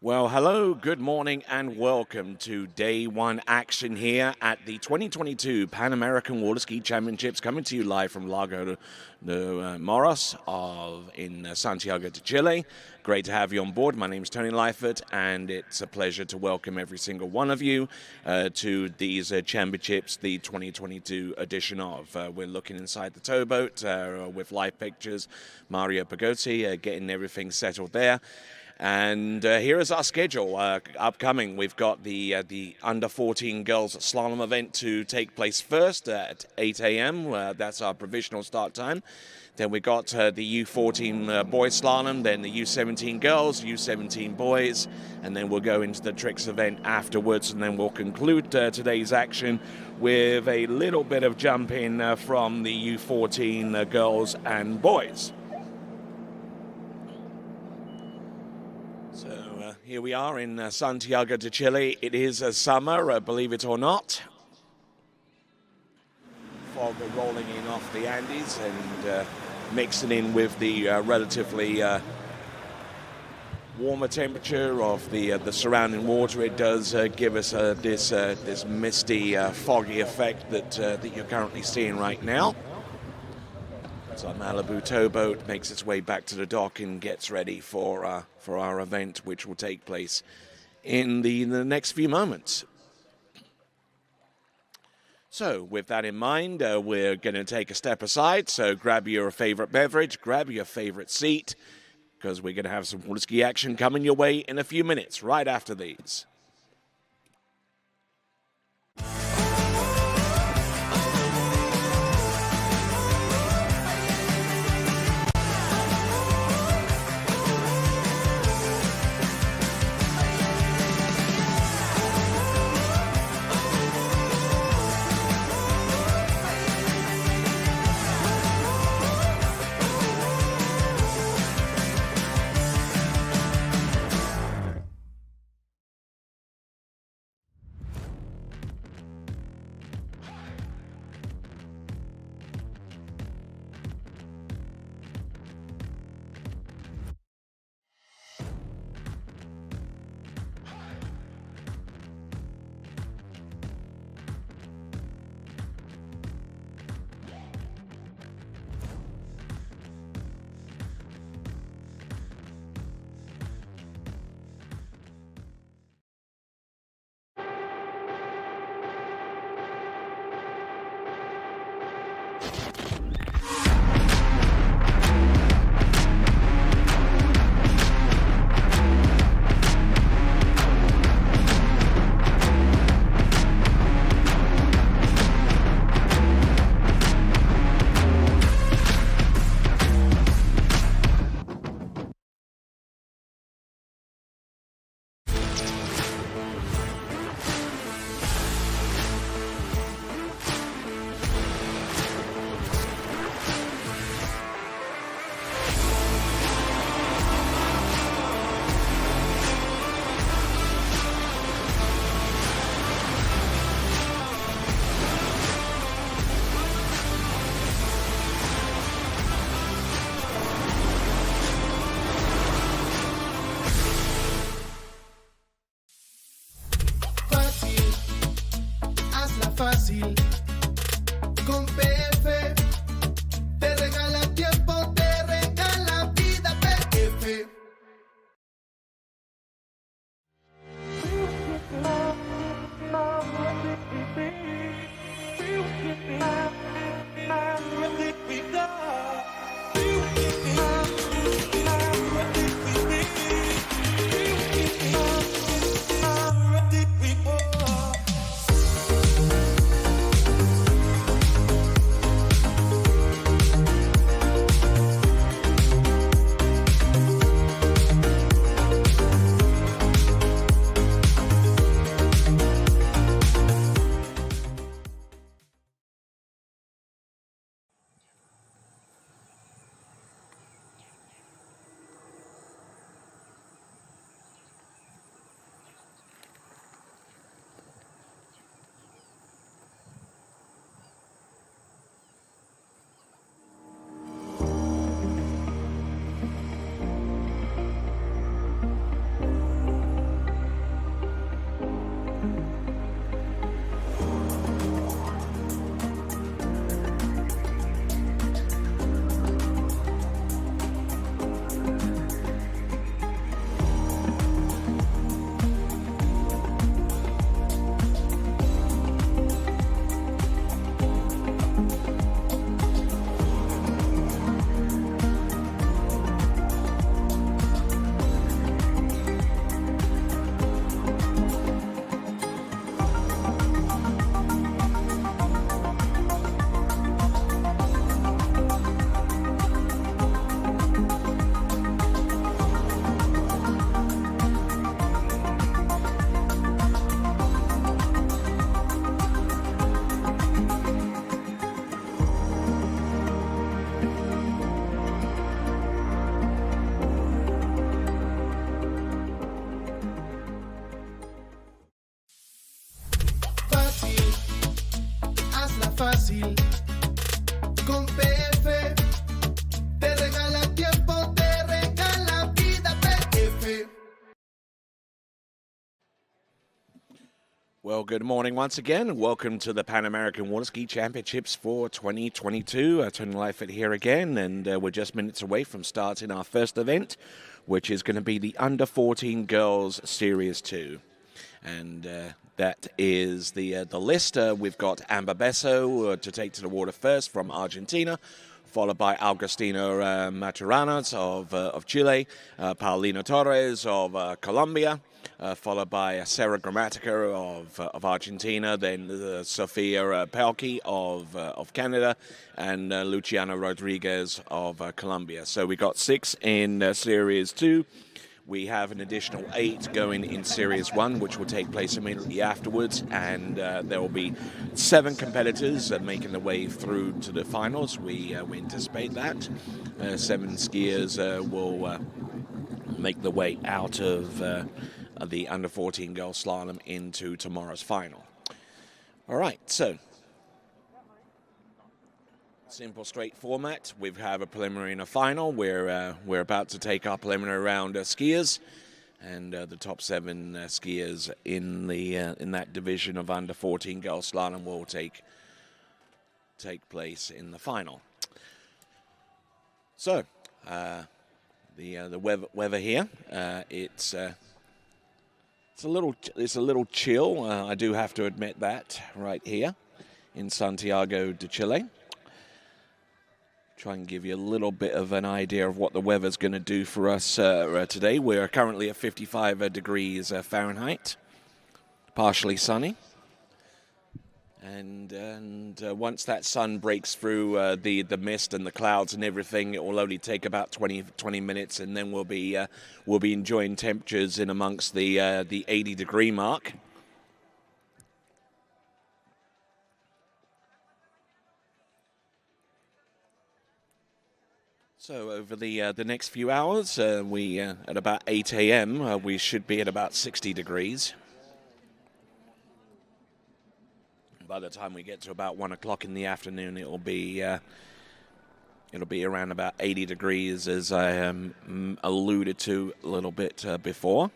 Well, hello, good morning, and welcome to day one action here at the 2022 Pan-American Water Ski Championships, coming to you live from Lago de Moros in Santiago de Chile. Great to have you on board. My name is Tony Leifert, and it's a pleasure to welcome every single one of you to these championships, the 2022 edition of. We're looking inside the towboat with live pictures. Mario Pagotti getting everything settled there. And here is our schedule upcoming. We've got the under 14 girls slalom event to take place first at 8 a.m. That's our provisional start time. Then we got the U14 boys slalom, then the U17 girls, U17 boys, and then we'll go into the tricks event afterwards, and then we'll conclude today's action with a little bit of jumping from the U14 girls and boys. So here we are in Santiago de Chile. It is summer, believe it or not. Fog rolling in off the Andes and mixing in with the relatively warmer temperature of the surrounding water. It does give us this misty, foggy effect that you're currently seeing right now. So our Malibu towboat makes its way back to the dock and gets ready for our event, which will take place in the next few moments. So with that in mind, we're going to take a step aside. So grab your favorite beverage, grab your favorite seat, because we're going to have some water ski action coming your way in a few minutes, right after these. Fácil, con PF te regala tiempo, te regala vida. PF. fácil. Con PF te regala tiempo, te regala vida. PF. Well, good morning once again, and welcome to the Pan American Water Ski Championships for 2022. Tony Lightfoot here again, and we're just minutes away from starting our first event, which is going to be the Under 14 Girls Series 2. And that is the list. We've got Amber Besso to take to the water first from Argentina, followed by Agustina Maturanas of Chile, Paulina Torres of Colombia, followed by Sarah Gramatica of Argentina, then Sofia Pelkey of Canada, and Luciana Rodriguez of Colombia. So we got 6 in Series 2. We have an additional 8 going in Series 1, which will take place immediately afterwards, and there will be 7 competitors making their way through to the finals. We anticipate that. 7 skiers will make their way out of the Under 14 Girls Slalom into tomorrow's final. All right, so simple, straight format. We have a preliminary and a final. We're about to take our preliminary round skiers, and the top 7 skiers in that division of Under 14 Girls Slalom will take place in the final. So the weather here, it's a little chill. I do have to admit that right here in Santiago de Chile. Try and give you a little bit of an idea of what the weather's going to do for us today. We're currently at 55 degrees Fahrenheit, partially sunny. And once that sun breaks through the mist and the clouds and everything, it will only take about 20 minutes, and then we'll be enjoying temperatures in amongst the 80-degree mark. So over the next few hours, we at about 8 a.m. We should be at about 60 degrees. By the time we get to about 1 o'clock in the afternoon, it'll be around about 80 degrees, as I alluded to a little bit before.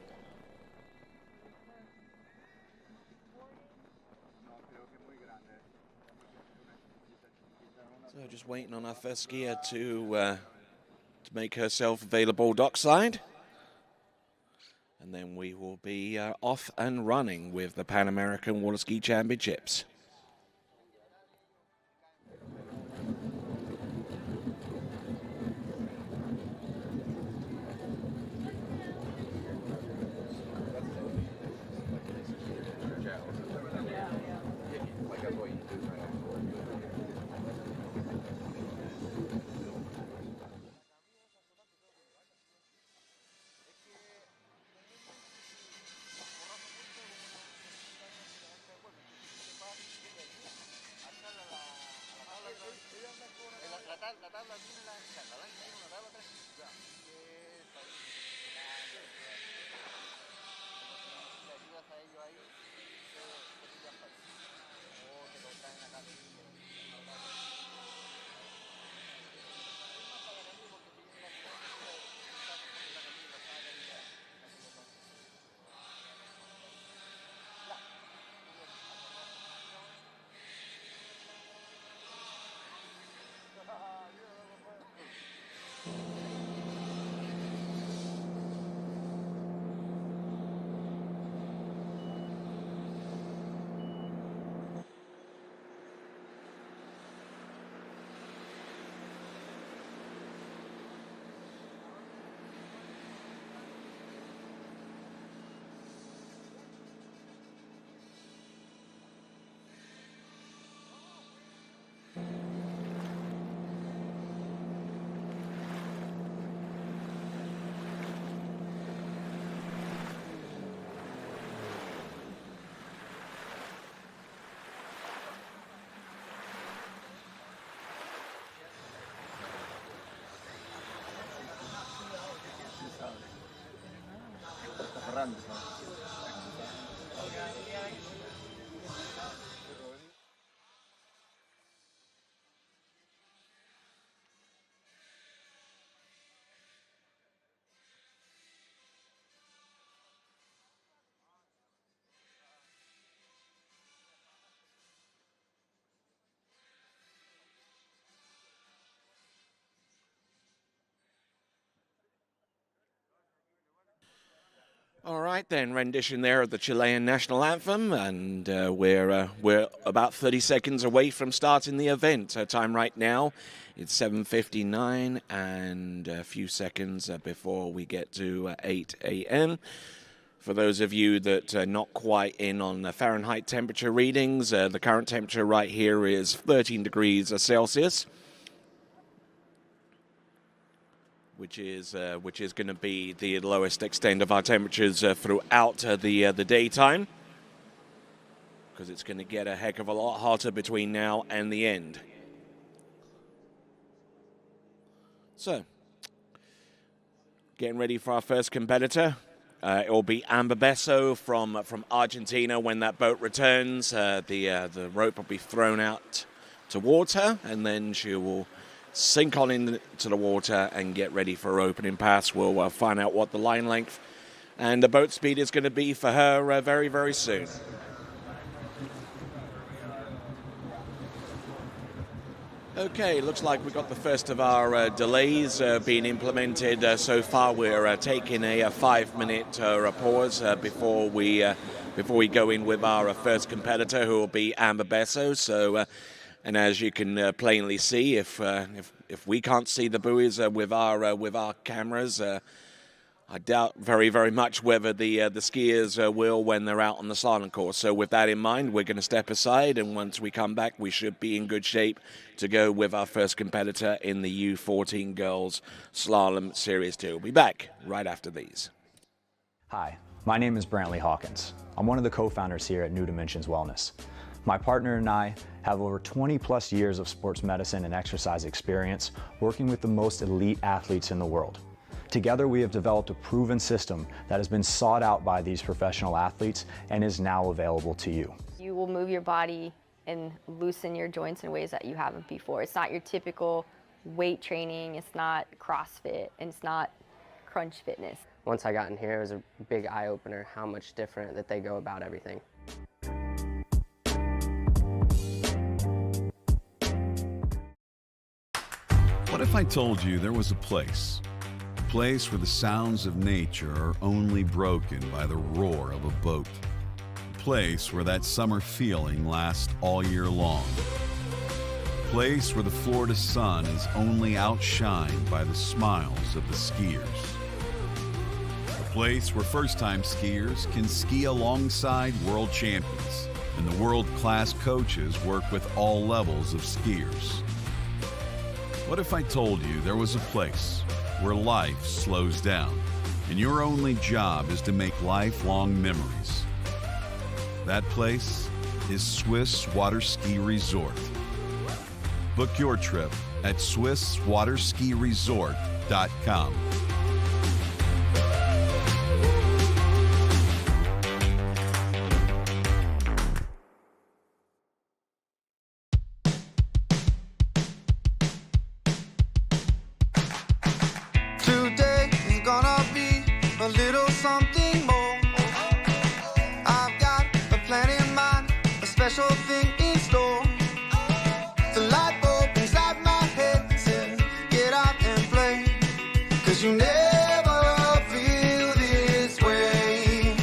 So just waiting on our first skier to make herself available dockside. And then we will be off and running with the Pan American Water Ski Championships. La tabla tiene la banca tiene una tabla atrás. Ya. Le ayudas a ellos ahí, se pillan fácil. O te lo traen acá mismo. cerrando. All right, then, rendition there of the Chilean national anthem, and we're about 30 seconds away from starting the event. Time right now, it's 7:59, and a few seconds before we get to 8 a.m. For those of you that are not quite in on the Fahrenheit temperature readings, the current temperature right here is 13 degrees Celsius. Which is going to be the lowest extent of our temperatures throughout the daytime, because it's going to get a heck of a lot hotter between now and the end. So, getting ready for our first competitor. It will be Amber Besso from Argentina when that boat returns. The rope will be thrown out towards her, and then she will sink on into the water and get ready for her opening pass. We'll find out what the line length and the boat speed is going to be for her very, very soon. Okay, looks like we've got the first of our delays being implemented so far. We're taking a 5-minute pause before we go in with our first competitor, who will be Amber Besso. So. And as you can plainly see, if we can't see the buoys with our cameras, I doubt very, very much whether the skiers will when they're out on the slalom course. So with that in mind, we're going to step aside, and once we come back, we should be in good shape to go with our first competitor in the U14 Girls Slalom Series 2. We'll be back right after these. Hi, my name is Brantley Hawkins. I'm one of the co-founders here at New Dimensions Wellness. My partner and I have over 20 plus years of sports medicine and exercise experience working with the most elite athletes in the world. Together, we have developed a proven system that has been sought out by these professional athletes and is now available to you. You will move your body and loosen your joints in ways that you haven't before. It's not your typical weight training, it's not CrossFit, and it's not crunch fitness. Once I got in here, it was a big eye-opener how much different that they go about everything. What if I told you there was a place where the sounds of nature are only broken by the roar of a boat, a place where that summer feeling lasts all year long, a place where the Florida sun is only outshined by the smiles of the skiers, a place where first-time skiers can ski alongside world champions and the world-class coaches work with all levels of skiers. What if I told you there was a place where life slows down and your only job is to make lifelong memories? That place is Swiss Water Ski Resort. Book your trip at SwissWaterSkiResort.com. Today is gonna be a little something more. I've got a plan in mind, a special thing in store. The light bulb inside my head says, get out and play, 'cause you never feel this way.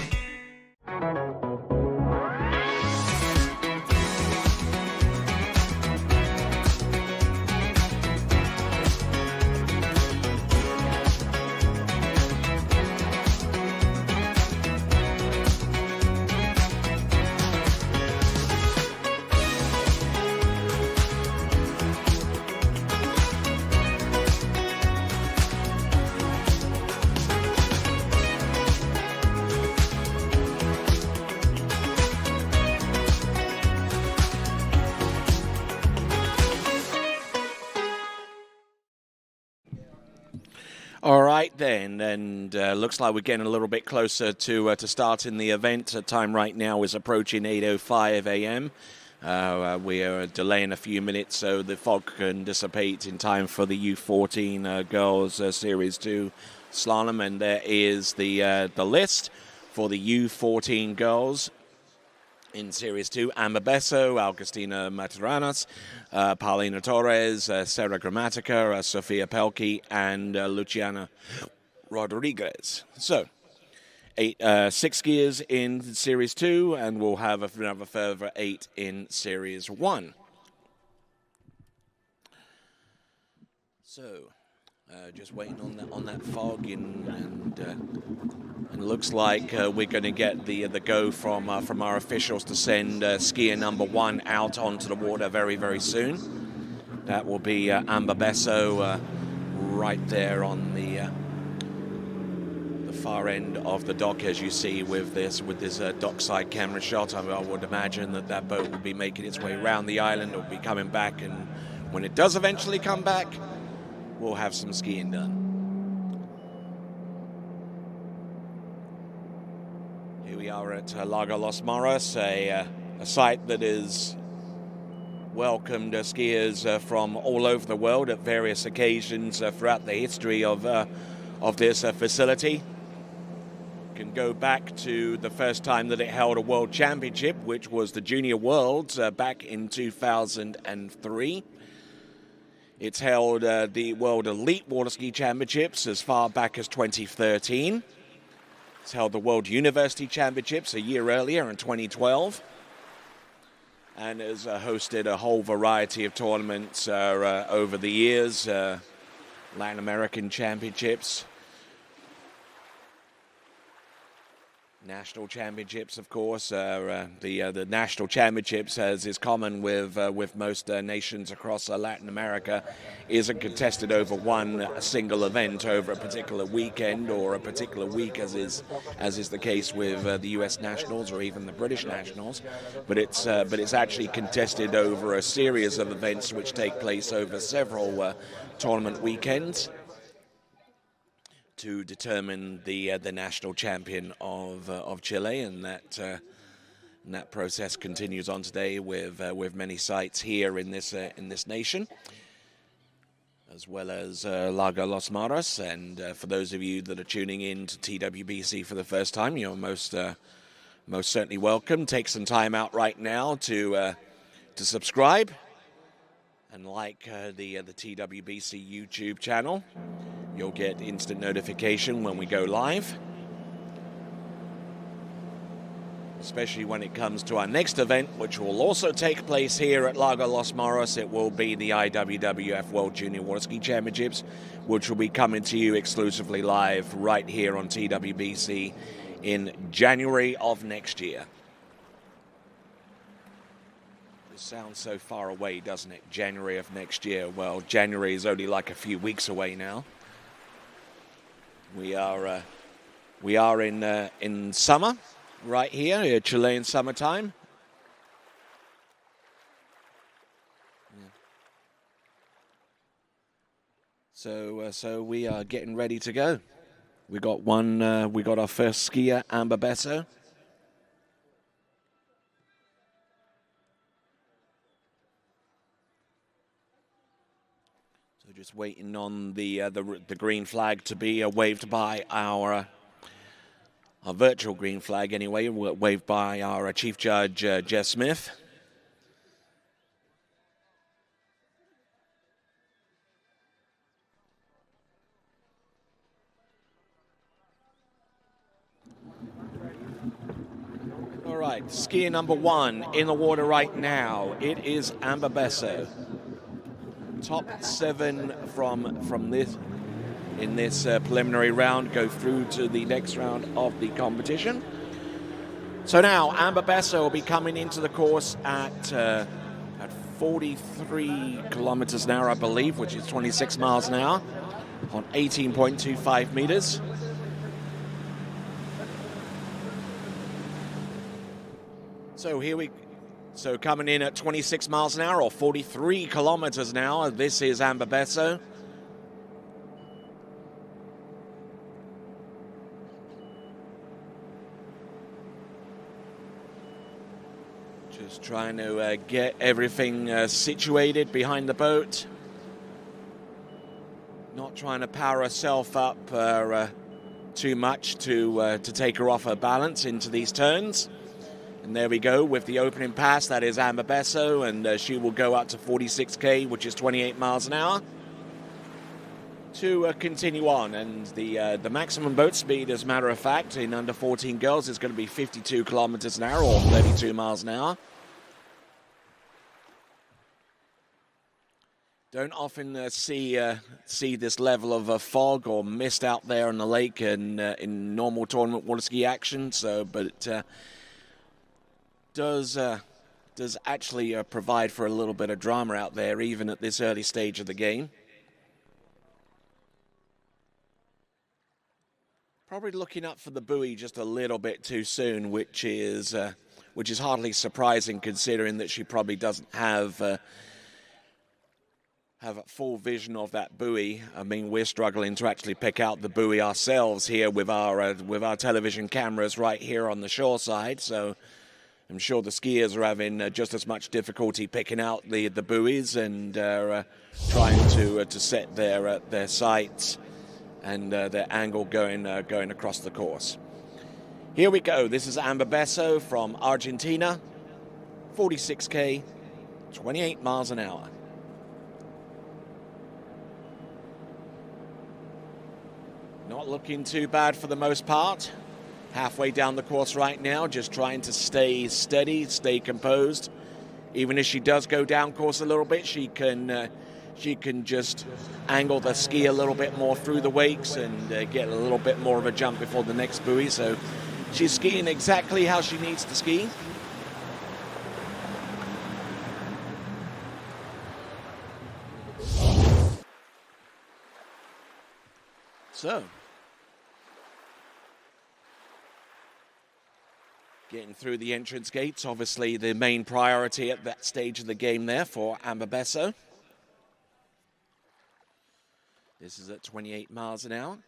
All right then, and looks like we're getting a little bit closer to starting the event. Time right now is approaching 8:05 a.m. We are delaying a few minutes so the fog can dissipate in time for the U14 Girls Series 2 Slalom, and there is the list for the U14 Girls in Series 2: Amber Besso, Augustina Mataranas, Paulina Torres, Sarah Gramatica, Sofia Pelkey, and Luciana Rodriguez. So, 6 skiers in Series 2, and we'll have another further 8 in Series 1. So, just waiting on that fog, and looks like we're going to get the go from our officials to send skier number 1 out onto the water very, very soon. That will be Amber Besso right there on the far end of the dock, as you see with this dockside camera shot. I would imagine that boat will be making its way around the island. It will be coming back, and when it does eventually come back, we'll have some skiing done. Here we are at Lago Los Moros, a site that is welcomed skiers from all over the world at various occasions throughout the history of this facility. Can go back to the first time that it held a world championship, which was the Junior Worlds back in 2003. It's held the World Elite Water Ski Championships as far back as 2013. It's held the World University Championships a year earlier in 2012. And has hosted a whole variety of tournaments over the years, Latin American Championships, national championships, of course. The national championships, as is common with most nations across Latin America, isn't contested over one single event over a particular weekend or a particular week, as is the case with the U.S. nationals or even the British nationals. But it's actually contested over a series of events which take place over several tournament weekends to determine the national champion of Chile, and that process continues on today with many sites here in this nation, as well as Lago Los Moros. And for those of you that are tuning in to TWBC for the first time, you're most certainly welcome. Take some time out right now to subscribe and like the TWBC YouTube channel. You'll get instant notification when we go live, especially when it comes to our next event, which will also take place here at Lago Los Moros. It will be the IWWF World Junior Water Ski Championships, which will be coming to you exclusively live right here on TWBC in January of next year. It sounds so far away, doesn't it? January of next year. Well, January is only like a few weeks away now. We are in summer right here, Chilean summertime. Yeah. So we are getting ready to go. We got our first skier, Amber Besso. Just waiting on the green flag to be waved by our virtual green flag, anyway, waved by our Chief Judge, Jess Smith. All right, skier number 1 in the water right now. It is Amber Besso. Top 7 from this in this preliminary round go through to the next round of the competition. So now Amber Besso will be coming into the course at 43 kilometers an hour, I believe, which is 26 miles an hour on 18.25 meters. So coming in at 26 miles an hour or 43 kilometers an hour, this is Amber Besso. Just trying to get everything situated behind the boat. Not trying to power herself up too much to take her off her balance into these turns. And there we go with the opening pass. That is Amber Besso, and she will go up to 46K, which is 28 miles an hour. to continue on. And the maximum boat speed, as a matter of fact, in under 14 girls is going to be 52 kilometers an hour or 32 miles an hour. Don't often see this level of fog or mist out there on the lake in normal tournament water ski action. So, but it does actually provide for a little bit of drama out there, even at this early stage of the game. Probably looking up for the buoy just a little bit too soon, which is hardly surprising considering that she probably doesn't have a full vision of that buoy. I mean, we're struggling to actually pick out the buoy ourselves here with our television cameras right here on the shore side. So I'm sure the skiers are having just as much difficulty picking out the buoys and trying to set their sights and their angle going across the course. Here we go. This is Amber Besso from Argentina, 46K, 28 miles an hour. Not looking too bad for the most part. Halfway down the course right now, just trying to stay steady, stay composed. Even if she does go down course a little bit, she can just angle the ski a little bit more through the wakes and get a little bit more of a jump before the next buoy. So she's skiing exactly how she needs to ski. So, getting through the entrance gates, obviously the main priority at that stage of the game there for Amber Besso. This is at 28 miles an hour.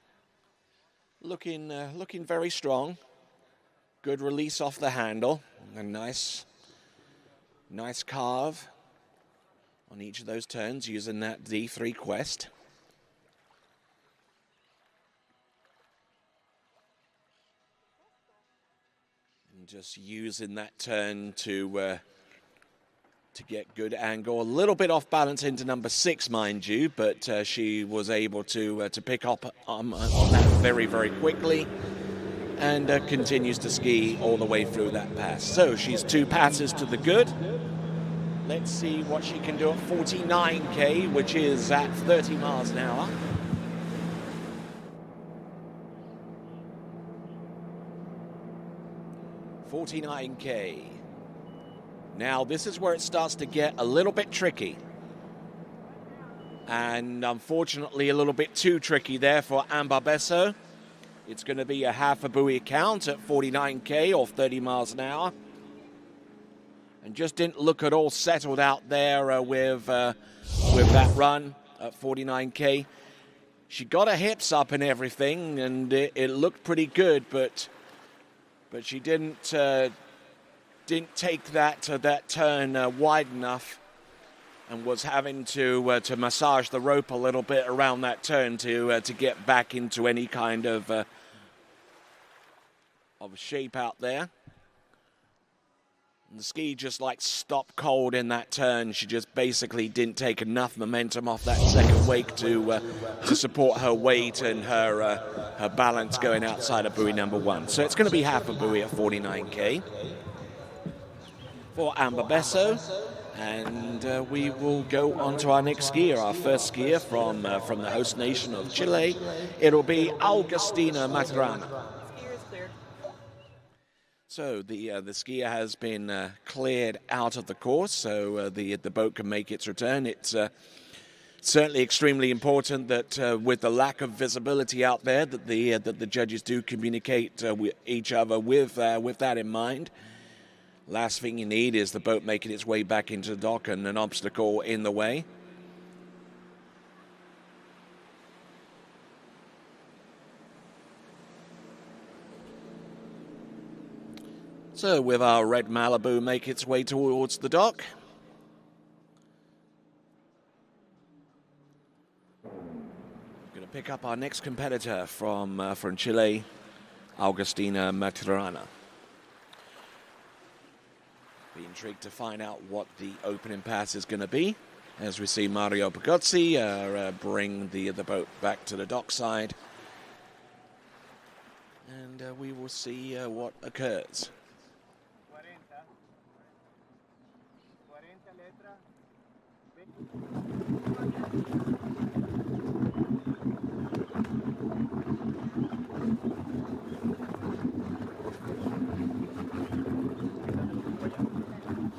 Looking very strong. Good release off the handle. A nice carve on each of those turns using that D3 Quest. Just using that turn to get good angle. A little bit off balance into number 6, mind you, but she was able to pick up on that very, very quickly and continues to ski all the way through that pass. So she's 2 passes to the good. Let's see what she can do at 49K, which is at 30 miles an hour. 49K. Now this is where it starts to get a little bit tricky. And unfortunately a little bit too tricky there for Amber Besso. It's going to be a half a buoy count at 49K or 30 miles an hour. And just didn't look at all settled out there with that run at 49K. She got her hips up and everything, and it looked pretty good, but she didn't take that turn wide enough, and was having to massage the rope a little bit around that turn to get back into any kind of shape out there. And the ski just like stopped cold in that turn. She just basically didn't take enough momentum off that second wake to support her weight and her balance going outside of buoy number 1. So it's going to be half a buoy at 49K for Amber Besso. And we will go on to our next skier, our first skier from the host nation of Chile. It'll be Augustina Maturana. So the skier has been cleared out of the course, so the boat can make its return. It's certainly extremely important that with the lack of visibility out there, that the judges do communicate with each other with that in mind. Last thing you need is the boat making its way back into the dock and an obstacle in the way. So with our red Malibu make its way towards the dock. We're going to pick up our next competitor from Chile, Augustina Maturana. Be intrigued to find out what the opening pass is going to be. as we see Mario Pagozzi bring the boat back to the dockside. And we will see what occurs.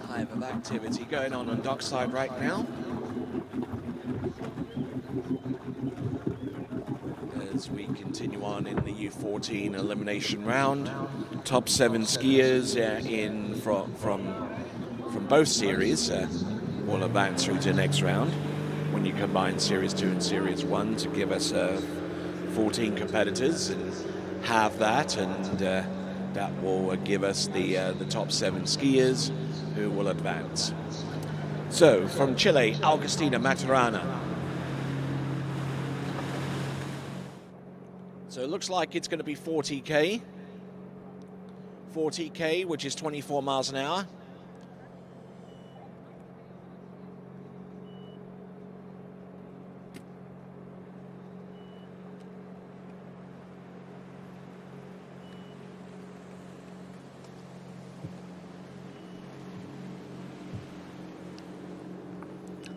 Hive of activity going on dockside right now. As we continue on in the U14 elimination round, top 7 skiers in from both series will advance through to the next round. When you combine Series 2 and Series 1 to give us 14 competitors and have that, and that will give us the top 7 skiers who will advance. So from Chile, Agustina Maturana. So it looks like it's going to be 40K. 40K, which is 24 miles an hour.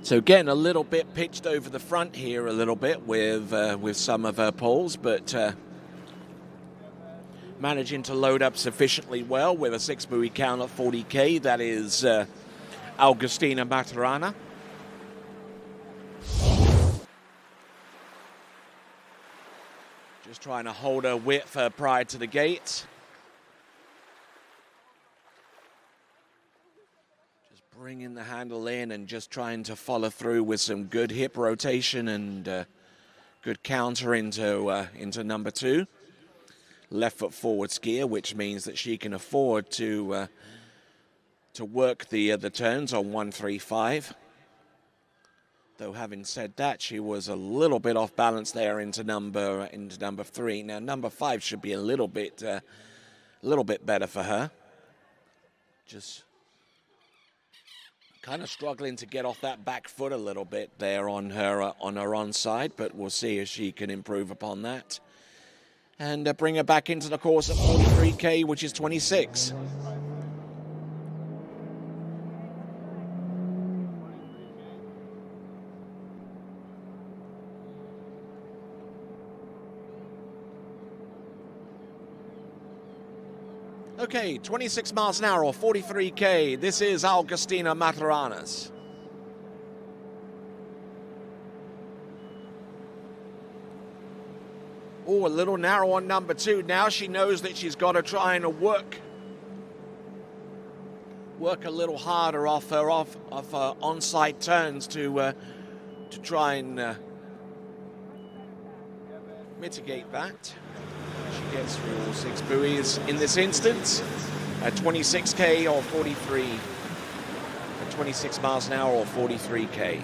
So getting a little bit pitched over the front here a little bit with some of her poles, but managing to load up sufficiently well with a 6-buoy count at 40K. That is Agustina Maturana. Just trying to hold her width prior to the gate. Bringing the handle in and just trying to follow through with some good hip rotation and good counter into number 2. Left foot forward skier, which means that she can afford to work the turns on 1-3-5. Though having said that, she was a little bit off balance there into number 3. Now number 5 should be a little bit better for her. Just kind of struggling to get off that back foot a little bit there on her onside, but we'll see if she can improve upon that and bring her back into the course at 43K, which is 26. Okay, 26 miles an hour or 43K. This is Agustina Maturana. Oh, a little narrow on number 2. Now she knows that she's got to try and work a little harder off her onside turns to try and mitigate that. She gets through all 6 buoys in this instance at 26K or 43, at 26 miles an hour or 43K.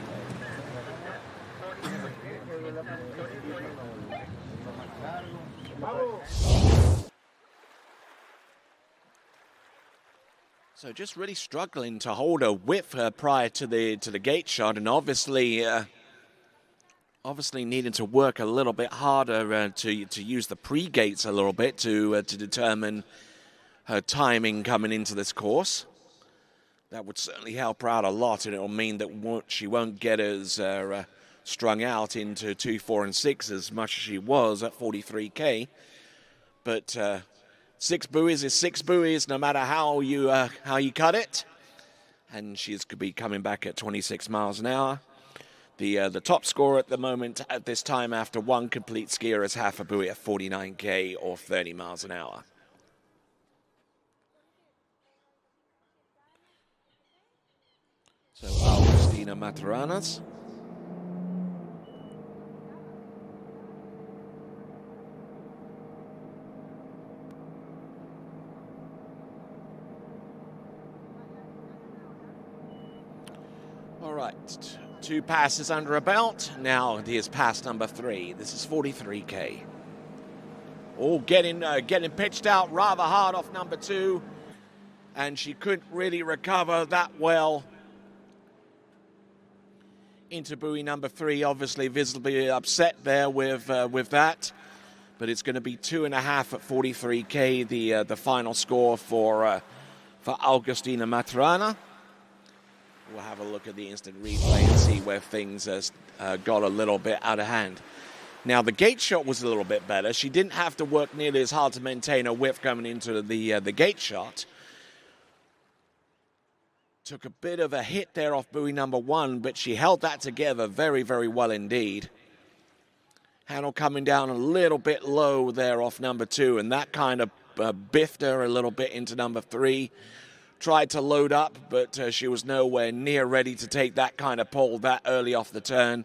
So just really struggling to hold her width prior to the gate shot, and obviously needing to work a little bit harder to use the pre-gates a little bit to determine her timing coming into this course. That would certainly help her out a lot, and it'll mean that she won't get as strung out into 2, 4, and 6 as much as she was at 43K. But 6 buoys is 6 buoys, no matter how you cut it. And she's could be coming back at 26 miles an hour. The top score at the moment at this time after 1 complete skier is half a buoy at 49K or 30 miles an hour. So Agustina Maturana. All right. 2 passes under her belt. Now here's pass number 3. This is 43K. Oh, getting pitched out rather hard off number 2, and she couldn't really recover that well into buoy number 3, obviously visibly upset there with that. But it's going to be 2.5 at 43K, the final score for Augustina Maturana. We'll have a look at the instant replay and see where things got a little bit out of hand. Now, the gate shot was a little bit better. She didn't have to work nearly as hard to maintain her whip coming into the gate shot. Took a bit of a hit there off buoy number 1, but she held that together very, very well indeed. Handle coming down a little bit low there off number 2, and that kind of biffed her a little bit into number 3. Tried to load up, but she was nowhere near ready to take that kind of pull that early off the turn.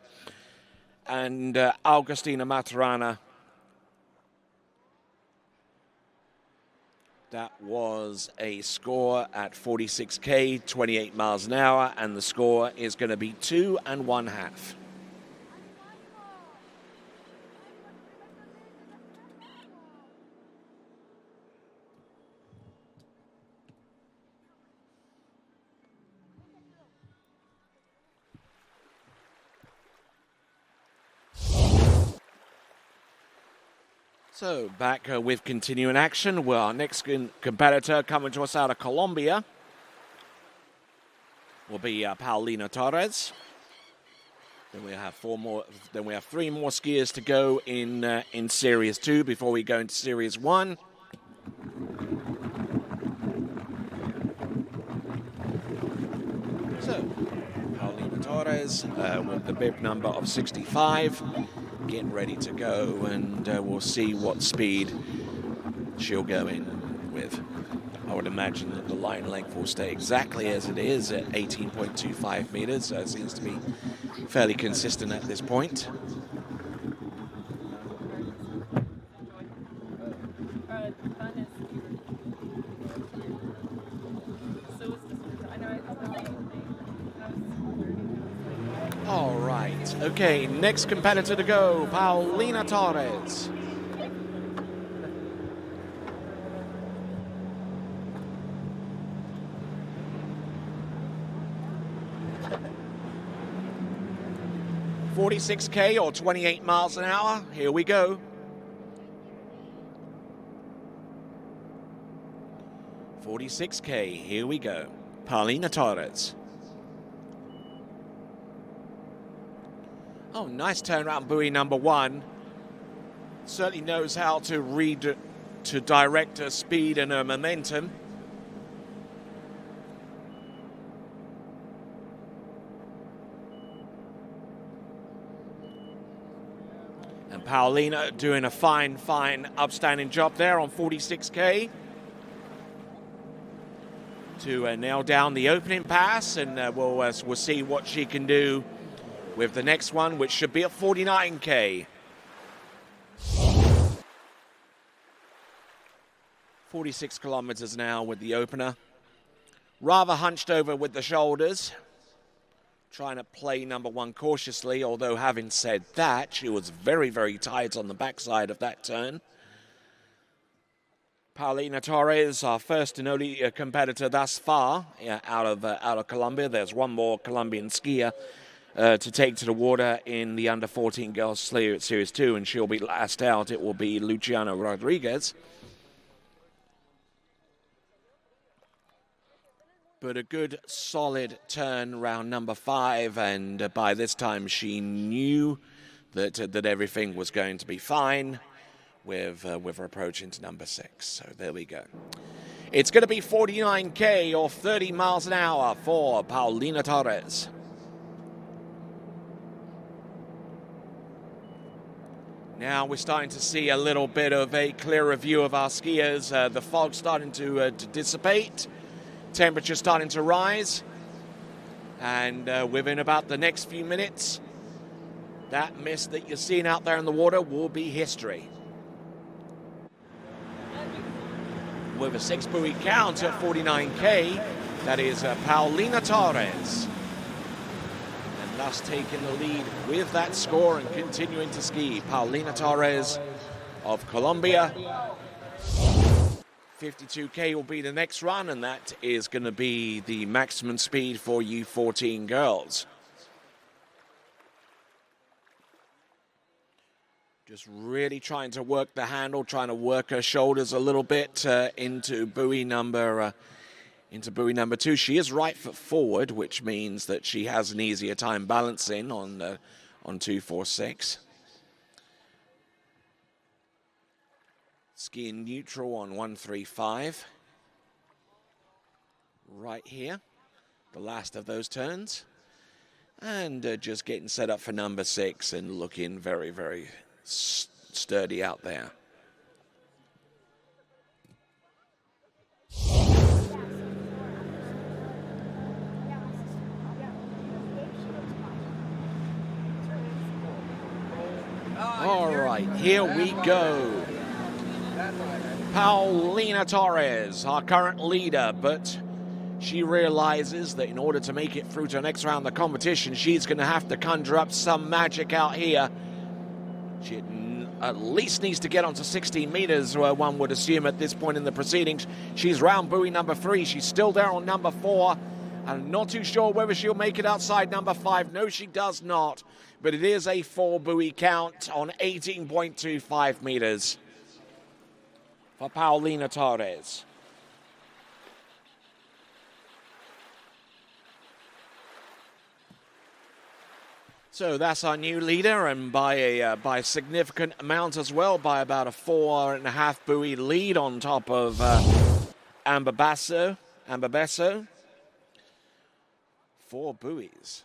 And Augustina Maturana, that was a score at 46K, 28 miles an hour, and the score is going to be 2 1/2. So back with continuing action. Well, our next competitor coming to us out of Colombia will be Paulina Torres. Then we have 4 more. Then we have 3 more skiers to go in Series 2 before we go into Series 1. So Paulina Torres with the bib number of 65. Getting ready to go, and we'll see what speed she'll go in with. I would imagine that the line length will stay exactly as it is at 18.25 meters, so it seems to be fairly consistent at this point. All right, okay, next competitor to go, Paulina Torres. $46K or 28 miles an hour, here we go. $46K, here we go. Paulina Torres. Oh, nice turnaround buoy number 1. Certainly knows how to read, to direct her speed and her momentum. And Paulina doing a fine, upstanding job there on 46K. To nail down the opening pass, and we'll see what she can do with the next one, which should be at 49K. 46 kilometers now with the opener. Rather hunched over with the shoulders. Trying to play number 1 cautiously, although having said that, she was very, very tight on the backside of that turn. Paulina Torres, our first and only competitor thus far out of Colombia. There's one more Colombian skier to take to the water in the under 14 girls Series 2, and she'll be last out. It will be Luciana Rodriguez. But a good solid turn round number 5, and by this time she knew that everything was going to be fine with her approach into number 6. So there we go. It's going to be 49K or 30 miles an hour for Paulina Torres. Now we're starting to see a little bit of a clearer view of our skiers. The fog starting to dissipate. Temperature starting to rise. And within about the next few minutes, that mist that you're seeing out there in the water will be history. With a 6 buoy count at 49K, that is Paulina Torres. And thus taking the lead with that score and continuing to ski. Paulina Torres of Colombia. 52K will be the next run, and that is going to be the maximum speed for U14 girls. Just really trying to work the handle, trying to work her shoulders a little bit into buoy number 2. She is right foot forward, which means that she has an easier time balancing on 246. Skiing neutral on 135. Right here, the last of those turns. And just getting set up for number 6 and looking very, very sturdy out there. All right, here we go. Paulina Torres, our current leader, but she realizes that in order to make it through to the next round of the competition, she's going to have to conjure up some magic out here. She at least needs to get onto 16 meters, one would assume at this point in the proceedings. She's round buoy number 3. She's still there on number 4. I'm not too sure whether she'll make it outside number 5. No, she does not. But it is a 4 buoy count on 18.25 meters for Paulina Torres. So that's our new leader, and by a significant amount as well, by about a 4.5 buoy lead on top of Amber Basso. 4 buoys.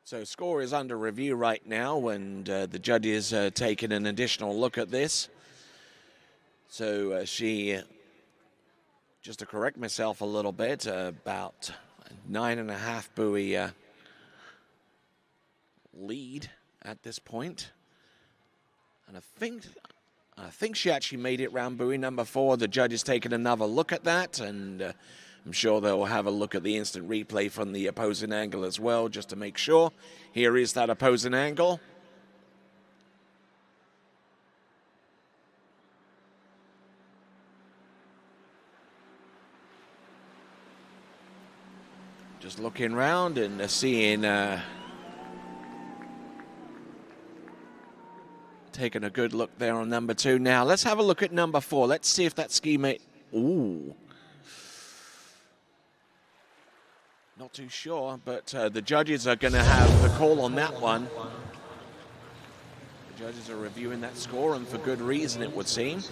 So score is under review right now, and the judges are taking an additional look at this. So she, just to correct myself a little bit, about 9.5 buoy lead at this point. And I think she actually made it round buoy number 4. The judge is taking another look at that, and I'm sure they'll have a look at the instant replay from the opposing angle as well, just to make sure. Here is that opposing angle. Just looking around and seeing, taking a good look there on number 2. Now, let's have a look at number 4. Let's see if that ski mate, ooh. Not too sure, but the judges are going to have the call on that one. The judges are reviewing that score, and for good reason, it would seem.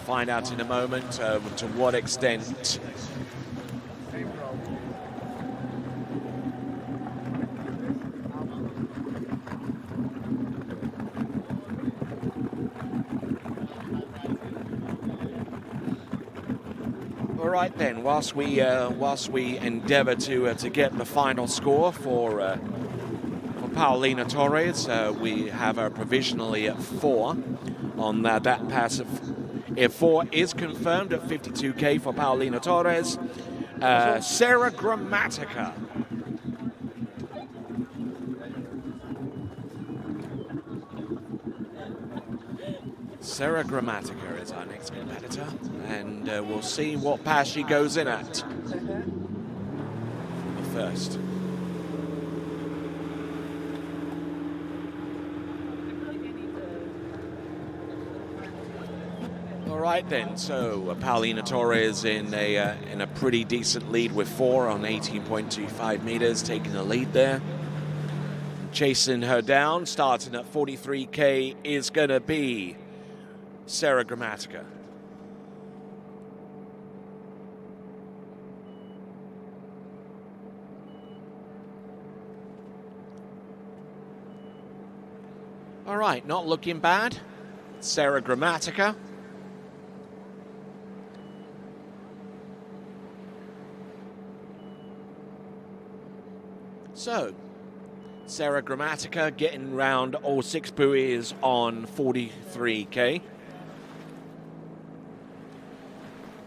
Find out in a moment to what extent. All right then. Whilst we endeavour to get the final score for Paulina Torres, we have her provisionally at 4 on that pass. If 4 is confirmed at 52K for Paulina Torres, Sarah Gramatica. Sarah Gramatica is our next competitor, and we'll see what pass she goes in at. The first. All right then, so Paulina Torres in a pretty decent lead with 4 on 18.25 meters, taking the lead there. Chasing her down, starting at 43K, is going to be Sarah Gramatica. All right, not looking bad. Sarah Gramatica. So, Sarah Gramatica getting round all 6 buoys on 43K.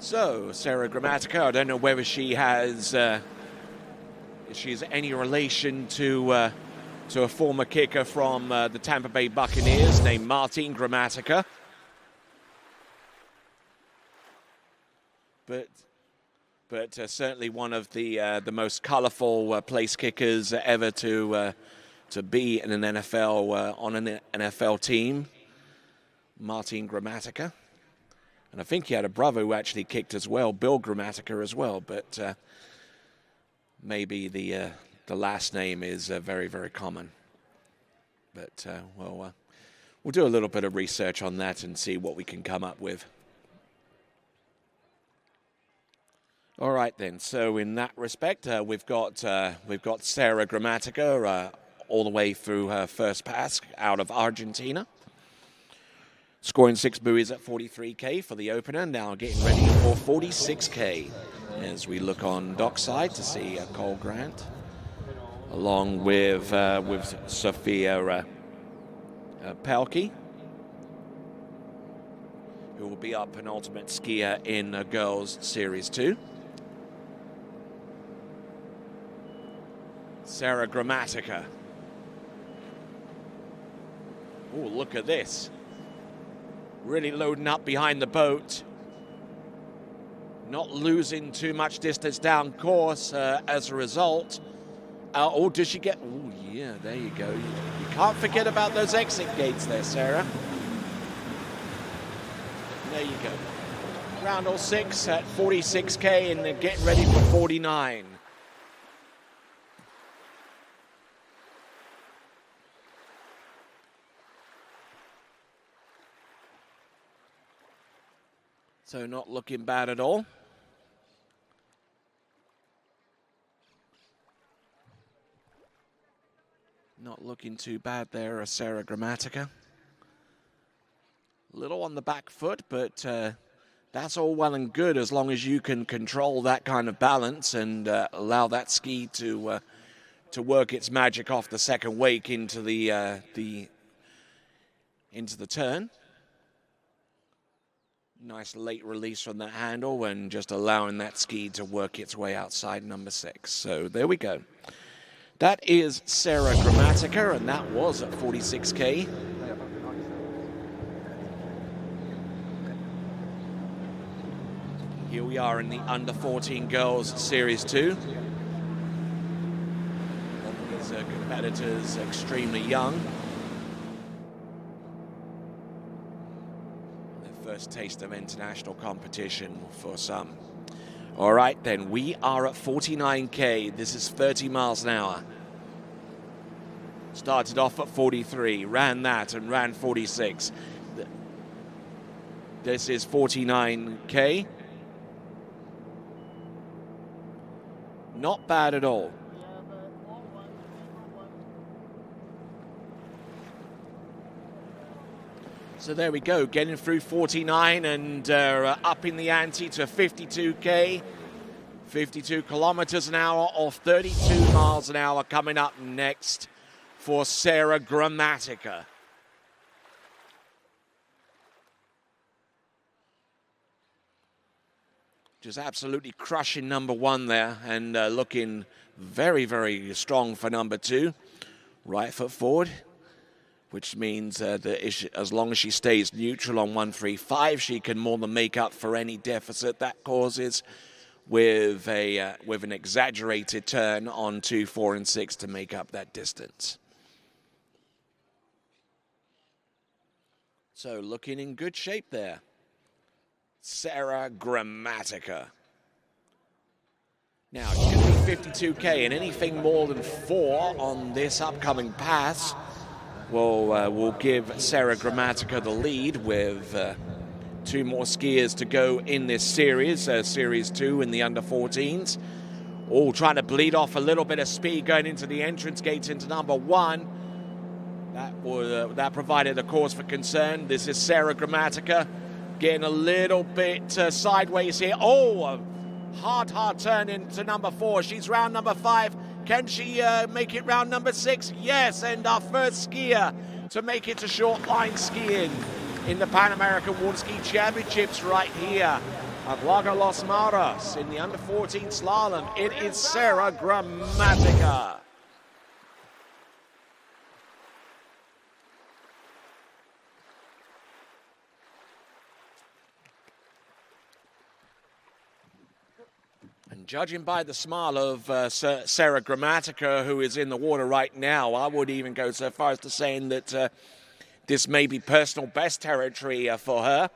So, Sarah Gramatica, I don't know whether she has, she's any relation to a former kicker from the Tampa Bay Buccaneers named Martin Gramatica. But but certainly one of the most colorful place kickers ever to be in an NFL on an NFL team, Martin Gramatica. And I think he had a brother who actually kicked as well, Bill Gramatica as well, but maybe the last name is very, very common. But, we'll do a little bit of research on that and see what we can come up with. All right, then. So in that respect, we've got Sarah Gramatica all the way through her first pass out of Argentina. Scoring 6 buoys at 43K for the opener. Now getting ready for 46K as we look on dockside to see Cole Grant along with Sophia Pelkey, who will be our penultimate skier in Girls Series 2. Sarah Gramatica. Oh, look at this. Really loading up behind the boat. Not losing too much distance down course as a result. Oh, does she get... Oh, yeah, there you go. You can't forget about those exit gates there, Sarah. There you go. Round all 6 at 46K and they're getting ready for 49. So not looking bad at all. Not looking too bad there, Sarah Gramatica. Little on the back foot, but that's all well and good as long as you can control that kind of balance and allow that ski to work its magic off the second wake into the turn. Nice late release from that handle and just allowing that ski to work its way outside number 6. So there we go. That is Sarah Gramatica, and that was at 46K. Here we are in the under 14 girls series 2. These competitors extremely young. First taste of international competition for some. All right, then, we are at 49K. This is 30 miles an hour. Started off at 43, ran that and ran 46. This is 49K. Not bad at all. So there we go, getting through 49 and upping the ante to 52K. 52 kilometers an hour or 32 miles an hour coming up next for Sarah Gramatica. Just absolutely crushing number 1 there and looking very, very strong for number 2. Right foot forward, which means that as long as she stays neutral on 135, she can more than make up for any deficit that causes with an exaggerated turn on 2, 4, and 6 to make up that distance. So looking in good shape there. Sarah Gramatica. Now, she's going to be 52K, and anything more than 4 on this upcoming pass will give Sarah Gramatica the lead with 2 more skiers to go in this series, Series 2 in the under 14s. All trying to bleed off a little bit of speed going into the entrance gates into number 1. That provided a cause for concern. This is Sarah Gramatica getting a little bit sideways here. Oh, a hard turn into number 4. She's round number 5. Can she make it round number 6? Yes, and our first skier to make it to short line skiing in the PanAmerican Water Ski Championships right here at Lago Los Maros in the under 14 slalom. It is Sarah Gramatica. judging by the smile of Sarah Gramatica, who is in the water right now, I would even go so far as to saying that this may be personal best territory for her.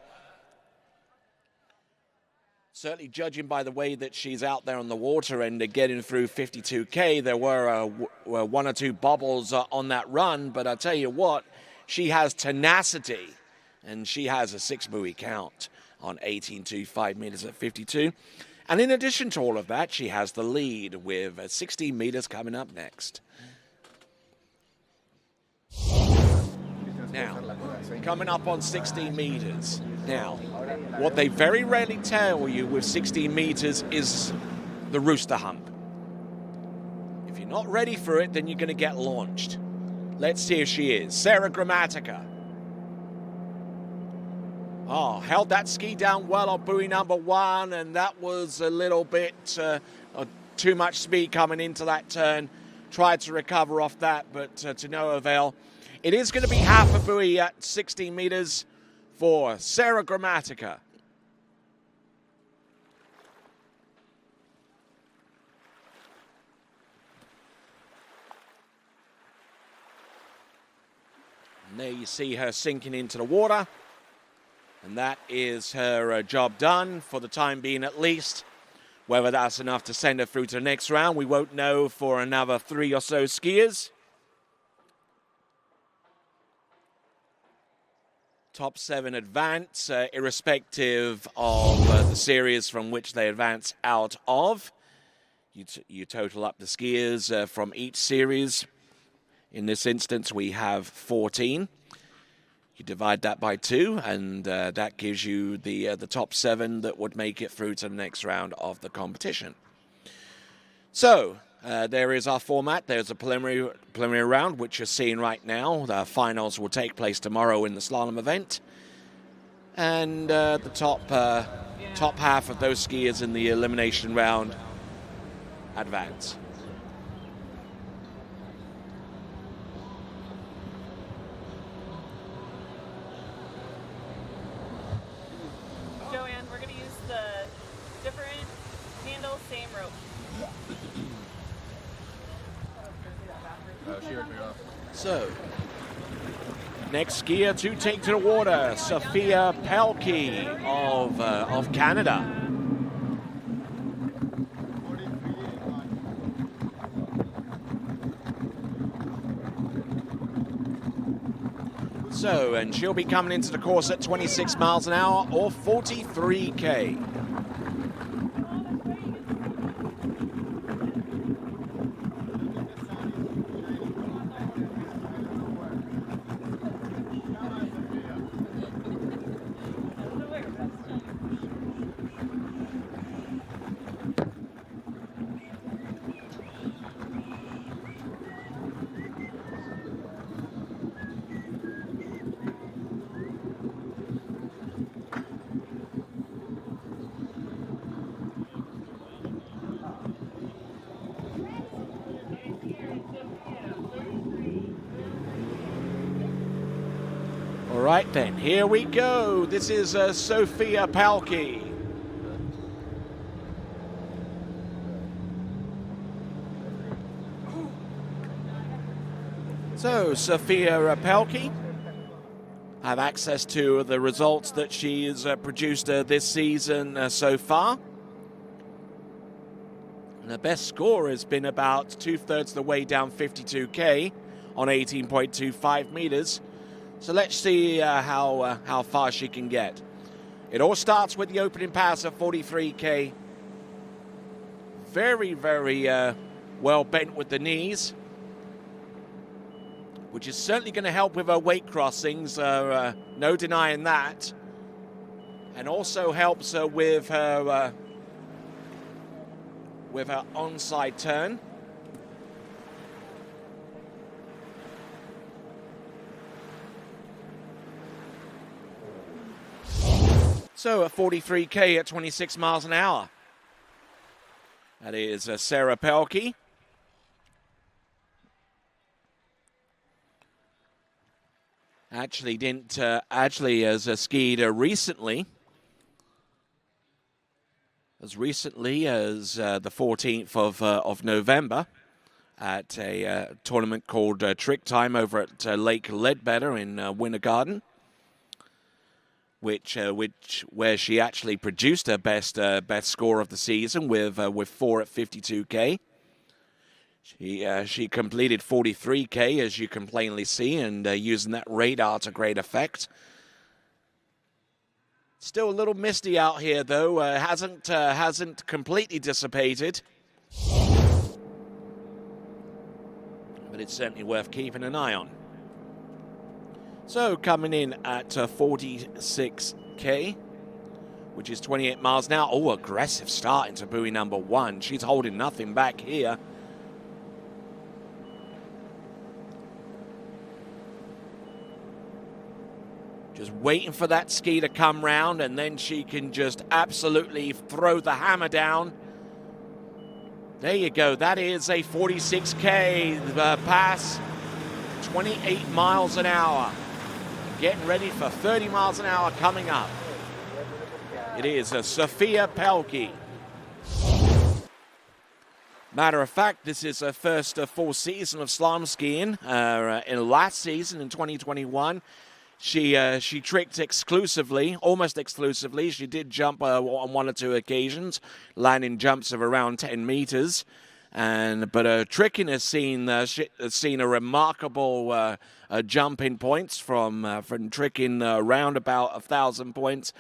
Certainly judging by the way that she's out there on the water and getting through 52K, there were one or two bobbles on that run, but I tell you what, she has tenacity, and she has a 6 buoy count on 18.25 meters at 52. And in addition to all of that, she has the lead with 16 meters coming up next. Now, coming up on 16 meters. Now, what they very rarely tell you with 16 meters is the rooster hump. If you're not ready for it, then you're going to get launched. Let's see if she is. Sarah Gramatica. Oh, held that ski down well on buoy number 1, and that was a little bit too much speed coming into that turn. Tried to recover off that, but to no avail. It is going to be half a buoy at 16 meters for Sarah Gramatica. And there you see her sinking into the water. And that is her job done for the time being at least. Whether that's enough to send her through to the next round, we won't know for another 3 or so skiers. Top 7 advance, irrespective of the series from which they advance out of. You total up the skiers from each series. In this instance, we have 14. You divide that by 2, and that gives you the top 7 that would make it through to the next round of the competition. So, there is our format. There's a preliminary round, which you're seeing right now. The finals will take place tomorrow in the slalom event. And the top half of those skiers in the elimination round advance. Joanne, we're going to use the different handle, same rope. So, next skier to take to the water, Sophia Pelkey of Canada. So, and she'll be coming into the course at 26 miles an hour or 43K. All right then, here we go. This is Sophia Pelkey. So, Sophia Pelkey, have access to the results that she has produced this season so far. And her best score has been about 2/3 of the way down 52K on 18.25 meters. So let's see how far she can get. It all starts with the opening pass of 43K. Very, very well bent with the knees, which is certainly going to help with her weight crossings, no denying that. And also helps her with her onside turn. So at 43K at 26 miles an hour. That is Sarah Pelkey. Actually has skied recently. as recently as the 14th of November at a tournament called Trick Time over at Lake Ledbetter in Winter Garden, where she actually produced her best score of the season with 4 at 52K. She completed 43K, as you can plainly see, and using that radar to great effect. Still a little misty out here, though. Hasn't completely dissipated. But it's certainly worth keeping an eye on. So coming in at 46K, which is 28 miles an hour. Oh, aggressive start into buoy number 1. She's holding nothing back here. Just waiting for that ski to come round, and then she can just absolutely throw the hammer down. There you go. That is a 46K pass, 28 miles an hour. Getting ready for 30 miles an hour coming up. It is Sophia Pelkey. Matter of fact, this is her first full season of slalom skiing. In last season, in 2021, she tricked exclusively, almost exclusively. She did jump on 1 or 2 occasions, landing jumps of around 10 meters. But tricking has seen a remarkable jump in points from tricking around about 1,000 points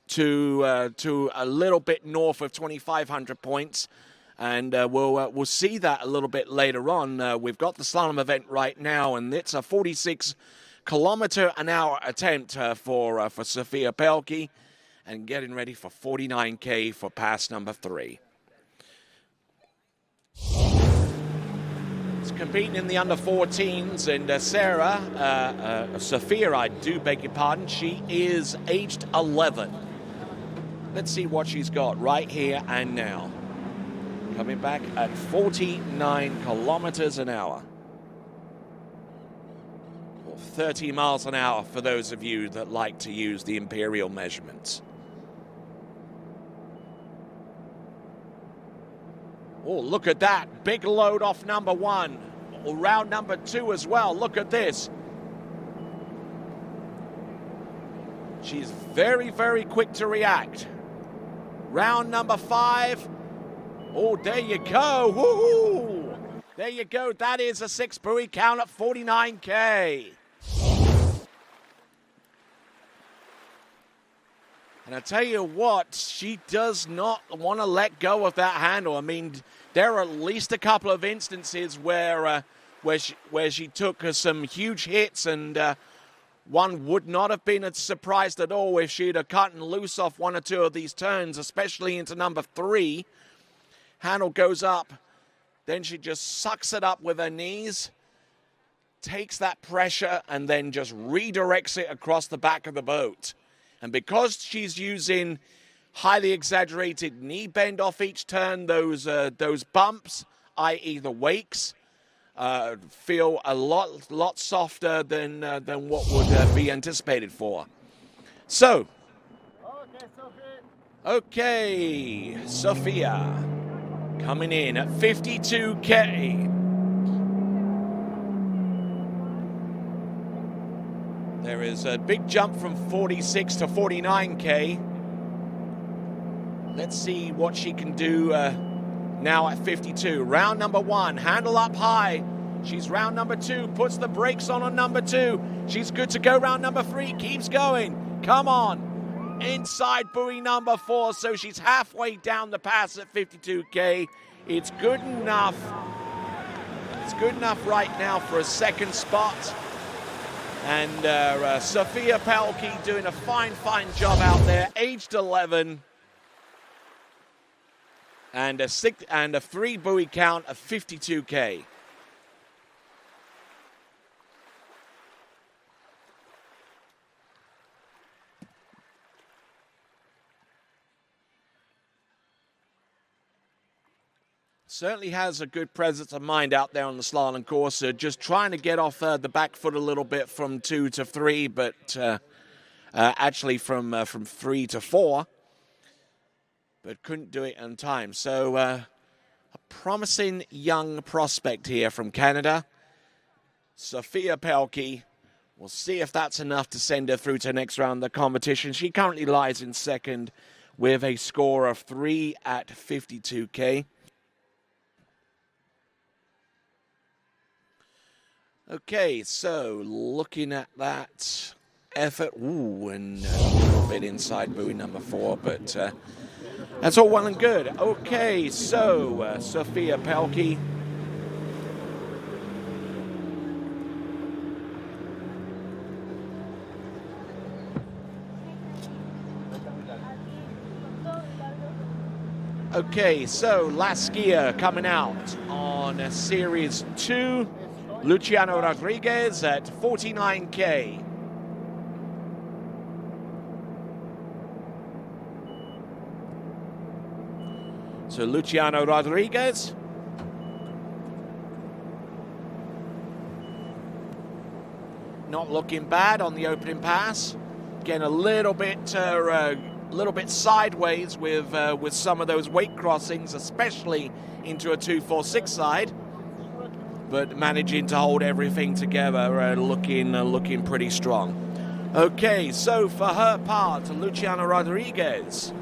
to a little bit north of 2,500 points. And we'll see that a little bit later on. We've got the slalom event right now, and it's a 46-kilometer-an-hour attempt for Sophia Pelkey, and getting ready for 49K for pass number 3. It's competing in the under 14s, and Sophia, I do beg your pardon, she is aged 11. Let's see what she's got right here and now. Coming back at 49 kilometers an hour. Or 30 miles an hour for those of you that like to use the imperial measurements. Oh, look at that. Big load off number 1. Round number 2 as well. Look at this. She's very, very quick to react. Round number 5. Oh, there you go. Woo-hoo! There you go. That is a 6 buoy count at 49K. And I tell you what, she does not want to let go of that handle. I mean, there are at least a couple of instances where she took some huge hits, and one would not have been surprised at all if she'd have cut loose off 1 or 2 of these turns, especially into number 3. Handle goes up, then she just sucks it up with her knees, takes that pressure, and then just redirects it across the back of the boat. And because she's using highly exaggerated knee bend off each turn, those bumps, i.e. the wakes, feel a lot softer than what would be anticipated for. So, okay, Sophia coming in at 52K. There is a big jump from 46 to 49K. Let's see what she can do now at 52. Round number 1, handle up high. She's round number 2, puts the brakes on number 2. She's good to go round number 3, keeps going. Come on. Inside buoy number 4, so she's halfway down the pass at 52K. It's good enough. It's good enough right now for a second spot. And Sophia Pelkey doing a fine job out there, aged 11. And a 3 buoy count of 52K. Certainly has a good presence of mind out there on the slalom course, just trying to get off the back foot a little bit from 2 to 3, but actually from 3 to 4. but couldn't do it in time. So a promising young prospect here from Canada, Sophia Pelkey. We'll see if that's enough to send her through to the next round of the competition. She currently lies in second with a score of 3 at 52K. Okay, so looking at that effort, ooh, and a little bit inside buoy number 4, but that's all well and good. Okay, so Sophia Pelkey. Okay, so last skier coming out on Series 2, Luciano Rodriguez at 49K. So Luciano Rodriguez. Not looking bad on the opening pass. Getting a little bit sideways with some of those weight crossings, especially into a 246 side. But managing to hold everything together, looking pretty strong. Okay, so for her part, Luciano Rodriguez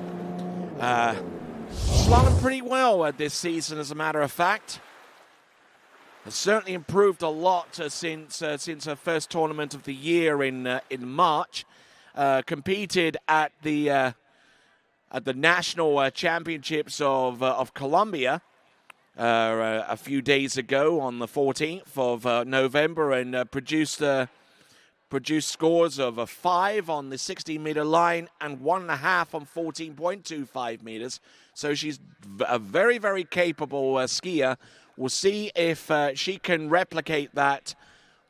slalom pretty well this season, as a matter of fact. Has certainly improved a lot since her first tournament of the year in March. Competed at the national championships of Colombia a few days ago on the 14th of November, and produced scores of a 5 on the 16-meter line and 1.5 on 14.25 meters. So she's a very, very capable skier. We'll see if she can replicate that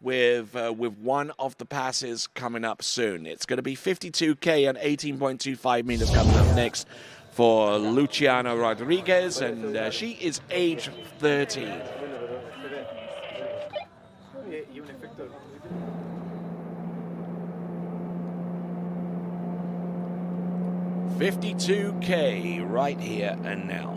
with one of the passes coming up soon. It's going to be 52K and 18.25 meters coming up next for Luciano Rodriguez, and she is age 13. $52K right here and now.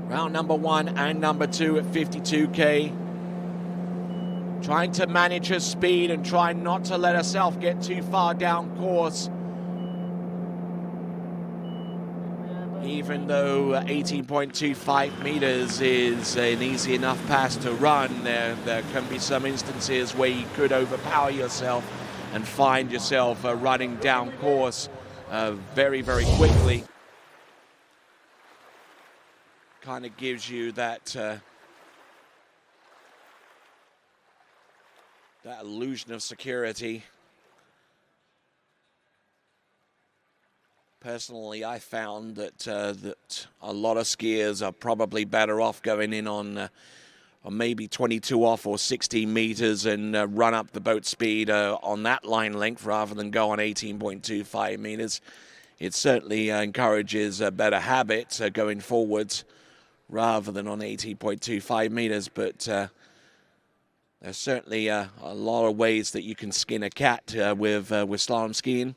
Round number 1 and number 2 at 52K. Trying to manage her speed and trying not to let herself get too far down course. Even though 18.25 meters is an easy enough pass to run, there can be some instances where you could overpower yourself and find yourself running down course very, very quickly. Kind of gives you that that illusion of security. Personally, I found that a lot of skiers are probably better off going in on maybe 22 off or 16 meters and run up the boat speed on that line length rather than go on 18.25 meters. It certainly encourages a better habit going forwards rather than on 18.25 meters, but there's certainly a lot of ways that you can skin a cat with slalom skiing.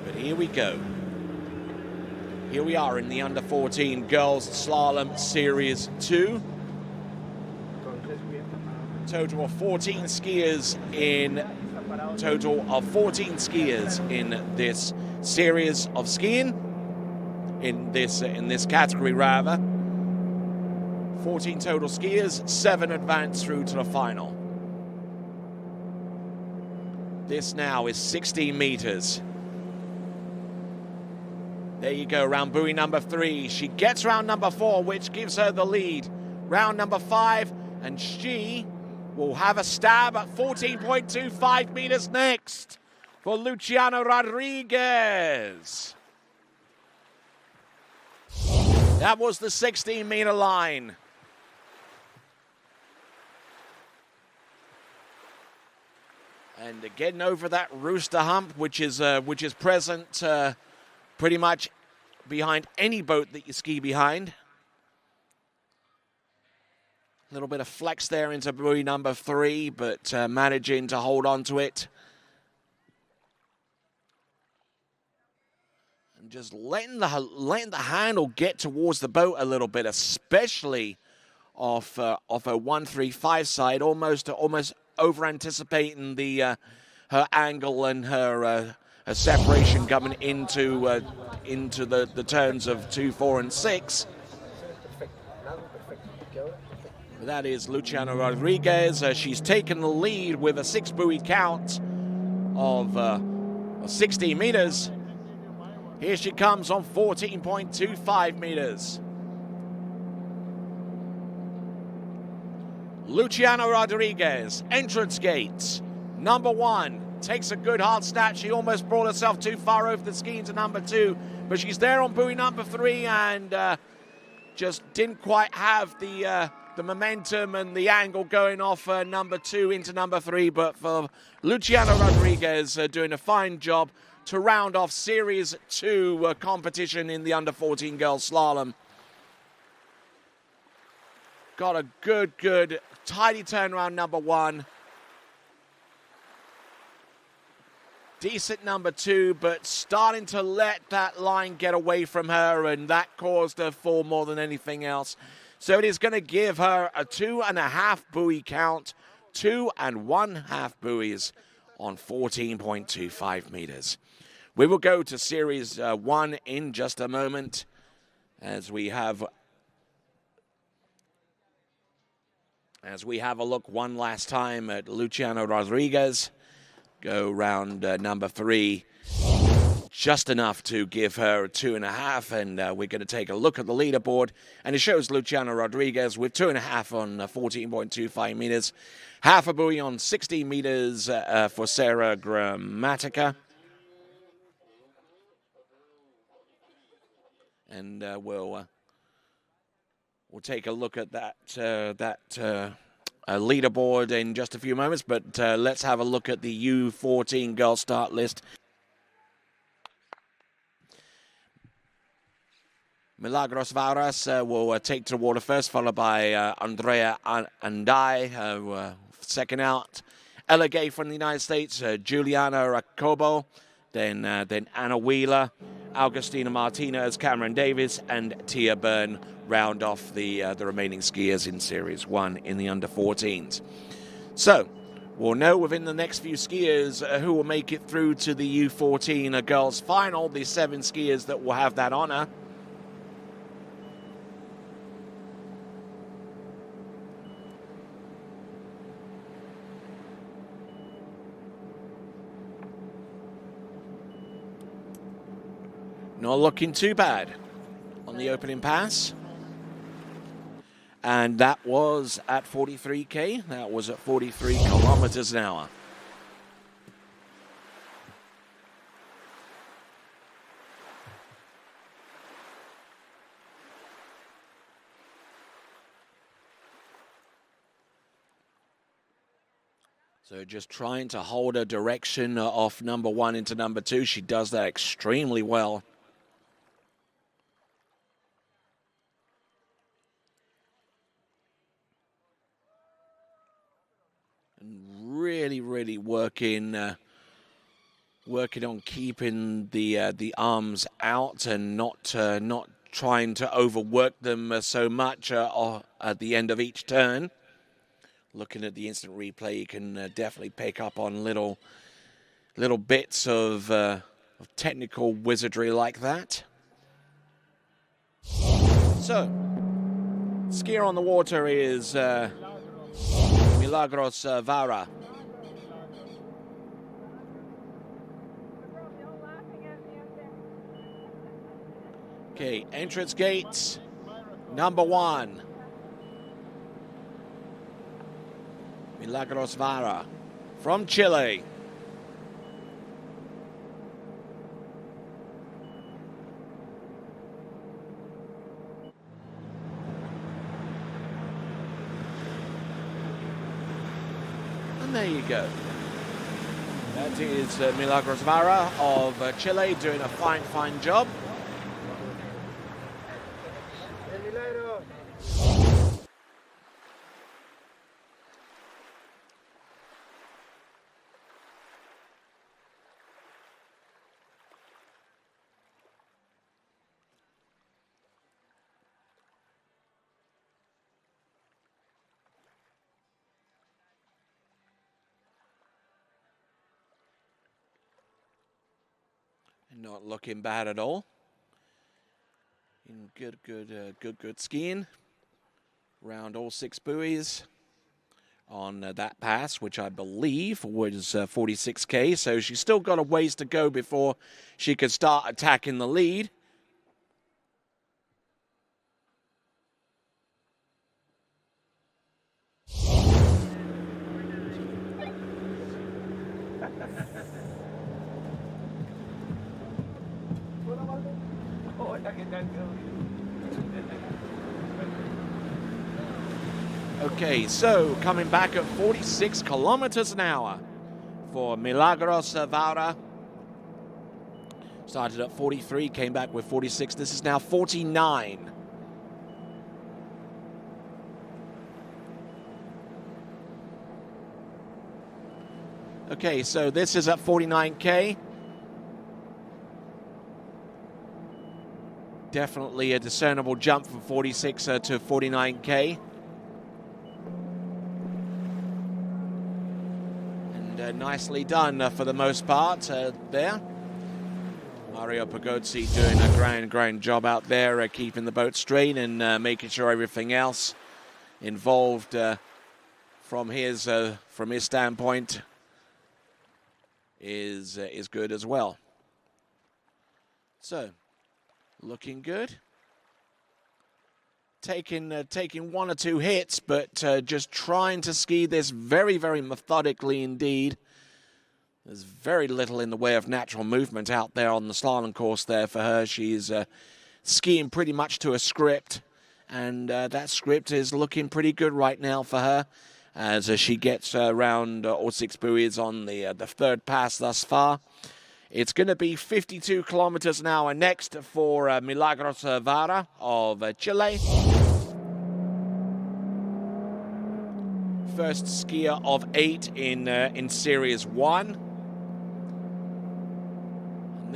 But here we go. Here we are in the under 14 girls slalom series 2. Total of 14 skiers in this series of skiing, in this category rather. 14 total skiers, 7 advance through to the final. This now is 16 meters. There you go, round buoy number 3. She gets round number 4, which gives her the lead. Round number 5, and she will have a stab at 14.25 meters next for Luciano Rodriguez. That was the 16-meter line. And getting over that rooster hump, which is present pretty much behind any boat that you ski behind. A little bit of flex there into buoy number 3, but managing to hold on to it. And just letting the handle get towards the boat a little bit, especially off a 135 side, almost over anticipating the her angle and her separation coming into the turns of 2, 4, and 6. That is Luciana Rodriguez. She's taken the lead with a 6 buoy count of 60 meters. Here she comes on 14.25 meters. Luciana Rodriguez, entrance gates, number 1. Takes a good hard snap. She almost brought herself too far over the ski into number 2, but she's there on buoy number 3 and just didn't quite have the momentum and the angle going off number 2 into number 3. But for Luciana Rodriguez doing a fine job to round off Series 2 competition in the under 14 girls slalom. Got a good, tidy turnaround number 1. Decent number 2, but starting to let that line get away from her, and that caused her fall more than anything else. So it is going to give her a 2.5 buoy count, 2 1/2 buoys on 14.25 meters. We will go to Series 1 in just a moment as we have a look one last time at Luciana Rodriguez. Go round number 3, just enough to give her a 2.5, and we're going to take a look at the leaderboard, and it shows Luciana Rodriguez with 2.5 on 14.25 meters, half a buoy on 60 meters for Sarah Gramatica. And we'll take a look at that leaderboard in just a few moments, but let's have a look at the U14 girl start list. Milagros Varas will take to the water first, followed by Andrea Andai, second out. Ella Gay from the United States, Juliana Racobo, then Anna Wheeler, Augustina Martinez, Cameron Davis, and Tia Byrne round off the remaining skiers in Series 1 in the under 14s. So we'll know within the next few skiers who will make it through to the U14 girls final, the 7 skiers that will have that honor. Not looking too bad on the opening pass. And that was at 43K. That was at 43 kilometers an hour. So just trying to hold her direction off number 1 into number 2. She does that extremely well. Really working on keeping the arms out and not trying to overwork them so much at the end of each turn. Looking at the instant replay, you can definitely pick up on little bits of technical wizardry like that. So, skier on the water is Milagros Vara. Okay, entrance gates, number 1. Milagros Vara from Chile. And there you go. That is Milagros Vara of Chile doing a fine job. Not looking bad at all. In good skiing. Round all 6 buoys on that pass, which I believe was 46K. So she's still got a ways to go before she could start attacking the lead. Okay, so coming back at 46 kilometers an hour for Milagros Vara. Started at 43, came back with 46. This is now 49. Okay, so this is at 49K. Definitely a discernible jump from 46 to 49K. And nicely done for the most part there. Mario Pagozzi doing a grand job out there, keeping the boat straight and making sure everything else involved from his standpoint is good as well. So, looking good. Taking 1 or 2 hits, but just trying to ski this very, very methodically indeed. There's very little in the way of natural movement out there on the slalom course there for her. She's skiing pretty much to a script, and that script is looking pretty good right now for her as she gets around all 6 buoys on the 3rd pass thus far. It's going to be 52 kilometers an hour next for Milagros Vara of Chile. First skier of 8 in Series 1. And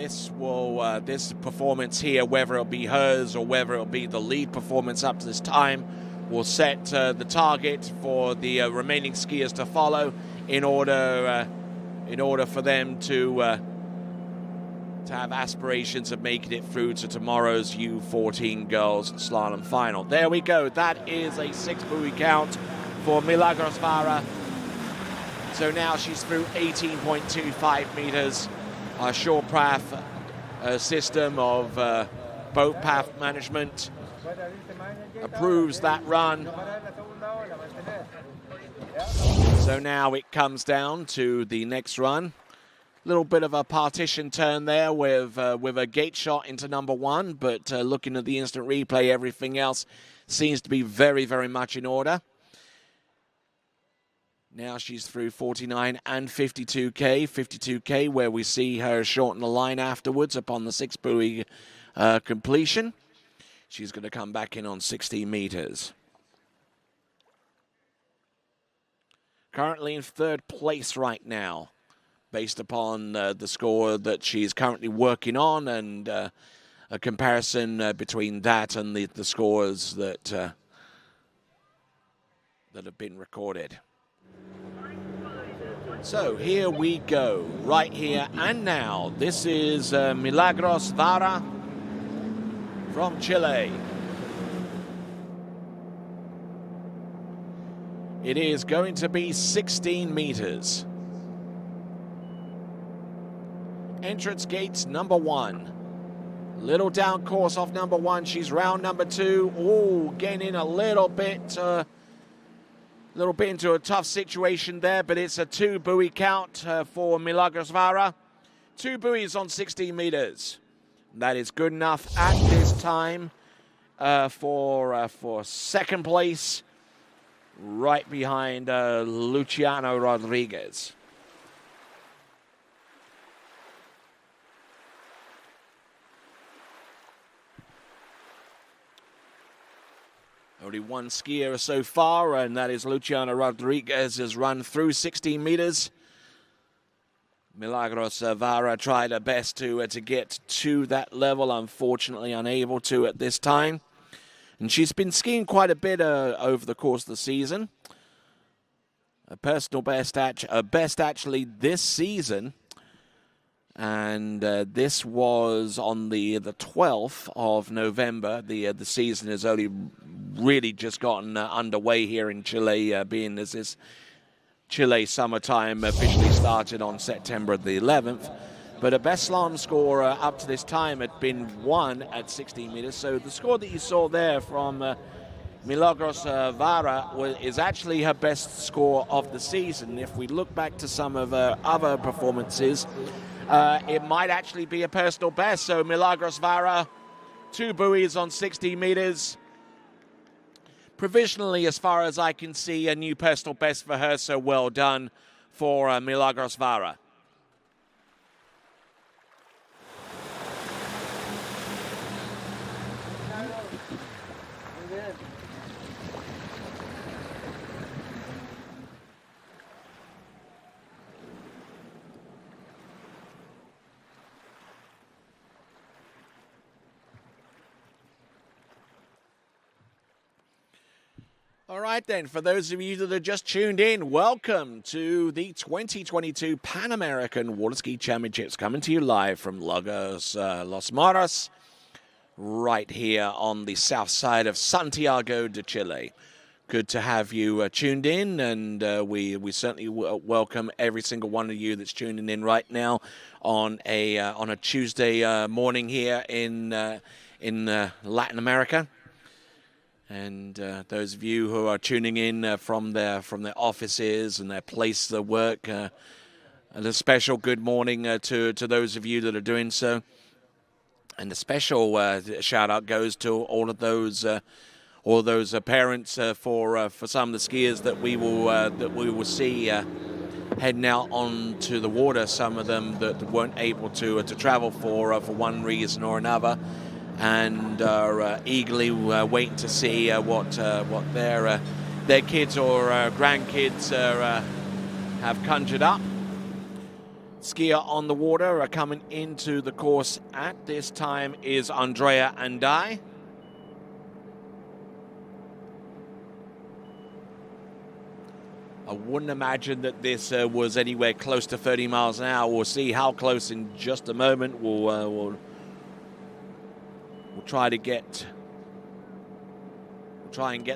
this performance here, whether it'll be hers or whether it'll be the lead performance up to this time, will set the target for the remaining skiers to follow in order for them to have aspirations of making it through to tomorrow's U14 girls slalom final. There we go. That is a 6 buoy count for Milagros Vara. So now she's through 18.25 meters. Our short path system of boat path management approves that run. So now it comes down to the next run. Little bit of a partition turn there with a gate shot into number 1, but looking at the instant replay, everything else seems to be very, very much in order. Now she's through 49 and 52K where we see her shorten the line afterwards upon the 6 buoy completion. She's going to come back in on 16 meters. Currently in 3rd place right now, based upon the score that she's currently working on and a comparison between that and the scores that have been recorded. So here we go, right here and now. This is Milagros Vara from Chile. It is going to be 16 meters. Entrance gates number 1. Little down course off number 1. She's round number 2. Oh, getting in a little bit into a tough situation there, but it's a 2 buoy count for Milagros Vara. 2 buoys on 16 meters. That is good enough at this time for 2nd place, right behind Luciano Rodriguez. Only 1 skier so far, and that is Luciano Rodriguez, has run through 16 meters. Milagros Vara tried her best to get to that level, unfortunately unable to at this time. And she's been skiing quite a bit over the course of the season. A personal best actually this season And this was on the 12th of November. The season has only really just gotten underway here in Chile, being as this Chile summertime officially started on September the 11th. But a best slalom score up to this time had been 1 at 16 meters. So the score that you saw there from Milagros Vara is actually her best score of the season. If we look back to some of her other performances, it might actually be a personal best. So Milagros Vara, 2 buoys on 60 meters. Provisionally, as far as I can see, a new personal best for her. So well done for Milagros Vara. All right, then, for those of you that are just tuned in, welcome to the 2022 Pan American Water Ski Championships, coming to you live from Lagos, Los Moros, right here on the south side of Santiago de Chile. Good to have you tuned in, and we certainly welcome every single one of you that's tuning in right now on a Tuesday morning here in Latin America. And those of you who are tuning in from their offices and their place of work, a special good morning to those of you that are doing so. And a special shout out goes to all of those parents for some of the skiers that we will see heading out onto the water. Some of them that weren't able to travel for one reason or another, and are eagerly waiting to see what their kids or grandkids have conjured up. Skier on the water coming into the course at this time is Andrea Andai. I wouldn't imagine that this was anywhere close to 30 miles an hour. We'll see how close in just a moment. We'll try and get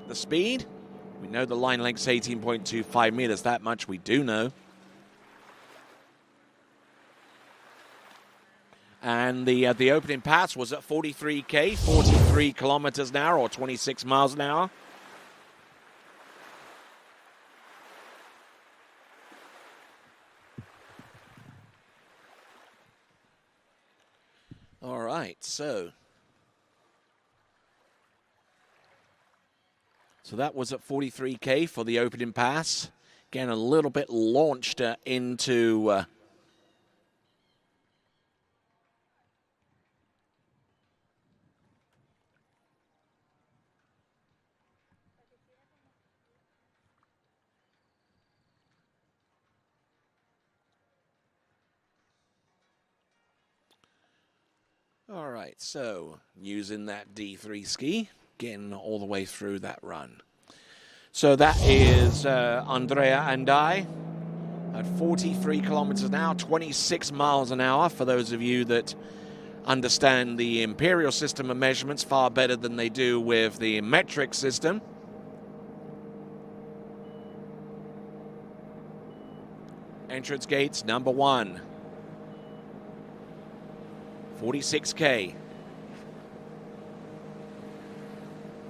the speed. We know the line length's 18.25 meters. That much we do know. And the opening pass was at 43K, 43 kilometers an hour, or 26 miles an hour. All right, so that was at 43K for the opening pass. Again, a little bit launched into all right, so using that D3 ski, getting all the way through that run. So that is Andrea Andai at 43 kilometers an hour, 26 miles an hour. For those of you that understand the imperial system of measurements far better than they do with the metric system. Entrance gates number 1. 46K.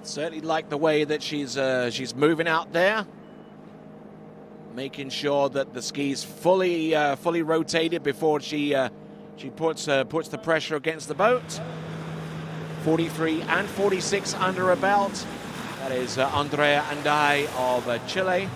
Certainly like the way that she's moving out there, making sure that the ski's fully rotated before she puts the pressure against the boat. 43 and 46 under her belt. That is Andrea Andai of Chile.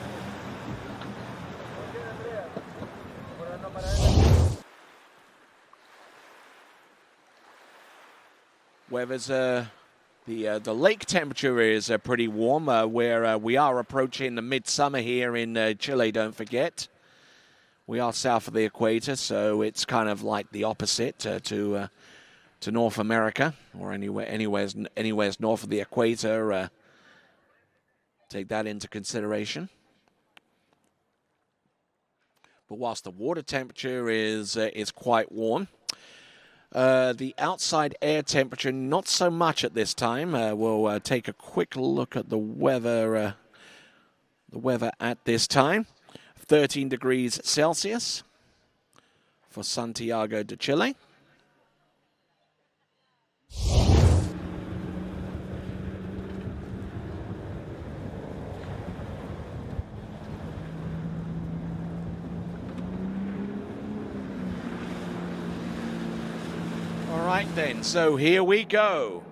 Weather's the lake temperature is pretty warm, where we are approaching the midsummer here in Chile, don't forget. We are south of the equator, so it's kind of like the opposite to North America, or anywhere north of the equator. Take that into consideration. But whilst the water temperature is quite warm, the outside air temperature not so much at this time. We'll take a quick look at the weather. The weather at this time: 13 degrees Celsius for Santiago de Chile. All right then, so here we go.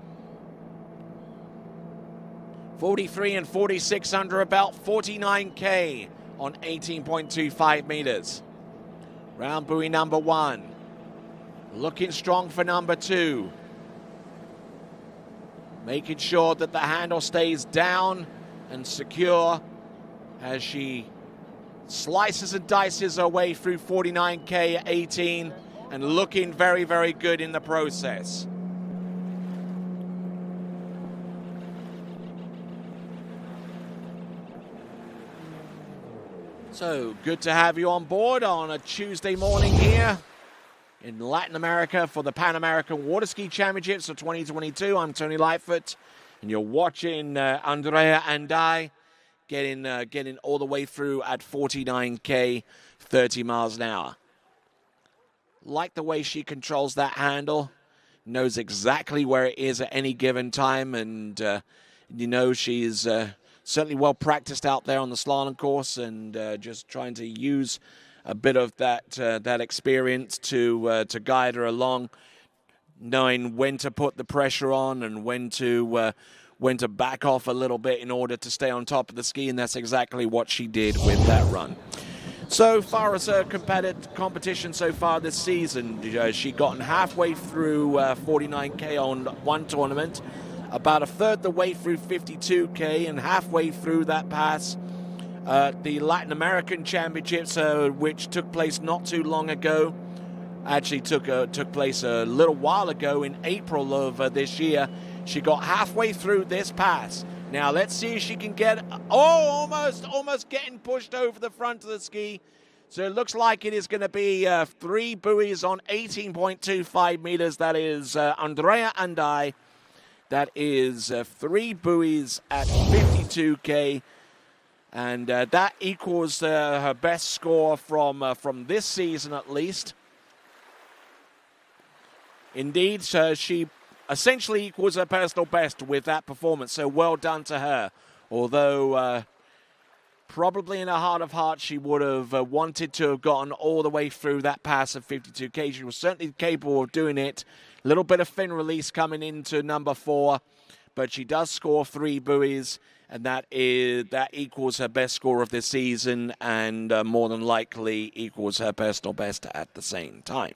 43 and 46 under about 49K on 18.25 meters. Round buoy number 1. Looking strong for number 2. Making sure that the handle stays down and secure as she slices and dices her way through 49K at 18 and looking very, very good in the process. So good to have you on board on a Tuesday morning here in Latin America for the Pan American Water Ski Championships of 2022. I'm Tony Lightfoot, and you're watching Andrea and I getting all the way through at 49K, 30 miles an hour. Like the way she controls that handle, knows exactly where it is at any given time, and you know she's certainly well practiced out there on the slalom course, and just trying to use a bit of that experience to guide her along, knowing when to put the pressure on and when to back off a little bit in order to stay on top of the ski, and that's exactly what she did with that run. So far as her competition so far this season, she gotten halfway through 49K on one tournament, about a third the way through 52K, and halfway through that pass the Latin American Championships, which took place not too long ago. Actually took place a little while ago in April of this year. She got halfway through this pass. Now let's see if she can get, almost getting pushed over the front of the ski. So it looks like it is going to be 3 buoys on 18.25 meters. That is Andrea and I. That is 3 buoys at 52K. And that equals her best score from this season at least. Indeed, she essentially equals her personal best with that performance, so well done to her. Although probably in her heart of hearts she would have wanted to have gotten all the way through that pass of 52K. She was certainly capable of doing it. A little bit of fin release coming into number 4, but she does score 3 buoys, and that equals her best score of this season, and more than likely equals her personal best at the same time.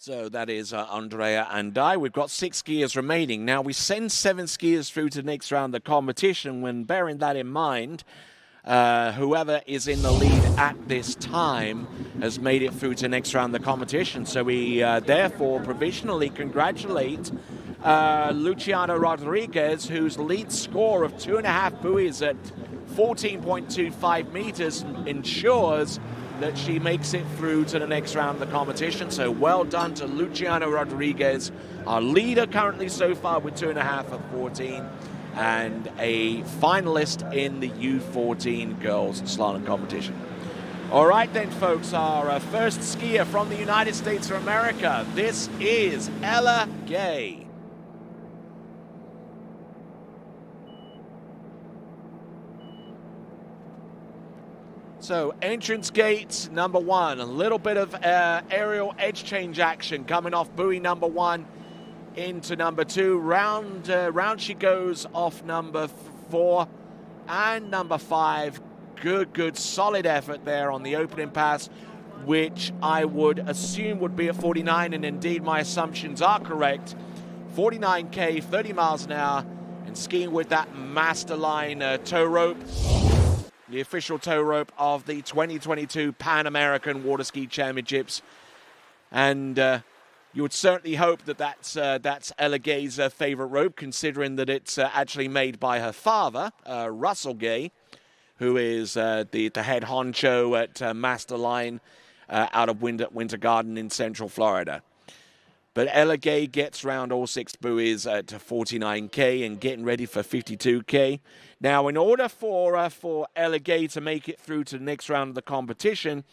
So that is Andrea and I. We've got 6 skiers remaining. Now, we send 7 skiers through to the next round of the competition. When bearing that in mind, whoever is in the lead at this time has made it through to the next round of the competition. So we therefore provisionally congratulate Luciano Rodriguez, whose lead score of 2.5 buoys at 14.25 meters ensures that she makes it through to the next round of the competition. So well done to Luciano Rodriguez, our leader currently so far with 2.5 of 14, and a finalist in the U14 girls slalom competition. All right then, folks, our first skier from the United States of America, this is Ella Gay. So entrance gate number 1, a little bit of aerial edge change action coming off buoy number 1 into number 2. Round she goes off number 4 and number 5. Good, solid effort there on the opening pass, which I would assume would be at 49, and indeed my assumptions are correct. 49K, 30 miles an hour, and skiing with that Masterline tow rope. The official tow rope of the 2022 Pan American Water Ski Championships. And You would certainly hope that that's Ella Gay's favorite rope, considering that it's actually made by her father, Russell Gay, who is the head honcho at Masterline out of Winter Garden in Central Florida. But Ella Gay gets round all 6 buoys to 49K and getting ready for 52K. Now, in order for Ella Gay to make it through to the next round of the competition,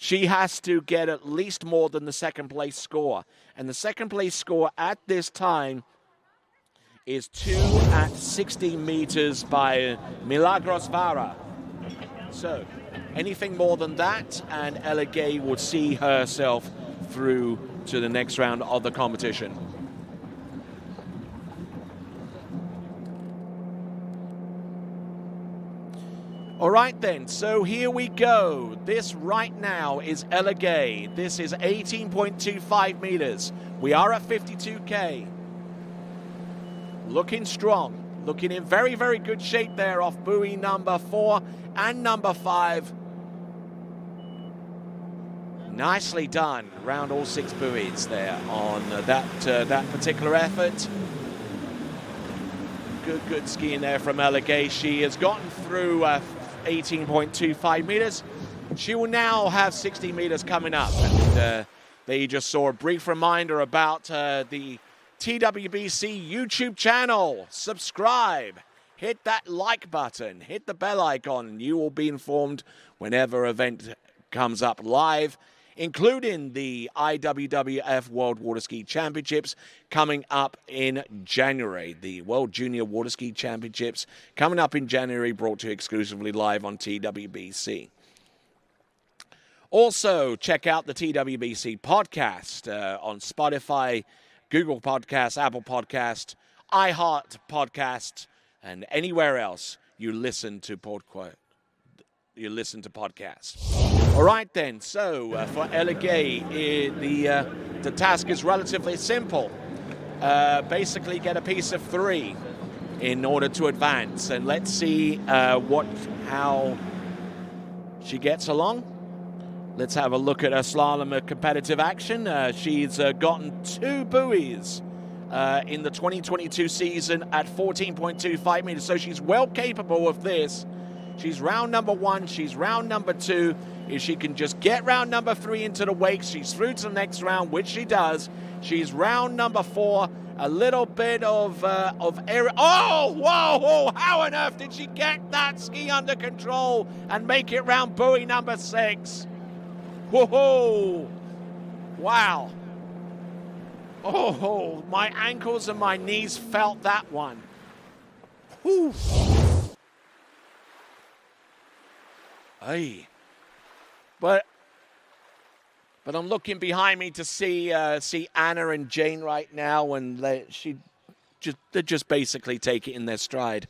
she has to get at least more than the second place score. And the second place score at this time is 2 at 60 meters by Milagros Vara. So anything more than that, and Ella Gay would see herself through to the next round of the competition. All right then, so here we go. This right now is Ella Gay. This is 18.25 meters. We are at 52K. Looking strong, looking in very, very good shape there off buoy number 4 and number 5. Nicely done, round all 6 buoys there on that particular effort. Good skiing there from Ella Gay. She has gotten through 18.25 meters. She will now have 60 meters coming up. And there you just saw a brief reminder about the TWBC YouTube channel. Subscribe, hit that like button, hit the bell icon, and you will be informed whenever event comes up live, including the IWWF World Water Ski Championships coming up in January. The World Junior Water Ski Championships coming up in January, brought to you exclusively live on TWBC. Also, check out the TWBC podcast on Spotify, Google Podcasts, Apple Podcasts, iHeart Podcasts, and anywhere else you listen to podcasts. All right then, so for Ella Gay, the task is relatively simple. Basically get a piece of 3 in order to advance, and let's see how she gets along. Let's have a look at her slalom competitive action. She's gotten 2 buoys in the 2022 season at 14.25 meters, so she's well capable of this. She's round number 1, she's round number 2. If she can just get round number 3 into the wake, she's through to the next round, which she does. She's round number 4, a little bit of air. Oh, whoa, how on earth did she get that ski under control and make it round buoy number 6? Whoa, wow. Oh, my ankles and my knees felt that one. Whew. Hey, but I'm looking behind me to see Anna and Jane right now, and they just basically take it in their stride.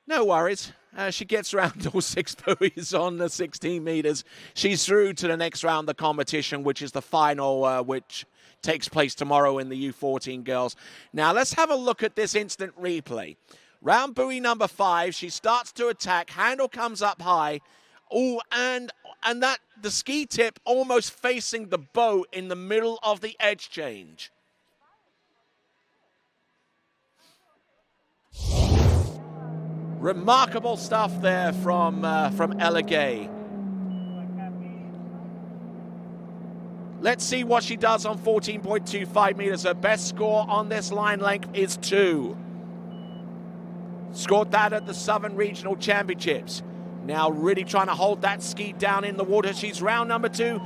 No worries. She gets around all 6 buoys on the 16 meters. She's through to the next round of the competition, which is the final, which takes place tomorrow in the U14 girls. Now let's have a look at this instant replay. Round buoy number 5, she starts to attack, handle comes up high. Oh, and that the ski tip almost facing the boat in the middle of the edge change. Remarkable stuff there from Ella Gay. Let's see what she does on 14.25 meters. Her best score on this line length is 2. Scored that at the Southern Regional Championships. Now really trying to hold that ski down in the water. She's round number 2.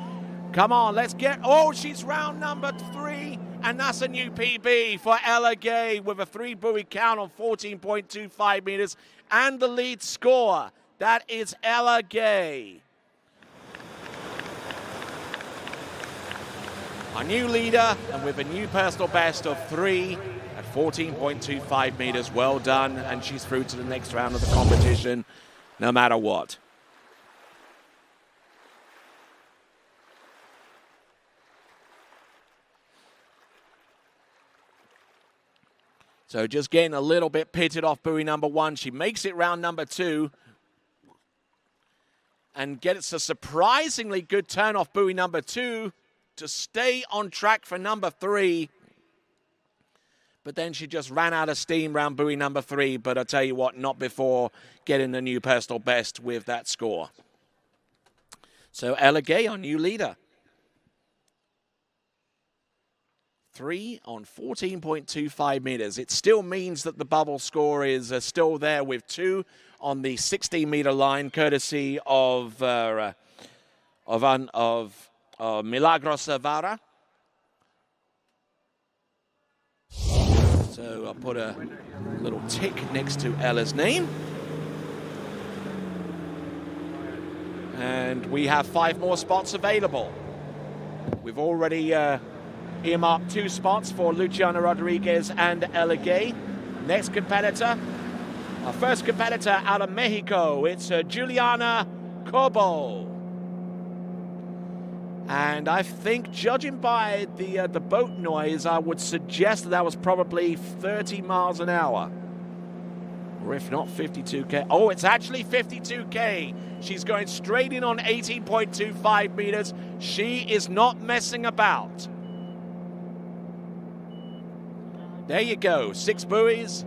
Come on, let's get... Oh, she's round number 3. And that's a new PB for Ella Gay with a 3 buoy count on 14.25 meters. And the lead score. That is Ella Gay. Our new leader, and with a new personal best of 3 at 14.25 meters. Well done, and she's through to the next round of the competition, no matter what. So just getting a little bit pitted off buoy number 1. She makes it round number 2. And gets a surprisingly good turn off buoy number 2. to stay on track for number 3. But then she just ran out of steam round buoy number 3. But I tell you what, not before getting the new personal best with that score. So Ella Gay, our new leader. 3 on 14.25 meters. It still means that the bubble score is still there with 2 on the 16-meter line, courtesy of Milagros Zavara. So I'll put a little tick next to Ella's name. And we have 5 more spots available. We've already earmarked 2 spots for Luciana Rodriguez and Ella Gay. Next competitor, our first competitor out of Mexico, it's Juliana Cobo. And I think, judging by the boat noise, I would suggest that was probably 30 miles an hour. Or if not, 52K. Oh, it's actually 52K. She's going straight in on 18.25 meters. She is not messing about. There you go, 6 buoys.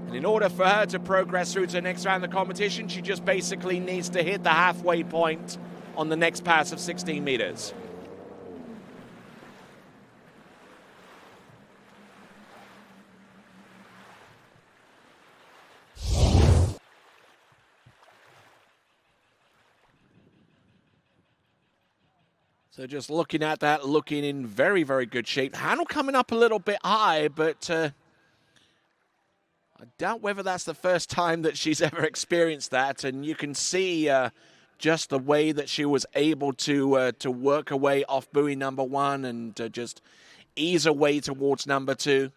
And in order for her to progress through to the next round of the competition, she just basically needs to hit the halfway point on the next pass of 16 meters. So just looking at that, looking in very, very good shape. Handle coming up a little bit high, but I doubt whether that's the first time that she's ever experienced that. And you can see just the way that she was able to work her way off buoy number 1 and just ease her way towards number 2.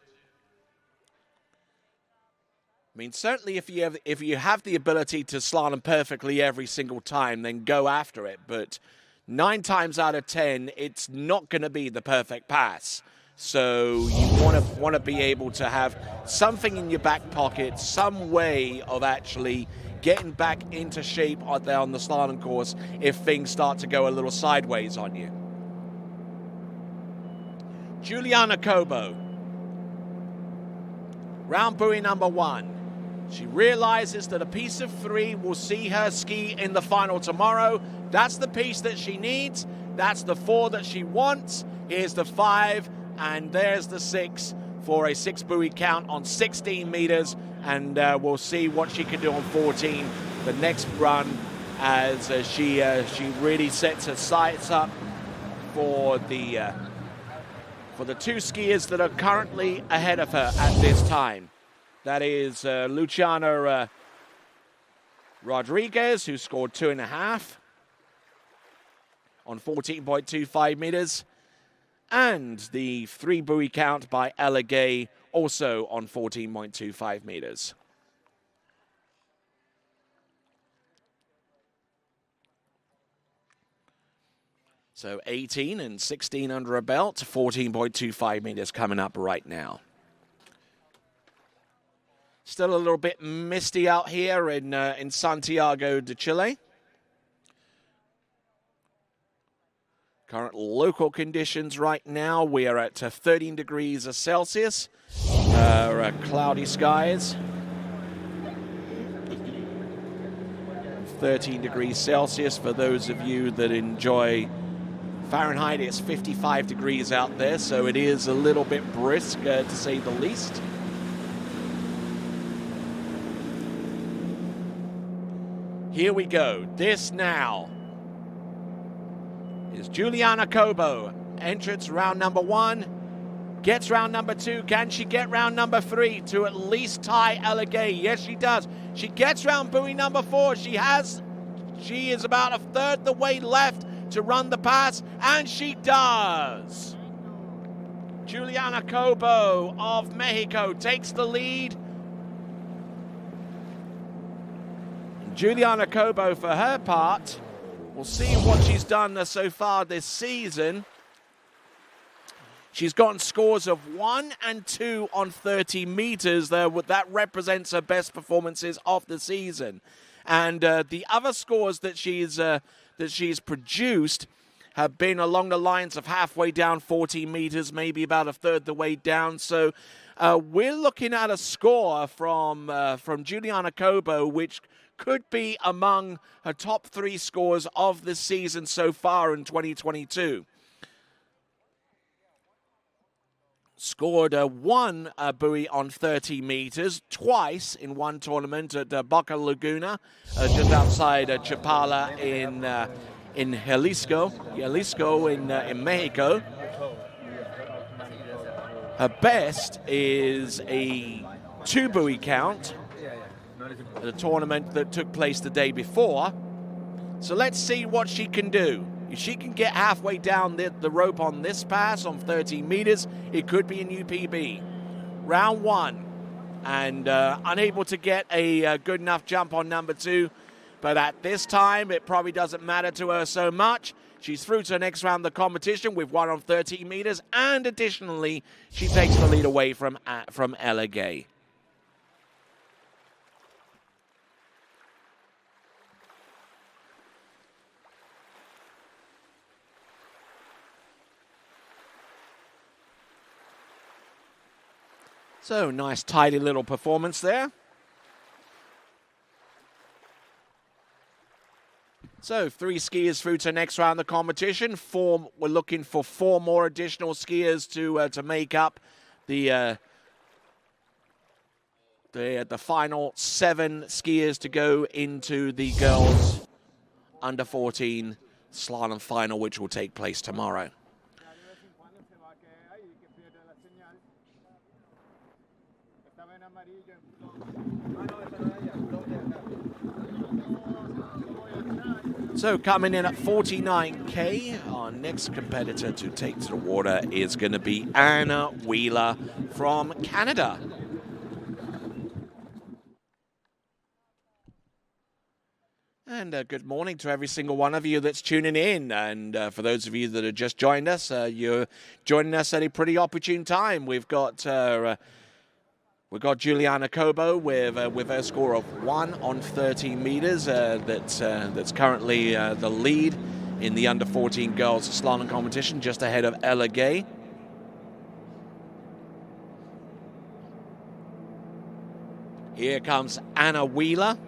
I mean, certainly if you have the ability to slalom perfectly every single time, then go after it. But 9 times out of 10, it's not going to be the perfect pass. So you want to be able to have something in your back pocket, some way of actually getting back into shape out there on the slalom course if things start to go a little sideways on you. Juliana Cobo, round buoy number 1. She realizes that a piece of 3 will see her ski in the final tomorrow. That's the piece that she needs. That's the 4 that she wants. Here's the 5, and there's the 6 for a 6 buoy count on 16 meters. And we'll see what she can do on 14, the next run, as she really sets her sights up for the 2 skiers that are currently ahead of her at this time. That is Luciana Rodriguez, who scored 2.5 on 14.25 meters, and the 3 buoy count by Ella Gay, also on 14.25 meters. So 18 and 16 under a belt, 14.25 meters coming up right now. Still a little bit misty out here in Santiago de Chile. Current local conditions right now, we are at 13 degrees Celsius, cloudy skies. 13 degrees Celsius for those of you that enjoy Fahrenheit. It's 55 degrees out there, so it is a little bit brisk to say the least. Here we go. This now is Juliana Cobo. Entrance round number 1. Gets round number 2. Can she get round number 3 to at least tie Ella Gay? Yes, she does. She gets round buoy number 4. She is about a third the way left to run the pass, and she does. Juliana Cobo of Mexico takes the lead. Juliana Cobo, for her part, we'll see what she's done so far this season. She's gotten scores of 1 and 2 on 30 meters. That represents her best performances of the season. And the other scores that she's produced have been along the lines of halfway down 14 meters, maybe about a third the way down. So we're looking at a score from Juliana Cobo, which could be among her top 3 scores of the season so far in 2022. Scored one buoy on 30 meters, twice in one tournament at Boca Laguna, just outside Chapala in Jalisco in Mexico. Her best is a 2 buoy count at a tournament that took place the day before. So let's see what she can do. If she can get halfway down the rope on this pass on 13 meters, it could be a new PB. Round 1, and unable to get a good enough jump on number 2. But at this time, it probably doesn't matter to her so much. She's through to the next round of the competition with 1 on 13 meters, and additionally, she takes the lead away from Ella Gay. So, nice, tidy little performance there. So, 3 skiers through to the next round of the competition. We're looking for 4 more additional skiers to make up the final 7 skiers to go into the girls under 14 slalom final, which will take place tomorrow. So coming in at 49K, our next competitor to take to the water is going to be Anna Wheeler from Canada. And good morning to every single one of you that's tuning in. And for those of you that have just joined us, you're joining us at a pretty opportune time. We've got Juliana Cobo with her score of 1 on 13 meters. That's currently the lead in the under 14 girls slalom competition, just ahead of Ella Gay. Here comes Anna Wheeler.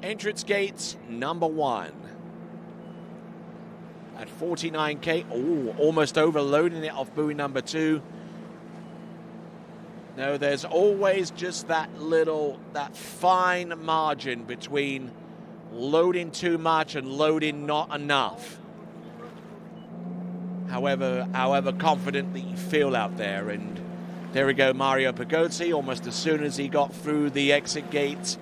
Entrance gates number 1. At 49K, almost overloading it off buoy number 2. No, there's always just that fine margin between loading too much and loading not enough. However confident that you feel out there. And there we go, Mario Pagozzi, almost as soon as he got through the exit gates,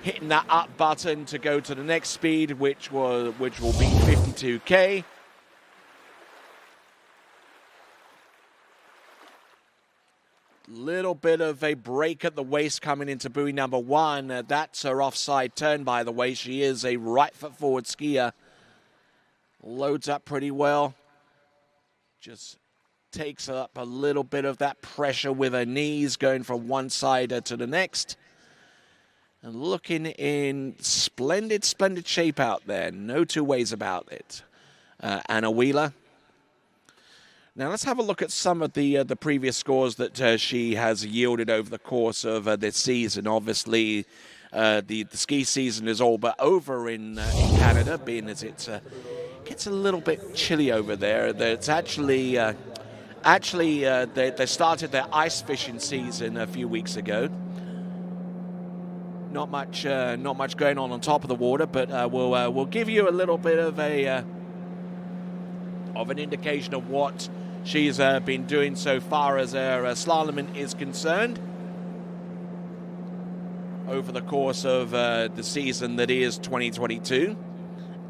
hitting that up button to go to the next speed, which will be 52K. Little bit of a break at the waist coming into buoy number 1. That's her offside turn, by the way. She is a right foot forward skier. Loads up pretty well. Just takes up a little bit of that pressure with her knees, going from one side to the next. And looking in splendid shape out there. No two ways about it. Anna Wheeler. Now let's have a look at some of the previous scores that she has yielded over the course of this season. Obviously, the ski season is all but over in Canada, being as it gets a little bit chilly over there. It's actually they started their ice fishing season a few weeks ago. Not much going on top of the water, but we'll give you a little bit of an indication of what she's been doing so far as her slaloming is concerned over the course of the season that is 2022.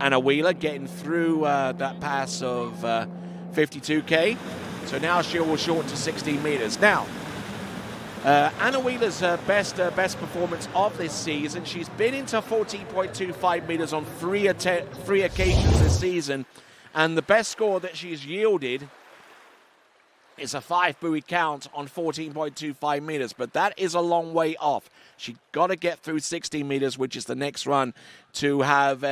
Anna Wheeler getting through that pass of 52K, so now she will shorten to 16 meters. Now, Anna Wheeler's best performance of this season. She's been into 14.25 meters on three occasions this season, and the best score that she's yielded It's a 5 buoy count on 14.25 meters, but that is a long way off. She got to get through 60 meters, which is the next run, to have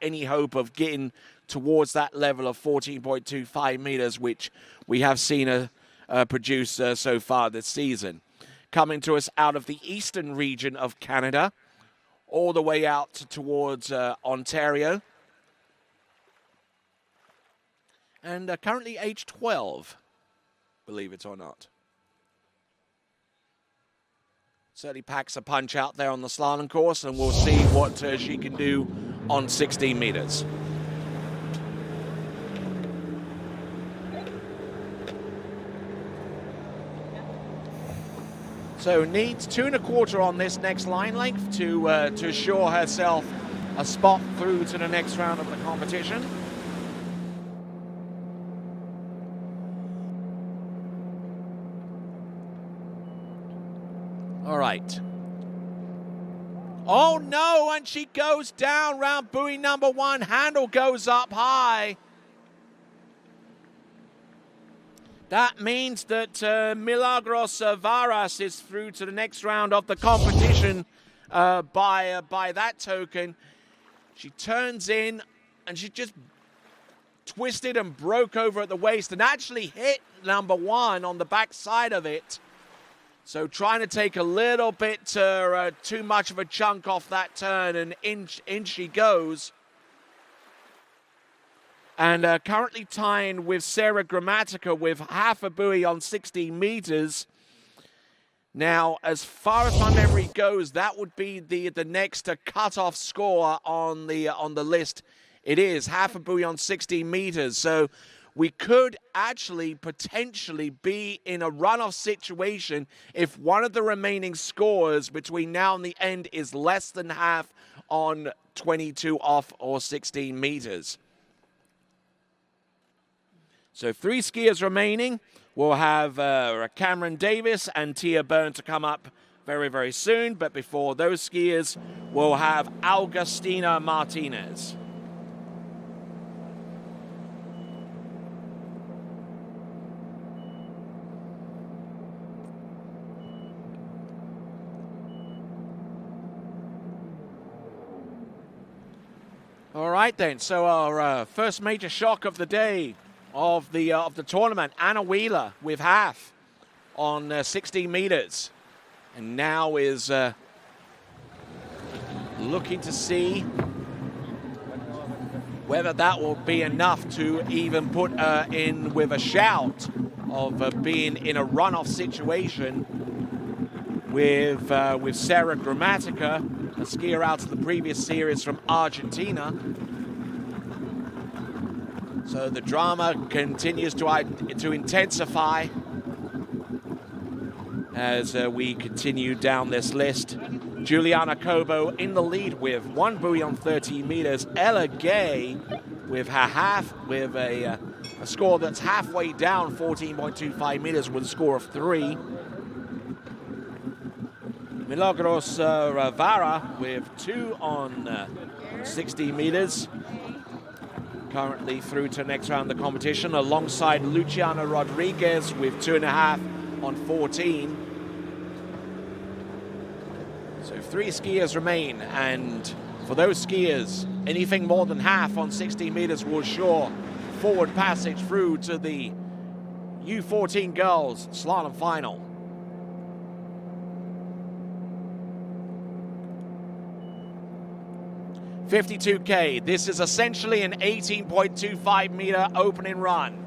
any hope of getting towards that level of 14.25 meters, which we have seen her produce so far this season. Coming to us out of the eastern region of Canada, all the way out towards Ontario, and currently age 12. Believe it or not. Certainly packs a punch out there on the slalom course, and we'll see what she can do on 16 meters. So needs 2 1/4 on this next line length to assure herself a spot through to the next round of the competition. All right. Oh no, and she goes down round buoy number 1. Handle goes up high. That means that Milagros Varas is through to the next round of the competition by that token. She turns in and she just twisted and broke over at the waist and actually hit number 1 on the back side of it. So trying to take a little bit too much of a chunk off that turn, and in she goes. And currently tying with Sarah Grammatica with half a buoy on 16 meters. Now, as far as my memory goes, that would be the next cutoff score on the list. It is half a buoy on 16 meters. So we could actually potentially be in a runoff situation if one of the remaining scores between now and the end is less than half on 22 off or 16 meters. So 3 skiers remaining. We'll have Cameron Davis and Tia Byrne to come up very, very soon. But before those skiers, we'll have Augustina Martinez. All right then, so our first major shock of the day of the tournament, Anna Wheeler with half on 16 meters, and now is looking to see whether that will be enough to even put her in with a shout of being in a runoff situation with Sarah Grammatica, a skier out of the previous series from Argentina. So the drama continues to intensify as we continue down this list. Juliana Cobo in the lead with 1 buoy on 13 meters. Ella Gay with her half, with a score that's halfway down, 14.25 meters with a score of 3. Milagros Rivera with 2 on 60 meters. Currently through to the next round of the competition, alongside Luciana Rodriguez with 2.5 on 14. So 3 skiers remain, and for those skiers, anything more than half on 60 meters will assure forward passage through to the U14 girls slalom final. $52K. This is essentially an 18.25 meter opening run.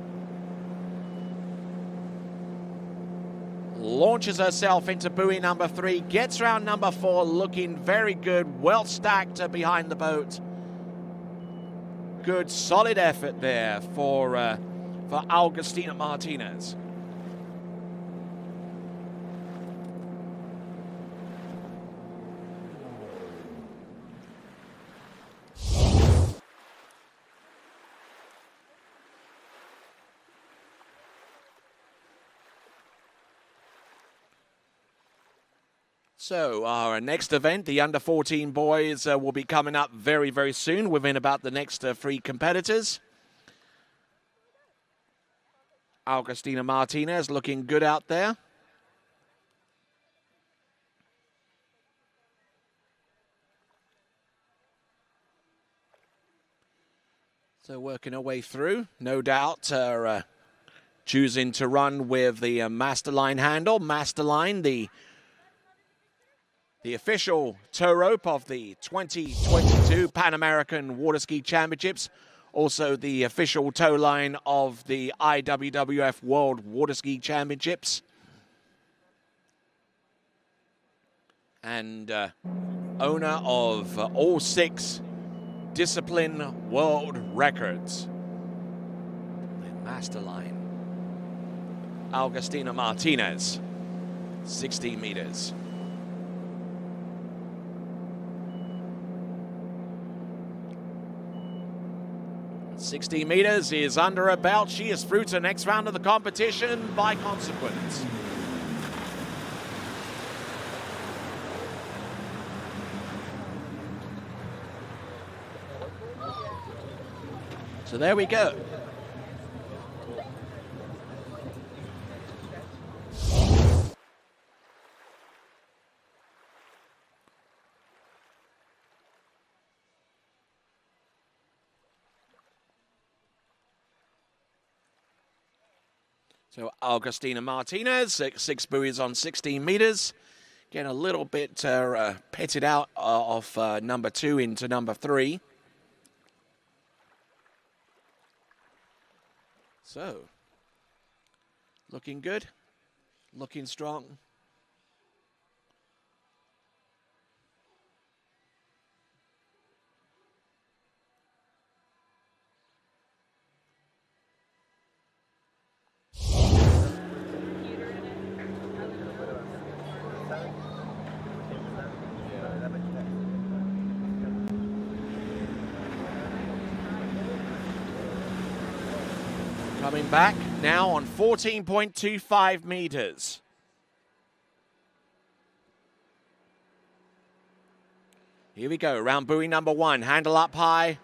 Launches herself into buoy number 3, gets round number 4, looking very good, well stacked behind the boat. Good, solid effort there for Augustina Martinez. So our next event, the under-14 boys, will be coming up very, very soon, within about the next 3 competitors. Augustina Martinez looking good out there. So working her way through, no doubt choosing to run with the Masterline handle. Masterline, the official tow rope of the 2022 Pan American Water Ski Championships. Also the official tow line of the IWWF World Water Ski Championships. And owner of all 6 discipline world records. The Masterline. Augustina Martinez, 16 meters. "60 meters is under her belt. She is through to the next round of the competition by consequence. So there we go. So Augustina Martinez, 6 buoys on 16 meters. Getting a little bit petted out off number 2 into number 3. So, looking good, looking strong. Coming back now on 14.25 meters. Here we go, round buoy number 1, handle up high.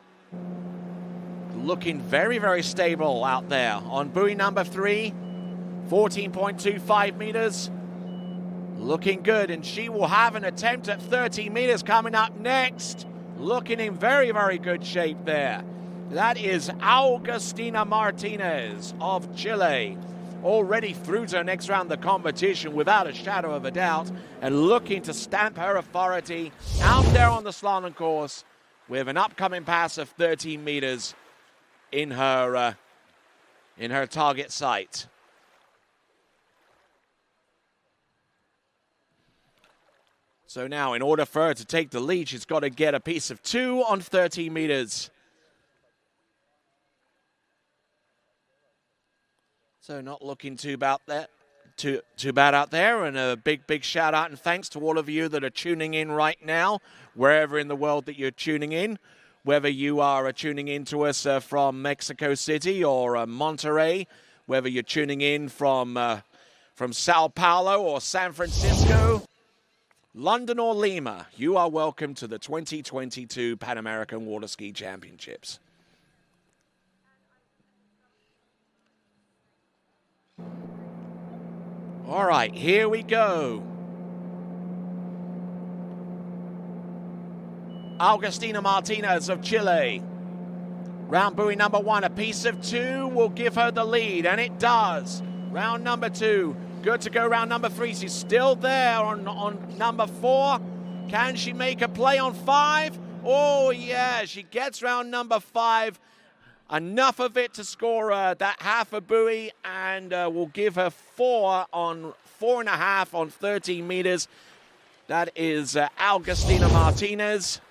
Looking very, very stable out there. On buoy number 3, 14.25 meters. Looking good, and she will have an attempt at 30 meters coming up next. Looking in very, very good shape there. That is Augustina Martinez of Chile, already through to the next round of the competition without a shadow of a doubt, and looking to stamp her authority out there on the slalom course with an upcoming pass of 13 meters in her target sight. So now, in order for her to take the lead, she's got to get a piece of 2 on 13 meters. So not looking too bad out there, and a big shout out and thanks to all of you that are tuning in right now, wherever in the world that you're tuning in, whether you are tuning in to us from Mexico City or Monterrey, whether you're tuning in from Sao Paulo or San Francisco, London or Lima, you are welcome to the 2022 Pan American Water Ski Championships. All right, here we go. Augustina Martinez of Chile. Round buoy number 1, a piece of 2 will give her the lead, and it does. Round number 2, good to go. Round number 3, she's still there on number 4. Can she make a play on 5? Oh, yeah, she gets round number 5. Enough of it to score that half a buoy, and will give her 4.5 on 13 meters. That is Augustina Martinez.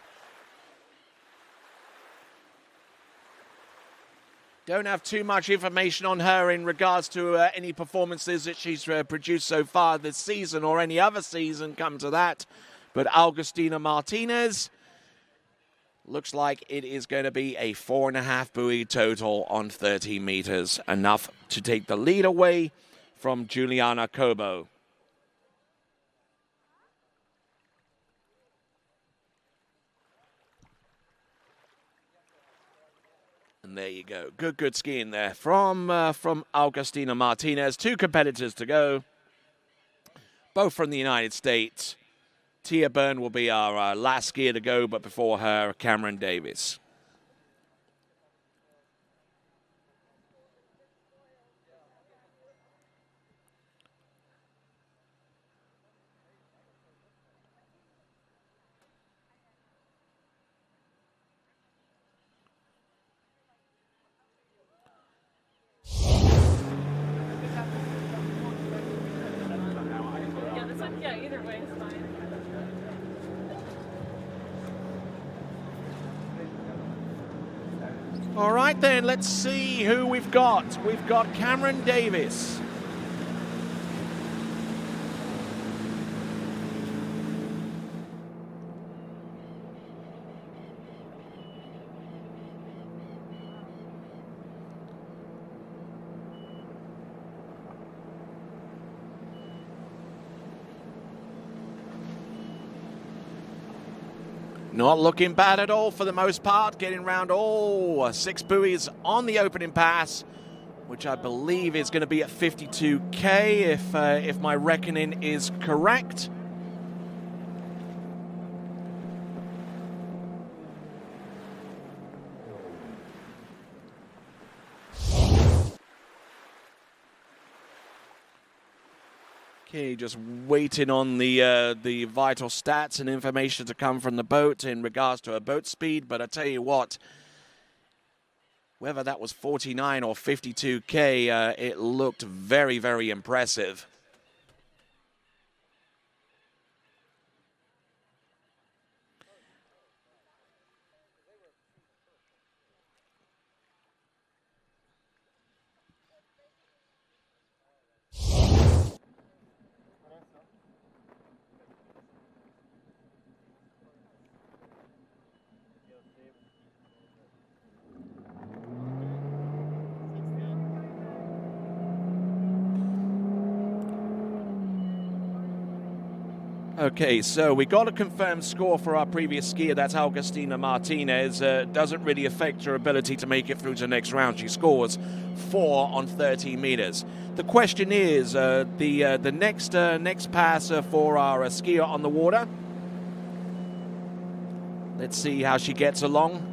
Don't have too much information on her in regards to any performances that she's produced so far this season or any other season, come to that. But Augustina Martinez, looks like it is going to be a 4.5 buoy total on 13 meters. Enough to take the lead away from Juliana Cobo. And And there you go. Good skiing there from Augustina Martinez. 2 competitors to go, both from the United States. Tia Byrne will be our last skier to go, but before her, Cameron Davis. Yeah, this one, yeah, either way is fine. All right, then, let's see who we've got. We've got Cameron Davis. Not looking bad at all for the most part, getting around all 6 buoys on the opening pass, which I believe is going to be at 52K if my reckoning is correct. Okay, just waiting on the vital stats and information to come from the boat in regards to her boat speed. But I tell you what, whether that was 49 or 52K, it looked very, very impressive. Okay, so we got a confirmed score for our previous skier. That's Augustina Martinez. Doesn't really affect her ability to make it through to the next round. She scores 4 on 13 meters. The question is, the next pass for our skier on the water. Let's see how she gets along.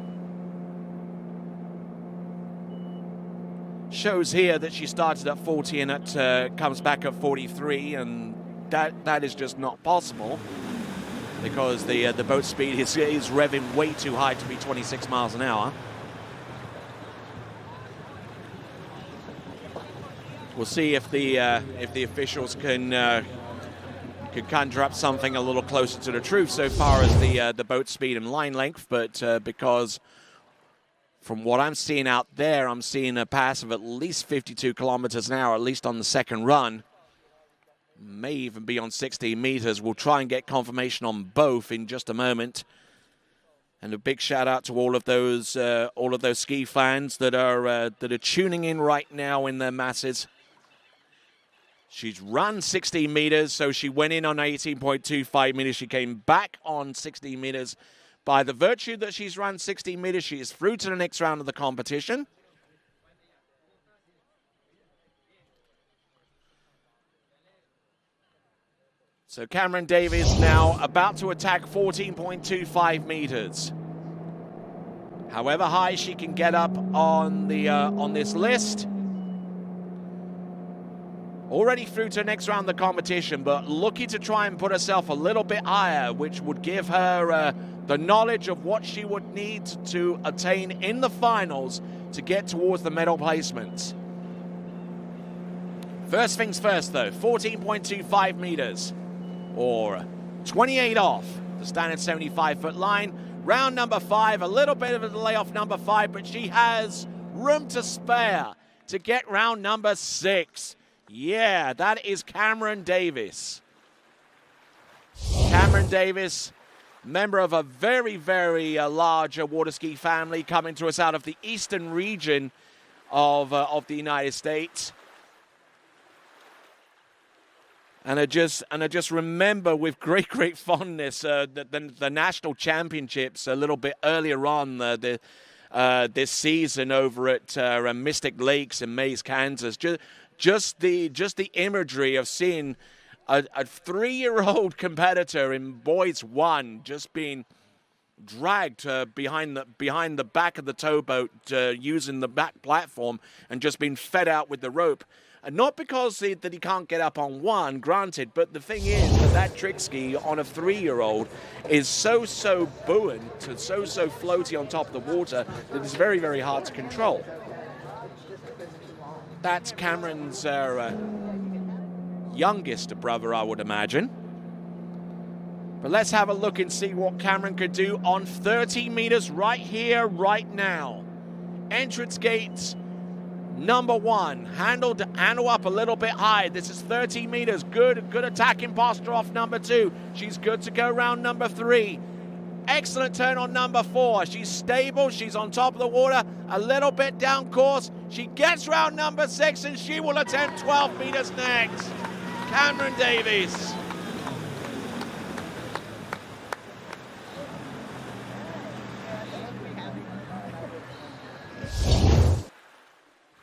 Shows here that she started at 40 and it comes back at 43, and that is just not possible because the boat speed is revving way too high to be 26 miles an hour. We'll see if the officials can conjure up something a little closer to the truth so far as the boat speed and line length, but because from what I'm seeing out there, I'm seeing a pass of at least 52 kilometers an hour, at least on the second run. May even be on 16 meters. We'll try and get confirmation on both in just a moment. And a big shout out to all of those ski fans that are tuning in right now in their masses. She's run 16 meters, so she went in on 18.25 meters. She came back on 16 meters. By the virtue that she's run 16 meters, she is through to the next round of the competition. So Cameron Davis now about to attack 14.25 meters. However high she can get up on this list. Already through to the next round of the competition, but looking to try and put herself a little bit higher, which would give her the knowledge of what she would need to attain in the finals to get towards the medal placements. First things first, though, 14.25 meters. Or 28 off the standard 75-foot line. Round number 5, a little bit of a delay off number 5, but she has room to spare to get round number 6. Yeah, that is Cameron Davis. Cameron Davis, member of a very, very large water ski family coming to us out of the eastern region of the United States. And I just remember with great fondness the national championships a little bit earlier on, this season over at Mystic Lakes in Mays, Kansas. Just the imagery of seeing a 3-year-old competitor in boys 1 just being dragged behind the back of the towboat using the back platform and just being fed out with the rope. And not because that he can't get up on 1, granted, but the thing is that trick ski on a 3-year-old is so buoyant and so floaty on top of the water that it's very, very hard to control. That's Cameron's youngest brother, I would imagine. But let's have a look and see what Cameron could do on 30 meters right here, right now. Entrance gates, number 1. Handle up a little bit high. This is 30 meters. Good attacking posture off number 2. She's good to go round number 3. Excellent turn on number 4. She's stable. She's on top of the water. A little bit down course. She gets round number 6, and she will attempt 12 meters next. Cameron Davies.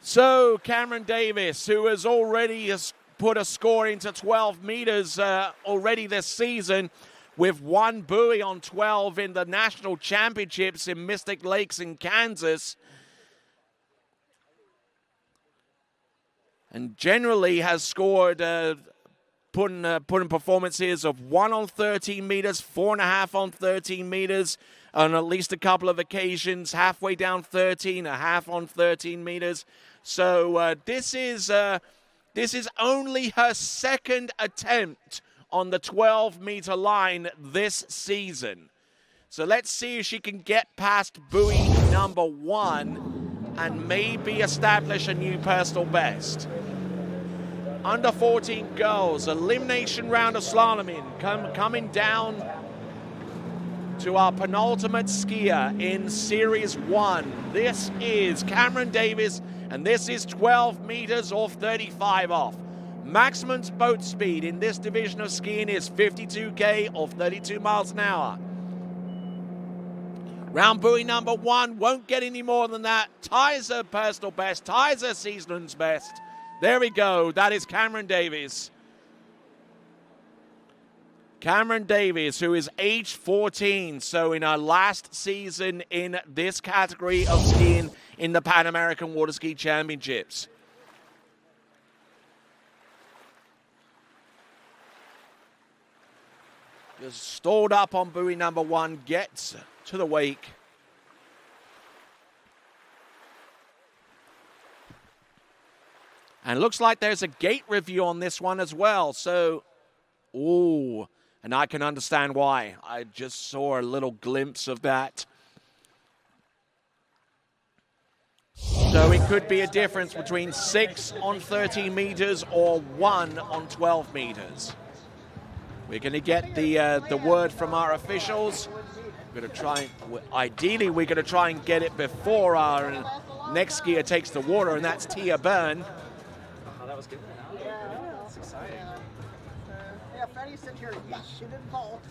So Cameron Davis, who has already put a score into 12 meters already this season, with 1 buoy on 12 in the national championships in Mystic Lakes in Kansas, and generally has scored putting performances of 1 on 13 meters, 4.5 on 13 meters, on at least a couple of occasions, halfway down 13, a half on 13 meters. So this is only her 2nd attempt on the 12-meter line this season. So let's see if she can get past buoy number 1 and maybe establish a new personal best. Under 14 girls, elimination round of slaloming, coming down to our penultimate skier in Series 1. This is Cameron Davis, and this is 12 meters or 35 off. Maximum boat speed in this division of skiing is 52k or 32 miles an hour. Round buoy number 1 won't get any more than that. Ties her personal best, ties her season's best. There we go. That is Cameron Davies. Cameron Davies, who is age 14, so in her last season in this category of skiing in the PanAmerican Water Ski Championships. Just stalled up on buoy number 1, gets to the wake. And looks like there's a gate review on this one as well. So, ooh, and I can understand why. I just saw a little glimpse of that. So it could be a difference between 6 on 13 meters or 1 on 12 meters. We're going to get the word from our officials. We're going to try, ideally, we're going to try and get it before our next skier takes the water, and that's Tia Byrne. Oh, that was good. Yeah, that's exciting. Yeah, Fanny said here, yes, she didn't fall.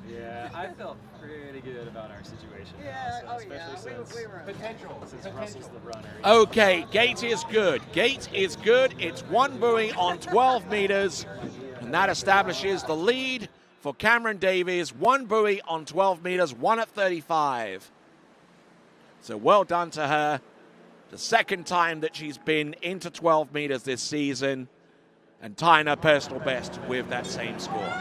Yeah, I felt pretty good about our situation. Yeah, also, especially since we were potential. Since Russell's the runner. Okay, gate is good. Gate is good. It's 1 buoy on 12 meters, and that establishes the lead for Cameron Davies. 1 buoy on 12 meters, 1 at 35. So well done to her. The 2nd time that she's been into 12 meters this season and tying her personal best with that same score.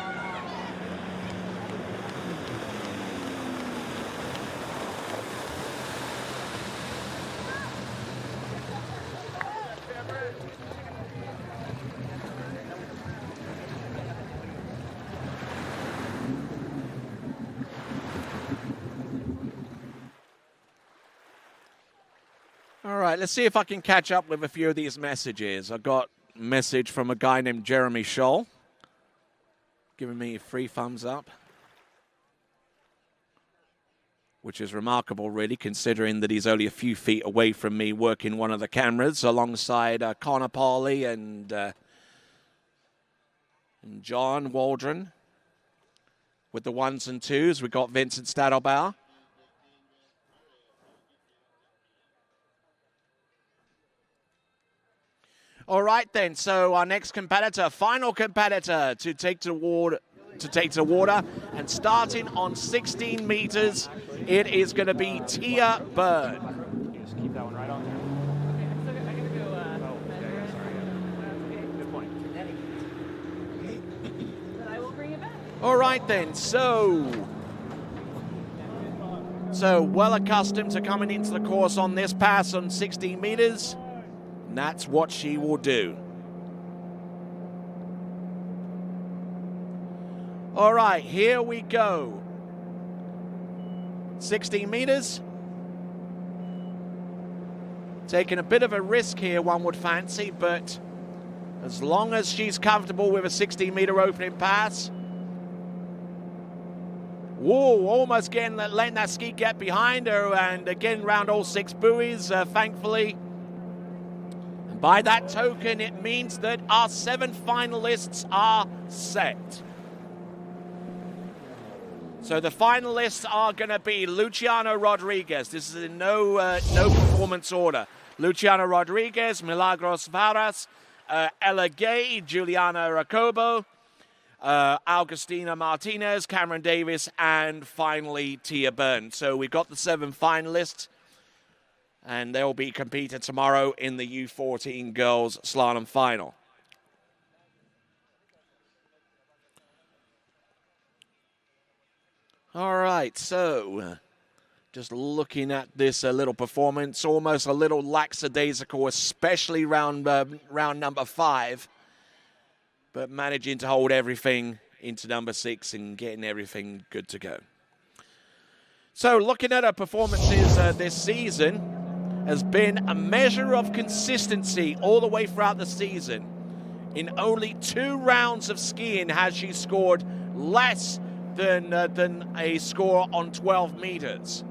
All right, let's see if I can catch up with a few of these messages. I got a message from a guy named Jeremy Scholl, giving me a 3 thumbs up, which is remarkable, really, considering that he's only a few feet away from me working one of the cameras alongside Connor Parley and John Waldron with the 1s and 2s. We got Vincent Stadelbauer. All right then, so our next competitor, final competitor to take to water, and starting on 16 meters, it is going to be Tia Byrne. Just keep that one right on there. Okay, I gotta go. Good point. But I will bring it back. All right then, so well accustomed to coming into the course on this pass on 16 meters, and that's what she will do. All right, here we go. 16 meters. Taking a bit of a risk here, one would fancy, but as long as she's comfortable with a 16-meter opening pass. Whoa, almost letting that ski get behind her, and again round all 6 buoys, thankfully. And by that token, it means that our 7 finalists are set. So the finalists are going to be Luciano Rodriguez. This is in no performance order. Luciano Rodriguez, Milagros Varas, Ella Gay, Juliana Racobo, Augustina Martinez, Cameron Davis, and finally Tia Byrne. So we've got the 7 finalists, and they'll be competing tomorrow in the U14 girls slalom final. All right, so just looking at this little performance, almost a little lackadaisical, especially round number 5, but managing to hold everything into number 6 and getting everything good to go. So looking at her performances this season has been a measure of consistency all the way throughout the season. In only 2 rounds of skiing has she scored less than a score on 12 meters.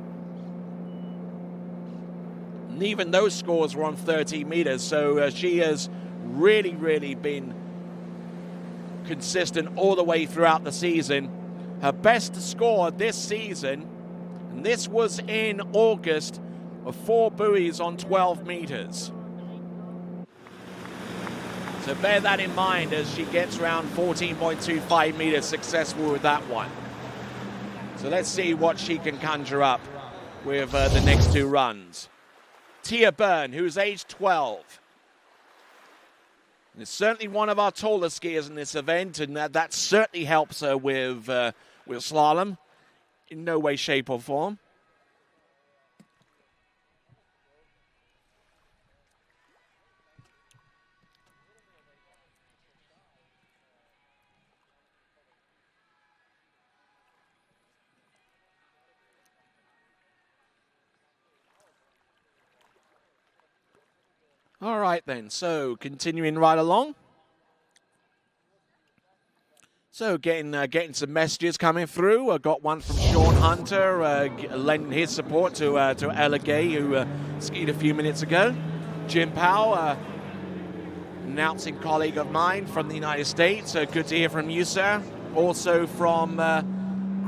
And even those scores were on 13 meters, so she has really been consistent all the way throughout the season. Her best score this season, and this was in August, of 4 buoys on 12 meters. So bear that in mind as she gets around 14.25 meters successful with that one. So let's see what she can conjure up with the next 2 runs. Tia Byrne, who's age 12. And it's certainly one of our taller skiers in this event, and that certainly helps her with slalom in no way, shape, or form. All right then, so continuing right along. So getting some messages coming through. I got one from Sean Hunter, lending his support to Ella Gay, who skied a few minutes ago. Jim Powell, announcing colleague of mine from the United States. Good to hear from you, sir. Also from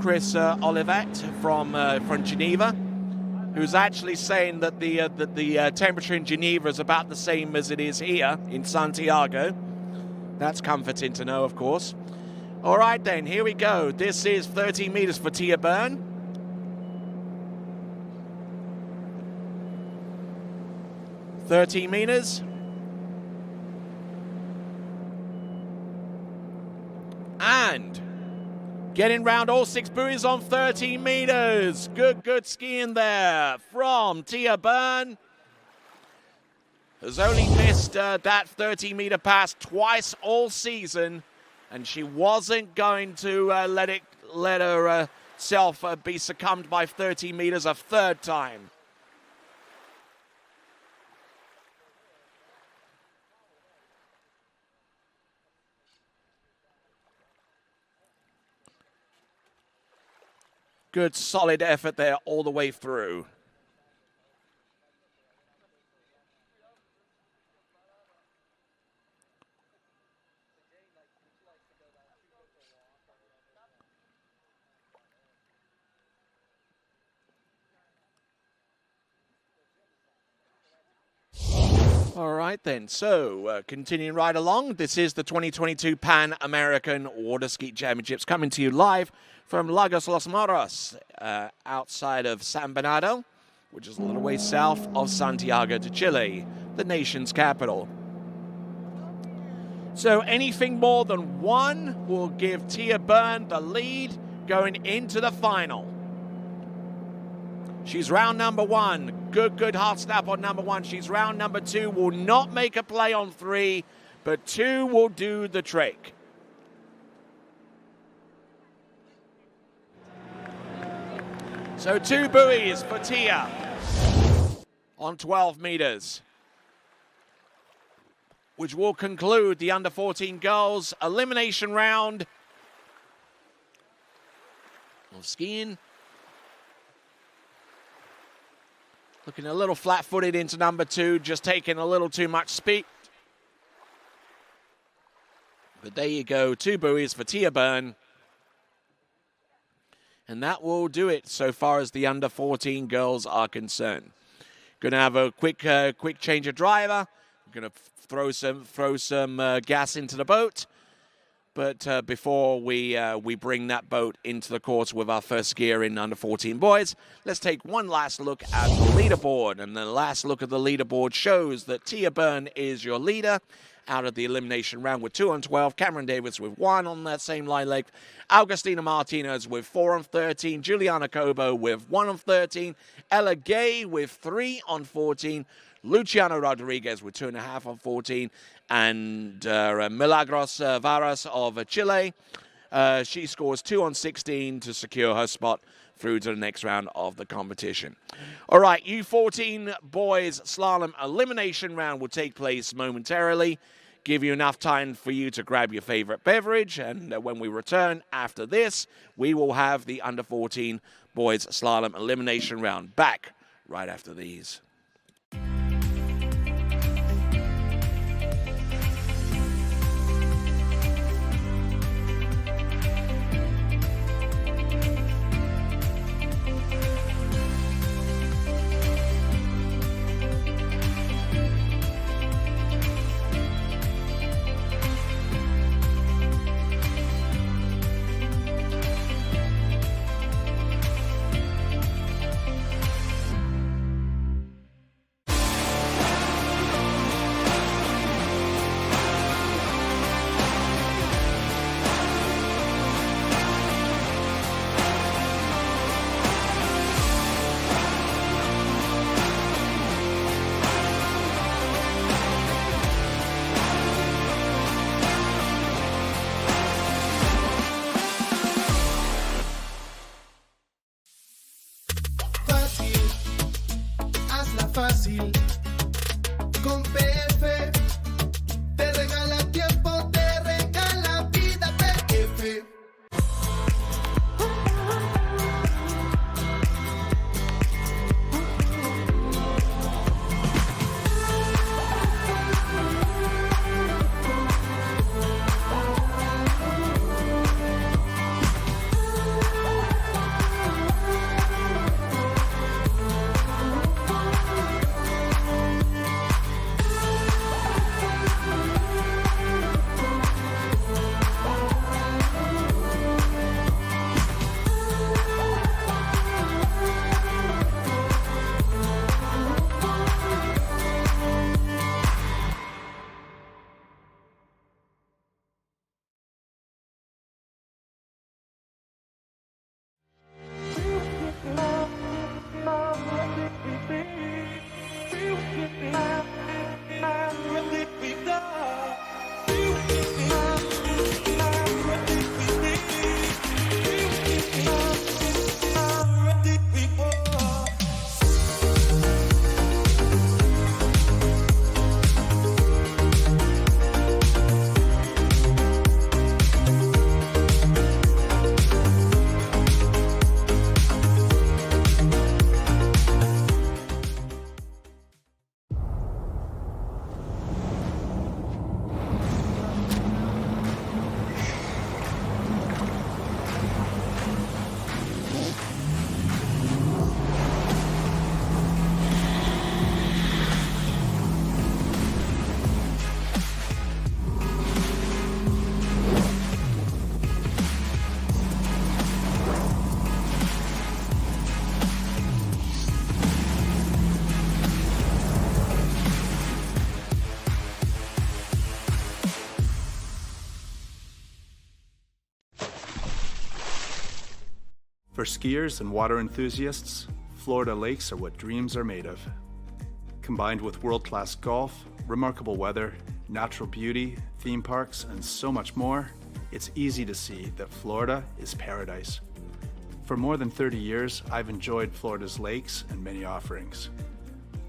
Chris Olivet from Geneva, who's actually saying that the temperature in Geneva is about the same as it is here in Santiago. That's comforting to know, of course. All right, then, here we go. This is 13 meters for Tia Byrne. $13 meters. And getting round all 6 buoys on 13 meters. Good skiing there from Tia Byrne. Has only missed that 13-meter pass twice all season, and she wasn't going to let herself be succumbed by 13 meters a 3rd time. Good, solid effort there all the way through. All right then, so continuing right along, this is the 2022 Pan American Water Ski Championships coming to you live from Lagos Los Moros, outside of San Bernardo, which is a little way south of Santiago de Chile, the nation's capital. So anything more than one will give Tia Byrne the lead going into the final. She's round number one. Good hard snap on number one. She's round number two. Will not make a play on three, but two will do the trick. So 2 buoys for Tia on 12 meters, which will conclude the under 14 girls elimination round of skiing. Looking a little flat-footed into number two, just taking a little too much speed. But there you go, 2 buoys for Tia Byrne. And that will do it so far as the under 14 girls are concerned. Going to have a quick change of driver. Going to throw some gas into the boat. But before we bring that boat into the course with our first skier in under 14 boys, let's take one last look at the leaderboard. And the last look at the leaderboard shows that Tia Byrne is your leader out of the elimination round with 2 on 12. Cameron Davis with 1 on that same line length. Augustina Martinez with 4 on 13. Juliana Cobo with 1 on 13. Ella Gay with 3 on 14. Luciano Rodriguez with 2.5 on 14. And Milagros Varas of Chile. She scores 2 on 16 to secure her spot through to the next round of the competition. All right, U14 boys slalom elimination round will take place momentarily. Give you enough time for you to grab your favorite beverage. And when we return after this, we will have the under 14 boys slalom elimination round back right after these. Fácil, con PF te regala tiempo, te regala vida. PF. For skiers and water enthusiasts, Florida lakes are what dreams are made of. Combined with world-class golf, remarkable weather, natural beauty, theme parks, and so much more, it's easy to see that Florida is paradise. For more than 30 years, I've enjoyed Florida's lakes and many offerings.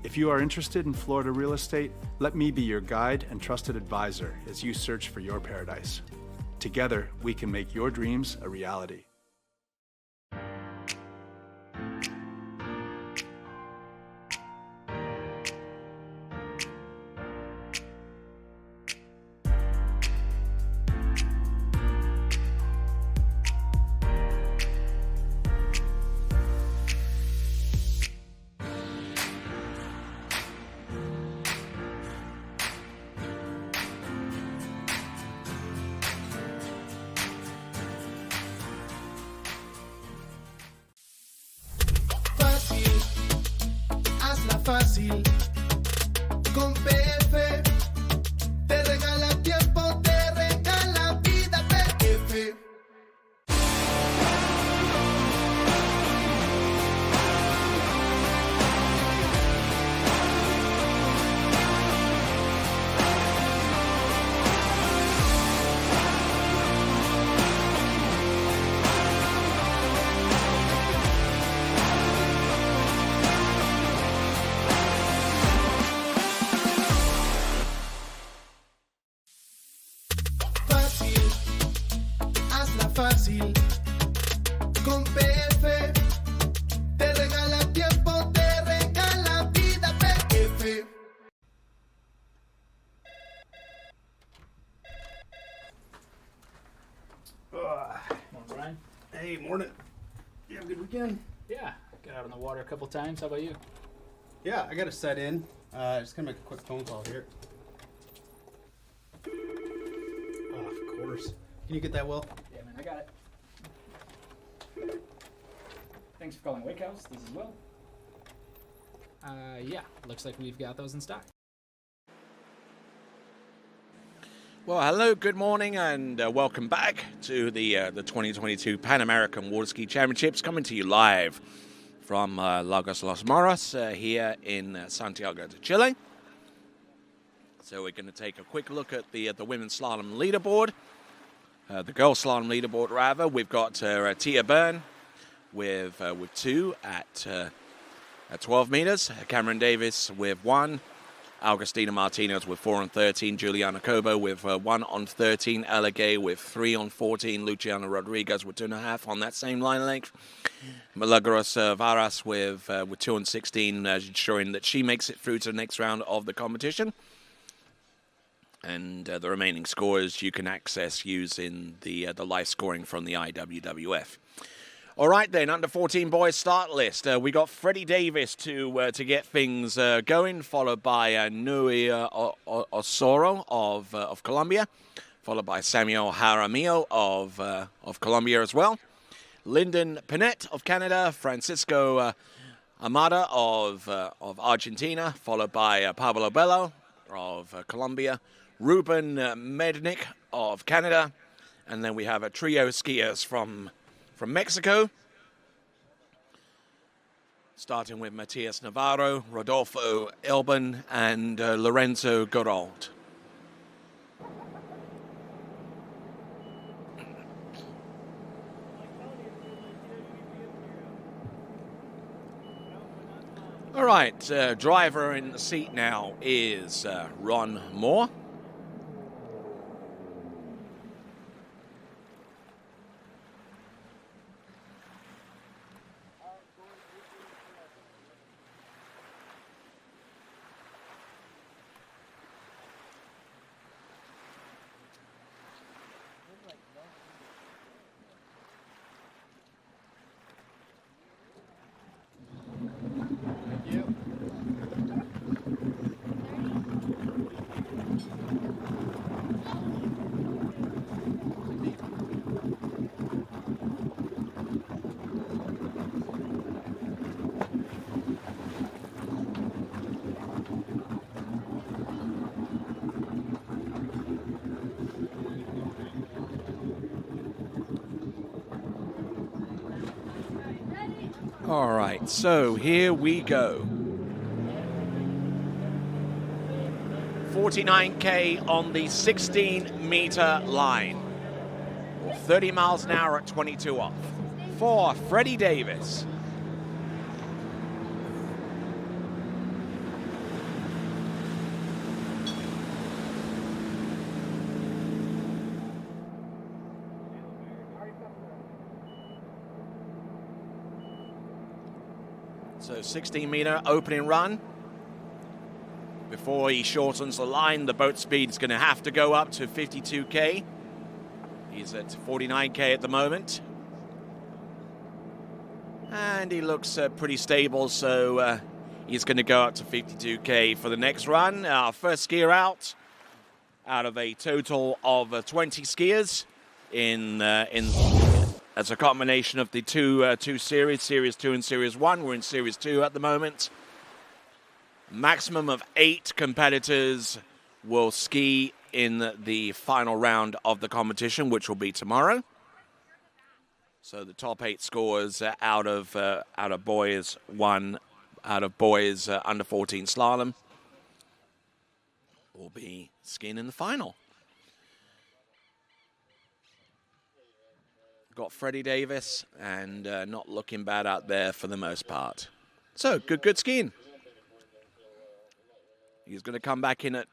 If you are interested in Florida real estate, let me be your guide and trusted advisor as you search for your paradise. Together, we can make your dreams a reality. Fácil, con PF te regala tiempo, te regala vida. PF. Fácil, con PF te regala tiempo, te regala vida. PF. Morning, Brian. Hey, morning. You have a good weekend? Yeah, got out on the water a couple times. How about you? Yeah, I got to set in. Just gonna make a quick phone call here. Oh, of course. Can you get that, Will? Yeah, man, I got it. Thanks for calling Wake House. This is Will. Yeah, looks like we've got those in stock. Well, hello, good morning, and welcome back to the 2022 Pan American Water Ski Championships, coming to you live from Lagos Los Moros here in Santiago de Chile. So we're going to take a quick look at the women's slalom leaderboard, the girls slalom leaderboard rather. We've got Tia Byrne with 2 at 12 meters, Cameron Davis with 1. Augustina Martinez with 4 on 13, Juliana Cobo with 1 on 13, Ella Gay with 3 on 14, Luciana Rodriguez with 2.5 on that same line length, Milagros Varas with 2 on 16, ensuring that she makes it through to the next round of the competition. And the remaining scores you can access using the live scoring from the IWWF. All right, then, under 14 boys start list. We got Freddie Davis to get things going, followed by Nui Osoro of Colombia, followed by Samuel Jaramillo of Colombia as well. Lyndon Pinette of Canada, Francisco Amada of Argentina, followed by Pablo Bello of Colombia, Ruben Mednick of Canada, and then we have a trio skiers from Mexico, starting with Matias Navarro, Rodolfo Elban, and Lorenzo Gorold. All right, driver in the seat now is Ron Moore. All right, so here we go. 49K on the 16-meter line. Or 30 miles an hour at 22 off. For Freddie Davis. So 16-meter opening run. Before he shortens the line, the boat speed is going to have to go up to 52K. He's at 49K at the moment. And he looks pretty stable, so he's going to go up to 52K for the next run. Our first skier out of a total of 20 skiers as a combination of the two series, Series 2 and Series 1. We're in Series 2 at the moment. Maximum of 8 competitors will ski in the final round of the competition, which will be tomorrow. So the top 8 scores out of boys under 14 slalom will be skiing in the final. Got Freddie Davis, and not looking bad out there for the most part. So good skiing. He's going to come back in at.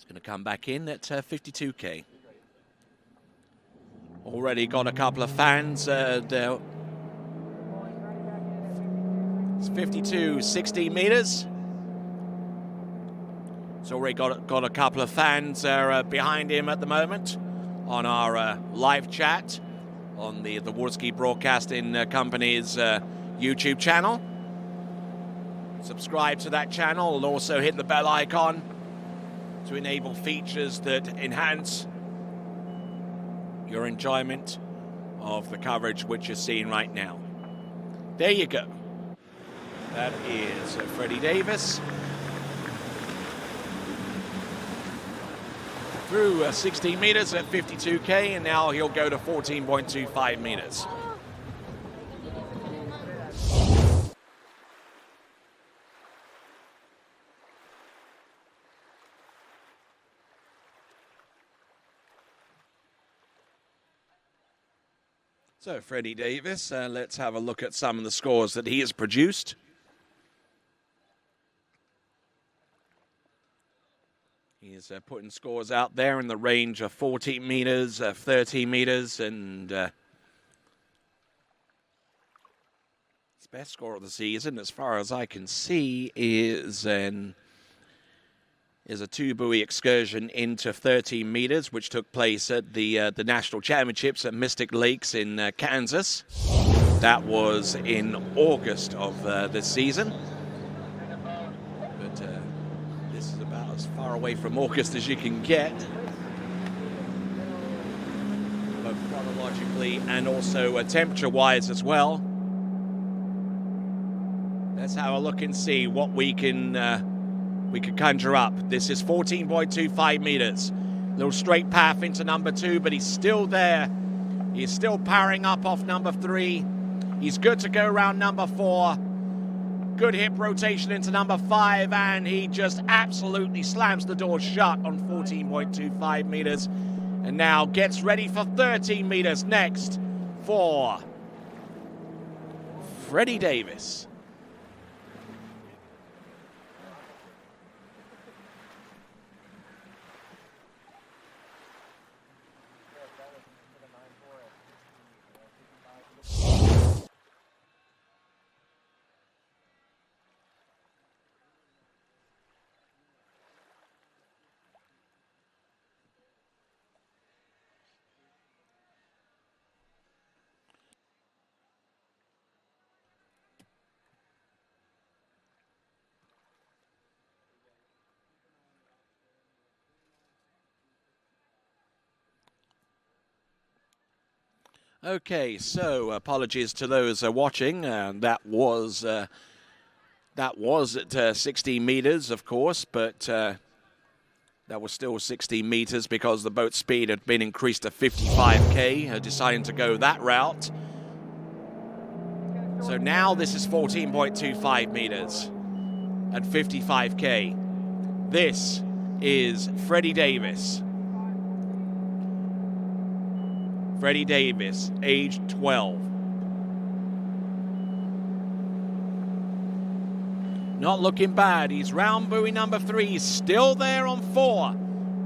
Going to come back in at 52K. Already got a couple of fans there. It's 52, 60 meters. It's already got a couple of fans behind him at the moment on our live chat on the Waterski Broadcasting Company's YouTube channel. Subscribe to that channel and also hit the bell icon to enable features that enhance your enjoyment of the coverage which you're seeing right now. There you go. That is Freddie Davis through 16 meters at 52K, and now he'll go to 14.25 meters. So Freddie Davis, let's have a look at some of the scores that he has produced. He's putting scores out there in the range of 14 meters, 13 meters, and his best score of the season, as far as I can see, is a two-buoy excursion into 13 meters, which took place at the National Championships at Mystic Lakes in Kansas. That was in August of this season. But this is about as far away from August as you can get, both chronologically and also temperature-wise as well. Let's have a look and see what we can conjure up. This is 14.25 meters. Little straight path into number 2, but he's still there. He's still powering up off number 3. He's good to go around number 4. Good hip rotation into number 5, and he just absolutely slams the door shut on 14.25 meters. And now gets ready for 13 meters next for Freddie Davis. Okay, so apologies to those watching. That was at 16 meters, of course, but That was still 16 meters because the boat speed had been increased to 55K, deciding to go that route. So now this is 14.25 meters at 55K. This is Freddie Davis. Freddie Davis, age 12. Not looking bad. He's round buoy number 3. He's still there on 4.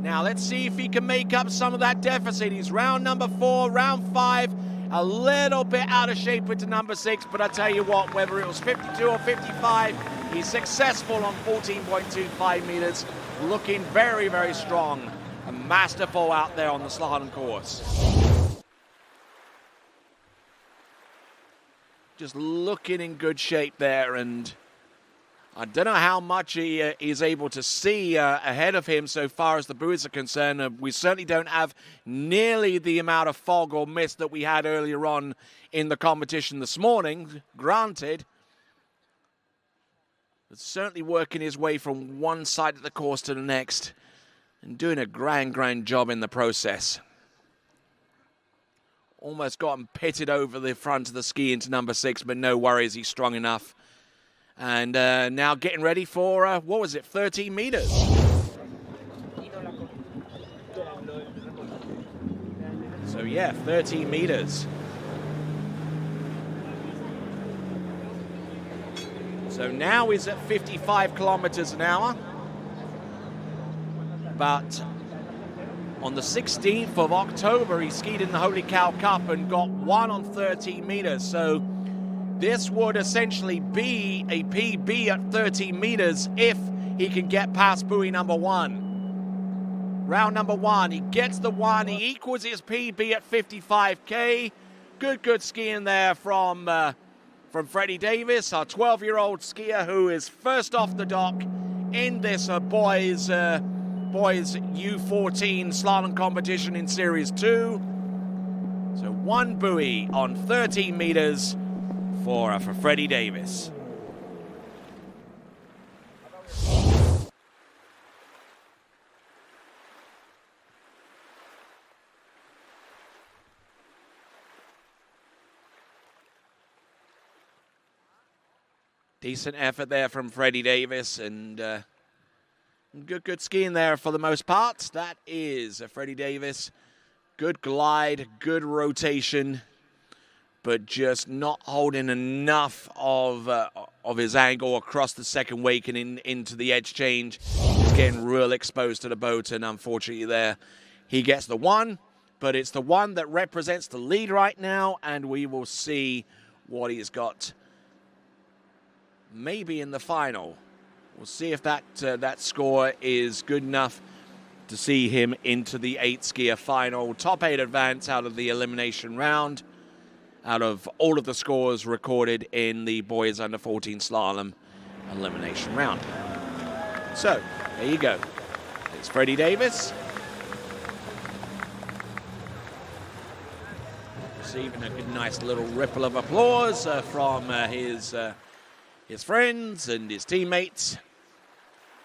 Now let's see if he can make up some of that deficit. He's round number 4, round 5. A little bit out of shape with the number 6, but I tell you what, whether it was 52 or 55, he's successful on 14.25 meters. Looking very, very strong and masterful out there on the slalom course. Just looking in good shape there, and I don't know how much he is able to see ahead of him so far as the buoys are concerned. We certainly don't have nearly the amount of fog or mist that we had earlier on in the competition this morning, granted. But certainly working his way from one side of the course to the next and doing a grand job in the process. Almost got him pitted over the front of the ski into number 6, but no worries, he's strong enough. And now getting ready for, what was it, 13 meters. So yeah, 13 meters. So now he's at 55 kilometers an hour. But on the 16th of October, he skied in the Holy Cow Cup and got 1 on 13 meters. So this would essentially be a PB at 13 meters if he can get past buoy number 1. Round number 1, he gets the 1, he equals his PB at 55K. Good skiing there from Freddie Davis, our 12-year-old skier who is first off the dock in this boys U14 slalom competition in Series 2. So 1 buoy on 13 meters for Freddie Davis. Decent effort there from Freddie Davis, and good skiing there for the most part. That is Freddie Davis. Good glide, good rotation, but just not holding enough of his angle across the second wake and into the edge change. He's getting real exposed to the boat, and unfortunately there he gets the 1, but it's the 1 that represents the lead right now, and we will see what he's got maybe in the final. We'll see if that score is good enough to see him into the 8-skier final. Top 8 advance out of the elimination round, out of all of the scores recorded in the boys under 14 slalom elimination round. So, there you go. It's Freddie Davis. Receiving a good, nice little ripple of applause from his friends and his teammates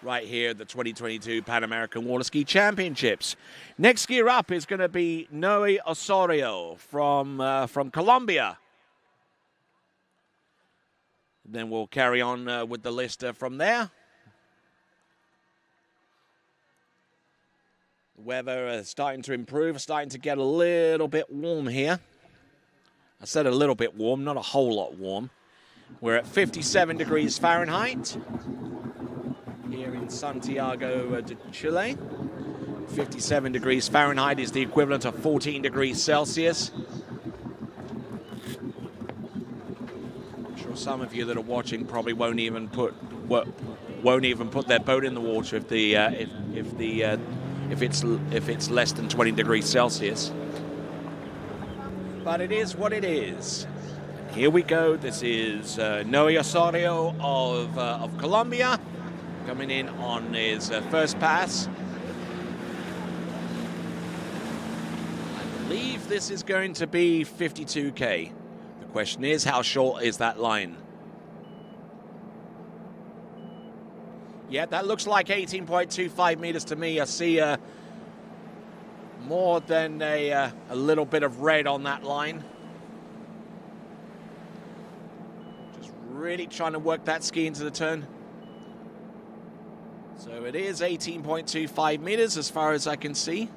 right here at the 2022 Pan American Water Ski Championships. Next skier up is going to be Noe Osorio from Colombia. Then we'll carry on with the list from there. The weather starting to improve, starting to get a little bit warm here. I said a little bit warm, not a whole lot warm. We're at 57 degrees Fahrenheit here in Santiago de Chile. 57 degrees Fahrenheit is the equivalent of 14 degrees Celsius. I'm sure some of you that are watching probably won't even put their boat in the water if it's less than 20 degrees Celsius. But it is what it is. Here we go. This is Noe Osorio of Colombia coming in on his first pass. I believe this is going to be 52K. The question is, how short is that line? Yeah, that looks like 18.25 meters to me. I see more than a little bit of red on that line. Just really trying to work that ski into the turn. So it is 18.25 meters as far as I can see.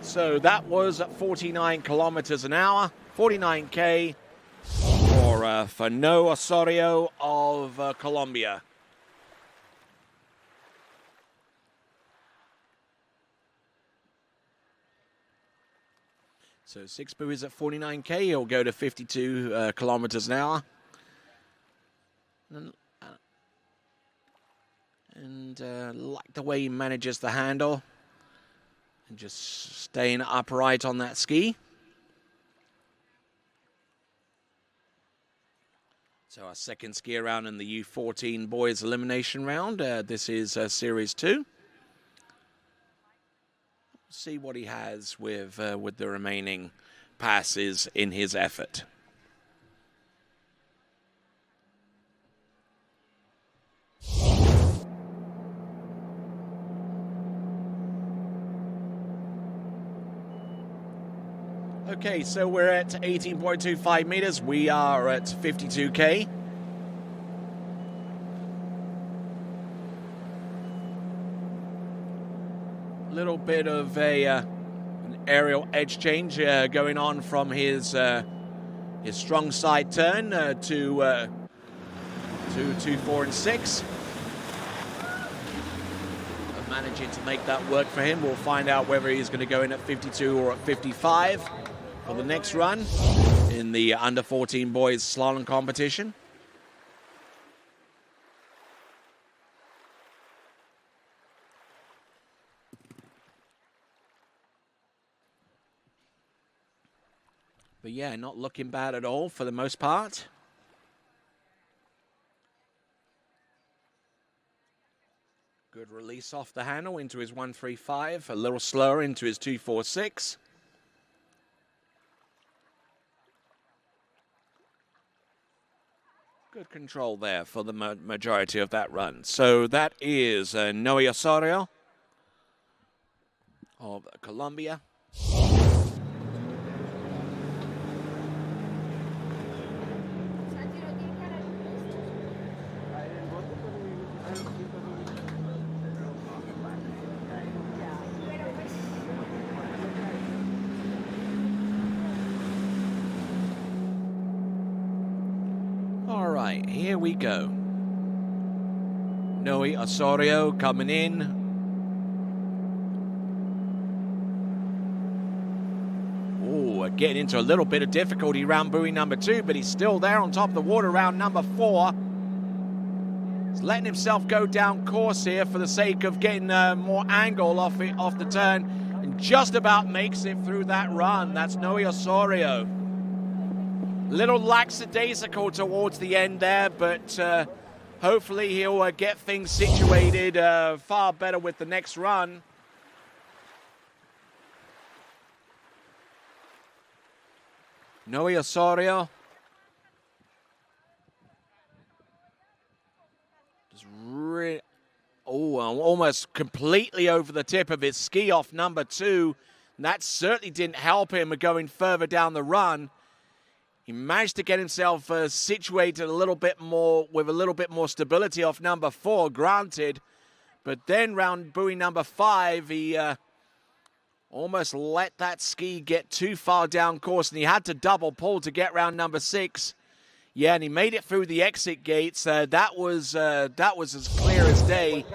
So that was at 49 kilometers an hour, 49K for No Osorio of Colombia. So 6 buoys at 49K, he'll go to 52 kilometers an hour. And like the way he manages the handle. And just staying upright on that ski. So our second ski around in the U14 boys elimination round. This is Series 2. See what he has with the remaining passes in his effort. Okay, so we're at 18.25 meters. We are at 52K. Little bit of an aerial edge change going on from his strong side turn to 2, 4, and 6. Managing to make that work for him. We'll find out whether he's going to go in at 52 or at 55 for the next run in the under 14 boys slalom competition. But yeah, not looking bad at all for the most part. Good release off the handle into his 135, a little slower into his 246. Good control there for the majority of that run. So that is Noe Osorio of Colombia. Here we go. Noe Osorio coming in. Oh, getting into a little bit of difficulty round buoy number 2, but he's still there on top of the water round number 4. He's letting himself go down course here for the sake of getting more angle off the turn, and just about makes it through that run. That's Noe Osorio. Little lackadaisical towards the end there, but hopefully he'll get things situated far better with the next run. Noe Osorio. Just almost completely over the tip of his ski off number 2. And that certainly didn't help him going further down the run. He managed to get himself situated a little bit more, with a little bit more stability off number 4, granted. But then round buoy number 5, he almost let that ski get too far down course, and he had to double pull to get round number 6. Yeah, and he made it through the exit gates. That was as clear as day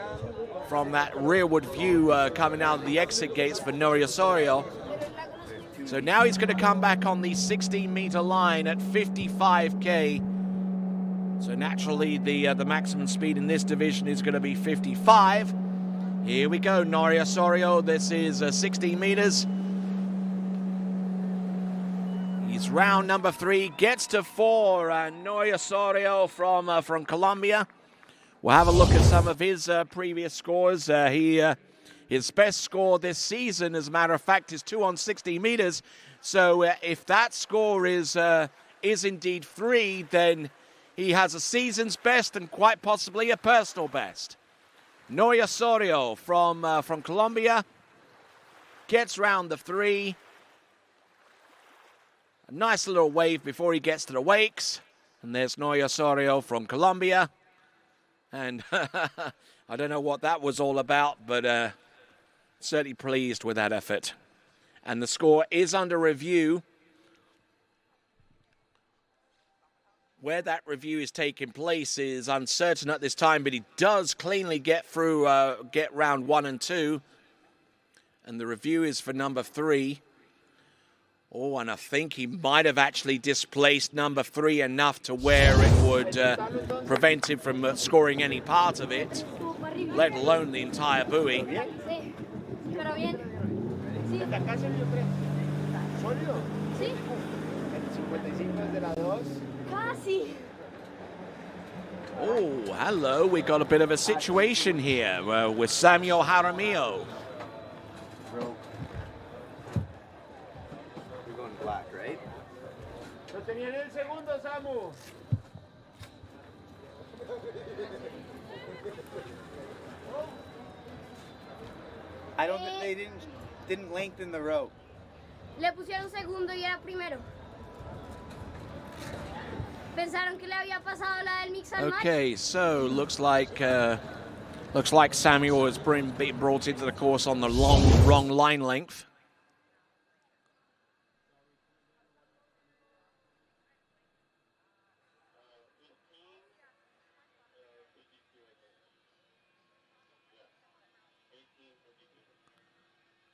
from that rearward view coming out of the exit gates for Noe Osorio. So now he's going to come back on the 16-meter line at 55K. So naturally, the maximum speed in this division is going to be 55. Here we go, Noe Osorio. This is 16 meters. He's round number 3, gets to 4. Noe Osorio from Colombia. We'll have a look at some of his previous scores. He His best score this season, as a matter of fact, is 2 on 60 meters. So if that score is indeed 3, then he has a season's best and quite possibly a personal best. Noy Osorio from Colombia gets round the 3. A nice little wave before he gets to the wakes. And there's Noy Osorio from Colombia. And I don't know what that was all about, but certainly pleased with that effort. And the score is under review. Where that review is taking place is uncertain at this time, but he does cleanly get through, get round 1 and 2. And the review is for number 3. Oh, and I think he might have actually displaced number 3 enough to where it would prevent him from scoring any part of it, let alone the entire buoy. Oh, hello. We got a bit of a situation here with Samuel Jaramillo. You're going black, right? I don't think they didn't lengthen the rope. Le pusieron segundo y era primero. Pensaron que le había pasado la del mix al match. Okay, so looks like Samuel has been brought into the course on the wrong line length.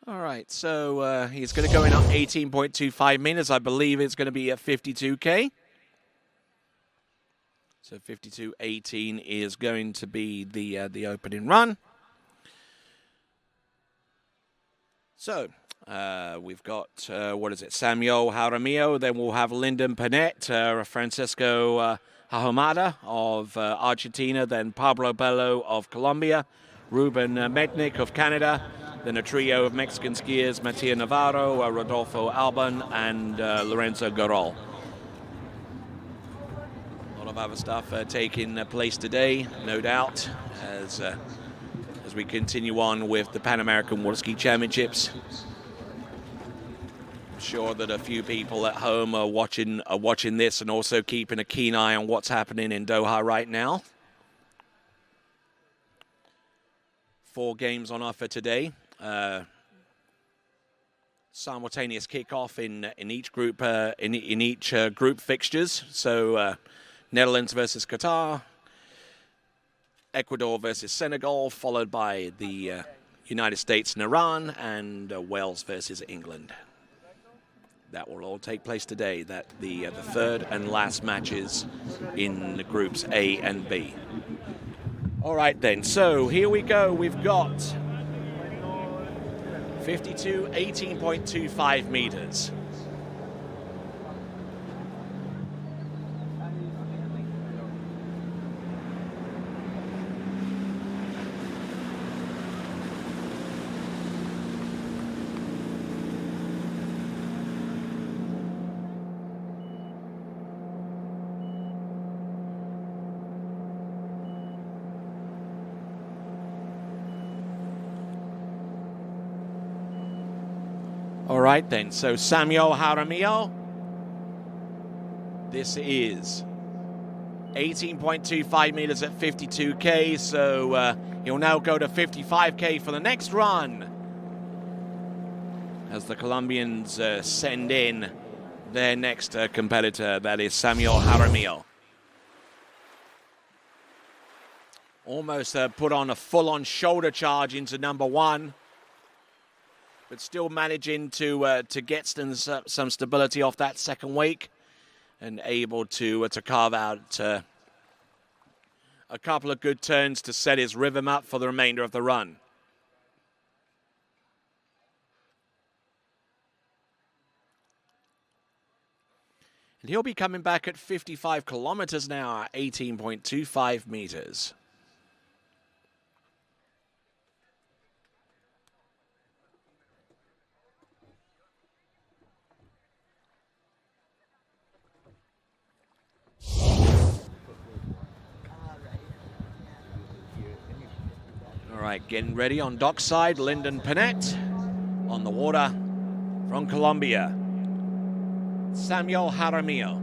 All right, so he's going to go in at 18.25 meters. I believe it's going to be at 52K. So 52.18 is going to be the opening run. So we've got, Samuel Jaramillo. Then we'll have Lyndon Panet, Francisco Ahumada of Argentina, then Pablo Bello of Colombia, Ruben Mednick of Canada, then a trio of Mexican skiers, Matia Navarro, Rodolfo Alban, and Lorenzo Garol. A lot of other stuff taking place today, no doubt, as we continue on with the Pan American Water Ski Championships. I'm sure that a few people at home are watching this and also keeping a keen eye on what's happening in Doha right now. 4 games on offer today. Simultaneous kickoff in each group group fixtures. So Netherlands versus Qatar, Ecuador versus Senegal, followed by the United States and Iran, and Wales versus England. That will all take place today. That the third and last matches in the groups A and B. All right then. So here we go. We've got 52, 18.25 meters. All right then, so Samuel Jaramillo, this is 18.25 meters at 52K, so he'll now go to 55K for the next run as the Colombians send in their next competitor, that is Samuel Jaramillo. Almost put on a full-on shoulder charge into number 1. But still managing to get some stability off that second wake and able to carve out a couple of good turns to set his rhythm up for the remainder of the run. And he'll be coming back at 55 kilometers an hour, 18.25 meters. right, getting ready on dockside, Lyndon Panett. On the water from Colombia, Samuel Jaramillo.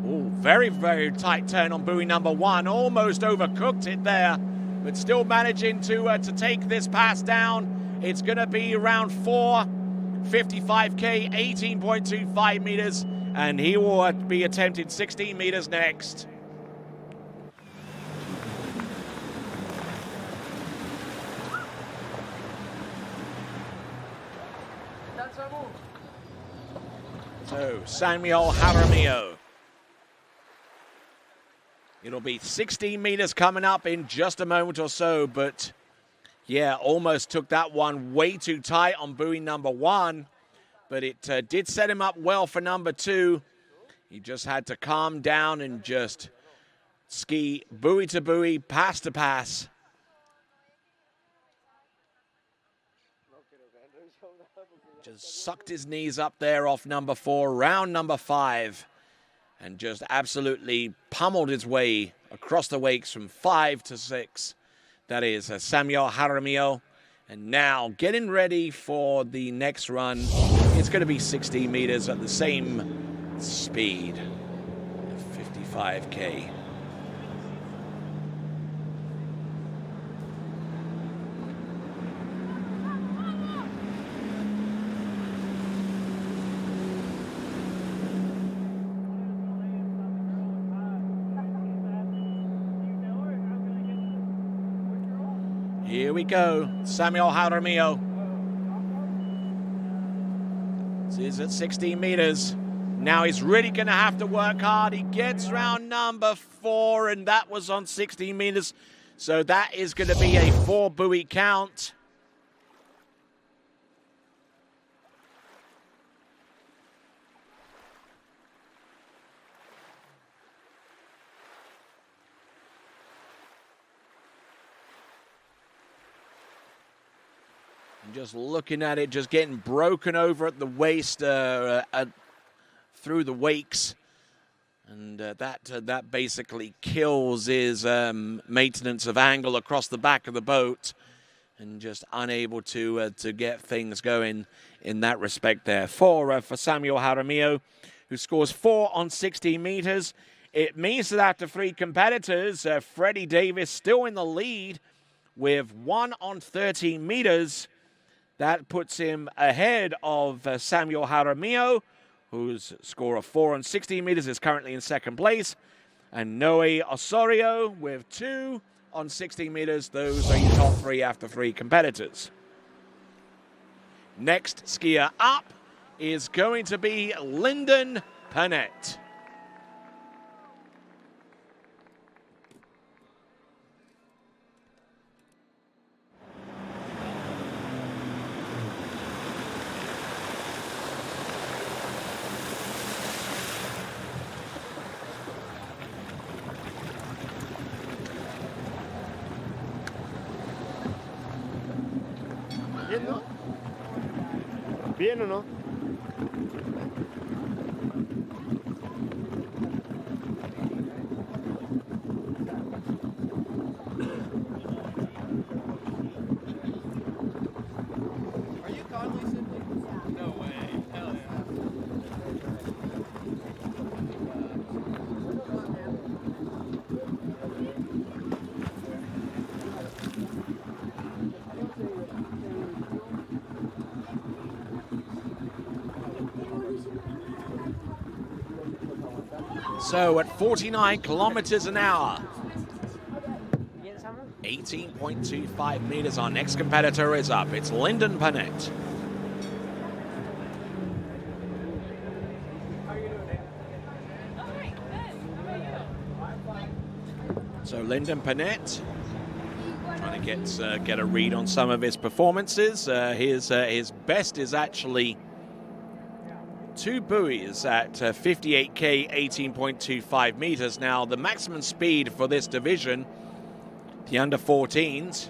Oh, very, very tight turn on buoy number 1. Almost overcooked it there, but still managing to take this pass down. It's going to be around 4:55K, 18.25 meters, and he will be attempting 16 meters next. So, Samuel Jaramillo. It'll be 16 meters coming up in just a moment or so, but yeah, almost took that one way too tight on buoy number 1, but it did set him up well for number 2. He just had to calm down and just ski buoy to buoy, pass to pass. Just sucked his knees up there off number 4, round number 5, and just absolutely pummeled his way across the wakes from 5 to 6. That is Samuel Jaramillo. And now getting ready for the next run. It's going to be 60 meters at the same speed, 55K. Here we go, Samuel Jaramillo. This is at 16 meters. Now he's really going to have to work hard. He gets round number 4, and that was on 16 meters. So that is going to be a 4 buoy count. Just looking at it, just getting broken over at the waist through the wakes. And that basically kills his maintenance of angle across the back of the boat, and just unable to get things going in that respect there. For Samuel Jaramillo, who scores 4 on 60 meters. It means that after 3 competitors, Freddie Davis still in the lead with 1 on 13 meters. That puts him ahead of Samuel Jaramillo, whose score of 4 on 16 meters is currently in second place. And Noe Osorio with 2 on 16 meters. Those are your top 3 after 3 competitors. Next skier up is going to be Lyndon Panett. ¿Bien, no? ¿Bien o no? Are you Conley Sibley? No way. Hell yeah. So at 49 kilometers an hour, 18.25 meters, our next competitor is up. It's Lyndon Panett. So Lyndon Panett trying to get a read on some of his performances. His best is actually 2 buoys at 58K, 18.25 meters. Now, the maximum speed for this division, the under 14s,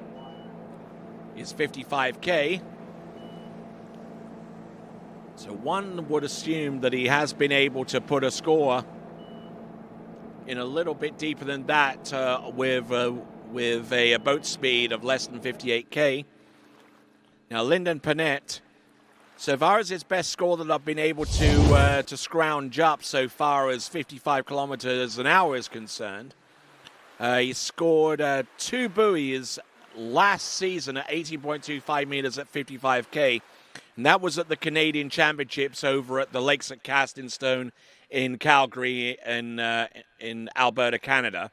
is 55K. So one would assume that he has been able to put a score in a little bit deeper than that with with a boat speed of less than 58K. Now, Lyndon Panett, so far as his best score that I've been able to scrounge up so far as 55 kilometers an hour is concerned, he scored 2 buoys last season at 18.25 meters at 55K. And that was at the Canadian Championships over at the Lakes at Castingstone in Calgary in Alberta, Canada.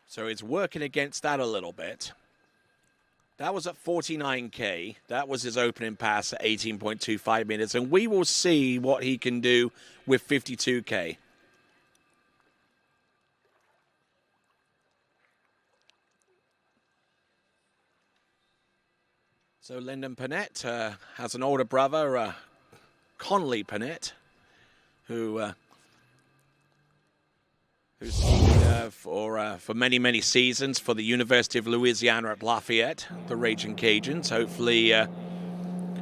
So it's working against that a little bit. That was at 49K. That was his opening pass at 18.25 meters. And we will see what he can do with 52K. So Lyndon Panett has an older brother, Conley Panett, who's skied for many, many seasons for the University of Louisiana at Lafayette, the Raging Cajuns.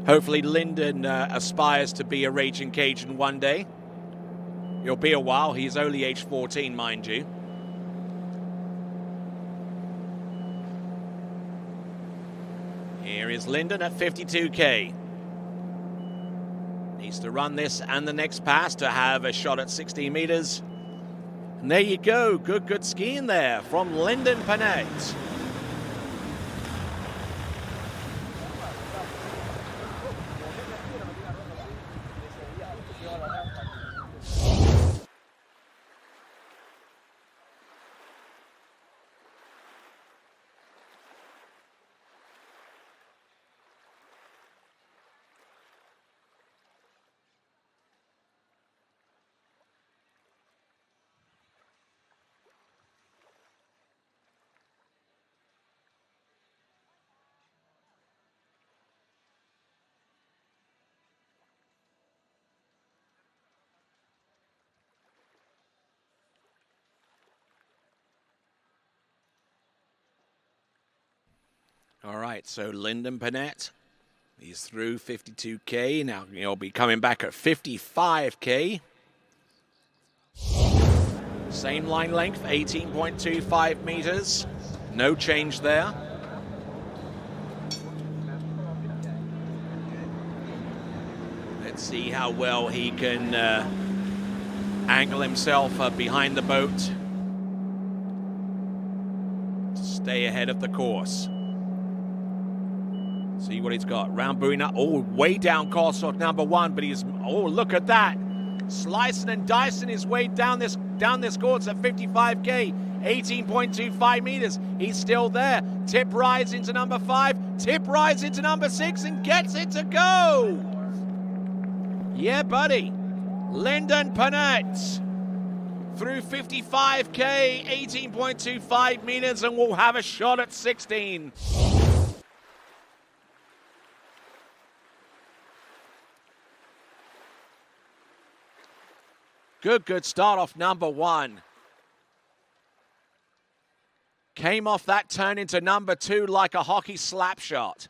Hopefully Lyndon aspires to be a Raging Cajun one day. It'll be a while. He's only age 14, mind you. Here is Lyndon at 52K. Needs to run this and the next pass to have a shot at 16 meters. And there you go. Good skiing there from Lyndon Panett. All right, so Lyndon Panett, he's through 52K. Now he'll be coming back at 55K. Same line length, 18.25 meters. No change there. Let's see how well he can angle himself behind the boat to stay ahead of the course. See what he's got. Round buoy now. Oh, way down course off number 1, but he's, oh, look at that. Slicing and dicing his way down this course at 55K, 18.25 meters. He's still there. Tip rides into number 5. Tip rides into number 6 and gets it to go. Yeah, buddy. Lyndon Panett through 55K, 18.25 meters, and will have a shot at 16. Good start off number 1. Came off that turn into number 2 like a hockey slap shot.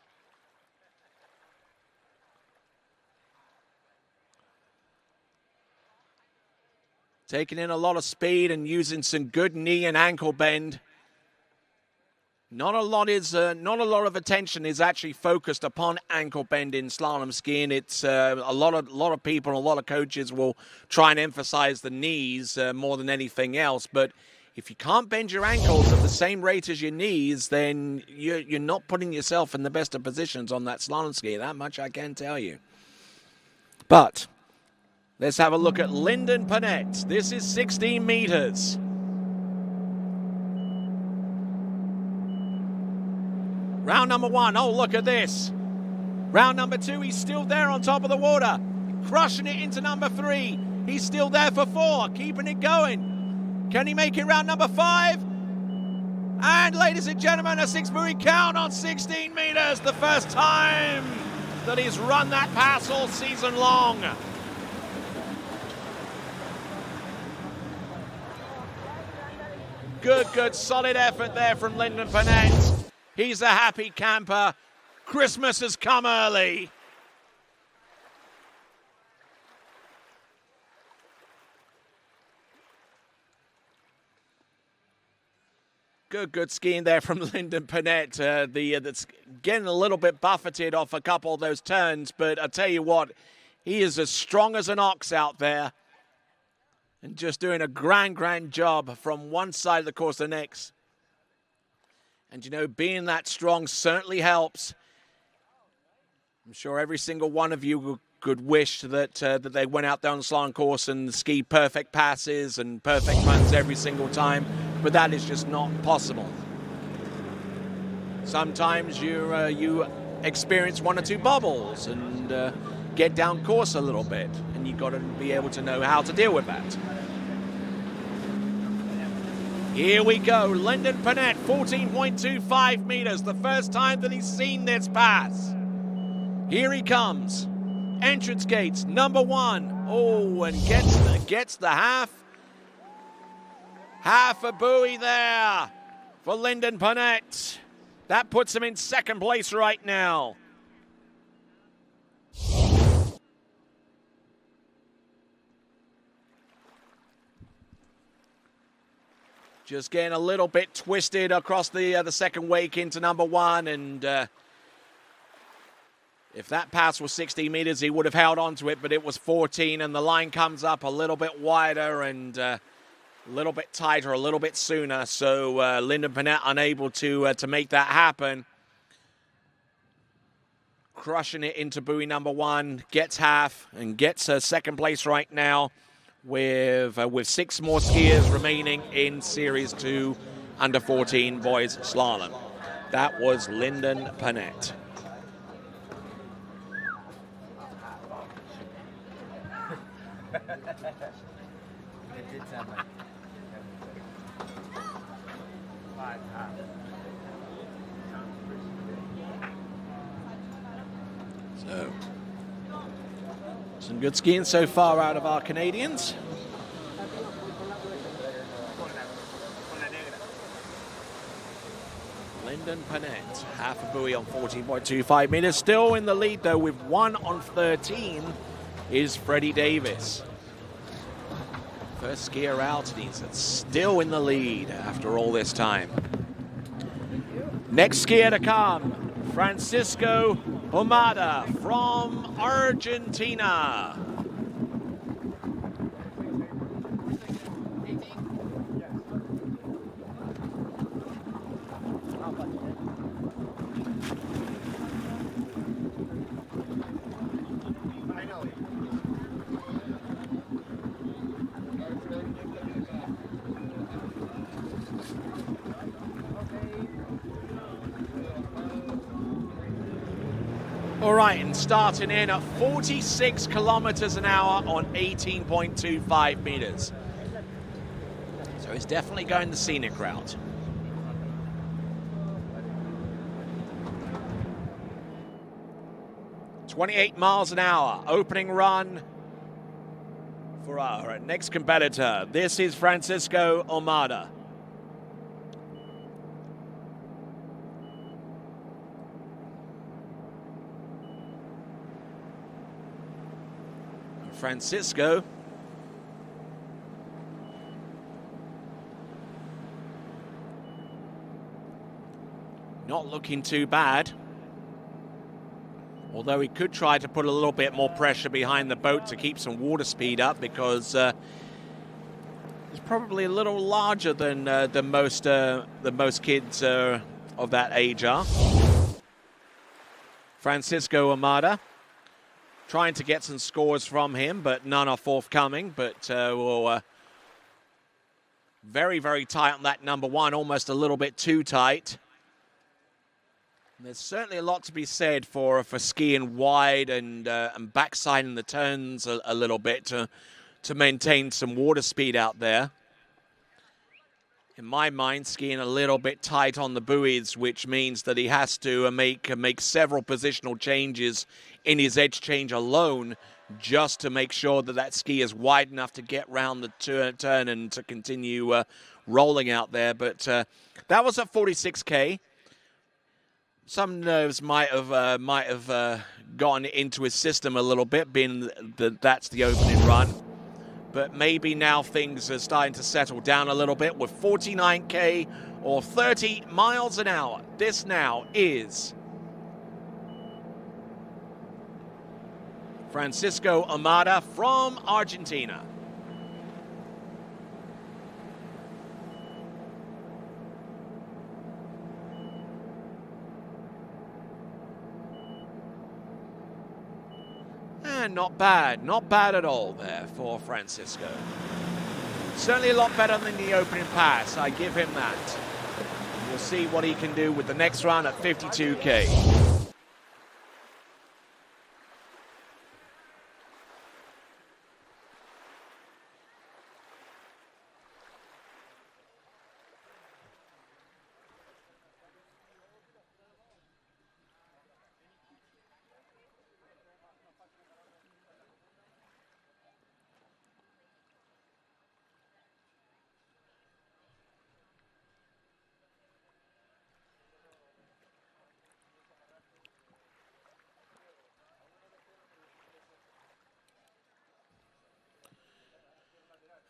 Taking in a lot of speed and using some good knee and ankle bend. Not a lot of attention is actually focused upon ankle bend in slalom skiing. It's a lot of people, a lot of coaches will try and emphasize the knees more than anything else. But if you can't bend your ankles at the same rate as your knees, then you're not putting yourself in the best of positions on that slalom ski. That much I can tell you. But let's have a look at Lyndon Panett. This is 16 meters. Round number 1, oh, look at this. Round number 2, he's still there on top of the water. Crushing it into number 3. He's still there for 4, keeping it going. Can he make it round number 5? And ladies and gentlemen, a 6 buoy count on 16 meters. The first time that he's run that pass all season long. Good, solid effort there from Lyndon Panett. He's a happy camper. Christmas has come early. Good skiing there from Lyndon Panett. That's getting a little bit buffeted off a couple of those turns, but I tell you what, he is as strong as an ox out there and just doing a grand job from one side of the course to the next. And, you know, being that strong certainly helps. I'm sure every single one of you could wish that that they went out there on the slalom course and ski perfect passes and perfect runs every single time, but that is just not possible. Sometimes you experience one or two bubbles and get down course a little bit, and you've got to be able to know how to deal with that. Here we go, Lyndon Panett, 14.25 meters, the first time that he's seen this pass. Here he comes. Entrance gates, number 1. Oh, and gets the half a buoy there for Lyndon Panett. That puts him in second place right now. Just getting a little bit twisted across the second wake into number 1, and if that pass was 16 meters, he would have held on to it, but it was 14, and the line comes up a little bit wider and a little bit tighter, a little bit sooner, so Lyndon Panett unable to make that happen. Crushing it into buoy number 1, gets half, and gets second place right now with 6 more skiers remaining in Series 2 under 14 boys slalom. That was Lyndon Panett. It did sound like so, some good skiing so far out of our Canadians. Lyndon Panett, half a buoy on 14.25 meters. Still in the lead, though, with 1 on 13 is Freddie Davis. First skier out, and he's still in the lead after all this time. Next skier to come, Francisco Omada from Argentina. All right, and starting in at 46 kilometers an hour on 18.25 meters. So he's definitely going the scenic route. .28 miles an hour, opening run for our next competitor. This is Francisco Omada. Francisco not looking too bad, although he could try to put a little bit more pressure behind the boat to keep some water speed up, because he's probably a little larger than most kids of that age are. Francisco Omada trying to get some scores from him, but none are forthcoming. But very, very tight on that number 1, almost a little bit too tight. And there's certainly a lot to be said for skiing wide and backsiding the turns a little bit to maintain some water speed out there. In my mind, skiing a little bit tight on the buoys, which means that he has to make several positional changes in his edge change alone, just to make sure that that ski is wide enough to get round the turn and to continue rolling out there. But that was at 46K. Some nerves might have gotten into his system a little bit, being that that's the opening run. But maybe now things are starting to settle down a little bit with 49K or 30 miles an hour. This now is Francisco Amada from Argentina. And not bad at all there for Francisco. Certainly a lot better than the opening pass, I give him that. We'll see what he can do with the next run at 52K.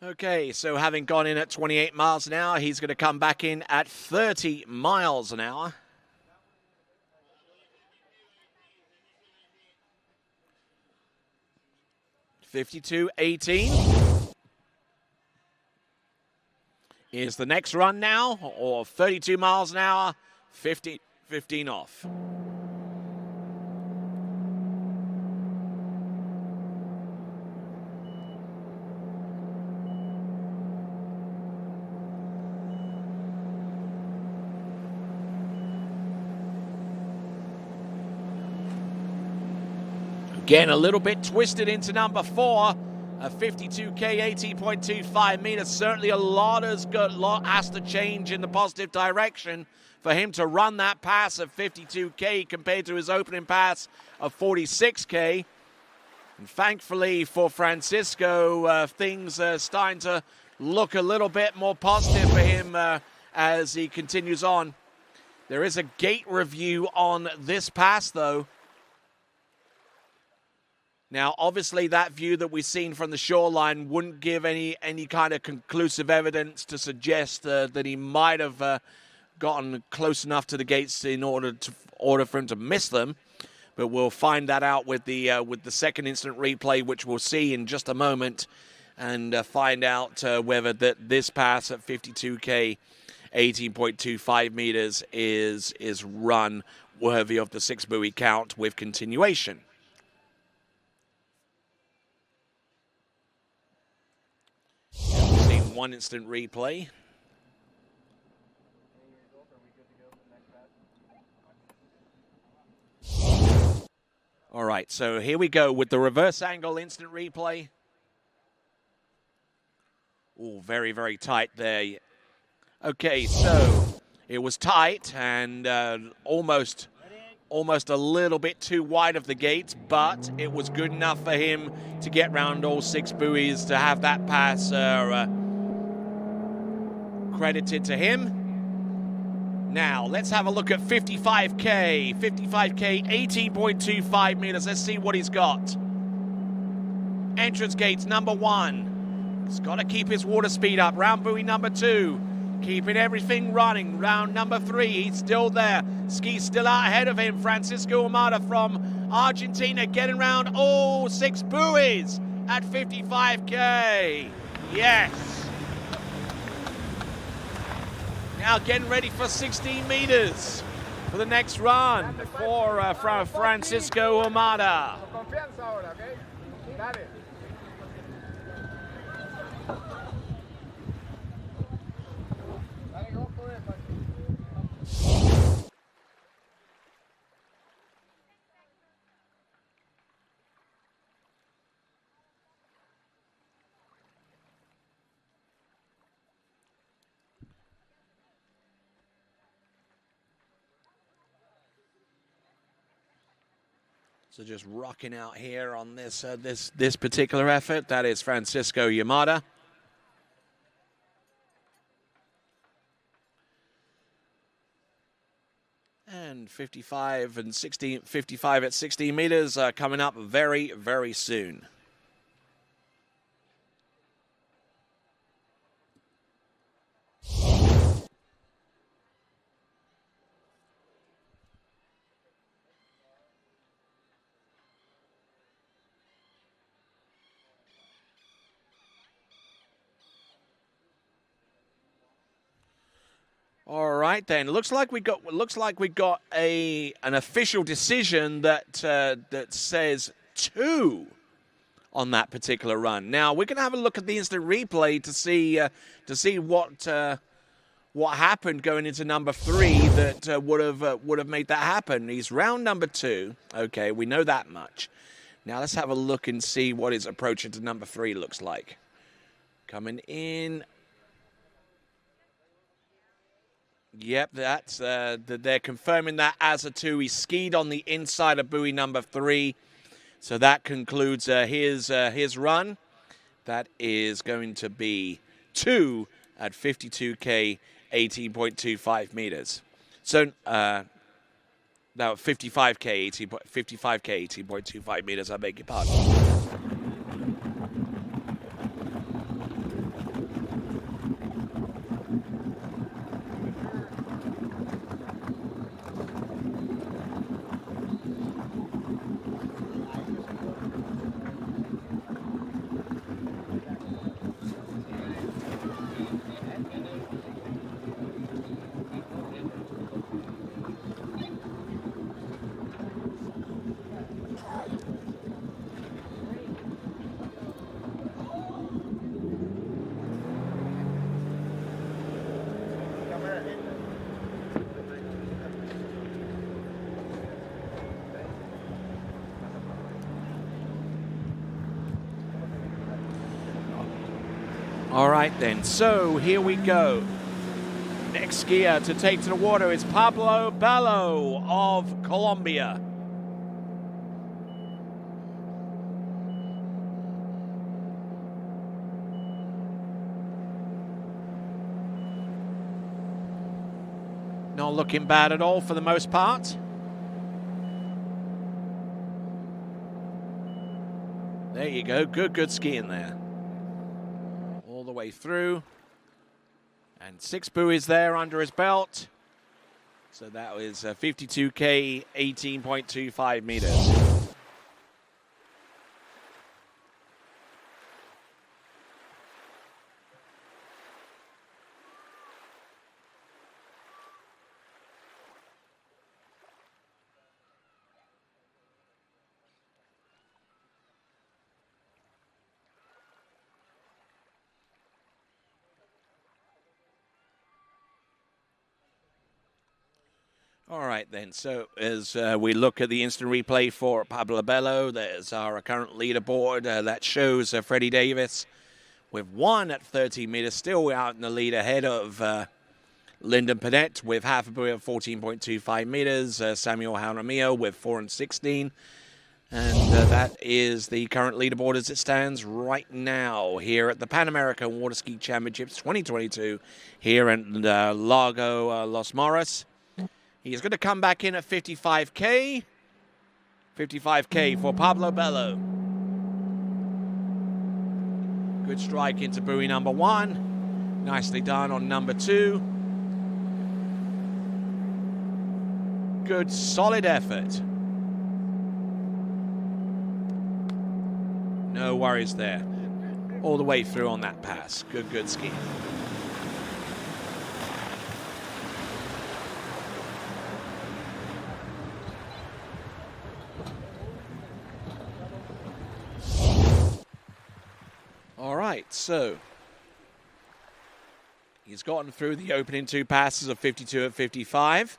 Okay, so having gone in at 28 miles an hour, he's going to come back in at 30 miles an hour. (52.18) is the next run now, or 32 miles an hour, 15 off. Again, a little bit twisted into number 4, a 52K, 18.25 meters. Certainly a lot has to change in the positive direction for him to run that pass of 52K compared to his opening pass of 46K. And thankfully for Francisco, things are starting to look a little bit more positive for him as he continues on. There is a gate review on this pass, though. Now, obviously, that view that we've seen from the shoreline wouldn't give any kind of conclusive evidence to suggest that he might have gotten close enough to the gates in order for him to miss them. But we'll find that out with the second instant replay, which we'll see in just a moment, and find out whether this pass at 52K, 18.25 meters is run worthy of the 6-buoy count with continuation. We've seen one instant replay. All right, so here we go with the reverse angle instant replay. Oh, very, very tight there. Okay, so it was tight and almost a little bit too wide of the gate, but it was good enough for him to get round all 6 buoys to have that pass credited to him. Now, let's have a look at 55K. 55K, 18.25 meters. Let's see what he's got. Entrance gates, number 1. He's got to keep his water speed up. Round buoy number 2. Keeping everything running. Round number 3, he's still there. Ski's still out ahead of him. Francisco Amada from Argentina getting round all 6 buoys at 55K. Yes. Now getting ready for 16 meters for the next run for Francisco Amada. So just rocking out here on this this particular effort. That is Francisco Amada. And 55 at 16 meters coming up very, very soon. All right then. Looks like we got an official decision that says 2 on that particular run. Now we're going to have a look at the instant replay to see what happened going into number 3 that would have made that happen. He's round number 2. Okay, we know that much. Now let's have a look and see what his approach into number 3 looks like. Coming in. Yep, that's they're confirming that as a 2. He skied on the inside of buoy number 3. So that concludes his run. That is going to be 2 at 52K, 18.25 meters. So now 55K, 18.25 meters. I beg your pardon. All right then, so here we go. Next skier to take to the water is Pablo Bello of Colombia. Not looking bad at all for the most part. There you go, good skiing there. All the way through. And 6 buoys there under his belt. So that was 52K, 18.25 meters. All right, then. So as we look at the instant replay for Pablo Bello, there's our current leaderboard. That shows Freddie Davis with 1 at 30 meters, still out in the lead ahead of Lyndon Panett with half a buoy of 14.25 meters. Samuel Jaramillo with 4 and 16. And that is the current leaderboard as it stands right now here at the Pan American Water Ski Championships 2022 here in Lago Los Moros. He's going to come back in at 55K. 55K for Pablo Bello. Good strike into buoy number 1. Nicely done on number 2. Good, solid effort. No worries there. All the way through on that pass. Good skiing. All right, so he's gotten through the opening 2 passes of 52 at 55.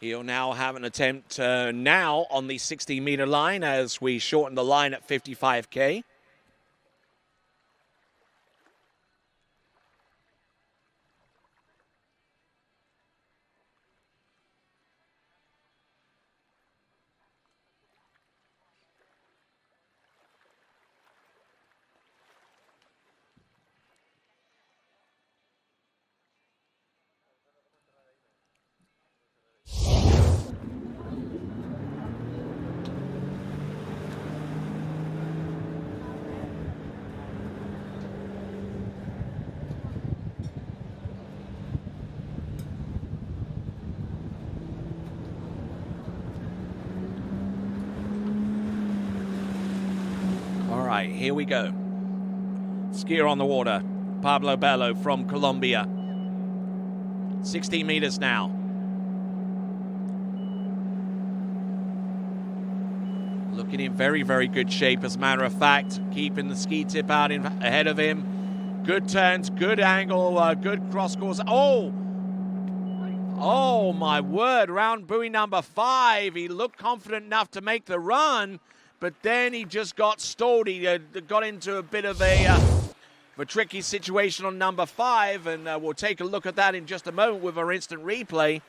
He'll now have an attempt now on the 60-meter line as we shorten the line at 55K. Here we go. Skier on the water, Pablo Bello from Colombia. 16 meters now. Looking in very, very good shape, as a matter of fact. Keeping the ski tip out ahead of him. Good turns, good angle, good cross course. Oh, my word. Round buoy number 5. He looked confident enough to make the run, but then he just got stalled. He got into a bit of a tricky situation on number 5, and we'll take a look at that in just a moment with our instant replay.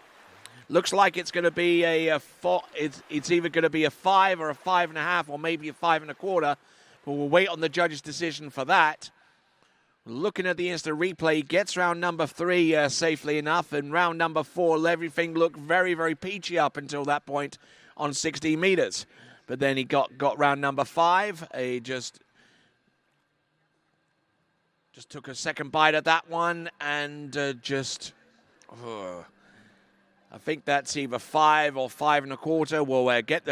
Looks like it's going to be it's either going to be a 5 or a 5.5 or maybe a 5 1/4, but we'll wait on the judge's decision for that. Looking at the instant replay, gets round number 3 safely enough, and round number 4, everything looked very, very peachy up until that point on 16 meters. But then he got round number 5. He just took a second bite at that one, and I think that's either 5 or 5 1/4. We'll get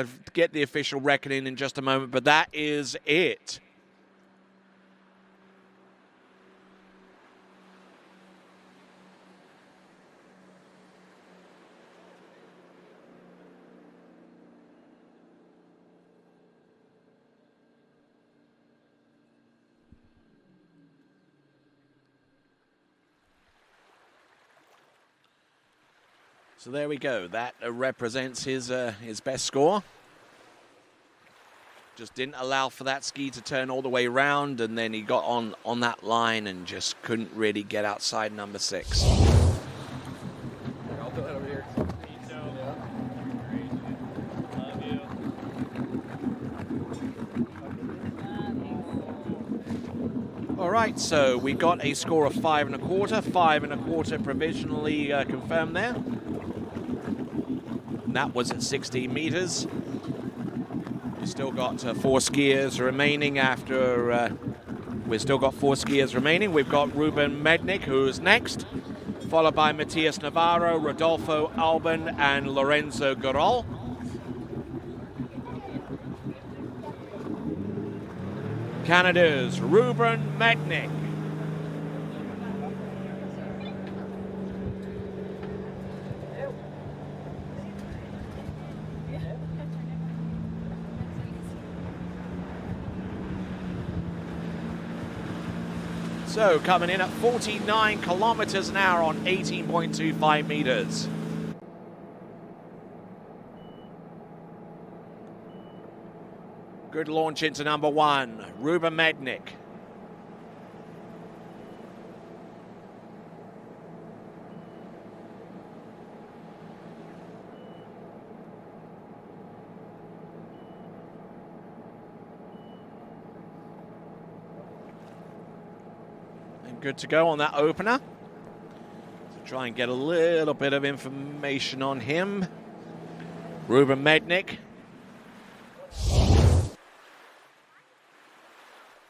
the official reckoning in just a moment, but that is it. So there we go. That represents his best score. Just didn't allow for that ski to turn all the way around, and then he got on that line and just couldn't really get outside number 6. I'll put that over here. All right, so we got a score of 5 1/4. 5 1/4 provisionally confirmed there. And that was at 16 meters. We've still got 4 skiers remaining after... we've still got 4 skiers remaining. We've got Ruben Mednick, who's next, followed by Matias Navarro, Rodolfo Alban, and Lorenzo Garol. Canada's Ruben Mednick. So coming in at 49 kilometers an hour on 18.25 meters. Good launch into number 1, Ruben Mednick. Good to go on that opener. So try and get a little bit of information on him. Ruben Mednick,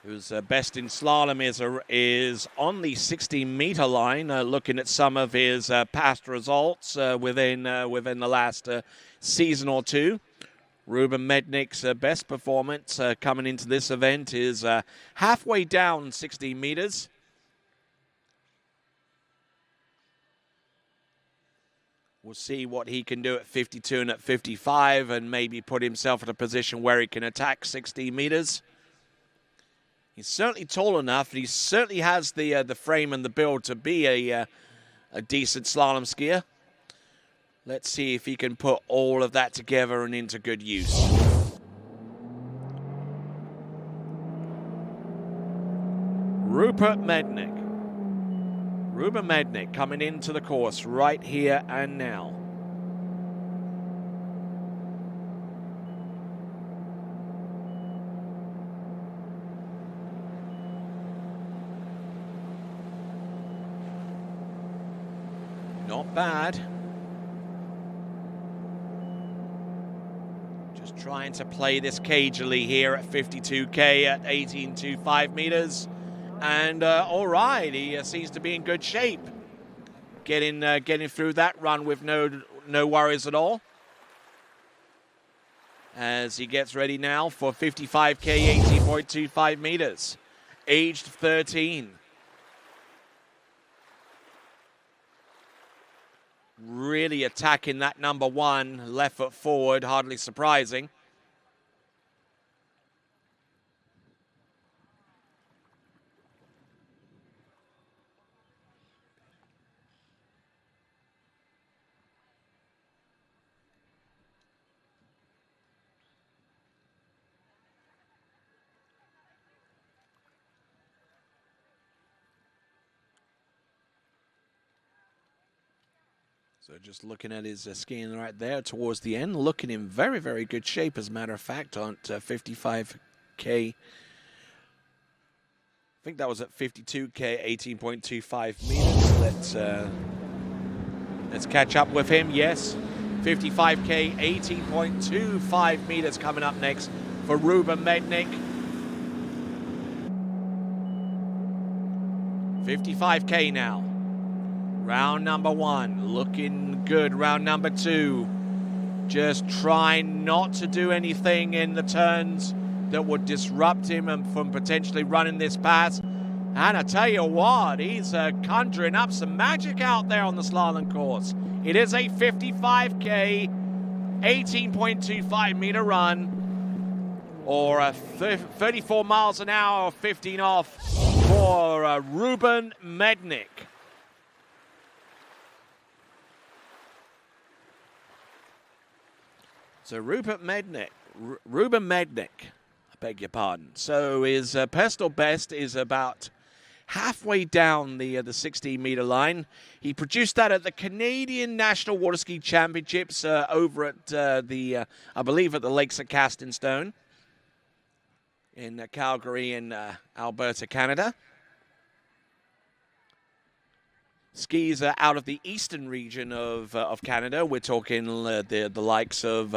who's best in slalom, is on the 60-meter line. Looking at some of his past results within the last season or two. Ruben Mednick's best performance coming into this event is halfway down 16 meters. We'll see what he can do at 52 and at 55, and maybe put himself in a position where he can attack 60 meters. He's certainly tall enough, and he certainly has the frame and the build to be a decent slalom skier. Let's see if he can put all of that together and into good use. Ruben Mednick coming into the course right here and now. Not bad. Just trying to play this cagily here at 52K at 18.25 meters. And all right, he seems to be in good shape. Getting through that run with no worries at all. As he gets ready now for 55K, 18.25 meters. Aged 13. really attacking that number one, left foot forward, hardly surprising. So just looking at his skiing right there towards the end, looking in very, very good shape, as a matter of fact, on 55K. I think that was at 52K, 18.25 meters. Let's catch up with him. Yes, 55K, 18.25 meters coming up next for Ruben Mednick. 55K now. Round number one, looking good. Round number two, just trying not to do anything in the turns that would disrupt him and from potentially running this pass. And I tell you what, he's conjuring up some magic out there on the slalom course. It is a 55K, 18.25 meter run, or a 34 miles an hour, 15 off for Ruben Mednick. So Ruben Mednick, I beg your pardon. So his personal best is about halfway down the 16-meter line. He produced that at the Canadian National Water Ski Championships over at I believe at the Lakes of Castingstone in Calgary in Alberta, Canada. Skis are out of the eastern region of Canada. We're talking the likes of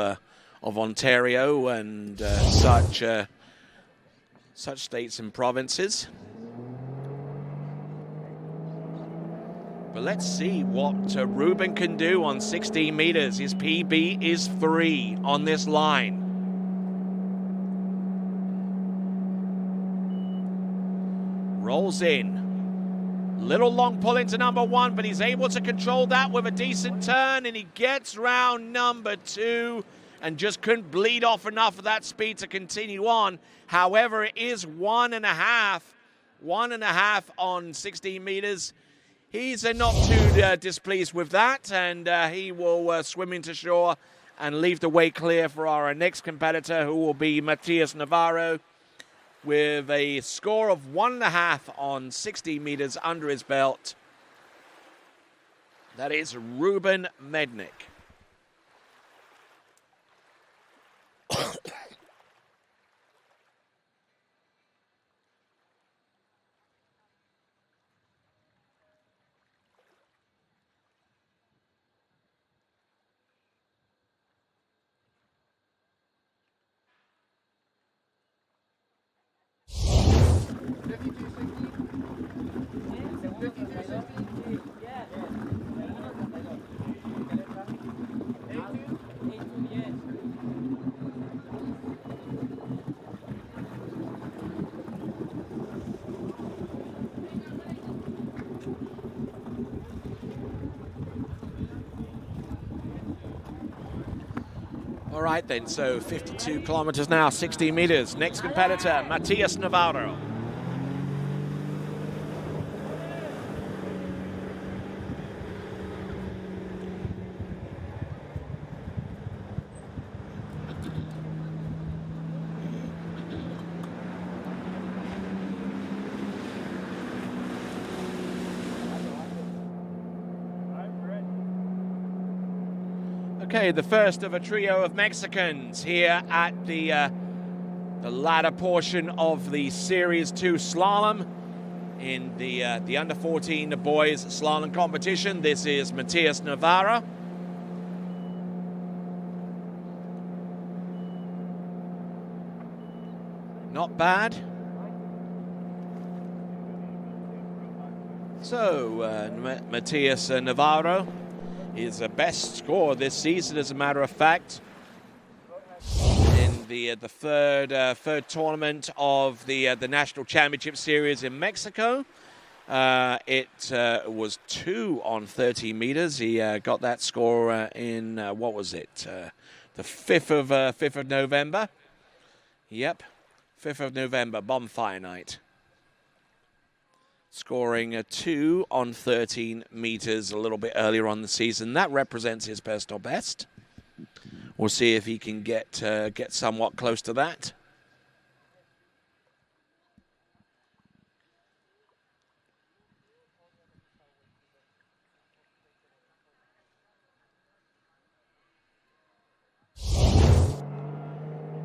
Ontario and such states and provinces. But let's see what Ruben can do on 16 meters. His PB is 3 on this line. Rolls in. Little long pull into number one, but he's able to control that with a decent turn, and he gets round number two and just couldn't bleed off enough of that speed to continue on. However, it is 1.5 on 16 meters. He's not too displeased with that, and he will swim into shore and leave the way clear for our next competitor, who will be Matias Navarro, with a score of 1.5 on 60 meters under his belt. That is Ruben Mednick. All right then, so 52 kilometers now, 60 meters. Next competitor, Matias Navarro. Okay, the first of a trio of Mexicans here at the latter portion of the Series 2 Slalom in the under 14 boys slalom competition. This is Matias Navarro. Not bad. So, Matias Navarro, his best score this season, as a matter of fact, in the third tournament of the National Championship Series in Mexico. It was 2 on 30 meters. He got that score in, what was it? The 5th of November. Yep, 5th of November, bonfire night. Scoring a 2 on 13 meters a little bit earlier on the season. That represents his personal best. We'll see if he can get somewhat close to that.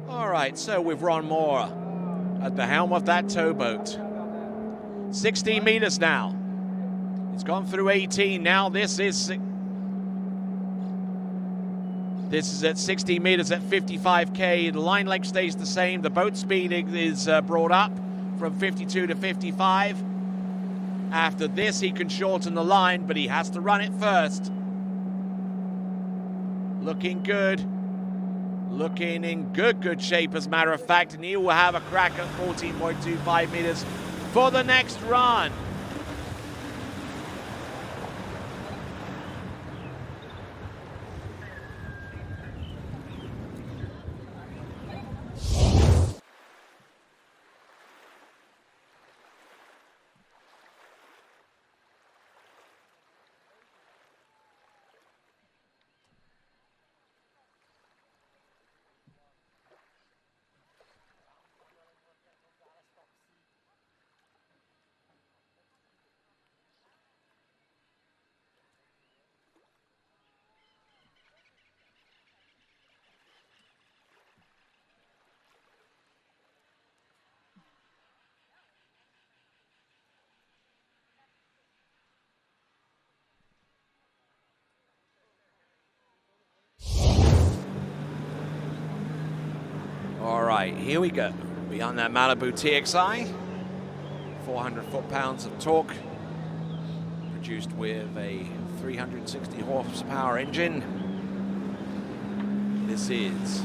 All right, so with Ron Moore at the helm of that towboat. 16 meters now. It's gone through 18. Now this is at 60 meters at 55K. The line length stays the same. The boat speed is brought up from 52 to 55. After this, he can shorten the line, but he has to run it first. Looking good. Looking in good shape, as a matter of fact, and he will have a crack at 14.25 meters for the next run. All right, here we go. Beyond that Malibu TXI, 400 foot-pounds of torque, produced with a 360 horsepower engine. This is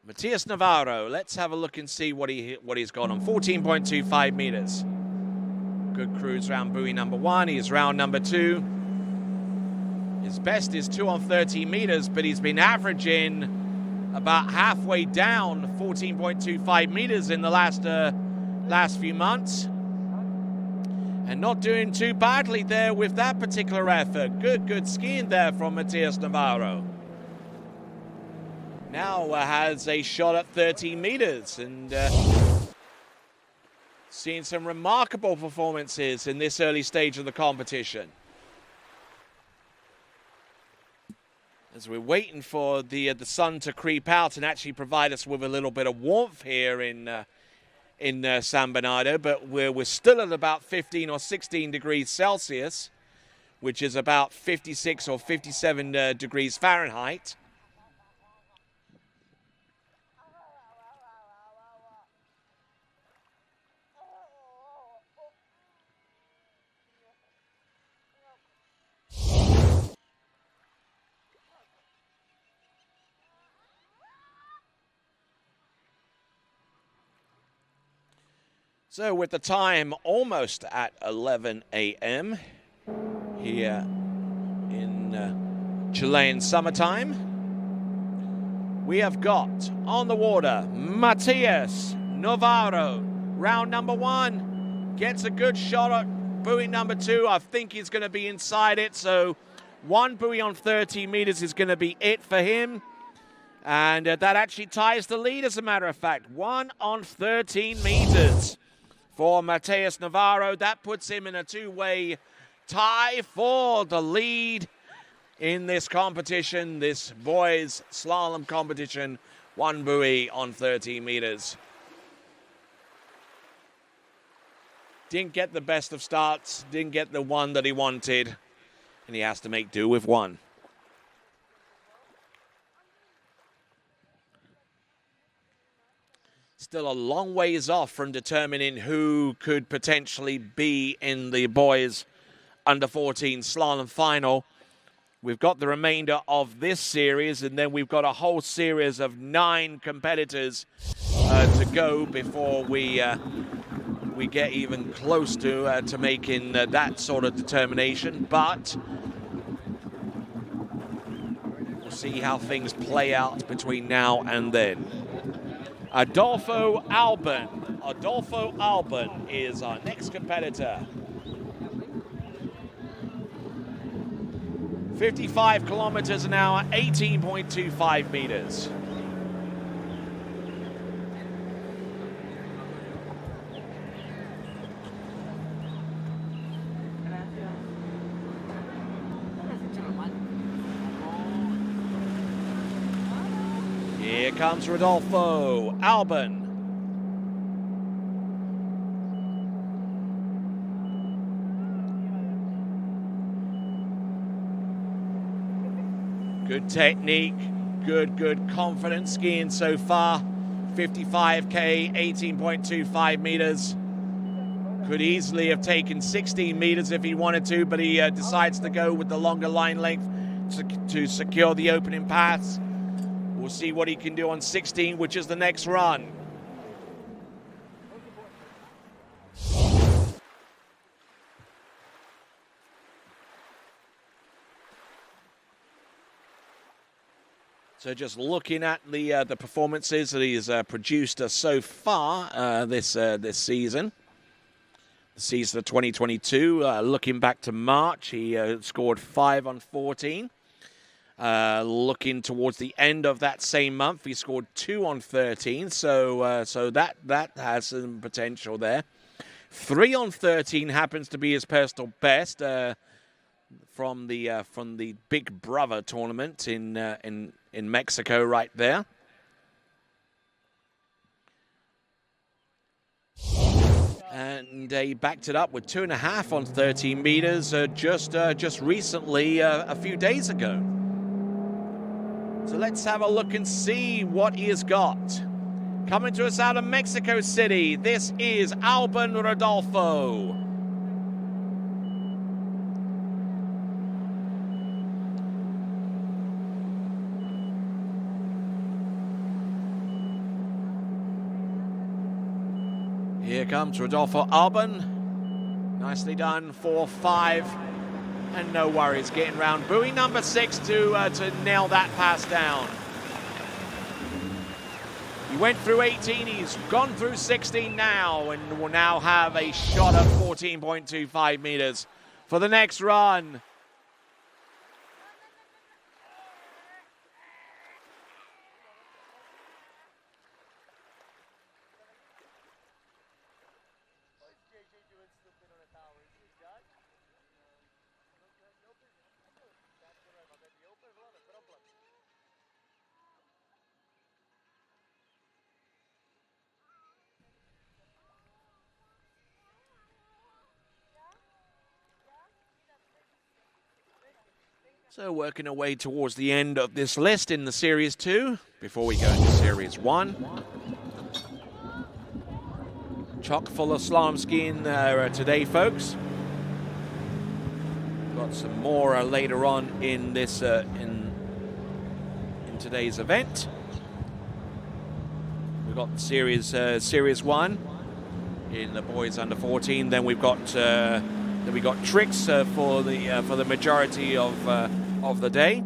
Matias Navarro. Let's have a look and see what he's got on 14.25 meters. Good cruise round buoy number 1. He's round number 2. His best is 2 on 30 meters, but he's been averaging about halfway down 14.25 meters in the last few months. And not doing too badly there with that particular effort. Good skiing there from Matias Navarro. Now has a shot at 13 meters and seeing some remarkable performances in this early stage of the competition. As we're waiting for the sun to creep out and actually provide us with a little bit of warmth here in San Bernardo, but we're still at about 15 or 16 degrees Celsius, which is about 56 or 57 degrees Fahrenheit. So with the time almost at 11 a.m. here in Chilean summertime, we have got on the water Matias Navarro, round number 1, gets a good shot at buoy number 2. I think he's going to be inside it, so 1 buoy on 30 meters is going to be it for him. And that actually ties the lead, as a matter of fact. 1 on 13 meters. For Matias Navarro, that puts him in a 2-way tie for the lead in this competition, this boys slalom competition. 1 buoy on 30 meters. Didn't get the best of starts, didn't get the one that he wanted, and he has to make do with 1. Still a long ways off from determining who could potentially be in the boys under 14 slalom final. We've got the remainder of this series, and then we've got a whole series of 9 competitors to go before we get even close to making that sort of determination, but we'll see how things play out between now and then. Adolfo Albon is our next competitor. 55 kilometers an hour, 18.25 meters. Here comes Rodolfo Albon. Good technique, good confidence skiing so far. 55K, 18.25 meters. Could easily have taken 16 meters if he wanted to, but he decides to go with the longer line length to secure the opening pass. We'll see what he can do on 16, which is the next run. So just looking at the performances that he's produced so far this season. The season of 2022, looking back to March, he scored 5 on 14. Looking towards the end of that same month, he scored 2 on 13. So that has some potential there. 3 on 13 happens to be his personal best from the Big Brother tournament in Mexico right there. And he backed it up with 2.5 on 13 meters just recently, a few days ago. So let's have a look and see what he has got. Coming to us out of Mexico City, this is Albon Rodolfo. Here comes Rodolfo Albon. Nicely done, 4-5. And no worries, getting round buoy number 6 to nail that pass down. He went through 18, he's gone through 16 now, and will now have a shot at 14.25 meters for the next run. So working our way towards the end of this list in the Series 2 before we go into Series 1. Chock full of slalom skiing today, folks. Got some more later on in this in today's event. We've got Series 1 in the boys under 14. Then we've got tricks for the majority of the day.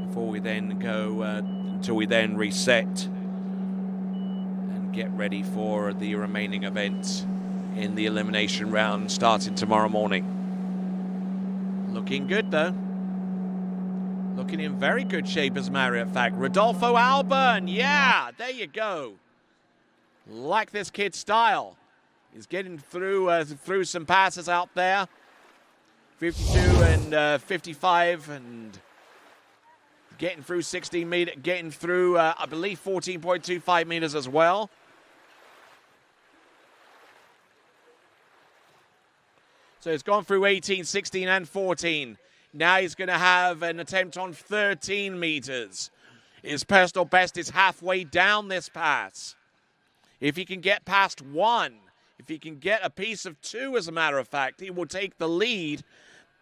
Before we then go until we then reset and get ready for the remaining events in the elimination round starting tomorrow morning. Looking good though. Looking in very good shape, as a matter of fact. Rodolfo Albon, yeah, there you go. Like this kid's style. He's getting through some passes out there. 52 and 55, and getting through 16 meters, getting through, I believe, 14.25 meters as well. So he's gone through 18, 16, and 14. Now he's going to have an attempt on 13 meters. His personal best is halfway down this pass. If he can get past 1, if he can get a piece of 2, as a matter of fact, he will take the lead.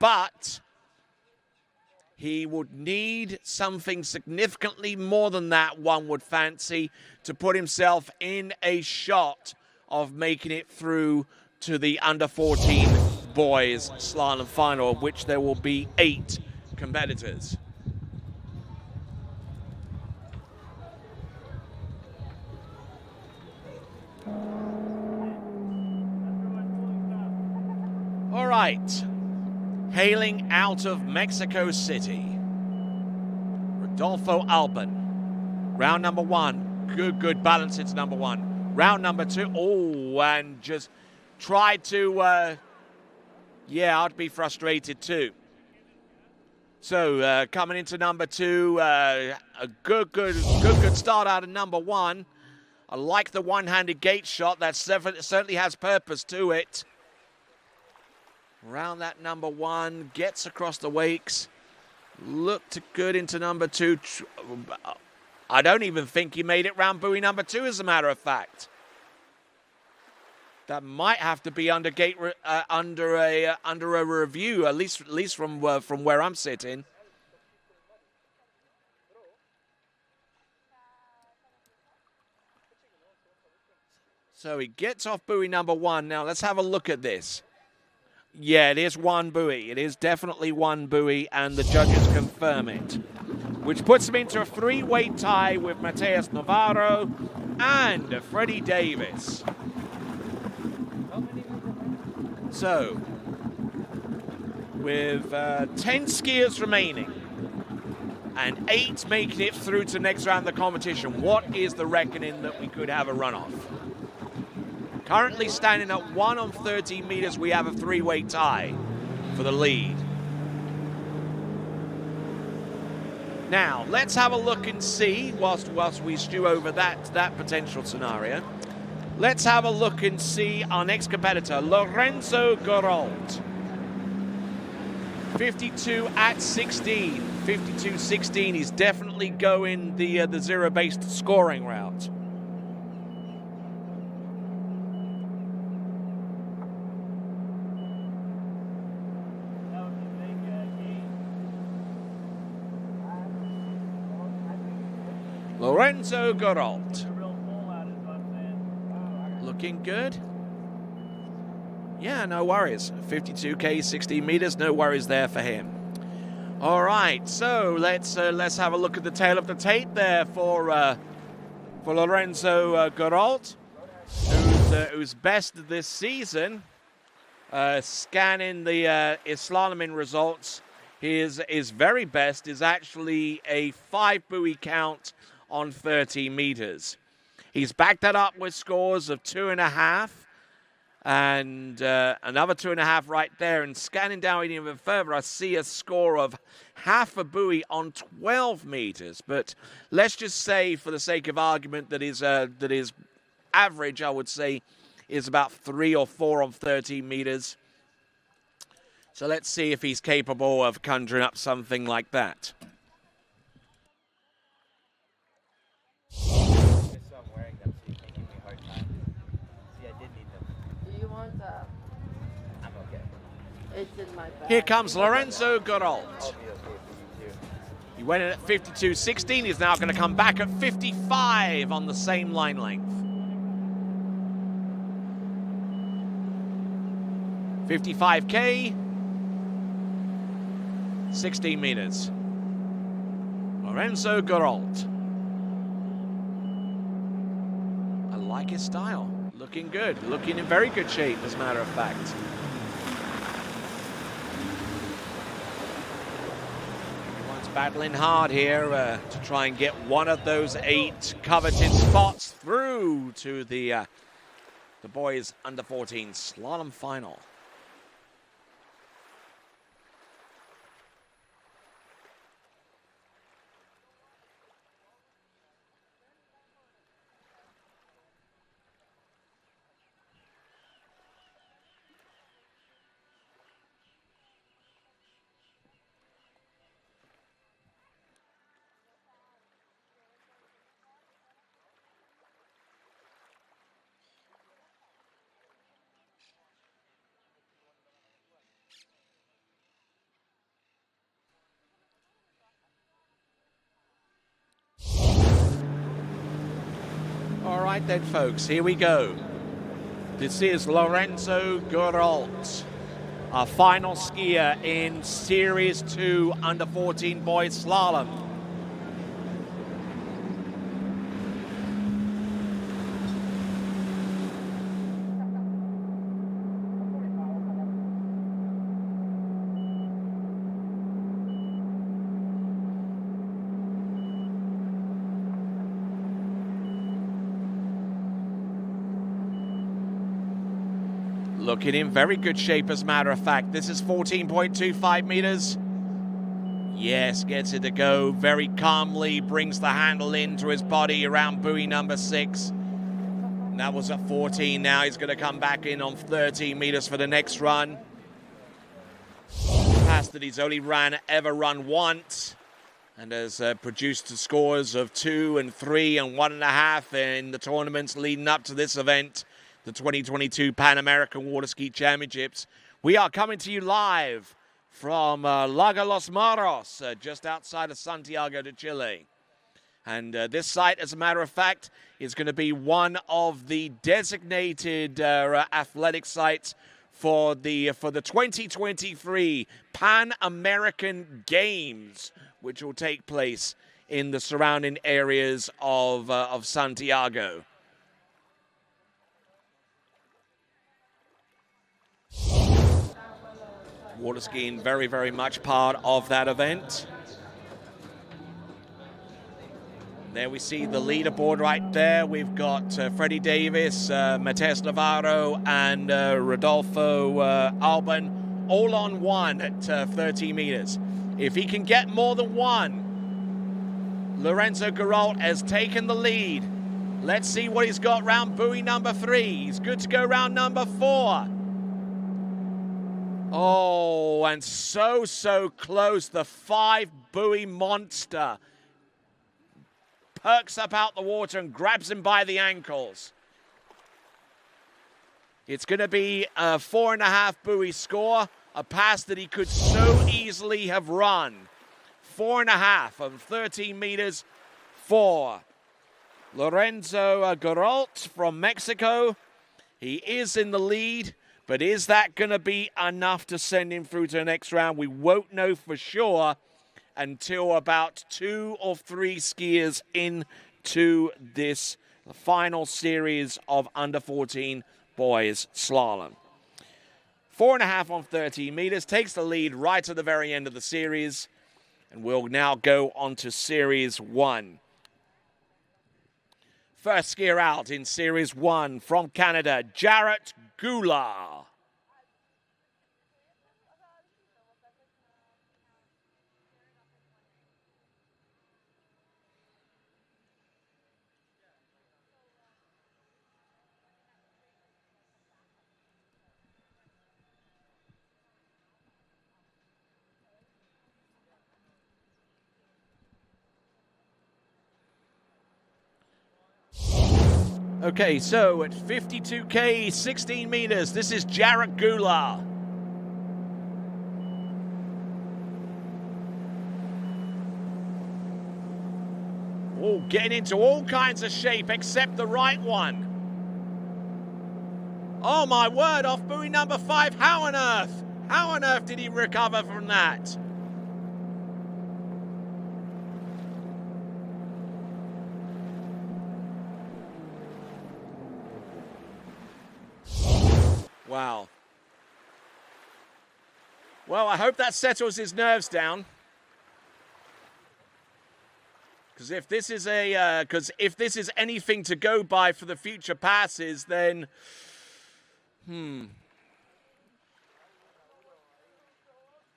But He would need something significantly more than that, one would fancy, to put himself in a shot of making it through to the under-14 boys slalom final, of which there will be 8 competitors. All right, hailing out of Mexico City, Rodolfo Alban. Round number 1, good balance into number 1. Round number 2, oh, and just tried to, yeah, I'd be frustrated too. So coming into number 2, a good start out of number 1. I like the one-handed gate shot. That certainly has purpose to it. Round that number 1, gets across the wakes. Looked good into number 2. I don't even think he made it round buoy number 2, as a matter of fact. That might have to be under a review, at least from where I'm sitting. So he gets off buoy number 1. Now let's have a look at this. Yeah, it is one buoy. It is definitely one buoy, and the judges confirm it, which puts him into a 3-way tie with Mateus Navarro and Freddie Davis. So, with 10 skiers remaining and 8 making it through to next round of the competition, what is the reckoning that we could have a runoff? Currently standing at 1 on 30 meters, we have a 3-way tie for the lead. Now, let's have a look and see, whilst we stew over that potential scenario. Let's have a look and see our next competitor, Lorenzo Geralt. 52 at 16. 52-16, he's definitely going the zero-based scoring route. Lorenzo Geralt. Looking good. Yeah, no worries. 52K, 16 meters, no worries there for him. All right, so let's have a look at the tail of the tape there for Lorenzo Geralt, who's best this season. Scanning the slaloming results, his very best is actually a 5 buoy count on 30 meters. He's backed that up with scores of 2.5 and another 2.5 right there. And scanning down even further, I see a score of half a buoy on 12 meters. But let's just say, for the sake of argument, that his average, I would say, is about 3 or 4 on 13 meters. So let's see if he's capable of conjuring up something like that. Here comes Lorenzo Geralt. He went in at 52.16. He's now going to come back at 55 on the same line length. 55K, 16 meters. Lorenzo Geralt. I like his style. Looking good. Looking in very good shape, as a matter of fact. Battling hard here to try and get one of those 8 coveted spots through to the boys under 14 slalom final. right then, folks, here we go. This is Lorenzo Gurault, our final skier in Series 2 Under 14 Boys Slalom. Looking in very good shape, as a matter of fact. This is 14.25 meters. Yes, gets it to go very calmly, brings the handle into his body around buoy number 6. And that was at 14. Now he's going to come back in on 13 meters for the next run. Pass that he's only ever run once, and has produced scores of 2 and 3 and 1.5 in the tournaments leading up to this event, the 2022 PanAmerican Water Ski Championships. We are coming to you live from Lago Los Moros, just outside of Santiago de Chile. And this site, as a matter of fact, is going to be one of the designated athletic sites for the 2023 Pan-American Games, which will take place in the surrounding areas of Santiago. Water skiing very, very much part of that event. There we see the leaderboard right there. We've got Freddie Davis, Mateus Navarro, and Rodolfo Alban all on one at 30 meters. If he can get more than one, Lorenzo Gurault has taken the lead. Let's see what he's got round buoy number 3. He's good to go round number 4. Oh, and so close. The 5 buoy monster perks up out the water and grabs him by the ankles. It's going to be a 4.5 buoy score, a pass that he could so easily have run. 4.5 on 13 meters for Lorenzo Gurault from Mexico. He is in the lead. But is that going to be enough to send him through to the next round? We won't know for sure until about 2 or 3 skiers into this final series of Under 14 Boys Slalom. 4.5 on 13 meters, takes the lead right at the very end of the series. And we'll now go on to Series 1. First skier out in Series 1 from Canada, Jarrett Goulart. Okay, so at 52K, 16 meters, this is Jarrett Goulart. Oh, getting into all kinds of shape except the right one. Oh my word, off buoy number 5, how on earth did he recover from that? Wow. Well, I hope that settles his nerves down. Because if this is anything to go by for the future passes, then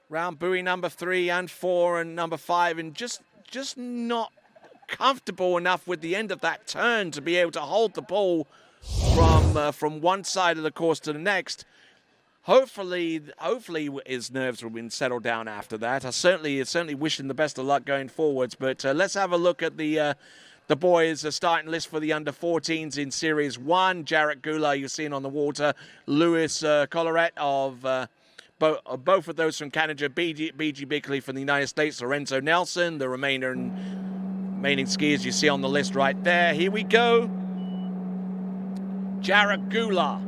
round buoy number 3 and 4 and number 5, and just not comfortable enough with the end of that turn to be able to hold the ball from one side of the course to the next. Hopefully his nerves will be settled down after that. I certainly wish him the best of luck going forwards. But let's have a look at the boys' starting list for the under-14s in Series 1. Jarrett Goulart, you're seeing on the water. Louis Collarette of both of those from Canada. B.G. Bickley from the United States. Lorenzo Nelson, the remaining skiers you see on the list right there. Here we go. Jarrett Gula,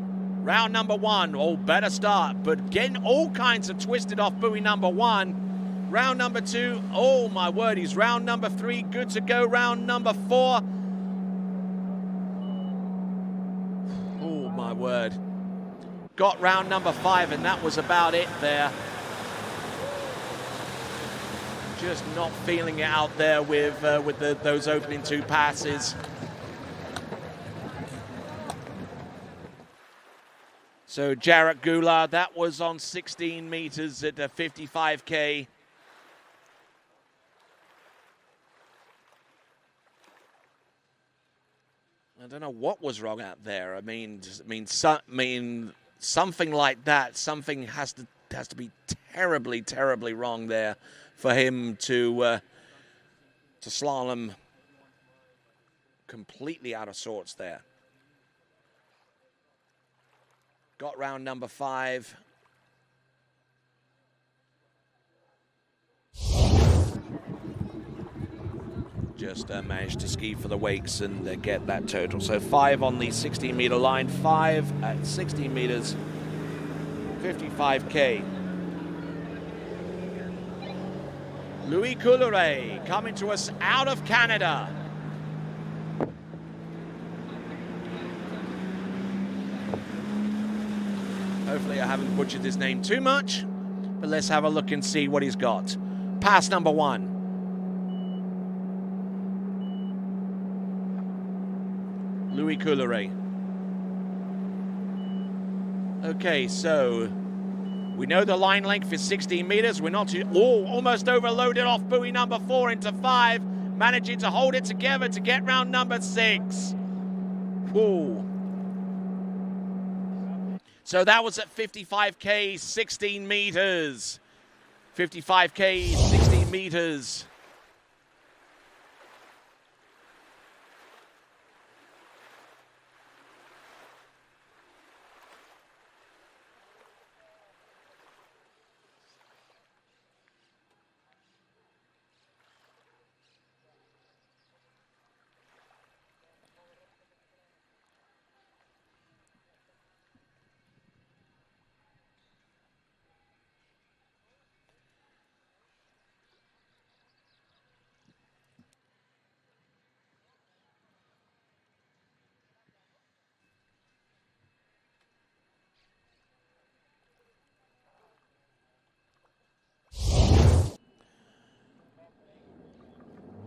round number 1. Oh, better start, but getting all kinds of twisted off buoy number 1. Round number 2, oh my word, he's round number 3, good to go. Round number 4. Oh my word. Got round number 5, and that was about it there. Just not feeling it out there with those opening 2 passes. So Jarrett Gula, that was on 16 meters at a 55K. I don't know what was wrong out there. I mean, something like that. Something has to be terribly, terribly wrong there for him to slalom completely out of sorts there. Got round number 5. Just managed to ski for the wakes and get that total. So 5 on the 16-meter line, 5 at 16 meters, 55K. Louis Couleray coming to us out of Canada. Hopefully I haven't butchered his name too much, but let's have a look and see what he's got. Pass number 1. Louis Couleray. Okay, so we know the line length is 16 meters. We're not almost overloaded off buoy number 4 into 5, managing to hold it together to get round number 6. Whoa. So that was at 55K, 16 meters. 55K, 16 meters.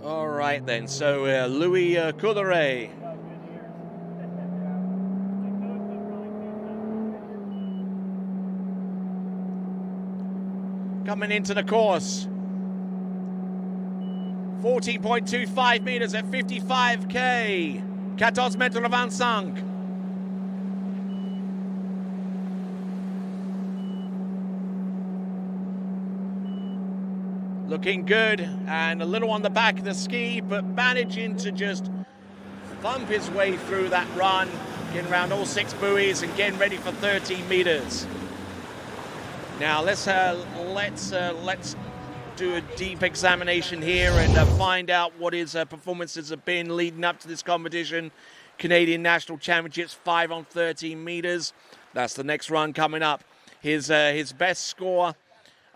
All right then, so Louis Couleray. Coming into the course. 14.25 meters at 55K. 14 mètres 25. Looking good, and a little on the back of the ski, but managing to just thump his way through that run, getting around all 6 buoys and getting ready for 13 meters. Now let's do a deep examination here and find out what his performances have been leading up to this competition. Canadian National Championships, 5 on 13 meters. That's the next run coming up. His best score.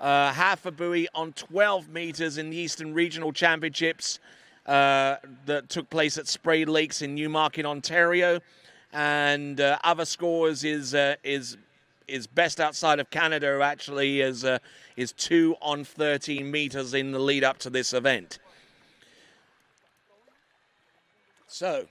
Half a buoy on 12 meters in the Eastern Regional Championships that took place at Spray Lakes in Newmarket, Ontario. And other scores is best outside of Canada, actually, is 2 on 13 meters in the lead up to this event. So,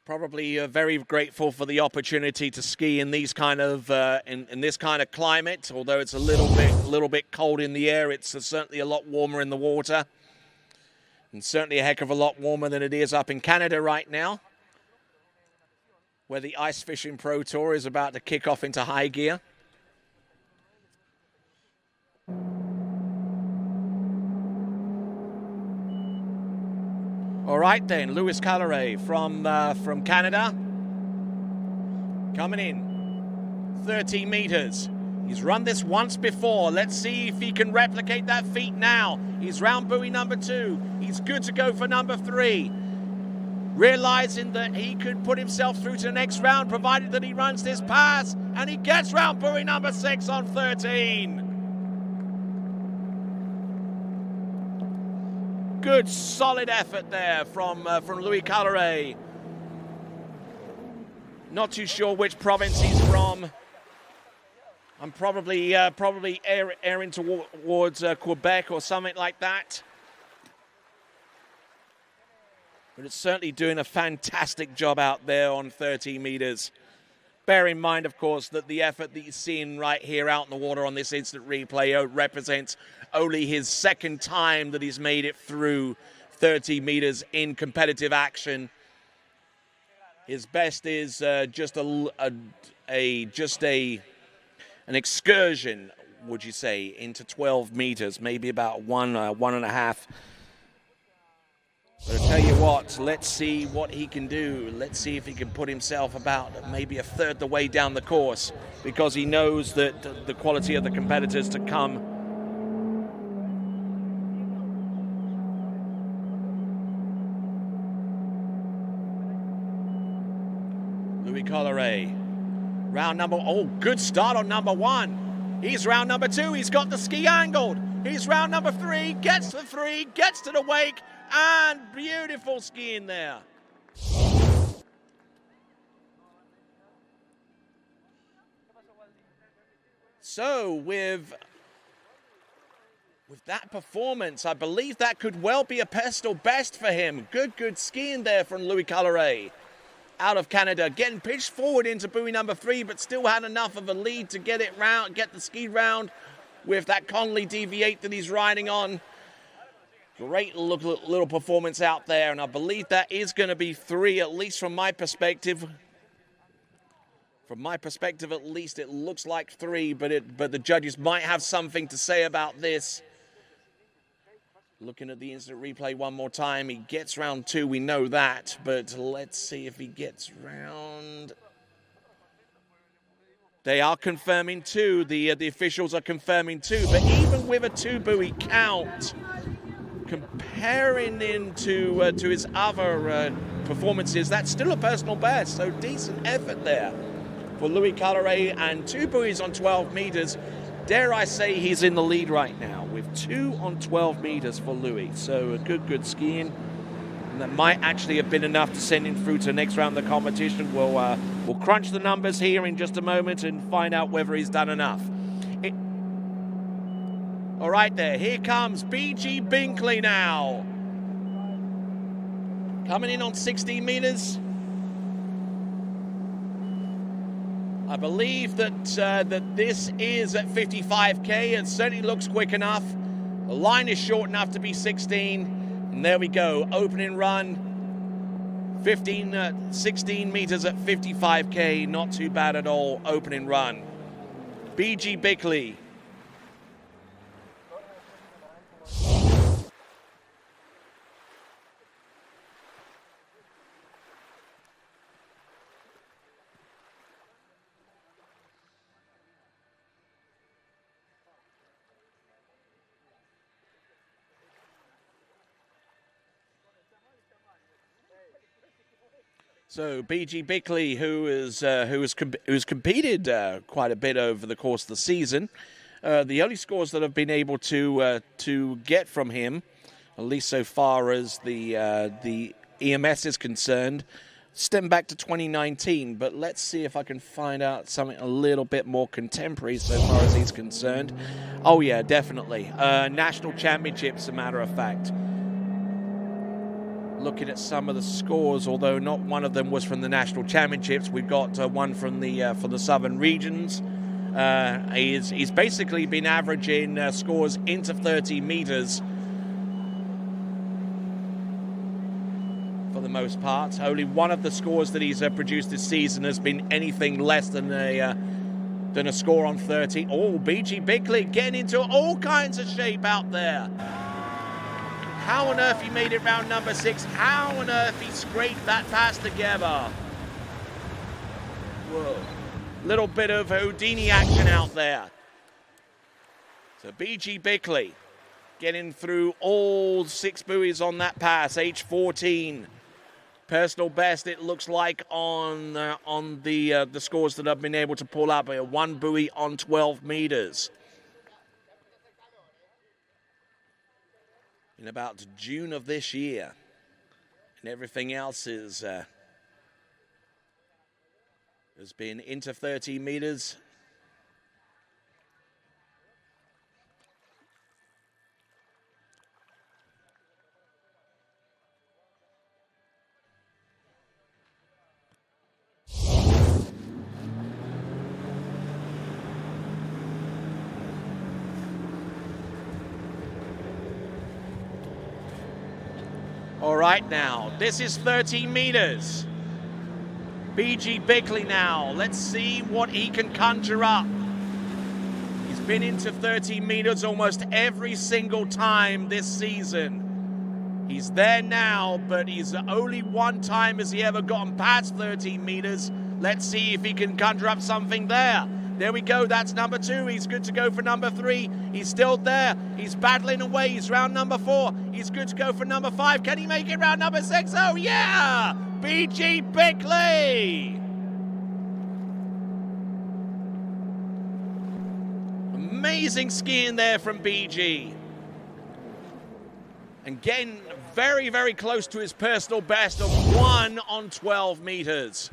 probably very grateful for the opportunity to ski in these kind of in this kind of climate. Although it's a little bit cold in the air, it's certainly a lot warmer in the water, and certainly a heck of a lot warmer than it is up in Canada right now, where the Ice Fishing Pro Tour is about to kick off into high gear. All right then, Louis Couleray from Canada, coming in, 13 meters. He's run this once before. Let's see if he can replicate that feat now. He's round buoy number 2. He's good to go for number 3. realizing that he could put himself through to the next round, provided that he runs this pass, and he gets round buoy number 6 on 13. Good, solid effort there from Louis Caloret. Not too sure which province he's from. I'm probably airing towards Quebec or something like that. But it's certainly doing a fantastic job out there on 30 meters. Bear in mind, of course, that the effort that you're seeing right here out in the water on this instant replay represents only his second time that he's made it through 30 meters in competitive action. His best is just an excursion, would you say, into 12 meters, maybe about one and a half. But I'll tell you what, let's see what he can do. Let's see if he can put himself about maybe a third the way down the course, because he knows that the quality of the competitors to come. Louis Caloret, round number, oh, good start on number 1. He's round number 2, he's got the ski angled. He's round number 3, gets to 3, gets to the wake, and beautiful skiing there. So with that performance, I believe that could well be a personal best for him. Good skiing there from Louis Caloret out of Canada, getting pitched forward into buoy number 3, but still had enough of a lead to get the ski round with that Conley DV8 that he's riding on. Great little performance out there, and I believe that is going to be 3, at least from my perspective. From my perspective, at least, it looks like 3, but the judges might have something to say about this. Looking at the instant replay one more time, he gets round 2, we know that, but let's see if he gets round. They are confirming 2, the officials are confirming 2, but even with a 2 buoy count, comparing him to his other performances, that's still a personal best, so decent effort there for Louis Caloret, and 2 buoys on 12 meters. Dare I say he's in the lead right now with 2 on 12 meters for Louis. So a good skiing. And that might actually have been enough to send him through to the next round of the competition. We'll crunch the numbers here in just a moment and find out whether he's done enough. All right there, here comes B.G. Binkley now. Coming in on 16 meters. I believe that this is at 55k. It certainly looks quick enough. The line is short enough to be 16. And there we go, opening run. 16 meters at 55k, not too bad at all, opening run. B.G. Binkley. So B.G. Binkley, who's competed quite a bit over the course of the season, the only scores that I've been able to get from him, at least so far as the EMS is concerned, stem back to 2019. But let's see if I can find out something a little bit more contemporary so far as he's concerned. Oh yeah, definitely. National championships, as a matter of fact. Looking at some of the scores, although not one of them was from the national championships, we've got one from the southern regions. He's basically been averaging scores into 30 meters for the most part. Only one of the scores that he's produced this season has been anything less than a score on 30. Oh, B.G. Binkley getting into all kinds of shape out there. How on earth he made it round number 6? How on earth he scraped that pass together? Whoa. Little bit of Houdini action out there. So B.G. Binkley getting through all 6 buoys on that pass, H14. Personal best, it looks like, on the scores that I've been able to pull up. One buoy on 12 meters. In about June of this year. And everything else is has been into 30 meters. All right, now, this is 30 meters. B.G. Bickley now. Let's see what he can conjure up. He's been into 30 meters almost every single time this season. He's there now, but he's only one time has he ever gotten past 30 meters. Let's see if he can conjure up something there. There we go, that's number 2. He's good to go for number 3. He's still there. He's battling away. He's round number 4. He's good to go for number 5. Can he make it round number 6? Oh, yeah! B.G. Bickley! Amazing skiing there from B.G. And getting very, very close to his personal best of 1 on 12 meters.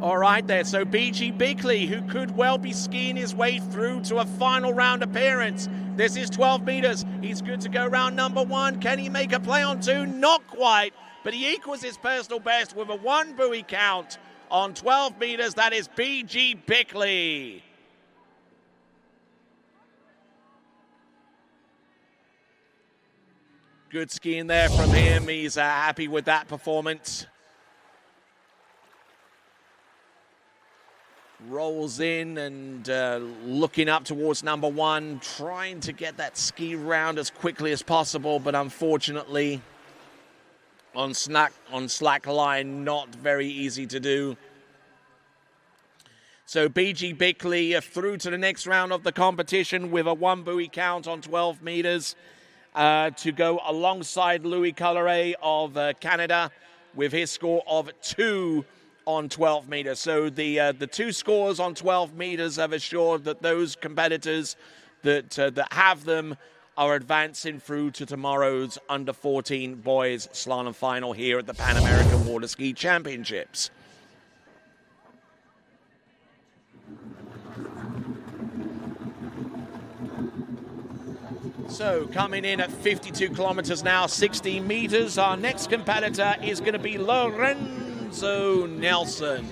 All right there, so B.G. Bickley, who could well be skiing his way through to a final round appearance. This is 12 meters. He's good to go round number 1. Can he make a play on 2? Not quite, but he equals his personal best with a 1 buoy count on 12 meters. That is B.G. Bickley. Good skiing there from him. He's happy with that performance. Rolls in and looking up towards number 1, trying to get that ski round as quickly as possible, but unfortunately on slack line, not very easy to do. So B.G. Bickley through to the next round of the competition with a 1 buoy count on 12 meters to go alongside Louis Colleray of Canada with his score of 2 on 12 meters. So the 2 scores on 12 meters have assured that those competitors that have them are advancing through to tomorrow's under 14 boys slalom final here at the PanAmerican Water Ski Championships. So coming in at 52 kilometers now, 16 meters, our next competitor is going to be Lorenzo Nelson.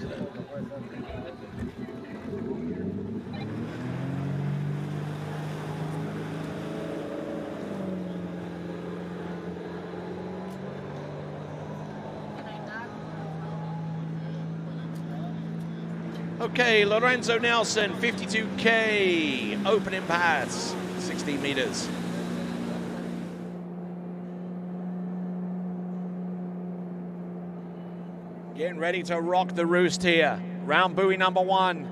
Okay, Lorenzo Nelson, 52K, opening pass, 16 meters. Getting ready to rock the roost here. Round buoy number 1.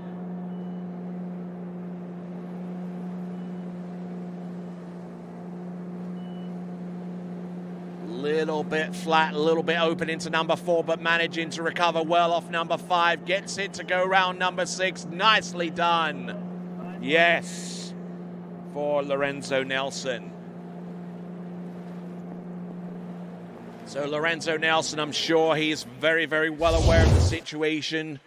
Little bit flat, a little bit open into number 4, but managing to recover well off number 5. Gets it to go round number 6. Nicely done. Yes, for Lorenzo Nelson. So Lorenzo Nelson, I'm sure he's very, very well aware of the situation.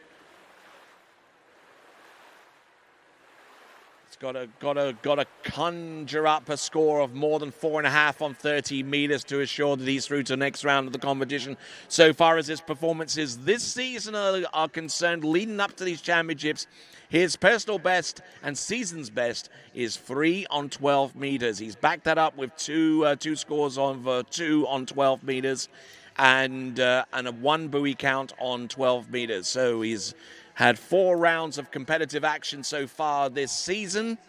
He's Gotta conjure up a score of more than 4.5 on 30 meters to assure that he's through to the next round of the competition. So far as his performances this season are concerned, leading up to these championships, his personal best and season's best is 3 on 12 meters. He's backed that up with two scores on 2 on 12 meters and a 1 buoy count on 12 meters. So he's had 4 rounds of competitive action so far this season.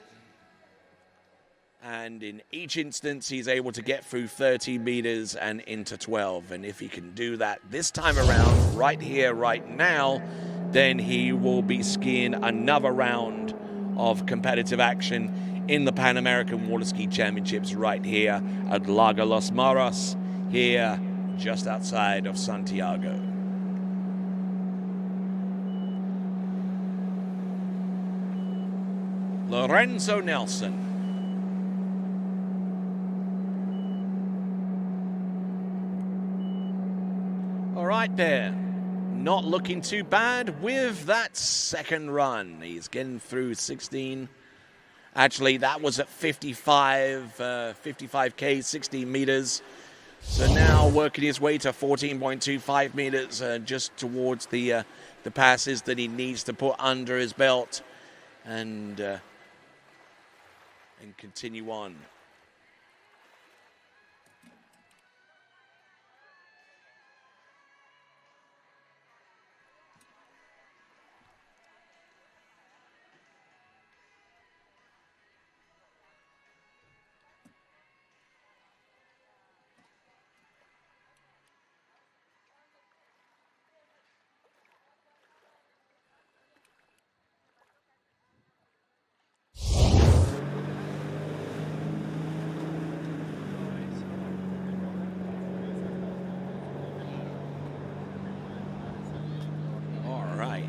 And in each instance, he's able to get through 30 meters and into 12. And if he can do that this time around, right here, right now, then he will be skiing another round of competitive action in the Pan American Water Ski Championships right here at Lago Los Moros, here just outside of Santiago. Lorenzo Nelson. All right there. Not looking too bad with that second run. He's getting through 16. Actually, that was at 55K, 16 meters. So now working his way to 14.25 meters, just towards the passes that he needs to put under his belt. And continue on.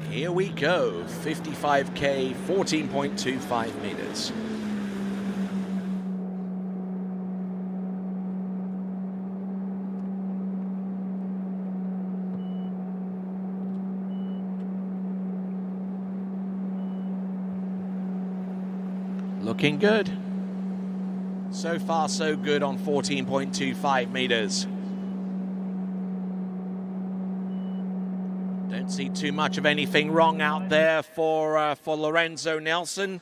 Here we go, 55K, 14.25 meters. Looking good. So far, so good on 14.25 meters. Don't see too much of anything wrong out there for Lorenzo Nelson.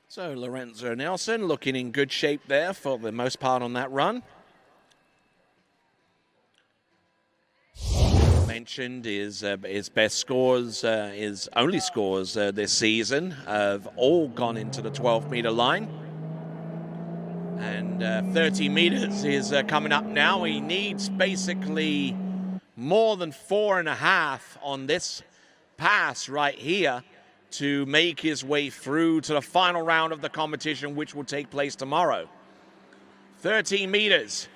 So Lorenzo Nelson looking in good shape there for the most part on that run. Mentioned his best scores, his only scores this season have all gone into the 12-meter line. And 30 meters is coming up now. He needs basically more than 4.5 on this pass right here to make his way through to the final round of the competition, which will take place tomorrow. 13 meters.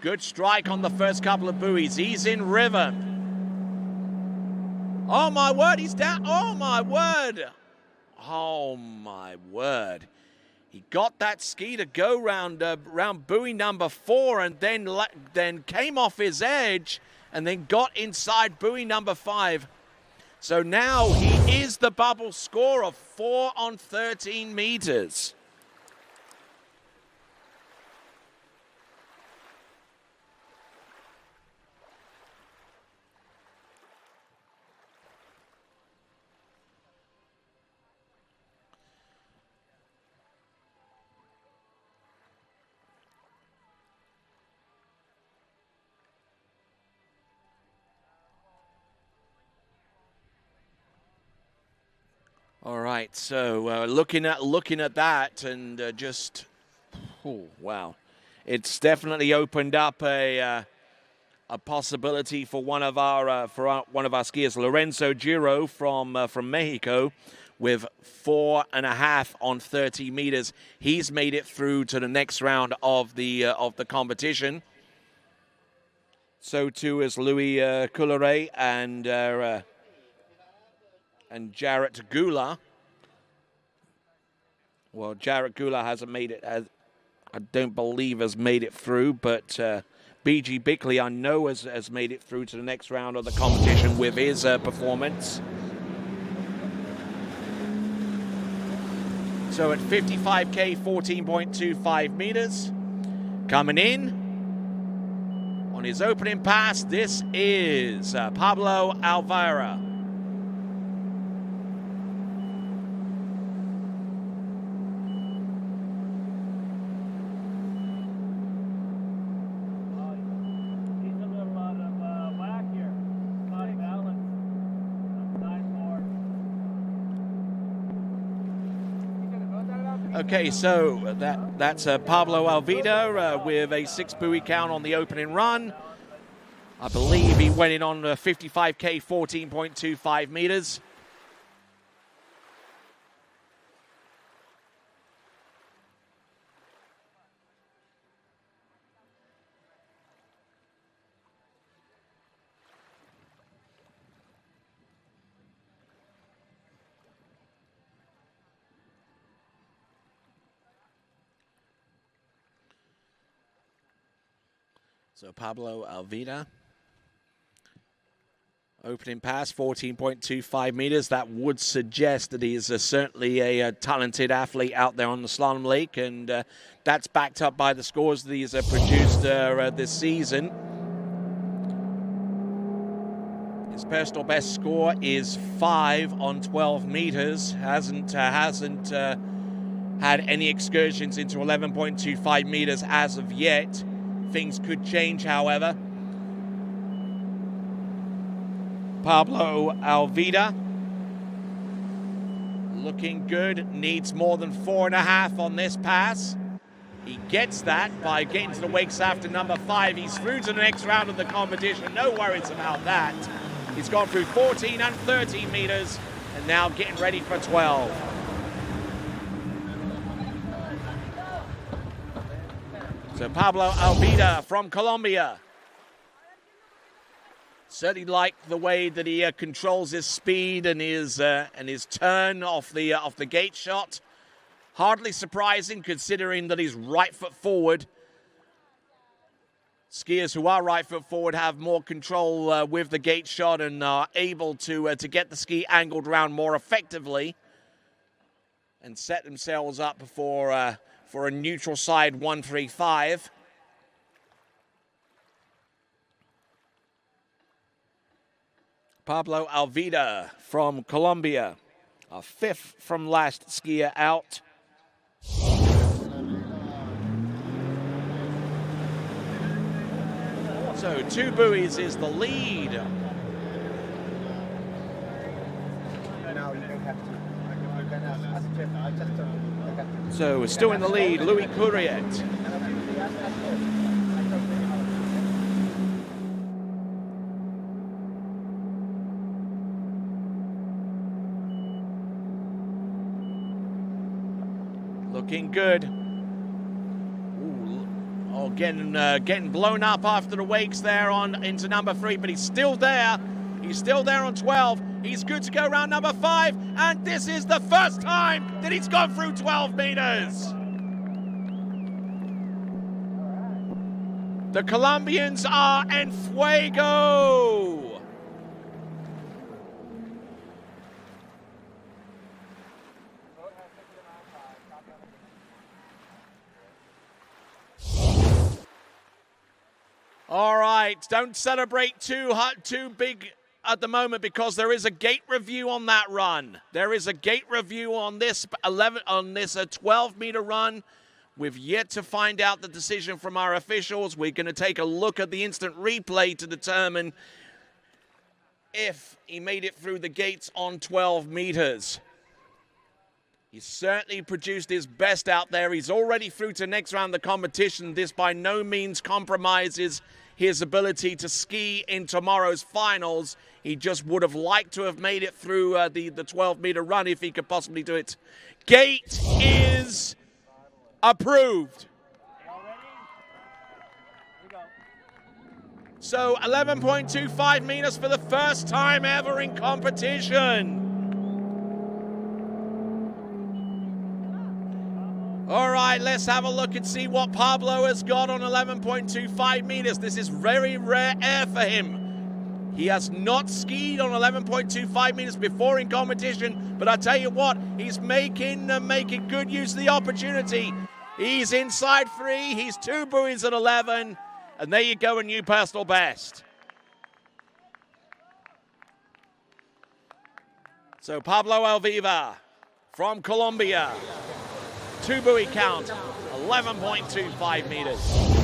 Good strike on the first couple of buoys. He's in river. Oh my word, he's down. Oh my word. Oh my word. He got that ski to go round buoy number 4 and then came off his edge and then got inside buoy number 5. So now he is the bubble score of 4 on 13 meters. All right, so looking at that and just, oh wow, it's definitely opened up a a possibility for one of our skiers, Lorenzo Giro from Mexico, with 4.5 on 30 meters. He's made it through to the next round of the competition. So too is Louis Coulier and Jarrett Gula. Well, Jarrett Gula hasn't made it, I don't believe has made it through, but BG Bickley, I know, has made it through to the next round of the competition with his performance. So at 55K, 14.25 meters. Coming in on his opening pass, this is Pablo Alvira. Okay, so that's Pablo Alvira with a 6 buoy count on the opening run. I believe he went in on 55K, 14.25 meters. So Pablo Alvira, opening pass, 14.25 meters. That would suggest that he is certainly a talented athlete out there on the slalom lake, and that's backed up by the scores that he's produced this season. His personal best score is 5 on 12 meters. Hasn't had any excursions into 11.25 meters as of yet. Things could change, however. Pablo Alvira looking good, needs more than 4.5 on this pass. He gets that by getting to the wakes after number 5. He's through to the next round of the competition. No worries about that. He's gone through 14 and 13 meters and now getting ready for 12. So Pablo Alvira from Colombia. Certainly like the way that he controls his speed and his turn off the gate shot. Hardly surprising considering that he's right foot forward. Skiers who are right foot forward have more control with the gate shot and are able to get the ski angled around more effectively and set themselves up for a neutral side 135. Pablo Alvira from Colombia, a 5th from last skier out. So 2 buoys is the lead. No, you don't have to. So we're still in the lead, Louis Coulier. Looking good. Ooh, oh, getting blown up after the wakes there on into number 3, but he's still there. He's still there on 12. He's good to go around number 5, and this is the first time that he's gone through 12 meters. The Colombians are en fuego. All right, don't celebrate too big at the moment because there is a gate review on that run. There is a gate review on this 12-meter run. We've yet to find out the decision from our officials. We're going to take a look at the instant replay to determine if he made it through the gates on 12 meters. He's certainly produced his best out there. He's already through to next round of the competition. This by no means compromises his ability to ski in tomorrow's finals. He just would have liked to have made it through the 12-meter run if he could possibly do it. Gate is approved. So 11.25 meters for the first time ever in competition. All right, let's have a look and see what Pablo has got on 11.25 meters. This is very rare air for him. He has not skied on 11.25 meters before in competition, but I tell you what, he's making good use of the opportunity. He's inside 3, he's 2 buoys at 11, and there you go, a new personal best. So Pablo Alviva from Colombia. 2 buoy count, 11.25 meters.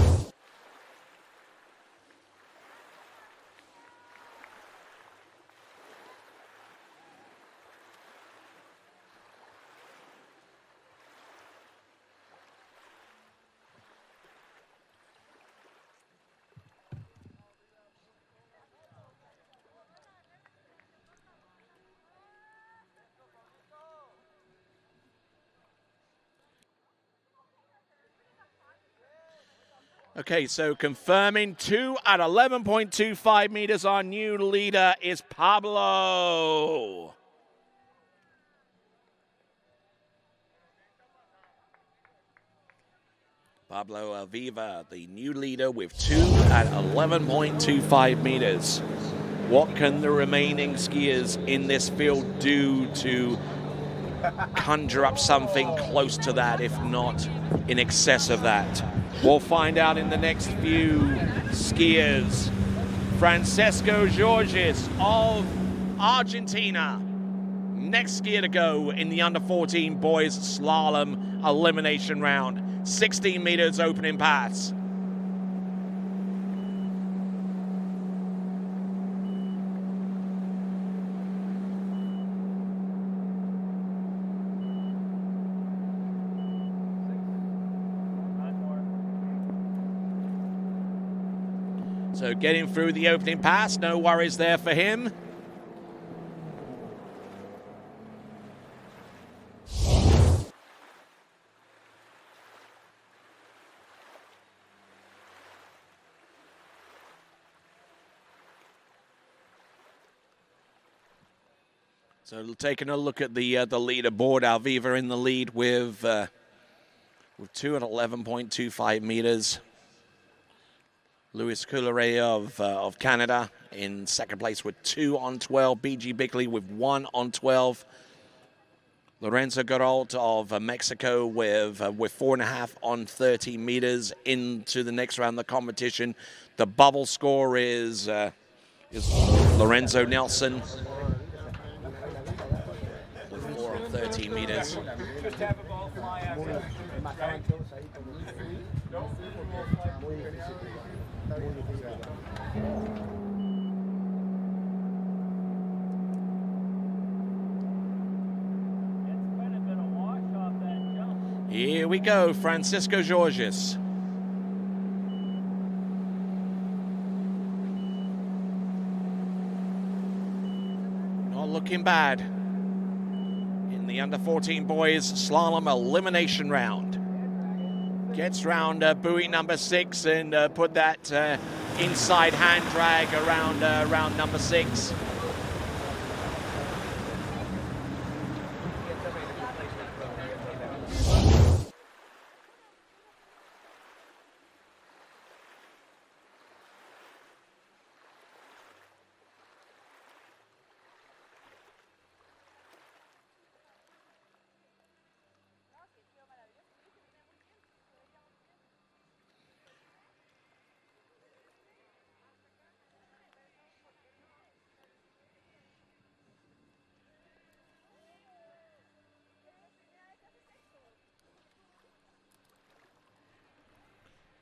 Okay, so confirming 2 at 11.25 meters. Our new leader is Pablo. Pablo Alviva, the new leader with 2 at 11.25 meters. What can the remaining skiers in this field do to conjure up something close to that, if not in excess of that? We'll find out in the next few skiers. Francesco Jorges of Argentina. Next skier to go in the under-14 boys slalom elimination round. 16 meters opening pass. So getting through the opening pass, no worries there for him. So taking a look at the leaderboard, Alviva in the lead with 2 at 11.25 meters. Louis Couleret of Canada in second place with 2 on 12. BG Bickley with 1 on 12. Lorenzo Garalt of Mexico with 4.5 on 30 meters into the next round of the competition. The bubble score is Lorenzo Nelson with 4 on 30 meters. Here we go, Francisco Jorges. Not looking bad in the under-14 boys slalom elimination round. Gets round buoy number 6 and put that inside hand drag around round number 6.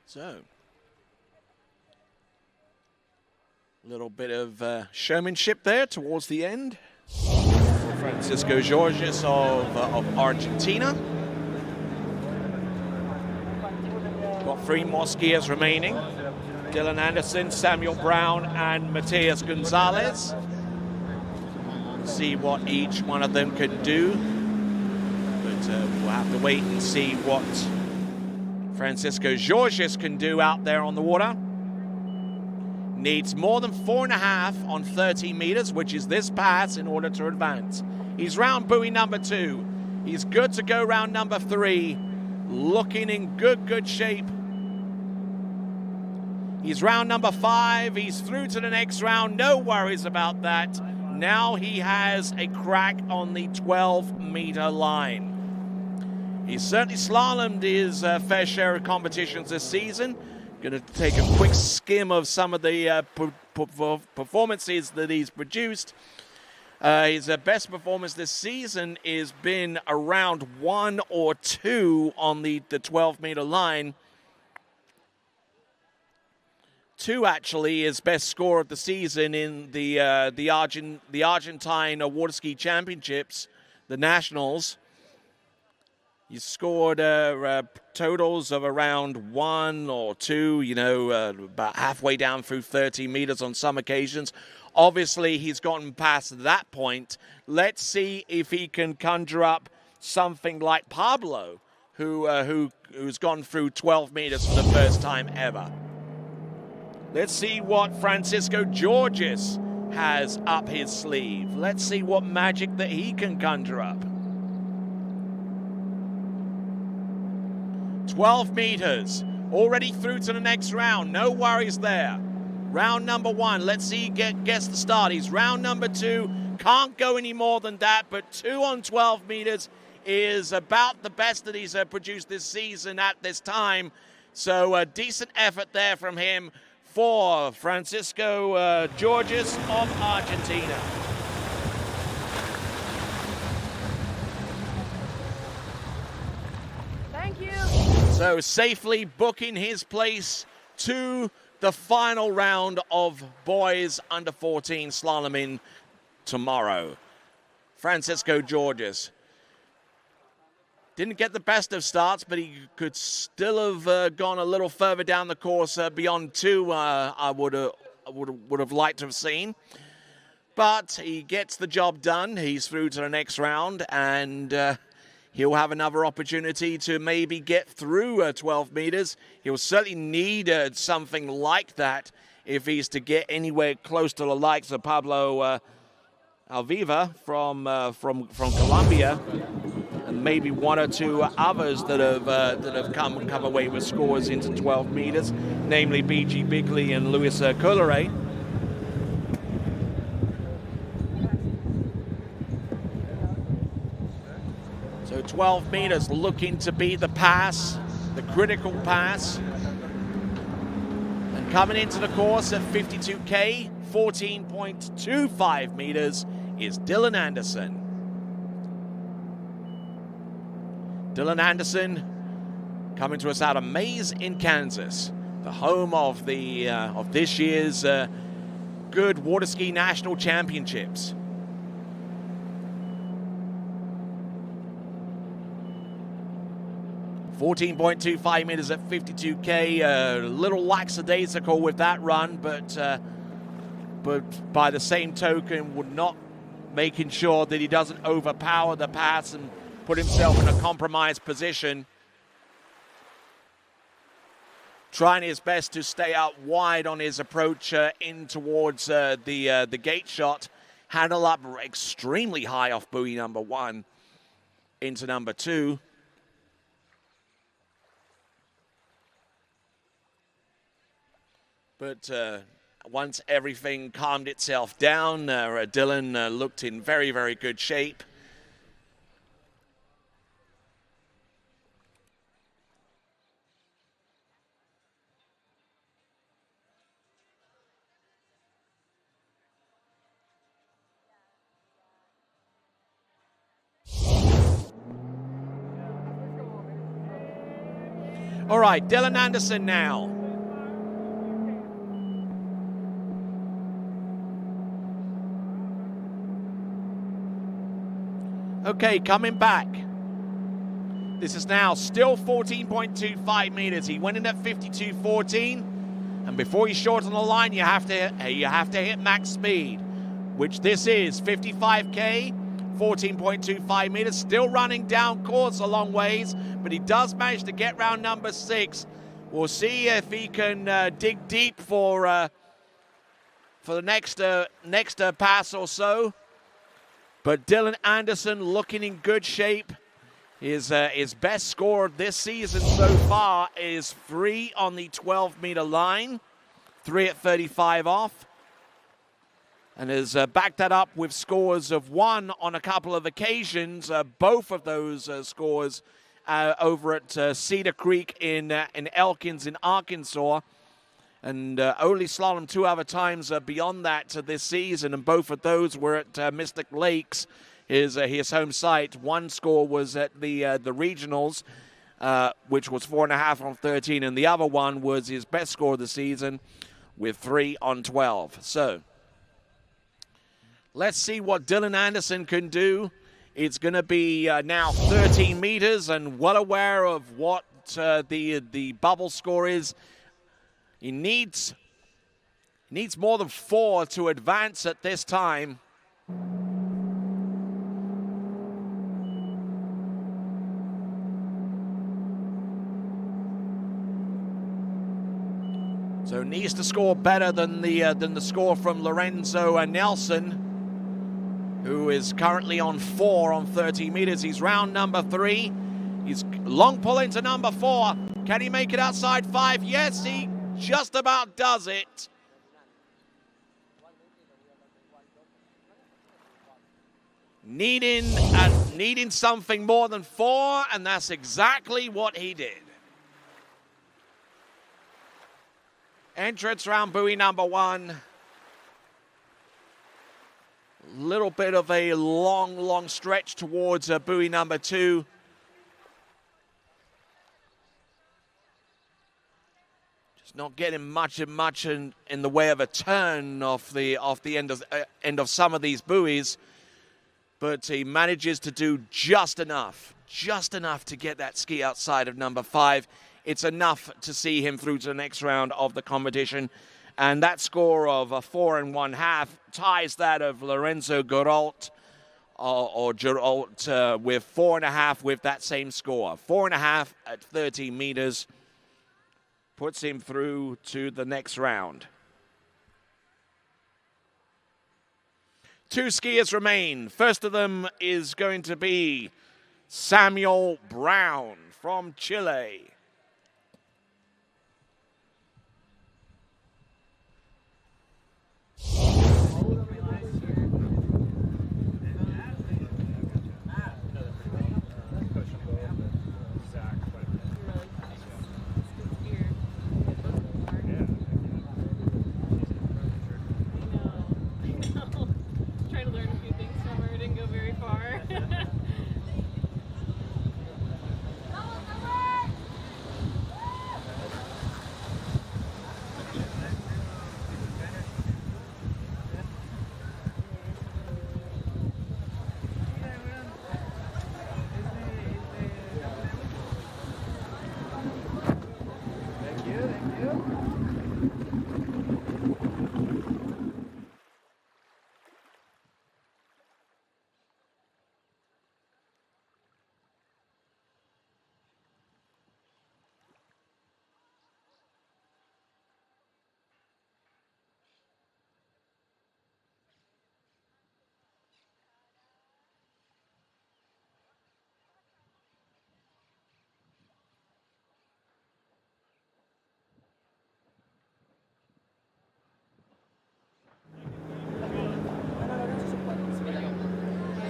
So, a little bit of showmanship there towards the end Francisco Georges of Argentina. Got 3 more skiers remaining. Dylan Anderson, Samuel Brown, and Mateus Gonzalez. See what each one of them can do. But we'll have to wait and see what Francisco Georges can do out there on the water. Needs more than 4.5 on 30 meters, which is this pass, in order to advance. He's round buoy number 2. He's good to go round number 3. Looking in good shape. He's round number 5. He's through to the next round. No worries about that. Now he has a crack on the 12-meter line. He's certainly slalomed his fair share of competitions this season. Going to take a quick skim of some of the performances that he's produced. His best performance this season has been around 1 or 2 on the 12-meter line. 2, actually, his best score of the season in the Argentine Water Ski Championships, the Nationals. He scored totals of around 1 or 2, about halfway down through 30 meters on some occasions. Obviously, he's gotten past that point. Let's see if he can conjure up something like Pablo, who's gone through 12 meters for the first time ever. Let's see what Francisco Georges has up his sleeve. Let's see what magic that he can conjure up. 12 meters, already through to the next round. No worries there. Round number 1, let's see he gets the start. He's round number 2, can't go any more than that, but 2 on 12 meters is about the best that he's produced this season at this time. So a decent effort there from him for Francisco Georges of Argentina. Thank you. So safely booking his place to the final round of boys under 14 slaloming tomorrow. Francisco Georges didn't get the best of starts, but he could still have gone a little further down the course beyond 2. I would have liked to have seen, but he gets the job done. He's through to the next round, and he'll have another opportunity to maybe get through 12 meters. He'll certainly need something like that if he's to get anywhere close to the likes of Pablo Alviva from Colombia, and maybe 1 or 2 others that have come away with scores into 12 meters, namely B.G. Bigley and Luis Couleret. So 12 meters looking to be the pass, the critical pass. And coming into the course at 52K, 14.25 meters is Dylan Anderson. Dylan Anderson coming to us out of Mays in Kansas, the home of this year's Good Water Ski National Championships. .25 meters at 52K, a little lackadaisical with that run, but by the same token, would not making sure that he doesn't overpower the pass and put himself in a compromised position. Trying his best to stay out wide on his approach in towards the gate shot. Handle up extremely high off buoy number 1 into number 2. But once everything calmed itself down, Dylan looked in very, very good shape. All right, Dylan Anderson now. Okay, coming back. This is now still 14.25 meters. He went in at 52.14, and before you shorten the line, you have to hit max speed, which this is 55K, 14.25 meters. Still running down course a long ways, but he does manage to get round number 6. We'll see if he can dig deep for the next pass or so. But Dylan Anderson looking in good shape. His best score this season so far is 3 on the 12-meter line, 3 at 35 off, and has backed that up with scores of 1 on a couple of occasions. Both of those scores over at Cedar Creek in Elkins in Arkansas, and only slalom 2 other times beyond that this season, and both of those were at Mystic Lakes, his home site. One score was at the regionals, which was 4.5 on 13, and the other one was his best score of the season with 3 on 12. So let's see what Dylan Anderson can do. It's going to be now 13 meters, and well aware of what the bubble score is. He needs more than 4 to advance at this time. So needs to score better than the score from Lorenzo Nelson, who is currently on 4 on 30 meters. He's round number 3. He's long pull into number 4. Can he make it outside 5? Yes, he just about does it. Needing something more than 4, and that's exactly what he did. Entrance round buoy number 1. Little bit of a long stretch towards buoy number 2. Just not getting much in the way of a turn off the end of some of these buoys, but he manages to do just enough to get that ski outside of number 5. It's enough to see him through to the next round of the competition. And that score of 4 1/2 ties that of Lorenzo Geralt, with 4 1/2 with that same score. 4 1/2 at 30 meters puts him through to the next round. 2 skiers remain. First of them is going to be Samuel Brown from Chile. Trying to learn a few things from her. Didn't go very far.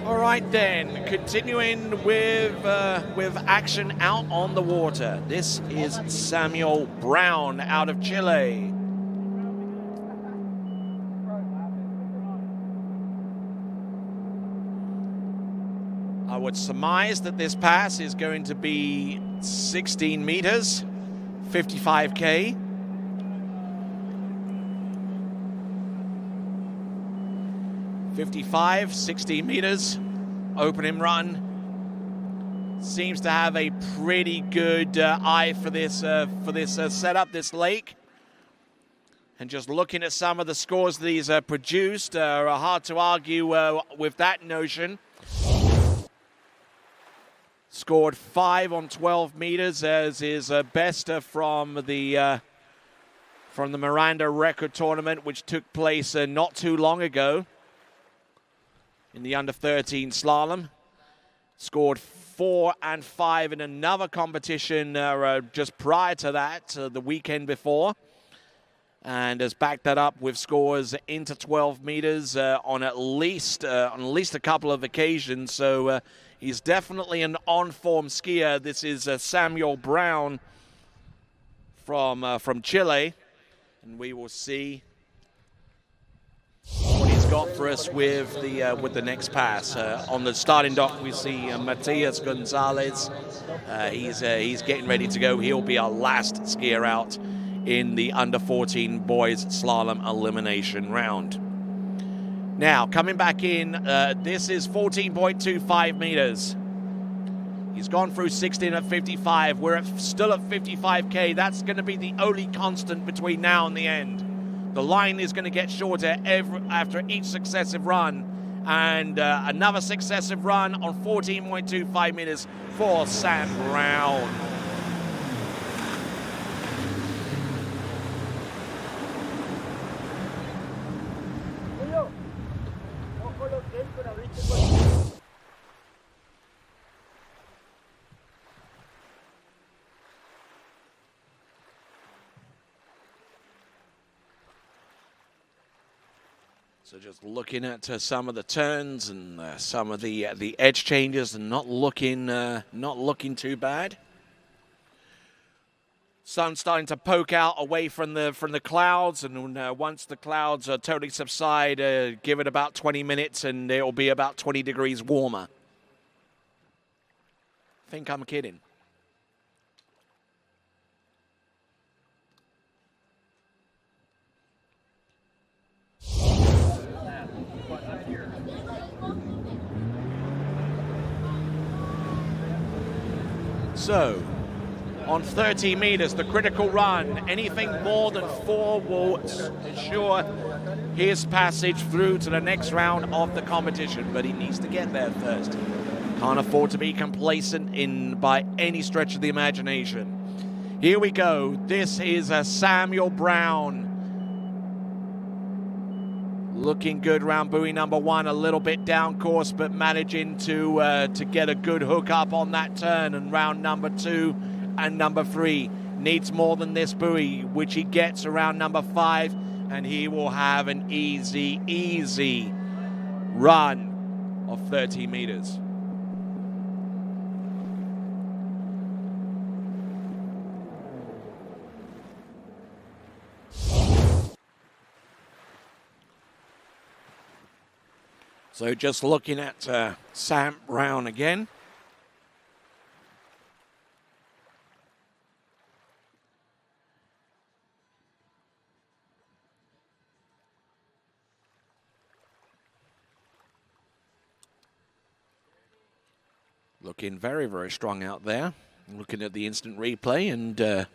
All right then, continuing with action out on the water. This is Samuel Brown out of Chile. I would surmise that this pass is going to be 16 meters, 55K. (55, 60 meters). opening run. Seems to have a pretty good eye for this setup, this lake. And just looking at some of the scores that he's produced, hard to argue with that notion. Scored 5 on 12 meters as his best from the Miranda Record Tournament, which took place not too long ago in the under-13 slalom. Scored 4 and 5 in another competition just prior to that, the weekend before, and has backed that up with scores into 12 meters on at least a couple of occasions. So he's definitely an on-form skier. This is Samuel Brown from Chile, and we will see what he's got for us with the next pass. On the starting dock, we see Matias Gonzalez. He's getting ready to go. He'll be our last skier out in the under-14 boys slalom elimination round. Now, coming back in, this is 14.25 meters. He's gone through 16 at 55. We're still at 55K. That's going to be the only constant between now and the end. The line is going to get shorter after each successive run. And another successive run on 14.25 meters for Sam Brown. So just looking at some of the turns and some of the edge changes, and not looking too bad. Sun's starting to poke out away from the clouds, and once the clouds totally subside, give it about 20 minutes, and it will be about 20 degrees warmer. Think I'm kidding. So, on 30 meters, the critical run, anything more than 4 will ensure his passage through to the next round of the competition, but he needs to get there first. Can't afford to be complacent by any stretch of the imagination. Here we go. This is Samuel Brown. Looking good round buoy number 1, a little bit down course, but managing to get a good hook up on that turn. And round number 2 and number 3 needs more than this buoy, which he gets around number 5, and he will have an easy run of 30 meters. So just looking at Sam Brown again. Looking very, very strong out there. Looking at the instant replay, and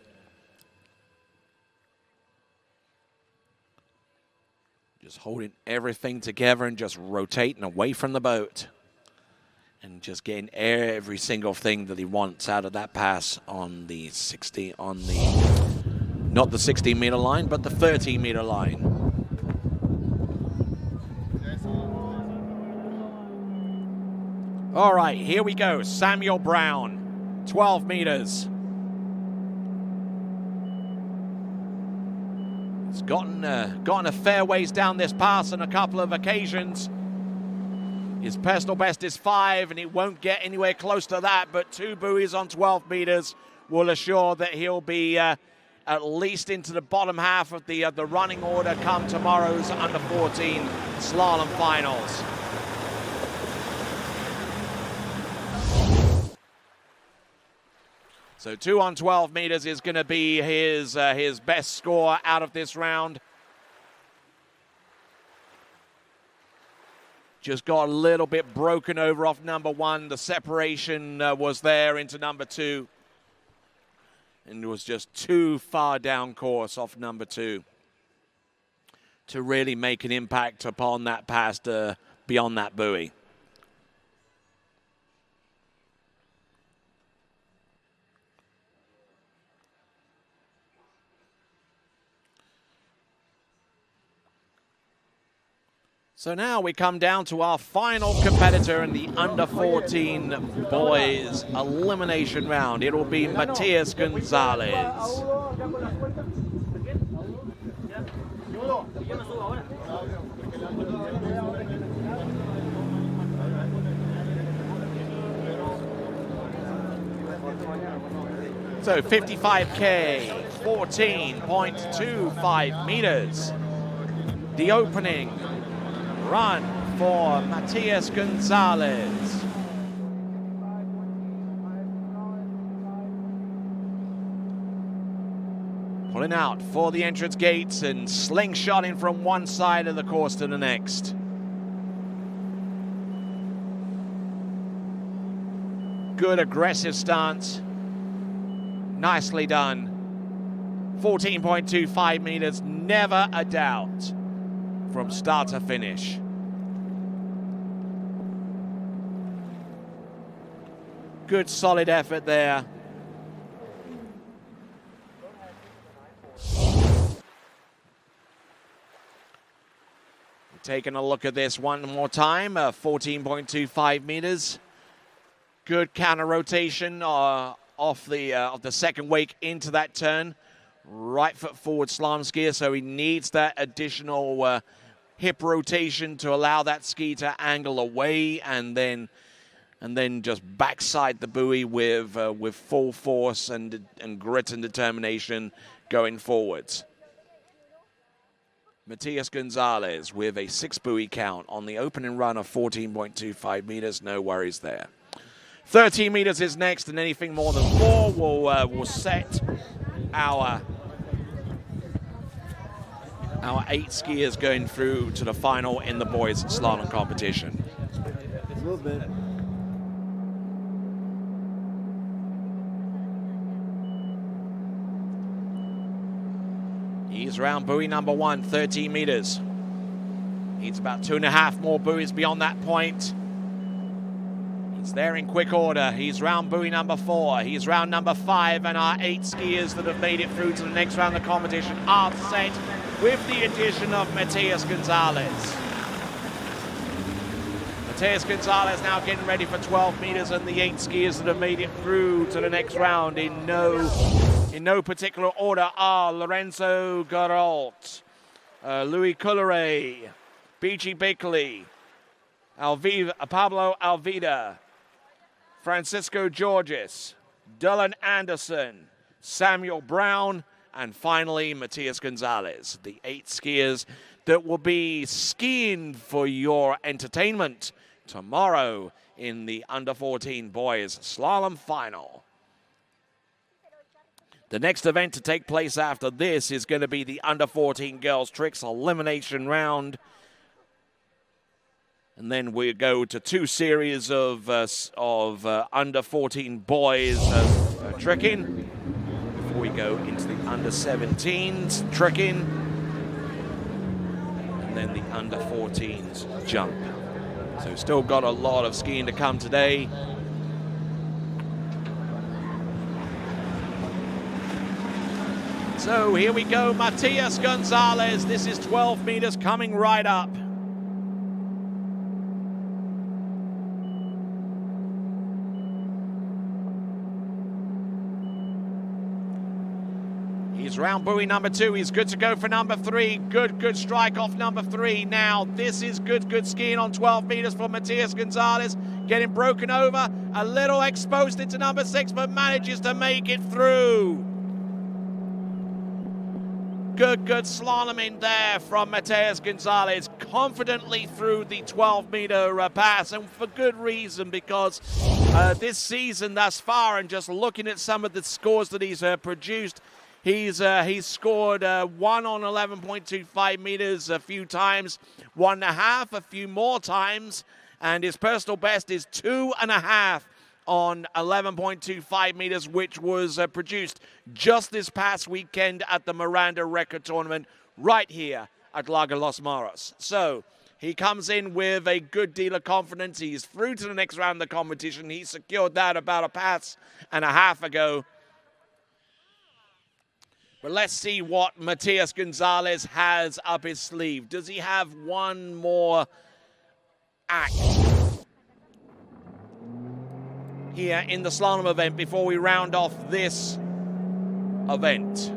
just holding everything together and just rotating away from the boat. And just getting every single thing that he wants out of that pass on the 60, not the 16-meter line, but the 30-meter line. All right, here we go. Samuel Brown, 12 meters. He's gotten a fair ways down this pass on a couple of occasions. His personal best is 5, and he won't get anywhere close to that, but 2 buoys on 12 meters will assure that he'll be at least into the bottom half of the running order come tomorrow's under 14 slalom finals. So 2 on 12 meters is going to be his best score out of this round. Just got a little bit broken over off number 1. The separation was there into number 2. And it was just too far down course off number 2 to really make an impact upon that pass beyond that buoy. So now we come down to our final competitor in the under-14 boys elimination round. It will be Matias Gonzalez. So 55K, 14.25 meters. The opening run for Matias Gonzalez. Pulling out for the entrance gates and slingshotting from one side of the course to the next. Good aggressive stance. Nicely done. 14.25 meters, never a doubt from start to finish. Good solid effort there. Taking a look at this one more time, 14.25 meters. Good counter rotation off the second wake into that turn. Right foot forward slalom skier, so he needs that additional hip rotation to allow that ski to angle away, and then just backside the buoy with full force and grit and determination going forwards. Matias Gonzalez with a 6 buoy count on the opening run of 14.25 meters. No worries there. 13 meters is next, and anything more than 4 will set our 8 skiers going through to the final in the boys slalom competition. A little bit. He's around buoy number 1, 13 meters. Needs about 2.5 more buoys beyond that point. He's there in quick order. He's round buoy number 4. He's round number 5, and our 8 skiers that have made it through to the next round of the competition are set with the addition of Matias Gonzalez. Matias Gonzalez now getting ready for 12 meters, and the 8 skiers that have made it through to the next round in no particular order are Lorenzo Garalt, Louis Couleret, B.G. Bakley, Pablo Alvida, Francisco Georges, Dylan Anderson, Samuel Brown, and finally Matias Gonzalez, the 8 skiers that will be skiing for your entertainment tomorrow in the under-14 boys slalom final. The next event to take place after this is going to be the under-14 girls tricks elimination round. And then we go to 2 series of under-14 boys tricking before we go into the under-17s tricking, and then the under-14s jump. So still got a lot of skiing to come today. So here we go, Matias Gonzalez. This is 12 meters coming right up. He's round buoy number 2. He's good to go for number 3. Good strike off number 3. Now, this is good skiing on 12 meters for Matias Gonzalez. Getting broken over, a little exposed into number 6, but manages to make it through. Good slaloming there from Matias Gonzalez, confidently through the 12-meter pass, and for good reason, because this season thus far, and just looking at some of the scores that he's produced, He's scored 1 on 11.25 meters a few times, 1.5 a few more times, and his personal best is 2.5 on 11.25 meters, which was produced just this past weekend at the Miranda Record Tournament right here at Lago Los Moros. So he comes in with a good deal of confidence. He's through to the next round of the competition. He secured that about a pass and a half ago. But let's see what Matias Gonzalez has up his sleeve. Does he have one more act here in the slalom event before we round off this event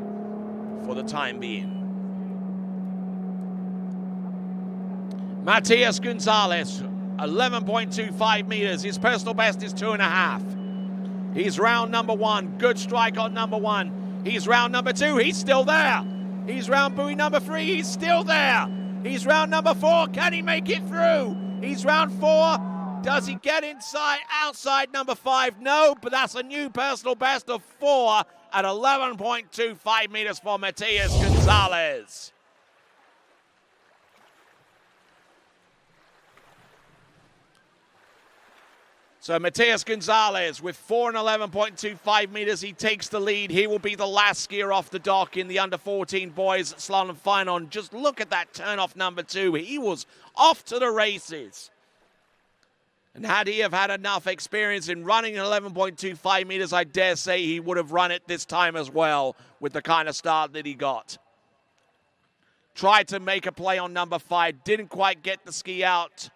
for the time being? Matias Gonzalez, 11.25 meters. His personal best is 2.5. He's round number 1. Good strike on number 1. He's round number 2. He's still there. He's round buoy number 3. He's still there. He's round number 4. Can he make it through? He's round 4. Does he get outside number 5? No, but that's a new personal best of 4 at 11.25 meters for Matias Gonzalez. So Matias Gonzalez with 4 and 11.25 meters. He takes the lead. He will be the last skier off the dock in the under-14 boys slalom final. And just look at that turn off number 2. He was off to the races. And had he have had enough experience in running 11.25 meters, I dare say he would have run it this time as well with the kind of start that he got. Tried to make a play on number 5. Didn't quite get the ski out,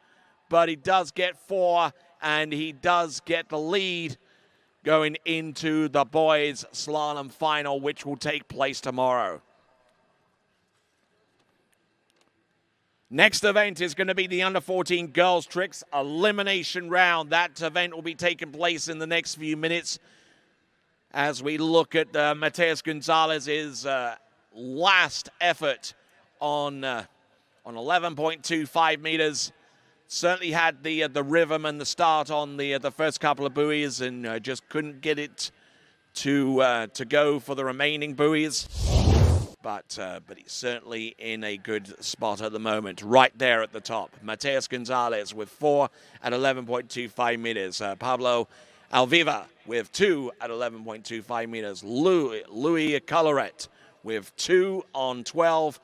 but he does get 4. And he does get the lead going into the boys' slalom final, which will take place tomorrow. Next event is going to be the under-14 girls tricks elimination round. That event will be taking place in the next few minutes as we look at Matias Gonzalez's last effort on 11.25 meters. Certainly had the rhythm and the start on the first couple of buoys, and just couldn't get it to go for the remaining buoys. But he's certainly in a good spot at the moment, right there at the top. Matias Gonzalez with 4 at 11.25 meters. Pablo Alviva with 2 at 11.25 meters. Louis Coloret with 2 on 12.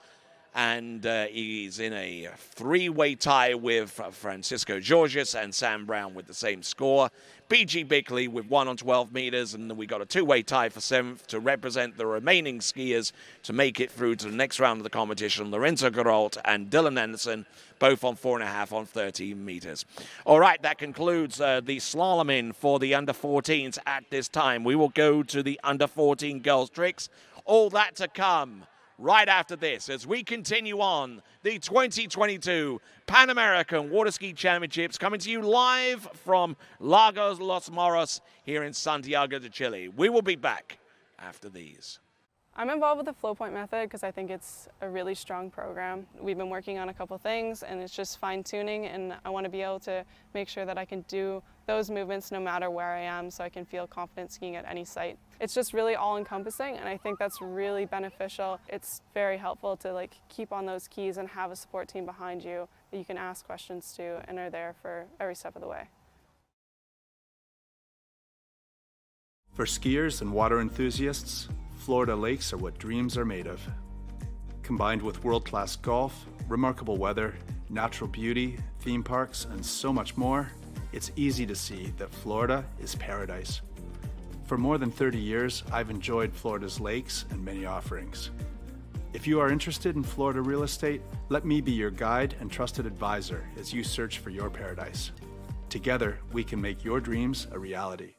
And he's in a 3-way tie with Francisco Georges and Sam Brown with the same score. B.G. Bickley with 1 on 12 meters, and then we got a 2-way tie for 7th to represent the remaining skiers to make it through to the next round of the competition. Lorenzo Garolt and Dylan Anderson, both on 4.5 on 30 meters. All right, that concludes the slalom in for the under-14s at this time. We will go to the under-14 girls tricks. All that to come right after this, as we continue on the 2022 Pan American Water Ski Championships, coming to you live from Lago Los Moros here in Santiago de Chile. We will be back after these. I'm involved with the flow point method because I think it's a really strong program. We've been working on a couple things, and it's just fine-tuning, and I want to be able to make sure that I can do those movements no matter where I am, so I can feel confident skiing at any site. It's just really all-encompassing, and I think that's really beneficial. It's very helpful to keep on those keys and have a support team behind you that you can ask questions to and are there for every step of the way. For skiers and water enthusiasts, Florida lakes are what dreams are made of. Combined with world-class golf, remarkable weather, natural beauty, theme parks, and so much more, it's easy to see that Florida is paradise. For more than 30 years, I've enjoyed Florida's lakes and many offerings. If you are interested in Florida real estate, let me be your guide and trusted advisor as you search for your paradise. Together, we can make your dreams a reality.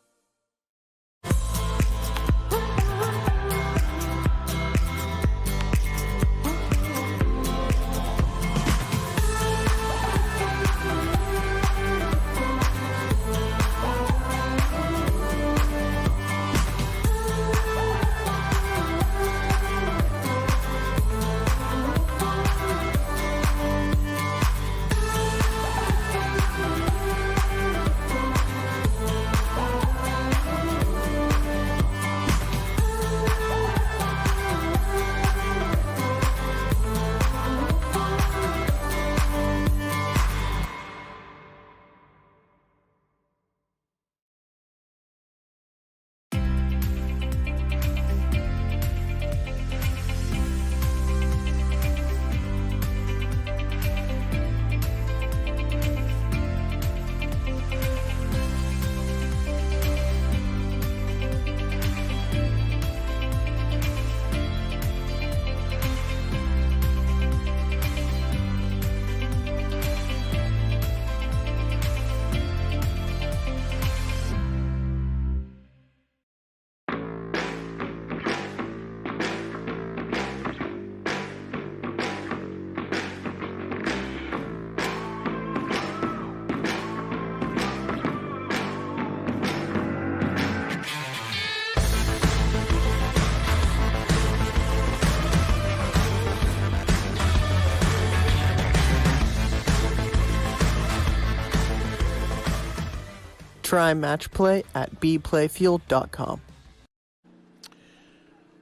Try match play at bplayfield.com.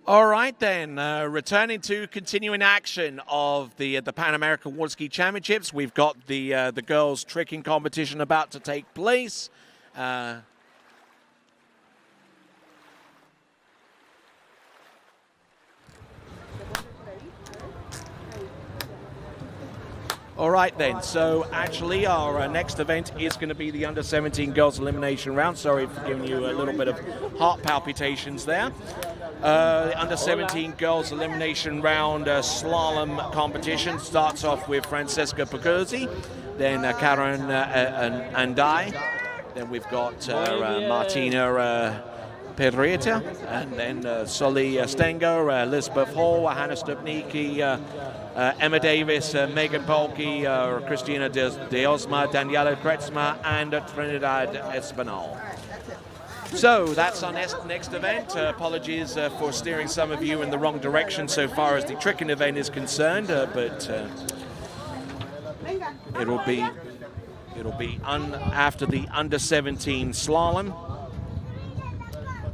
All right, then, returning to continuing action of the Pan American Water Ski Championships, we've got the girls' tricking competition about to take place. All right, then. So, actually, our next event is going to be the Under-17 Girls Elimination Round. Sorry for giving you a little bit of heart palpitations there. The Under-17 Girls Elimination Round slalom competition starts off with Francesca Pagozzi, then Karen Andai. Then we've got Martina Pedrieta, and then Soli Stenger, Elizabeth Hall, Hannah Stupniki, Emma Davis, Megan Polke, Christina De Osma, Daniela Kretzma, and Trinidad Espinal. So that's our next event. Apologies for steering some of you in the wrong direction so far as the tricking event is concerned, but it'll be after the Under-17 slalom.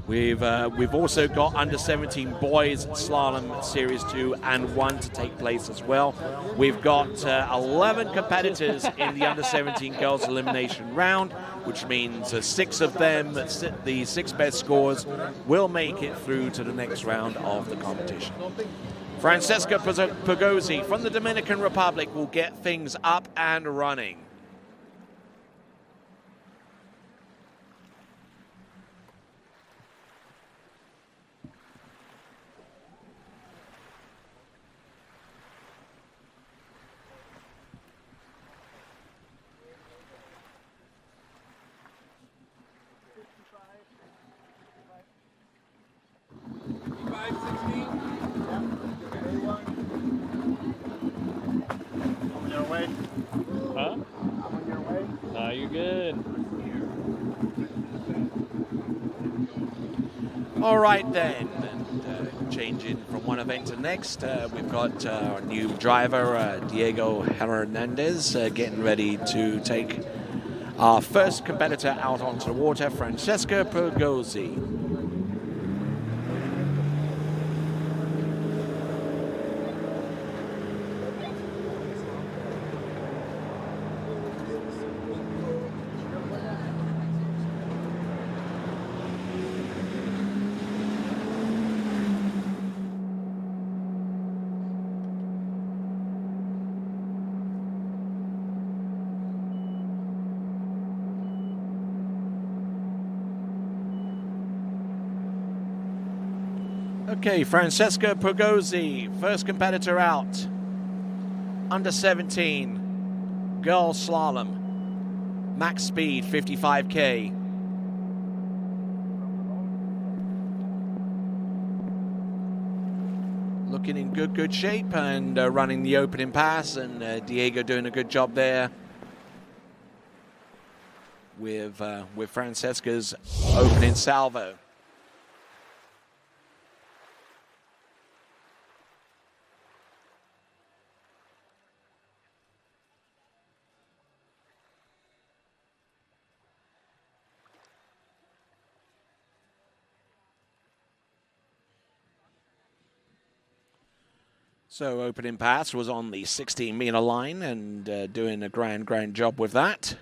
We've also got Under-17 Boys Slalom Series 2 and 1 to take place as well. We've got 11 competitors in the Under-17 Girls Elimination Round, which means 6 of them, the 6 best scores, will make it through to the next round of the competition. Francesca Pagozzi from the Dominican Republic will get things up and running. All right, then, and changing from one event to next, we've got our new driver, Diego Hernandez, getting ready to take our first competitor out onto the water, Francesca Pagozzi. Okay, Francesca Pagozzi, first competitor out. Under-17, girls slalom, max speed 55K. Looking in good shape and running the opening pass, and Diego doing a good job there with Francesca's opening salvo. So opening pass was on the 16-meter line and doing a grand job with that.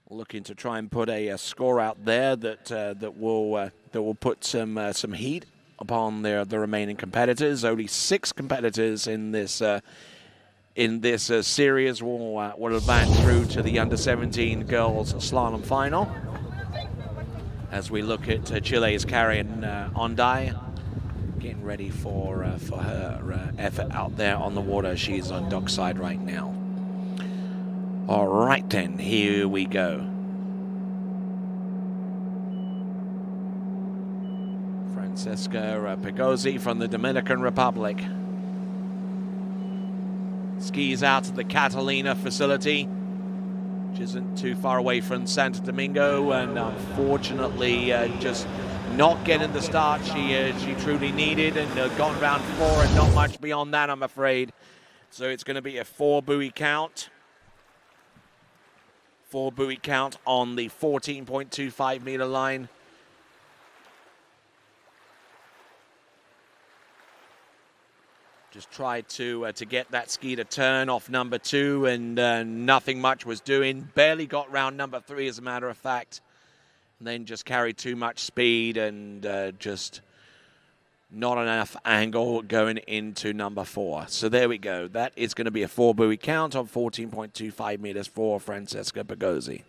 Looking to try and put a score out there that will put some heat upon the remaining competitors. Only 6 competitors in this series will advance through to the Under-17 girls slalom final. As we look at Chile's Karen Ondai, getting ready for her effort out there on the water. She's on dockside right now. All right, then, here we go. Francesca Pagozzi from the Dominican Republic skis out of the Catalina facility, which isn't too far away from Santo Domingo, and unfortunately just not getting the start she truly needed, and gone round 4 and not much beyond that, I'm afraid. So it's going to be a 4 buoy count 4 buoy count on the 14.25 meter line. Just tried to get that ski to turn off number 2, and nothing much was doing. Barely got round number 3, as a matter of fact. And then just carried too much speed and just not enough angle going into number 4. So there we go. That is going to be a 4 buoy count on 14.25 meters for Francesca Pagozzi.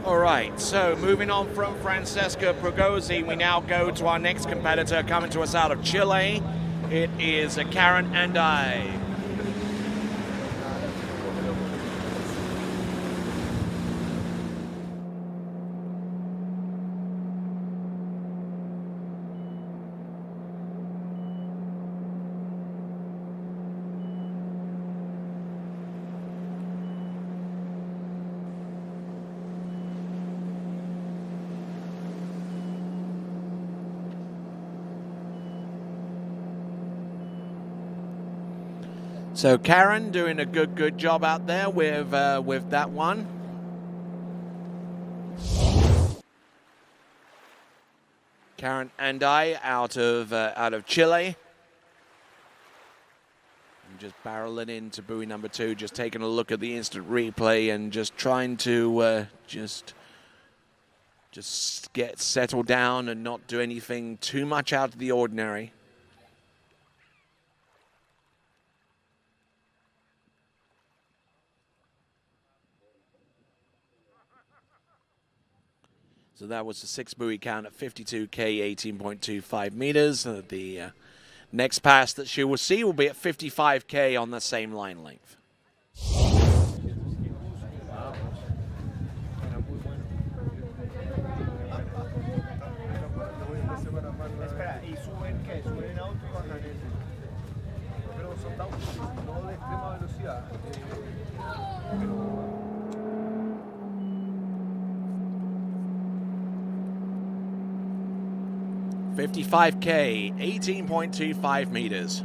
All right, so moving on from Francesca Pagozzi, we now go to our next competitor coming to us out of Chile. It is Karen Andai. So Karen doing a good job out there with that one. Karen Andai out of Chile. And just barreling into buoy number 2, just taking a look at the instant replay and just trying to just get settled down and not do anything too much out of the ordinary. So that was the 6 buoy count at 52K, 18.25 meters. The next pass that she will see will be at 55K on the same line length. $55K, 18.25 meters.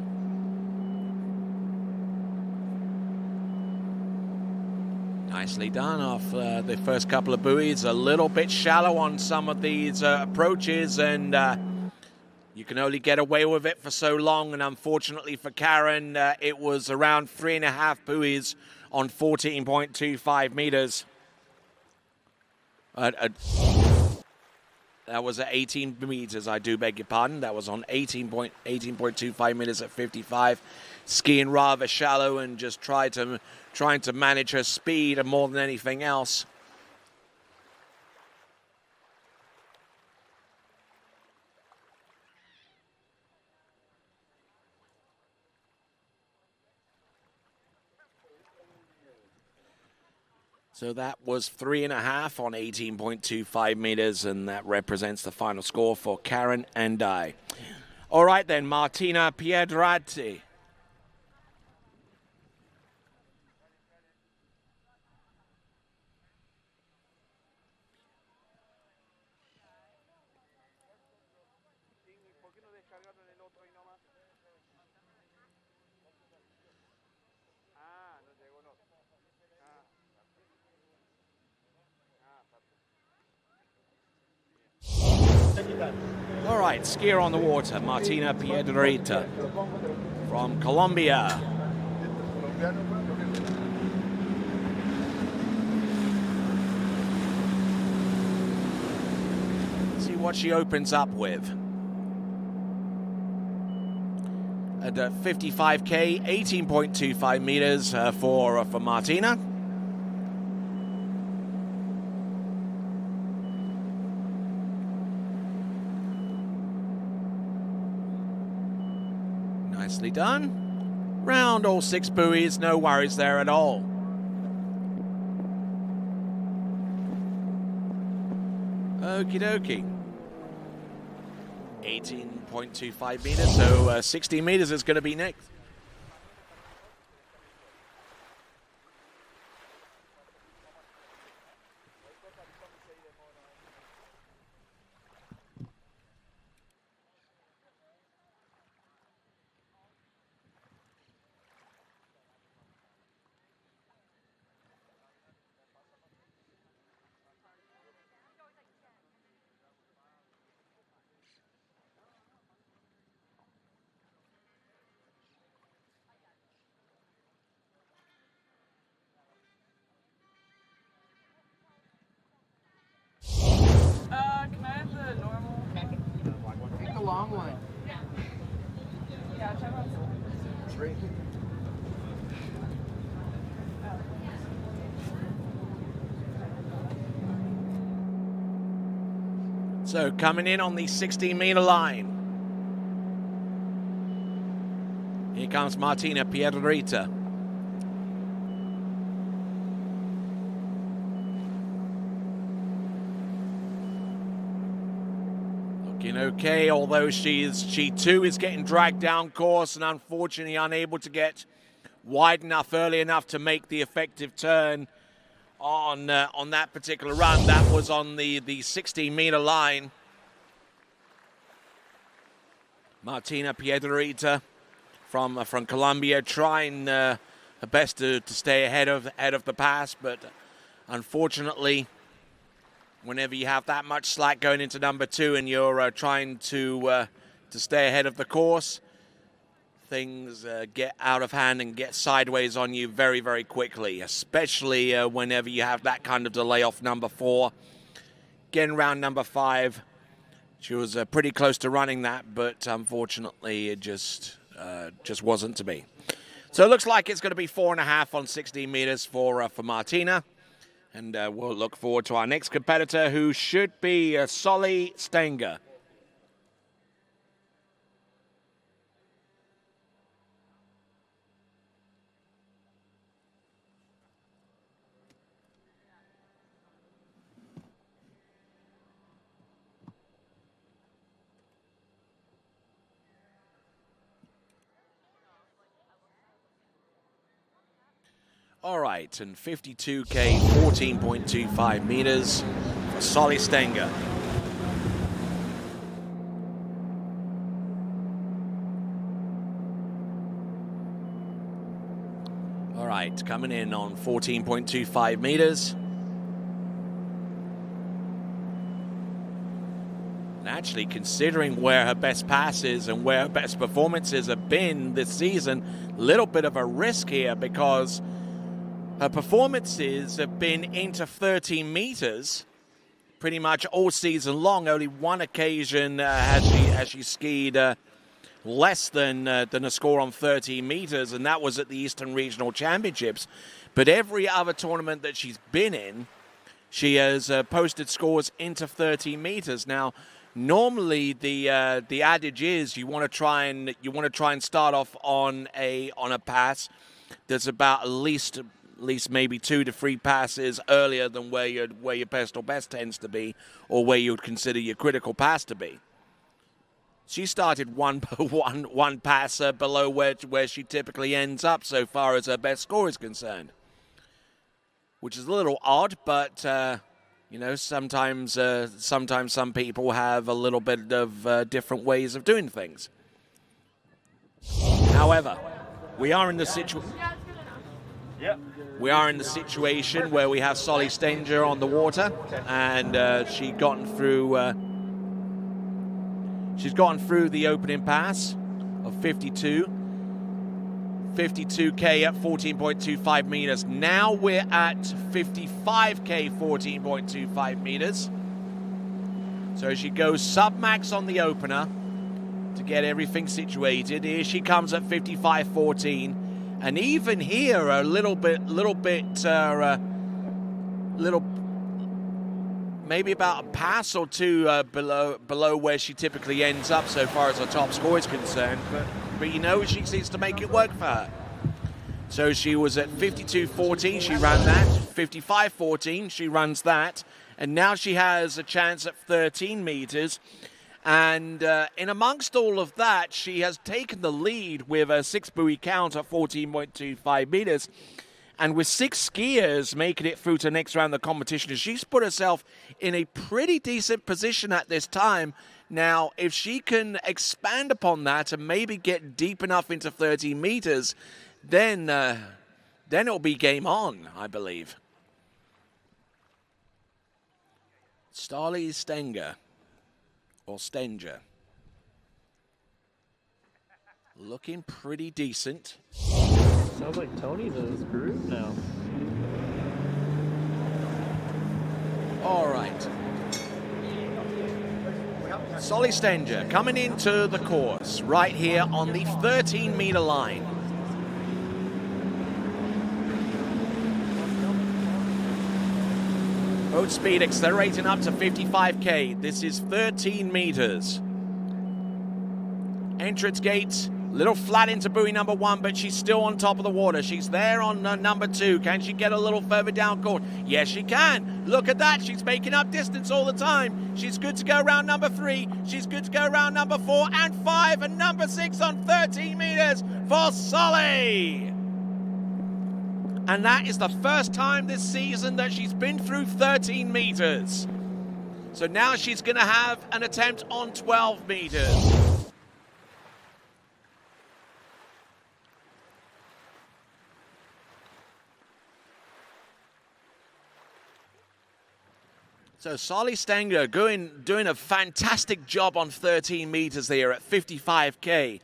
Nicely done off the first couple of buoys. A little bit shallow on some of these approaches, and you can only get away with it for so long. And unfortunately for Karen, it was around 3.5 buoys on 14.25 meters. That was at 18 meters, I do beg your pardon. That was on 18.25 meters at 55. Skiing rather shallow and just trying to manage her speed more than anything else. So that was 3.5 on 18.25 meters, and that represents the final score for Karen Andai. All right then, Martina Piedrati. All right, skier on the water, Martina Piedrahita from Colombia. See what she opens up with. At 55K, 18.25 meters for Martina. Nicely done. Round all 6 buoys, no worries there at all. Okie dokie. 18.25 meters, so 16 meters is going to be next. Can I have the normal? Take the long one. Yeah, try one. Three. So coming in on the 16-meter line. Here comes Martina Piedrita. Looking okay, although she too is getting dragged down course and unfortunately unable to get wide enough, early enough to make the effective turn on that particular run. That was on the 16-meter line. Martina Piedrita from Colombia trying her best to stay ahead of the pass, but unfortunately, whenever you have that much slack going into number 2 and you're trying to stay ahead of the course, things get out of hand and get sideways on you very, very quickly, especially whenever you have that kind of delay off number 4. Getting around number 5, she was pretty close to running that, but unfortunately it just wasn't to be. So it looks like it's going to be 4.5 on 16 meters for Martina. And we'll look forward to our next competitor, who should be Solly Stenger. All right, and 52K, 14.25 meters for Solly Stenger. All right, coming in on 14.25 meters. And actually, considering where her best passes and where her best performances have been this season, a little bit of a risk here, because her performances have been into 13 meters pretty much all season long. Only one occasion has she skied less than a score on 13 meters, and that was at the Eastern Regional Championships. But every other tournament that she's been in, she has posted scores into 13 meters. Now, normally the adage is you want to try and start off on a pass that's about at least maybe 2 to 3 passes earlier than where your personal best tends to be, or where you would consider your critical pass to be. She started one pass below where she typically ends up so far as her best score is concerned, which is a little odd, but you know, sometimes some people have a little bit of different ways of doing things. However, we are in the situation. We are in the situation where we have Solly Stenger on the water, and she's gotten through the opening pass of 52. 52K at 14.25 meters. Now we're at 55K, 14.25 meters. So she goes sub-max on the opener to get everything situated. Here she comes at 55.14. And even here, maybe about a pass or two below where she typically ends up so far as her top score is concerned. But you know, she seems to make it work for her. So she was at 52.14, she ran that. 55.14, she runs that. And now she has a chance at 13 meters. And in amongst all of that, she has taken the lead with a 6-buoy count at 14.25 meters. And with 6 skiers making it through to the next round of the competition, she's put herself in a pretty decent position at this time. Now, if she can expand upon that and maybe get deep enough into 13 meters, then it'll be game on, I believe. Starley Stenger. Or Stenger. Looking pretty decent. Sounds like Tony's in his groove now. All right. Solly Stenger coming into the course right here on the 13-meter line. Boat speed accelerating up to 55k. This is 13 meters. Entrance gates, little flat into buoy number 1, but she's still on top of the water. She's there on number 2. Can she get a little further down court? Yes, she can. Look at that. She's making up distance all the time. She's good to go around number 3. She's good to go around number 4 and 5 and number 6 on 13 meters for Solly. And that is the first time this season that she's been through 13 meters. So now she's going to have an attempt on 12 meters. So Solly Stenger doing a fantastic job on 13 meters there at 55k.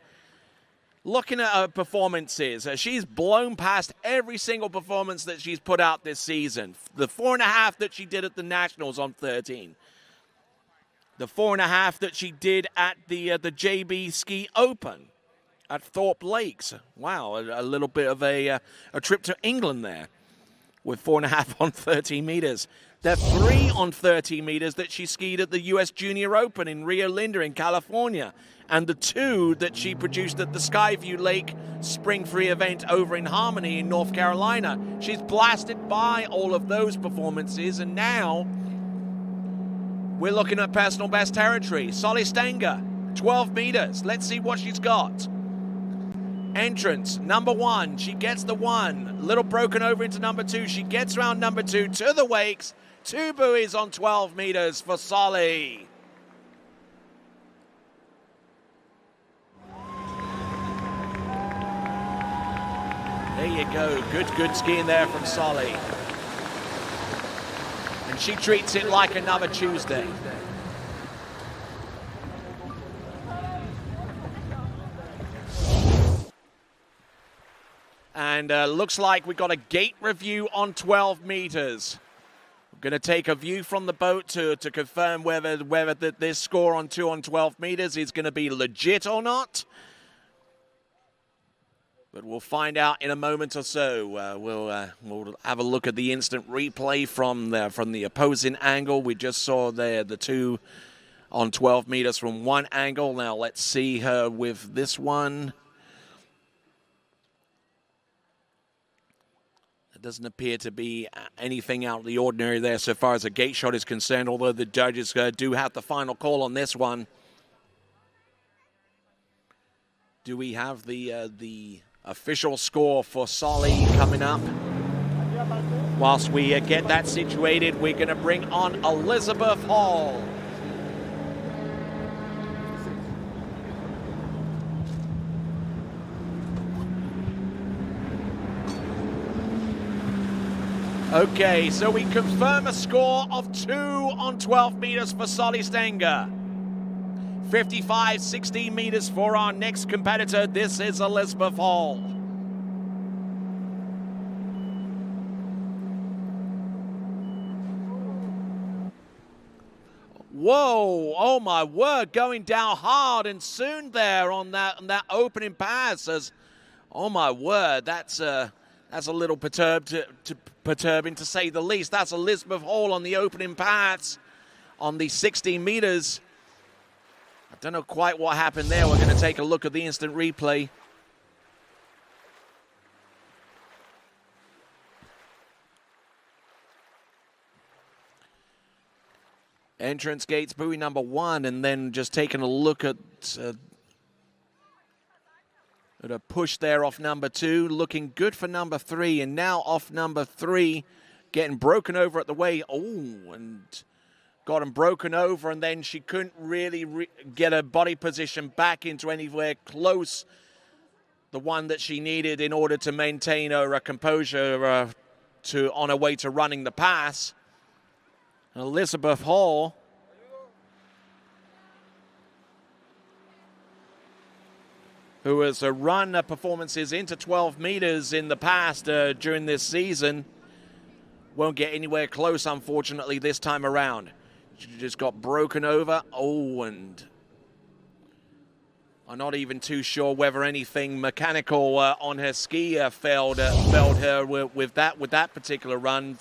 Looking at her performances, she's blown past every single performance that she's put out this season. The 4.5 that she did at the Nationals on 13. The 4.5 that she did at the JB Ski Open at Thorpe Lakes. Wow, a little bit of a trip to England there with 4.5 on 13 meters. The 3 on 30 meters that she skied at the U.S. Junior Open in Rio Linda in California, and the 2 that she produced at the Skyview Lake Spring Free event over in Harmony in North Carolina. She's blasted by all of those performances, and now we're looking at personal best territory. Solly Stenger, 12 meters. Let's see what she's got. Entrance, number 1. She gets the 1. Little broken over into number 2. She gets around number 2 to the wakes. 2 buoys on 12 meters for Solly. There you go. Good skiing there from Solly. And she treats it like another Tuesday. And looks like we got a gate review on 12 meters. We're going to take a view from the boat to confirm whether this score on 2 on 12 meters is going to be legit or not. But we'll find out in a moment or so. We'll have a look at the instant replay from the opposing angle. We just saw there the 2 on 12 meters from one angle. Now let's see her with this one. It doesn't appear to be anything out of the ordinary there so far as a gate shot is concerned, although the judges do have the final call on this one. Do we have the official score for Solly coming up? Whilst we get that situated, we're going to bring on Elizabeth Hall. Okay, so we confirm a score of 2 on 12 meters for Solly Stenger. 55-16 meters for our next competitor. This is Elizabeth Hall. Whoa, oh my word, going down hard and soon there on that opening pass. Oh my word, that's a little perturbing to say the least. That's Elizabeth Hall on the opening pass on the 16 meters. I don't know quite what happened there. We're going to take a look at the instant replay. Entrance gates, buoy number 1, and then just taking a look at a push there off number 2, looking good for number 3, and now off number 3, getting broken over at the way. Oh, and got him broken over, and then she couldn't really get her body position back into anywhere close the one that she needed in order to maintain her composure on her way to running the pass. Elizabeth Hall who has run performances into 12 meters in the past during this season, won't get anywhere close, unfortunately, this time around. She just got broken over. Oh, and I'm not even too sure whether anything mechanical on her ski failed her with that particular run.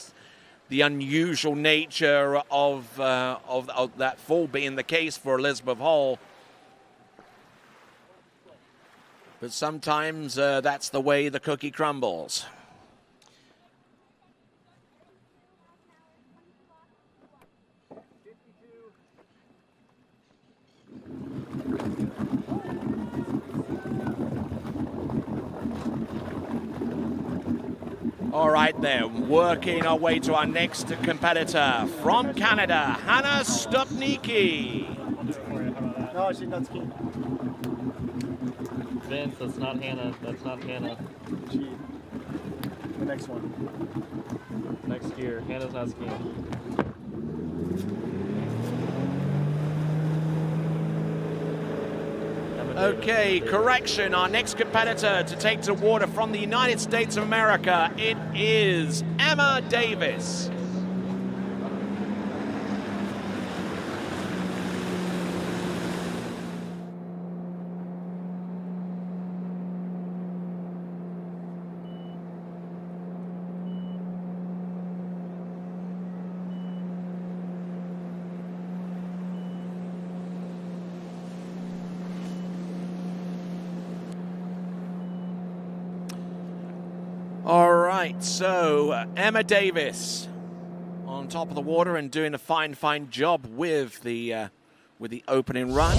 The unusual nature of that fall being the case for Elizabeth Hall. But sometimes that's the way the cookie crumbles. All right, then, working our way to our next competitor from Canada, Hannah Stupnicki. No, she's not skiing. Vince, that's not Hannah. That's not Hannah. The next one. Next year. Hannah's not skiing. Okay, correction. Our next competitor to take to water from the United States of America, it is Emma Davis. All right, so Emma Davis on top of the water and doing a fine job with the opening run.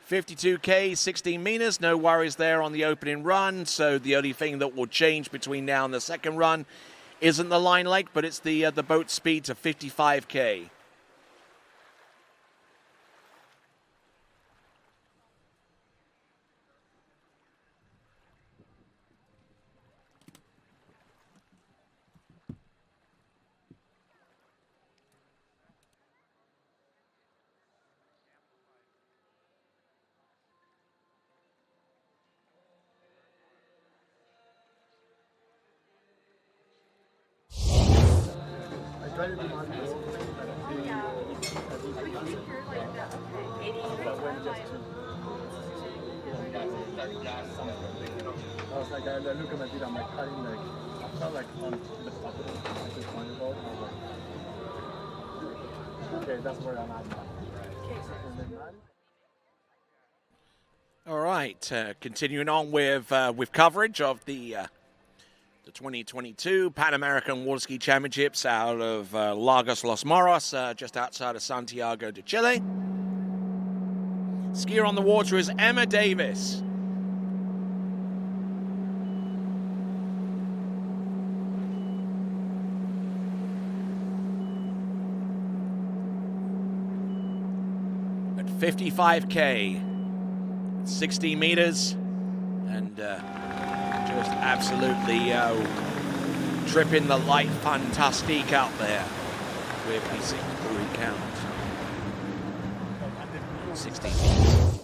52K, 16 meters, no worries there on the opening run. So the only thing that will change between now and the second run isn't the line length, but it's the boat speed to 55K. I was like, I look at my feet, I'm like cutting, like, I felt like on the top of it, I just wanted to go, I was like, okay, that's where I'm at now. All right, continuing on with coverage of the 2022 Pan American Water Ski Championships out of Lagos, Los Moros, just outside of Santiago de Chile. Skier on the water is Emma Davis. At 55K, 60 meters, and just absolutely tripping the light fantastique out there with the 6-buoy count. 60 meters.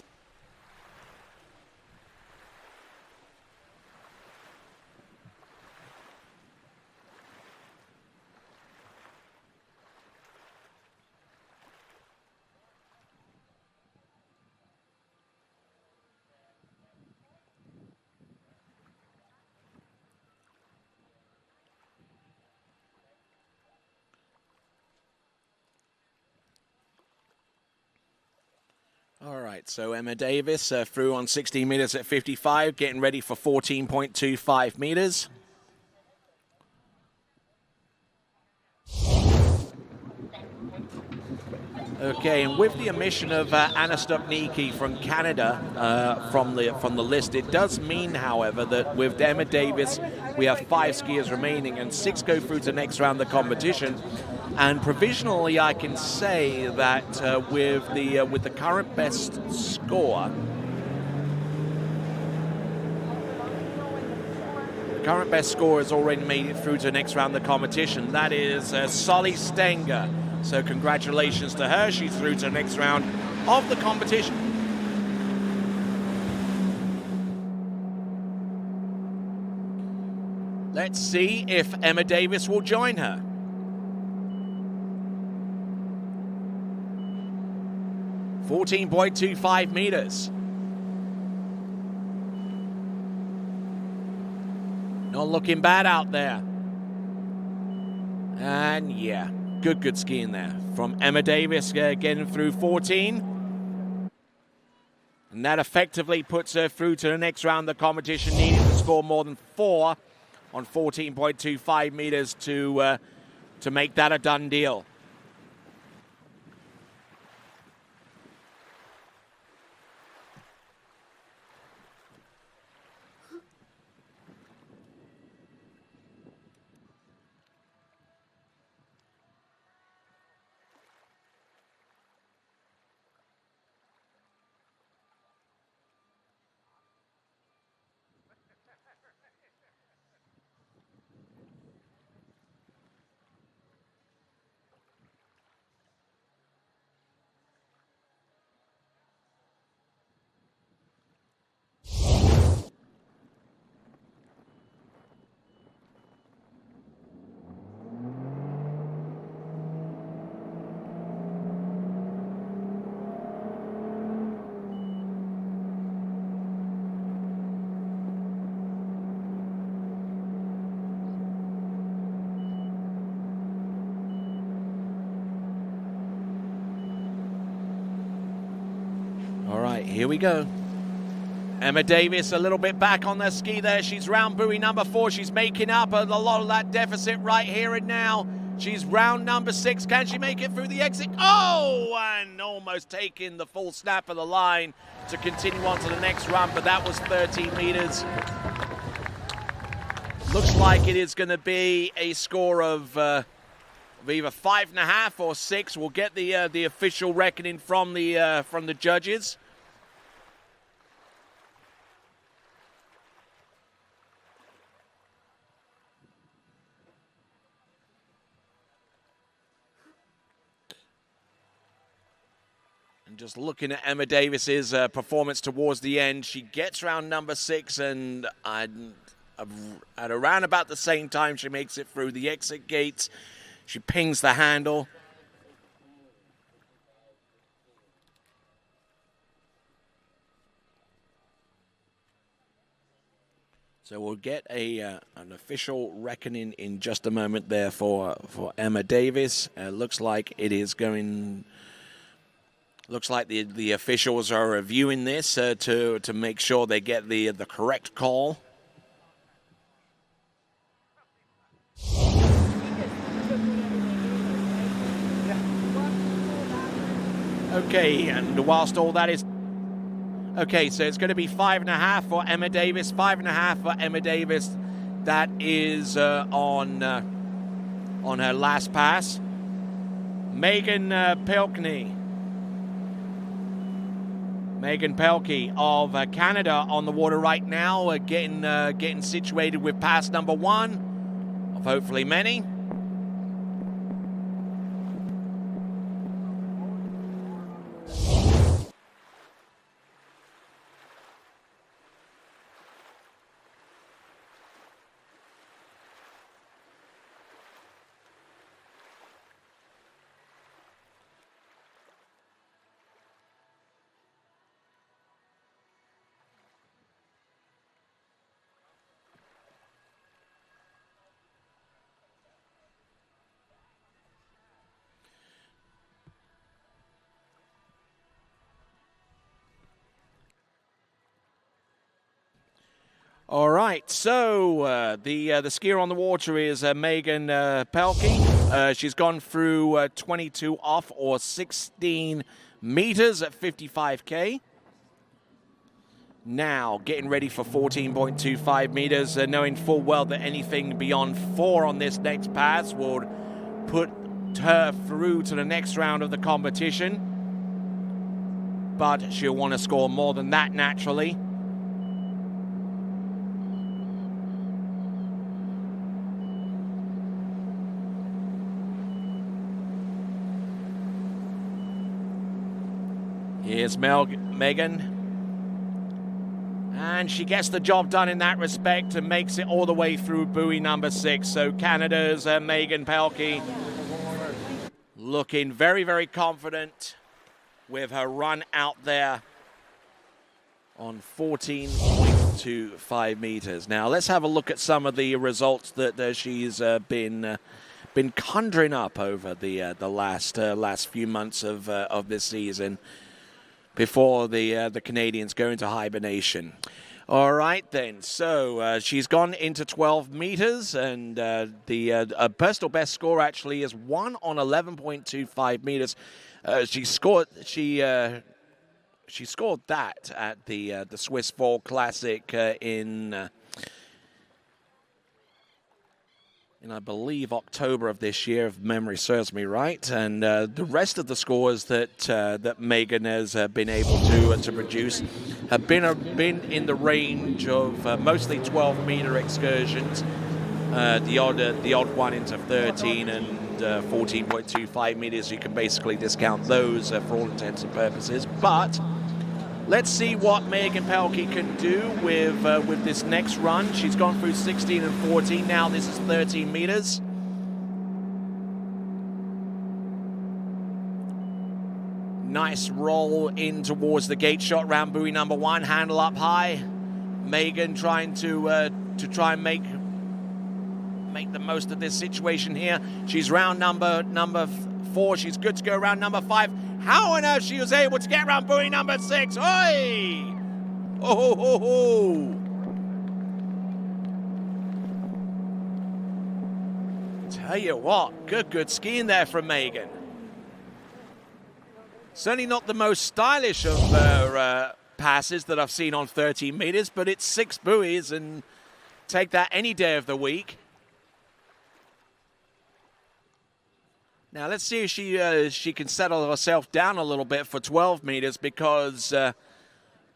All right, so Emma Davis through on 16 meters at 55, getting ready for 14.25 meters. Okay, and with the omission of Anna Stupnicki from Canada from the list, it does mean, however, that with Emma Davis, we have 5 skiers remaining, and 6 go through to the next round of the competition. And provisionally, I can say that with the current best score, the current best score has already made it through to the next round of the competition. That is Solly Stenger. So congratulations to her. She's through to the next round of the competition. Let's see if Emma Davis will join her. .25 meters. Not looking bad out there. And yeah. Good skiing there from Emma Davis, getting through 14. And that effectively puts her through to the next round of the competition, needing to score more than 4 on 14.25 meters to make that a done deal. All right, here we go. Emma Davis a little bit back on the ski there. She's round buoy number 4. She's making up a lot of that deficit right here and now. She's round number 6. Can she make it through the exit? Oh, and almost taking the full snap of the line to continue on to the next run, but that was 13 meters. Looks like it is going to be a score of either 5.5 or 6. We'll get the official reckoning from the judges. And just looking at Emma Davis's performance towards the end, she gets round number 6, and at around about the same time she makes it through the exit gates. She pings the handle. So we'll get an official reckoning in just a moment there for Emma Davis. Looks like it is going. Looks like the officials are reviewing this to make sure they get the correct call. Okay, and whilst all that is... Okay, so it's going to be 5.5 for Emma Davis. 5.5 for Emma Davis. That is on her last pass. Megan Pelkey. Megan Pelkey of Canada on the water right now, getting situated with pass number 1 of hopefully many. All right, so the skier on the water is Megan Pelkey. She's gone through 22 off or 16 meters at 55K. Now getting ready for 14.25 meters, knowing full well that anything beyond 4 on this next pass would put her through to the next round of the competition. But she'll want to score more than that naturally. Here's Megan. And she gets the job done in that respect and makes it all the way through buoy number 6. So Canada's Megan Pelkey looking very, very confident with her run out there on 14.25 meters. Now let's have a look at some of the results that she's been conjuring up over the last few months of this season, before the Canadians go into hibernation. All right, then. So she's gone into 12 meters, and the personal best score actually is 1 on 11.25 meters. She scored that at the Swiss Fall Classic in I believe October of this year, if memory serves me right. And the rest of the scores that Megan has been able to produce have been in the range of mostly 12-meter excursions. The odd one into 13 and 14.25 meters. You can basically discount those for all intents and purposes. But let's see what Megan Pelkey can do with this next run. She's gone through 16 and 14. Now this is 13 meters. Nice roll in towards the gate shot round buoy number 1. Handle up high. Megan trying to try and make the most of this situation here. She's round number 4. She's good to go round number 5. How on earth she was able to get around buoy number 6? Oi! Oh, ho, ho. Tell you what, good skiing there from Megan. Certainly not the most stylish of passes that I've seen on 13 meters, but it's 6 buoys, and take that any day of the week. Now let's see if she can settle herself down a little bit for 12 meters, because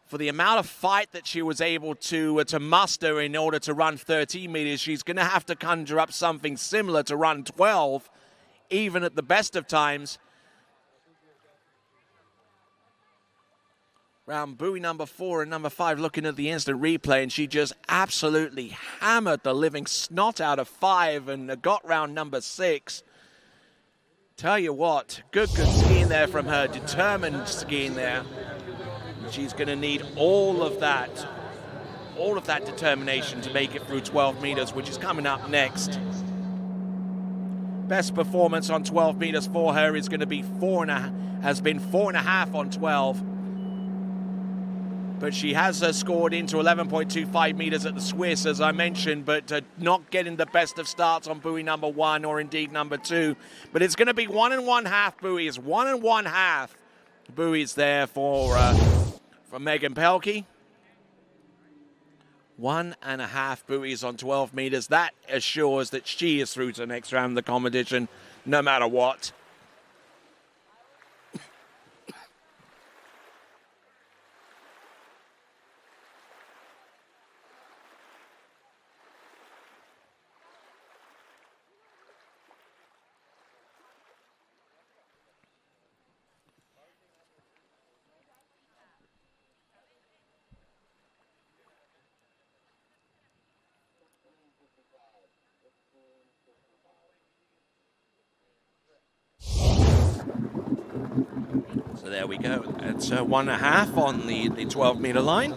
for the amount of fight that she was able to muster in order to run 13 meters, she's going to have to conjure up something similar to run 12, even at the best of times. Round buoy number 4 and number 5, looking at the instant replay, and she just absolutely hammered the living snot out of 5 and got round number 6. Tell you what, good skiing there from her, determined skiing there. She's going to need all of that determination to make it through 12 meters, which is coming up next. Best performance on 12 meters for her is going to be 4.5 on 12. But she has scored into 11.25 meters at the Swiss, as I mentioned, but not getting the best of starts on buoy number 1 or indeed number 2. But it's going to be 1 1/2 buoys, 1 1/2 buoys there for Megan Pelkey. 1 1/2 buoys on 12 meters. That assures that she is through to the next round of the competition, no matter what. So there we go. It's 1 1/2 on the 12-meter line.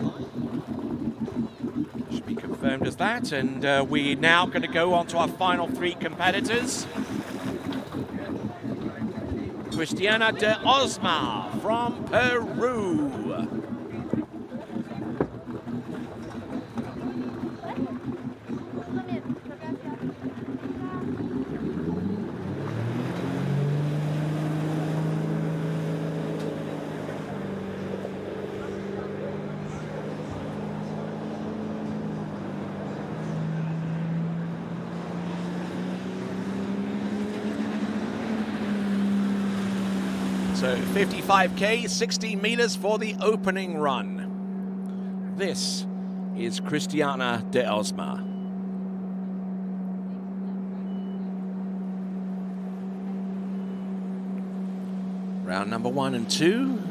Should be confirmed as that. And we're now going to go on to our final 3 competitors. Cristiana de Osma from Peru. So 55K, 16 meters for the opening run. This is Christiana de Osma. Round number 1 and 2.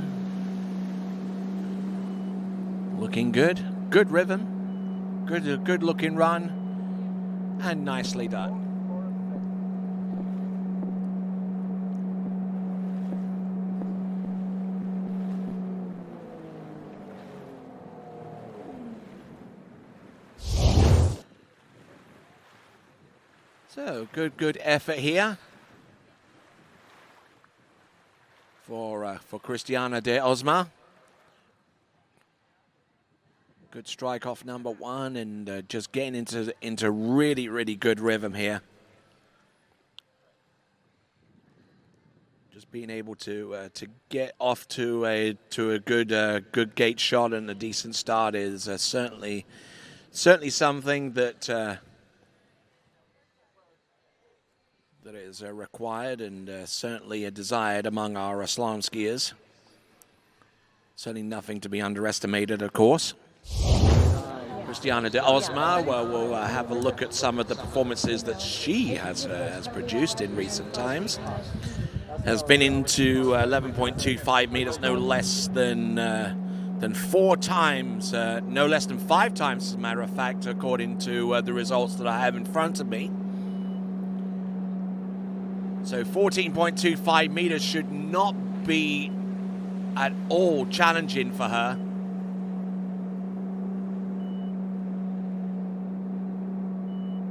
Looking good. Good rhythm. Good looking run. And nicely done. So good effort here for Christiana de Osma. Good strike off number 1 and just getting into really good rhythm here. Just being able to get off to a good gate shot and a decent start is certainly something that is required and certainly desired among our slalom skiers. Certainly nothing to be underestimated, of course. Christiana de Osma, we'll have a look at some of the performances that she has produced in recent times. Has been into 11.25 meters, no less than 4 times, no less than 5 times, as a matter of fact, according to the results that I have in front of me. So 14.25 meters should not be at all challenging for her.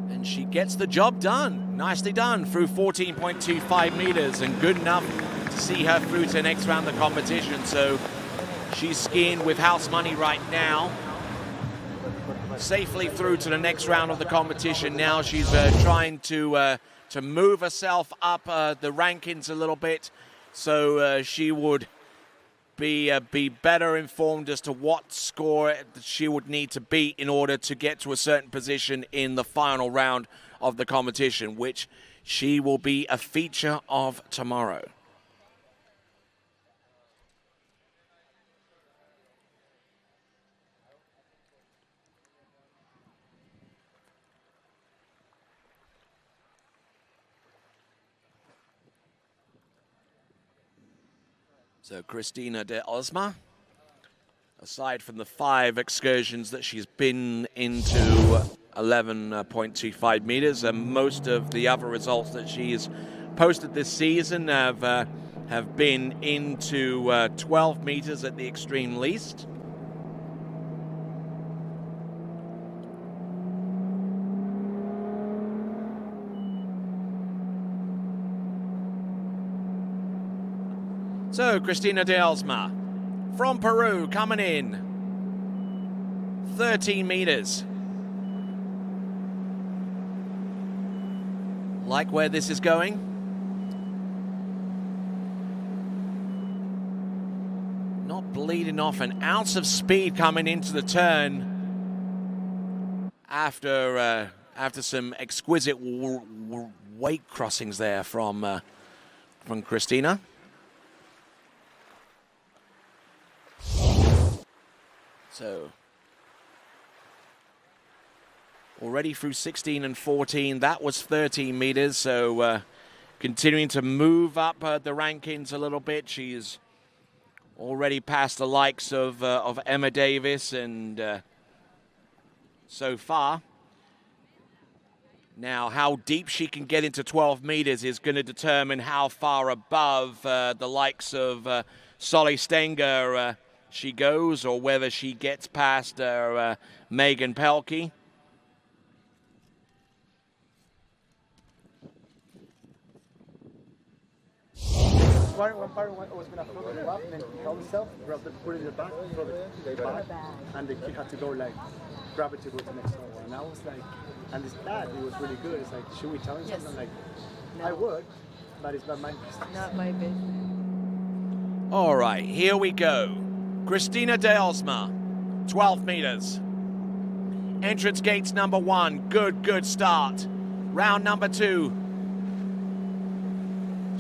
And she gets the job done. Nicely done through 14.25 meters and good enough to see her through to the next round of the competition. So she's skiing with house money right now. Safely through to the next round of the competition. Now she's trying to move herself up the rankings a little bit, so she would be better informed as to what score she would need to beat in order to get to a certain position in the final round of the competition, which she will be a feature of tomorrow. So Christina de Osma, aside from the 5 excursions that she's been into 11.25 meters, and most of the other results that she's posted this season have been into 12 meters at the extreme least. So, Christina de Osma from Peru coming in. 13 meters. Like where this is going? Not bleeding off, an ounce of speed coming into the turn after some exquisite weight crossings there from Christina. So, already through 16 and 14, that was 13 meters. So, continuing to move up the rankings a little bit. She's already past the likes of Emma Davis and so far. Now, how deep she can get into 12 meters is going to determine how far above the likes of Solly Stenger she goes, or whether she gets past Megan Pelkey. One part was going to throw it up and then he held himself, grabbed it, put it in the back, throw it back, and the kid had to go like grab it to go to the next one. And I was like, and his dad, he was really good. It's like, should we tell him something? Like, no. I would, but it's not my business. Not my business. All right, here we go. Christina de Osma, 12 meters. Entrance gates number 1, good start. Round number 2.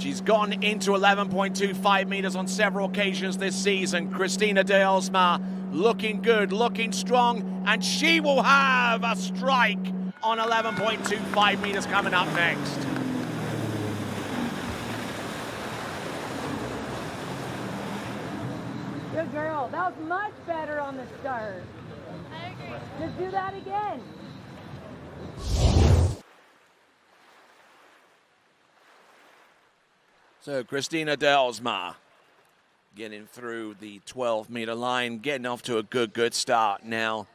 She's gone into 11.25 meters on several occasions this season. Christina de Osma looking good, looking strong, and she will have a strike on 11.25 meters coming up next. Good girl. That was much better on the start. I agree. Just do that again. So Christina de Osma getting through the 12-meter line, getting off to a good start now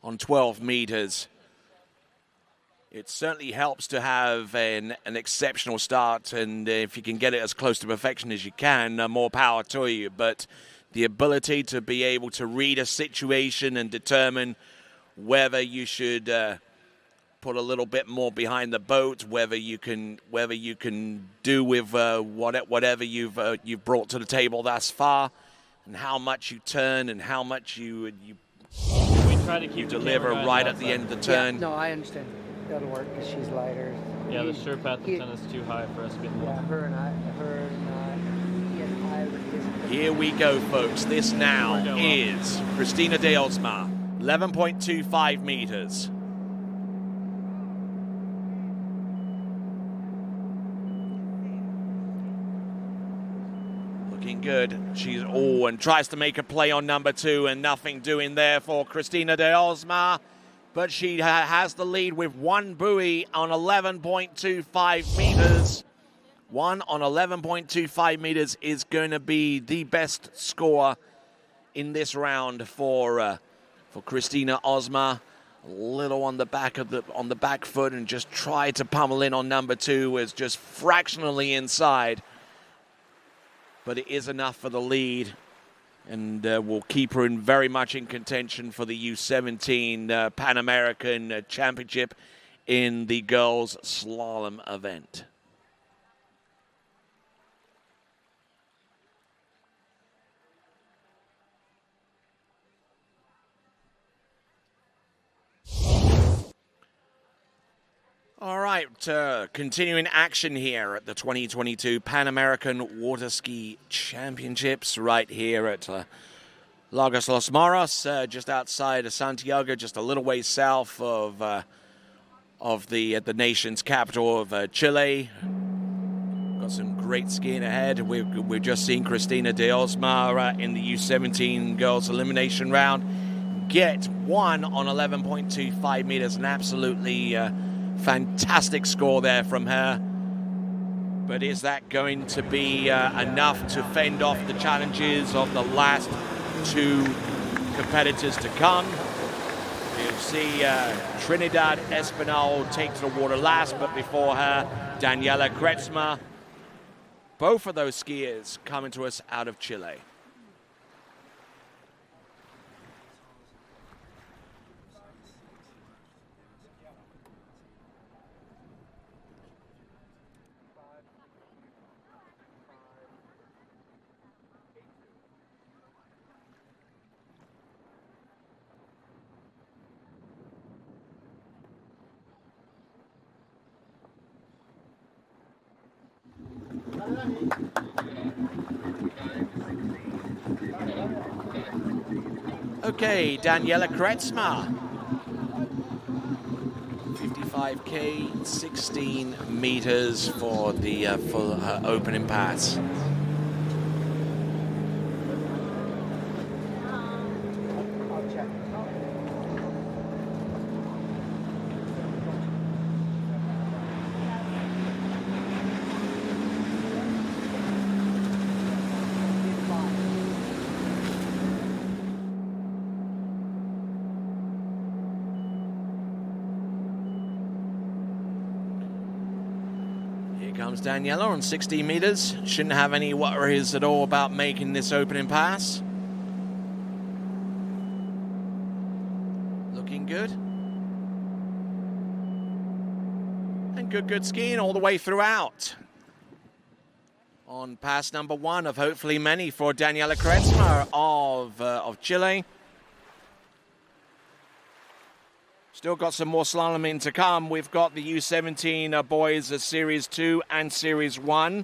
on 12 meters. It certainly helps to have an exceptional start, and if you can get it as close to perfection as you can, more power to you. But the ability to be able to read a situation and determine whether you should put a little bit more behind the boat, whether you can do with whatever you've brought to the table thus far, and how much you turn and how much you try to keep deliver right at the end of the turn. Yeah, no, I understand. That'll work because she's lighter. Yeah, the sure path of 10 is too high for us to be in the Yeah, her and I, he and I would Here we go, folks. This now is Christina de Osma, 11.25 meters. Looking good. She's and tries to make a play on number 2, and nothing doing there for Christina de Osma. But she has the lead with one buoy on 11.25 meters. 1 on 11.25 meters is going to be the best score in this round for Christina Osma. A little on the back foot, and just tried to pummel in on number 2, was just fractionally inside. But it is enough for the lead, and will keep her very much in contention for the U17 Pan-American Championship in the girls' slalom event. All right, continuing action here at the 2022 Pan-American Water Ski Championships right here at Lagos Los Moros, just outside of Santiago, just a little way south of the nation's capital of Chile. Got some great skiing ahead. We're just seeing Christina de Osma in the U17 girls elimination round get 1 on 11.25 meters, an absolutely fantastic score there from her. But is that going to be enough to fend off the challenges of the last 2 competitors to come? You'll see Trinidad Espinal take to the water last, but before her, Daniela Kretzmer. Both of those skiers coming to us out of Chile. Okay, Daniela Kretzmer. 55K, 16 meters for her opening pass. Comes Daniela on 16 meters. Shouldn't have any worries at all about making this opening pass. Looking good. And good skiing all the way throughout. On pass number 1 of hopefully many for Daniela Kretzmer of Chile. Still got some more slaloming to come. We've got the U17 boys Series 2 and Series 1.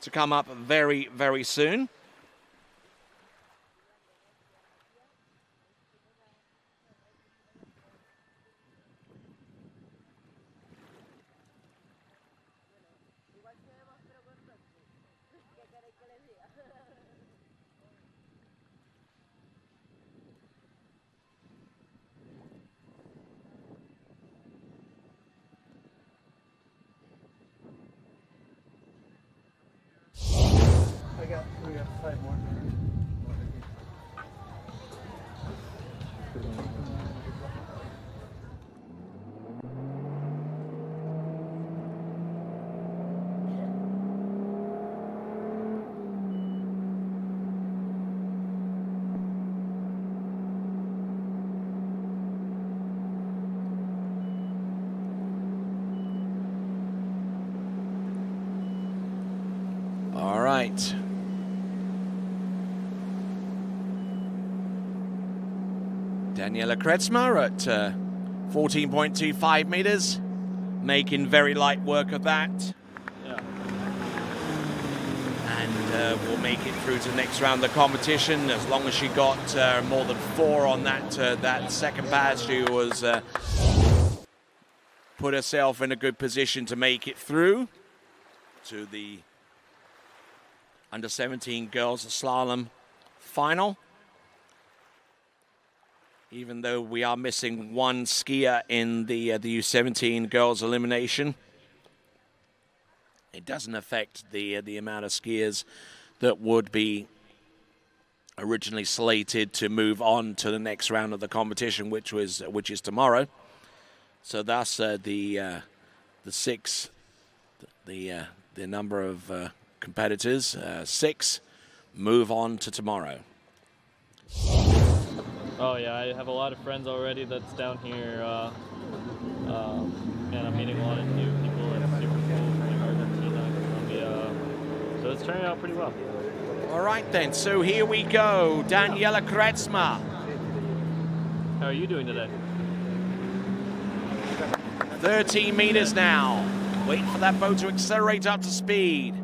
to come up very, very soon. We got 5 more. All right. Daniela Kretzmer at 14.25 meters, making very light work of that. Yeah. And will make it through to the next round of the competition. As long as she got more than 4 on that second pass, she was put herself in a good position to make it through to the under 17 girls slalom final. Even though we are missing one skier in the U17 girls elimination, it doesn't affect the amount of skiers that would be originally slated to move on to the next round of the competition, which is tomorrow. So thus the number of competitors, 6, move on to tomorrow. Oh yeah, I have a lot of friends already that's down here, and I'm meeting a lot of new people and super cool from Argentina, Colombia. So it's turning out pretty well. All right then, so here we go, Daniela Kretzmer. How are you doing today? 13 meters now. Waiting for that boat to accelerate up to speed.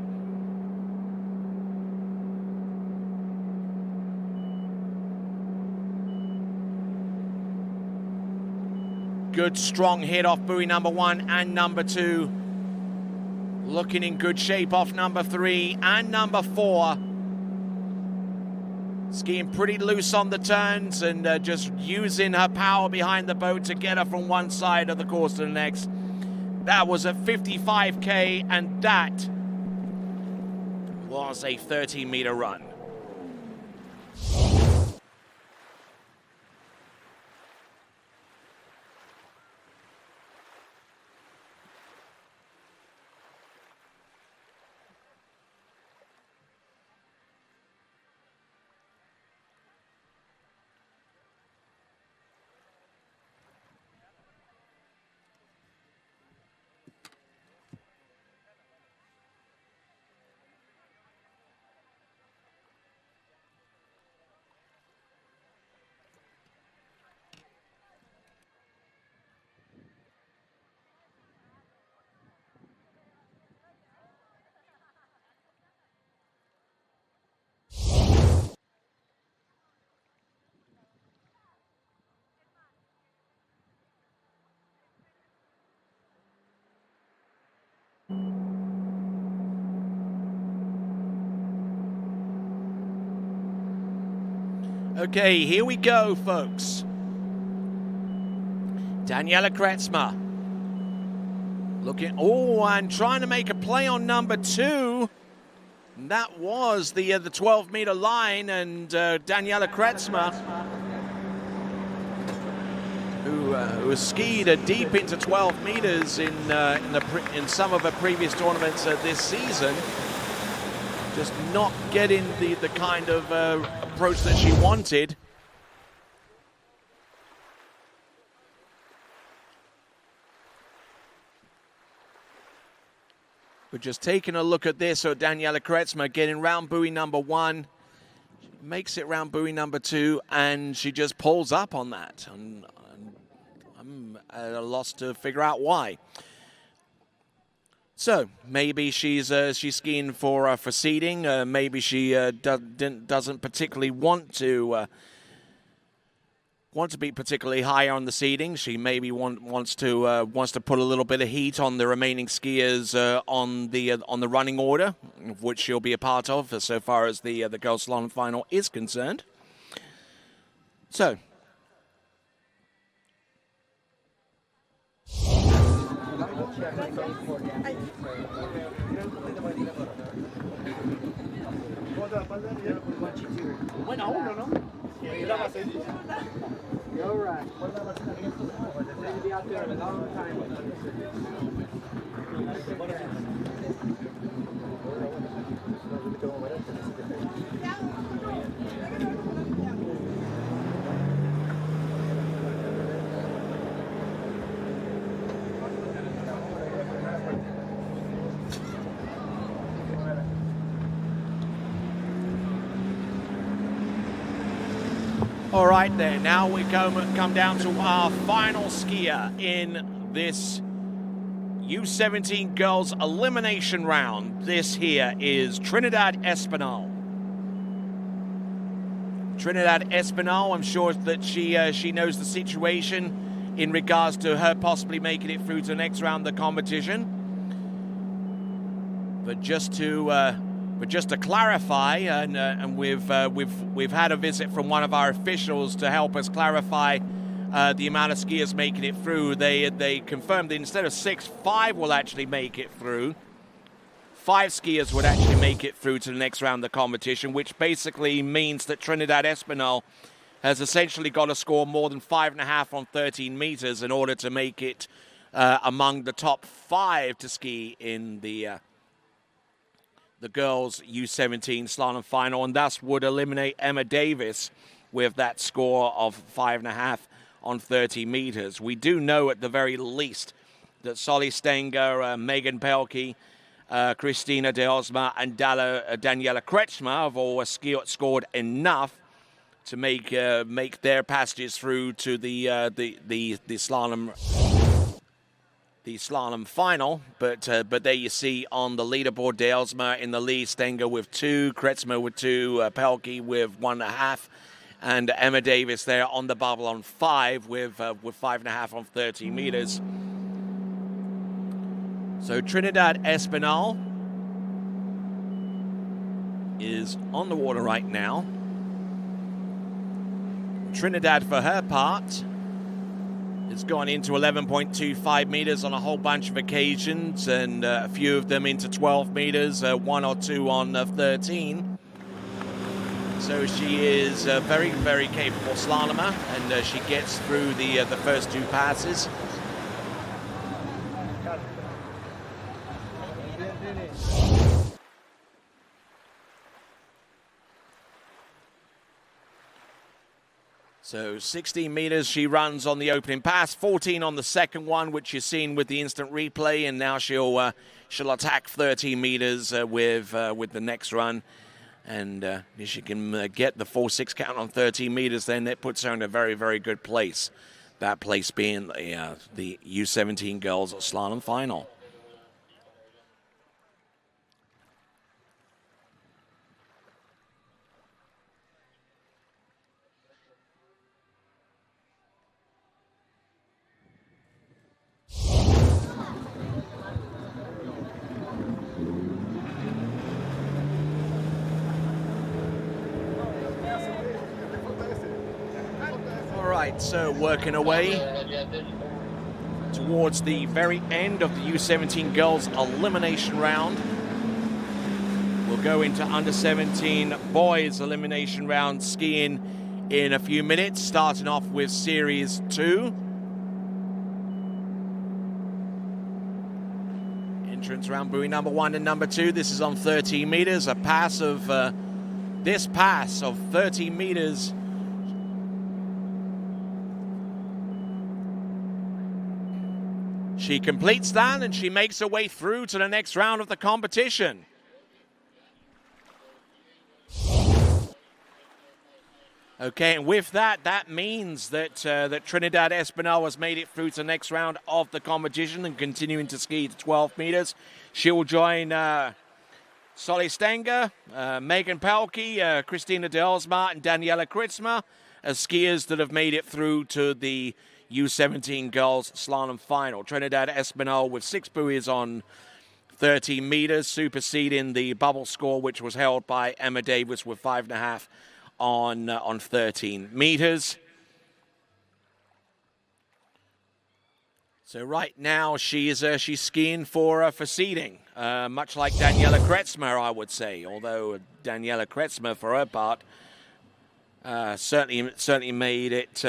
Good strong hit off buoy number 1 and number 2. Looking in good shape off number 3 and number 4. Skiing pretty loose on the turns and just using her power behind the boat to get her from one side of the course to the next. That was a 55K, and that was a 13-meter run. Okay, here we go, folks. Daniela Kretzmer looking, and trying to make a play on number 2. And that was the 12-meter line, and Daniela Kretzmer, who skied deep into 12 meters in some of her previous tournaments this season, just not getting the kind of approach that she wanted. We're just taking a look at this. So Daniela Kretzmer getting round buoy number 1, makes it round buoy number 2, and she just pulls up on that. And I'm at a loss to figure out why. So maybe she's skiing for seeding. Maybe she doesn't particularly want to be particularly high on the seeding. She maybe wants to put a little bit of heat on the remaining skiers on the running order, of which she'll be a part of, so far as the girls' slalom final is concerned. So. Bueno, uno, ¿no? You're right. You're going to be out there a long time. All right then, now we come down to our final skier in this U17 girls elimination round. This here is Trinidad Espinal. Trinidad Espinal, I'm sure that she knows the situation in regards to her possibly making it through to the next round of the competition. But just to clarify, and we've had a visit from one of our officials to help us clarify the amount of skiers making it through. They confirmed that instead of 6, 5 will actually make it through. 5 skiers would actually make it through to the next round of the competition, which basically means that Trinidad Espinal has essentially got to score more than 5.5 on 13 meters in order to make it among the top 5 to ski in the girls' U17 slalom final, and thus would eliminate Emma Davis with that score of 5.5 on 30 meters. We do know at the very least that Solly Stenger, Megan Pelkey, Christina De Osma, and Daniela Kretschmer have all scored enough to make their passages through to the slalom final, but there you see on the leaderboard, De Osma in the lead, Stenger with 2, Kretschmer with 2, Pelkey with 1.5, and Emma Davis there on the bubble on 5 with 5.5 on 30 meters. So Trinidad Espinal is on the water right now. Trinidad, for her part, has gone into 11.25 meters on a whole bunch of occasions, and a few of them into 12 meters, 1 or 2 on 13. So she is a very, very capable slalomer, and she gets through the first 2 passes. So 16 meters she runs on the opening pass, 14 on the second one, which you've seen with the instant replay, and now she'll attack 13 meters with the next run, and if she can get the 4-6 count on 13 meters, then it puts her in a very, very good place. That place being the U17 girls slalom final. So working away towards the very end of the U17 girls elimination round. We'll go into under 17 boys elimination round skiing in a few minutes, starting off with series 2. Entrance round buoy number 1 and number 2. This is on 13 meters. A pass of this pass of 13 meters. She completes that, and she makes her way through to the next round of the competition. Okay, and with that, that means that that Trinidad Espinal has made it through to the next round of the competition and continuing to ski to 12 meters. She'll join Solly Stenger, Megan Pelkey, Christina de Osma, and Daniela Kritzma as skiers that have made it through to the U17 girls slalom final. Trinidad Espinal with 6 buoys on 13 meters, superseding the bubble score, which was held by Emma Davis with 5.5 on 13 meters. So right now she's skiing for seeding, much like Daniela Kretzmer, I would say. Although Daniela Kretzmer, for her part, certainly made it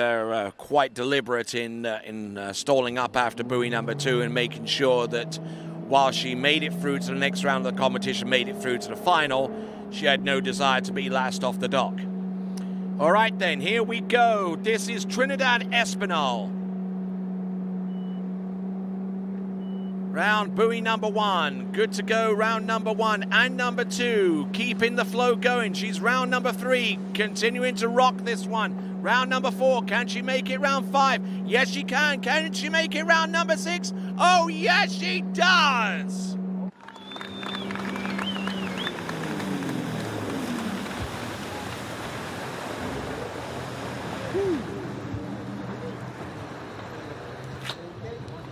quite deliberate in stalling up after buoy number 2 and making sure that while she made it through to the next round of the competition, made it through to the final, she had no desire to be last off the dock. All right then, here we go. This is Trinidad Espinal. Round buoy number 1. Good to go, round number 1 and number 2. Keeping the flow going. She's round number 3. Continuing to rock this one. Round number 4. Can she make it round 5? Yes, she can. Can she make it round number 6? Oh, yes, she does!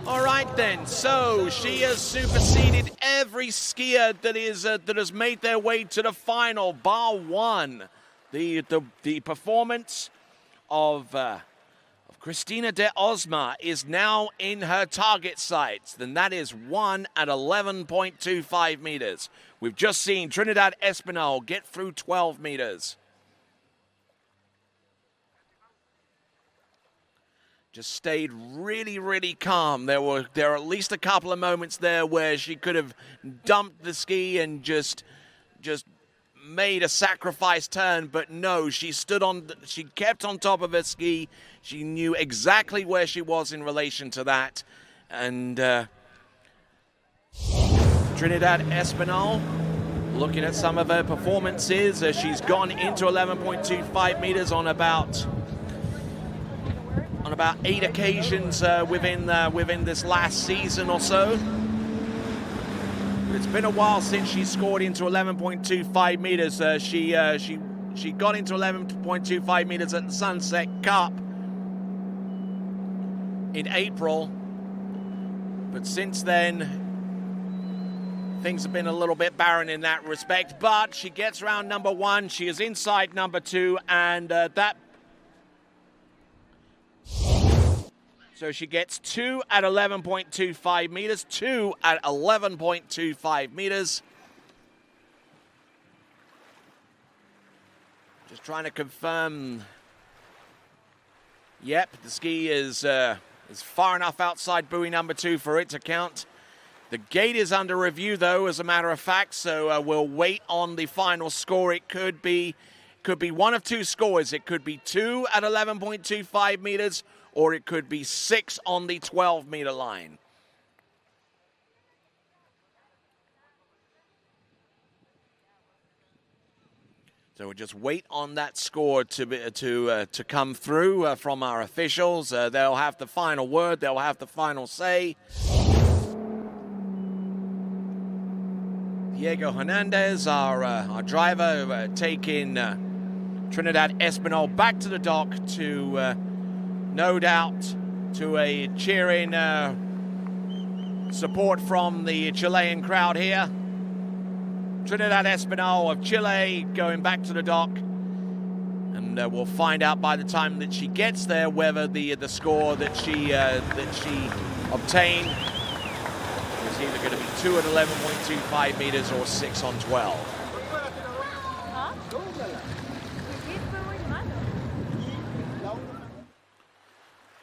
All right then, so she has superseded every skier that has made their way to the final, bar one. The performance of Christina de Osma is now in her target sights, and that is 1 at 11.25 meters. We've just seen Trinidad Espinal get through 12 meters. Just stayed really, really calm. There are at least a couple of moments there where she could have dumped the ski and just made a sacrifice turn, but no, she kept on top of her ski. She knew exactly where she was in relation to that. And Trinidad Espinal, looking at some of her performances, she's gone into 11.25 meters on about 8 occasions within this last season or so. It's been a while since she scored into 11.25 meters. She got into 11.25 meters at the Sunset Cup in April, but since then things have been a little bit barren in that respect. But she gets round number 1. She is inside number 2, and that. So she gets 2 at 11.25 meters, 2 at 11.25 meters. Just trying to confirm. Yep, the ski is far enough outside buoy number 2 for it to count. The gate is under review, though, as a matter of fact, so we'll wait on the final score. It could be one of 2 scores. It could be 2 at 11.25 meters, or it could be 6 on the 12-meter line. So we'll just wait on that score to come through from our officials. They'll have the final word. They'll have the final say. Diego Hernandez, our driver, taking Trinidad Espinal back to the dock to, no doubt, to a cheering support from the Chilean crowd here. Trinidad Espinal of Chile going back to the dock, and we'll find out by the time that she gets there whether the score that she obtained is either going to be 2 at 11.25 meters or 6 on 12.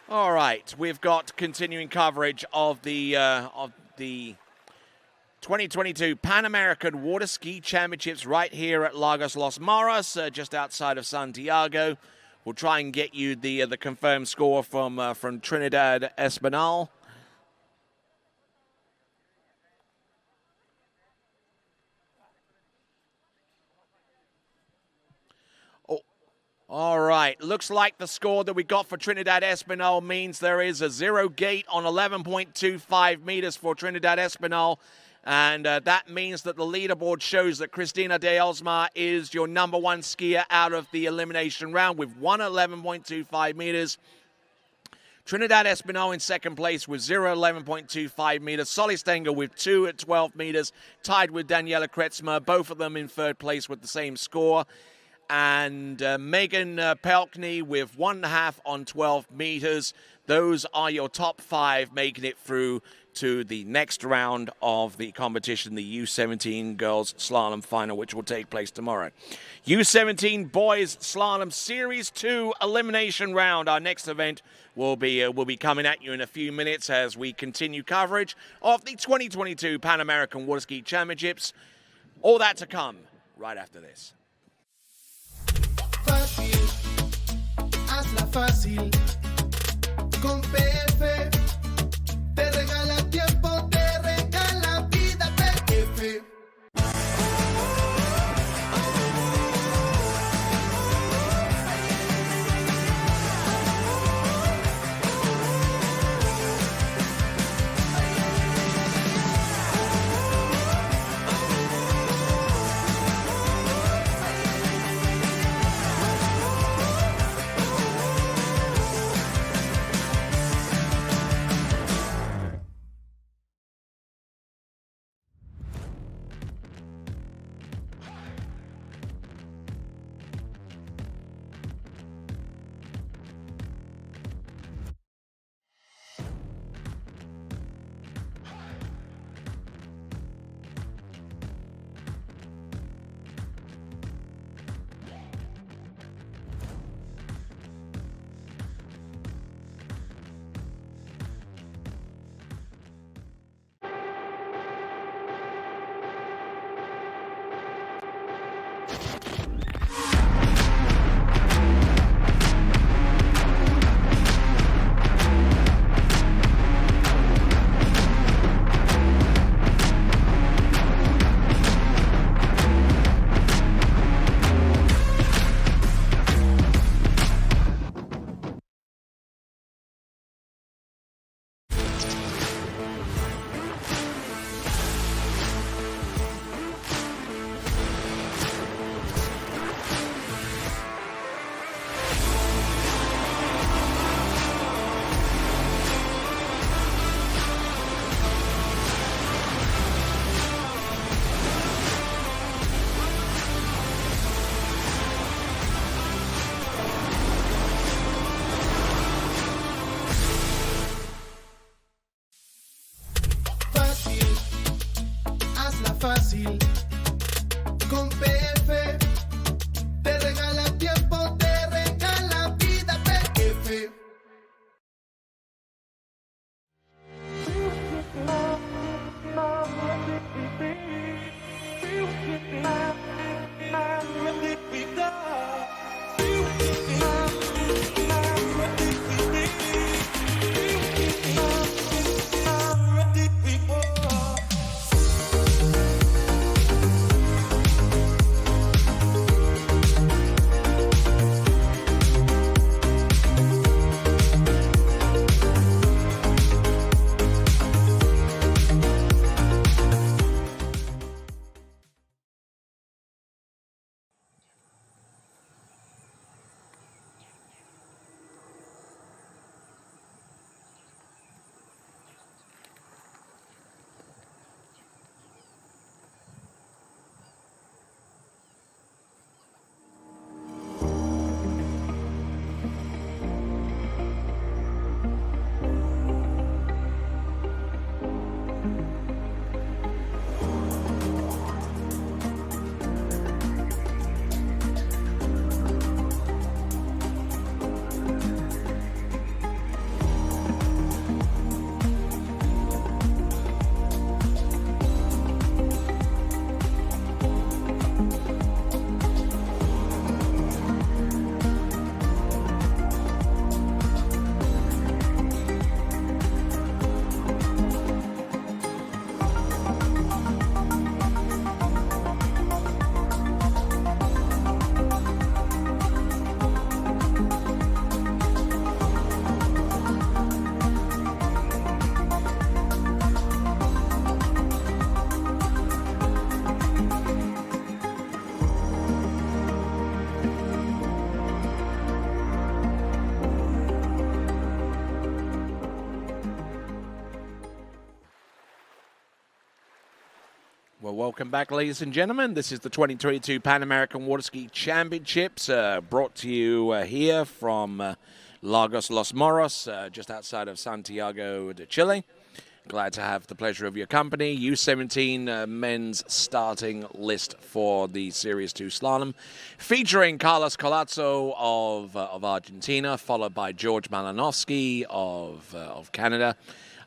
All right, we've got continuing coverage of the 2022 Pan-American Water Ski Championships right here at Lagos Los Maros, just outside of Santiago. We'll try and get you the confirmed score from Trinidad Espinal. All right, looks like the score that we got for Trinidad Espinal means there is a 0 gate on 11.25 meters for Trinidad Espinal. And that means that the leaderboard shows that Cristina de Osma is your number one skier out of the elimination round with 1:11.25 meters. Trinidad Espinal in second place with 0:11.25 meters. Solly Stenger with 2 at 12 meters, tied with Daniela Kretzmer, both of them in third place with the same score. And Megan Pelkney with 1.5 on 12 meters. Those are your top 5 making it through to the next round of the competition, the U17 Girls Slalom Final, which will take place tomorrow. U17 Boys Slalom Series 2 Elimination Round. Our next event will be coming at you in a few minutes as we continue coverage of the 2022 Pan American Water Ski Championships. All that to come right after this. Fácil, hazla fácil. Con PF te regala tiempo, te regala vida. PF. Welcome back, ladies and gentlemen. This is the 2022 Pan American Water Ski Championships, brought to you here from Lagos, Los Moros, just outside of Santiago de Chile. Glad to have the pleasure of your company. U17 men's starting list for the Series 2 Slalom, featuring Carlos Colazzo of Argentina, followed by George Malinowski of Canada,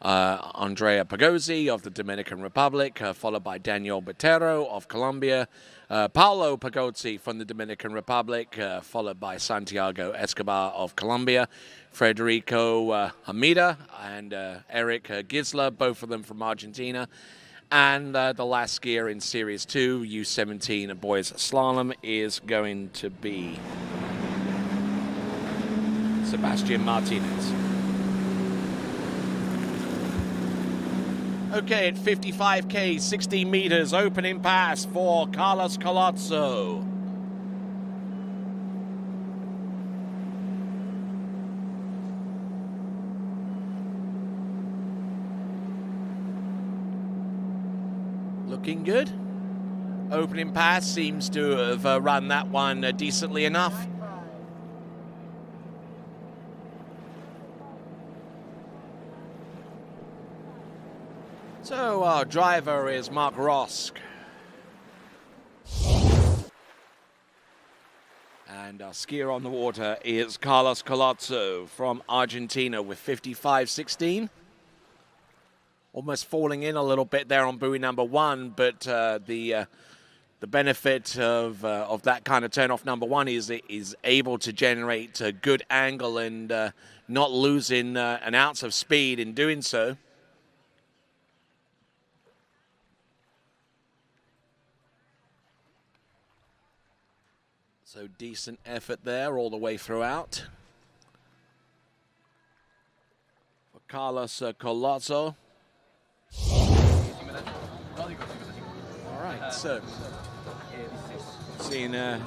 Andrea Pagozzi of the Dominican Republic, followed by Daniel Botero of Colombia, Paulo Pagozzi from the Dominican Republic, followed by Santiago Escobar of Colombia, Federico Hamida and Eric Gisler, both of them from Argentina. And the last skier in Series 2, U17 boys slalom, is going to be Sebastian Martinez. Okay, at 55K, 60 meters, opening pass for Carlos Colazzo. Looking good. Opening pass seems to have run that one decently enough. So our driver is Mark Rosk. And our skier on the water is Carlos Colazzo from Argentina with 55.16. Almost falling in a little bit there on buoy number 1, but the benefit of that kind of turn off number 1 is it is able to generate a good angle and not losing an ounce of speed in doing so. So decent effort there all the way throughout for Carlos Colazzo. All right, so seeing a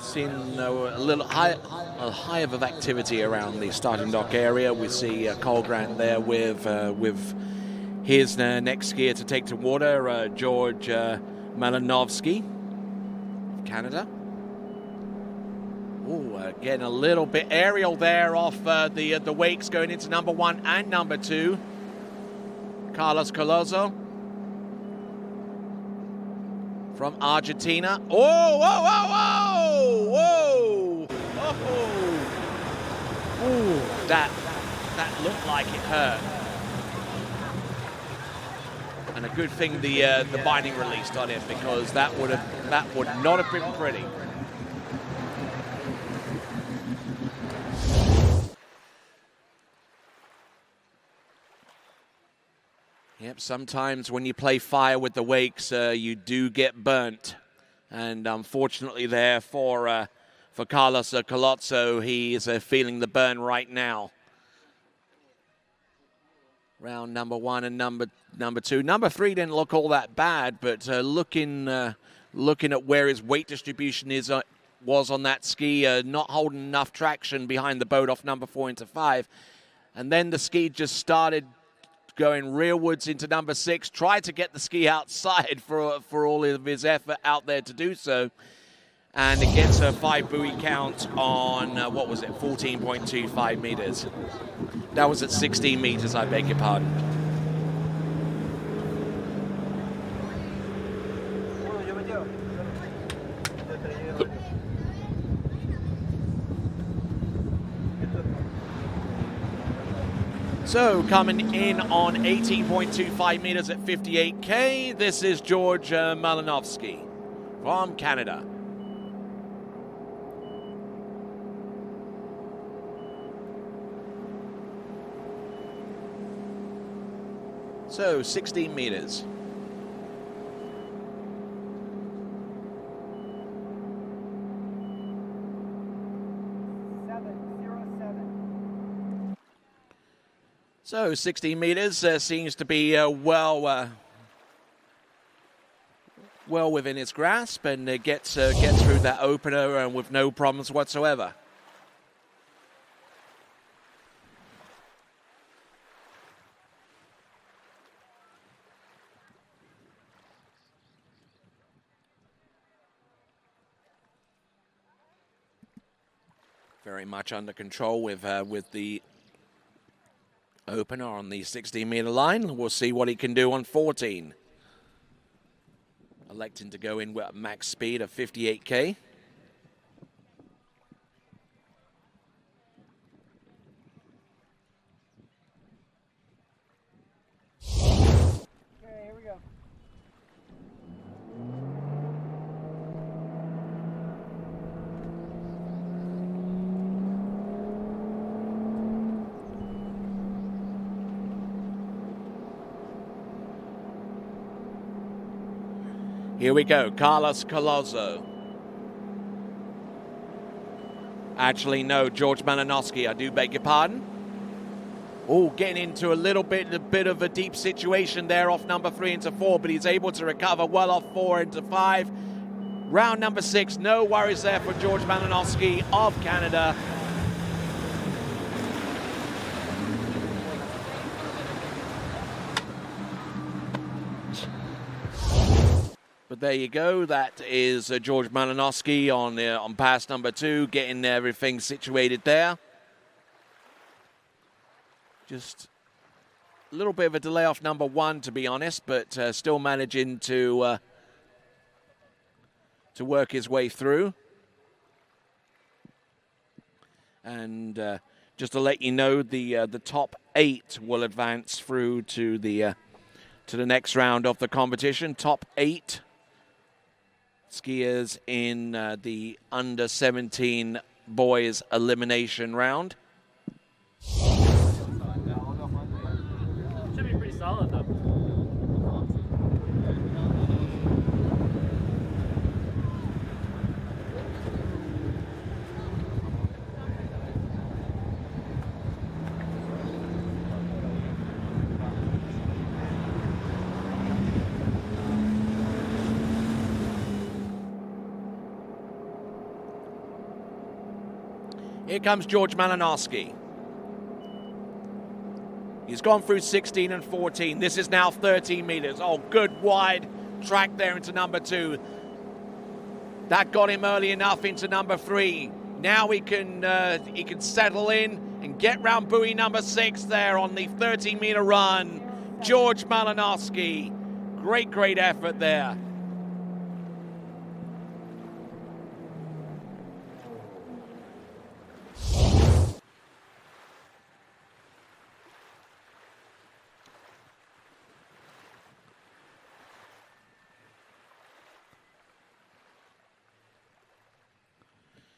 little high of activity around the starting dock area. We see Cole Grant there with his next skier to take to water, George Malinowski of Canada. Oh, getting a little bit aerial there off the wakes going into number 1 and number 2. Carlos Colazzo from Argentina. Oh, whoa, whoa, whoa, whoa. Oh, that looked like it hurt. And a good thing the binding released on it, because that would not have been pretty. Yep, sometimes when you play fire with the wakes, you do get burnt. And unfortunately there for Carlos Colazzo, he is feeling the burn right now. Round number 1 and number 2. Number 3 didn't look all that bad, but looking at where his weight distribution was on that ski, not holding enough traction behind the boat off number 4 into 5. And then the ski just started going rearwards into number 6, tried to get the ski outside for all of his effort out there to do so. And it gets a 5 buoy count on, 14.25 meters. That was at 16 meters, I beg your pardon. So coming in on 18.25 meters at 58K, this is George Malinowski from Canada. So 16 meters. So 16 meters seems to be well within its grasp, and it gets through that opener and with no problems whatsoever. Very much under control with the opener on the 16-meter line. We'll see what he can do on 14. Electing to go in with a max speed of 58K. Okay, here we go. Here we go, Carlos Colozo. Actually, no, George Malinowski, I do beg your pardon. Oh, getting into a bit of a deep situation there off number 3 into 4, but he's able to recover well off 4 into 5. Round number 6, no worries there for George Malinowski of Canada. But there you go. That is George Malinowski on pass number 2, getting everything situated there. Just a little bit of a delay off number 1, to be honest, but still managing to work his way through. And just to let you know, the top 8 will advance through to the next round of the competition. Top 8 skiers in the under 17 boys elimination round. Should be pretty solid though. Here comes George Malinowski. He's gone through 16 and 14. This is now 13 meters. Oh, good wide track there into number 2. That got him early enough into number 3. Now he can settle in and get round buoy number 6 there on the 13-meter run. George Malinowski. Great effort there.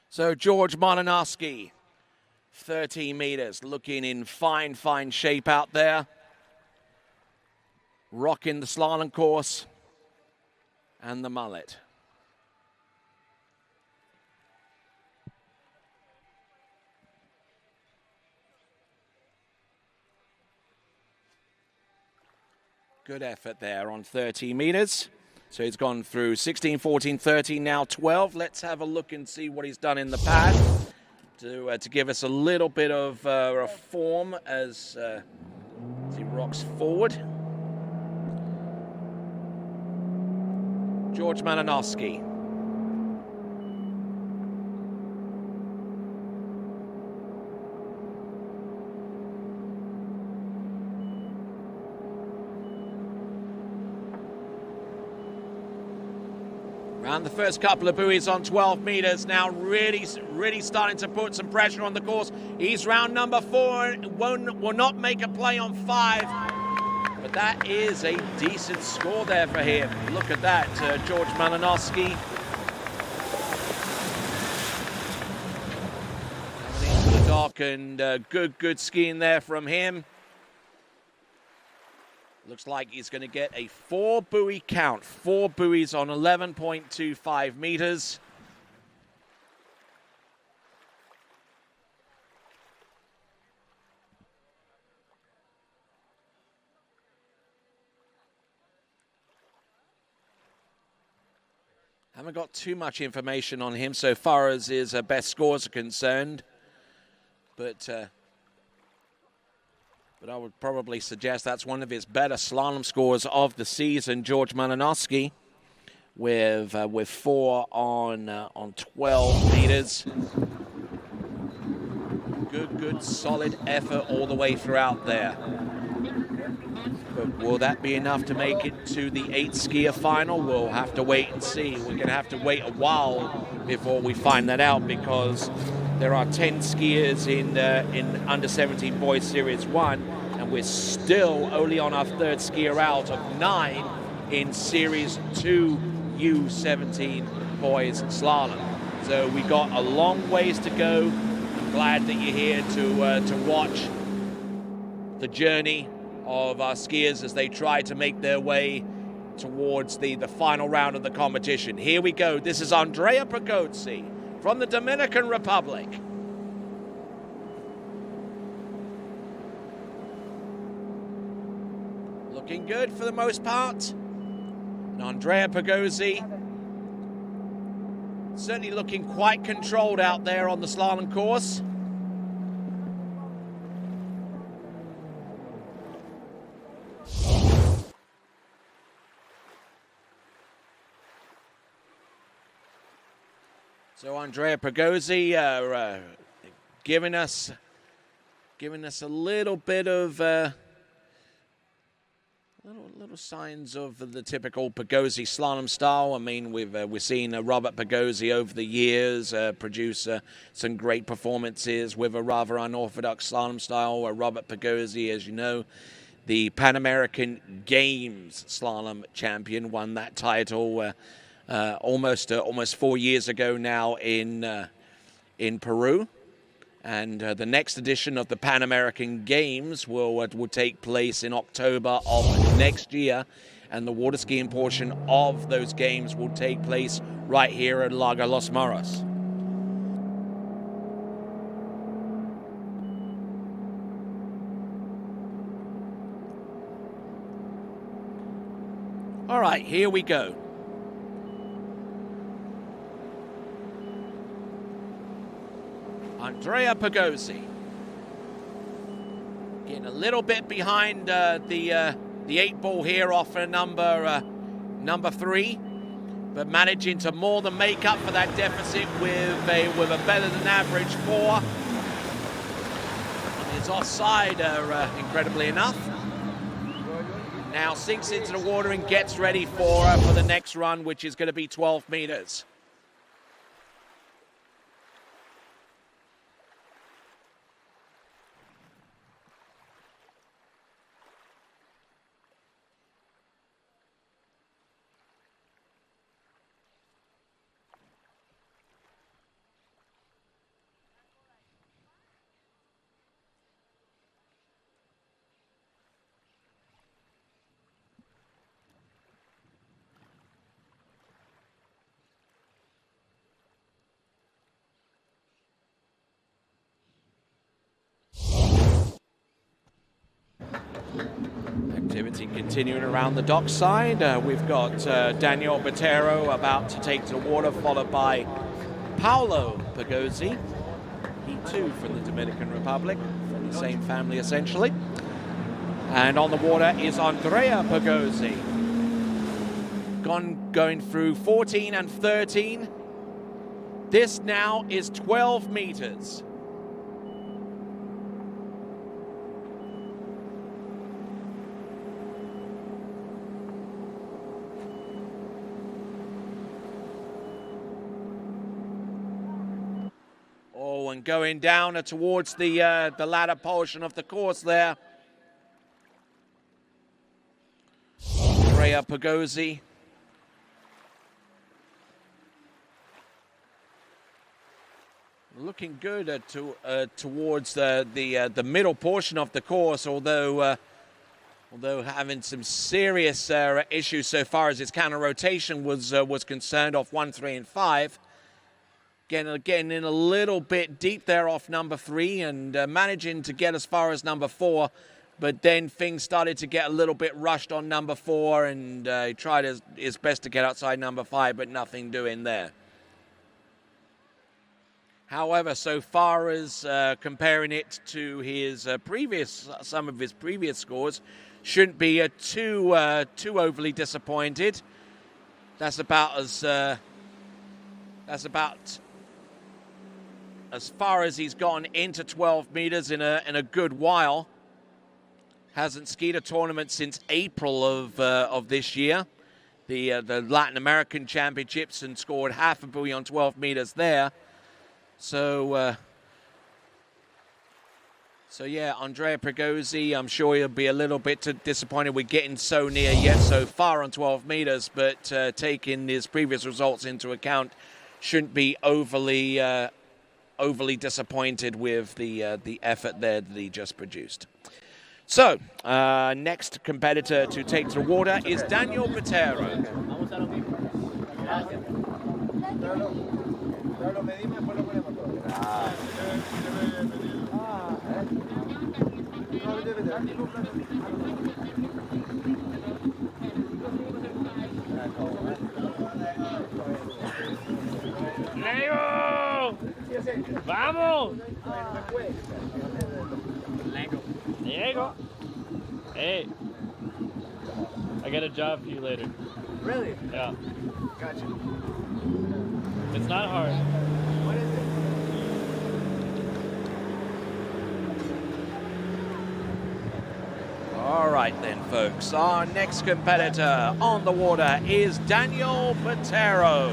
So George Malinowski, 13 meters, looking in fine shape out there. Rocking the slalom course and the mullet. Good effort there on 13 meters. So he's gone through 16, 14, 13, now 12. Let's have a look and see what he's done in the past to give us a little bit of a form as he rocks forward. George Malinowski. And the first couple of buoys on 12 meters now really starting to put some pressure on the course. He's round number 4, will not make a play on 5. But that is a decent score there for him. Look at that, George Malinowski. Coming into the dock and good skiing there from him. Looks like he's going to get a 4-buoy count. 4 buoys on 11.25 meters. Haven't got too much information on him so far as his best scores are concerned. But I would probably suggest that's one of his better slalom scores of the season, George Malinowski, with 4 on 12 meters. Good, solid effort all the way throughout there. But will that be enough to make it to the 8 skier final? We'll have to wait and see. We're going to have to wait a while before we find that out, because there are 10 skiers in under 17 boys series 1, and we're still only on our 3rd skier out of 9 in series 2 U17 boys slalom. So we got a long ways to go. I'm glad that you're here to watch the journey of our skiers as they try to make their way towards the final round of the competition. Here we go. This is Andrea Pagozzi from the Dominican Republic. Looking good for the most part. And Andrea Pagozzi certainly looking quite controlled out there on the slalom course. So Andrea Pagozzi giving us a little bit of little signs of the typical Pagozzi slalom style. I mean, we've seen Robert Pagozzi over the years produce some great performances with a rather unorthodox slalom style. Robert Pagozzi, as you know, the PanAmerican Games slalom champion, won that title almost 4 years ago now in Peru. And the next edition of the PanAmerican Games will take place in October of next year, and the water skiing portion of those games will take place right here at Lago Los Moros. All right, here we go. Andrea Pagozzi getting a little bit behind the 8 ball here off number 3, but managing to more than make up for that deficit with a better than average 4. Is offside, incredibly enough. Now sinks into the water and gets ready for the next run, which is going to be 12 meters. Activity continuing around the dockside. We've got Daniel Botero about to take to the water, followed by Paolo Pagozzi. He too from the Dominican Republic, from the same family essentially. And on the water is Andrea Pagozzi. Going through 14 and 13. This now is 12 meters. And going down towards the latter portion of the course there. Andrea Pagozzi. Looking good towards the middle portion of the course, although having some serious issues so far as its counter rotation was concerned off 1, 3, and 5. Getting in a little bit deep there off number 3 and managing to get as far as number 4, but then things started to get a little bit rushed on number 4, and he tried his best to get outside number 5, but nothing doing there. However, so far as comparing it to his some of his previous scores, shouldn't be too overly disappointed. That's about as far as he's gone into 12 meters in a good while. Hasn't skied a tournament since April of this year, the Latin American Championships, and scored half a buoy on 12 meters there. So yeah, Andrea Pregozzi, I'm sure he'll be a little bit disappointed with getting so near yet so far on 12 meters, but taking his previous results into account, shouldn't be overly disappointed with the effort there that he just produced. So, next competitor to take to the water is Daniel Botero. ¡Lego! ¡Vamos! Diego! Hey, I got a job for you later. Really? Yeah. Gotcha. It's not hard. What is it? All right then, folks. Our next competitor on the water is Daniel Botero.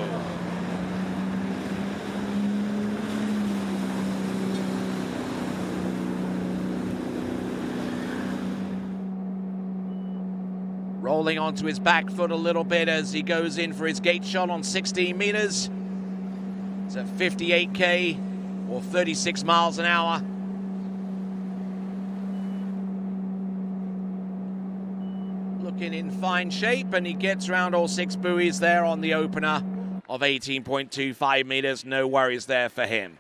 Rolling onto his back foot a little bit as he goes in for his gate shot on 16 meters. It's at 58K or 36 miles an hour. Looking in fine shape, and he gets around all 6 buoys there on the opener of 18.25 meters. No worries there for him.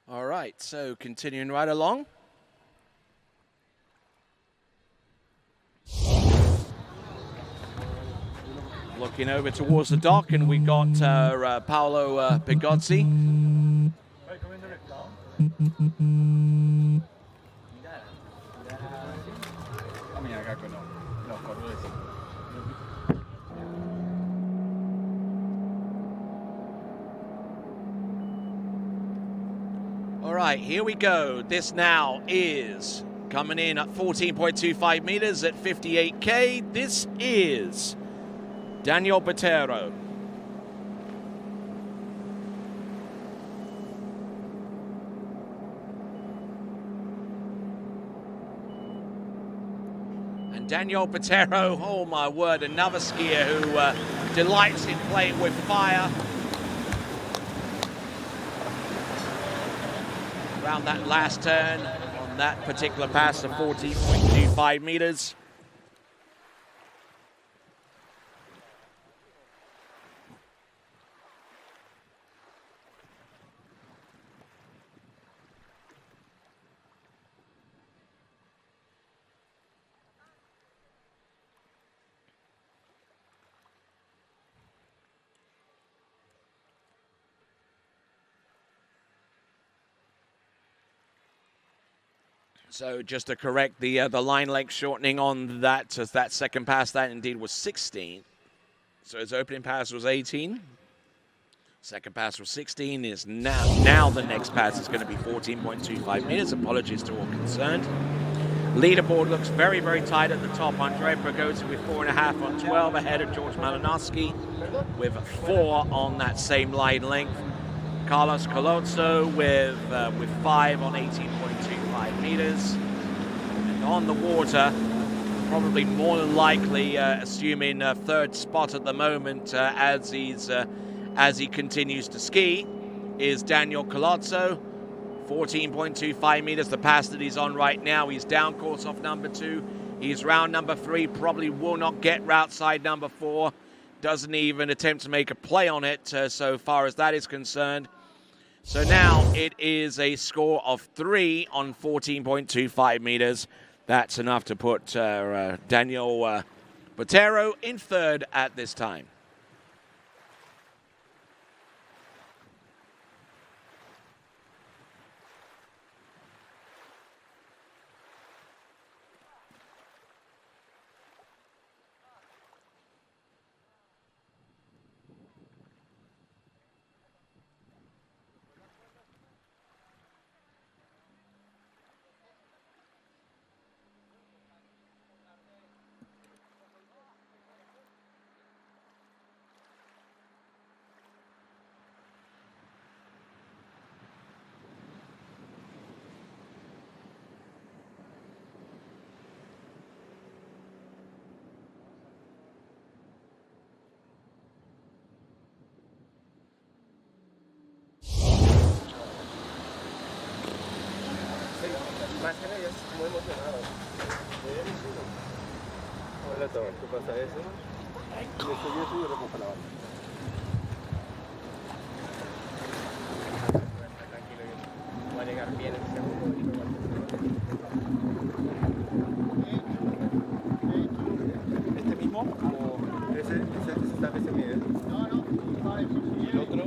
All right, so continuing right along. Looking over towards the dock, and we got Paolo Pigozzi. All right, here we go. This now is coming in at 14.25 meters at 58K. This is Daniel Botero. And Daniel Botero, oh my word, another skier who delights in playing with fire. Around that last turn on that particular pass of 14.25 meters. So just to correct, the line length shortening on that second pass, that indeed was 16. So his opening pass was 18. Second pass was 16. Is now the next pass is going to be 14.25 meters. Apologies to all concerned. Leaderboard looks very, very tight at the top. Andrea Pregozzi with 4.5 on 12 ahead of George Malinowski with 4 on that same line length. Carlos Colozzo with 5 on 18.25 meters. And on the water, probably more than likely assuming a third spot at the moment as he continues to ski, is Daniel Colozzo. 14.25 meters, the pass that he's on right now. He's down course off number 2. He's round number 3, probably will not get outside number 4. doesn't even attempt to make a play on it so far as that is concerned. So now it is a score of 3 on 14.25 meters. That's enough to put Daniel Botero in third at this time. Más que nada, yo estoy muy emocionado. Hola, todo. ¿Qué pasa eso? Yo soy recojo la banda. Tranquilo, yo voy a llegar bien en el segundo. ¿Este mismo? ¿O ese está ese mide? No, no. ¿Y el otro?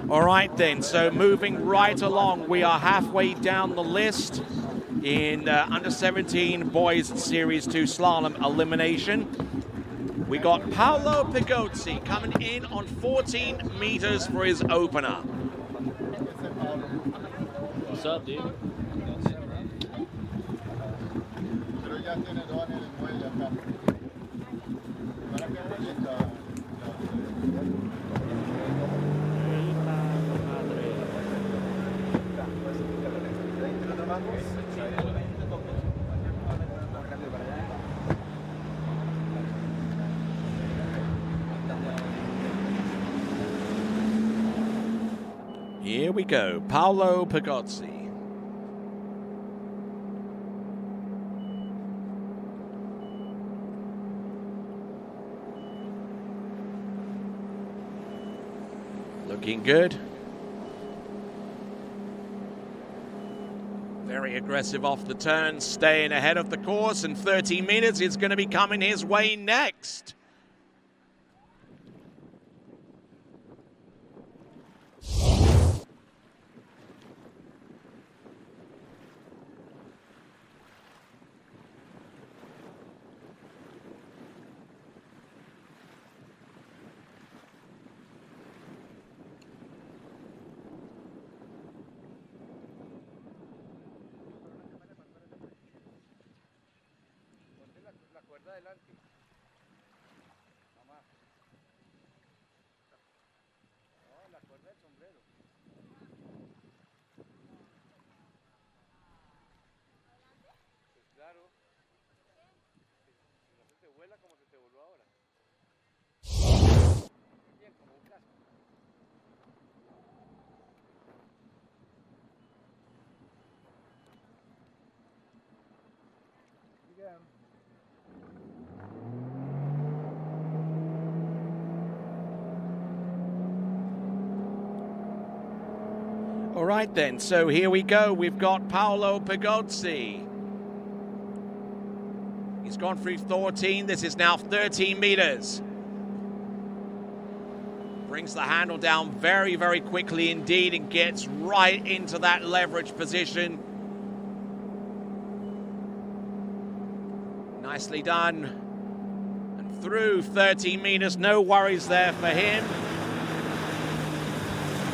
All right then, so moving right along, we are halfway down the list in under 17 boys series 2 slalom elimination. We got Paolo Pigozzi coming in on 14 meters for his opener. What's up, dude? Here we go, Paolo Pigozzi. Looking good. Very aggressive off the turn, staying ahead of the course, and 30 meters is going to be coming his way next. All right then, so here we go. We've got Paolo Pigozzi. He's gone through 14. This is now 13 meters. Brings the handle down very, very quickly indeed and gets right into that leverage position. Nicely done. And through 13 meters, no worries there for him.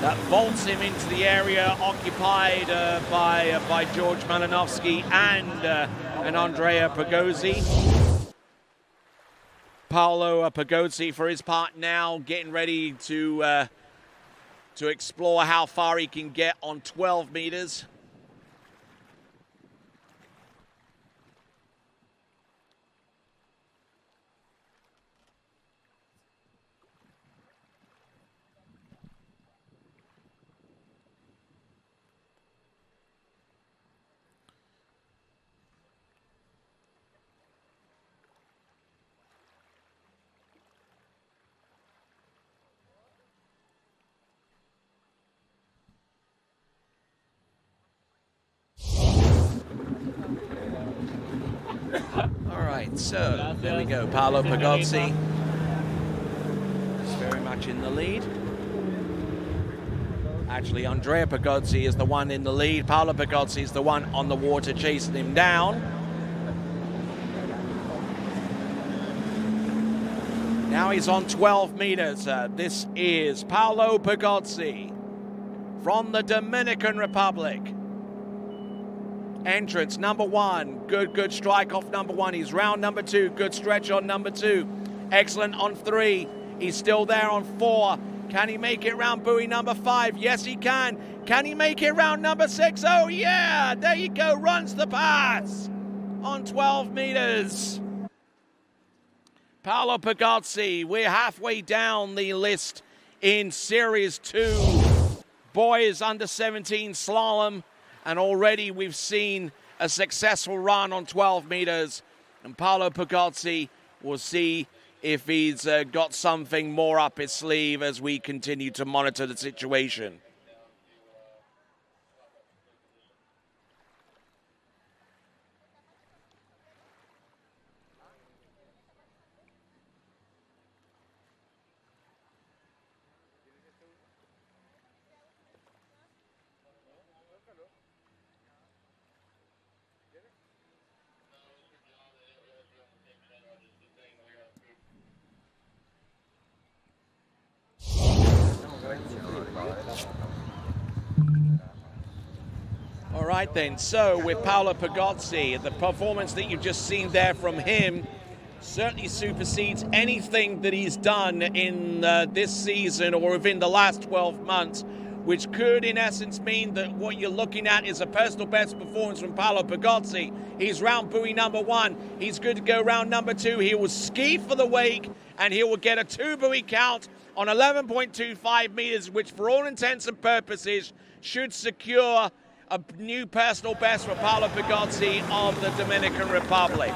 That vaults him into the area occupied by George Malinowski and Andrea Pigozzi. Paolo Pigozzi, for his part now, getting ready to explore how far he can get on 12 meters. right, so there we go. Paolo Pagozzi is very much in the lead. Actually, Andrea Pagozzi is the one in the lead. Paolo Pagozzi is the one on the water chasing him down. Now he's on 12 meters. This is Paolo Pagozzi from the Dominican Republic. Entrance number 1. Good strike off number 1. He's round number 2. Good stretch on number 2. Excellent on 3. He's still there on 4. Can he make it round buoy number 5? Yes, he can. Can he make it round number 6? Oh, yeah. There you go. Runs the pass on 12 meters. Paolo Pagozzi, we're halfway down the list in Series 2. Boys under 17 slalom. And already we've seen a successful run on 12 meters. And Paolo Pagozzi will see if he's got something more up his sleeve as we continue to monitor the situation. All right then, so with Paolo Pagozzi, the performance that you've just seen there from him certainly supersedes anything that he's done in this season or within the last 12 months, which could in essence mean that what you're looking at is a personal best performance from Paolo Pagozzi. He's round buoy number 1. He's good to go round number 2. He will ski for the wake and he will get a 2 buoy count on 11.25 meters, which for all intents and purposes should secure a new personal best for Paolo Pagozzi of the Dominican Republic.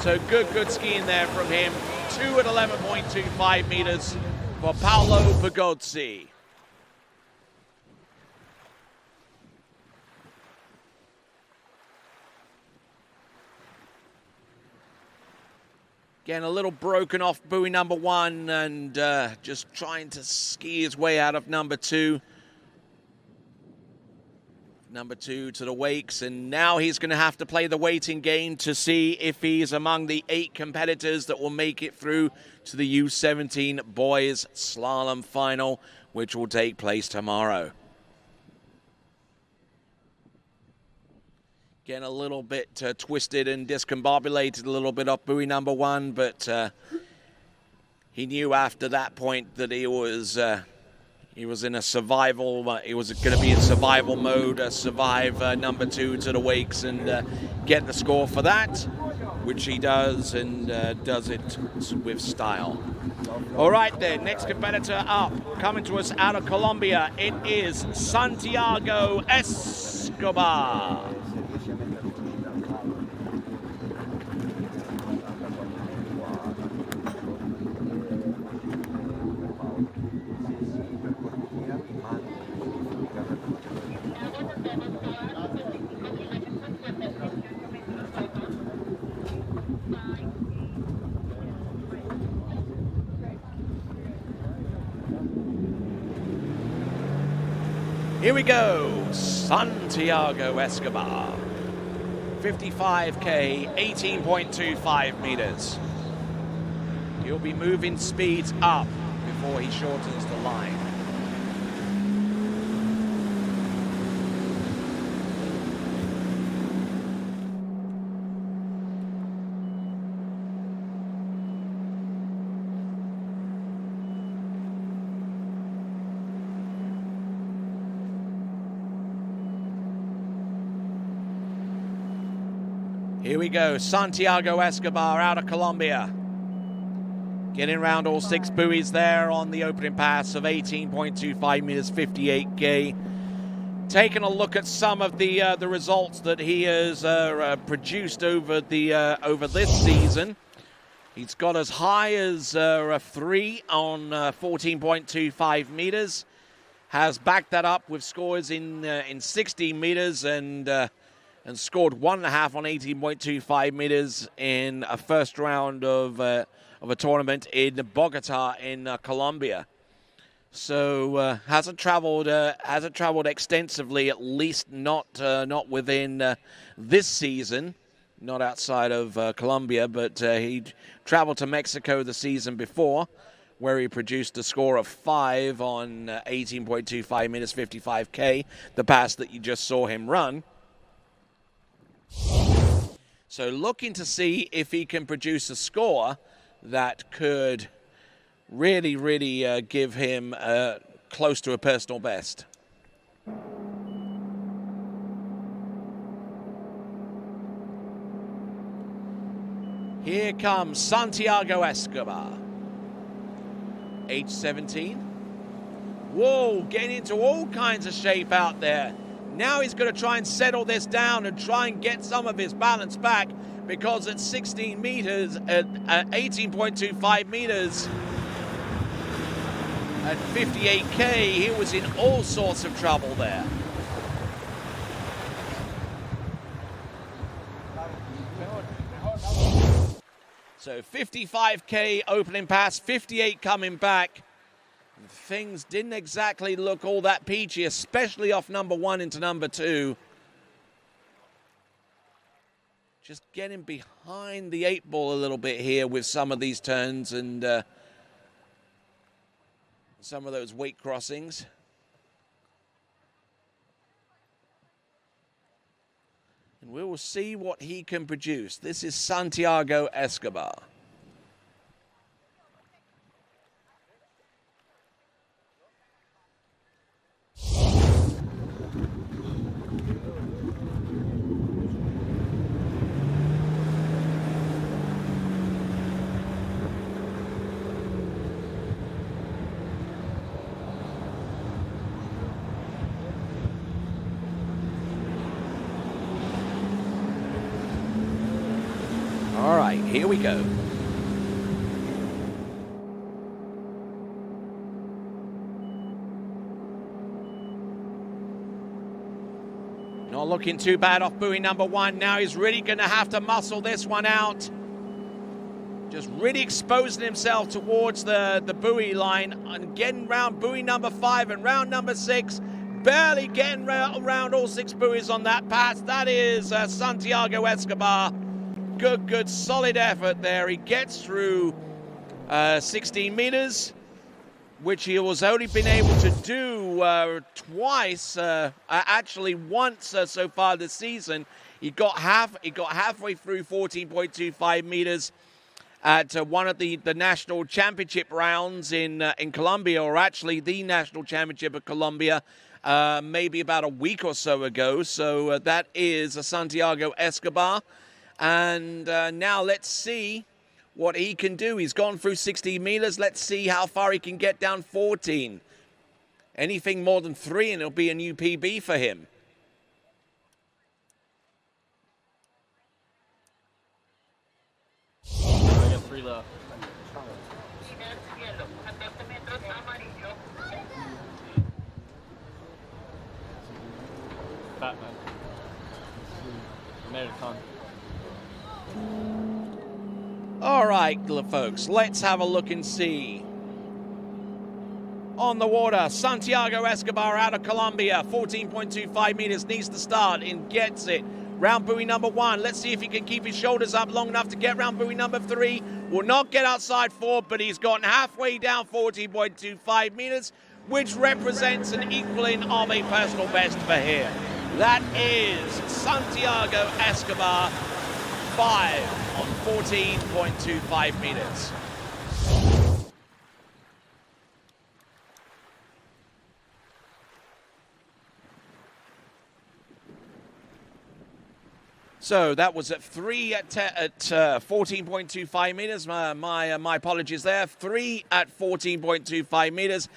So good skiing there from him. 2 at 11.25 meters for Paolo Pagozzi. Again, a little broken off buoy number 1 and just trying to ski his way out of number 2. Number 2 to the wakes, and now he's going to have to play the waiting game to see if he's among the 8 competitors that will make it through to the U17 boys slalom final, which will take place tomorrow. Getting a little bit twisted and discombobulated a little bit off buoy number 1, but he knew after that point that he was in a survival. He was going to be in survival mode, survive number 2 to the wakes and get the score for that, which he does, and does it with style. All right then, next competitor up, coming to us out of Colombia, it is Santiago Escobar. Here we go, Santiago Escobar, 55K, 18.25 meters. He'll be moving speeds up before he shortens the line. Here we go, Santiago Escobar out of Colombia. Getting around all 6 buoys there on the opening pass of 18.25 meters, 58K. Taking a look at some of the results that he has produced over this season. He's got as high as a 3 on 14.25 meters. Has backed that up with scores in 60 meters and and scored 1.5 on 18.25 meters in a first round of a tournament in Bogota in Colombia. So hasn't traveled extensively, at least not within this season, not outside of Colombia, but he traveled to Mexico the season before, where he produced a score of 5 on 18.25 meters 55K, the pass that you just saw him run. So looking to see if he can produce a score that could really give him close to a personal best. Here comes Santiago Escobar, age 17. Whoa, getting into all kinds of shape out there. Now he's going to try and settle this down and try and get some of his balance back, because at 16 meters, at 18.25 meters, at 58K, he was in all sorts of trouble there. So 55K opening pass, 58 coming back. Things didn't exactly look all that peachy, especially off number 1 into number 2. Just getting behind the 8 ball a little bit here with some of these turns and some of those weight crossings. And we will see what he can produce. This is Santiago Escobar. All right, here we go. Not looking too bad off buoy number 1. Now he's really going to have to muscle this one out. Just really exposing himself towards the buoy line and getting round buoy number 5 and round number 6. Barely getting around all 6 buoys on that pass. That is Santiago Escobar. Good, solid effort there. He gets through 16 meters, which he was only been able to do twice, actually once so far this season. He got halfway through 14.25 meters at one of the national championship rounds in Colombia, or actually the national championship of Colombia, maybe about a week or so ago. So that is Santiago Escobar. And now let's see what he can do. He's gone through 16 meters. Let's see how far he can get down 14. Anything more than 3 and it'll be a new PB for him. I got 3 left. Fat man. I made a ton. All right, folks, let's have a look and see. On the water, Santiago Escobar out of Colombia, 14.25 meters, needs to start and gets it. Round buoy number 1. Let's see if he can keep his shoulders up long enough to get round buoy number 3. Will not get outside 4, but he's gotten halfway down 14.25 meters, which represents an equaling of a personal best for him. That is Santiago Escobar, 5 on 14.25 meters. So that was at 3 at 14.25 meters. My apologies there. 3 at 14.25 meters.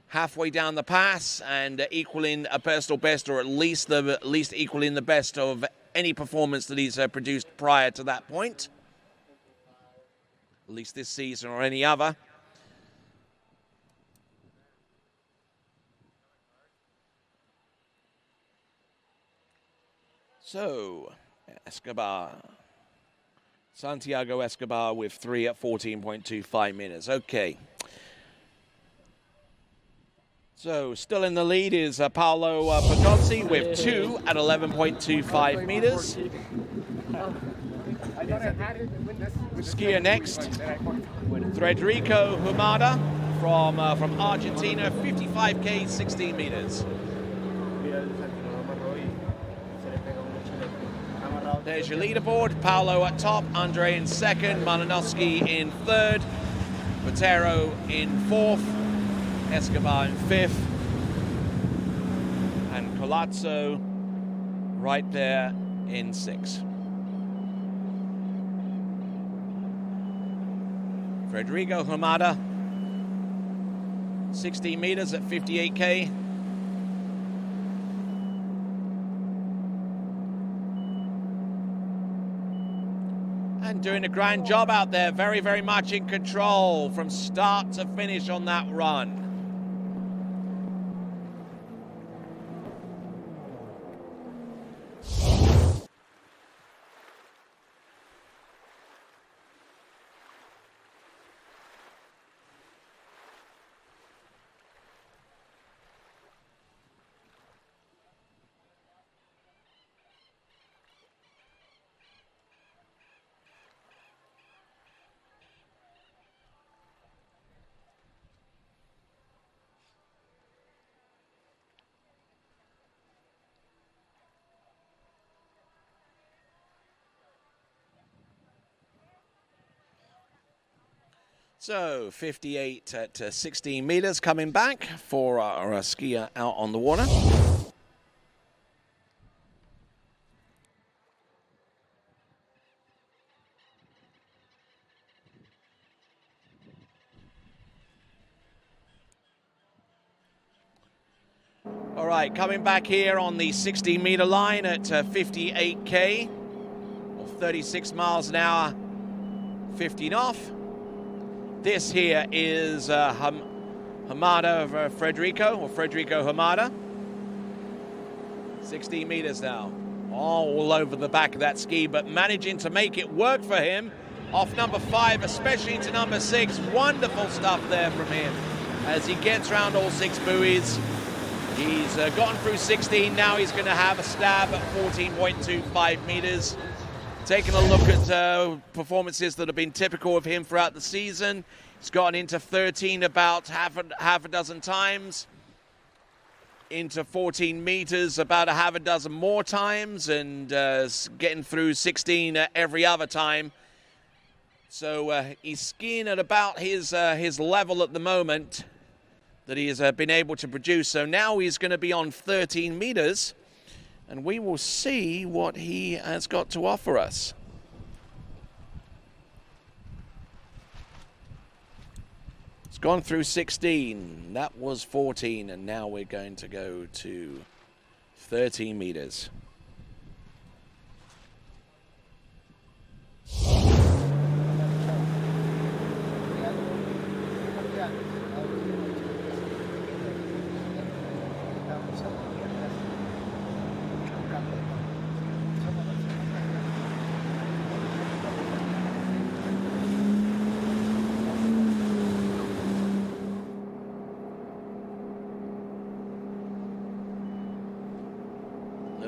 Halfway down the pass and equaling a personal best, or at least equaling the best of any performance that he's produced prior to that point. At least this season or any other. So, Santiago Escobar with 3 at 14.25 meters. Okay. So, still in the lead is Paolo Pagozzi with 2 at 11.25 meters. Skier next, Federico Humada from Argentina, 55K, 16 meters. There's your leaderboard. Paolo at top, Andre in second, Malinowski in third, Botero in fourth, Escobar in fifth, and Colazzo right there in sixth. Federico Humada, 16 meters at 58K. And doing a grand job out there, very, very much in control from start to finish on that run. So 58 at 16 meters coming back for our skier out on the water. All right, coming back here on the 16-meter line at 58K, or 36 miles an hour, 15 off. This here is Humada Federico Humada. 16 meters now, all over the back of that ski, but managing to make it work for him off number 5, especially into number 6. Wonderful stuff there from him as he gets around all 6 buoys. He's gotten through 16, now he's going to have a stab at 14.25 meters. Taking a look at performances that have been typical of him throughout the season. He's gotten into 13 about half a dozen times. Into 14 meters about a half a dozen more times, and getting through 16 every other time. So he's skiing at about his level at the moment that he has been able to produce. So now he's going to be on 13 meters. And we will see what he has got to offer us. It's gone through 16. That was 14. And now we're going to go to 13 meters.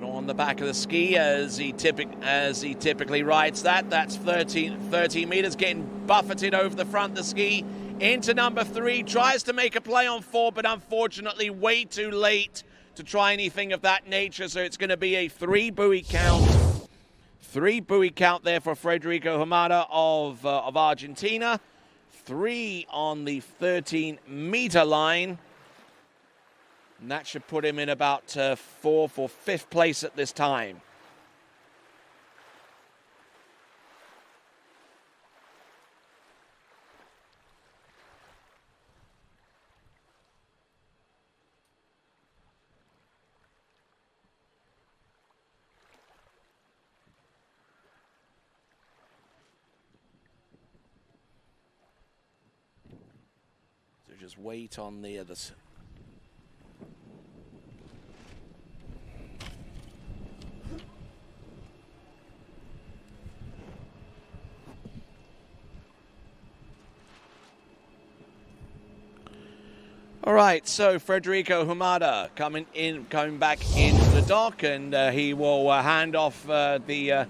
On the back of the ski as he typically rides that. That's 13 meters, getting buffeted over the front of the ski. Into number 3, tries to make a play on 4, but unfortunately way too late to try anything of that nature. So it's going to be a 3 buoy count. 3 buoy count there for Federico Humada of Argentina. 3 on the 13-meter line. And that should put him in about 4th or 5th place at this time. So just wait on the others. All right, so Federico Humada coming back into the dock, and he will hand off the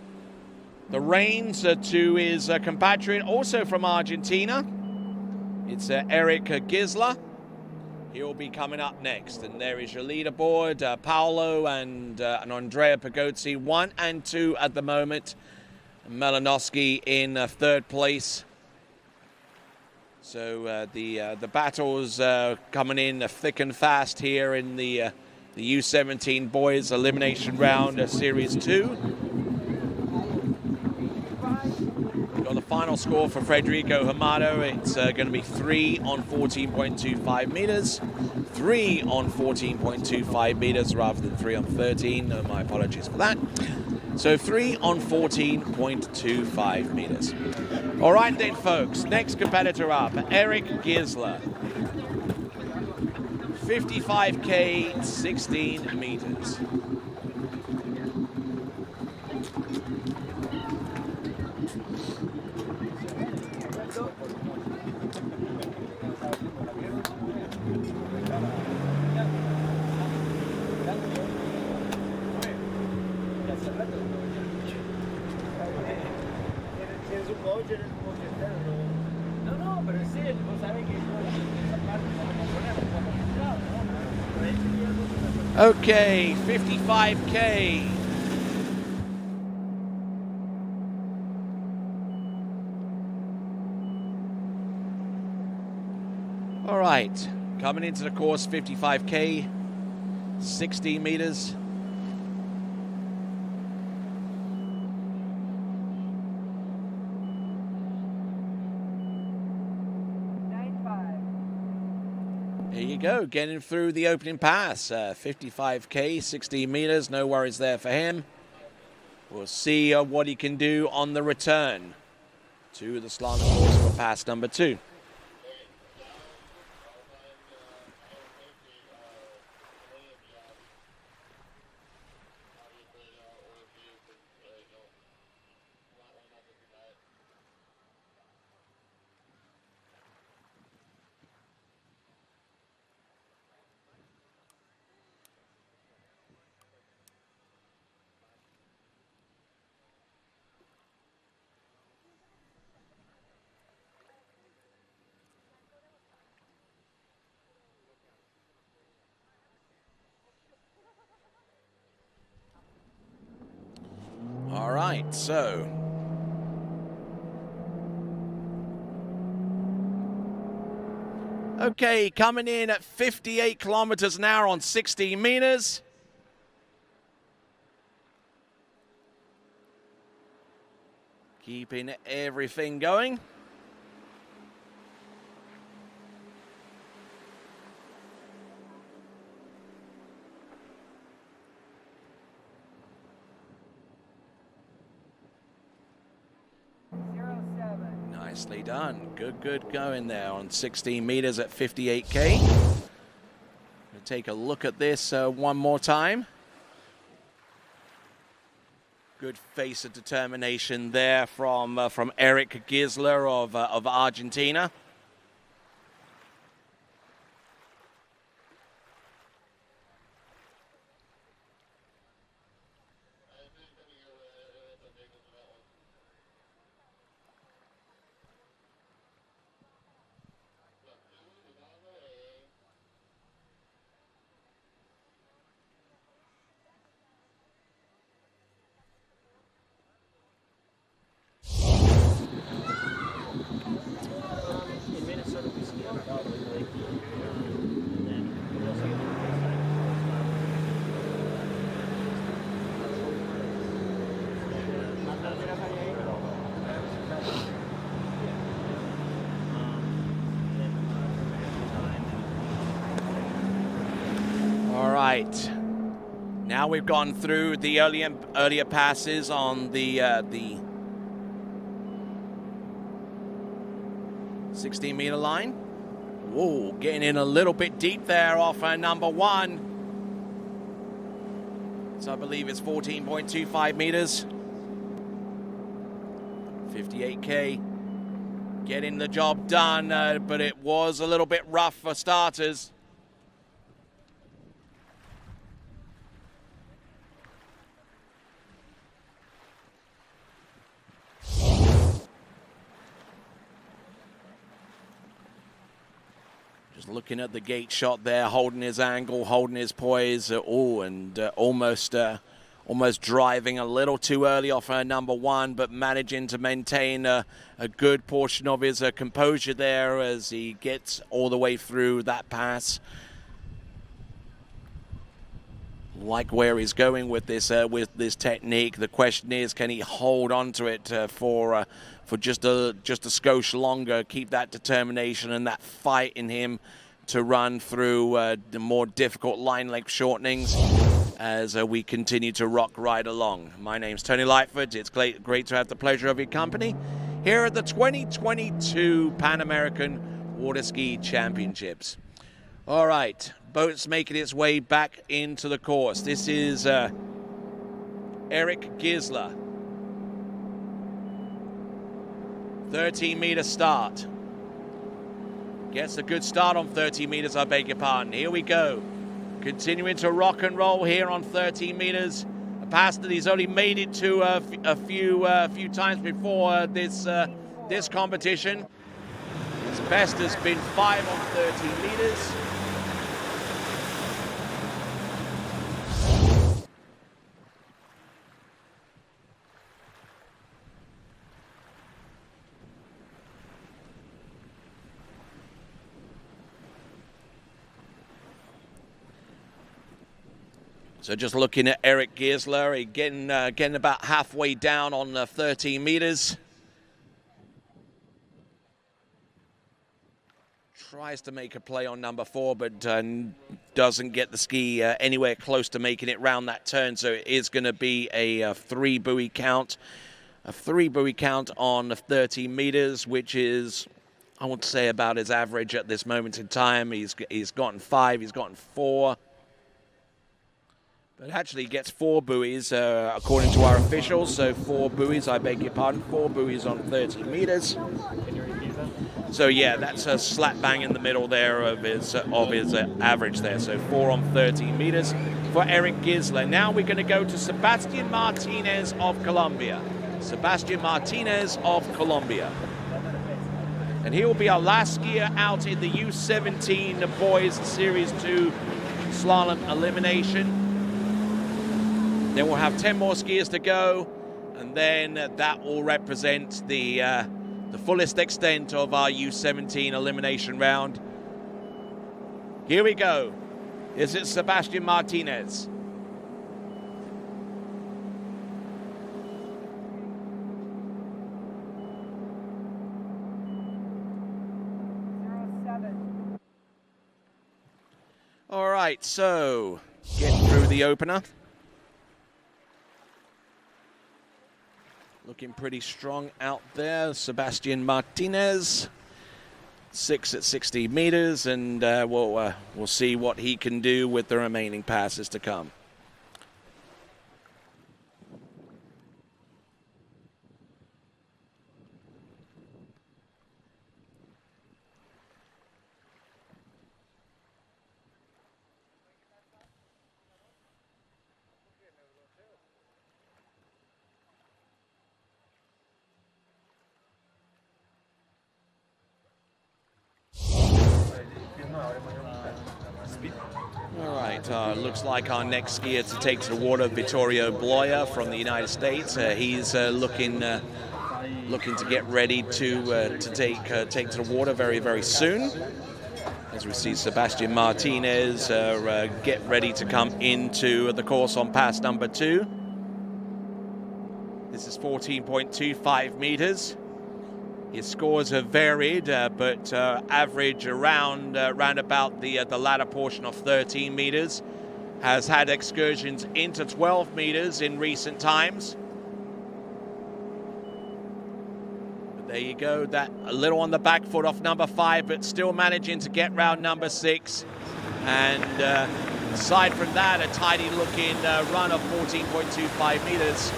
reins to his compatriot, also from Argentina. It's Eric Gisler. He'll be coming up next, and there is your leaderboard: Paolo and Andrea Pagozzi, 1 and 2 at the moment. Malinowski in third place. So the battles coming in thick and fast here in the U17 boys elimination round, series 2. Got the final score for Federico Humada. It's going to be 3 on 14.25 meters, 3 on 14.25 meters rather than 3 on 13. My apologies for that. So 3 on 14.25 meters. All right then, folks. Next competitor up, Eric Gisler. 55K, 16 meters. Okay, 55K. All right, coming into the course, 55K, 16 meters. There you go, getting through the opening pass. 55K, 16 meters, no worries there for him. We'll see what he can do on the return to the slalom course for pass number 2. All right, so okay, coming in at 58 kilometers an hour on 16 meters. Keeping everything going. Nicely done. Good going there on 16 meters at 58K. We'll take a look at this one more time. Good face of determination there from Eric Gisler of Argentina. Right. Now we've gone through the earlier passes on the 16-meter line. Whoa, getting in a little bit deep there off number 1. So I believe it's 14.25 meters. 58K. Getting the job done, but it was a little bit rough for starters. Just looking at the gate shot there, holding his angle, holding his poise. Almost driving a little too early off number one, but managing to maintain a good portion of his composure there as he gets all the way through that pass. Like where he's going with this technique. The question is, can he hold on to it for just a skosh longer? Keep that determination and that fight in him to run through the more difficult line length shortenings as we continue to rock right along. My name's Tony Lightfoot. It's great to have the pleasure of your company here at the 2022 Pan American Water Ski Championships. All right, boat's making its way back into the course. This is Eric Gisler. 13-meter start. Gets a good start on 13 meters, I beg your pardon. Here we go. Continuing to rock and roll here on 13 meters. A pass that he's only made it to a few times before this competition. His best has been 5 on 13 meters. So just looking at Eric Gisler, getting about halfway down on 13 meters. Tries to make a play on number 4, but doesn't get the ski anywhere close to making it round that turn. So it is going to be a 3 buoy count. A 3 buoy count on 13 meters, which is, I want to say, about his average at this moment in time. He's gotten 5, he's gotten 4. But actually gets 4 buoys according to our officials. So 4 buoys, I beg your pardon, 4 buoys on 13 meters. So yeah, that's a slap bang in the middle there of his average there. So 4 on 13 meters for Eric Gisler. Now we're going to go to Sebastian Martinez of Colombia. Sebastian Martinez of Colombia. And he will be our last skier out in the U17 Boys Series 2 Slalom Elimination. Then we'll have 10 more skiers to go, and then that will represent the fullest extent of our U17 elimination round. Here we go. Is it Sebastian Martinez? All right, so getting through the opener. Looking pretty strong out there. Sebastian Martinez, 6 at 60 meters, and we'll see what he can do with the remaining passes to come. All right, looks like our next skier to take to the water, Vittorio Bloya from the United States. He's looking to get ready to take to the water very, very soon. As we see Sebastian Martinez get ready to come into the course on pass number 2. This is 14.25 meters. His scores have varied, but average around about the latter portion of 13 meters. Has had excursions into 12 meters in recent times. But there you go, that a little on the back foot off number 5, but still managing to get round number 6. And aside from that, a tidy looking run of 14.25 meters.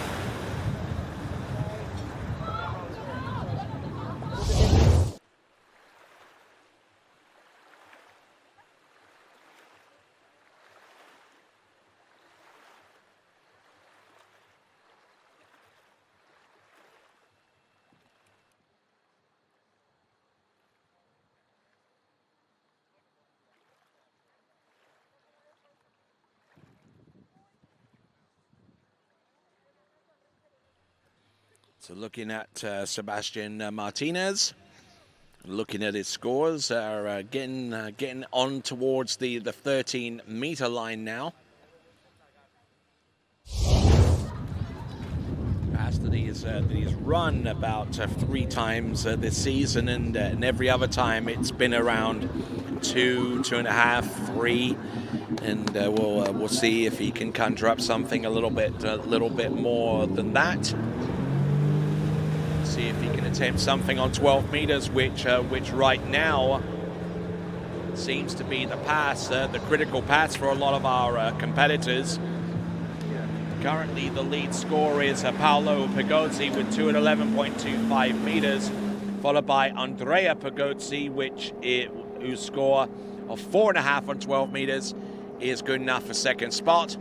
So looking at Sebastian Martinez, looking at his scores, are getting on towards the 13-meter line now. Past that he's run about 3 times this season, and every other time it's been around 2, 2.5, 3, and we'll see if he can conjure up something a little bit more than that. See if he can attempt something on 12 meters, which right now seems to be the pass, the critical pass for a lot of our competitors. Currently, the lead score is Paolo Pagozzi with 2 at 11.25 meters, followed by Andrea Pagozzi, whose score of 4.5 on 12 meters is good enough for second spot.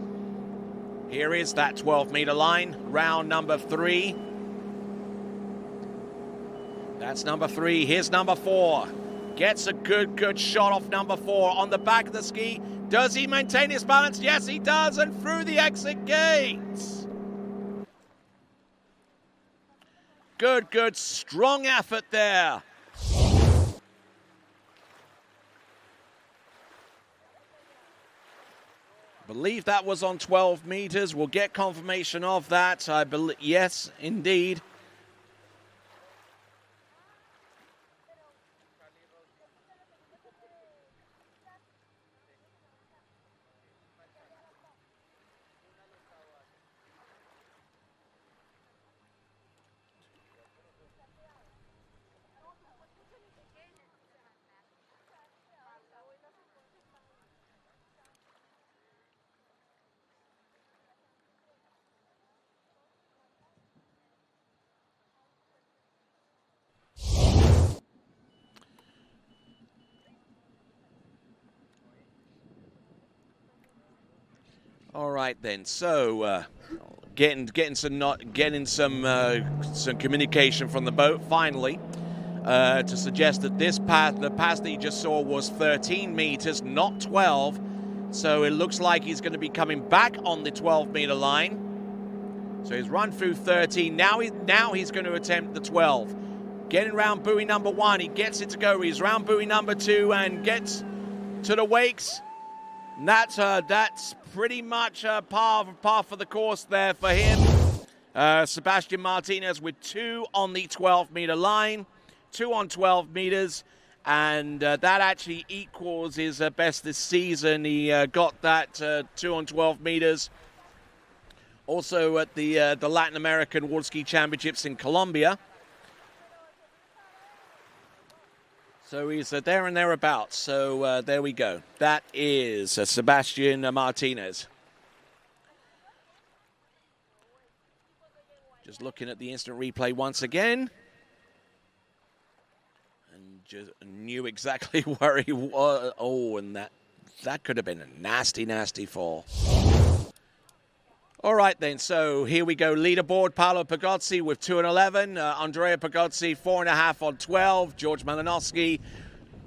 Here is that 12-meter line, round number 3. That's number 3. Here's number 4. Gets a good shot off number 4 on the back of the ski. Does he maintain his balance? Yes, he does, and through the exit gates. Good, strong effort there. Believe that was on 12 meters. We'll get confirmation of that. I believe, yes, indeed. All right then. So getting some communication from the boat finally to suggest that the pass that you just saw was 13 meters, not 12. So it looks like he's going to be coming back on the 12-meter line. So he's run through 13. Now he's going to attempt the 12. Getting around buoy number 1, he gets it to go. He's round buoy number 2 and gets to the wakes. And that's pretty much par for the course there for him. Sebastian Martinez with 2 on the 12-meter line, 2 on 12 meters, and that actually equals his best this season. He got that 2 on 12 meters. Also at the Latin American Water Ski Championships in Colombia. So he's there and thereabouts. So there we go. That is Sebastian Martinez. Just looking at the instant replay once again. And just knew exactly where he was. Oh, and that could have been a nasty, nasty fall. All right, then. So here we go. Leaderboard, Paolo Pagozzi with 2 and 11. Andrea Pagozzi, 4.5 on 12. George Malinowski,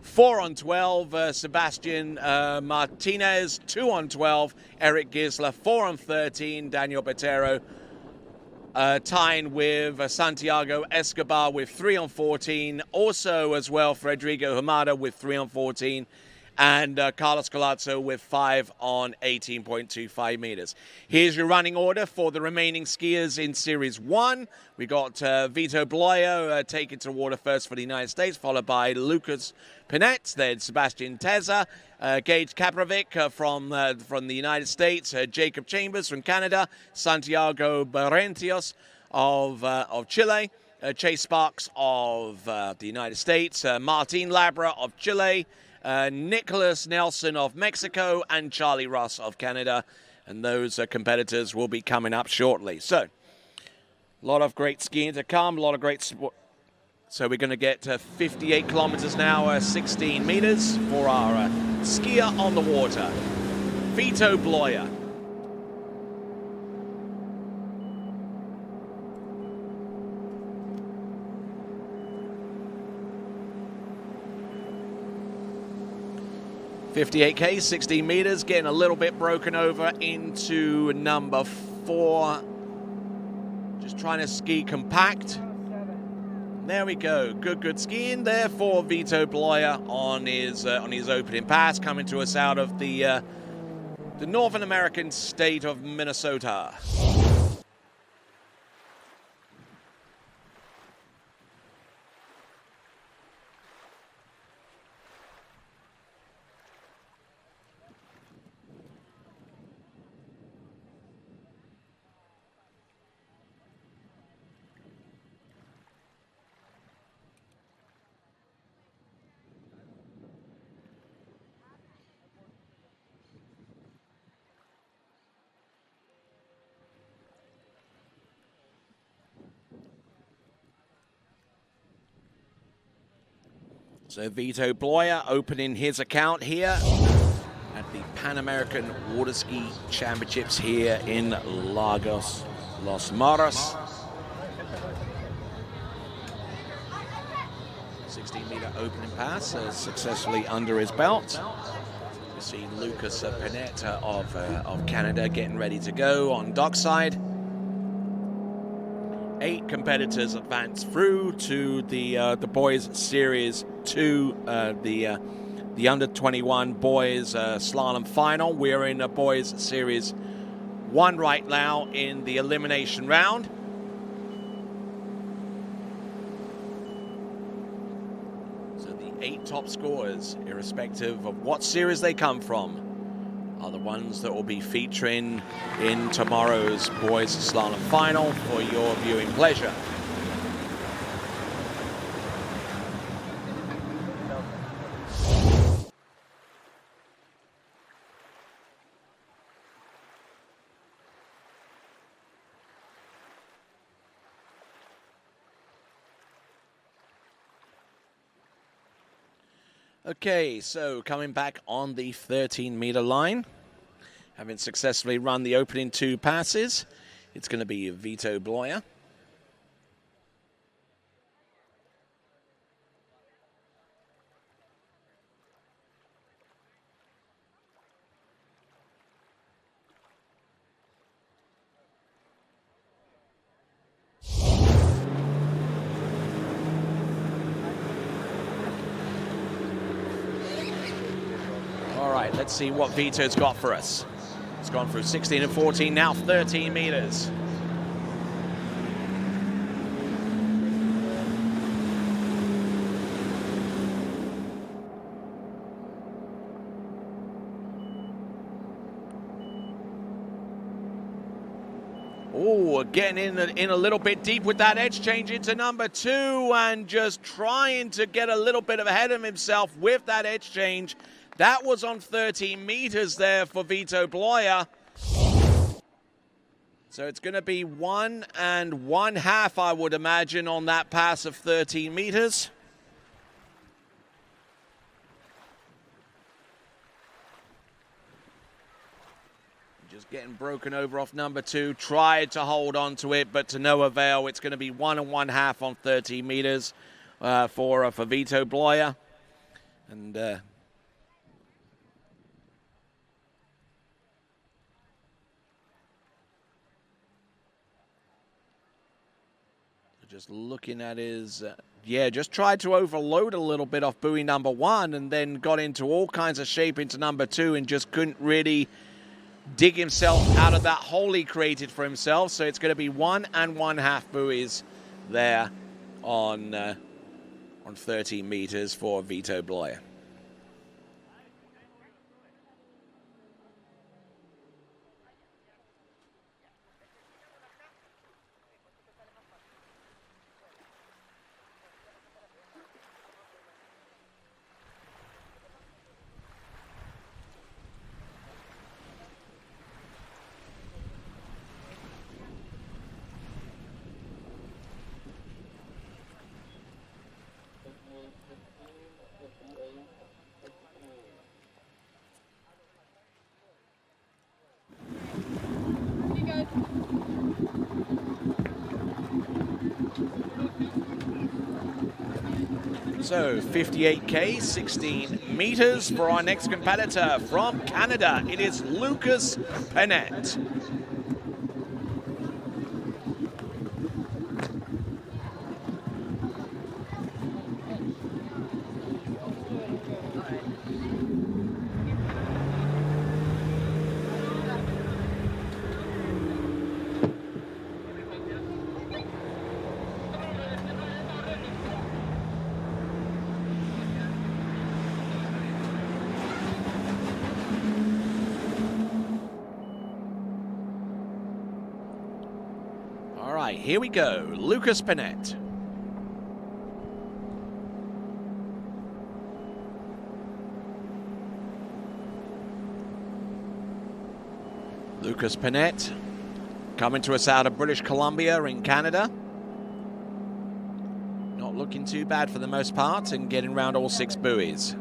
4 on 12. Sebastian Martinez, 2 on 12. Eric Gisler, 4 on 13. Daniel Botero tying with Santiago Escobar with 3 on 14. Also as well, Rodrigo Hamada with 3 on 14. And Carlos Colazzo with 5 on 18.25 meters. Here's your running order for the remaining skiers in Series 1. We got Vito Bloyo taking to water first for the United States, followed by Lucas Pinet, then Sebastian Teza, Gage Kaprovic from the United States, Jacob Chambers from Canada, Santiago Barrentios of Chile, Chase Sparks of the United States, Martin Labra of Chile, Nicholas Nelson of Mexico, and Charlie Ross of Canada. And those competitors will be coming up shortly. So, a lot of great skiing to come, a lot of great sport. So we're going to get 58 kilometers an hour, 16 meters for our skier on the water, Vito Bloya. .58K, 16 meters, getting a little bit broken over into number 4. Just trying to ski compact. There we go. Good skiing there for Vito Bloyer on his opening pass, coming to us out of the Northern American state of Minnesota. So Vito Bloyer opening his account here at the Pan American Water Ski Championships here in Lagos, Los Moros. 16-meter opening pass successfully under his belt. You see Lucas Panetta of Canada getting ready to go on dockside. 8 competitors advance through to the boys series 2, the under 21 boys slalom final. We're in the boys series 1 right now in the elimination round. So the 8 top scorers, irrespective of what series they come from, are the ones that will be featuring in tomorrow's boys slalom final for your viewing pleasure. Okay, so coming back on the 13-meter line, having successfully run the opening 2 passes, it's going to be Vito Bloyer. All right, let's see what Vito's got for us. It's gone through 16 and 14, now 13 meters. Oh, getting in a little bit deep with that edge change into number 2 and just trying to get a little bit ahead of himself with that edge change. That was on 13 meters there for Vito Bloyer. So it's going to be 1 1/2, I would imagine, on that pass of 13 meters. Just getting broken over off number 2. Tried to hold on to it, but to no avail. It's going to be 1 1/2 on 13 meters for Vito Bloyer. And just looking at his, just tried to overload a little bit off buoy number 1 and then got into all kinds of shape into number 2 and just couldn't really dig himself out of that hole he created for himself. So it's going to be 1 1/2 buoys there on 13 meters for Vito Bloyer. So 58K, 16 meters for our next competitor from Canada. It is Lucas Panetta. right, here we go. Lucas Panett. Lucas Panett coming to us out of British Columbia in Canada. Not looking too bad for the most part and getting around all 6 buoys.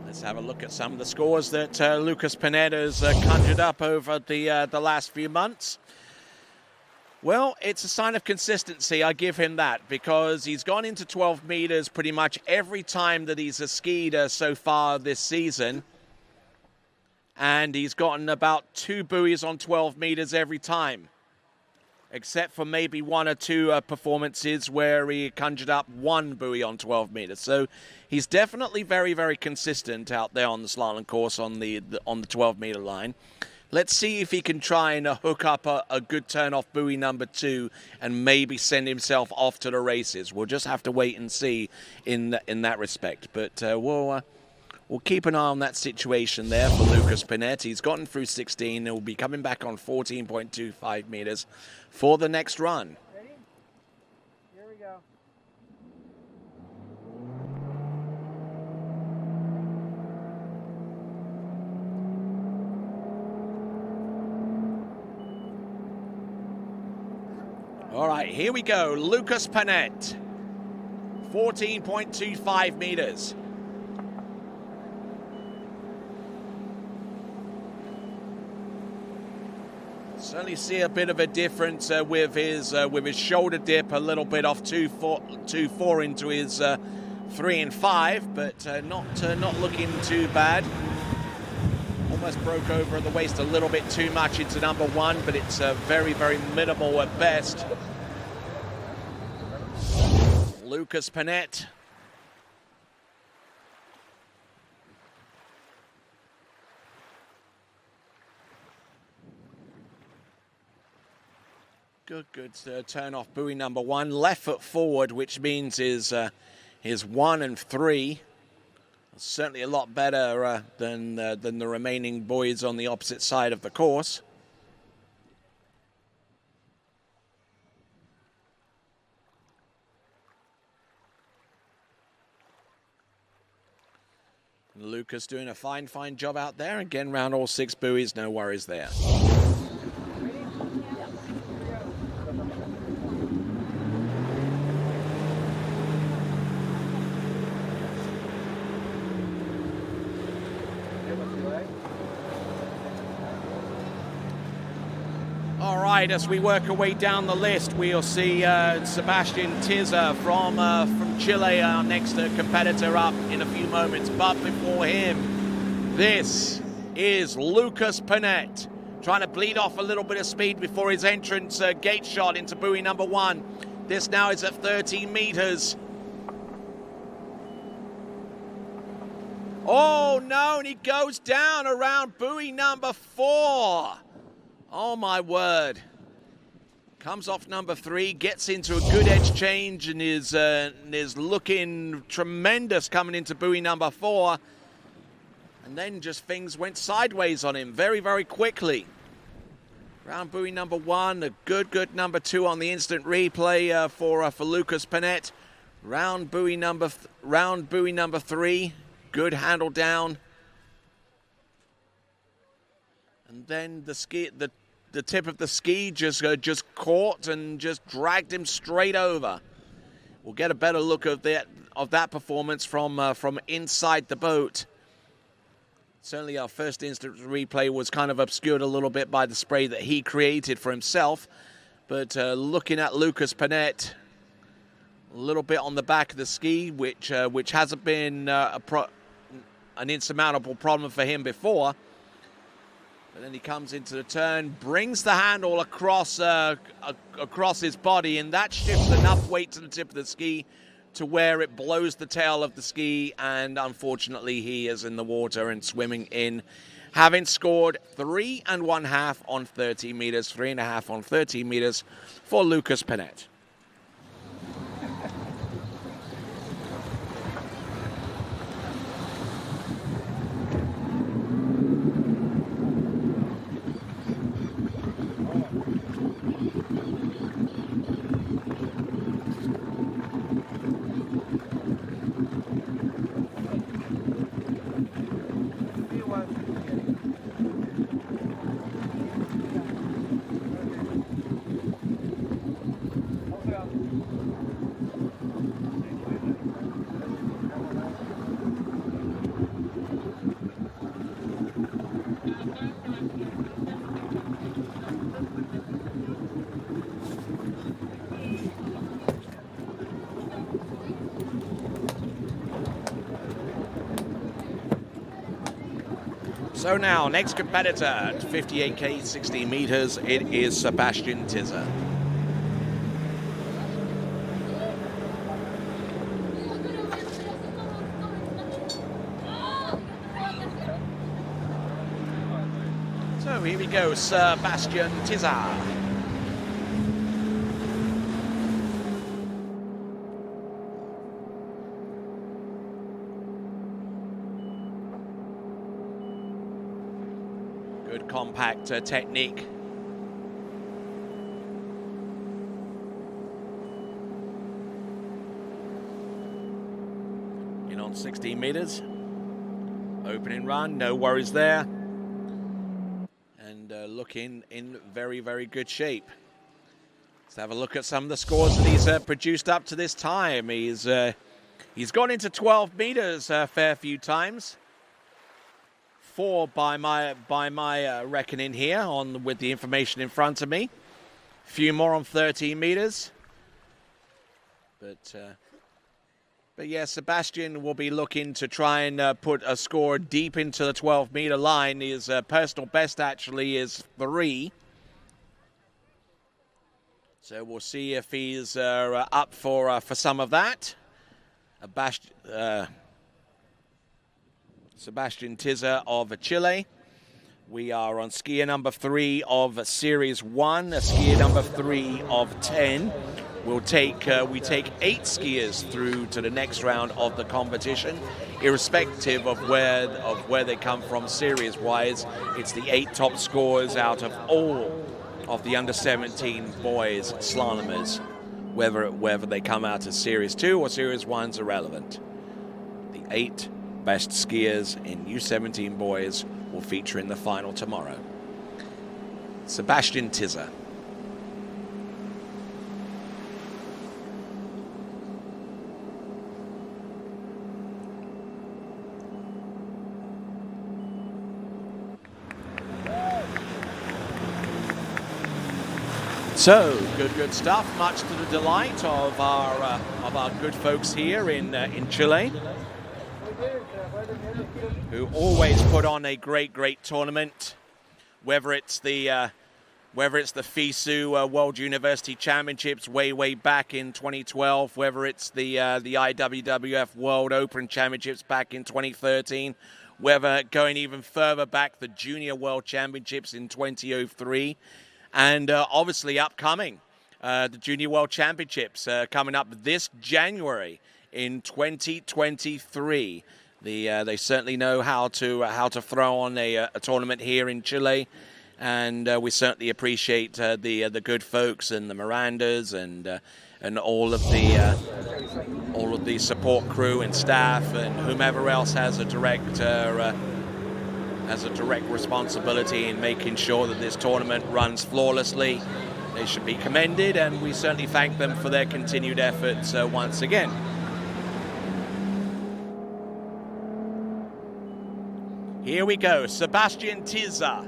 Let's have a look at some of the scores that Lucas Panett has conjured up over the last few months. Well, it's a sign of consistency, I give him that, because he's gone into 12 meters pretty much every time that he's skied so far this season. And he's gotten about 2 buoys on 12 meters every time, except for maybe 1 or 2 performances where he conjured up 1 buoy on 12 meters. So he's definitely very, very consistent out there on the slalom course on the 12-meter line. Let's see if he can try and hook up a good turn-off buoy number 2 and maybe send himself off to the races. We'll just have to wait and see in that respect. But we'll keep an eye on that situation there for Lucas Panett. He's gotten through 16. He'll be coming back on 14.25 meters for the next run. Ready? Here we go. All right, here we go. Lucas Panett, 14.25 meters. Certainly see a bit of a difference with his shoulder dip, a little bit off 2.4 into his 3 and 5, but not looking too bad. Almost broke over at the waist a little bit too much into number 1, but it's very, very minimal at best. Lucas Panett. Good turn off buoy number 1. Left foot forward, which means his 1 and 3. Certainly a lot better than the remaining buoys on the opposite side of the course. Lucas doing a fine job out there. Again, round all 6 buoys, no worries there. All right, as we work our way down the list, we'll see Sebastian Tiza from Chile, our next competitor, up in a few moments. But before him, this is Lucas Panett, trying to bleed off a little bit of speed before his entrance gate shot into buoy number 1. This now is at 13 meters. Oh no, and he goes down around buoy number 4. Oh my word. Comes off number 3, gets into a good edge change and is looking tremendous coming into buoy number 4. And then just things went sideways on him very, very quickly. Round buoy number 1, a good number 2 on the instant replay for Lucas Panett. Round buoy number 3, good handle down. And then the tip of the ski just caught and just dragged him straight over. We'll get a better look of that performance from inside the boat. Certainly our first instant replay was kind of obscured a little bit by the spray that he created for himself. But looking at Lucas Panett, a little bit on the back of the ski, which hasn't been an insurmountable problem for him before. But then he comes into the turn, brings the handle across his body, and that shifts enough weight to the tip of the ski to where it blows the tail of the ski, and unfortunately he is in the water and swimming in, having scored 3 1/2 on 30 meters, 3 1/2 on 13 meters for Lucas Panett. So now, next competitor at 58K 60 meters, it is Sebastian Tizza. So here we go, Sebastian Tizza. Good compact technique. In on 16 meters. Opening run, no worries there. And looking in very, very good shape. Let's have a look at some of the scores that he's produced up to this time. He's gone into 12 meters a fair few times. 4 by my reckoning here on with the information in front of me. A few more on 13 meters. But yeah, Sebastian will be looking to try and put a score deep into the 12-meter line. His personal best actually is 3. So we'll see if he's up for some of that. Sebastian Tizza of Chile. We are on skier number 3 of Series 1, skier number 3 of 10. We take 8 skiers through to the next round of the competition, irrespective of where they come from series-wise. It's the 8 top scorers out of all of the under-17 boys slalomers, whether they come out as Series 2 or Series 1's irrelevant. The 8 best skiers in U17 boys will feature in the final tomorrow. Sebastian Tizza. So, good stuff, much to the delight of our good folks here in Chile, who always put on a great tournament, whether it's the FISU World University Championships way back in 2012, whether it's the IWWF World Open Championships back in 2013, whether going even further back, the Junior World Championships in 2003, and obviously upcoming the Junior World Championships coming up this January in 2023. They certainly know how to throw on a tournament here in Chile, and we certainly appreciate the good folks and the Mirandas and all of the support crew and staff and whomever else has a direct responsibility in making sure that this tournament runs flawlessly. They should be commended, and we certainly thank them for their continued efforts once again. Here we go, Sebastian Tizza.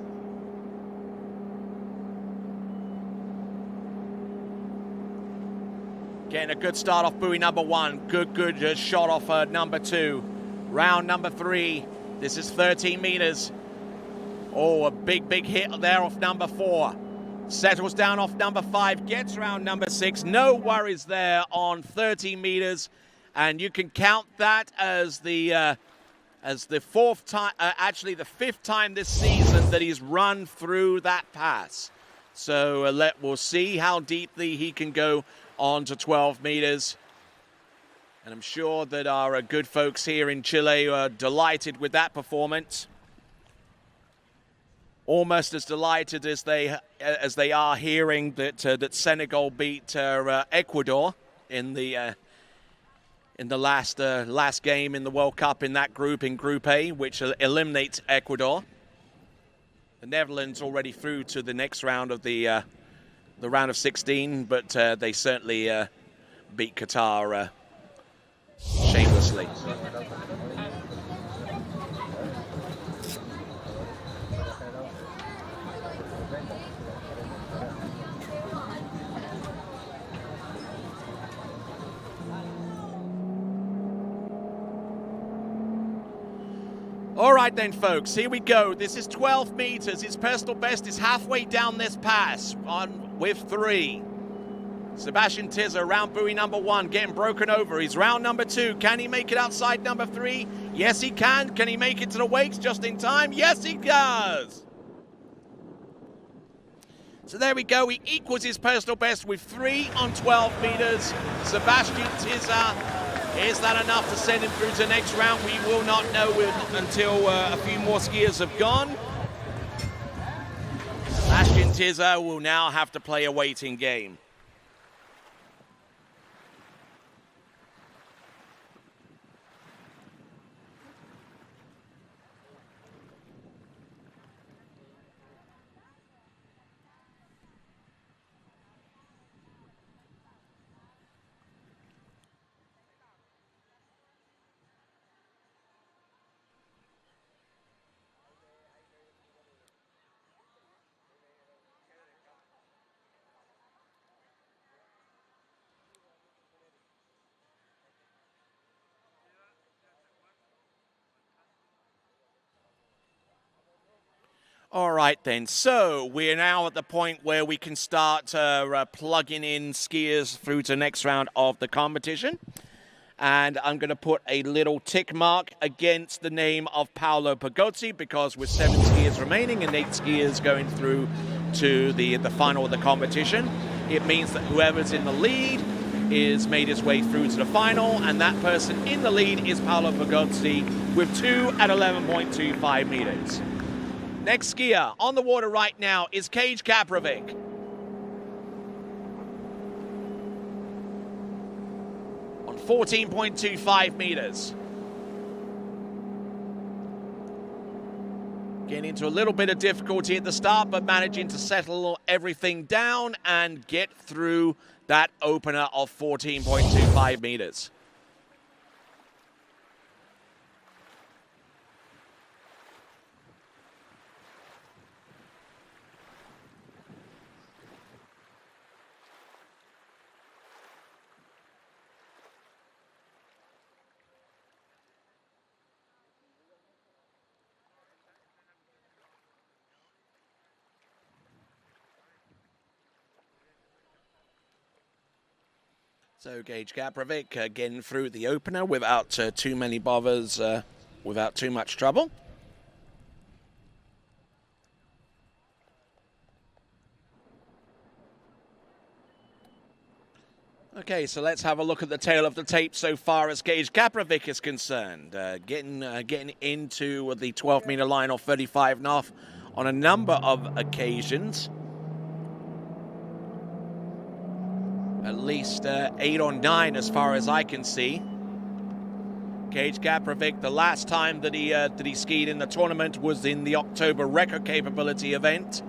Getting a good start off buoy number 1. Good shot off number 2. Round number 3. This is 13 meters. Oh, a big hit there off number 4. Settles down off number 5. Gets around number 6. No worries there on 13 meters. And you can count that as the fourth time, actually the 5th time this season that he's run through that pass. So we'll see how deeply he can go on to 12 meters. And I'm sure that our good folks here in Chile are delighted with that performance. Almost as delighted as they are hearing that Senegal beat Ecuador in the last game in the World Cup in that group, in Group A, which eliminates Ecuador. The Netherlands already through to the next round of the round of 16, but they certainly beat Qatar shamelessly. All right then, folks, here we go. This is 12 meters. His personal best is halfway down this pass with 3. Sebastian Tizza, round buoy number 1, getting broken over. He's round number 2. Can he make it outside number 3? Yes, he can. Can he make it to the wakes just in time? Yes, he does. So there we go. He equals his personal best with 3 on 12 meters. Sebastian Tizza. Is that enough to send him through to the next round? We will not know until a few more skiers have gone. Sebastian Tizza will now have to play a waiting game. All right then, so we're now at the point where we can start plugging in skiers through to the next round of the competition. And I'm going to put a little tick mark against the name of Paolo Pagozzi because with 7 skiers remaining and 8 skiers going through to the final of the competition, it means that whoever's in the lead is made his way through to the final, and that person in the lead is Paolo Pagozzi with 2 at 11.25 meters. Next skier on the water right now is Kage Kaprovic. On 14.25 meters. Getting into a little bit of difficulty at the start, but managing to settle everything down and get through that opener of 14.25 meters. So Kage Kaprovic getting through the opener without too many bothers, without too much trouble. Okay, so let's have a look at the tail of the tape so far as Kage Kaprovic is concerned. Getting into the 12-meter line off 35.5 on a number of occasions. At least 8 or 9 as far as I can see. Kage Kaprovic, the last time that he skied in the tournament was in the October record capability event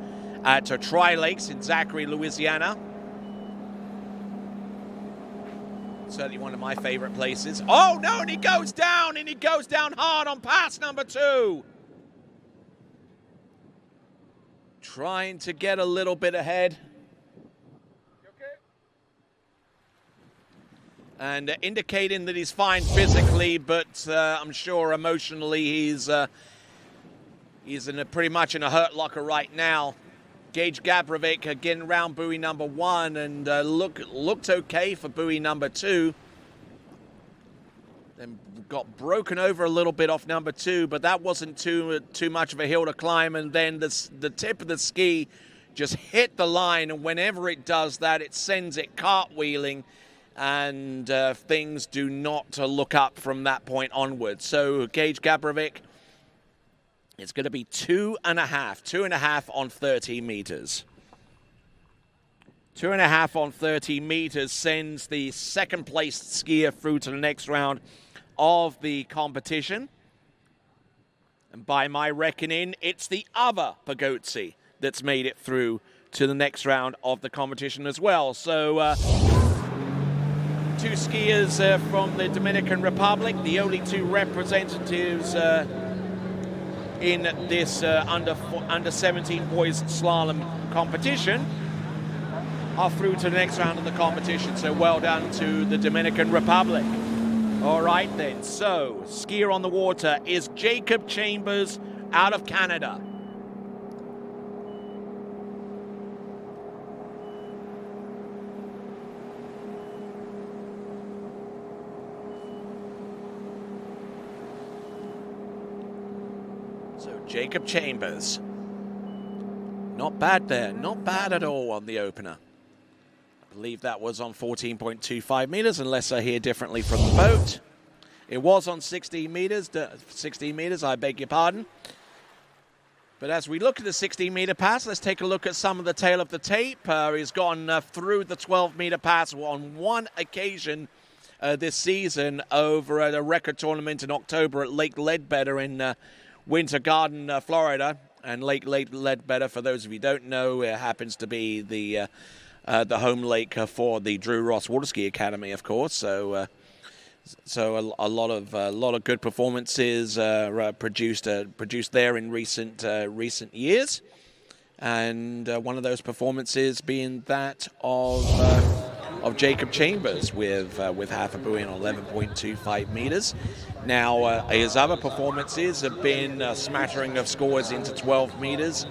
at Tri-Lakes in Zachary, Louisiana. Certainly one of my favorite places. Oh no, and he goes down hard on pass number 2. Trying to get a little bit ahead. And indicating that he's fine physically, but I'm sure emotionally he's pretty much in a hurt locker right now. Kage Kaprovic again round buoy number 1 and looked okay for buoy number 2. Then got broken over a little bit off number 2, but that wasn't too much of a hill to climb. And then the tip of the ski just hit the line, and whenever it does that, it sends it cartwheeling. And things do not look up from that point onwards. So Kage Kaprovic, it's going to be 2.5 on 30 meters. 2.5 on 30 meters sends the second placed skier through to the next round of the competition. And by my reckoning, it's the other Pagozzi that's made it through to the next round of the competition as well. So 2 skiers from the Dominican Republic, the only 2 representatives in this under 17 boys slalom competition, are through to the next round of the competition. So well done to the Dominican Republic. All right then, so skier on the water is Jacob Chambers out of Canada. So Jacob Chambers, not bad there, not bad at all on the opener. I believe that was on 14.25 meters, unless I hear differently from the boat. It was on 16 meters, I beg your pardon. But as we look at the 16-meter pass, let's take a look at some of the tail of the tape. He's gone through the 12-meter pass on one occasion this season over at a record tournament in October at Lake Ledbetter in Winter Garden, Florida. And Lake Ledbetter, for those of you who don't know, happens to be the home lake for the Drew Ross Water Ski Academy, of course. So a lot of good performances produced there in recent years, and one of those performances being that of Jacob Chambers with half a buoy on 11.25 meters. Now his other performances have been a smattering of scores into 12 meters.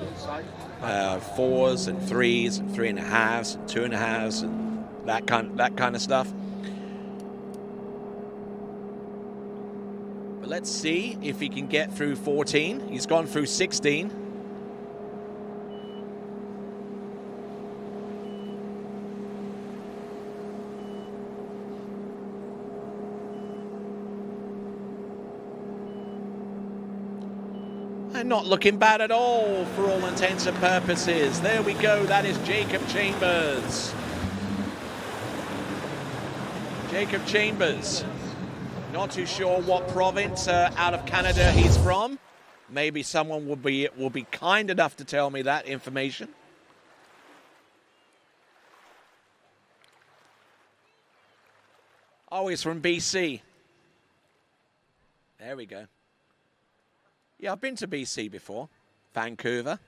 4s and 3s and 3.5s and 2.5s and that kind of stuff. But let's see if he can get through 14. He's gone through 16. And not looking bad at all for all intents and purposes. There we go, that is Jacob Chambers. Jacob Chambers. Not too sure what province out of Canada he's from. Maybe someone will be kind enough to tell me that information. Oh, he's from BC. There we go. Yeah, I've been to BC before. Vancouver.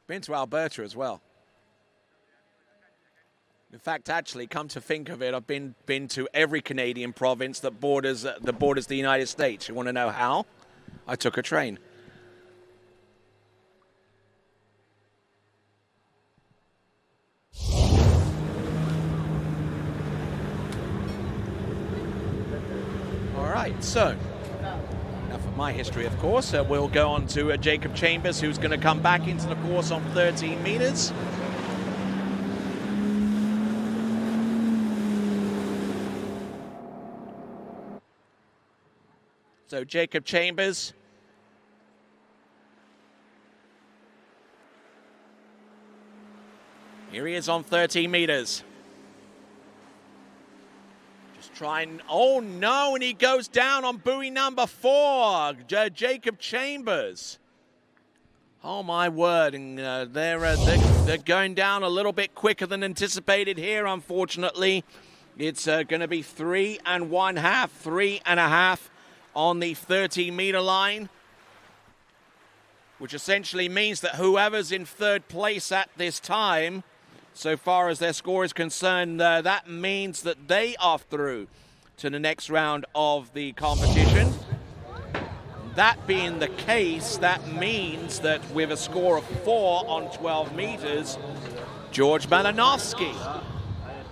Been to Alberta as well. In fact, actually, come to think of it, I've been to every Canadian province that borders the United States. You want to know how? I took a train. All right, so enough of my history, of course. We'll go on to Jacob Chambers, who's going to come back into the course on 13 meters. So Jacob Chambers. Here he is on 13 meters. Just trying, oh no, and he goes down on buoy number 4, Jacob Chambers. Oh my word, and they're going down a little bit quicker than anticipated here, unfortunately. It's going to be 3 1/2 on the 13-meter line, which essentially means that whoever's in third place at this time, so far as their score is concerned, that means that they are through to the next round of the competition. That being the case, that means that with a score of 4 on 12 meters, George Malinowski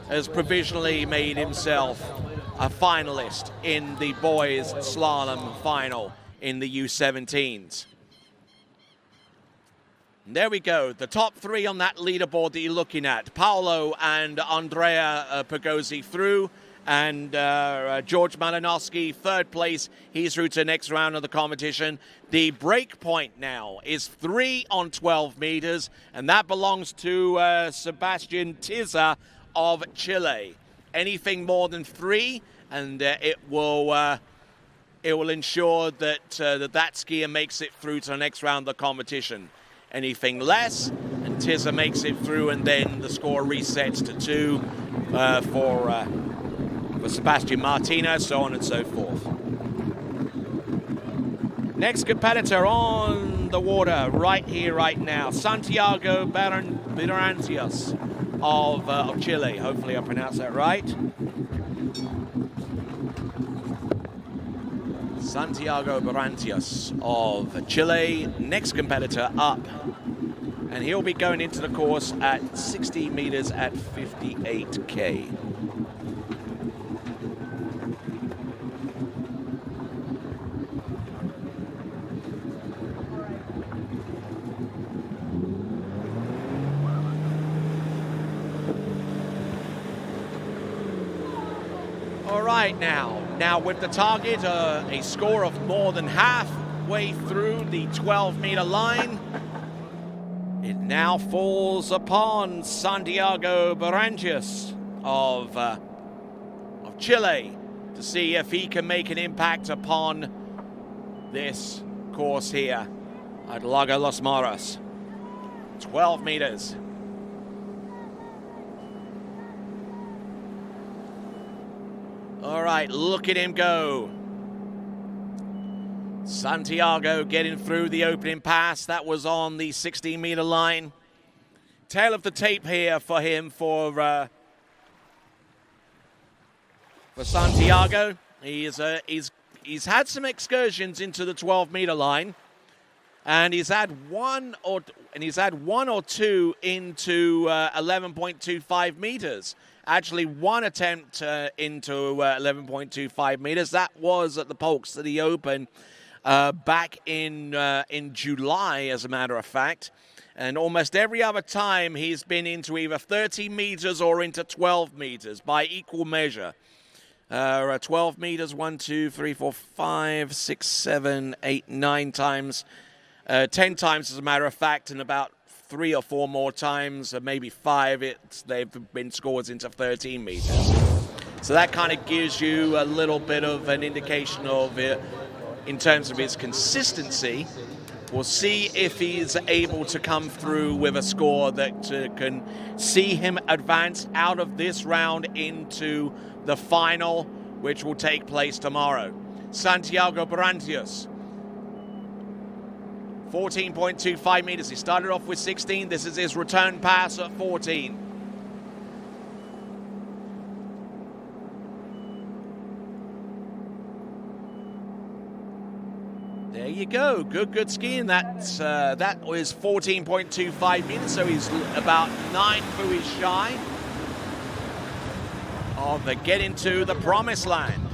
has provisionally made himself a finalist in the boys slalom final in the U17s. And there we go, the top 3 on that leaderboard that you're looking at. Paolo and Andrea Pagozzi through, and George Malinowski, third place. He's through to the next round of the competition. The break point now is 3 on 12 meters, and that belongs to Sebastian Tiza of Chile. Anything more than 3, and it will ensure that that skier makes it through to the next round of the competition. Anything less, and Tiza makes it through, and then the score resets to 2 for Sebastian Martinez, so on and so forth. Next competitor on the water, right here, right now, Santiago Berantios of Chile. Hopefully I pronounced that right. Santiago Barrantes of Chile, next competitor up. And he'll be going into the course at 60 meters at 58K. All right, now with the target, a score of more than halfway through the 12-meter line, it now falls upon Santiago Barrantes of Chile to see if he can make an impact upon this course here at Lago Los Moros. 12 meters. All right, look at him go. Santiago getting through the opening pass. That was on the 16-meter line. Tail of the tape here for him for Santiago. He's had some excursions into the 12-meter line, and he's had one or two into 11.25 meters. Actually, one attempt into 11.25 meters. That was at the Polk City Open back in July, as a matter of fact. And almost every other time, he's been into either 30 meters or into 12 meters by equal measure. 12 meters, 1, 2, 3, 4, 5, 6, 7, 8, 9 times. 10 times, as a matter of fact, and about 3 or 4 more times, maybe 5, they've been scores into 13 meters. So that kind of gives you a little bit of an indication of it in terms of his consistency. We'll see if he's able to come through with a score that can see him advance out of this round into the final, which will take place tomorrow. Santiago Barrantes, 14.25 meters. He started off with 16. This is his return pass at 14. There you go. Good skiing. That was 14.25 meters, so he's about 9 buoys shy of getting to the promised land.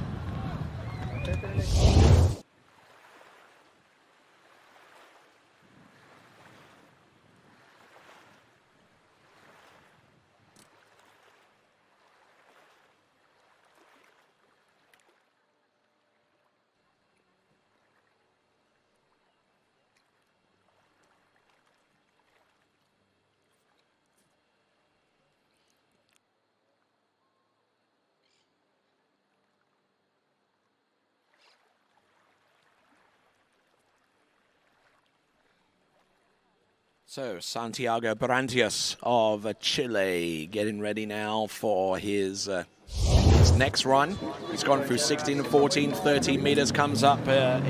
So Santiago Barrantes of Chile getting ready now for his next run. He's gone through 16 and 14, 13 meters, comes up now.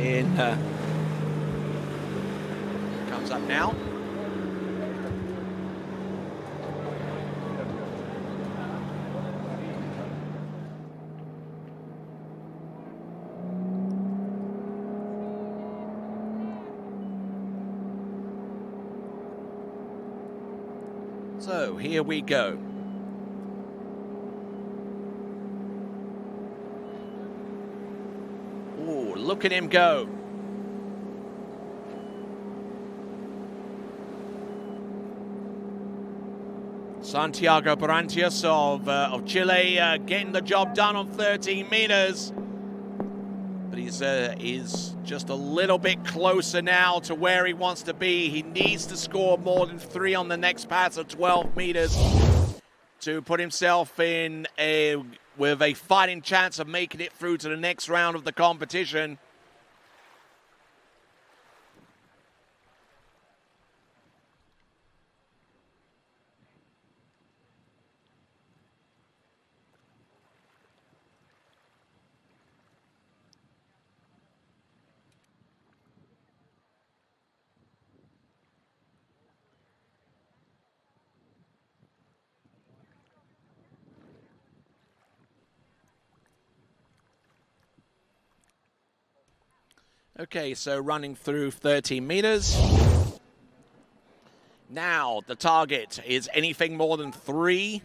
So here we go. Oh, look at him go. Santiago Barrantes of Chile getting the job done on 13 meters. But he's just a little bit closer now to where he wants to be. He needs to score more than 3 on the next pass of 12 meters to put himself in with a fighting chance of making it through to the next round of the competition. Okay, so running through 13 meters. Now, the target is anything more than 3.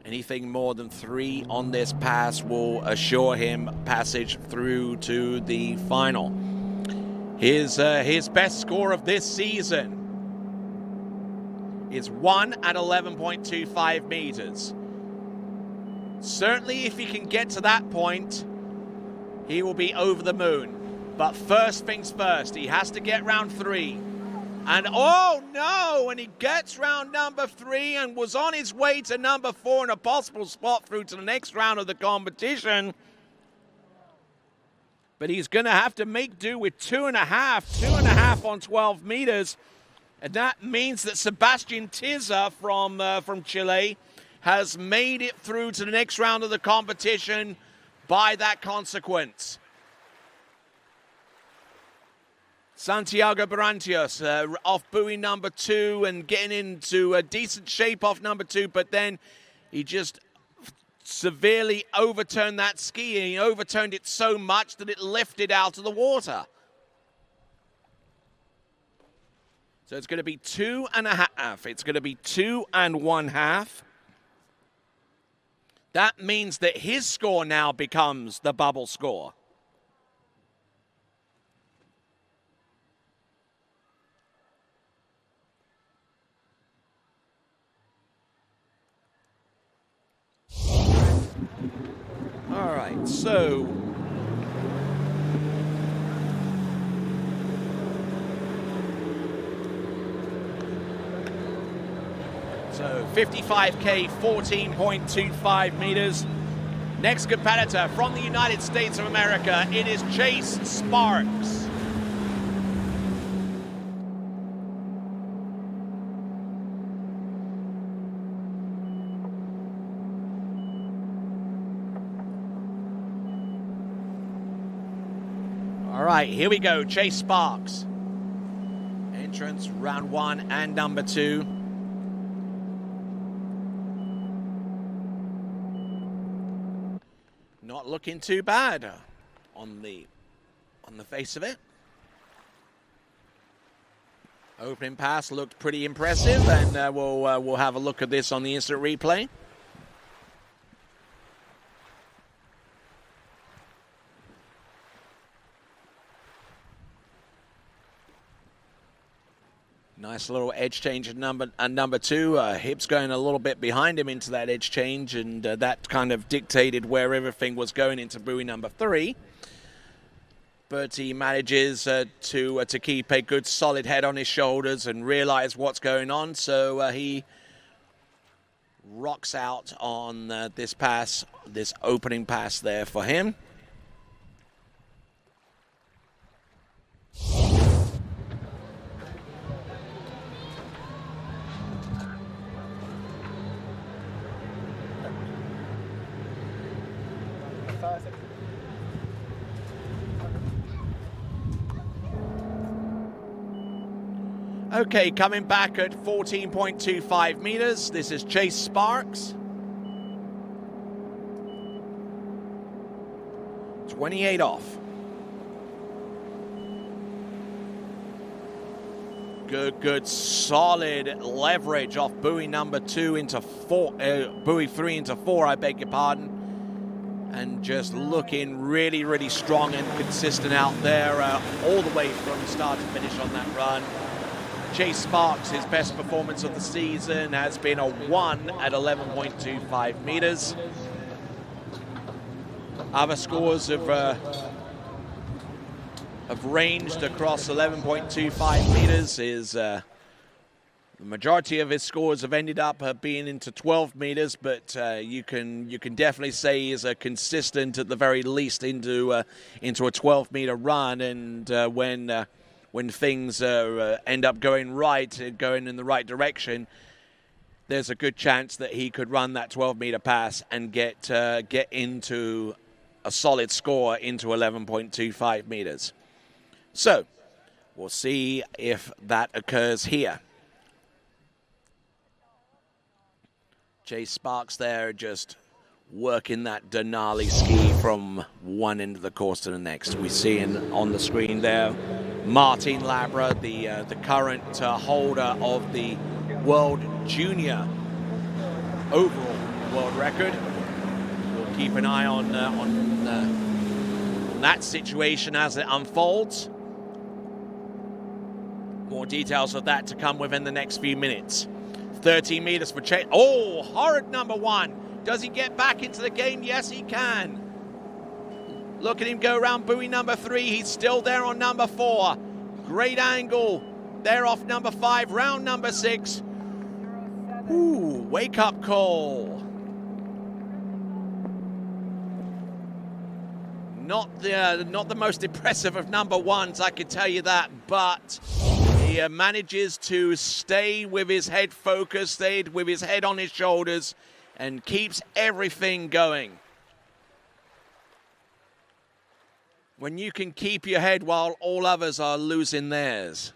Anything more than 3 on this pass will assure him passage through to the final. His best score of this season is 1 at 11.25 meters. Certainly, if he can get to that point, he will be over the moon. But first things first, he has to get round 3. And oh no, and he gets round number 3 and was on his way to number 4 and a possible spot through to the next round of the competition. But he's going to have to make do with 2.5 on 12 meters. And that means that Sebastian Tiza from Chile has made it through to the next round of the competition by that consequence. Santiago Barrantes off buoy number 2 and getting into a decent shape off number 2, but then he just severely overturned that ski, and he overturned it so much that it lifted out of the water. So it's going to be 2.5. It's going to be 2 1/2. That means that his score now becomes the bubble score. All right, so So 55K, 14.25 meters. Next competitor from the United States of America, it is Chase Sparks. All right, here we go, Chase Sparks. Entrance, round 1 and number 2. Not looking too bad on the face of it. Opening pass looked pretty impressive, and we'll have a look at this on the instant replay. Nice little edge change at number 2. Hips going a little bit behind him into that edge change, and that kind of dictated where everything was going into buoy number 3. But he manages to keep a good solid head on his shoulders and realize what's going on. So he rocks out on this pass, this opening pass there for him. Okay, coming back at 14.25 meters. This is Chase Sparks. 28 off. Good, solid leverage off buoy number 2 into 4, buoy 3 into 4, I beg your pardon. And just looking really, really strong and consistent out there all the way from start to finish on that run. Chase Sparks, his best performance of the season has been a 1 at 11.25 meters. Other scores have ranged across 11.25 meters. The majority of his scores have ended up being into 12 meters, but you can definitely say he's a consistent, at the very least, into a 12-meter run. And when things end up going right, going in the right direction, there's a good chance that he could run that 12-meter pass and get into a solid score into 11.25 meters. So we'll see if that occurs here. Chase Sparks there just working that Denali ski from one end of the course to the next. We see on the screen there Martin Labra, the current holder of the World Junior overall world record. We'll keep an eye on that situation as it unfolds. More details of that to come within the next few minutes. 13 meters for Chase. Oh, horrid number one. Does he get back into the game? Yes, he can. Look at him go around buoy number 3. He's still there on number 4. Great angle there off number 5. Round number 6. Ooh, wake up call. Not the most impressive of number ones, I can tell you that, but he manages to stay with his head focused, stayed with his head on his shoulders, and keeps everything going. When you can keep your head while all others are losing theirs.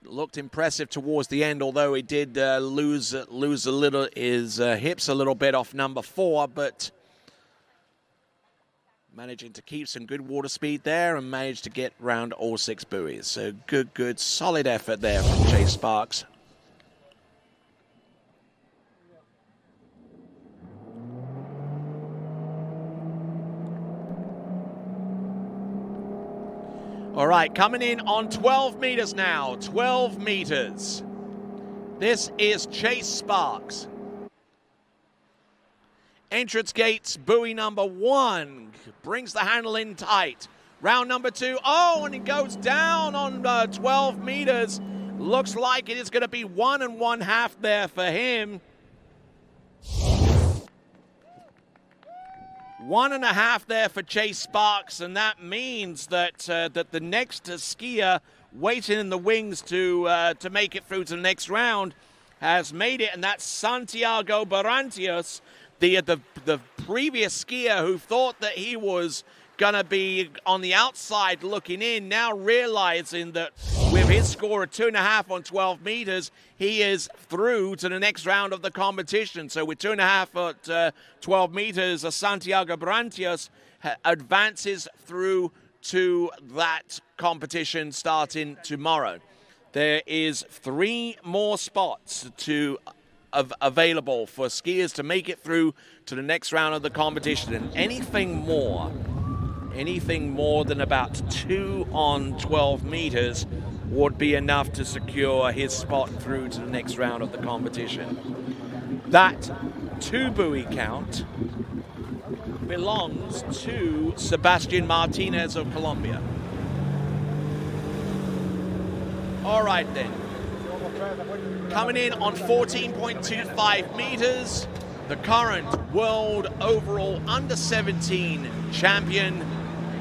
Looked impressive towards the end, although he did lose a little his hips a little bit off number 4, but managing to keep some good water speed there and managed to get round all 6 buoys. So good, solid effort there from Chase Sparks. All right, coming in on 12 meters now, 12 meters. This is Chase Sparks. Entrance gates, buoy number 1, brings the handle in tight. Round number 2, oh, and it goes down on 12 meters. Looks like it is going to be 1 1/2 there for him. 1 1/2 there for Chase Sparks, and that means that that the next skier waiting in the wings to make it through to the next round has made it, and that's Santiago Barrantes, the previous skier who thought that he was gonna be on the outside looking in, now realizing that with his score of 2.5 on 12 meters, he is through to the next round of the competition. So with 2.5 at 12 meters, Santiago Barrantes advances through to that competition starting tomorrow. There is 3 more spots available for skiers to make it through to the next round of the competition, and anything more than about 2 on 12 meters would be enough to secure his spot through to the next round of the competition. That 2 buoy count belongs to Sebastian Martinez of Colombia. All right then. Coming in on 14.25 meters, the current world overall under-17 champion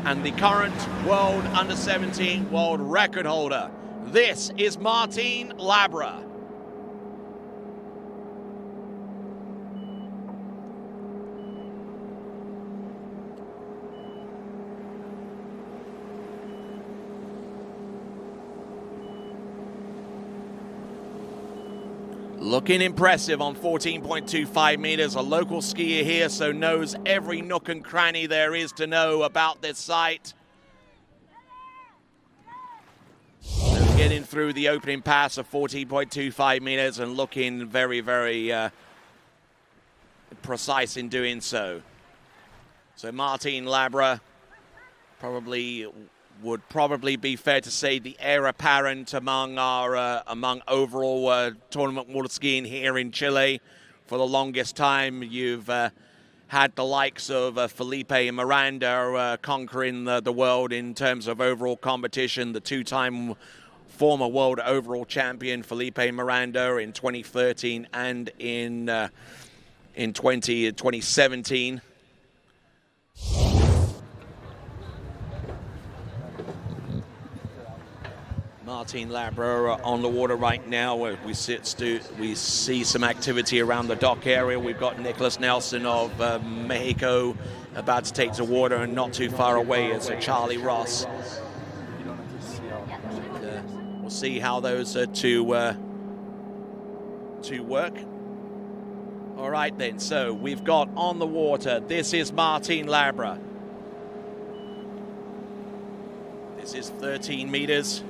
and the current world under-17 world record holder. This is Martin Labra. Looking impressive on 14.25 meters. A local skier here, so knows every nook and cranny there is to know about this site. So getting through the opening pass of 14.25 meters and looking very, very precise in doing so. So Martin Labra would probably be fair to say the heir apparent among overall tournament water skiing here in Chile. For the longest time, you've had the likes of Felipe Miranda conquering the world in terms of overall competition. The 2-time former world overall champion Felipe Miranda in 2013 and in 2017. Martin Labra on the water right now. We see some activity around the dock area. We've got Nicholas Nelson of Mexico about to take to water, and not too far away is Charlie Ross see how those two work. All right then, so we've got on the water, this is Martin Labra. This is 13 meters.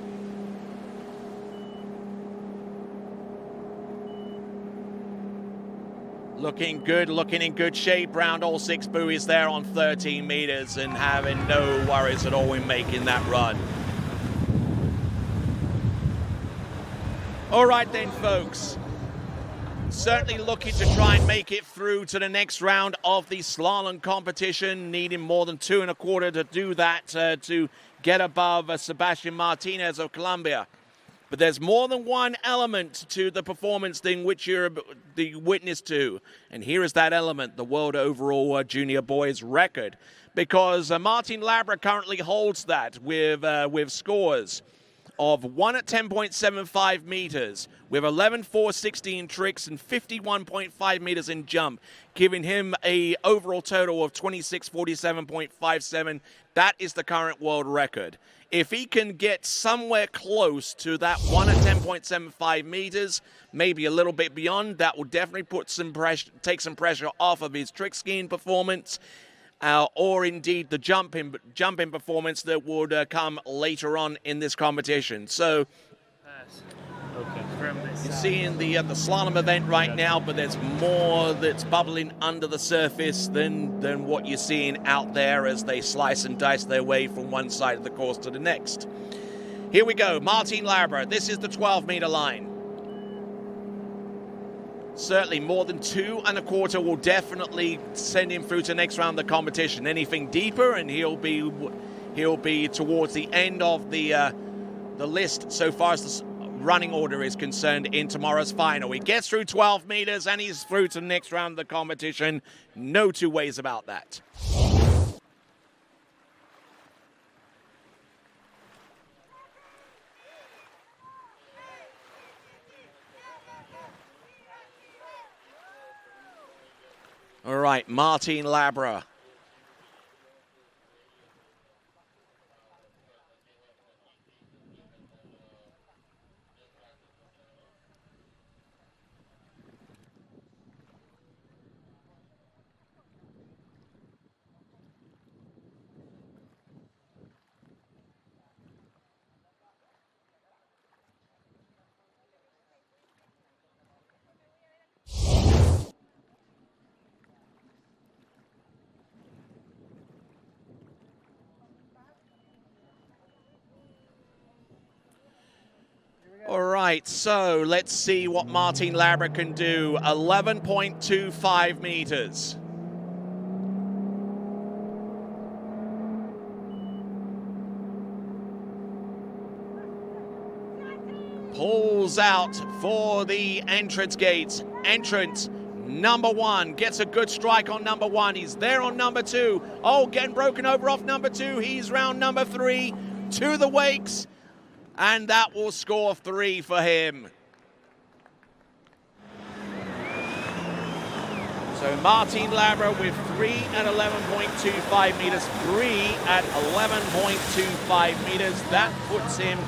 Looking good, looking in good shape. Round all 6 buoys there on 13 meters and having no worries at all in making that run. All right then, folks. Certainly looking to try and make it through to the next round of the slalom competition, needing more than 2 1/4 to do that, to get above Sebastian Martinez of Colombia. But there's more than one element to the performance in which you're the witness to. And here is that element, the world overall junior boys record. Because Martin Labra currently holds that with scores of 1 at 10.75 meters, with 11.416 tricks and 51.5 meters in jump, giving him a overall total of 26.47.57. That is the current world record. If he can get somewhere close to that 1 at 10.75 meters, maybe a little bit beyond, that will definitely put some pressure, take some pressure off of his trick skiing performance. Or indeed the jumping performance that would come later on in this competition. So you're seeing the slalom event right now, but there's more that's bubbling under the surface than what you're seeing out there as they slice and dice their way from one side of the course to the next. Here we go, Martin Labra. This is the 12-meter line. Certainly more than 2 1/4 will definitely send him through to the next round of the competition. Anything deeper and he'll be towards the end of the list so far as the running order is concerned in tomorrow's final. He gets through 12 meters and he's through to the next round of the competition. No two ways about that. All right, Martin Labra. All right, so let's see what Martin Labra can do. 11.25 meters. Pulls out for the entrance gates. Entrance number 1 gets a good strike on number 1. He's there on number 2. Oh, getting broken over off number 2. He's round number 3 to the wakes. And that will score 3 for him. So Martin Labra with 3 at 11.25 meters, 3 at 11.25 meters. That puts him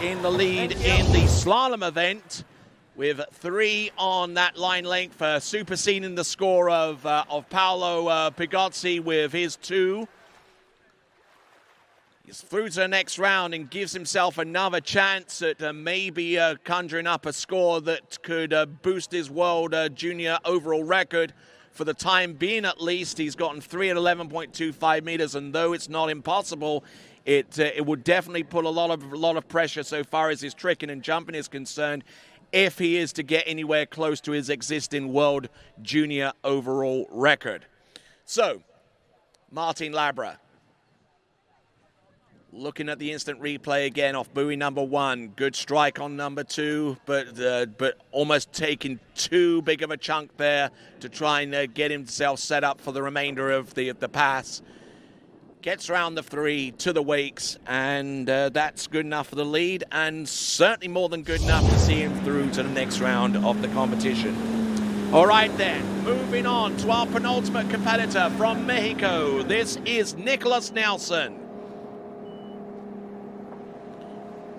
in the lead in the slalom event with 3 on that line length, superseding the score of Paolo Pigozzi with his 2. He's through to the next round and gives himself another chance at maybe conjuring up a score that could boost his world junior overall record. For the time being, at least, he's gotten 3 at 11.25 meters, and though it's not impossible, it would definitely put a lot of pressure so far as his tricking and jumping is concerned, if he is to get anywhere close to his existing world junior overall record. So, Martin Labra. Looking at the instant replay again off buoy number 1. Good strike on number 2, but almost taking too big of a chunk there to try and get himself set up for the remainder of the pass. Gets around the 3 to the wakes, and that's good enough for the lead, and certainly more than good enough to see him through to the next round of the competition. All right then, moving on to our penultimate competitor from Mexico. This is Nicholas Nelson.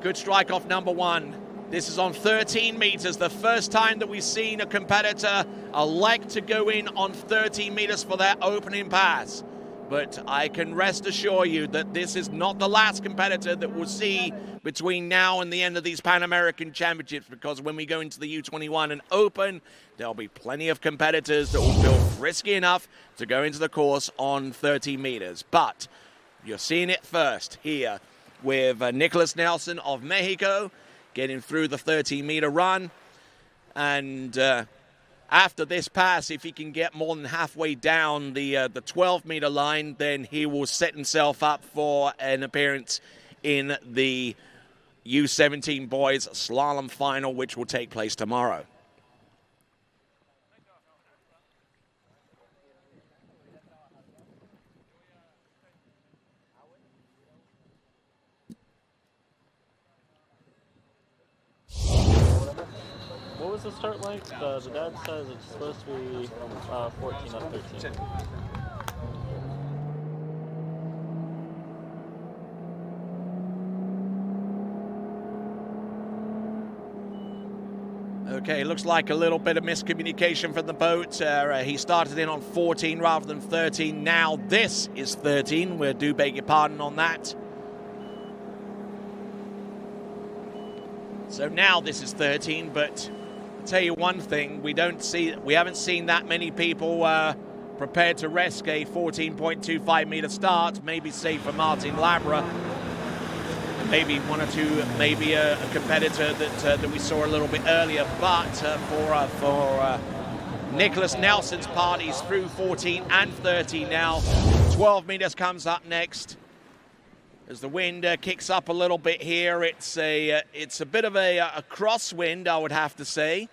Good strike off number 1. This is on 13 meters, the first time that we've seen a competitor elect to go in on 13 meters for their opening pass. But I can rest assure you that this is not the last competitor that we'll see between now and the end of these Pan American Championships, because when we go into the U21 and Open, there'll be plenty of competitors that will feel frisky enough to go into the course on 13 meters. But you're seeing it first here with Nicholas Nelson of Mexico getting through the 13-meter run. And after this pass, if he can get more than halfway down the 12-meter line, then he will set himself up for an appearance in the U17 boys slalom final, which will take place tomorrow. What was the start like? The dad says it's supposed to be 14 up 13. Okay, looks like a little bit of miscommunication from the boat. He started in on 14 rather than 13. Now this is 13. We do beg your pardon on that. So now this is 13, but I'll tell you one thing, we haven't seen that many people prepared to risk a 14.25 meter start, maybe save for Martin Labra, maybe one or two, maybe a competitor that we saw a little bit earlier, but for Nicholas Nelson's part, he's through 14 and 13 now. 12 meters comes up next. As the wind kicks up a little bit here, it's a bit of a crosswind, I would have to say.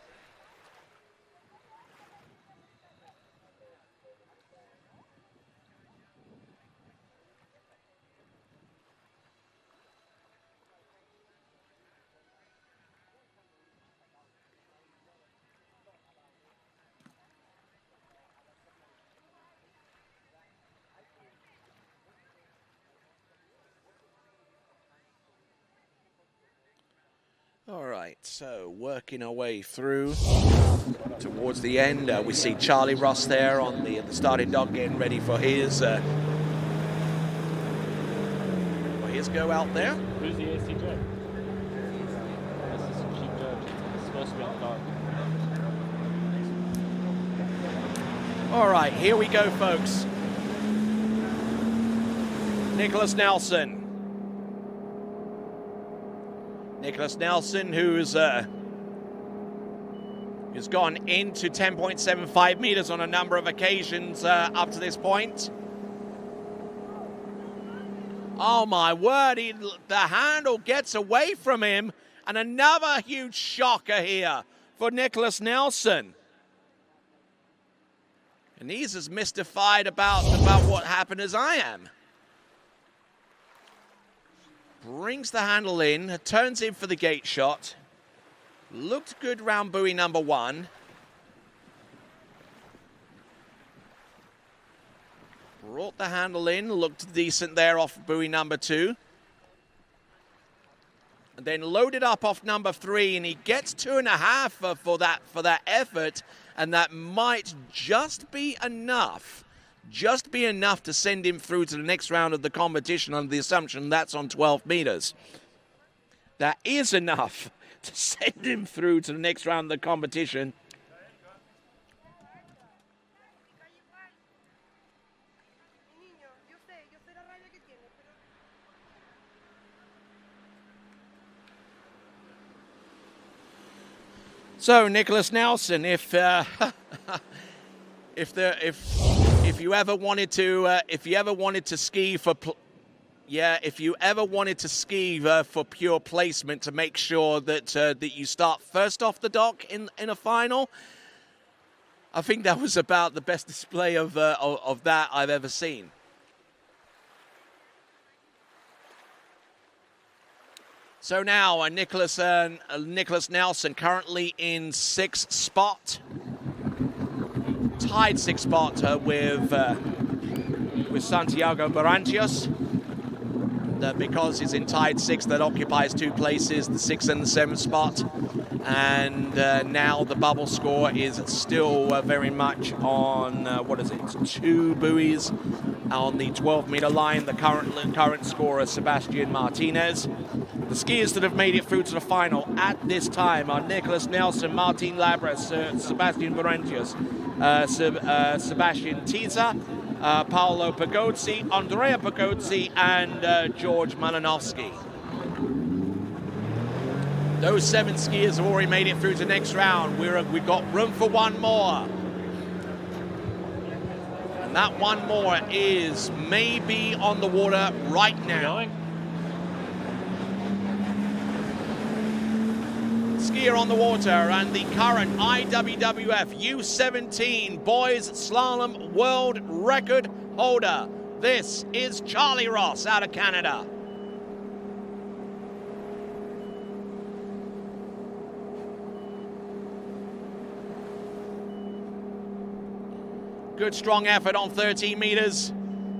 All right, so working our way through towards the end. We see Charlie Ross there on the starting dock getting ready for his go out there. Who's the AC judge? This is the chief judge. It's supposed to be on the dock. All right, here we go, folks. Nicholas Nelson. Nicholas Nelson, who's gone into 10.75 meters on a number of occasions up to this point. Oh my word, the handle gets away from him, and another huge shocker here for Nicholas Nelson. And he's as mystified about what happened as I am. Brings the handle in, turns in for the gate shot. Looked good round buoy number 1. Brought the handle in, looked decent there off buoy number 2. And then loaded up off number 3, and he gets 2.5 for that effort, and that might just be enough. Just be enough to send him through to the next round of the competition under the assumption that's on 12 meters. That is enough to send him through to the next round of the competition. So Nicholas Nelson, if you ever wanted to ski for pure placement to make sure that you start first off the dock in a final, I think that was about the best display of that I've ever seen. So now Nicholas Nelson currently in 6th spot. Tied 6th spot with Santiago Barrantes. because he's in tied 6th, that occupies 2 places, the 6th and the 7th spot. And now the bubble score is still very much on, 2 buoys on the 12-meter line. The current scorer, Sebastian Martinez. The skiers that have made it through to the final at this time are Nicholas Nelson, Martin Labras, Sebastian Berentius, Sebastian Tiza, Paolo Pagozzi, Andrea Pagozzi, and George Malinowski. Those 7 skiers have already made it through to the next round. We've got room for one more. And that one more is maybe on the water right now. Skier on the water and the current IWWF U14 Boys Slalom World Record holder. This is Charlie Ross out of Canada. Good strong effort on 13 meters.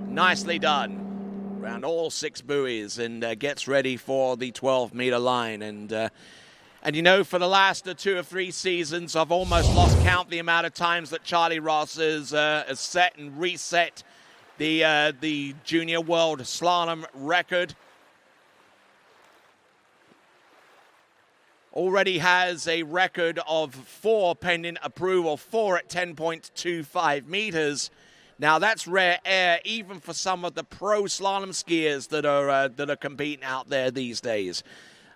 Nicely done. Around all 6 buoys and gets ready for the 12-meter line. And you know, for the last 2 or 3 seasons, I've almost lost count the amount of times that Charlie Ross has set and reset the junior world slalom record. Already has a record of 4 pending approval, 4 at 10.25 meters. Now that's rare air, even for some of the pro slalom skiers that are competing out there these days.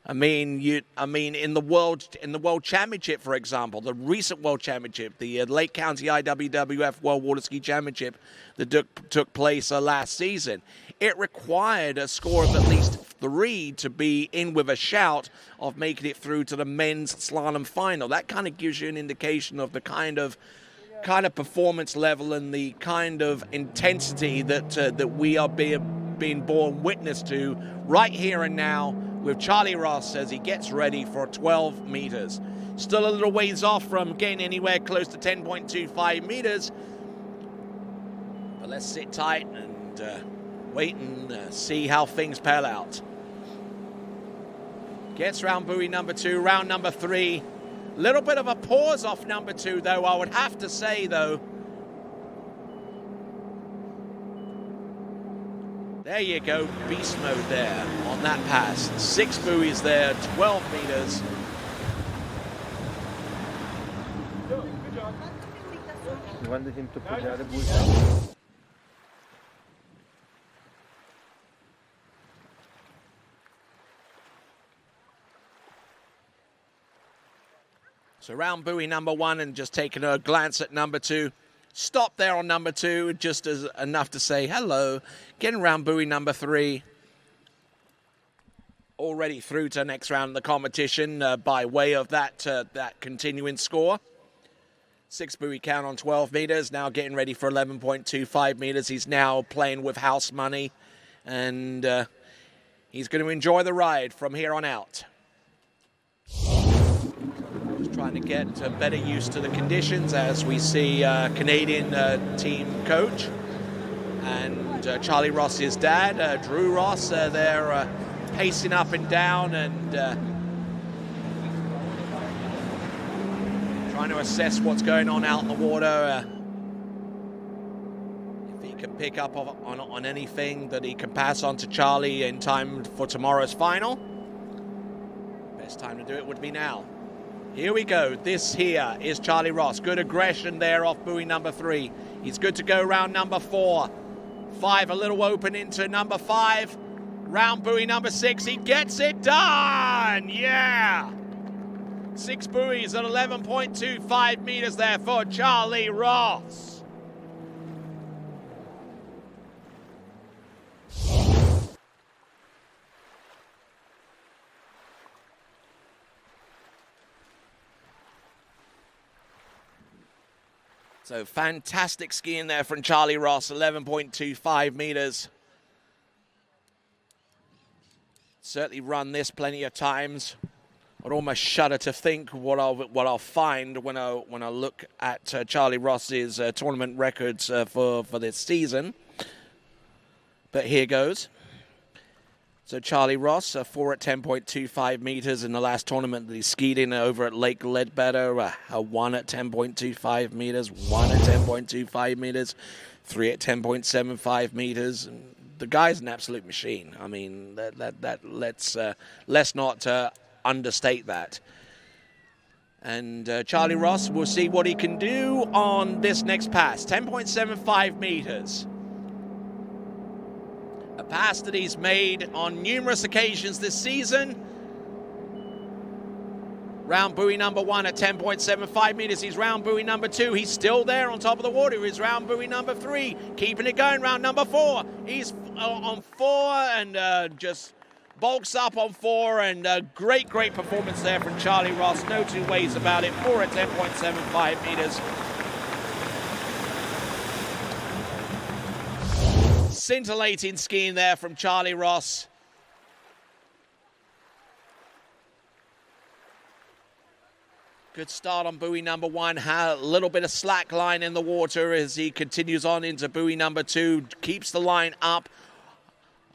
I mean, in the world championship, for example, the recent world championship, the Lake County IWWF World Water Ski Championship that took place last season, it required a score of at least 3 to be in with a shout of making it through to the men's slalom final. That kind of gives you an indication of the kind of performance level and the kind of intensity that we are being borne witness to right here and now, with Charlie Ross as he gets ready for 12 meters. Still a little ways off from getting anywhere close to 10.25 meters. But let's sit tight and wait and see how things pale out. Gets round buoy number 2, round number 3. Little bit of a pause off number 2, though, I would have to say, though. There you go, beast mode there on that pass. 6 buoys there, 12 meters. You wanted him to put the other buoys down. So round buoy number 1 and just taking a glance at number 2. Stop there on number 2, just as enough to say hello. Getting around buoy number 3. Already through to next round of the competition by way of that continuing score. 6 buoy count on 12 meters. Now getting ready for 11.25 meters. He's now playing with house money. And he's going to enjoy the ride from here on out. Trying to get better used to the conditions as we see Canadian team coach and Charlie Ross's dad, Drew Ross, they're pacing up and down and trying to assess what's going on out in the water. If he can pick up on anything that he can pass on to Charlie in time for tomorrow's final. Best time to do it would be now. Here we go. This here is Charlie Ross. Good aggression there off buoy number 3. He's good to go round number 4. 5 a little open into number 5. Round buoy number 6. He gets it done. Yeah. 6 buoys at 11.25 meters there for Charlie Ross. So fantastic skiing there from Charlie Ross, 11.25 meters. Certainly run this plenty of times. I'd almost shudder to think what I'll find when I look at Charlie Ross's tournament records for this season. But here goes. So Charlie Ross, 4 at 10.25 meters in the last tournament that he skied in over at Lake Ledbetter. 1 at 10.25 meters, 1 at 10.25 meters, 3 at 10.75 meters. And the guy's an absolute machine. I mean, let's not understate that. And Charlie Ross, we'll see what he can do on this next pass. 10.75 meters. A pass that he's made on numerous occasions this season. Round buoy number 1 at 10.75 meters. He's round buoy number 2. He's still there on top of the water. He's round buoy number 3. Keeping it going. Round number 4. He's on 4 and just bulks up on 4. And great performance there from Charlie Ross. No two ways about it. 4 at 10.75 meters. Scintillating skiing there from Charlie Ross. Good start on buoy number 1. Had a little bit of slack line in the water as he continues on into buoy number 2. Keeps the line up.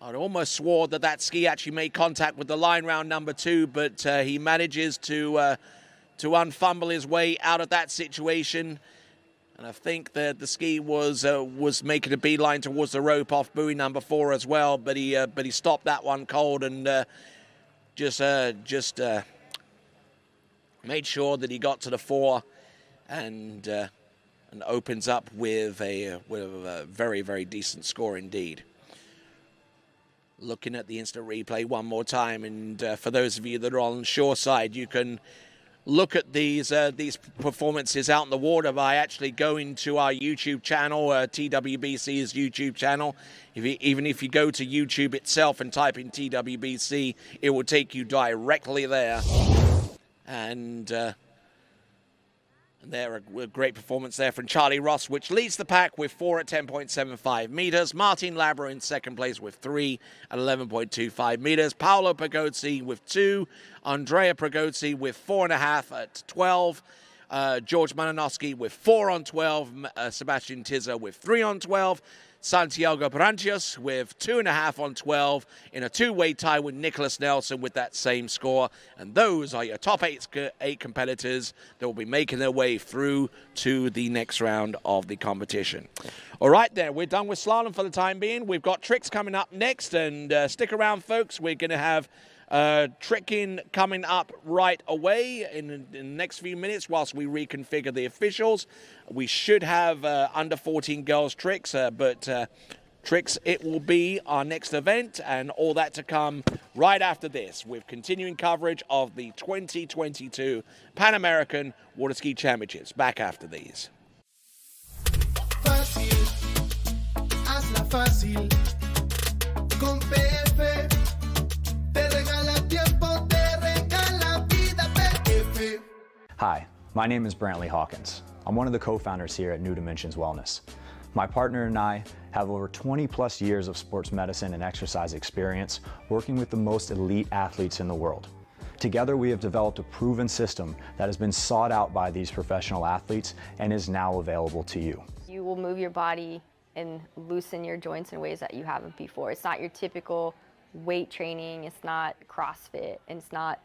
I'd almost swore that ski actually made contact with the line round number 2, but he manages to unfumble his way out of that situation. And I think that the ski was making a beeline towards the rope off buoy number 4 as well, but he stopped that one cold and just made sure that he got to the 4 and opens up with a very, very decent score indeed. Looking at the instant replay one more time, and for those of you that are on the shore side, you can look at these performances out in the water by actually going to our YouTube channel, TWBC's YouTube channel. Even if you go to YouTube itself and type in TWBC, it will take you directly there. And there, a great performance there from Charlie Ross, which leads the pack with 4 at 10.75 meters. Martin Labra in second place with 3 at 11.25 meters. Paolo Pagozzi with 2. Andrea Pagozzi with 4.5 at 12. George Malinowski with 4 on 12. Sebastian Tizza with 3 on 12. Santiago Branchios with 2.5 on 12 in a two-way tie with Nicholas Nelson with that same score. And those are your top eight competitors that will be making their way through to the next round of the competition. All right, there, we're done with slalom for the time being. We've got tricks coming up next, and stick around, folks. We're going to have tricking coming up right away in the next few minutes whilst we reconfigure the officials. We should have under 14 girls tricks, but tricks it will be our next event, and all that to come right after this with continuing coverage of the 2022 Pan American Water Ski Championships. Back after these. Fácil, hazla fácil, con PF. Hi, my name is Brantley Hawkins. I'm one of the co-founders here at New Dimensions Wellness. My partner and I have over 20 plus years of sports medicine and exercise experience working with the most elite athletes in the world. Together we have developed a proven system that has been sought out by these professional athletes and is now available to you. You will move your body and loosen your joints in ways that you haven't before. It's not your typical weight training, it's not CrossFit, and it's not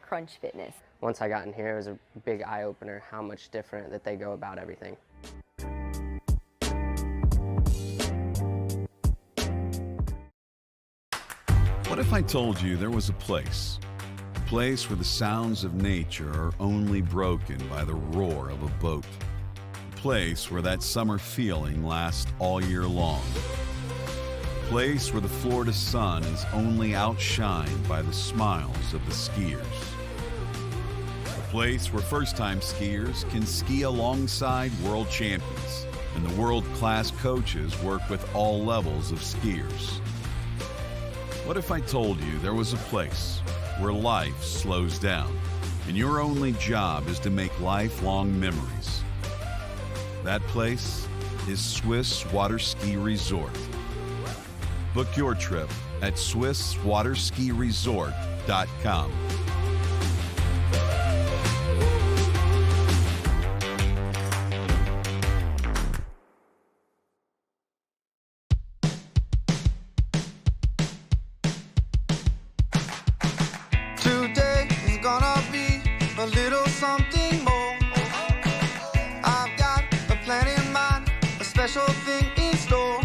crunch fitness. Once I got in here, it was a big eye-opener how much different that they go about everything. What if I told you there was a place where the sounds of nature are only broken by the roar of a boat, a place where that summer feeling lasts all year long, a place where the Florida sun is only outshined by the smiles of the skiers, a place where first-time skiers can ski alongside world champions and the world-class coaches work with all levels of skiers. What if I told you there was a place where life slows down and your only job is to make lifelong memories? That place is Swiss Water Ski Resort. Book your trip at SwissWaterSkiResort.com. a little something more. I've got a plan in mind, a special thing in store.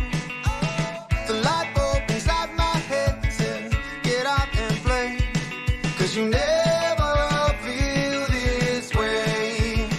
The light bulb inside my head says, get out and play, 'cause you never feel this way.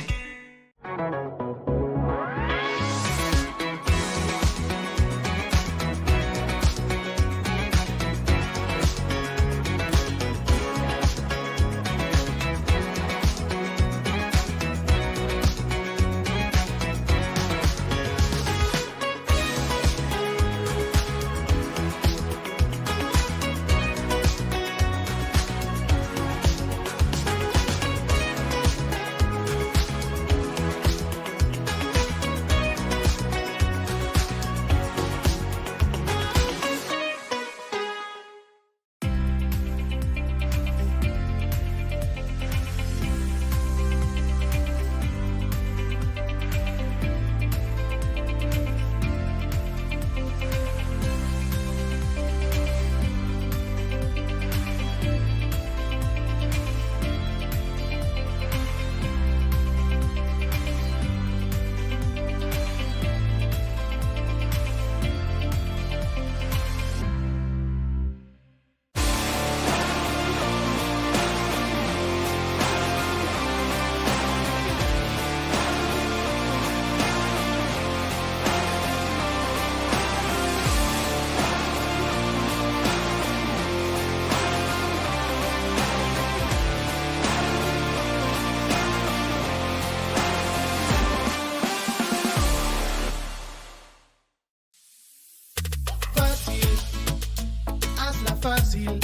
Fácil,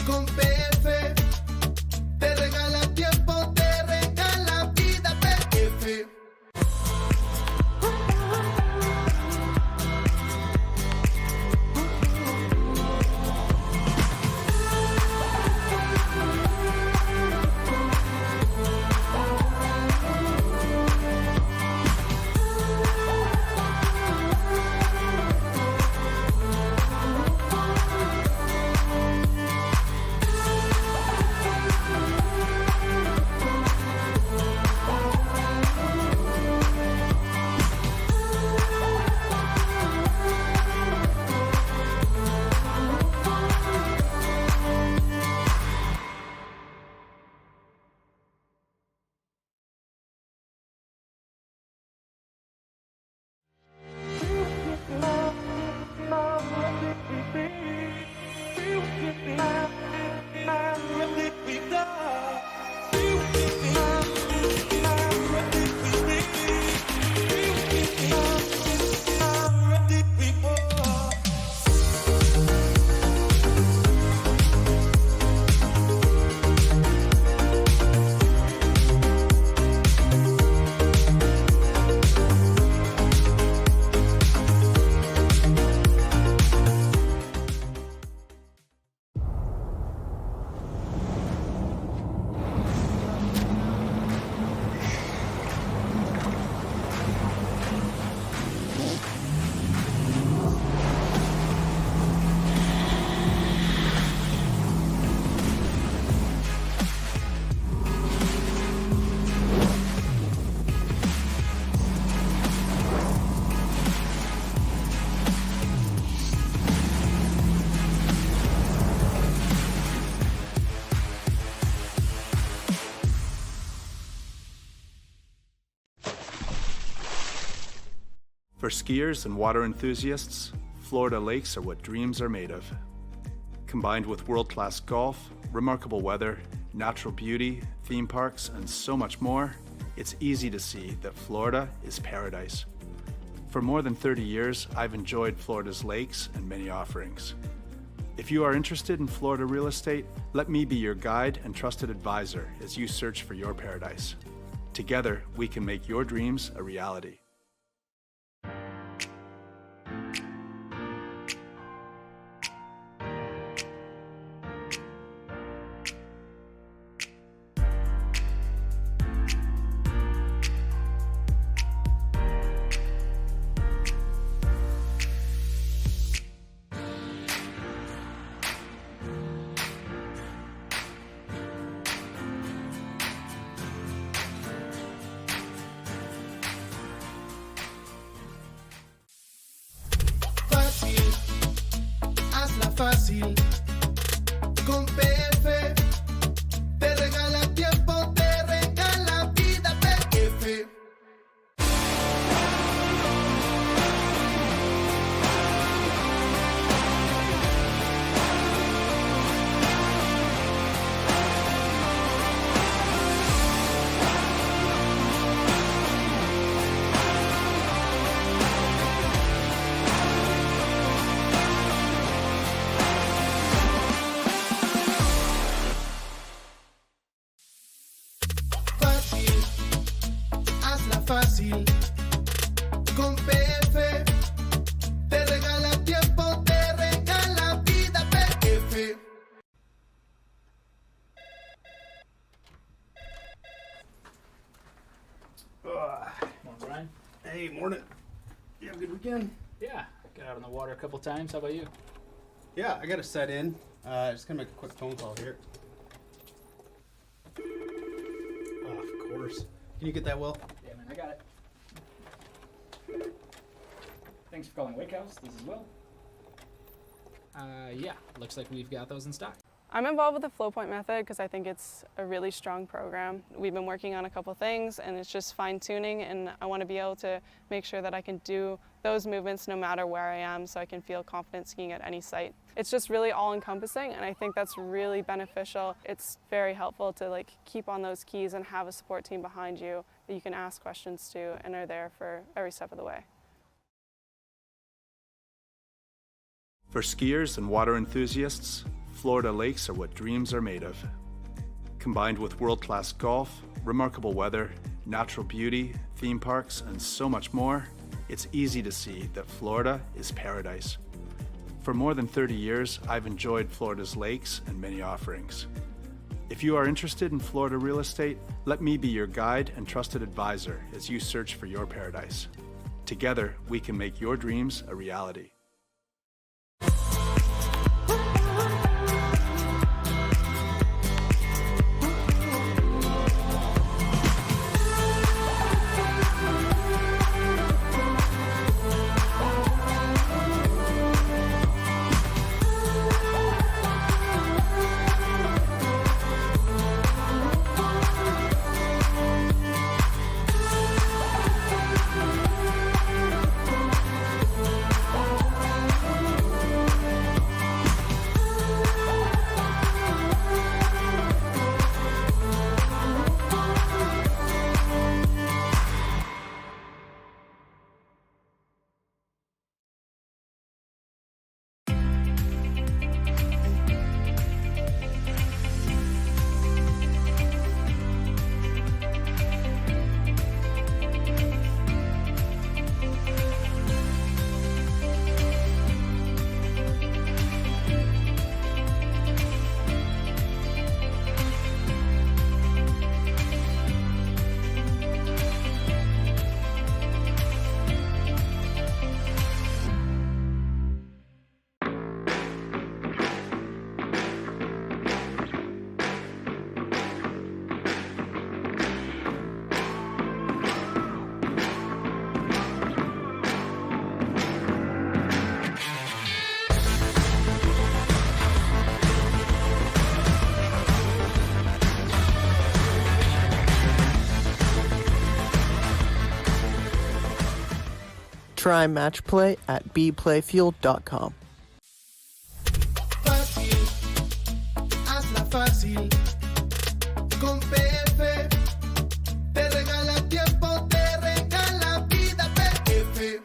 con PF te regala tiempo, te regala vida. PF. For skiers and water enthusiasts, Florida lakes are what dreams are made of. Combined with world-class golf, remarkable weather, natural beauty, theme parks, and so much more, it's easy to see that Florida is paradise. For more than 30 years, I've enjoyed Florida's lakes and many offerings. If you are interested in Florida real estate, let me be your guide and trusted advisor as you search for your paradise. Together, we can make your dreams a reality. fácil. Con PF te regala tiempo, te regala vida. PF. Fácil, con PF te regala tiempo, te regala vida. PF. Morning, Brian. Hey, morning. You have a good weekend? Yeah, got out on the water a couple times. How about you? Yeah, I got to set in. Just gonna make a quick phone call here. Oh, of course. Can you get that, Will? Yeah, man, I got it. Thanks for calling Wake House. This is Will. Yeah, looks like we've got those in stock. I'm involved with the flow point method because I think it's a really strong program. We've been working on a couple things and it's just fine tuning, and I want to be able to make sure that I can do those movements no matter where I am, so I can feel confident skiing at any site. It's just really all encompassing, and I think that's really beneficial. It's very helpful to keep on those keys and have a support team behind you that you can ask questions to and are there for every step of the way. For skiers and water enthusiasts, Florida lakes are what dreams are made of. Combined with world-class golf, remarkable weather, natural beauty, theme parks, and so much more, it's easy to see that Florida is paradise. For more than 30 years, I've enjoyed Florida's lakes and many offerings. If you are interested in Florida real estate, let me be your guide and trusted advisor as you search for your paradise. Together, we can make your dreams a reality. Try match play at bplayfield.com. Fácil, hazla fácil. Con PF te regala tiempo, te regala vida. PF.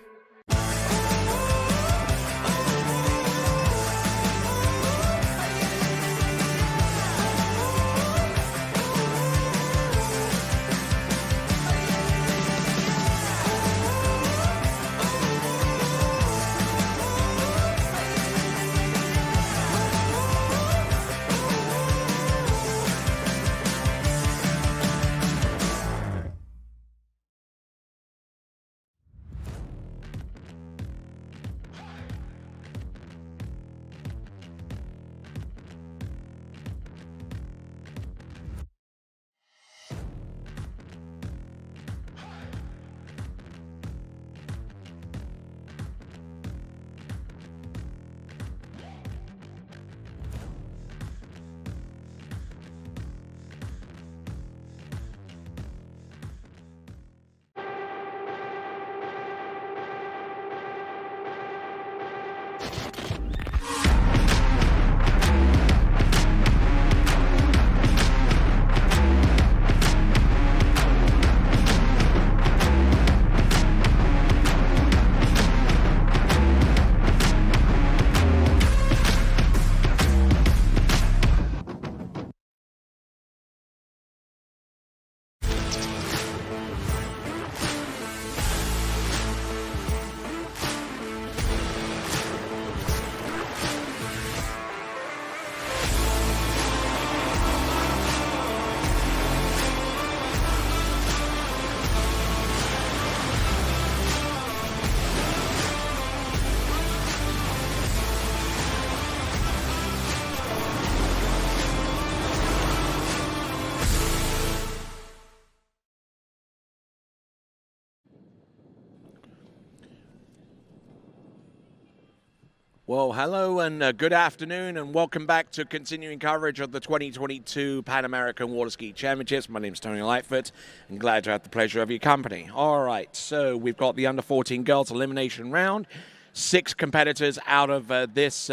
Well, hello and good afternoon, and welcome back to continuing coverage of the 2022 Pan American Water Ski Championships. My name is Tony Lightfoot, and glad to have the pleasure of your company. All right, so we've got the under 14 girls elimination round. 6 competitors out of this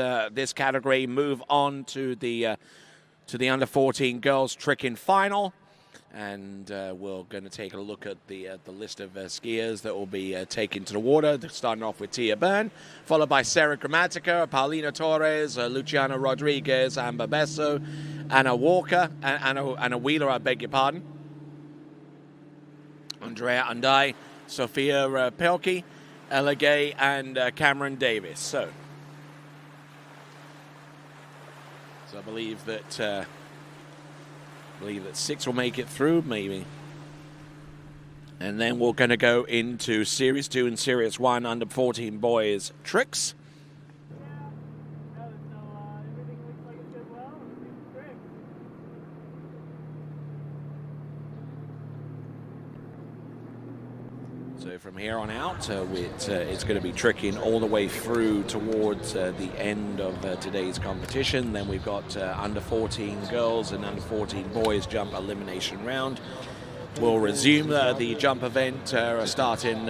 category move on to the under 14 girls trick-in final. And we're going to take a look at the list of skiers that will be taken to the water, starting off with Tia Byrne, followed by Sarah Gramatica, Paulina Torres, Luciana Rodriguez, Amber Besso, Anna Walker, Anna Wheeler, I beg your pardon, Andrea Andai, Sophia Pelkey, Ella Gay, and Cameron Davis. So I believe that 6 will make it through, maybe. And then we're going to go into Series 2 and Series 1 under 14 boys tricks. So from here on out, it's going to be tricking all the way through towards the end of today's competition. Then we've got under 14 girls and under 14 boys jump elimination round. We'll resume the jump event starting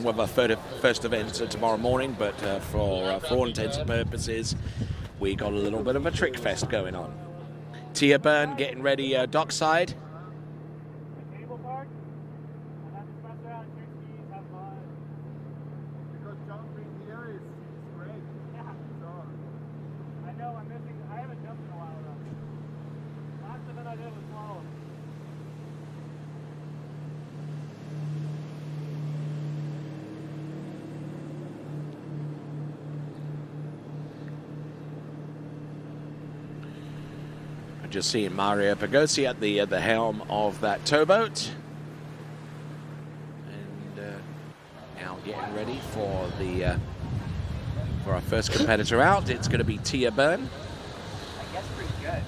with our first event tomorrow morning, but for all intents and purposes, we got a little bit of a trick fest going on. Tia Byrne getting ready dockside. Just seeing Mario Pagosi at the helm of that towboat, and now getting ready for our first competitor out. It's going to be Tia Byrne. I guess pretty good.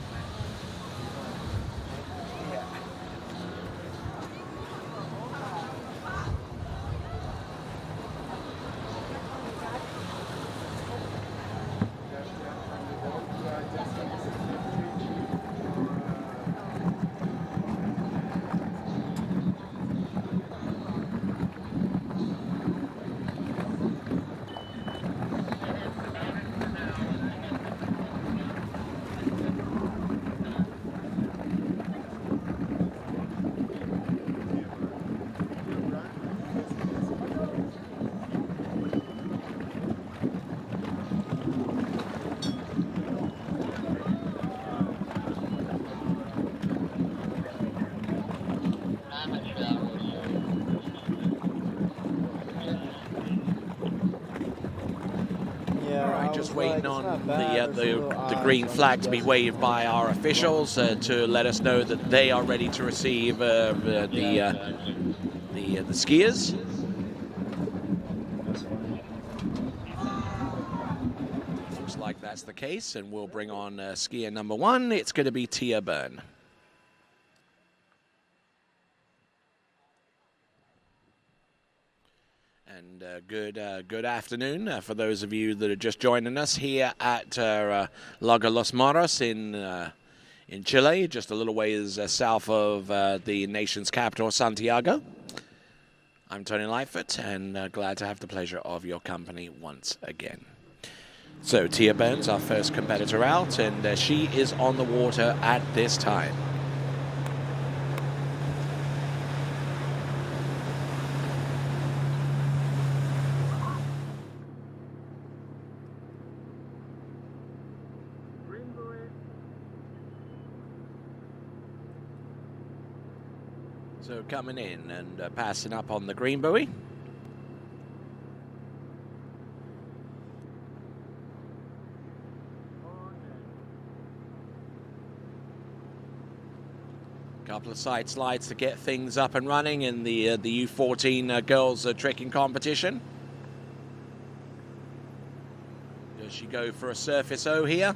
Waiting on the green flag to be waved by our officials to let us know that they are ready to receive the skiers. Looks like that's the case, and we'll bring on skier number 1. It's going to be Tia Byrne. And good afternoon for those of you that are just joining us here at Lago Los Moros in Chile, just a little ways south of the nation's capital, Santiago. I'm Tony Lightfoot, and glad to have the pleasure of your company once again. So Tia Byrne's our first competitor out, and she is on the water at this time. So coming in and passing up on the green buoy. Couple of side slides to get things up and running in the U14 girls trekking competition. Does she go for a surface O here?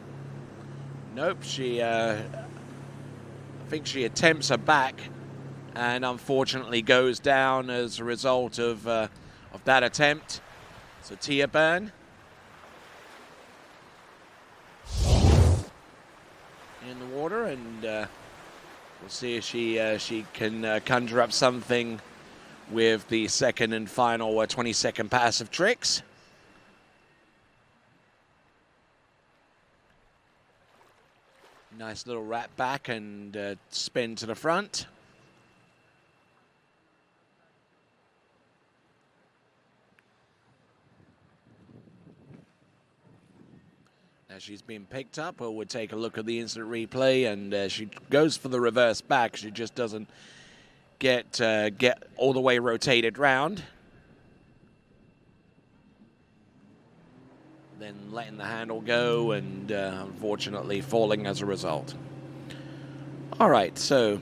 Nope. She, I think she attempts a back, and unfortunately goes down as a result of that attempt. So Tia Byrne in the water, and we'll see if she can conjure up something with the second and final 20-second pass of tricks. Nice little wrap back and spin to the front. As she's being picked up, we'll take a look at the instant replay, and she goes for the reverse back. She just doesn't get all the way rotated round. Then letting the handle go, and unfortunately falling as a result. All right, so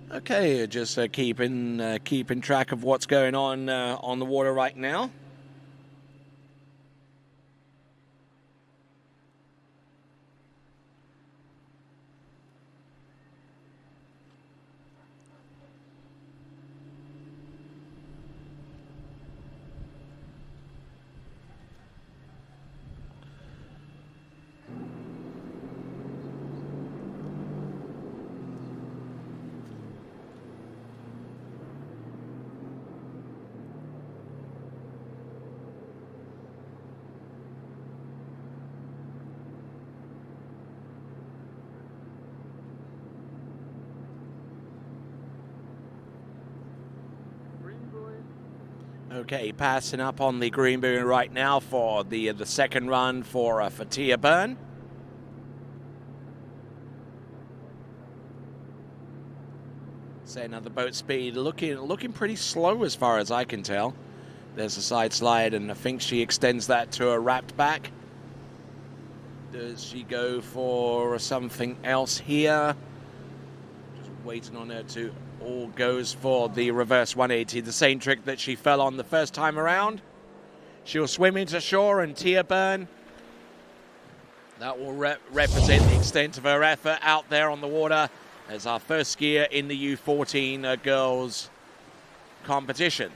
okay, just keeping track of what's going on the water right now. Okay, passing up on the green buoy right now for the second run for Tia Byrne. Say another boat speed, looking pretty slow as far as I can tell. There's a side slide, and I think she extends that to a wrapped back. Does she go for something else here? Just waiting on her to. All goes for the reverse 180, the same trick that she fell on the first time around. She'll swim into shore, and Tia Byrne, that will represent the extent of her effort out there on the water as our first skier in the U14 girls competition.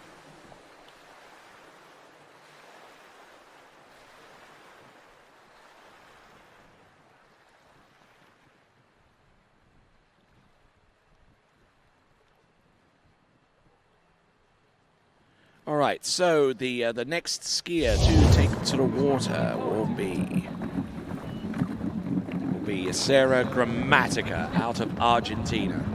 All right, so the next skier to take to the water will be Sarah Gramatica out of Argentina.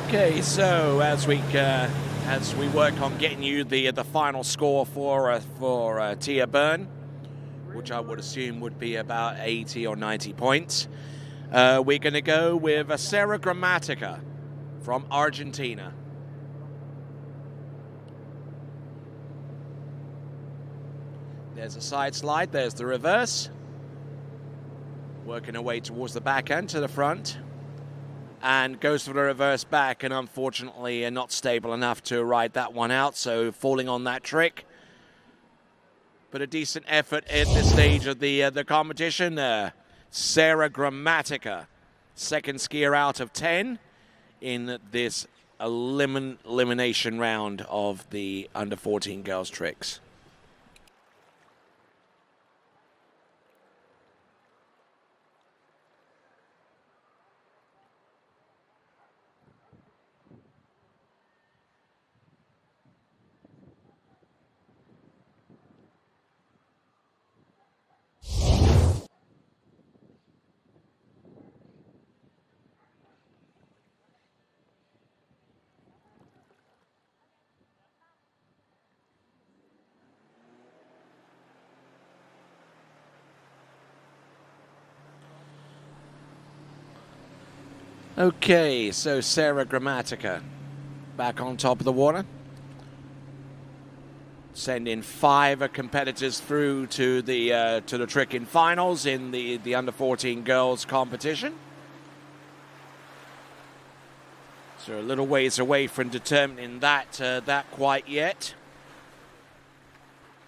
Okay, so as we work on getting you the final score for Tia Byrne, which I would assume would be about 80 or 90 points, we're going to go with Sarah Gramatica from Argentina. There's a side slide, there's the reverse. Working her way towards the backhand to the front. And goes for the reverse back, and unfortunately not stable enough to ride that one out, so falling on that trick. But a decent effort at this stage of the competition. Sarah Gramatica, second skier out of 10 in this elimination round of the under 14 girls tricks. Okay, so Sarah Gramatica back on top of the water. Sending 5 competitors through to the trick-in finals in the under-14 girls competition. So a little ways away from determining that quite yet.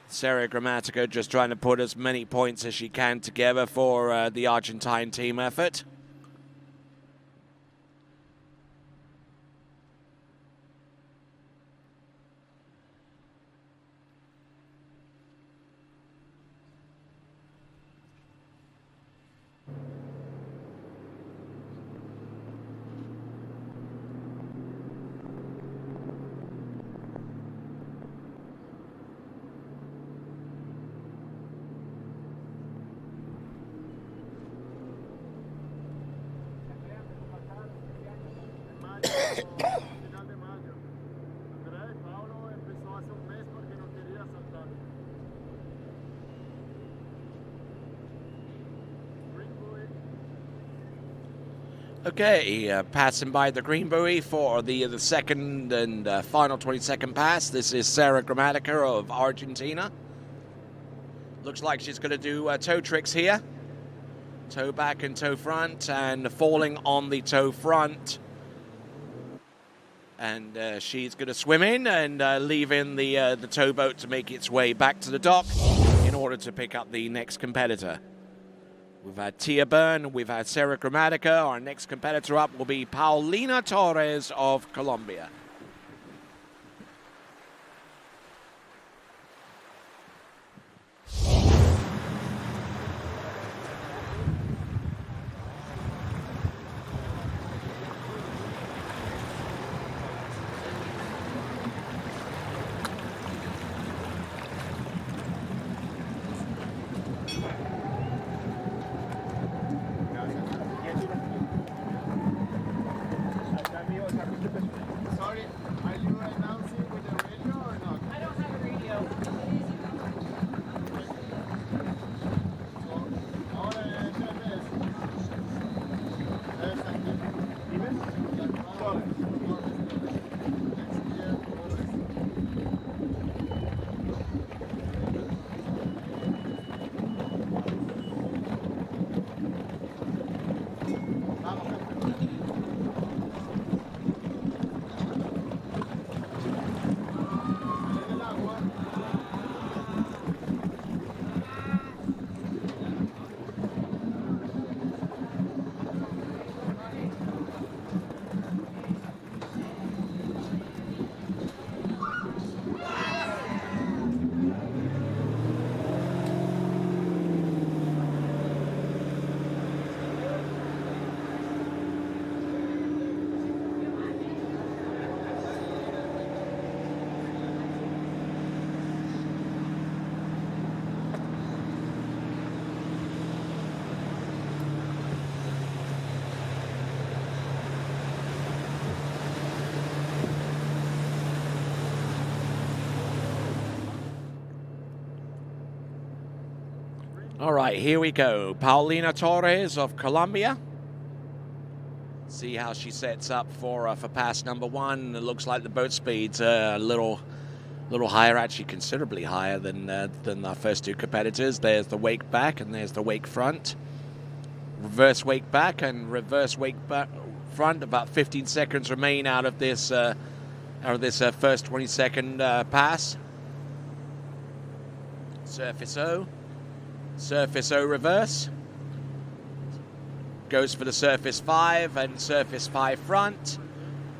Sarah Gramatica just trying to put as many points as she can together for the Argentine team effort. Okay, passing by the green buoy for the second and final 22nd pass. This is Sarah Gramatica of Argentina. Looks like she's going to do toe tricks here. Toe back and toe front, and falling on the toe front. And she's going to swim in and leave in the towboat to make its way back to the dock in order to pick up the next competitor. We've had Tia Byrne, we've had Sarah Gramatica. Our next competitor up will be Paulina Torres of Colombia. Sorry, are you announcing with the radio or not? I don't have a radio. Ahora All right, here we go. Paulina Torres of Colombia. See how she sets up for pass number 1. It looks like the boat speed's a little higher, actually considerably higher than our first 2 competitors. There's the wake back and there's the wake front. Reverse wake back and reverse wake back front. About 15 seconds remain out of this first 20-second pass. Surface O. Surface O reverse. Goes for the surface 5 and surface 5 front.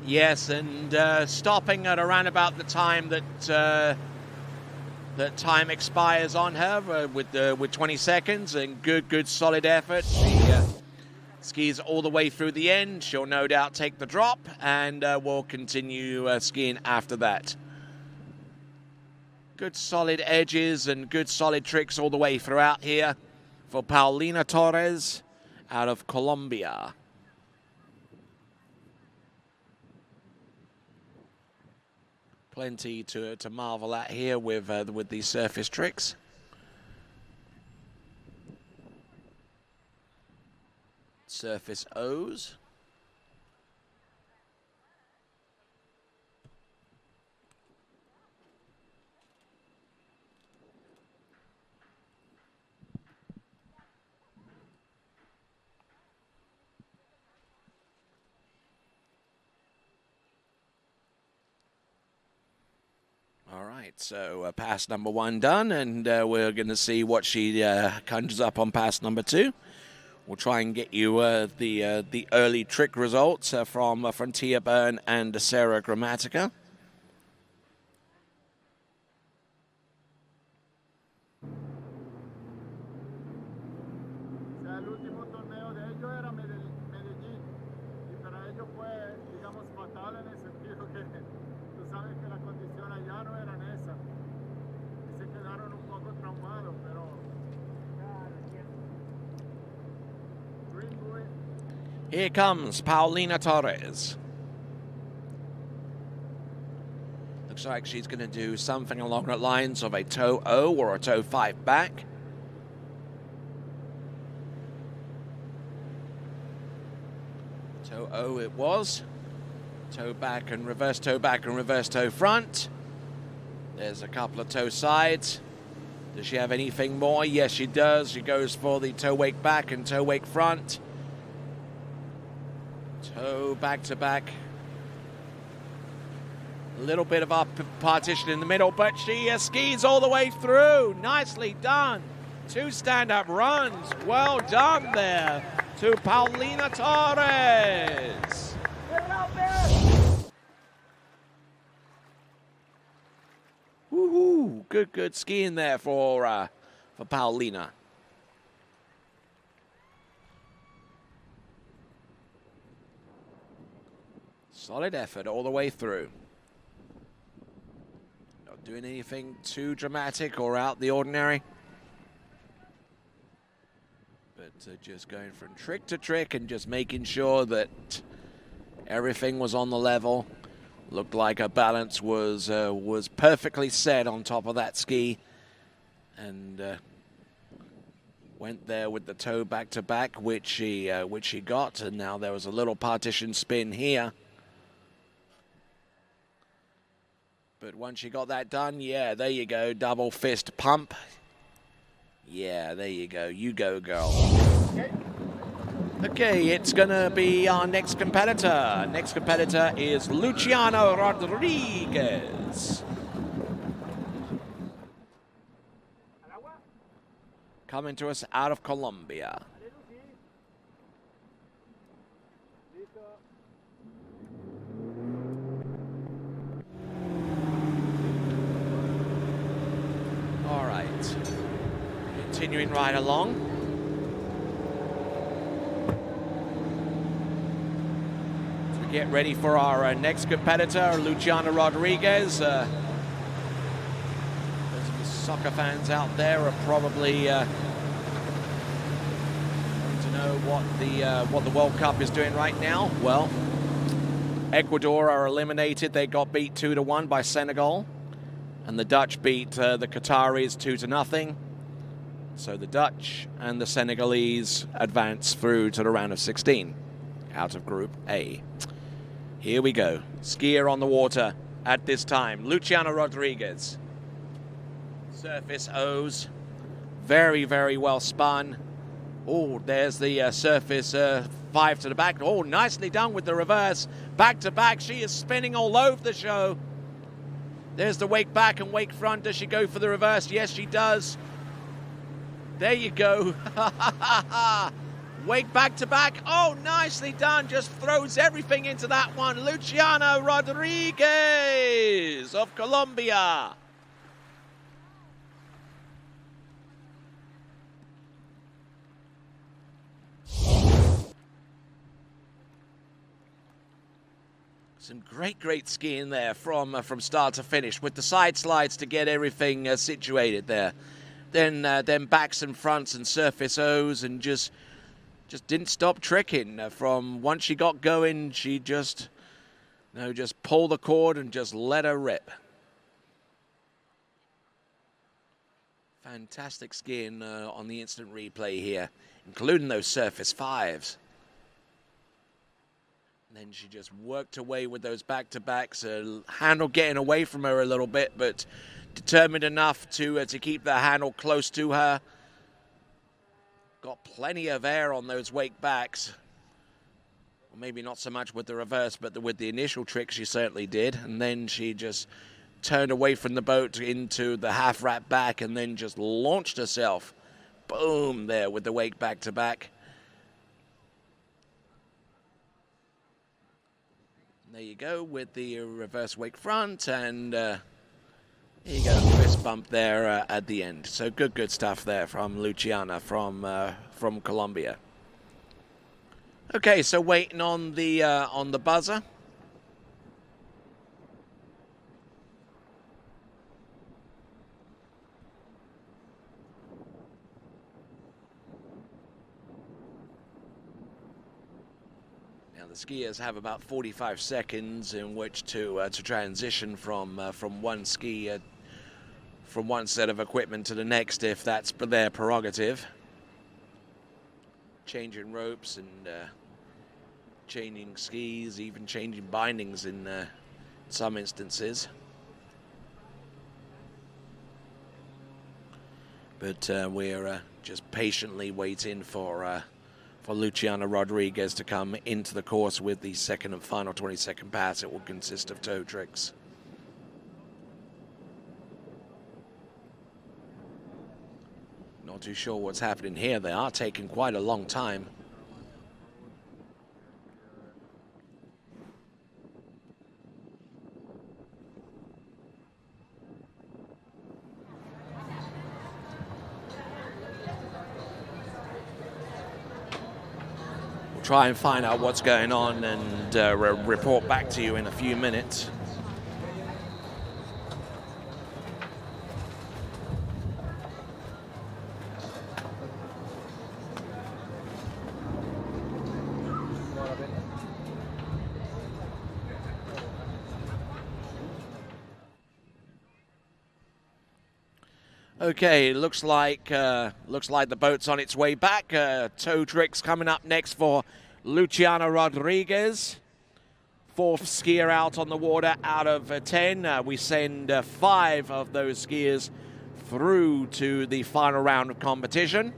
Yes, and stopping at around about the time that time expires on her with 20 seconds, and good solid effort. She skis all the way through the end. She'll no doubt take the drop and will continue skiing after that. Good solid edges and good solid tricks all the way throughout here for Paulina Torres out of Colombia. Plenty to marvel at here with these surface tricks. Surface O's. All right, so pass number 1 done, and we're going to see what she conjures up on pass number 2. We'll try and get you the early trick results from Tia Byrne and Sarah Grammatica. El último torneo de ellos era Medellín, y para ellos fue, digamos, fatal en el sentido que tú sabes que las condiciones allá no eran esas, y se quedaron un poco traumados, pero Here comes Paulina Torres. Looks like she's going to do something along the lines of a toe O or a toe 5 back. Toe O it was. Toe back and reverse toe back and reverse toe front. There's a couple of toe sides. Does she have anything more? Yes, she does. She goes for the toe wake back and toe wake front. Toe back to back. A little bit of a partition in the middle, but she skis all the way through. Nicely done. 2 stand-up runs. Well done there to Paulina Torres. Woohoo! Good skiing there for Paulina. Solid effort all the way through. Not doing anything too dramatic or out the ordinary. But just going from trick to trick and just making sure that everything was on the level. Looked like her balance was perfectly set on top of that ski. And went there with the toe back to back, which she got. And now there was a little partition spin here. But once you got that done, yeah, there you go, double fist pump. Yeah, there you go. You go, girl. Okay, it's going to be our next competitor. Next competitor is Luciano Rodriguez. Coming to us out of Colombia. All right, continuing right along. As we get ready for our next competitor, Luciano Rodriguez. Those of you soccer fans out there are probably wanting to know what the World Cup is doing right now. Well, Ecuador are eliminated. They got beat 2-1 by Senegal. And the Dutch beat the Qataris 2-0. So the Dutch and the Senegalese advance through to the round of 16 out of Group A. Here we go. Skier on the water at this time. Luciano Rodriguez. Surface O's. Very, very well spun. Oh, there's the surface 5 to the back. Oh, nicely done with the reverse. Back to back. She is spinning all over the show. There's the wake back and wake front. Does she go for the reverse? Yes, she does. There you go. Wake back to back. Oh, nicely done. Just throws everything into that one. Luciano Rodriguez of Colombia. Some great skiing there from start to finish with the side slides to get everything situated there. Then backs and fronts and surface O's, and just didn't stop tricking. From once she got going, she just pull the cord and just let her rip. Fantastic skiing on the instant replay here, including those surface 5s. And then she just worked away with those back-to-backs, handle getting away from her a little bit, but determined enough to keep the handle close to her. Got plenty of air on those wake backs. Well, maybe not so much with the reverse, but with the initial trick she certainly did. And then she just turned away from the boat into the half wrap back and then just launched herself. Boom, there with the wake back to back. There you go with the reverse wake front, and here you go, fist bump there at the end. So good stuff there from Luciana from Colombia. Okay, so waiting on the buzzer. The skiers have about 45 seconds in which to transition from one ski, from one set of equipment to the next, if that's their prerogative. Changing ropes and changing skis, even changing bindings in some instances. But we're just patiently waiting for Luciana Rodriguez to come into the course with the second and final 20-second pass. It will consist of toe tricks. Not too sure what's happening here. They are taking quite a long time. Try and find out what's going on and report back to you in a few minutes. Okay, looks like the boat's on its way back. Toe tricks coming up next for Luciana Rodriguez. Fourth skier out on the water out of 10. We send 5 of those skiers through to the final round of competition.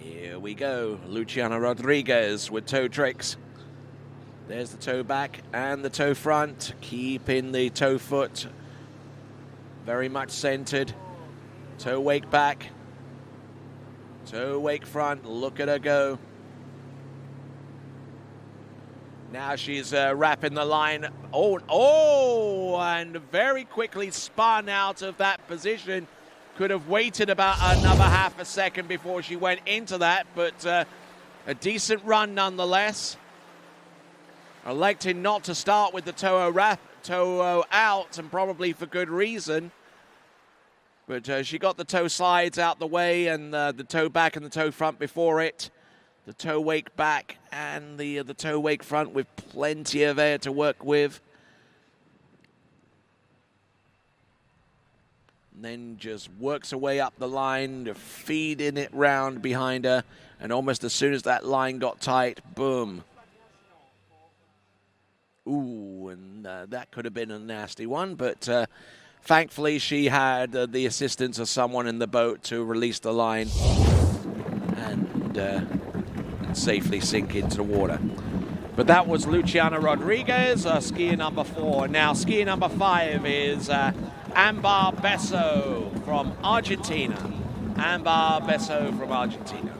Here we go, Luciana Rodriguez with toe tricks. There's the toe back and the toe front, keeping the toe foot very much centered. Toe wake back, toe wake front, look at her go. Now she's wrapping the line. And very quickly spun out of that position. Could have waited about another half a second before she went into that, but a decent run nonetheless. Electing not to start with the toe out, and probably for good reason. But she got the toe slides out the way, and the toe back and the toe front before it. The toe wake back and the toe wake front with plenty of air to work with. And then just works her way up the line, feeding it round behind her. And almost as soon as that line got tight, boom. Ooh, and that could have been a nasty one. But thankfully, she had the assistance of someone in the boat to release the line and safely sink into the water. But that was Luciana Rodriguez, skier number 4. Now, skier number 5 is Ambar Besso from Argentina. Ambar Besso from Argentina.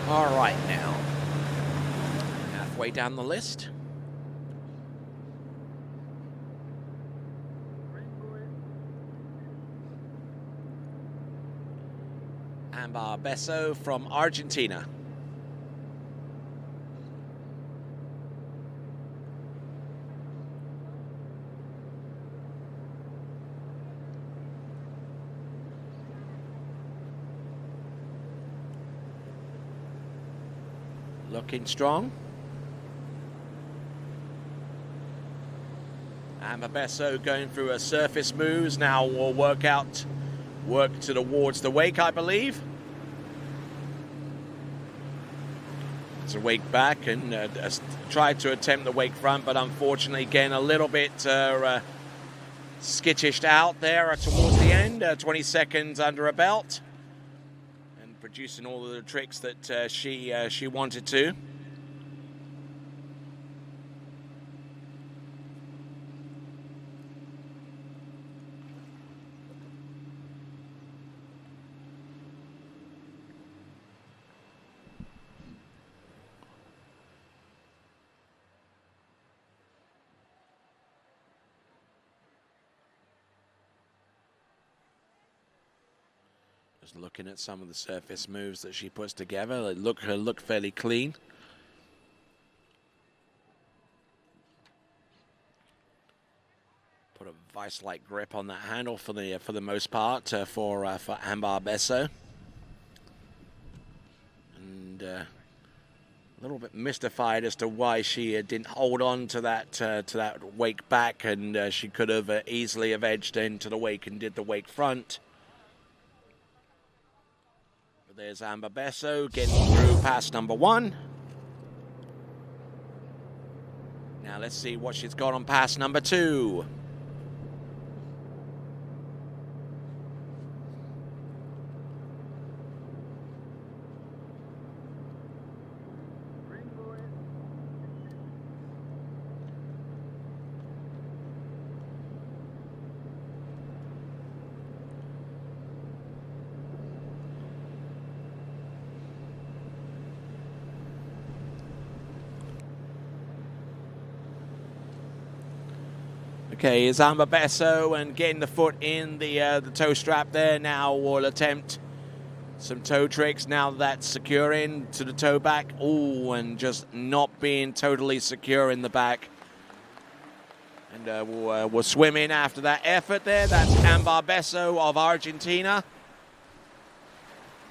All right, now, halfway down the list, Amber Besso from Argentina. Looking strong. Amber Besso going through her surface moves. Now will work towards the wake, I believe. It's a wake back and tried to attempt the wake front, but unfortunately getting a little bit skittished out there towards the end. 20 seconds under her belt. Producing all of the tricks that she wanted to. Just looking at some of the surface moves that she puts together, they look fairly clean. Put a vice-like grip on that handle for the most part for Amber Besso, and a little bit mystified as to why she didn't hold on to that wake back, and she could have easily have edged into the wake and did the wake front. There's Amber Besso getting through pass number 1. Now let's see what she's got on pass number 2. Okay, is Amber Besso and getting the foot in the toe strap there. Now will attempt some toe tricks. Now that's securing to the toe back. Oh, and just not being totally secure in the back. And we'll swim in after that effort there. That's Amber Besso of Argentina.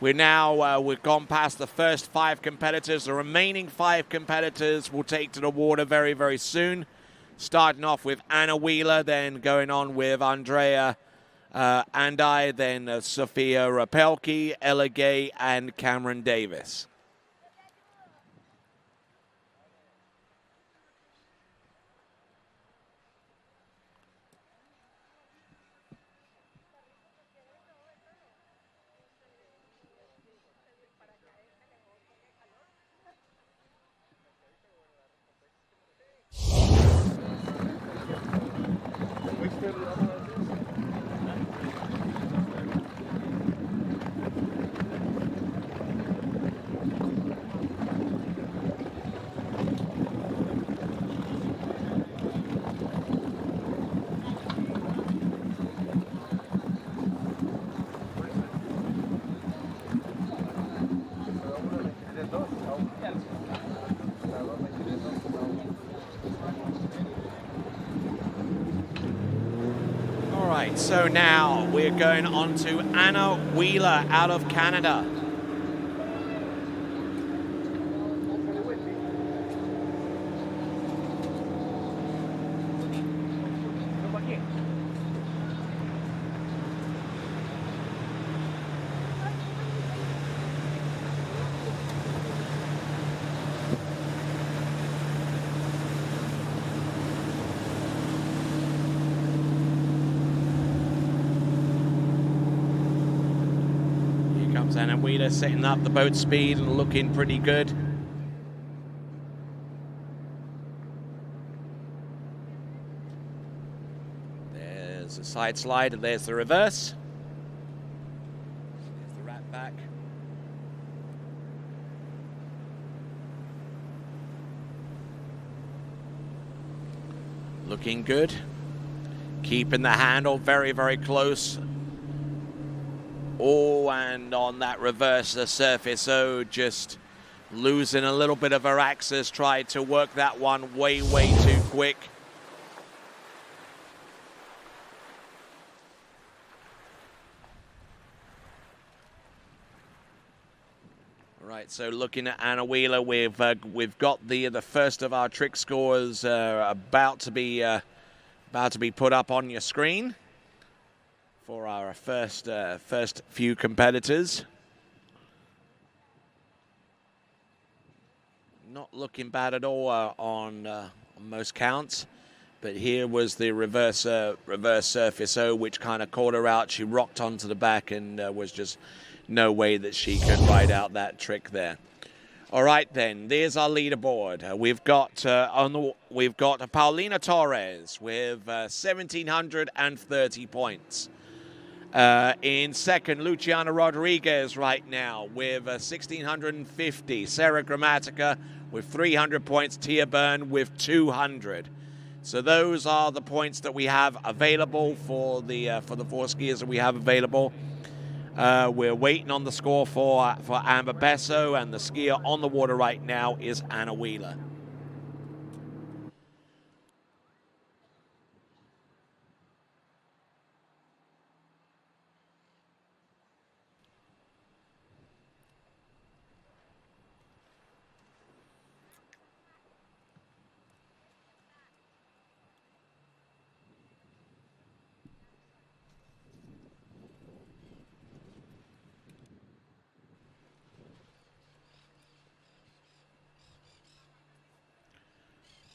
We've gone past the first 5 competitors. The remaining 5 competitors will take to the water very, very soon. Starting off with Anna Wheeler, then going on with Andrea Andai, then Sophia Rapelke, Ella Gay, and Cameron Davis. So now we're going on to Anna Wheeler out of Canada. Anna Wheeler setting up the boat speed and looking pretty good. There's a side slide and there's the reverse. There's the rat back. Looking good. Keeping the handle very, very close Oh, and on that reverse the surface, just losing a little bit of her axis, tried to work that one way too quick. Right, so looking at Anna Wheeler, we've got the first of our trick scores about to be put up on your screen for our first few competitors. Not looking bad at all on most counts, but here was the reverse surface O, which kind of caught her out. She rocked onto the back and was just no way that she could ride out that trick there. All right, then. There's our leaderboard. We've got Paulina Torres with 1,730 points. In second, Luciana Rodriguez right now with 1,650. Sarah Gramatica with 300 points. Tia Byrne with 200. So those are the points that we have available for the four skiers that we have available. We're waiting on the score for Amber Besso, and the skier on the water right now is Anna Wheeler.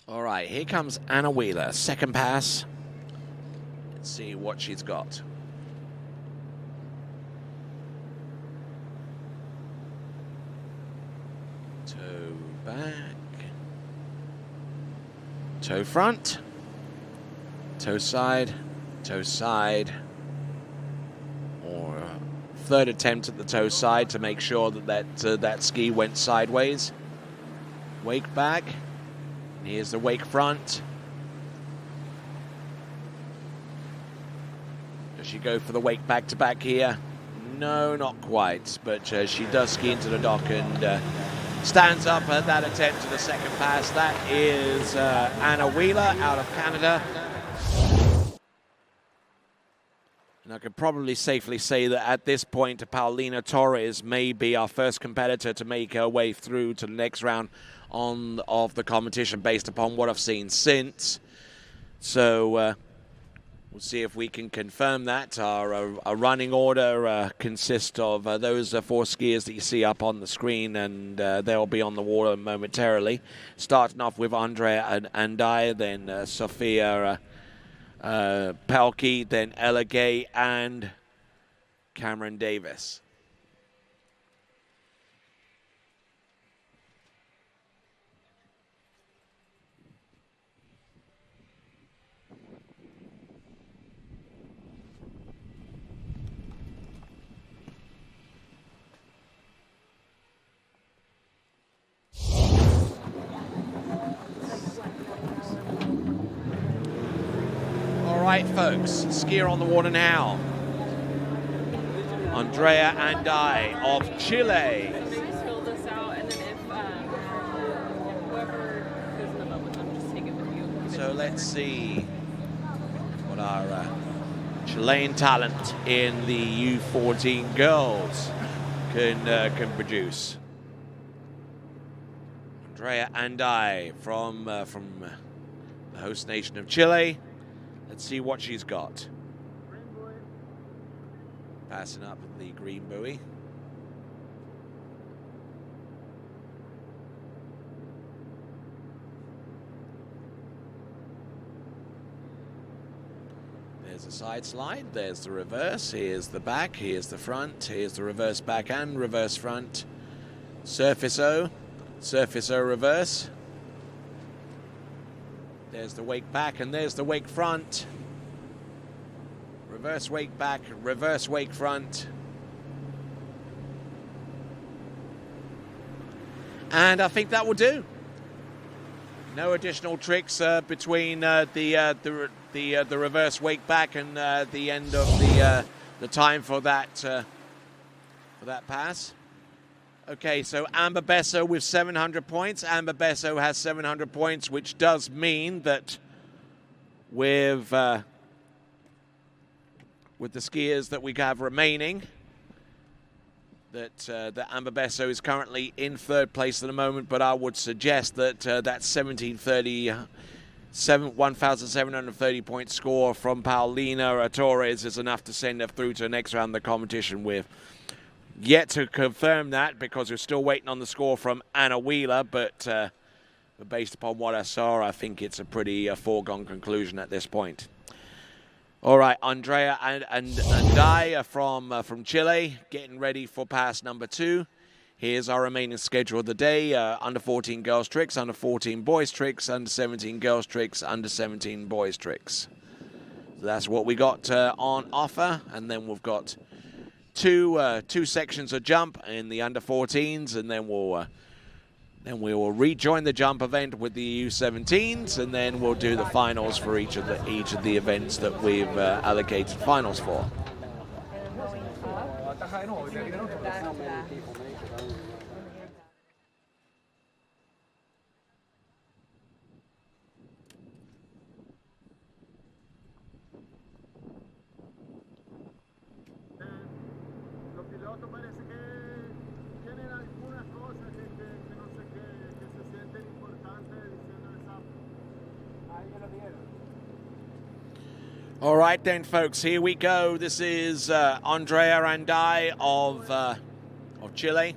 All right, here comes Anna Wheeler. Second pass. Let's see what she's got. Toe back. Toe front. Toe side. Toe side. Or third attempt at the toe side to make sure that ski went sideways. Wake back. Here's the wake front. Does she go for the wake back to back here? No, not quite. But she does ski into the dock and stands up at that attempt to the second pass. That is Anna Wheeler out of Canada. And I could probably safely say that at this point, Paulina Torres may be our first competitor to make her way through to the next round of the competition based upon what I've seen since. So we'll see if we can confirm that. Our running order consists of those four skiers that you see up on the screen, and they'll be on the water momentarily. Starting off with Andrea Andai, then Sophia Pelkey, then Ella Gay, and Cameron Davis. All right, folks, skier on the water now. Andrea Andai of Chile. Fill this out, and then if whoever goes in the boat with them, just take it with you. So let's see what our Chilean talent in the U14 girls can produce. Andrea Andai from the host nation of Chile. Let's see what she's got. Passing up the green buoy. There's a side slide, there's the reverse, here's the back, here's the front, here's the reverse back and reverse front. Surface O reverse. There's the wake back and there's the wake front. Reverse wake back, reverse wake front. And I think that will do. No additional tricks between the reverse wake back and the end of the time for that for that pass. Okay, so Amber Besso with 700 points. Amber Besso has 700 points, which does mean that with the skiers that we have remaining, that Amber Besso is currently in third place at the moment, but I would suggest that that 1,730 point score from Paulina Torres is enough to send her through to the next round of the competition with. Yet to confirm that because we're still waiting on the score from Anna Wheeler, but based upon what I saw, I think it's a pretty foregone conclusion at this point. All right, Andrea and Dai from Chile getting ready for pass number 2. Here's our remaining schedule of the day. Under 14 girls tricks, under 14 boys tricks, under 17 girls tricks, under 17 boys tricks. So that's what we got on offer, and then we've got two sections of jump in the under 14s, and then we will rejoin the jump event with the U17s, and then we'll do the finals for each of the events that we've allocated finals for. All right then, folks, here we go. This is Andrea Randai of Chile.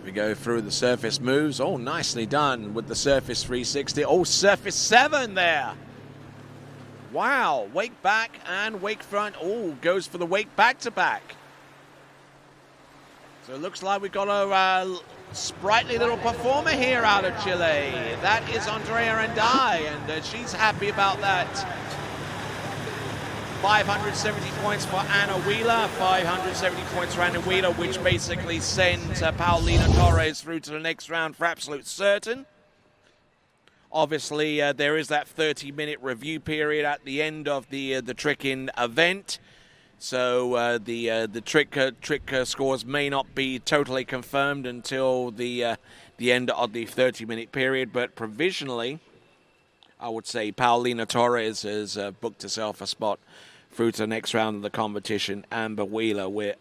We go through the surface moves. Oh, nicely done with the surface 360. Oh, surface 7 there. Wow, wake back and wake front. Oh, goes for the wake back to back. So it looks like we've got a sprightly little performer here out of Chile. That is Andrea Randai, and she's happy about that. 570 points for Anna Wheeler, 570 points for Anna Wheeler, which basically sends Paulina Torres through to the next round for absolute certain. Obviously, there is that 30-minute review period at the end of the tricking event, so the trick scores may not be totally confirmed until the end of the 30-minute period, but provisionally, I would say Paulina Torres has booked herself a spot through to the next round of the competition. Anna Wheeler with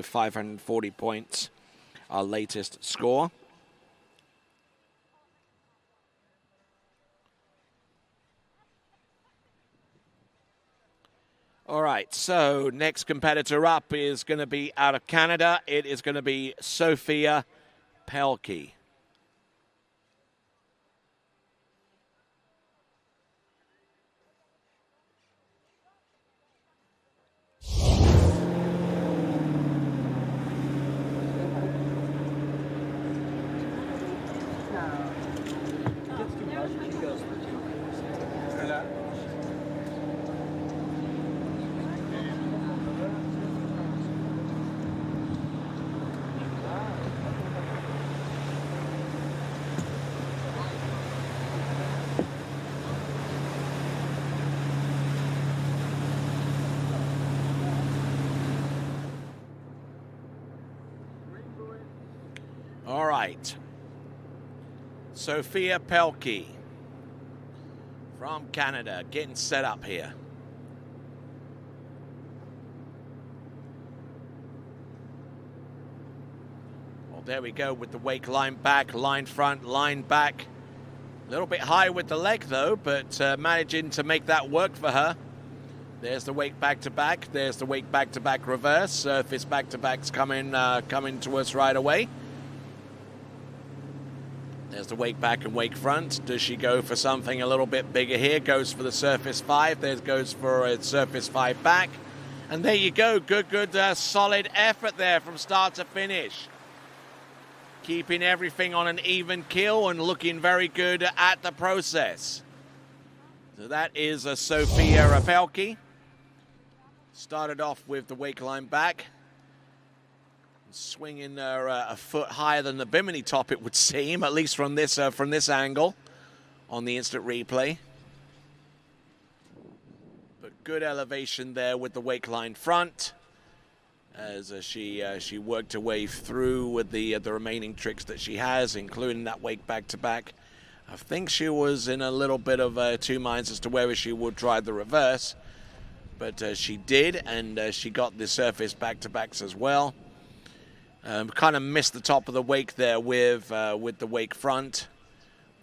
540 points, our latest score. All right, so next competitor up is going to be out of Canada. It is going to be Sophia Pelkey. All right, Sophia Pelkey from Canada getting set up here. Well, there we go with the wake line back, line front, line back. A little bit high with the leg though, but managing to make that work for her. There's the wake back to back. There's the wake back to back reverse. Surface back to back's coming to us right away. There's the wake back and wake front. Does she go for something a little bit bigger here? Goes for the surface 5. There goes for a surface 5 back. And there you go. Good, solid effort there from start to finish. keeping everything on an even keel and looking very good at the process. So that is Sofia Pelkey. Started off with the wake line back. Swinging a foot higher than the bimini top, it would seem, at least from this angle on the instant replay. But good elevation there with the wake line front as she worked her way through with the remaining tricks that she has, including that wake back-to-back. I think she was in a little bit of two minds as to whether she would try the reverse, but she did, and she got the surface back-to-backs as well. Kind of missed the top of the wake there with the wake front,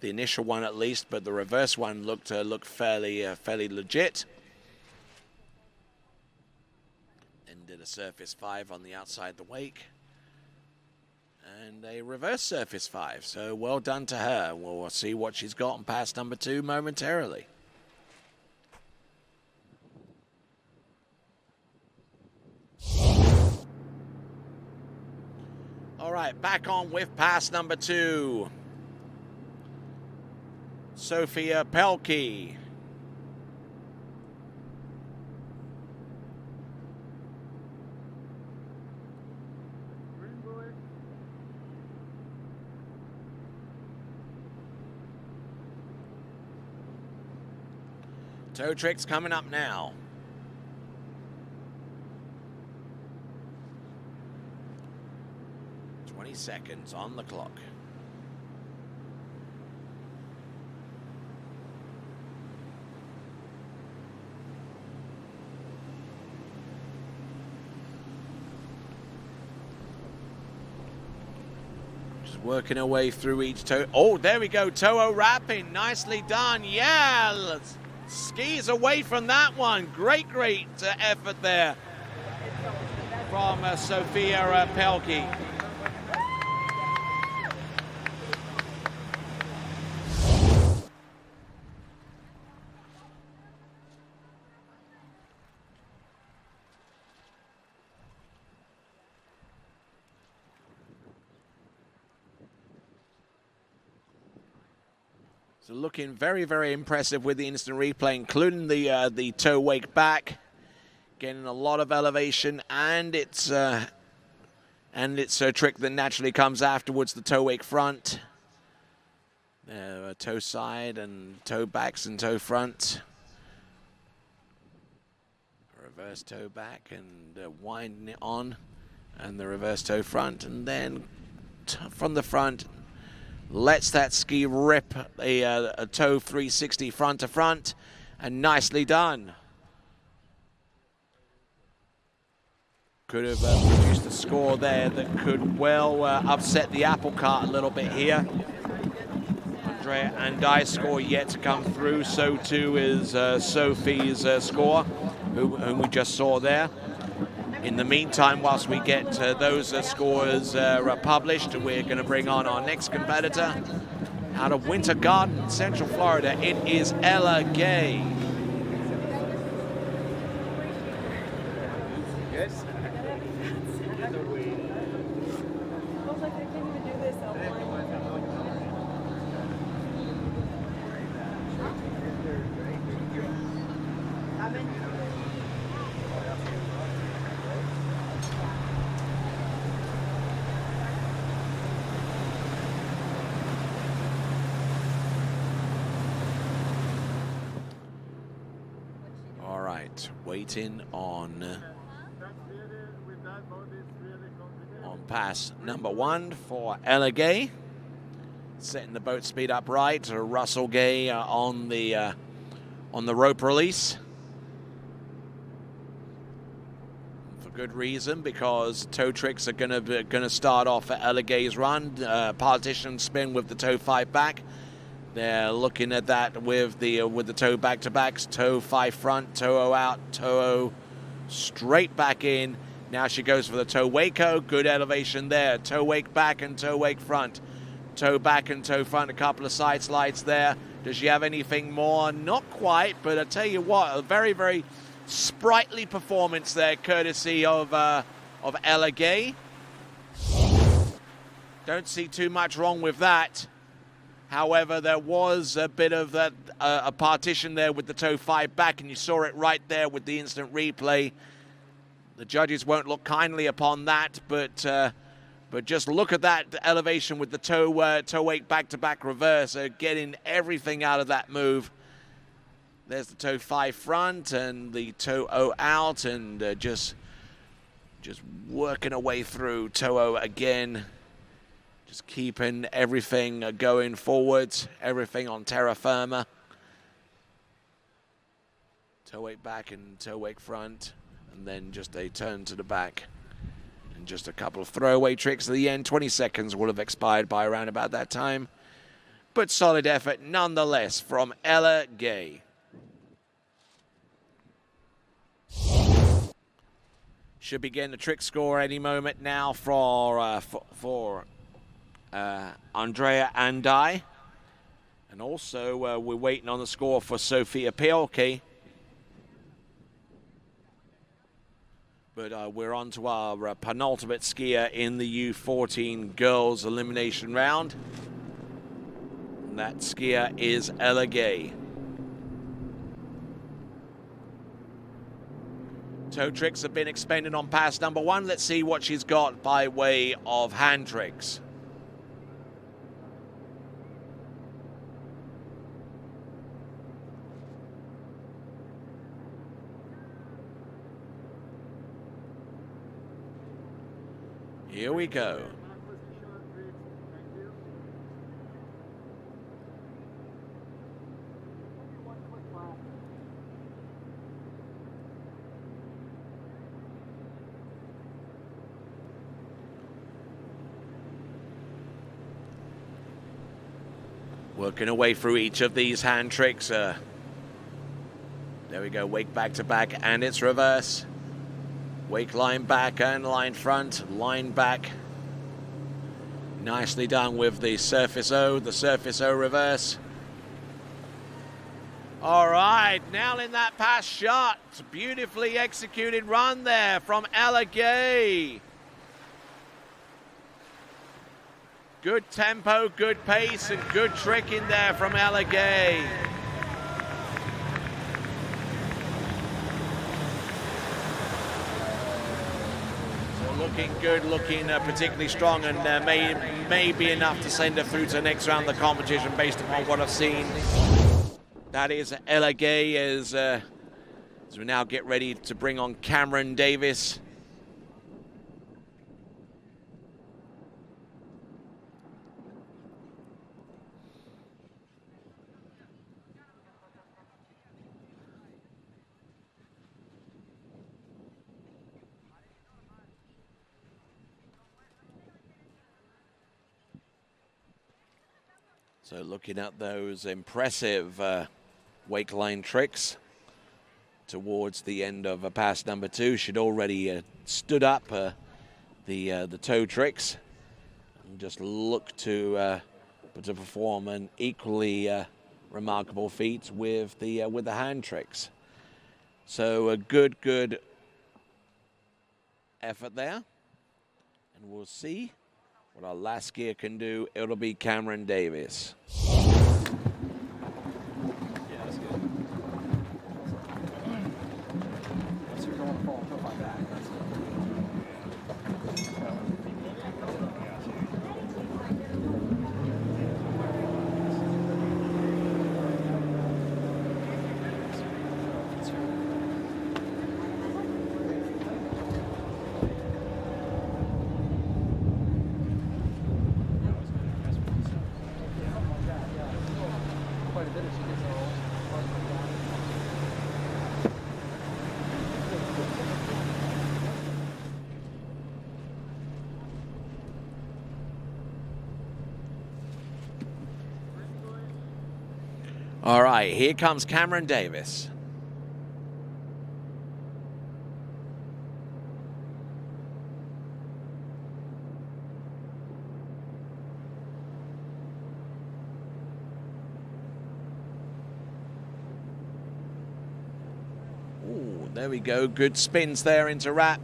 the initial one at least, but the reverse one looked fairly legit. And did a surface 5 on the outside the wake, and a reverse surface 5. So well done to her. We'll see what she's got on pass number 2 momentarily. All right, back on with pass number 2. Sofia Pelkey. Toe tricks coming up now. Seconds on the clock. Just working her way through each toe. Oh, there we go. Toho wrapping. Nicely done. Yeah. Skis away from that one. Great effort there from Sofia Pelkey. So looking very, very impressive with the instant replay, including the toe wake back, getting a lot of elevation, and it's a trick that naturally comes afterwards, the toe wake front, toe side and toe backs and toe front, reverse toe back and winding it on, and the reverse toe front, and then from the front. Lets that ski rip a toe 360 front to front, and nicely done. Could have produced a score there that could well upset the apple cart a little bit here. Andrea and I's score yet to come through, so too is Sophie's score, whom we just saw there. In the meantime, whilst we get those scores published, we're going to bring on our next competitor out of Winter Garden, Central Florida. It is Ella Gay. Yes. Waiting on pass number 1 for Ella Gay. Setting the boat speed up right. Russell Gay on the rope release. For good reason, because toe tricks are gonna start off at Ella Gay's run. Partition spin with the toe 5 back. They're looking at that with the toe back-to-backs, toe 5 front, toe out, toe straight back in. Now she goes for the toe wake-o. Good elevation there. Toe wake back and toe wake front. Toe back and toe front, a couple of side slides there. Does she have anything more? Not quite, but I tell you what, a very, very sprightly performance there, courtesy of Ella Gay. Don't see too much wrong with that. However, there was a bit of a partition there with the toe 5 back, and you saw it right there with the instant replay. The judges won't look kindly upon that, but just look at that elevation with the toe 8 back-to-back reverse, getting everything out of that move. There's the toe 5 front and the toe 0 out, and just working our way through toe 0 again. Just keeping everything going forwards, everything on terra firma. Toe 8 back and toe 8 front, and then just a turn to the back. And just a couple of throwaway tricks at the end. 20 seconds will have expired by around about that time. But solid effort nonetheless from Ella Gay. Should be getting a trick score any moment now for Andrea and I. And also we're waiting on the score for Sophia Piolke. But we're on to our penultimate skier in the U14 girls elimination round. And that skier is Ella Gay. Toe tricks have been expended on pass number 1. Let's see what she's got by way of hand tricks. Here we go. Working away through each of these hand tricks. There we go, wake back to back, and it's reverse. Wake line back and line front, line back. Nicely done with the surface O reverse. All right, nailing that pass shot. Beautifully executed run there from Ella Gay. Good tempo, good pace, and good trick in there from Ella Gay. Looking good, looking particularly strong, and may be enough to send her through to the next round of the competition based upon what I've seen. That is Ella Gay as we now get ready to bring on Cameron Davis. So looking at those impressive wake line tricks towards the end of pass number 2. She'd already stood up the toe tricks and just look to perform an equally remarkable feat with the hand tricks. So a good effort there, and we'll see what our last skier can do. It'll be Cameron Davis. All right, here comes Cameron Davis. Ooh, there we go. Good spins there into wrap.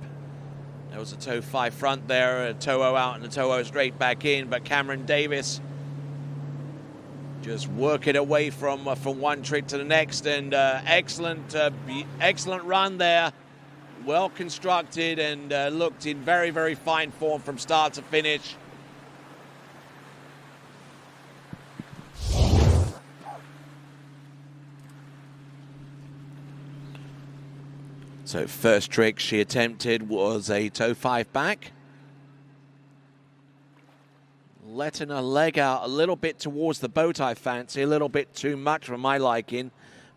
There was a toe 5 front there, a toe 0 out and a toe 0 straight back in, but Cameron Davis just working away from one trick to the next, and excellent run there. Well constructed and looked in very, very fine form from start to finish. So first trick she attempted was a toe 5 back. Letting her leg out a little bit towards the boat, I fancy, a little bit too much for my liking,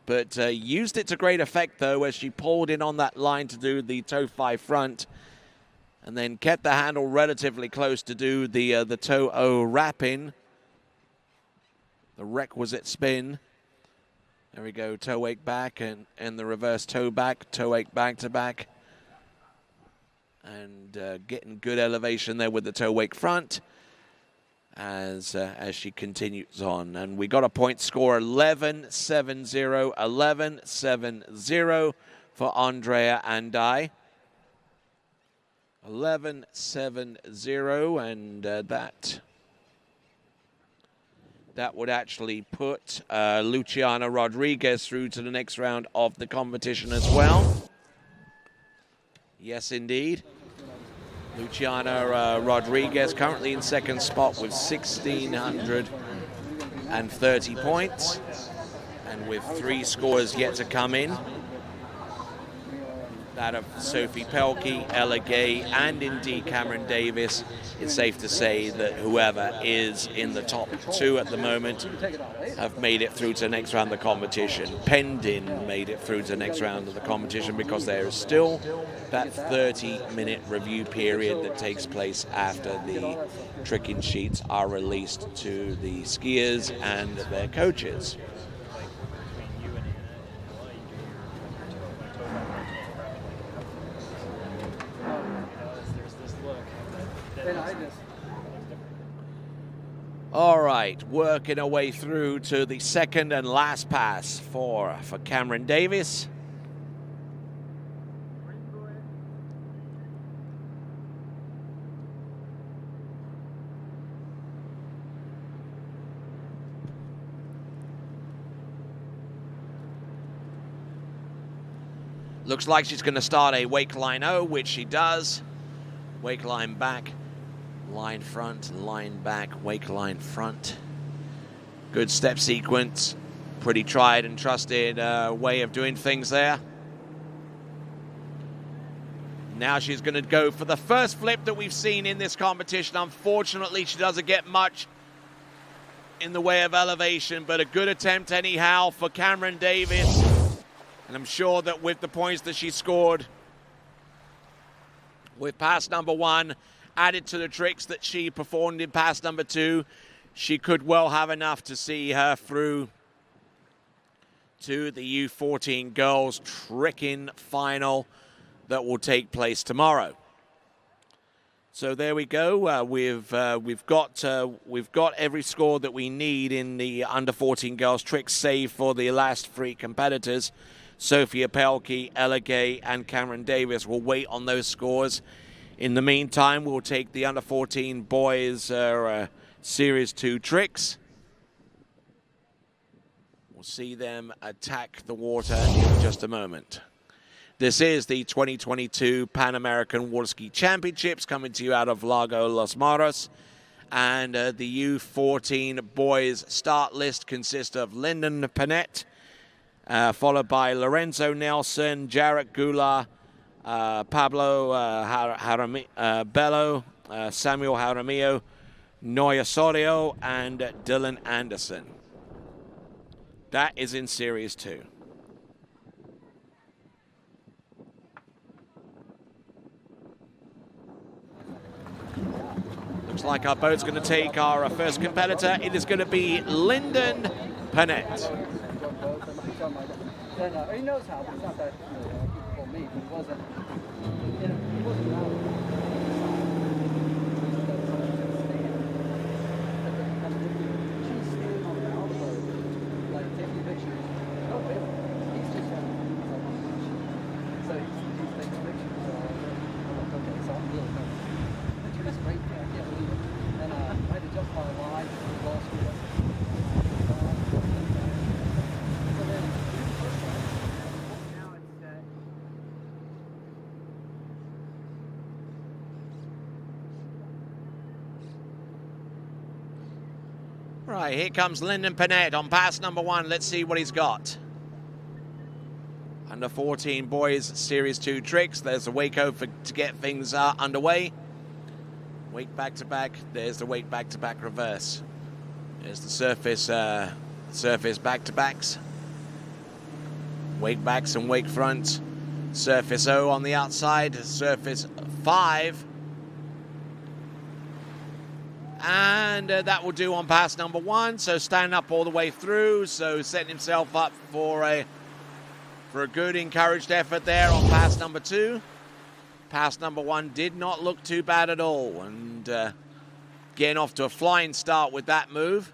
but used it to great effect though as she pulled in on that line to do the toe 5 front, and then kept the handle relatively close to do the toe 0 wrap in, the requisite spin. There we go, toe 8 back and the reverse toe 8 back to back, and getting good elevation there with the toe 8 front. As she continues on. And we got a point score, 11-7-0, 11-7-0 for Andrea and I. 11-7-0, and that would actually put Luciana Rodriguez through to the next round of the competition as well. Yes, indeed. Luciana Rodriguez currently in second spot with 1,630 points, and with 3 scores yet to come in. That of Sophie Pelkey, Ella Gay, and indeed Cameron Davis. It's safe to say that whoever is in the top 2 at the moment have made it through to the next round of the competition. Pendin made it through to the next round of the competition because there is still that 30-minute review period that takes place after the tricking sheets are released to the skiers and their coaches. All right, working our way through to the second and last pass for Cameron Davis. Looks like she's going to start a wake line O, which she does. Wake line back, line front, line back, wake line front. Good step sequence. Pretty tried and trusted way of doing things there. Now she's going to go for the first flip that we've seen in this competition. Unfortunately, she doesn't get much in the way of elevation, but a good attempt anyhow for Cameron Davis. And I'm sure that with the points that she scored with pass number 1, added to the tricks that she performed in pass number 2, she could well have enough to see her through to the U14 girls tricking final that will take place tomorrow. So there we go. We've got every score that we need in the under 14 girls tricks, save for the last 3 competitors. Sophia Pelkey, Ella Gay, and Cameron Davis will wait on those scores. In the meantime, we'll take the under 14 boys Series 2 tricks. We'll see them attack the water in just a moment. This is the 2022 Pan American Water Ski Championships coming to you out of Lago Los Moros. And the U14 boys start list consists of Lyndon Panett, followed by Lorenzo Nelson, Jarrett Goulart, Pablo Bello, Samuel Jaramillo, Noya Sorio, and Dylan Anderson. That is in Series 2. Looks like our boat's going to take our first competitor. It is going to be Lyndon Panett. He knows how, but it's not that for me. He wasn't. He wasn't out. She's standing on the outboard, like taking pictures. No baby. He's just having so he's taking pictures. Okay, so Right, here comes Lyndon Panett on pass number 1. Let's see what he's got. Under 14 boys series 2 tricks. There's the Waco to get things underway. Wake back to back. There's the wake back to back reverse. There's the surface back to backs. Wake backs and wake front. Surface O on the outside. Surface 5. And that will do on pass number 1. So stand up all the way through. So setting himself up for a good encouraged effort there on pass number 2. Pass number 1 did not look too bad at all. And getting off to a flying start with that move.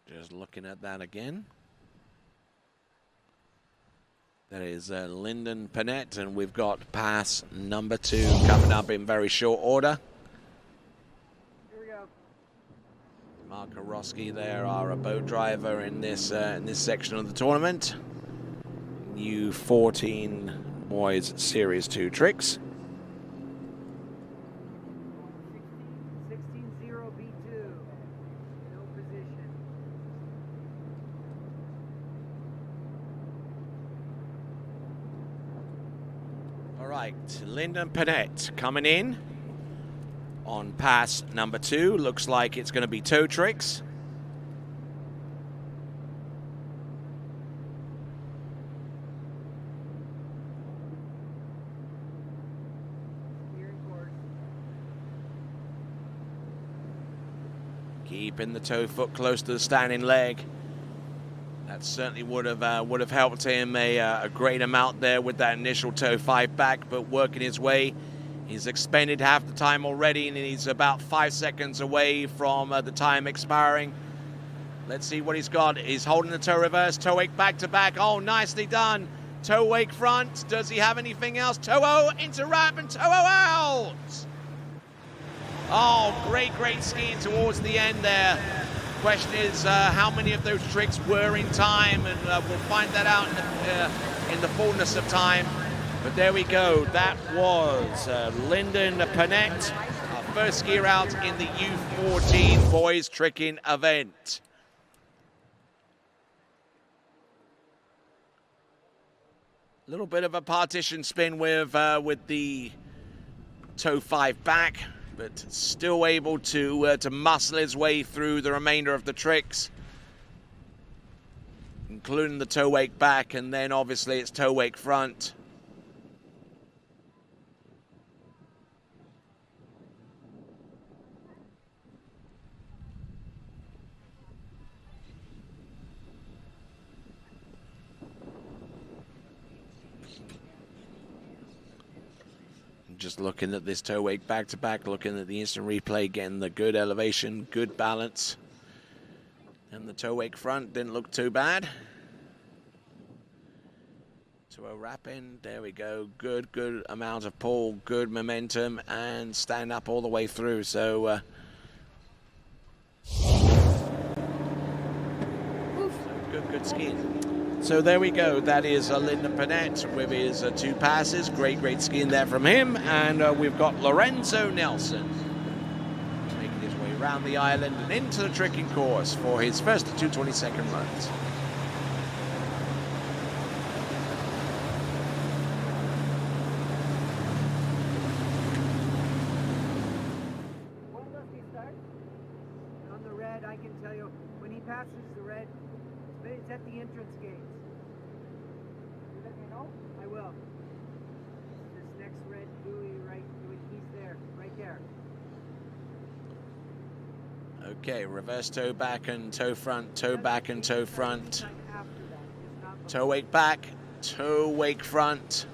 Just looking at that again. That is Lyndon Panett, and we've got pass number 2 coming up in very short order. Here we go. Mark Orosky there, our boat driver in this section of the tournament. U14 boys series 2 tricks. 16-0 B2. No position. All right, Lyndon Panett coming in on pass number 2. Looks like it's going to be toe tricks. Keeping the toe foot close to the standing leg. That certainly would have helped him a great amount there with that initial toe 5 back, but working his way. He's expended half the time already, and he's about 5 seconds away from the time expiring. Let's see what he's got. He's holding the toe reverse, toe wake back to back. Oh, nicely done. Toe wake front. Does he have anything else? Toe O into wrap and toe O out. Oh, great skiing towards the end there. Question is how many of those tricks were in time, and we'll find that out in the fullness of time. But there we go. That was Lyndon Panett, our first skier out in the U14 boys tricking event. A little bit of a partition spin with the toe 5 back, but still able to muscle his way through the remainder of the tricks, including the toe wake back, and then obviously it's toe wake front. Just looking at this toe wake back to back, looking at the instant replay, getting the good elevation, good balance. And the toe wake front didn't look too bad. To a wrap in, there we go. Good amount of pull, good momentum, and stand up all the way through. So, good skiing. So there we go. That is Lyndon Panett with his 2 passes. Great skiing there from him. And we've got Lorenzo Nelson making his way around the island and into the tricking course for his first 2 22nd runs. When does he start? On the red, I can tell you, when he passes the red, it's at the entrance gates. You let me know? I will. This next red buoy, right, he's there, right there. Okay, reverse toe back and toe front, toe back and toe front. Toe wake back, toe wake front.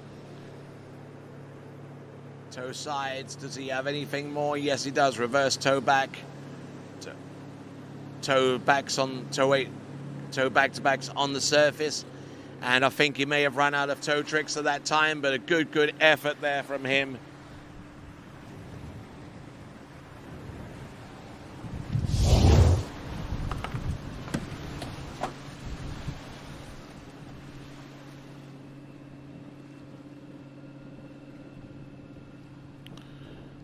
Toe sides. Does he have anything more? Yes, he does. Reverse toe back. Toe backs on toe back to backs on the surface. And I think he may have run out of toe tricks at that time, but a good effort there from him.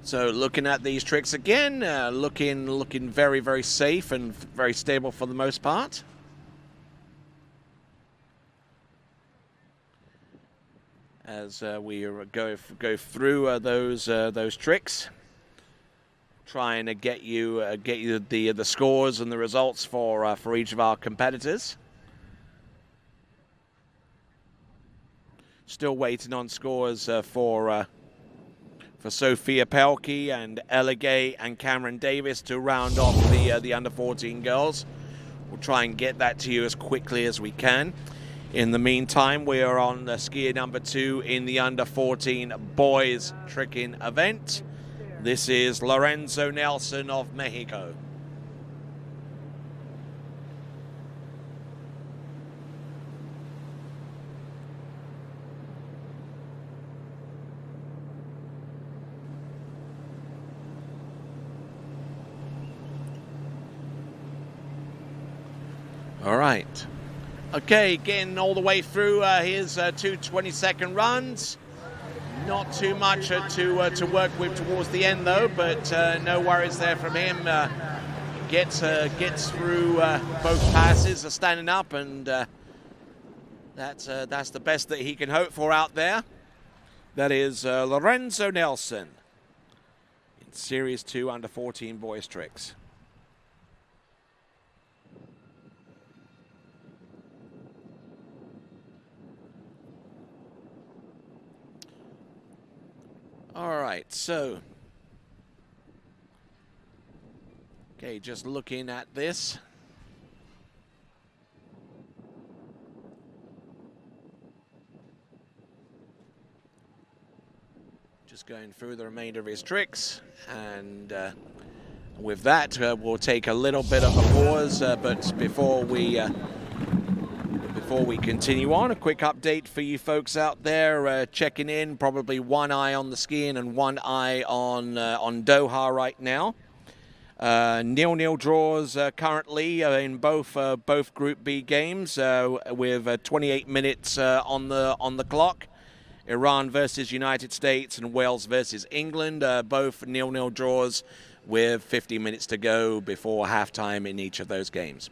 So looking at these tricks again, looking very, very safe and very stable for the most part. As we go through those tricks, trying to get you the scores and the results for each of our competitors. Still waiting on scores for Sophia Pelkey and Ella Gay and Cameron Davis to round off the under 14 girls. We'll try and get that to you as quickly as we can. In the meantime, we are on skier number 2 in the under 14 boys tricking event. This is Lorenzo Nelson of Mexico. All right. Okay, getting all the way through his 2 20-second runs. Not too much to work with towards the end, though, but no worries there from him. Gets through both passes, standing up, and that's the best that he can hope for out there. That is Lorenzo Nelson in Series 2 under 14 boys tricks. All right, so, okay, just looking at this. Just going through the remainder of his tricks, and with that, we'll take a little bit of a pause, but before we continue on, a quick update for you folks out there checking in. Probably one eye on the skiing and one eye on Doha right now. 0-0 draws currently in both Group B games with 28 minutes on the clock. Iran versus United States and Wales versus England, both 0-0 draws with 50 minutes to go before halftime in each of those games.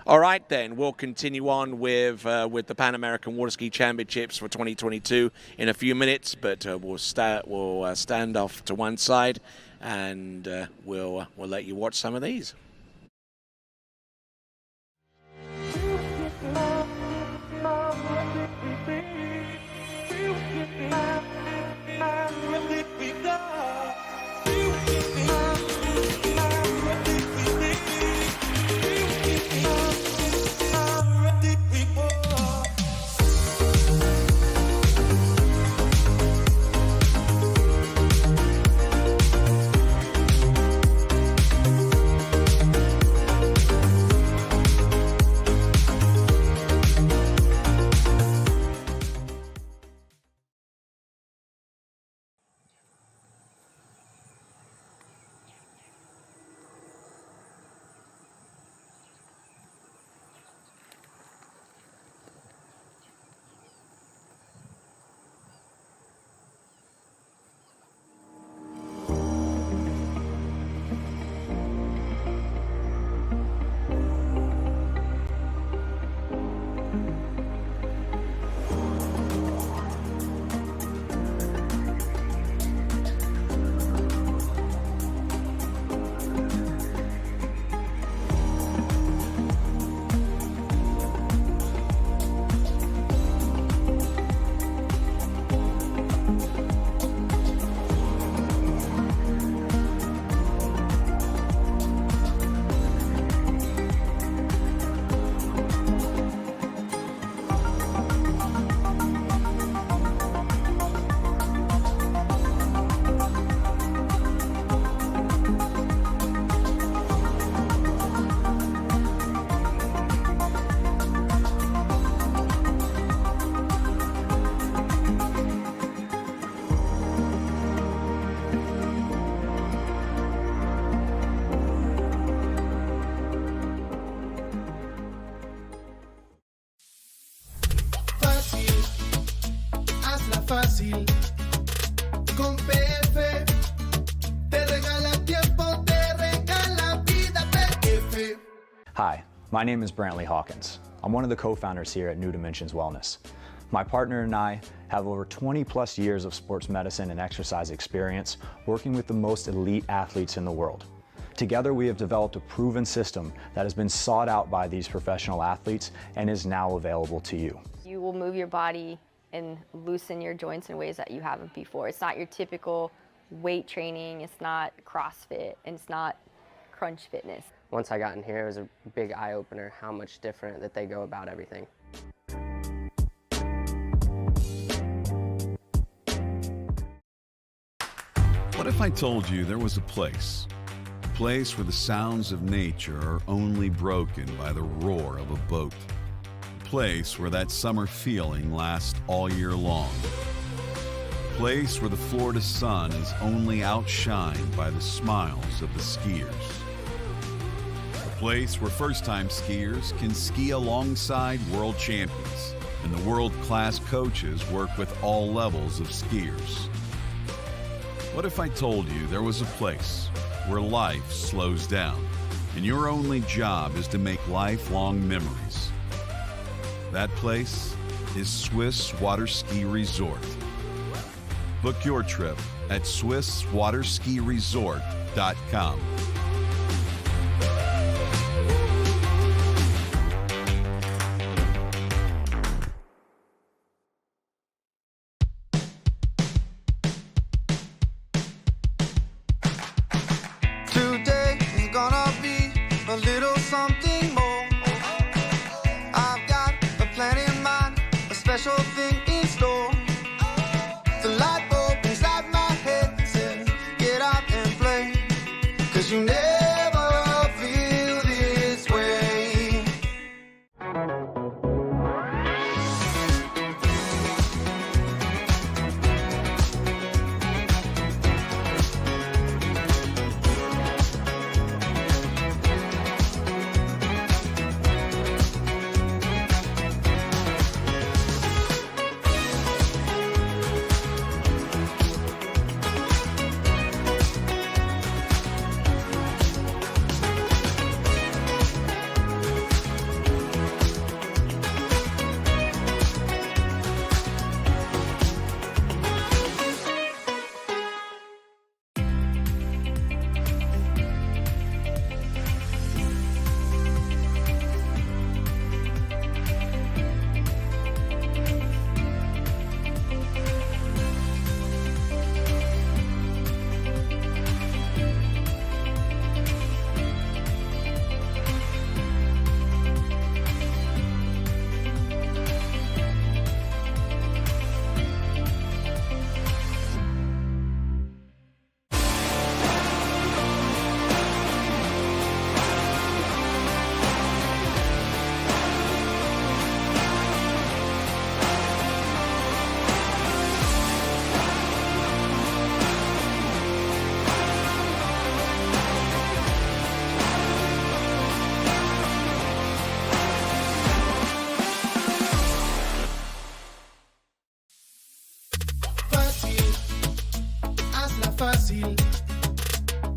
All right, then, we'll continue on with the Pan American Water Ski Championships for 2022 in a few minutes, but we'll stand off to one side, and we'll let you watch some of these. Hi, my name is Brantley Hawkins. I'm one of the co-founders here at New Dimensions Wellness. My partner and I have over 20 plus years of sports medicine and exercise experience working with the most elite athletes in the world. Together we have developed a proven system that has been sought out by these professional athletes and is now available to you. You will move your body and loosen your joints in ways that you haven't before. It's not your typical weight training, it's not CrossFit, and it's not crunch fitness. Once I got in here, it was a big eye-opener how much different that they go about everything. What if I told you there was a place where the sounds of nature are only broken by the roar of a boat? A place where that summer feeling lasts all year long. A place where the Florida sun is only outshined by the smiles of the skiers. A place where first-time skiers can ski alongside world champions, and the world-class coaches work with all levels of skiers. What if I told you there was a place where life slows down and your only job is to make lifelong memories? That place is Swiss Water Ski Resort. Book your trip at SwissWaterSkiResort.com. Today is gonna be a little something more. I've got a plan in mind, a special thing in store. The light bulb inside my head says, get out and play, 'cause you never feel this way. Fácil, hazla fácil.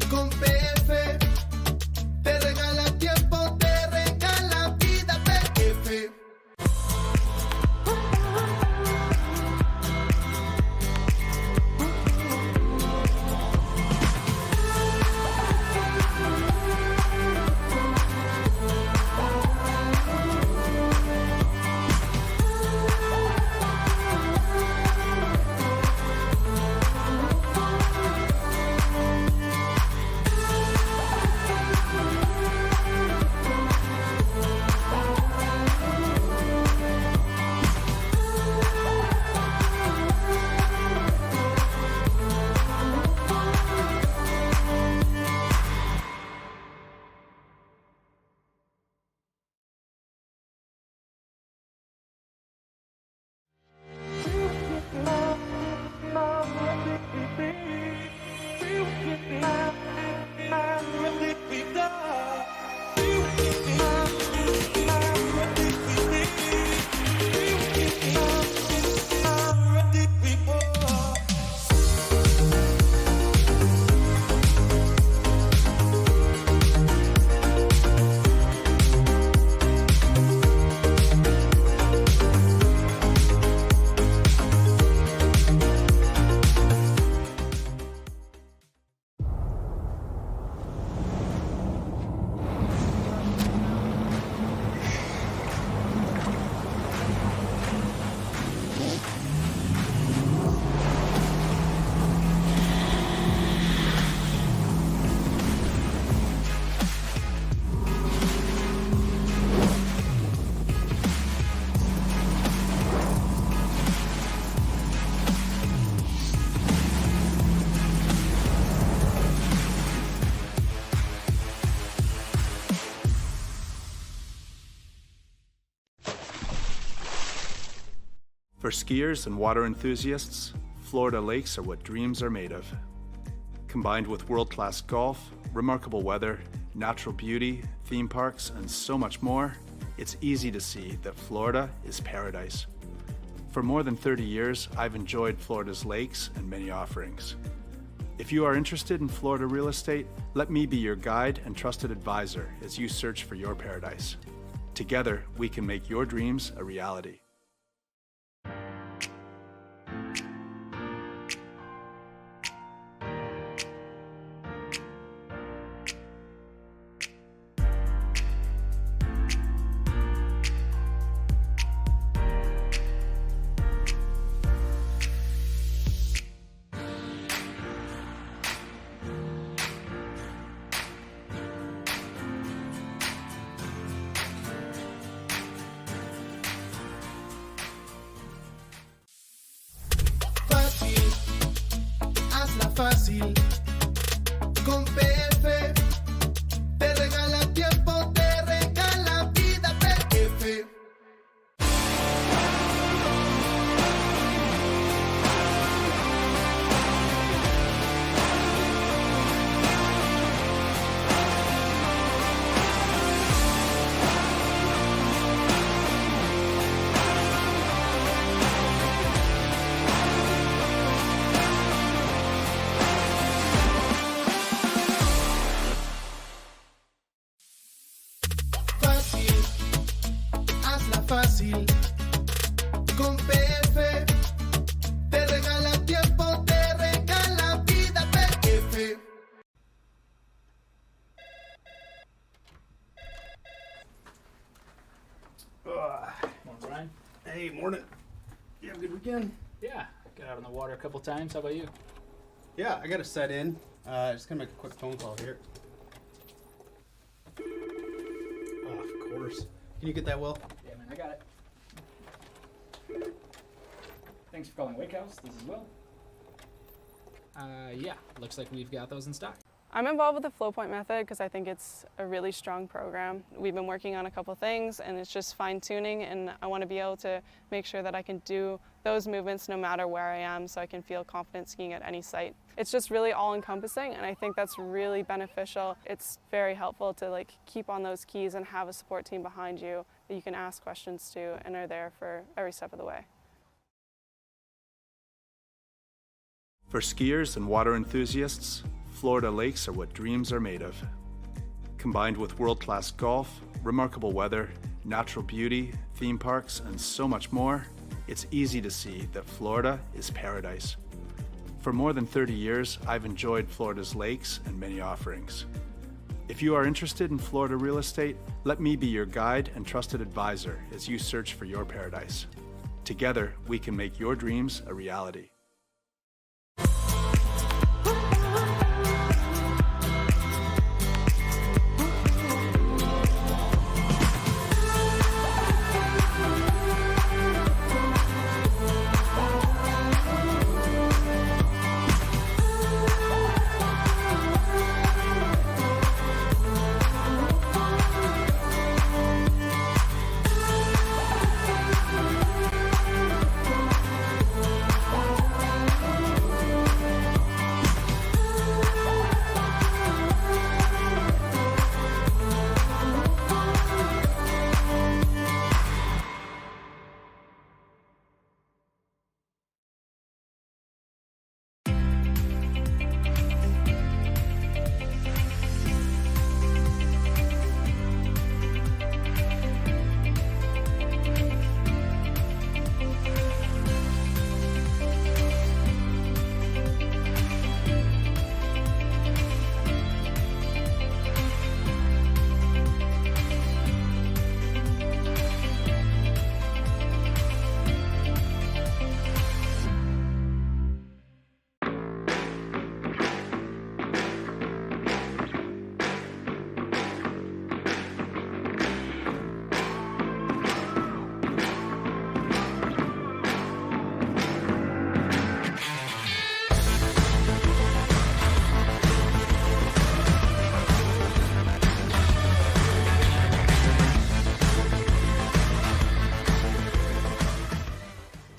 Con PF te regala tiempo, te regala vida. PF. For skiers and water enthusiasts, Florida lakes are what dreams are made of. Combined with world-class golf, remarkable weather, natural beauty, theme parks, and so much more, it's easy to see that Florida is paradise. For more than 30 years, I've enjoyed Florida's lakes and many offerings. If you are interested in Florida real estate, let me be your guide and trusted advisor as you search for your paradise. Together, we can make your dreams a reality. Fácil, con PF te regala tiempo, te regala vida, PF. Fácil, con PF te regala tiempo, te regala vida, PF. Morning, Brian. Hey, morning. You have a good weekend? Yeah, got out on the water a couple times. How about you? Yeah, I got to set in. Just gonna make a quick phone call here. Oh, of course. Can you get that, Will? Yeah, man, I got it. Thanks for calling Wake House. This is Will. Yeah, looks like we've got those in stock. I'm involved with the flow point method because I think it's a really strong program. We've been working on a couple things and it's just fine tuning, and I want to be able to make sure that I can do those movements no matter where I am, so I can feel confident skiing at any site. It's just really all encompassing, and I think that's really beneficial. It's very helpful to keep on those keys and have a support team behind you that you can ask questions to and are there for every step of the way. For skiers and water enthusiasts, Florida lakes are what dreams are made of. Combined with world-class golf, remarkable weather, natural beauty, theme parks, and so much more, it's easy to see that Florida is paradise. For more than 30 years, I've enjoyed Florida's lakes and many offerings. If you are interested in Florida real estate, let me be your guide and trusted advisor as you search for your paradise. Together, we can make your dreams a reality.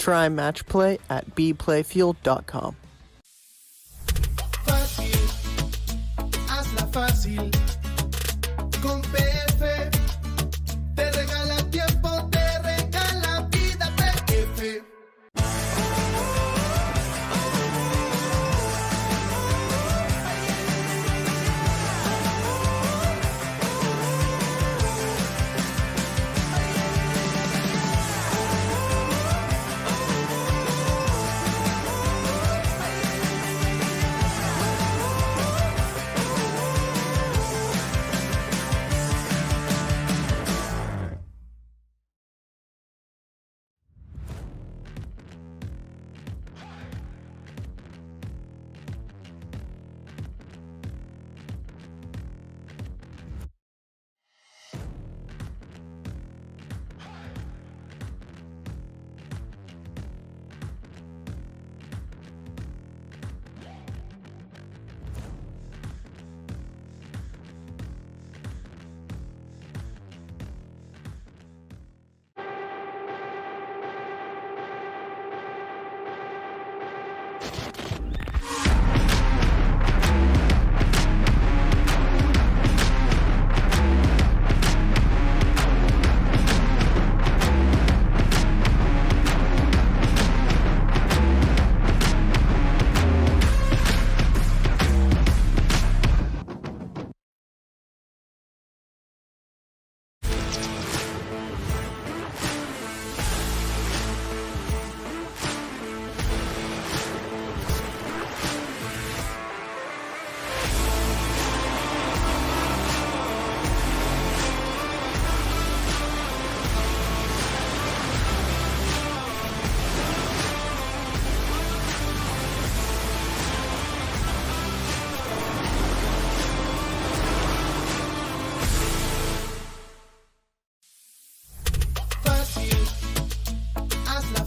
Try match play at bplayfield.com. Fácil, hazla fácil. Con PF te regala tiempo, te regala vida. PF.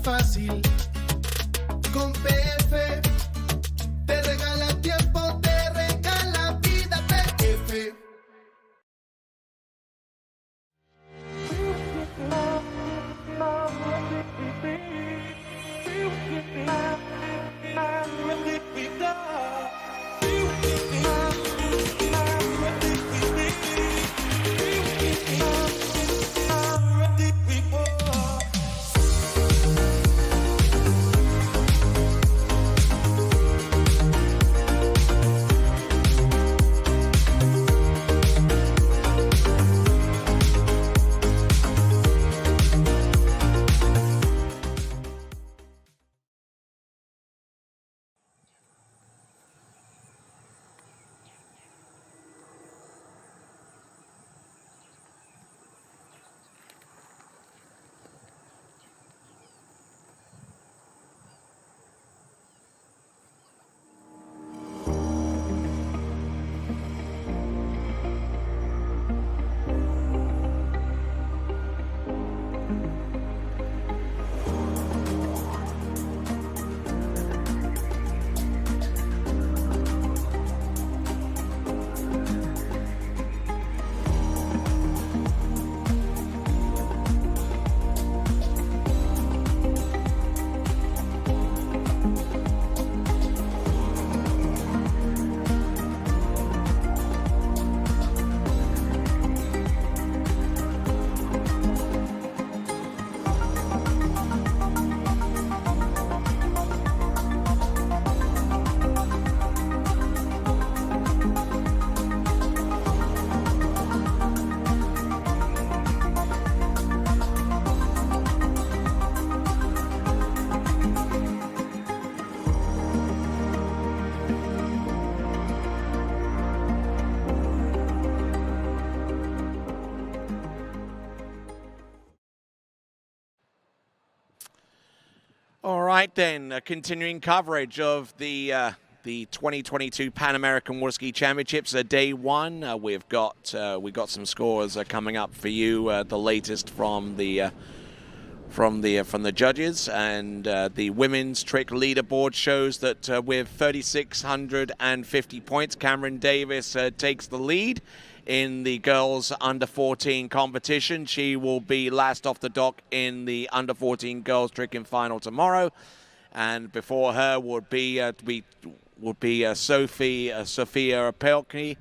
Fácil, con PF te regala tiempo, te regala vida. PF. All right, then, continuing coverage of the 2022 Pan American Water Ski Championships, day one. We've got some scores coming up for you. The latest from the judges, and the women's trick leaderboard shows that with 3,650 points, Cameron Davis takes the lead in the girls under 14 competition. She will be last off the dock in the under 14 girls tricking final tomorrow. And before her would be Sophia Pelkey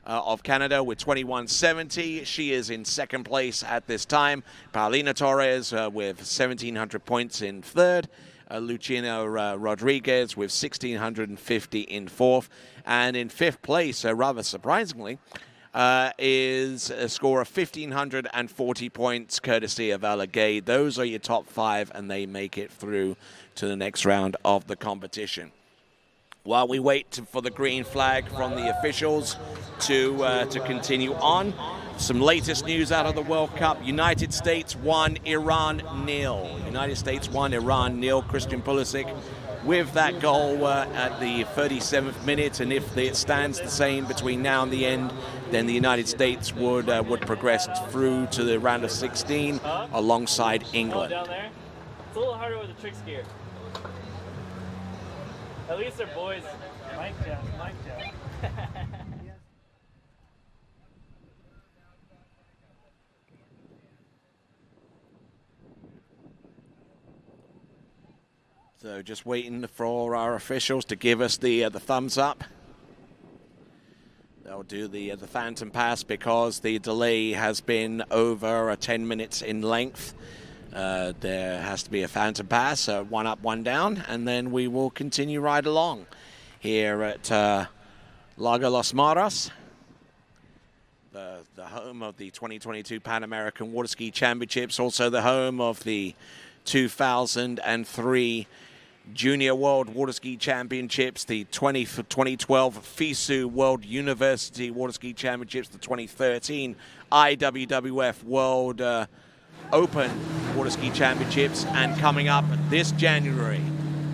of Canada with 21.70. She is in second place at this time. Paulina Torres with 1,700 points in third. Luciana Rodriguez with 1,650 in fourth. And in fifth place, rather surprisingly, is a score of 1,540 points, courtesy of Ella Gay. Those are your top five, and they make it through to the next round of the competition. While we wait for the green flag from the officials to continue on, some latest news out of the World Cup. United States 1, Iran 0. United States 1, Iran 0. Christian Pulisic with that goal at the 37th minute, and if it stands the same between now and the end, then the United States would progress through to the round of 16 alongside England. Down there. It's a little harder with the trick skier. At least they're boys. Mike Jeff. So just waiting for our officials to give us the thumbs up. They'll do the phantom pass because the delay has been over 10 minutes in length. There has to be a phantom pass, one up, one down, and then we will continue right along here at Lago Los Maras, the home of the 2022 Pan American Water Ski Championships, also the home of the 2003 Junior World Water Ski Championships, the 2012 FISU World University Water Ski Championships, the 2013 IWWF World Open Water Ski Championships, and coming up this January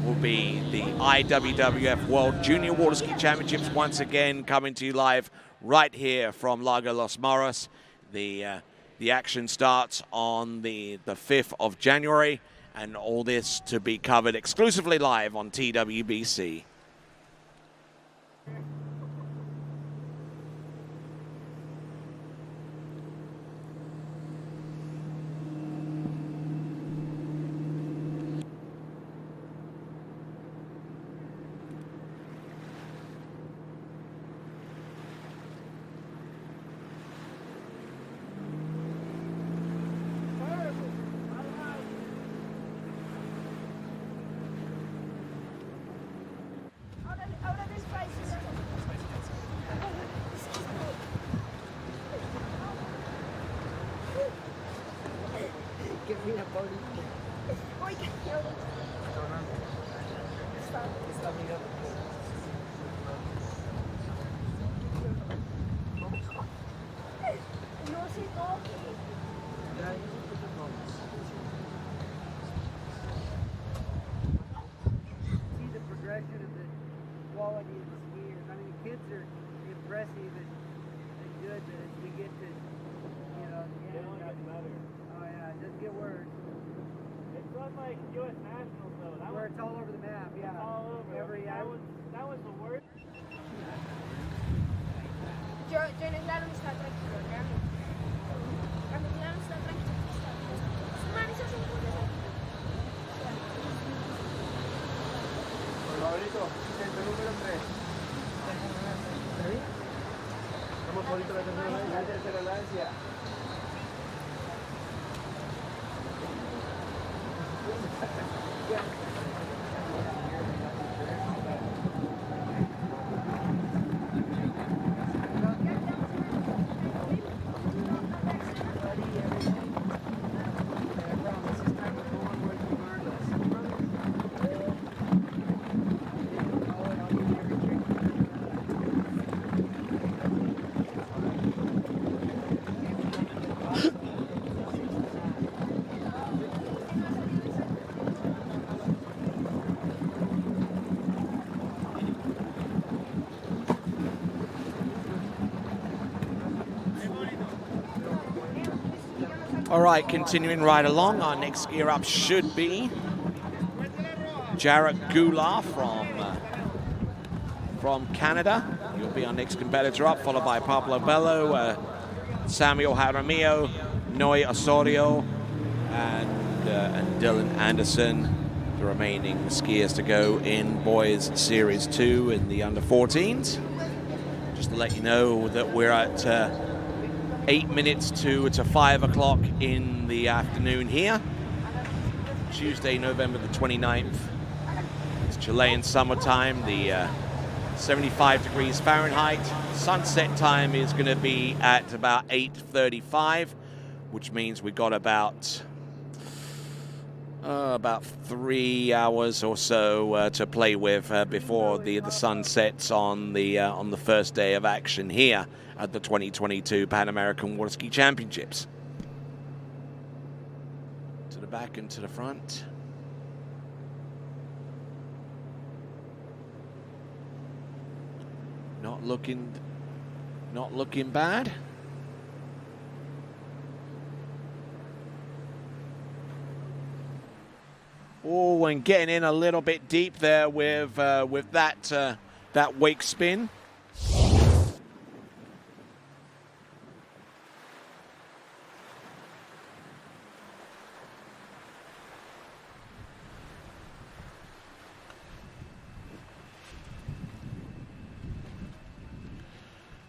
will be the IWWF World Junior Water Ski Championships, once again coming to you live right here from Lago Los Maras. The action starts on the 5th of January, and all this to be covered exclusively live on TWBC. All right, continuing right along, our next skier up should be Jarrett Goulart from Canada. You'll be our next competitor up, followed by Pablo Bello, Samuel Jaramillo, Noe Osorio, and Dylan Anderson. The remaining skiers to go in Boys Series 2 in the under-14s. Just to let you know that we're at 8 minutes to 5 o'clock in the afternoon here. Tuesday, November the 29th. It's Chilean summertime, the 75 degrees Fahrenheit. Sunset time is going to be at about 8:35, which means we've got about 3 hours or so to play with before the sun sets on the first day of action here at the 2022 Pan American Water Ski Championships. To the back and to the front. Not looking bad. Oh, and getting in a little bit deep there with that wake spin.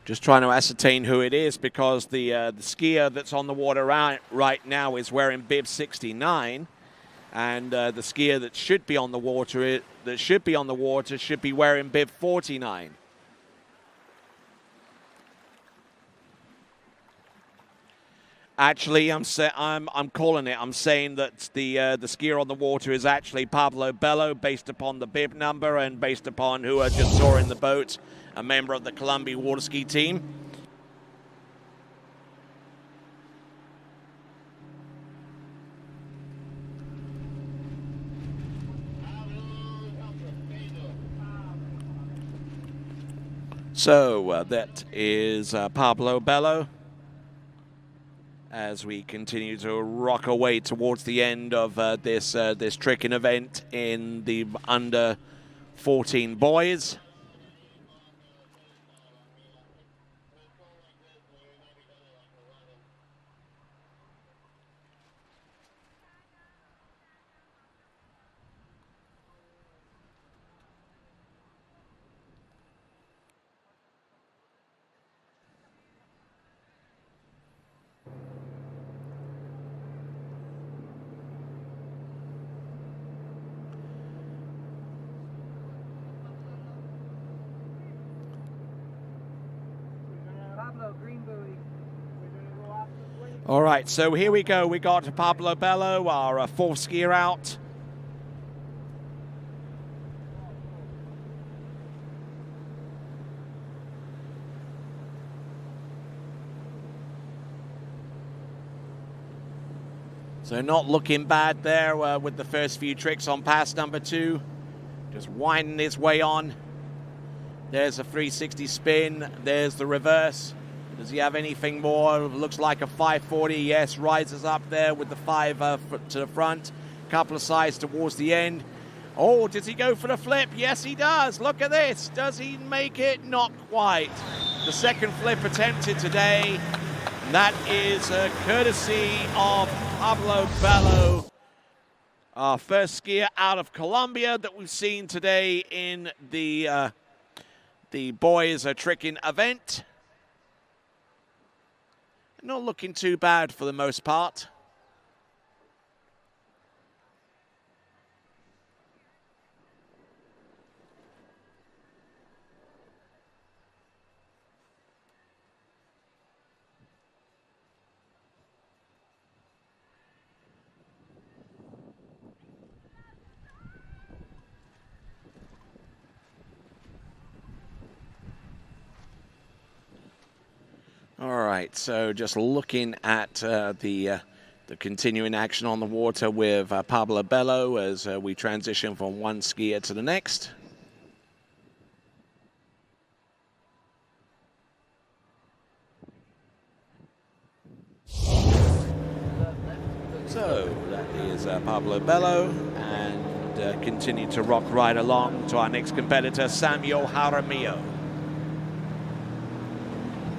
Just trying to ascertain who it is, because the skier that's on the water right now is wearing bib 69, and the skier that should be on the water should be wearing bib 49. Actually, I'm calling it. I'm saying that the skier on the water is actually Pablo Bello, based upon the bib number and based upon who I just saw in the boat, a member of the Columbia water ski team. So that is Pablo Bello, as we continue to rock away towards the end of this tricking event in the under 14 boys. All right, so here we go. We got Pablo Bello, our fourth skier out. So not looking bad there with the first few tricks on pass number 2. Just winding his way on. There's a 360 spin. There's the reverse. Does he have anything more? Looks like a 540. Yes, rises up there with the 5 to the front. Couple of sides towards the end. Oh, does he go for the flip? Yes, he does. Look at this. Does he make it? Not quite. The second flip attempted today. And that is courtesy of Pablo Bello, our first skier out of Colombia that we've seen today in the boys tricking event. Not looking too bad for the most part. All right, so just looking at the continuing action on the water with Pablo Bello as we transition from one skier to the next. So that is Pablo Bello, and continue to rock right along to our next competitor, Samuel Jaramillo.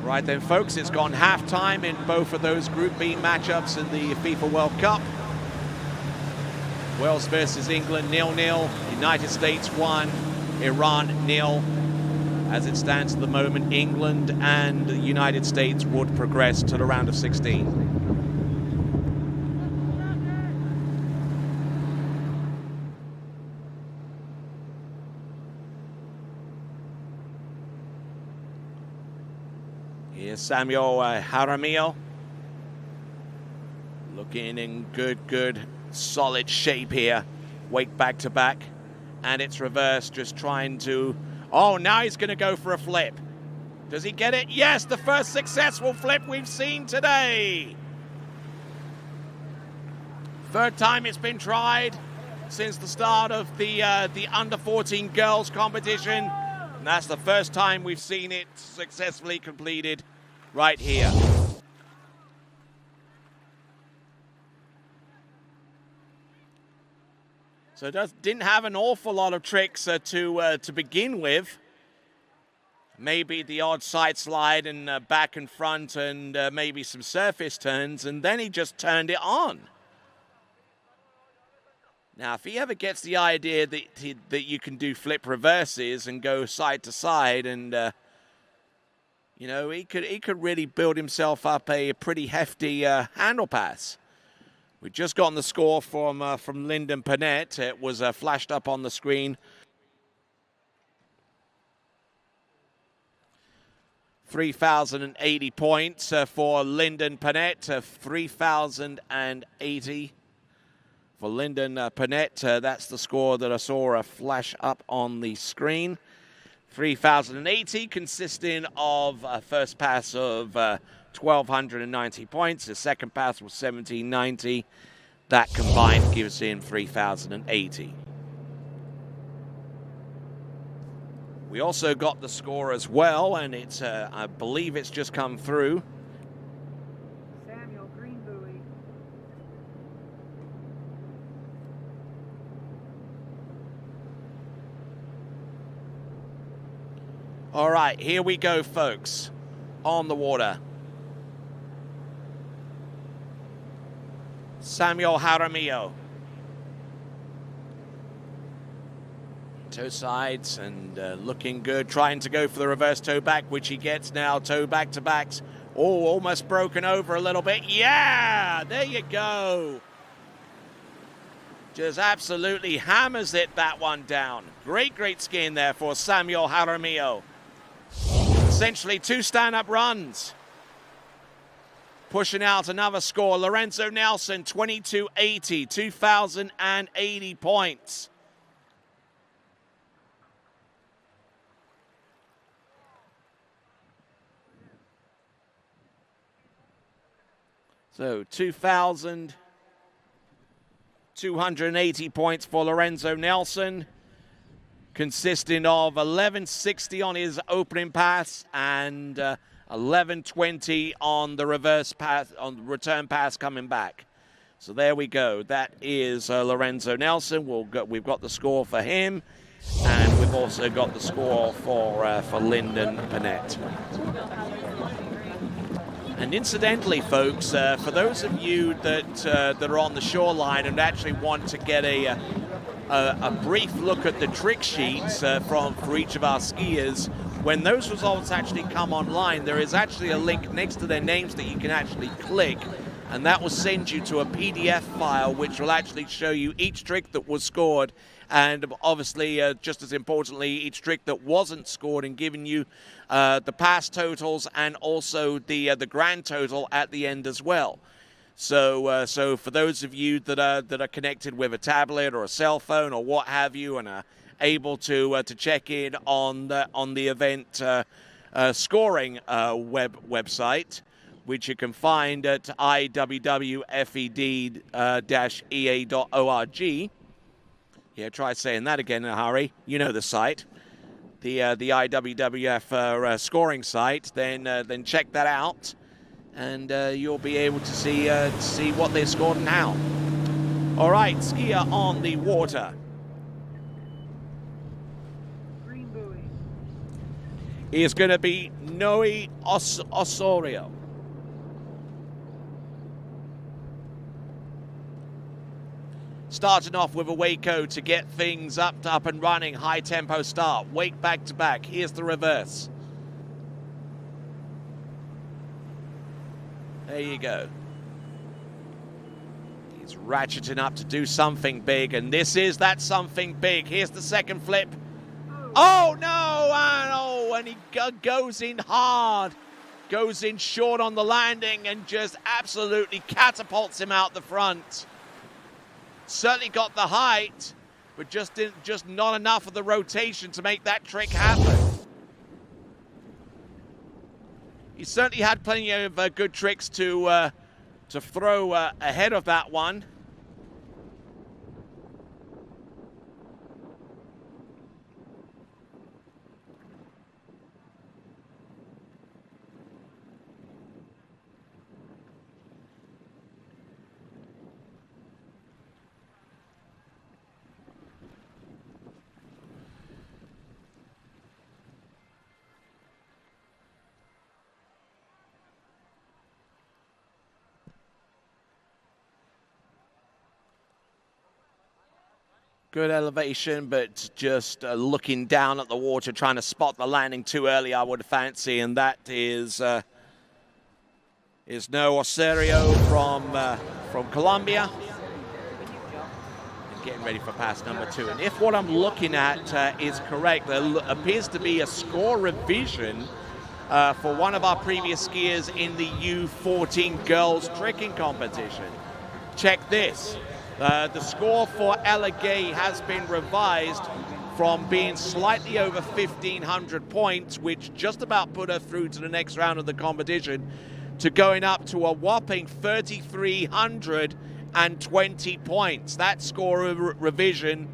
Right then, folks, it's gone halftime in both of those Group B matchups in the FIFA World Cup. Wales versus England 0-0, United States 1, Iran 0. As it stands at the moment, England and the United States would progress to the round of 16. Here's Samuel Jaramillo, looking in good, solid shape here. Wake back to back, and it's reversed, just trying to... Oh, now he's going to go for a flip. Does he get it? Yes, the first successful flip we've seen today. Third time it's been tried since the start of the under-14 girls competition. And that's the first time we've seen it successfully completed right here. So didn't have an awful lot of tricks to begin with. Maybe the odd side slide and back and front and maybe some surface turns, and then he just turned it on. Now, if he ever gets the idea that you can do flip reverses and go side to side, and you know, he could really build himself up a pretty hefty handle pass. We've just gotten the score from Lyndon Panett. It was flashed up on the screen. 3,080 points for Lyndon Panett. 3,080 for Lyndon Panett. That's the score that I saw flash up on the screen. 3,080, consisting of a first pass of 1,290 points. The second pass was 1,790. That combined gives in 3,080. We also got the score as well, and it's I believe it's just come through. Samuel, green buoy. All right, here we go, folks. On the water. Samuel Jaramillo. Toe sides and looking good, trying to go for the reverse toe back, which he gets now. Toe back to backs. Oh, almost broken over a little bit. Yeah, there you go. Just absolutely hammers that one down. Great skiing there for Samuel Jaramillo. Essentially 2 stand-up runs. Pushing out another score. Lorenzo Nelson, 2280, 2,080 points. So 2,280 points for Lorenzo Nelson, consisting of 1160 on his opening pass and 1120 on the reverse pass, on the return pass coming back. So there we go. That is Lorenzo Nelson. We've got the score for him, and we've also got the score for Lyndon Panett. And incidentally, folks, for those of you that are on the shoreline and actually want to get a brief look at the trick sheets for each of our skiers, when those results actually come online, there is actually a link next to their names that you can actually click, and that will send you to a PDF file which will actually show you each trick that was scored, and obviously, just as importantly, each trick that wasn't scored, and giving you the pass totals and also the grand total at the end as well. So for those of you that are connected with a tablet or a cell phone or what have you, and are able to check in on the event scoring website, which you can find at IWWF-EA.org. Yeah, try saying that again in a hurry. You know the site, the IWWF scoring site. Then check that out, and you'll be able to see what they scored and how. All right, skier on the water. Green buoy. Is going to be Noe Osorio. Starting off with a Waco to get things up and running. High tempo start. Wake back to back. Here's the reverse. There you go. He's ratcheting up to do something big, and this is that something big. Here's the second flip. Oh no! And he goes in hard. Goes in short on the landing and just absolutely catapults him out the front. Certainly got the height, but just not enough of the rotation to make that trick happen. He certainly had plenty of good tricks to throw ahead of that one. Good elevation, but just looking down at the water, trying to spot the landing too early, I would fancy, and that is Noe Osorio from Colombia. And getting ready for pass number 2. And if what I'm looking at is correct, there appears to be a score revision for one of our previous skiers in the U14 girls tricking competition. Check this. The score for Ella Gay has been revised from being slightly over 1,500 points, which just about put her through to the next round of the competition, to going up to a whopping 3,320 points. That score revision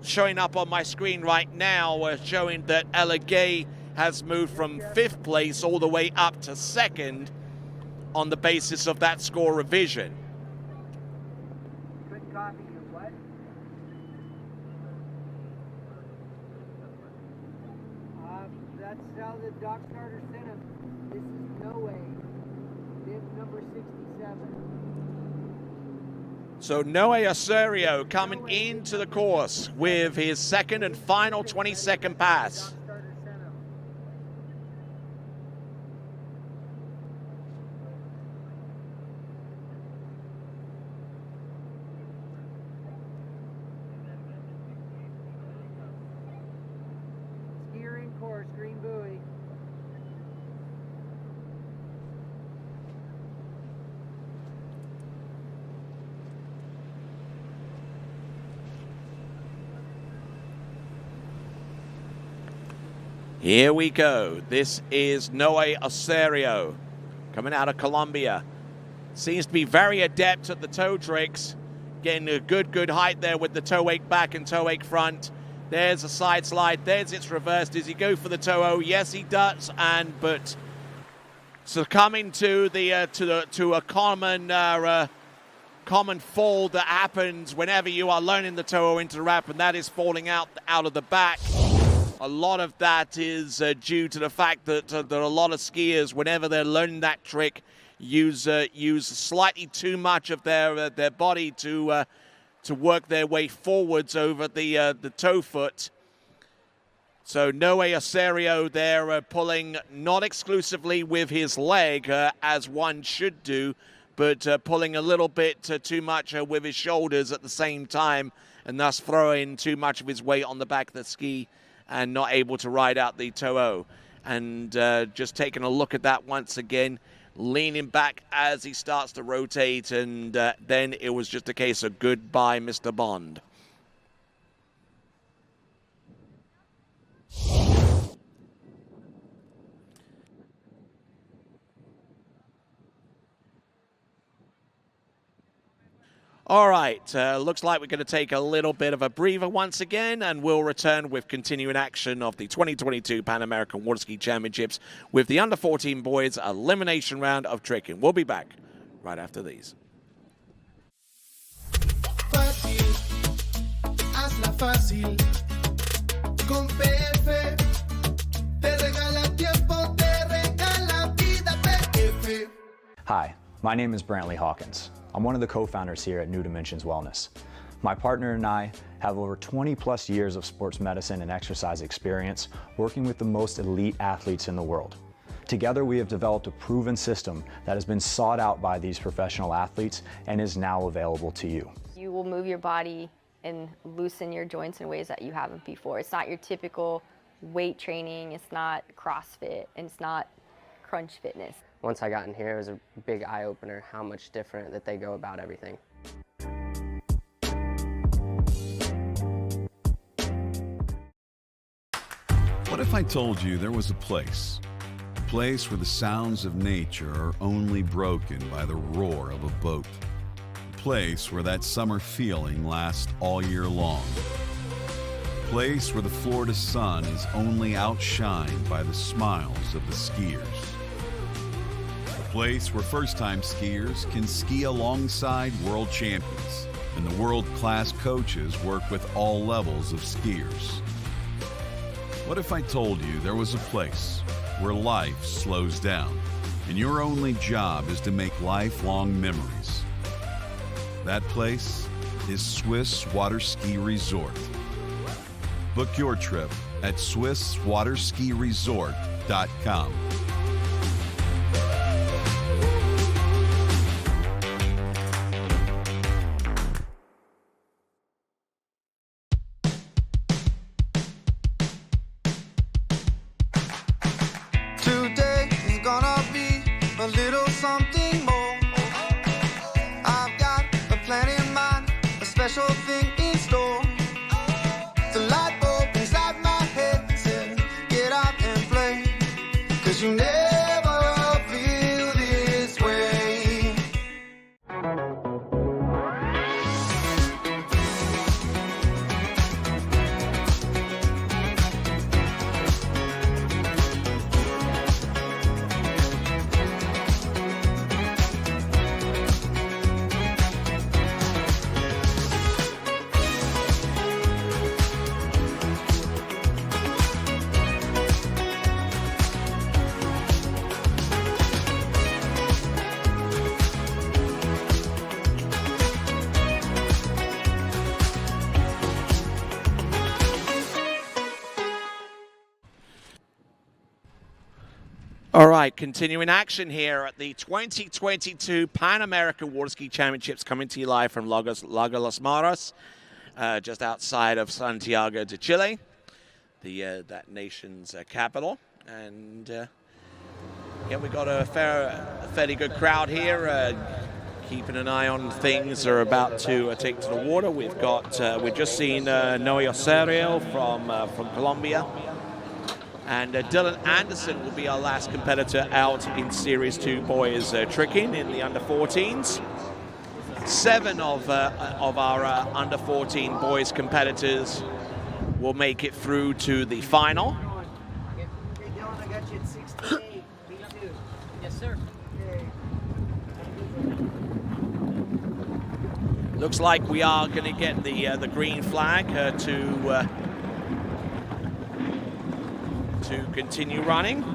showing up on my screen right now, showing that Ella Gay has moved from 5th place all the way up to 2nd on the basis of that score revision. Copy your what? That's how the dock starter sent him. This is Noe, bib number 67. So Noe Osorio coming into the course with his second and final 20-second pass. Green buoy. Here we go. This is Noe Osorio coming out of Colombia. Seems to be very adept at the toe tricks. Getting a good height there with the toe wake back and toe wake front. There's a side slide. There's its reverse. Does he go for the toe-o? Yes, he does. But succumbing to a common fall that happens whenever you are learning the toe-o into the wrap, and that is falling out of the back. A lot of that is due to the fact that a lot of skiers, whenever they're learning that trick, use slightly too much of their body to work their way forwards over the toe foot. So Noe Osorio there pulling not exclusively with his leg, as one should do, but pulling a little bit too much with his shoulders at the same time, and thus throwing too much of his weight on the back of the ski and not able to ride out the toe-o. And just taking a look at that once again, leaning back as he starts to rotate, and then it was just a case of goodbye, Mr. Bond. All right, looks like we're going to take a little bit of a breather once again, and we'll return with continuing action of the 2022 Pan American Water Ski Championships with the Under-14 boys elimination round of tricking. We'll be back right after these. Fácil, hazla fácil. Con PF te regala Hi, my name is Brantley Hawkins. I'm one of the co-founders here at New Dimensions Wellness. My partner and I have over 20 plus years of sports medicine and exercise experience working with the most elite athletes in the world. Together we have developed a proven system that has been sought out by these professional athletes and is now available to you. You will move your body and loosen your joints in ways that you haven't before. It's not your typical weight training, it's not CrossFit, and it's not crunch fitness. Once I got in here, it was a big eye-opener how much different that they go about everything. What if I told you there was a place where the sounds of nature are only broken by the roar of a boat? A place where that summer feeling lasts all year long. A place where the Florida sun is only outshined by the smiles of the skiers. A place where first-time skiers can ski alongside world champions, and the world-class coaches work with all levels of skiers. What if I told you there was a place where life slows down and your only job is to make lifelong memories? That place is Swiss Water Ski Resort. Book your trip at SwissWaterSkiResort.com. Today is gonna be a little something more. I've got a plan in mind, a special thing in store. The light bulb inside my head says, get out and play, 'cause you never feel this way. All right, continuing action here at the 2022 Pan American Water Ski Championships, coming to you live from Lago Las Maras, just outside of Santiago de Chile, that nation's capital. And yeah, we got a fairly good crowd here, keeping an eye on things that are about to take to the water. We've just seen Noé Osorio from Colombia. And Dylan Anderson will be our last competitor out in Series 2 boys tricking in the under-14s. 7 of our under-14 boys competitors will make it through to the final. Hey, Dylan, I got you at 68. Me too. Yes, sir. Looks like we are going to get the green flag to continue running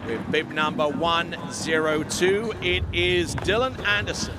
with bib number 102. It is Dylan Anderson.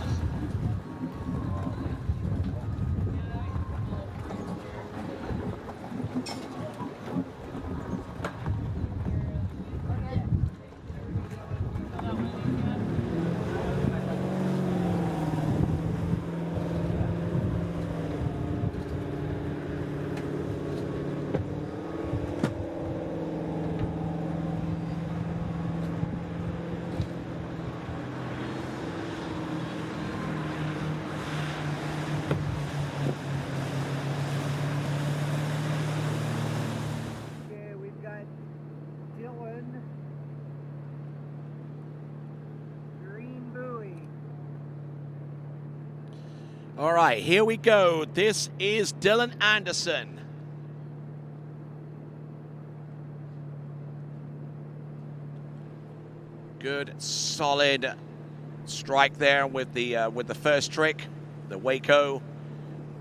All right, here we go. This is Dylan Anderson. Good, solid strike there with the first trick, the Waco,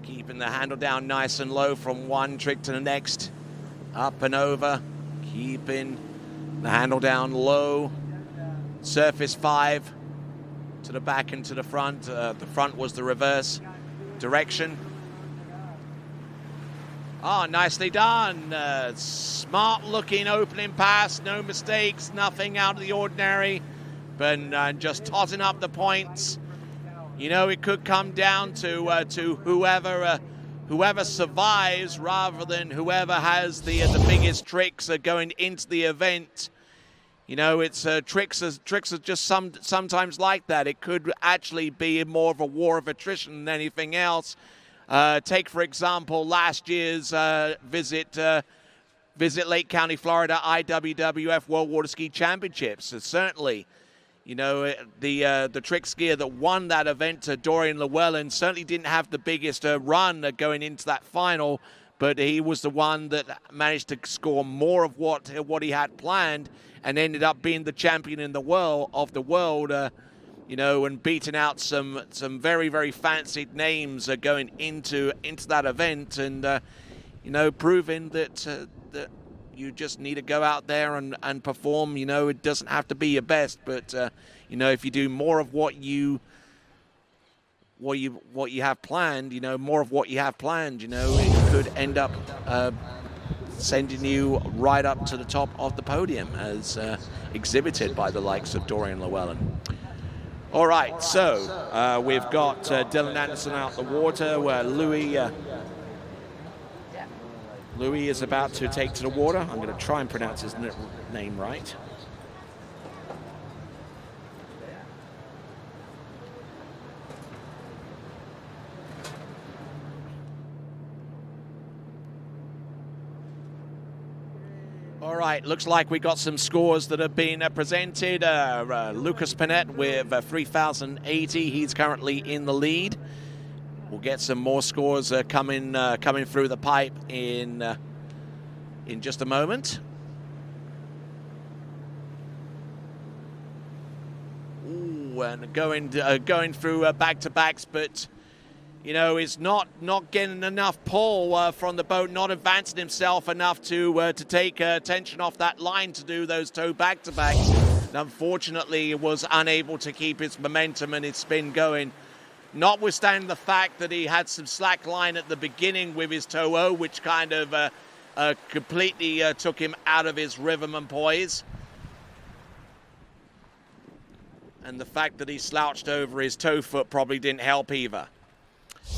keeping the handle down nice and low from one trick to the next, up and over, keeping the handle down low. Surface 5, to the back and to the front. The front was the reverse direction. Oh, nicely done. Smart looking opening pass, no mistakes, nothing out of the ordinary, but just totting up the points. You know, it could come down to whoever survives rather than whoever has the biggest tricks going into the event. You know, it's tricks are just sometimes like that. It could actually be more of a war of attrition than anything else. Take, for example, last year's visit Lake County, Florida IWWF World Water Ski Championships. Certainly, you know, the trick skier that won that event, Dorian Llewellyn, certainly didn't have the biggest run going into that final, but he was the one that managed to score more of what he had planned and ended up being the champion in the world you know, and beating out some very, very fancied names going into that event, and you know, proving that you just need to go out there and perform. You know, it doesn't have to be your best, but you know, if you do more of what you have planned, you know, more of what you have planned, you know, it could end up sending you right up to the top of the podium, as exhibited by the likes of Dorian Llewellyn. All right, so we've got Dylan Anderson out the water, where Louis is about to take to the water. I'm going to try and pronounce his name right. All right, looks like we got some scores that have been presented. Lucas Panett with 3,080. He's currently in the lead. We'll get some more scores coming through the pipe in just a moment. Ooh, and going through back-to-backs, but you know, is not getting enough pull from the boat, not advancing himself enough to take attention off that line to do those toe back-to-backs. And unfortunately, he was unable to keep his momentum and his spin going, notwithstanding the fact that he had some slack line at the beginning with his toe O, which kind of completely took him out of his rhythm and poise. And the fact that he slouched over his toe foot probably didn't help either.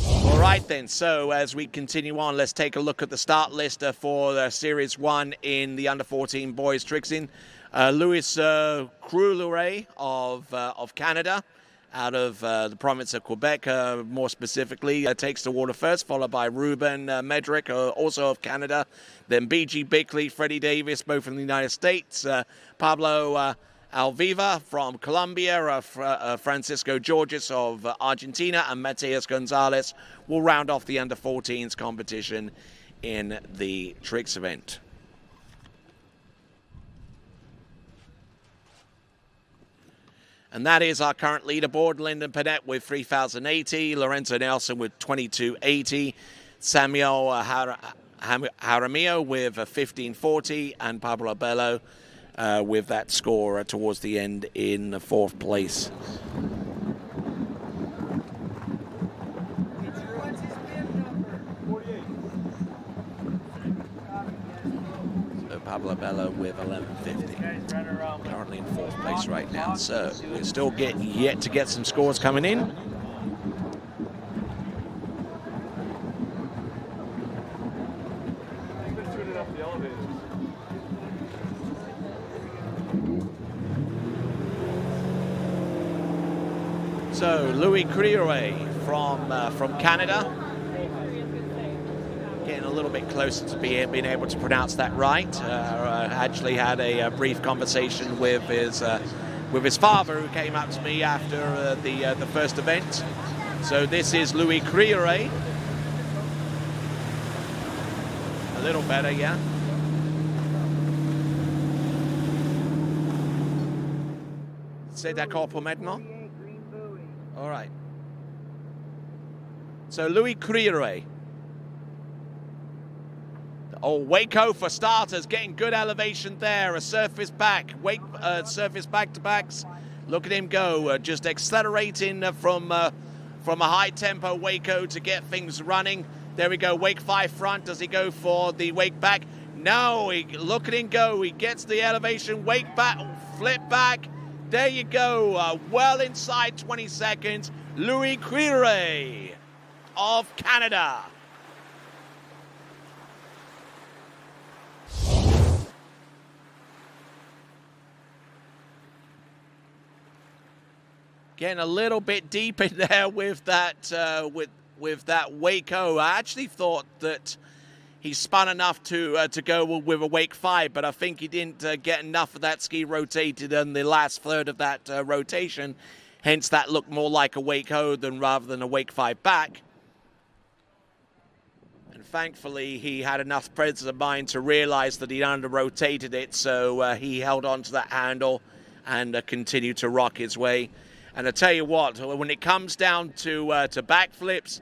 All right then, so as we continue on, let's take a look at the start list for Series 1 in the Under-14 Boys Trixing. Louis Crouleray of Canada, out of the province of Quebec, more specifically, takes the water first, followed by Ruben Medrick, also of Canada, then B.G. Bickley, Freddie Davis, both from the United States, Pablo Alviva from Colombia, Francisco Georges of Argentina, and Mateus Gonzalez will round off the Under-14s competition in the Tricks event. And that is our current leaderboard. Lyndon Panett with 3,080, Lorenzo Nelson with 2,280, Samuel Jaramillo with 1,540, and Pablo Bello with that score towards the end in 4th place. So Pablo Bello with 1150, currently in 4th place right now. So we're still yet to get some scores coming in. So Louis Crouleray from Canada, getting a little bit closer to being able to pronounce that right. Actually had a brief conversation with his father, who came up to me after the first event. So this is Louis Crouleray. A little better, yeah. C'est d'accord pour maintenant? All right. So Louis Crouleray. Oh, Waco for starters, getting good elevation there. A surface back, surface back-to-backs. Look at him go, just accelerating from a high-tempo Waco to get things running. There we go, wake 5 front. Does he go for the wake back? No, look at him go. He gets the elevation, wake back, flip back. There you go, well inside 20 seconds. Louis Quire of Canada. Getting a little bit deep in there with that with that Waco. I actually thought that he spun enough to go with a wake 5, but I think he didn't get enough of that ski rotated in the last third of that rotation. Hence, that looked more like a Waco rather than a wake 5 back. And thankfully, he had enough presence of mind to realize that he'd under-rotated it, so he held on to that handle and continued to rock his way. And I tell you what, when it comes down to backflips,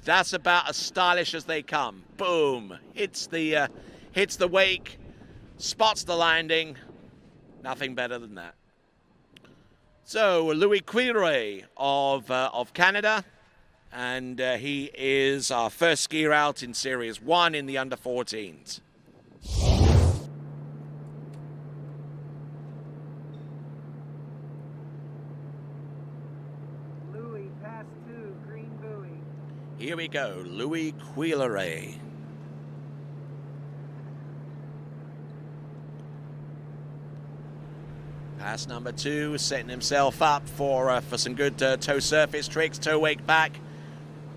that's about as stylish as they come. Boom! Hits the wake, spots the landing. Nothing better than that. So Louis Quire of Canada, and he is our first skier out in Series 1 in the under-14s. Here we go, Louis Quire. Pass number 2, setting himself up for some good toe surface tricks. Toe wake back,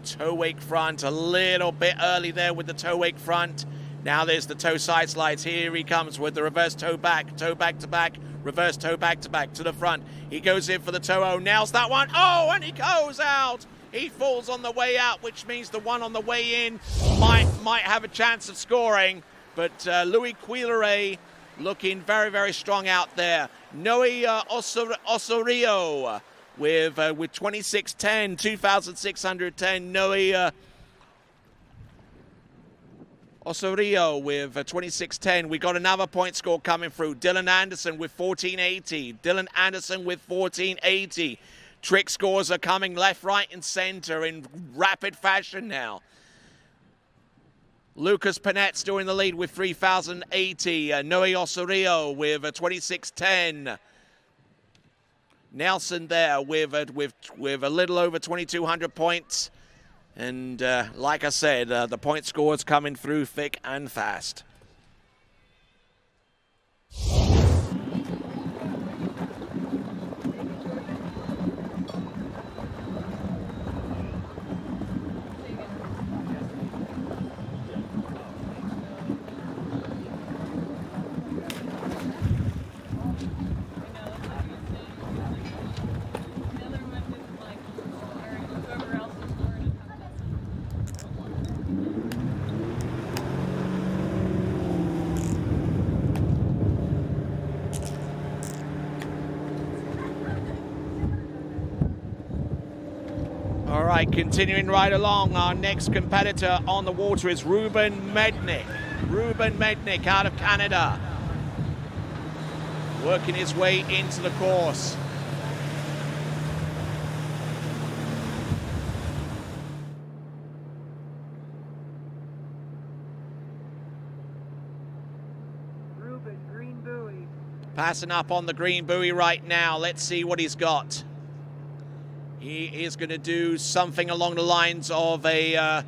toe wake front, a little bit early there with the toe wake front. Now there's the toe side slides. Here he comes with the reverse toe back to back, reverse toe back to the front. He goes in for the toe O, nails that one. Oh, and he goes out. He falls on the way out, which means the one on the way in might have a chance of scoring. But Louis Quire looking very, very strong out there. Noe Osorio with 26.10, 2,610. Noe Osorio with 26.10. We got another point score coming through. Dylan Anderson with 14.80. Dylan Anderson with 14.80. Trick scores are coming left, right, and center in rapid fashion now. Lucas Panette still in the lead with 3,080. Noe Osorio with 26.10. Nelson there with a little over 2,200 points. And like I said, the point scores coming through thick and fast. All right, continuing right along, our next competitor on the water is Ruben Mednick. Ruben Mednick out of Canada, working his way into the course. Ruben, green buoy. Passing up on the green buoy right now. Let's see what he's got. He is going to do something along the lines of a...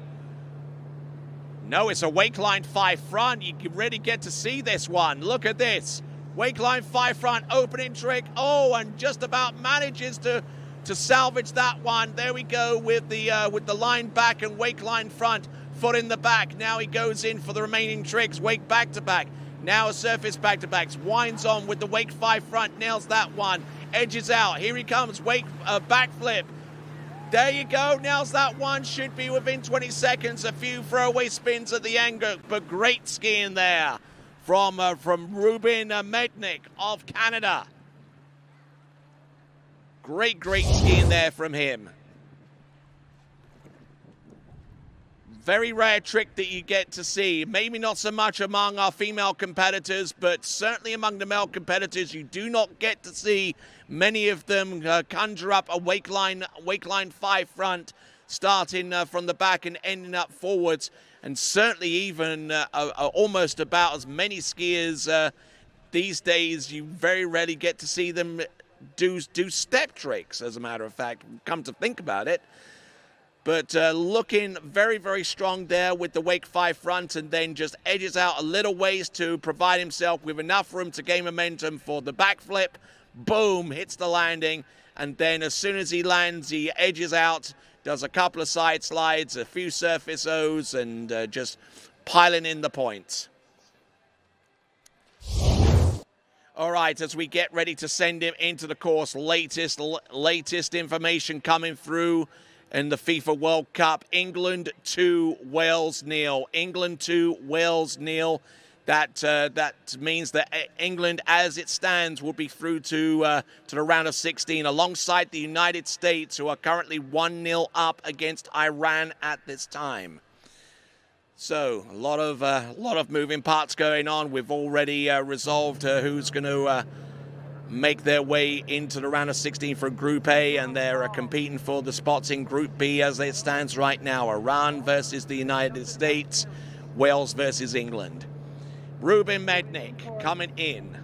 no, it's a wake line 5 front. You can really get to see this one. Look at this. Wake line 5 front, opening trick. Oh, and just about manages to salvage that one. There we go with the line back and wake line front. Foot in the back. Now he goes in for the remaining tricks. Wake back to back. Now a surface back to backs. Winds on with the wake 5 front. Nails that one. Edges out. Here he comes. Wake backflip. There you go. Nails that one. Should be within 20 seconds. A few throwaway spins at the end, but great skiing there from Ruben Mednick of Canada. Great skiing there from him. Very rare trick that you get to see. Maybe not so much among our female competitors, but certainly among the male competitors, you do not get to see many of them conjure up a wake line 5 front, starting from the back and ending up forwards. And certainly even almost about as many skiers these days, you very rarely get to see them do step tricks, as a matter of fact, come to think about it. But looking very, very strong there with the wake 5 front, and then just edges out a little ways to provide himself with enough room to gain momentum for the backflip. Boom, hits the landing. And then as soon as he lands, he edges out, does a couple of side slides, a few surface O's, and just piling in the points. All right, as we get ready to send him into the course, latest information coming through in the FIFA World Cup. England 2, Wales 0. England 2, Wales 0. That means that England, as it stands, will be through to the round of 16, alongside the United States, who are currently 1-0 up against Iran at this time. So a lot of moving parts going on. We've already resolved who's going to make their way into the round of 16 for Group A, and they're competing for the spots in Group B as it stands right now. Iran versus the United States, Wales versus England. Ruben Mednick coming in.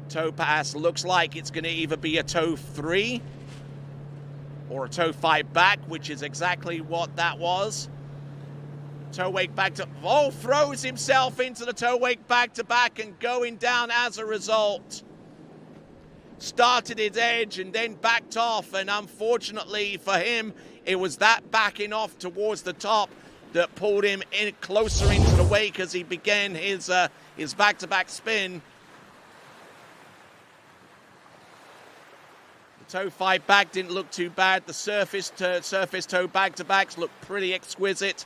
Toe pass looks like it's going to either be a toe 3 or a toe 5 back, which is exactly what that was. Toe wake back to, throws himself into the toe wake back to back and going down as a result. Started his edge and then backed off, and unfortunately for him, it was that backing off towards the top that pulled him in closer into the wake as he began his back-to-back spin. The toe 5 back didn't look too bad. The surface toe back-to-backs looked pretty exquisite.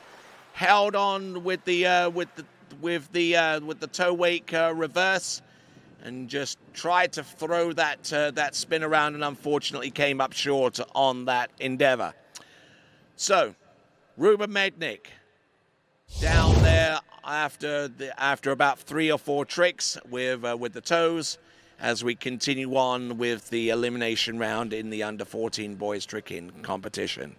Held on with the toe wake reverse, and just tried to throw that spin around, and unfortunately came up short on that endeavor. So Ruben Mednick down there after about 3 or 4 tricks with the toes, as we continue on with the elimination round in the under 14 boys tricking competition.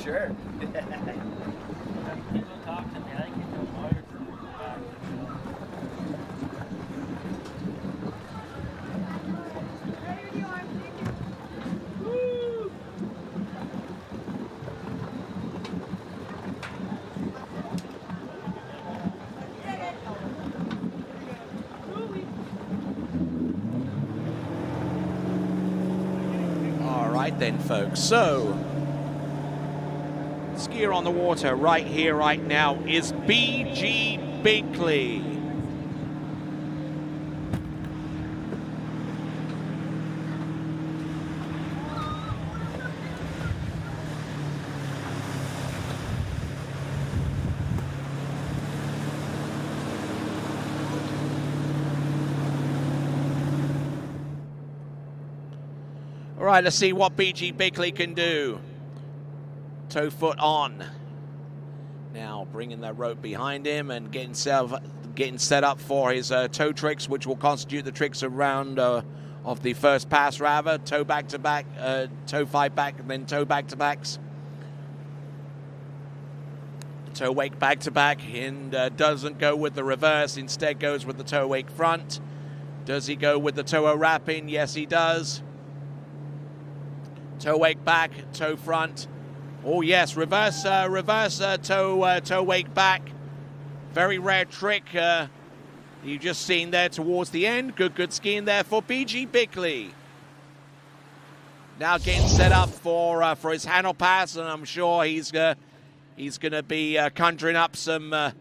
Sure. All right then, folks. So skier on the water right here, right now, is B.G. Binkley. All right, let's see what B.G. Binkley can do. Toe foot on. Now bringing that rope behind him and getting set up for his toe tricks, which will constitute the tricks around of the first pass, rather. Toe back to back, toe 5 back, and then toe back to backs. Toe wake back to back, and doesn't go with the reverse, instead goes with the toe wake front. Does he go with the toe wrapping? Yes, he does. Toe wake back, toe front. Oh yes, reverse toe wake back. Very rare trick you've just seen there towards the end. Good skiing there for B.G. Bickley. Now getting set up for his handle pass, and I'm sure he's going to be conjuring up some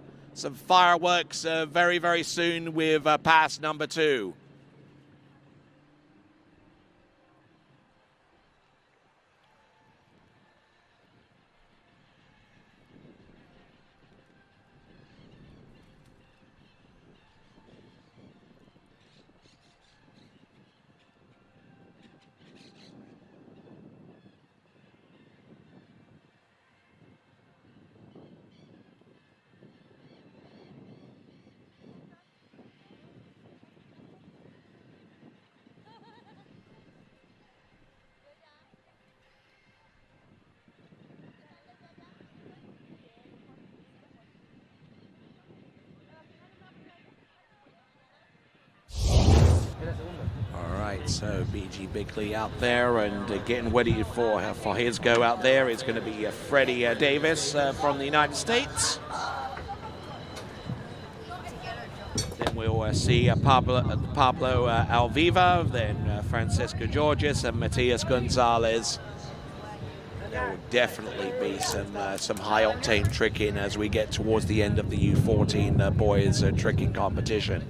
fireworks very, very soon with pass number 2. So B.G. Bickley out there and getting ready for his go out there. It's going to be Freddie Davis from the United States. Then we'll see Pablo Alviva, then Francisco Georges and Matias Gonzalez. There will definitely be some high-octane tricking as we get towards the end of the U14 boys tricking competition.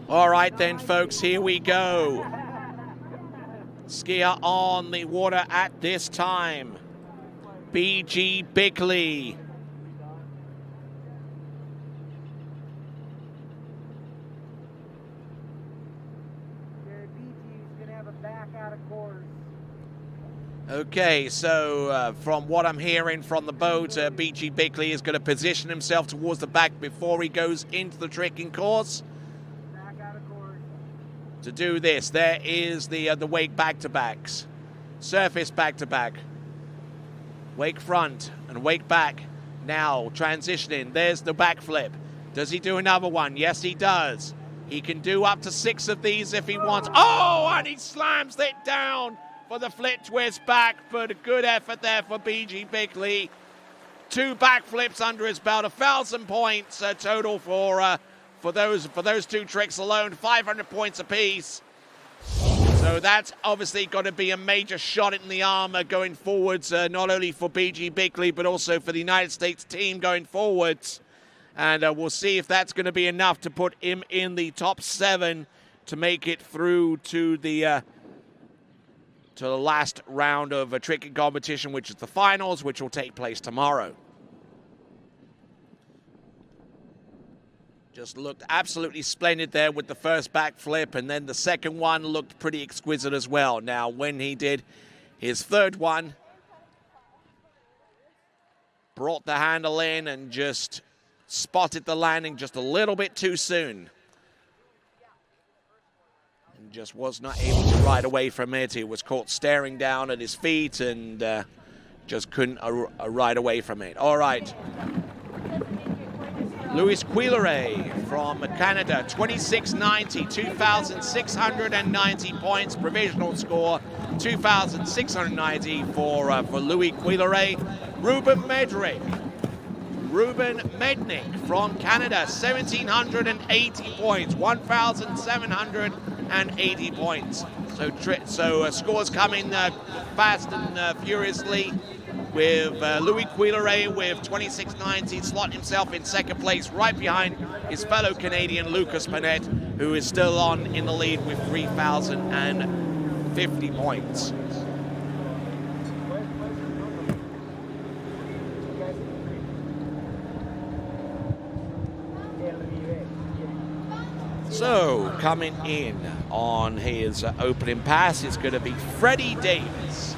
All right then, folks, here we go. Skier on the water at this time, B.G. Bickley. Okay, so from what I'm hearing from the boat, B.G. Bickley is going to position himself towards the back before he goes into the tricking course. To do this, there is the wake back-to-backs. Surface back-to-back. Wake front and wake back. Now transitioning, there's the backflip. Does he do another one? Yes, he does. He can do up to 6 of these if he wants. Oh, and he slams it down for the flip twist back, but a good effort there for B.G. Bickley. 2 backflips under his belt, 1,000 points total for those 2 tricks alone, 500 points apiece. So that's obviously going to be a major shot in the arm going forwards, not only for B.G. Bickley, but also for the United States team going forwards. And we'll see if that's going to be enough to put him in the top 7 to make it through to the last round of a tricking competition, which is the finals, which will take place tomorrow. Just looked absolutely splendid there with the first backflip, and then the second one looked pretty exquisite as well. Now, when he did his third one, brought the handle in and just spotted the landing just a little bit too soon. And just was not able to ride away from it. He was caught staring down at his feet and just couldn't ride away from it. All right. Louis Quilleret from Canada, 2690, 2,690 points, provisional score, 2,690 for Louis Quilleret. Ruben Mednick from Canada, 1,780 points, 1,780 points. So scores coming fast and furiously, with Louis Quilleret with 2690, slotting himself in second place right behind his fellow Canadian Lucas Panette, who is still on in the lead with 3,050 points. So, coming in on his opening pass is going to be Freddie Davis.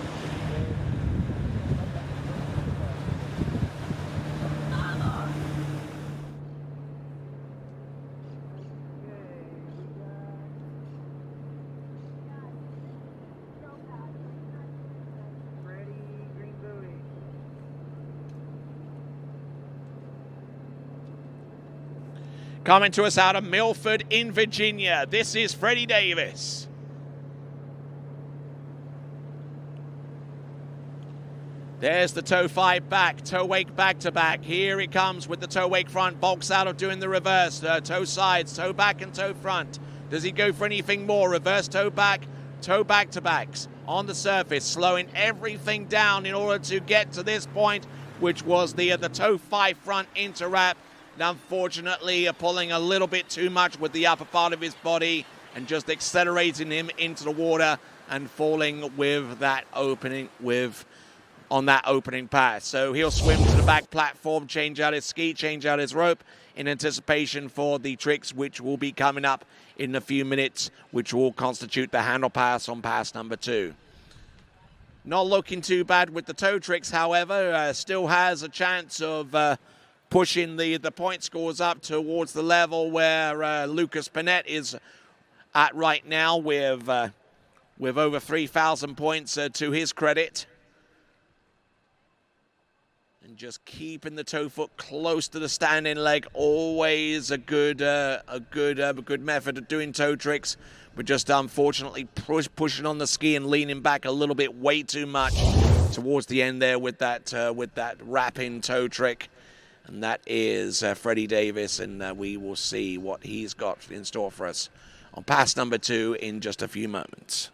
Coming to us out of Milford in Virginia, this is Freddie Davis. There's the toe 5 back, toe wake back to back. Here it comes with the toe wake front, bulks out of doing the reverse, toe sides, toe back and toe front. Does he go for anything more? Reverse toe back to backs on the surface, slowing everything down in order to get to this point, which was the toe 5 front into wrap. And unfortunately, pulling a little bit too much with the upper part of his body and just accelerating him into the water and falling with that opening on that opening pass. So he'll swim to the back platform, change out his ski, change out his rope in anticipation for the tricks which will be coming up in a few minutes, which will constitute the handle pass on pass number 2. Not looking too bad with the toe tricks, however. Still has a chance of pushing the point scores up towards the level where Lucas Panett is at right now with over 3,000 points to his credit. And just keeping the toe foot close to the standing leg, always a good method of doing toe tricks. But just unfortunately pushing on the ski and leaning back a little bit way too much towards the end there with that wrap-in toe trick. And that is Freddie Davis, and we will see what he's got in store for us on pass number 2 in just a few moments.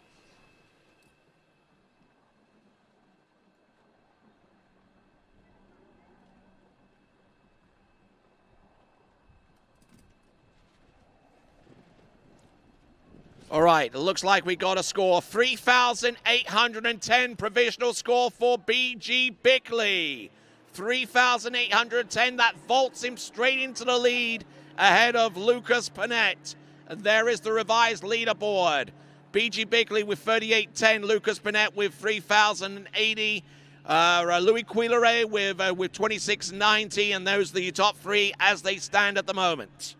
All right, it looks like we got a score. 3,810 provisional score for B.G. Bickley. 3,810, that vaults him straight into the lead ahead of Lucas Panett. And there is the revised leaderboard. B.G. Bickley with 3,810, Lucas Panett with 3,080, Louis Quilleret with 2,690, and those are the top 3 as they stand at the moment.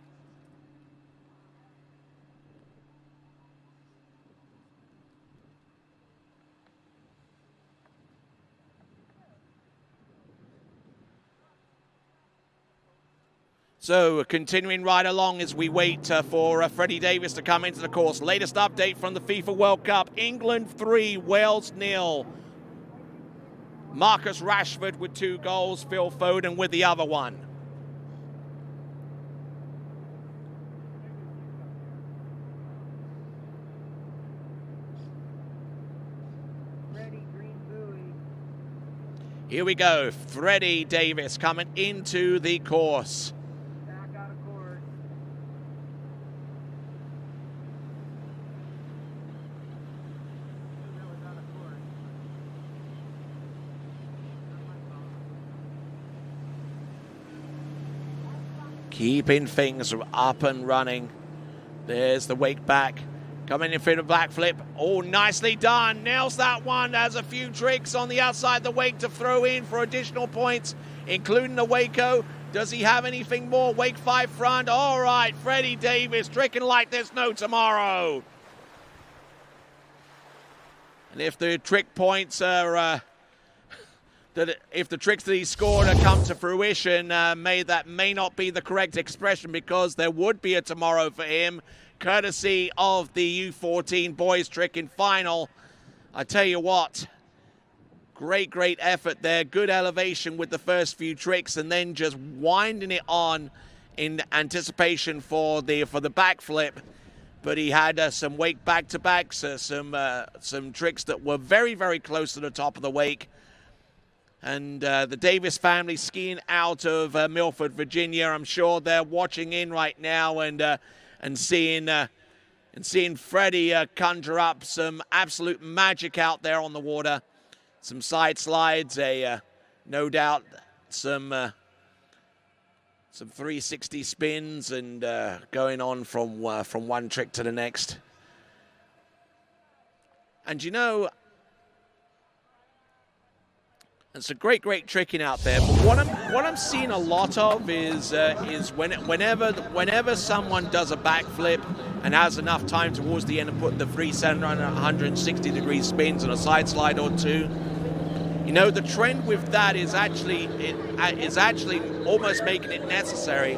So continuing right along as we wait for Freddie Davis to come into the course. Latest update from the FIFA World Cup. England 3, Wales 0. Marcus Rashford with 2 goals, Phil Foden with the other one. Here we go, Freddie Davis coming into the course. Keeping things up and running. There's the wake back. Coming in for the back flip. Oh, nicely done. Nails that one. Has a few tricks on the outside the wake to throw in for additional points, including the Waco. Does he have anything more? Wake 5 front. All right, Freddie Davis tricking like there's no tomorrow. And if the trick points are... if the tricks that he scored come to fruition, that may not be the correct expression, because there would be a tomorrow for him, courtesy of the U14 boys trick in final. I tell you what, great effort there. Good elevation with the first few tricks, and then just winding it on in anticipation for the backflip. But he had some wake back-to-backs, some tricks that were very close to the top of the wake. And the Davis family skiing out of Milford, Virginia. I'm sure they're watching in right now and seeing Freddie conjure up some absolute magic out there on the water. Some side slides, no doubt some 360 spins, and going on from one trick to the next. And you know, it's a great tricking out there. But what I'm seeing a lot of is whenever someone does a backflip and has enough time towards the end to put the 360 degree spins and a side slide or two. You know, the trend with that is actually almost making it necessary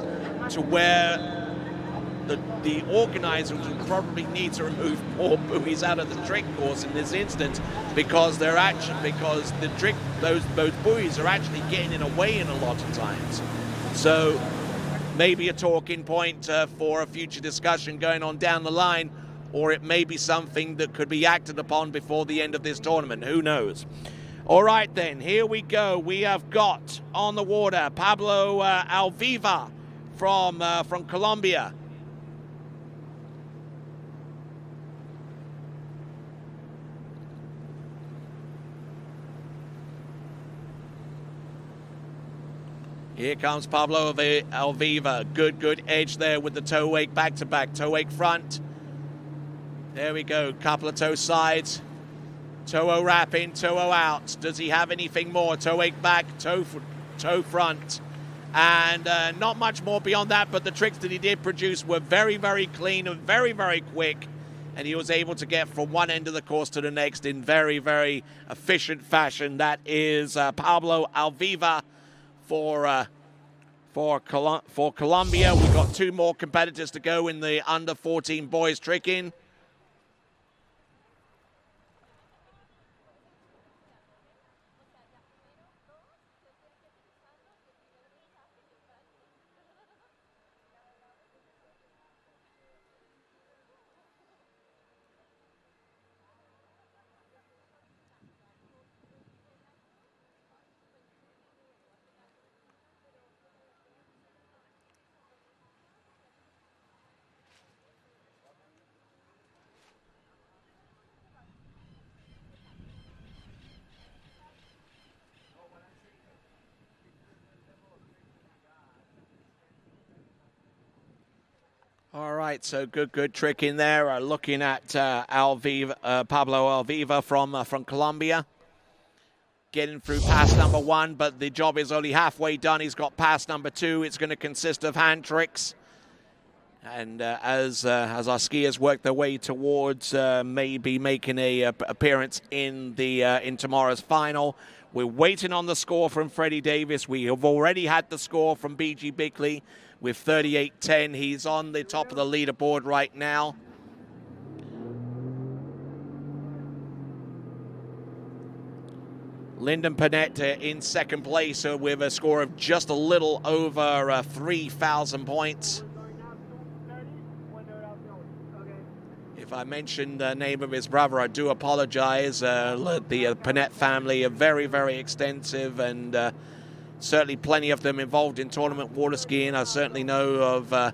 to where the organizers will probably need to remove more buoys out of the trick course in this instance, because the trick those buoys are actually getting in a way in a lot of times. So maybe a talking point for a future discussion going on down the line, or it may be something that could be acted upon before the end of this tournament. Who knows? All right, then, here we go. We have got on the water Pablo Alviva from Colombia. Here comes Pablo Alviva. Good edge there with the toe wake back-to-back. Toe wake front. There we go. Couple of toe sides. Toe wrap in, toe out. Does he have anything more? Toe wake back, toe front. And not much more beyond that, but the tricks that he did produce were very, very clean and very, very quick. And he was able to get from one end of the course to the next in very, very efficient fashion. That is Pablo Alviva for Colombia. We've got two more competitors to go in the under 14 boys tricking. All right, so good trick in there. Looking at Pablo Alviva from Colombia. Getting through pass number one, but the job is only halfway done. He's got pass number two. It's going to consist of hand tricks. And as our skiers work their way towards maybe making a appearance in tomorrow's final, we're waiting on the score from Freddie Davis. We have already had the score from B.G. Bickley with 38-10. He's on the top of the leaderboard right now. Lyndon Panett in second place with a score of just a little over 3,000 points. If I mentioned the name of his brother, I do apologize. The Panett family are very, very extensive, and certainly plenty of them involved in tournament water skiing. I certainly know of at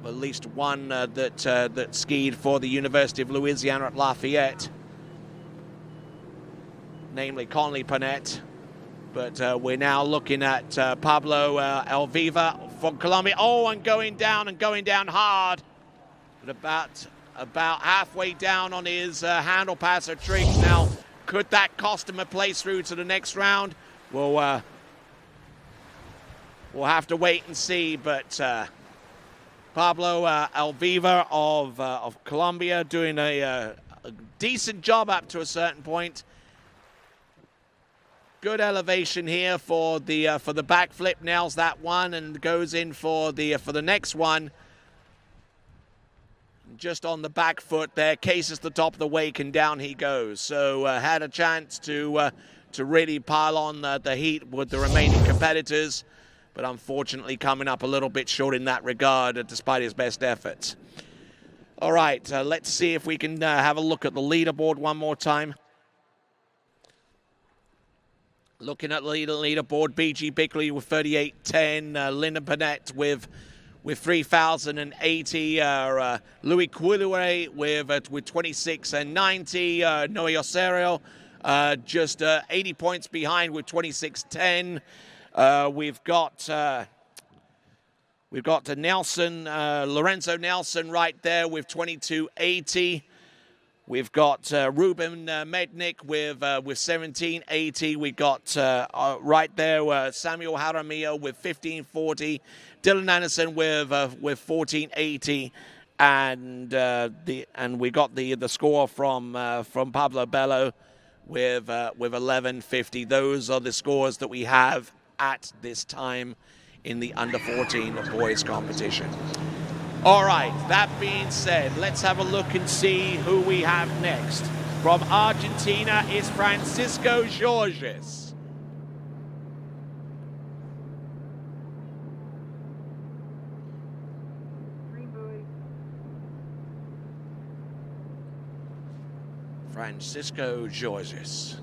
least one that skied for the University of Louisiana at Lafayette, namely Conley Panett. But we're now looking at Pablo Alviva from Colombia. Oh, and going down hard. But about halfway down on his handle passer trick. Now, could that cost him a place through to the next round? We'll have to wait and see. But Pablo Alviva of Colombia doing a decent job up to a certain point. Good elevation here for the backflip. Nails that one and goes in for the next one. Just on the back foot there, cases the top of the wake, and down he goes. So had a chance to really pile on the heat with the remaining competitors, but unfortunately coming up a little bit short in that regard, despite his best efforts. All right, let's see if we can have a look at the leaderboard one more time. Looking at the leaderboard, B.G. Bickley with 38.10, Lyndon Panett with 3,080, Louis Quilloué with 26.90, Noe Osorio just 80 points behind with 26.10. We've got Nelson, Lorenzo Nelson right there with 22.80. We've got Ruben Mednick with 17.80. We got right there Samuel Jaramillo with 15.40. Dylan Anderson with 14.80, and we got the score from Pablo Bello with 11.50. Those are the scores that we have at this time in the under 14 boys competition. All right, that being said, let's have a look and see who we have next. From Argentina is Francisco Georges. Francisco Georges.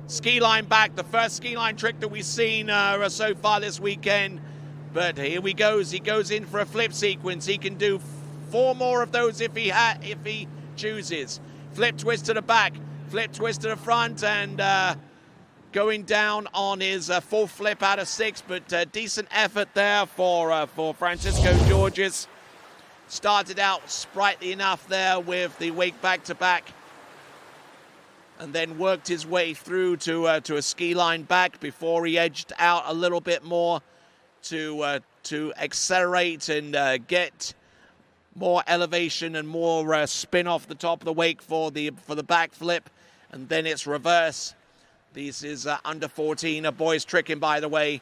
Ski line back, the first ski line trick that we've seen so far this weekend. But here he goes in for a flip sequence. He can do 4 more of those if he chooses. Flip twist to the back, flip twist to the front, and going down on his 4th flip out of 6. But decent effort there for Francisco Georges. Started out sprightly enough there with the wake back-to-back, and then worked his way through to a ski line back before he edged out a little bit more to accelerate and get more elevation and more spin off the top of the wake for the back flip, and then it's reverse. This is under 14, a boy's tricking, by the way.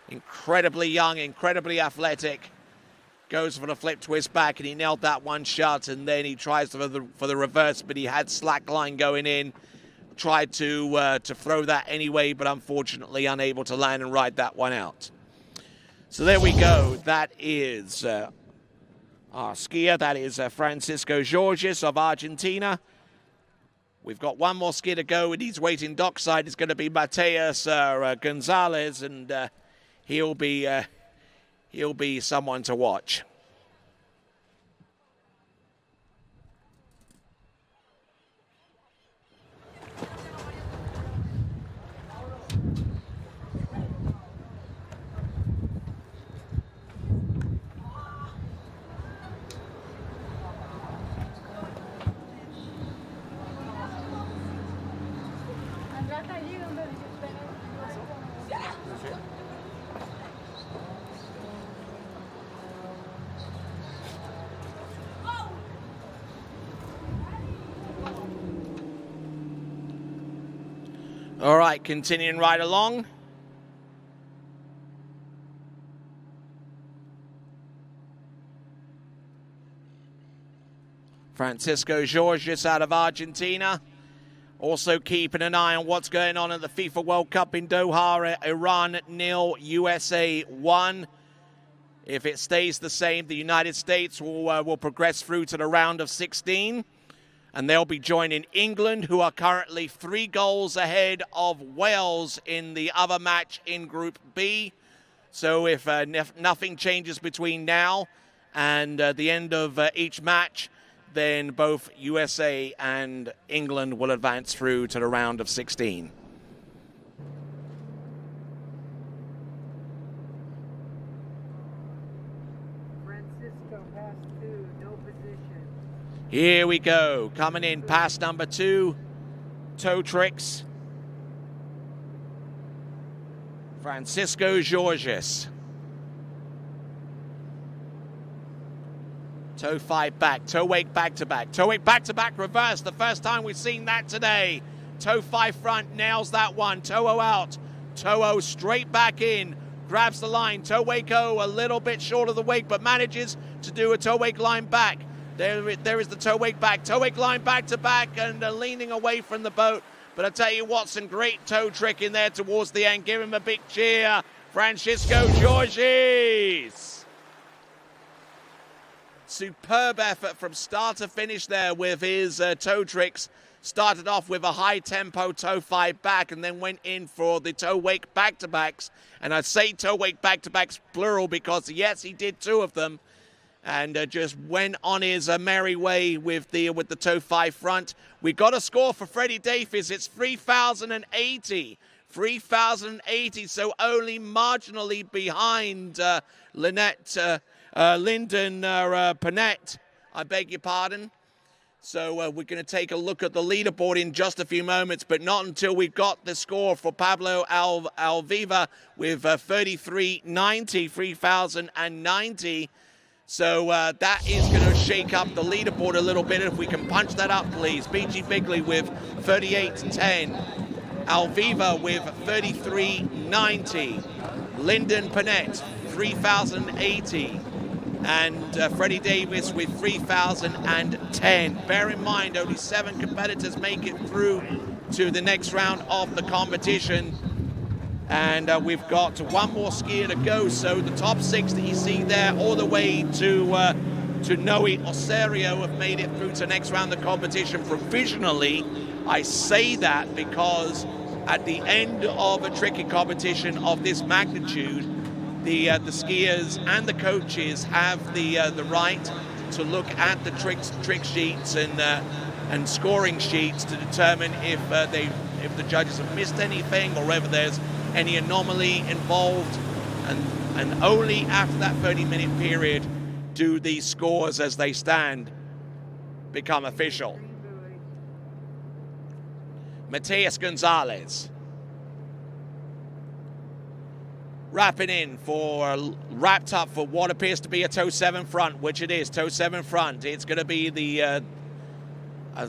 Incredibly young, incredibly athletic. Goes for the flip twist back, and he nailed that one shot, and then he tries for the reverse, but he had slack line going in. Tried to throw that anyway, but unfortunately unable to land and ride that one out. So there we go. That is our skier. That is Francisco Georges of Argentina. We've got one more skier to go, and he's waiting dockside. It's going to be Mateus Gonzalez, and he'll be someone to watch. All right, continuing right along. Francisco Georges out of Argentina. Also keeping an eye on what's going on at the FIFA World Cup in Doha. Iran 0, USA 1. If it stays the same, the United States will progress through to the round of 16. And they'll be joining England, who are currently 3 goals ahead of Wales in the other match in Group B. So if nothing changes between now and the end of each match, then both USA and England will advance through to the round of 16. Francisco pass 2, no position. Here we go, coming in, pass number 2, toe tricks. Francisco Georges. Toe 5 back, toe wake back to back, toe wake back to back reverse. The first time we've seen that today. Toe 5 front, nails that one, toe O out, toe O straight back in, grabs the line, toe wake O a little bit short of the wake, but manages to do a toe wake line back. There is the toe wake line back to back, and leaning away from the boat. But I tell you what, some great toe trick in there towards the end. Give him a big cheer, Francisco Georges. Superb effort from start to finish there with his toe tricks. Started off with a high tempo toe 5 back, and then went in for the toe wake back to backs. And I say toe wake back to backs plural because yes, he did 2 of them. And just went on his merry way with the toe 5 front. We got a score for Freddie Davies. It's 3,080. 3,080, so only marginally behind Lyndon Panette. I beg your pardon. So we're going to take a look at the leaderboard in just a few moments, but not until we've got the score for Pablo Alviva with 3,390, 3,090. So that is going to shake up the leaderboard a little bit. If we can punch that up, please. BG Bigley with 38.10. Alviva with 33.90. Lyndon Panett, 3,080. And Freddie Davis with 3,010. Bear in mind, only 7 competitors make it through to the next round of the competition. And we've got one more skier to go. So the top 6 that you see there, all the way to Noe Osorio, have made it through to the next round of the competition provisionally. I say that because at the end of a tricky competition of this magnitude, the skiers and the coaches have the right to look at the trick sheets and scoring sheets to determine if the judges have missed anything or whether there's any anomaly involved, and only after that 30-minute period do these scores as they stand become official. Mateus Gonzalez wrapped up for what appears to be a toe 7 front, which it is, toe 7 front. It's going to be the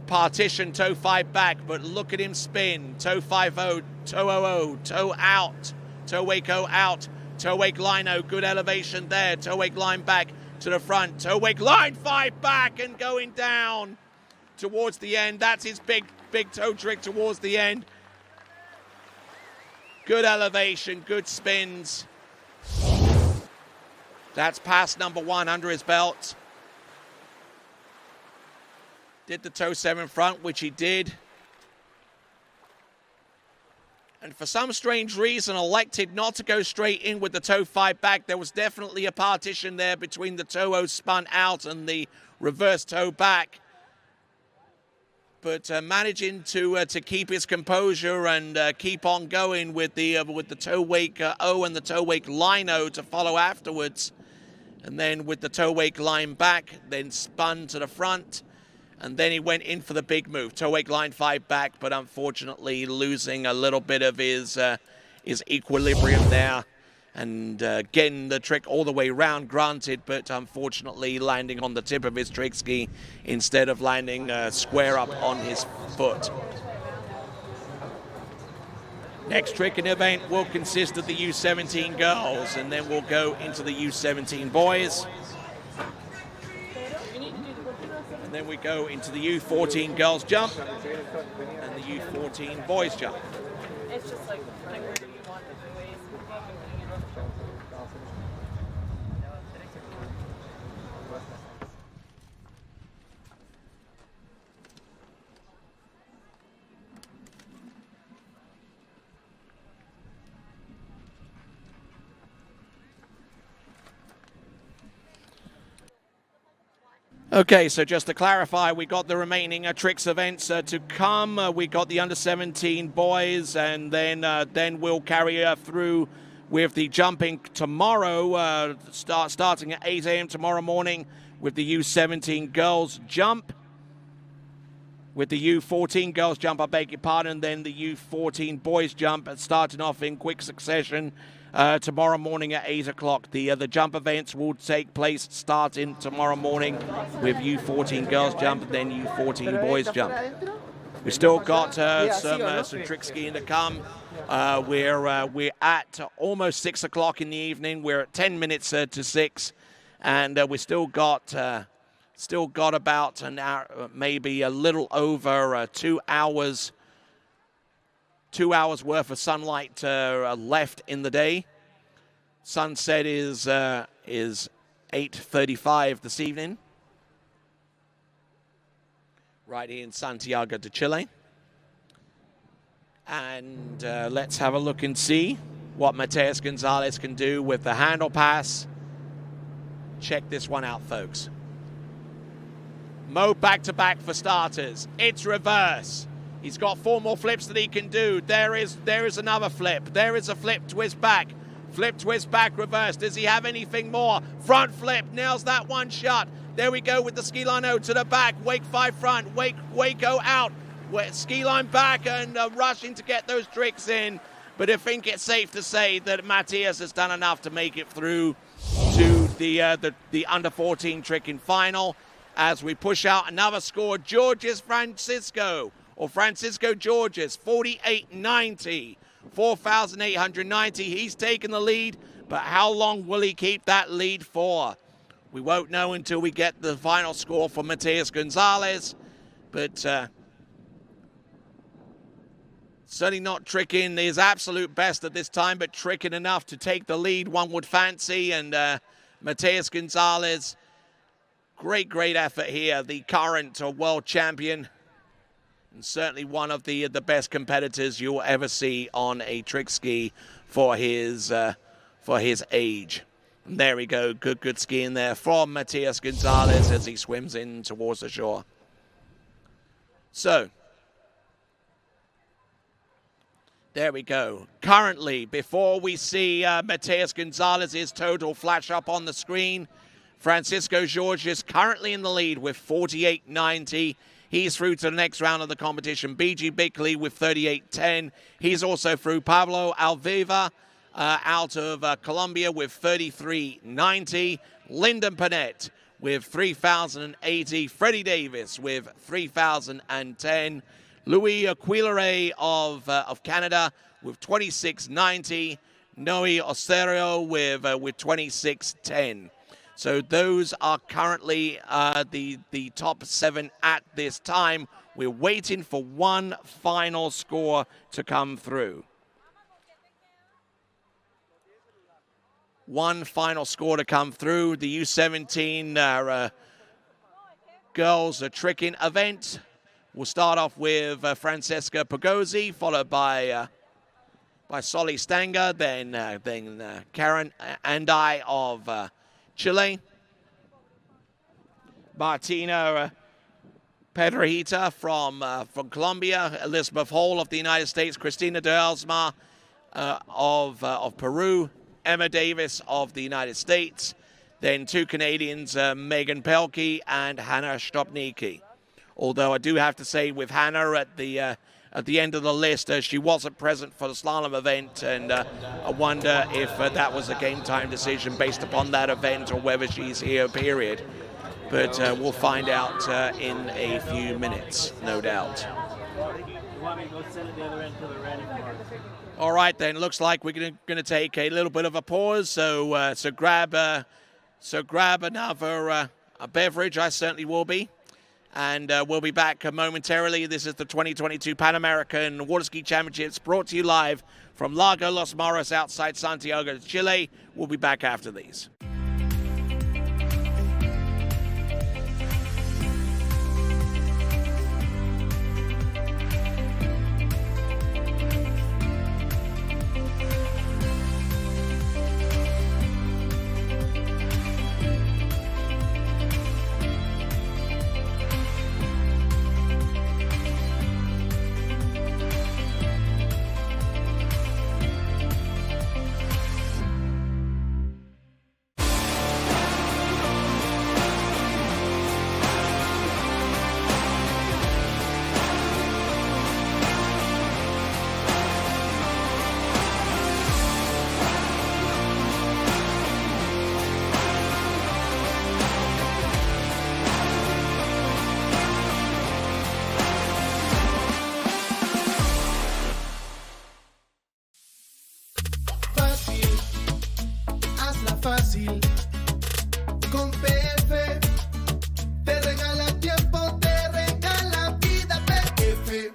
partition toe 5 back, but look at him spin. Toe 5-0, toe 0-0, toe out, toe wake 0 out, toe wake line 0, good elevation there, toe wake line back to the front, toe wake line 5 back and going down towards the end. That's his big toe trick towards the end. Good elevation, good spins. That's pass number 1 under his belt. Did the toe 7 front, which he did. And for some strange reason, elected not to go straight in with the toe 5 back. There was definitely a partition there between the toe 0 spun out and the reverse toe back. But managing to keep his composure and keep on going with the toe wake 0 and the toe wake line 0 to follow afterwards. And then with the toe wake line back, then spun to the front. And then he went in for the big move, toe wake line 5 back, but unfortunately losing a little bit of his equilibrium there, and getting the trick all the way around, granted, but unfortunately landing on the tip of his trick ski instead of landing square up on his foot. Next trick in the event will consist of the U17 girls, and then we'll go into the U17 boys. And then we go into the U14 girls jump and the U14 boys jump. It's just like whatever you want different ways. Okay, so just to clarify, we got the remaining tricks events to come. We got the under-17 boys, and then we'll carry through with the jumping tomorrow, starting at 8 a.m. tomorrow morning with the U17 girls jump. With the U14 girls jump, I beg your pardon, then the U14 boys jump, starting off in quick succession tomorrow morning at 8 o'clock. The jump events will take place starting tomorrow morning with U14 girls jump and then U14 boys jump. We've still got some trick skiing to come. We're at almost 6 o'clock in the evening. We're at 10 minutes to 6, and we still got about an hour, maybe a little over 2 hours. 2 hours worth of sunlight left in the day. Sunset is 8:35 this evening, right here in Santiago de Chile. And let's have a look and see what Mateus Gonzalez can do with the handle pass. Check this one out, folks. Mo back-to-back for starters. It's reverse. He's got 4 more flips that he can do. There is another flip. There is a flip, twist back. Flip, twist back, reverse. Does he have anything more? Front flip, nails that one shot. There we go with the ski line 0 to the back. Wake 5 front, wake 0 out. Ski line back and rushing to get those tricks in. But I think it's safe to say that Mateus has done enough to make it through to the under 14 trick in final. As we push out another score, Francisco Georges, 48-90 4,890. He's taken the lead, but how long will he keep that lead for? We won't know until we get the final score for Matias Gonzalez, but certainly not tricking his absolute best at this time, but tricking enough to take the lead, one would fancy. And Matias Gonzalez, great effort here. The current world champion, and certainly one of the best competitors you'll ever see on a trick ski for his age. And there we go, good skiing there from Matias Gonzalez as he swims in towards the shore. So, there we go. Currently, before we see Matias Gonzalez's total flash up on the screen, Francisco Jorge is currently in the lead with 48.90. He's through to the next round of the competition. BG Bickley with 38.10. He's also through. Pablo Alviva out of Colombia with 33.90. Lyndon Panette with 3,080. Freddie Davis with 3,010. Louis Aquilare of Canada with 26.90. Noe Oserio with 26.10. So those are currently the top 7 at this time. We're waiting for one final score to come through. One final score to come through. The U17 girls tricking event. We'll start off with Francesca Pagozzi, followed by Soli Stanger, then Karen Andai of Chile, Martina Pedrahita from Colombia, Elizabeth Hall of the United States, Cristina de Elsma of Peru, Emma Davis of the United States, then 2 Canadians, Megan Pelkey and Hannah Stopnicki. Although I do have to say, with Hannah at the end of the list, she wasn't present for the slalom event, and I wonder if that was a game time decision based upon that event or whether she's here, period. But we'll find out in a few minutes, no doubt. All right, then. Looks like we're going to take a little bit of a pause. So grab another beverage. I certainly will be. And we'll be back momentarily. This is the 2022 Pan American Water Ski Championships, brought to you live from Lago Los Moros outside Santiago, Chile. We'll be back after these. Fácil. Con PF te regala tiempo, te regala vida. PF.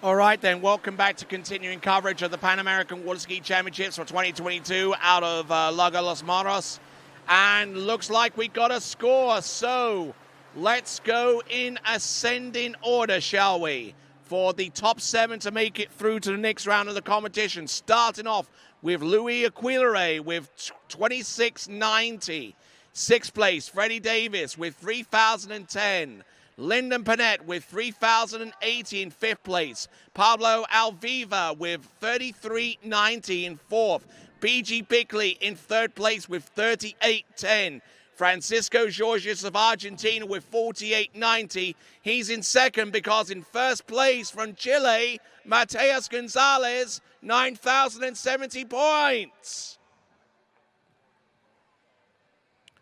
All right, then. Welcome back to continuing coverage of the Pan American Water Ski Championships for 2022 out of Lago Los Moros. And looks like we got a score. So let's go in ascending order, shall we? For the top 7 to make it through to the next round of the competition. Starting off with Louis Aguilera with 26.90. 6th place, Freddie Davis with 3,010. Lyndon Panett with 3,080 in 5th place. Pablo Alviva with 33.90 in 4th. BG Bickley in 3rd place with 38.10. Francisco Georges of Argentina with 48.90. He's in 2nd because in 1st place from Chile, Mateus Gonzalez, 9,070 points.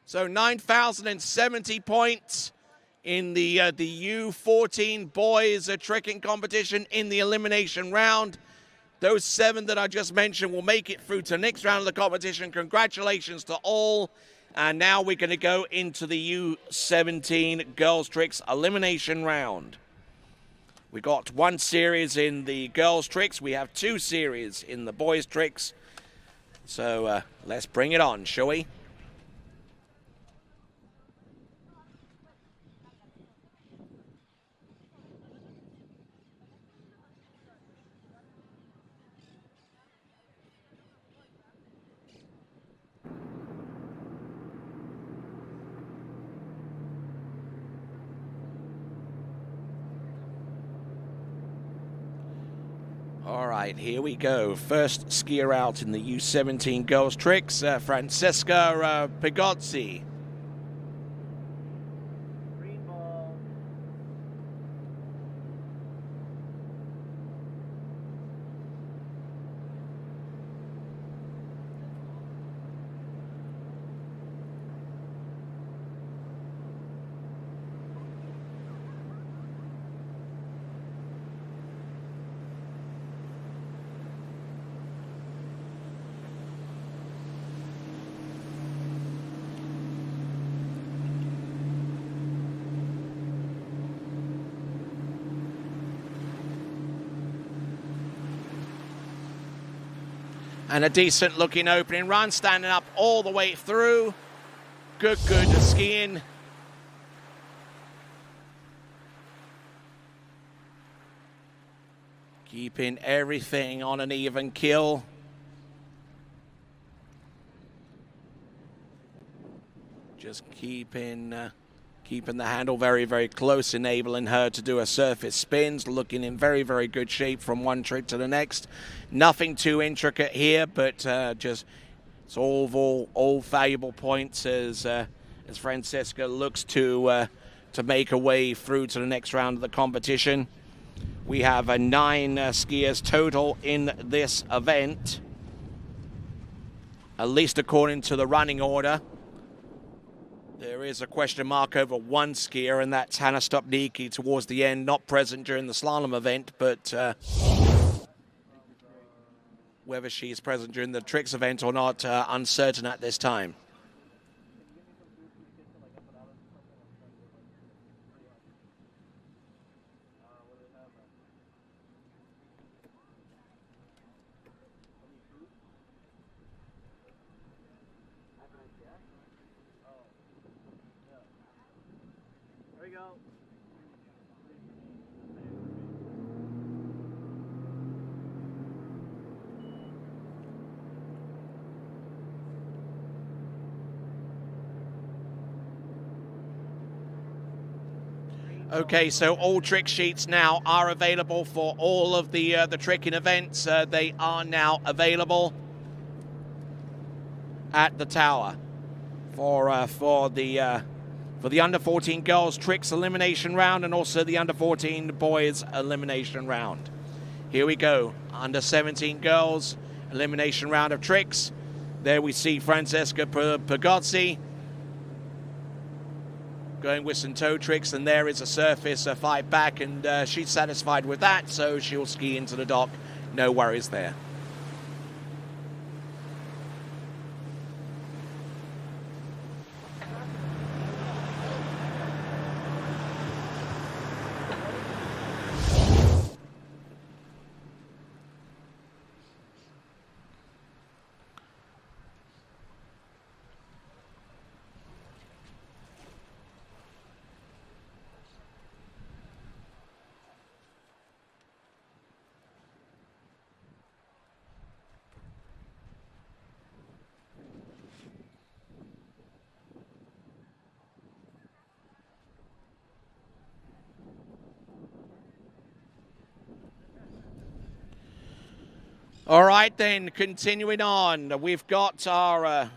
So 9,070 points in the U14 boys tricking competition in the elimination round. Those 7 that I just mentioned will make it through to the next round of the competition. Congratulations to all. And now we're going to go into the U17 girls tricks elimination round. We got 1 series in the girls tricks. We have 2 series in the boys tricks. So let's bring it on, shall we? All right, here we go. First skier out in the U17 girls tricks, Francesca Pigozzi. And a decent looking opening run, standing up all the way through. Good skiing. Keeping everything on an even keel. Just keeping the handle very, very close, enabling her to do her surface spins, looking in very, very good shape from one trick to the next. Nothing too intricate here, but just it's all valuable points as Francesca looks to make her way through to the next round of the competition. We have 9 skiers total in this event, at least according to the running order. There is a question mark over 1 skier, and that's Hannah Stopnicki towards the end, not present during the slalom event, but whether she's present during the tricks event or not, uncertain at this time. Okay, so all trick sheets now are available for all of the tricking events. They are now available at the tower for the under 14 girls tricks elimination round and also the under 14 boys elimination round. Here we go, under 17 girls elimination round of tricks. There we see Francesca Pigozzi going with some toe tricks, and there is a surface, a 5 back, and she's satisfied with that, so she'll ski into the dock. No worries there. All right, then, continuing on, we've got our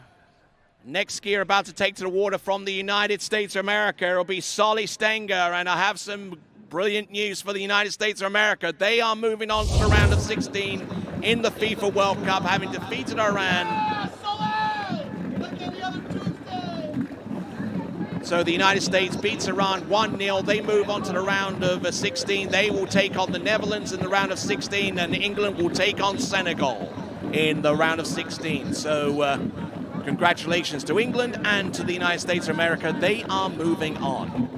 next skier about to take to the water from the United States of America. It'll be Solly Stenger, and I have some brilliant news for the United States of America. They are moving on to the round of 16 in the FIFA World Cup, having defeated Iran. So the United States beats Iran 1-0. They move on to the round of 16. They will take on the Netherlands in the round of 16, and England will take on Senegal in the round of 16. So congratulations to England and to the United States of America. They are moving on.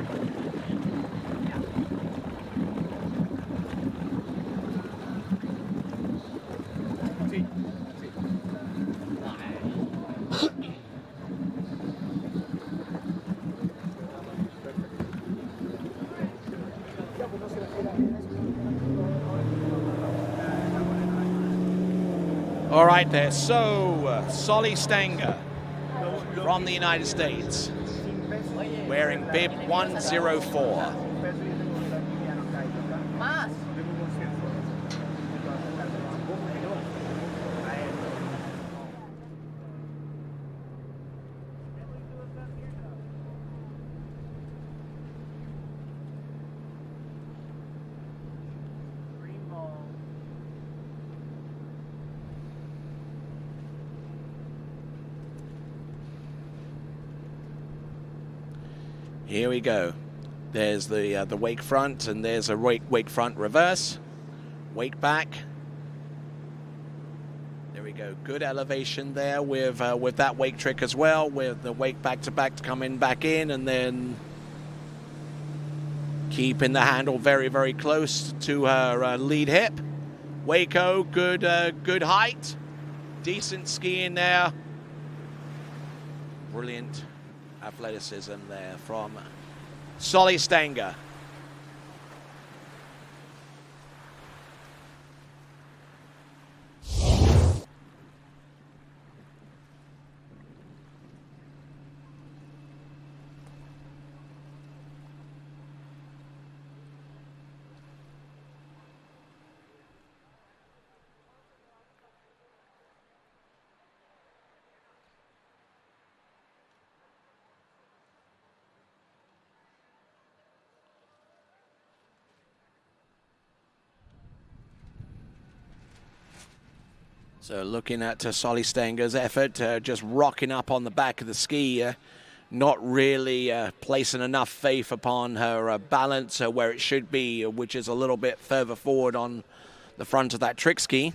All right there, so Solly Stenger from the United States, wearing bib 104. Here we go. There's the wake front, and there's a wake front reverse, wake back. There we go. Good elevation there with that wake trick as well, with the wake back to back coming back in, and then keeping the handle very, very close to her lead hip. Waco, good height, decent skiing there. Brilliant athleticism there from Solly Stenger. So looking at Solly Stenger's effort, just rocking up on the back of the ski, not really placing enough faith upon her balance where it should be, which is a little bit further forward on the front of that trick ski.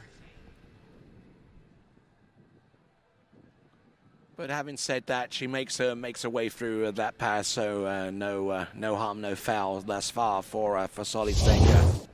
But having said that, she makes her way through that pass, so no harm, no foul thus far for Solly Stenger.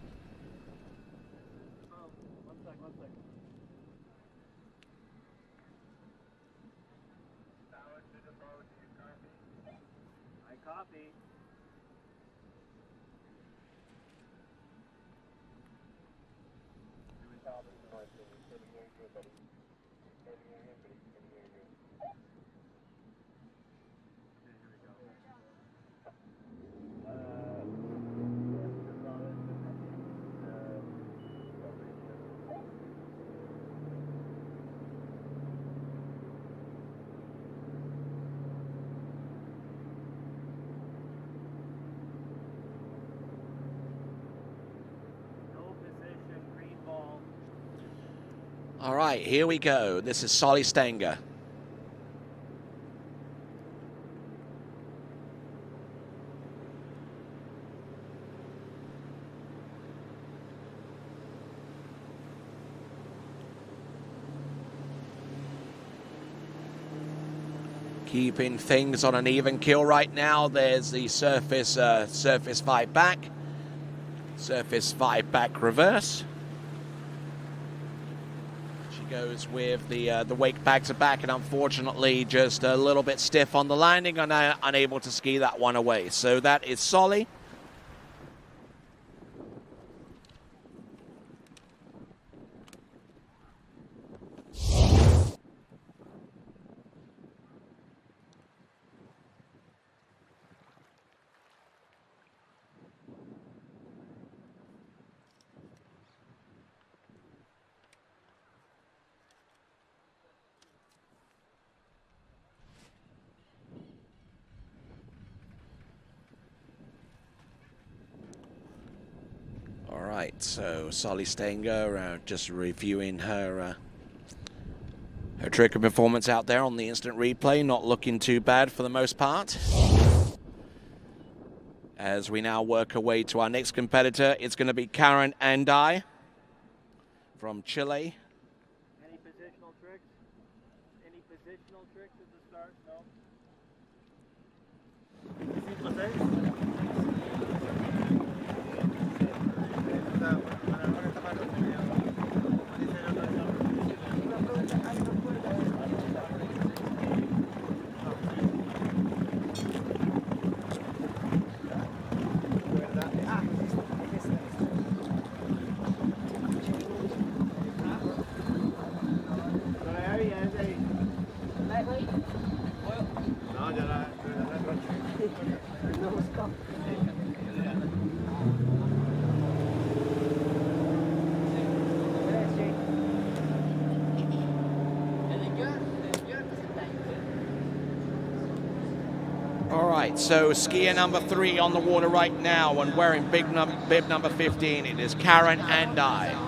All right, here we go. This is Solly Stenger. Keeping things on an even keel right now. There's the surface 5 back. Surface 5 back reverse. Goes with the wake back to back, and unfortunately just a little bit stiff on the landing and unable to ski that one away. So that is Solly. right, so Solly Stenger just reviewing her her trick and performance out there on the instant replay. Not looking too bad for the most part. As we now work our way to our next competitor, it's going to be Karen Andai from Chile. Any positional tricks? Any positional tricks at the start? No? All right, so skier number 3 on the water right now and wearing bib number 15. It is Karen Andai.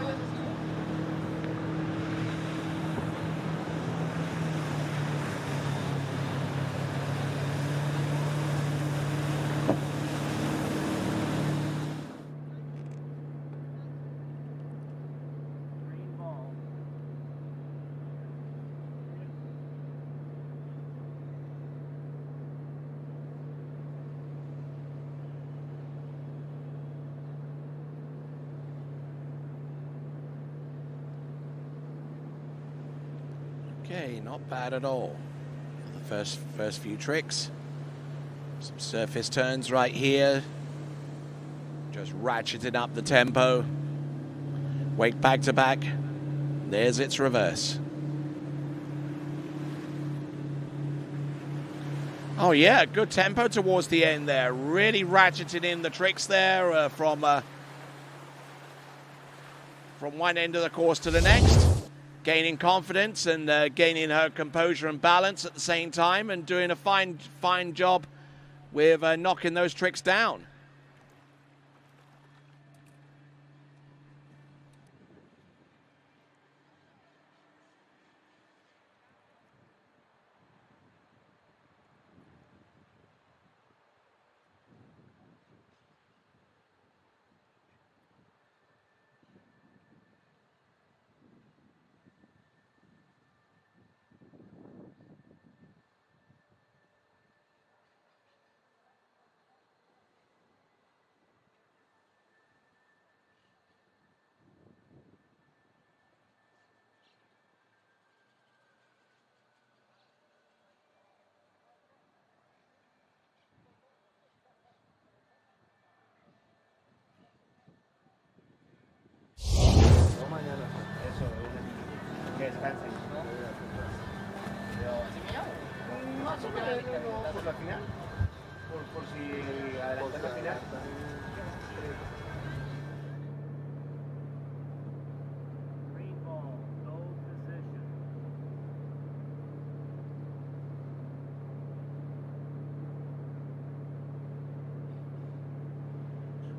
Okay, not bad at all. For the first few tricks. Some surface turns right here. Just ratcheted up the tempo. Wake back to back. There's its reverse. Oh yeah, good tempo towards the end there. Really ratcheted in the tricks there from one end of the course to the next. Gaining confidence and gaining her composure and balance at the same time, and doing a fine job with knocking those tricks down.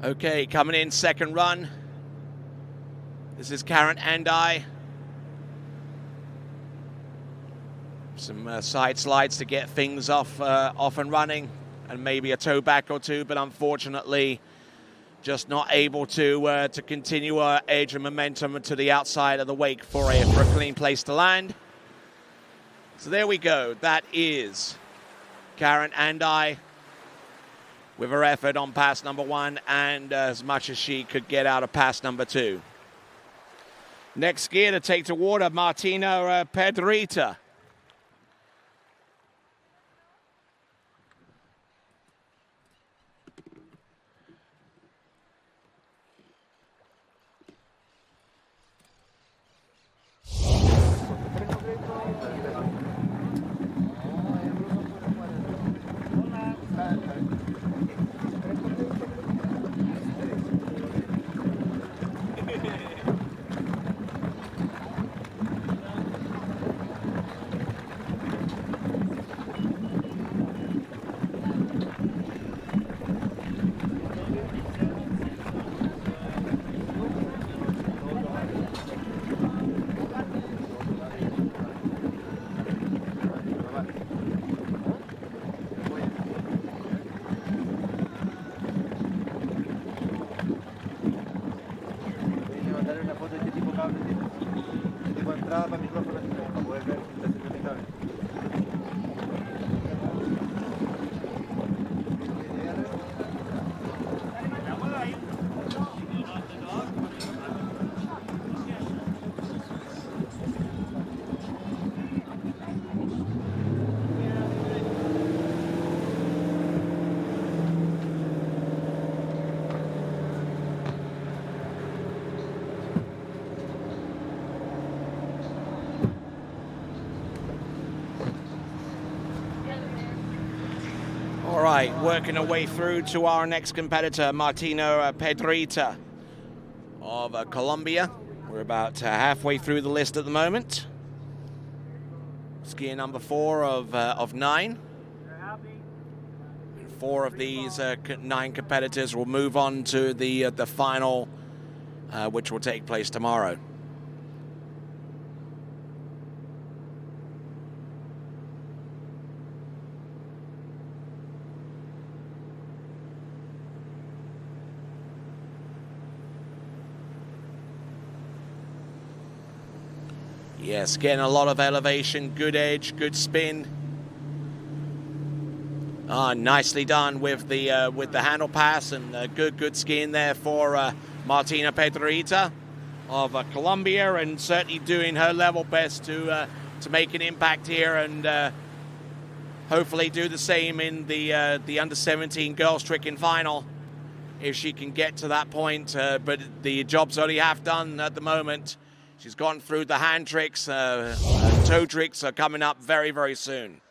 Okay, coming in second run. This is Karen Andai. Some side slides to get things off and running, and maybe a toe back or two, but unfortunately just not able to continue our edge and momentum to the outside of the wake for a clean place to land. So there we go. That is Karen Andai with her effort on pass number 1 and as much as she could get out of pass number 2. Next skier to take to water, Martina Pedrita. working our way through to our next competitor, Martina Pedrita of Colombia. We're about halfway through the list at the moment. Skier number 4 of 9. 4 of these 9 competitors will move on to the final, which will take place tomorrow. Yes, getting a lot of elevation, good edge, good spin. Nicely done with the handle pass, and good skiing there for Martina Pedrita of Colombia, and certainly doing her level best to make an impact here, and hopefully do the same in the under 17 girls tricking final if she can get to that point. But the job's only half done at the moment. She's gone through the hand tricks. Toe tricks are coming up very, very soon.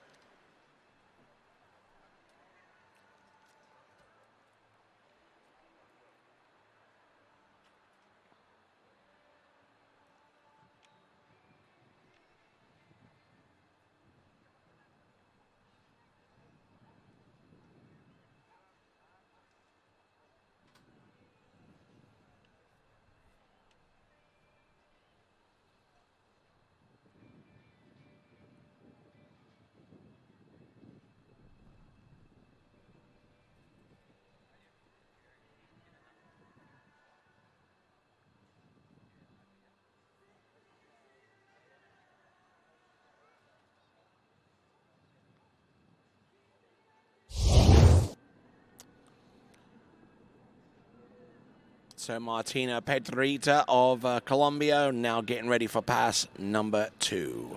So Martina Pedrita of Colombia now getting ready for pass number 2.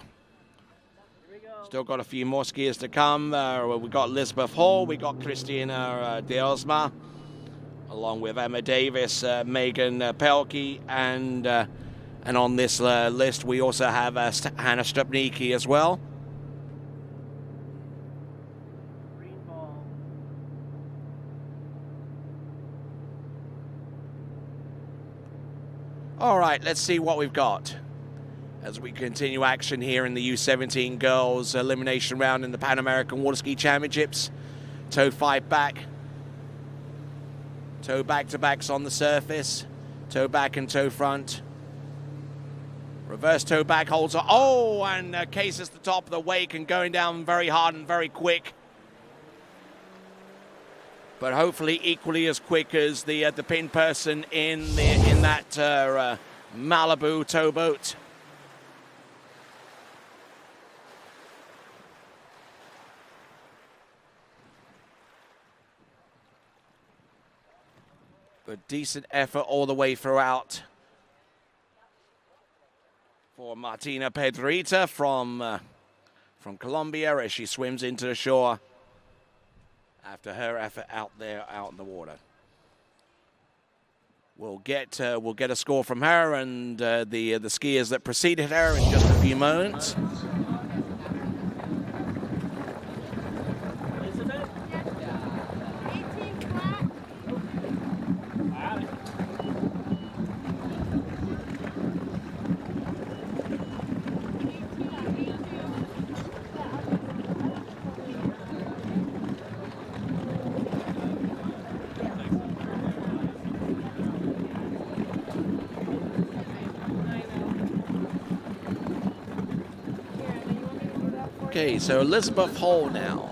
Still got a few more skiers to come. We got Elizabeth Hall, we got Christina De Osma, along with Emma Davis, Megan Pelkey, and on this list we also have Hannah Stupnicki as well. All right, let's see what we've got as we continue action here in the U17 girls elimination round in the Pan-American Water Ski Championships. Toe 5 back. Toe back-to-backs on the surface. Toe back and toe front. Reverse toe back holds. Oh, and cases the top of the wake and going down very hard and very quick. But hopefully equally as quick as the pin person in that Malibu towboat. But decent effort all the way throughout for Martina Pedrita from Colombia as she swims into the shore after her effort out in the water. We'll get a score from her and the skiers that preceded her in just a few moments. Okay, so Elizabeth Hall now.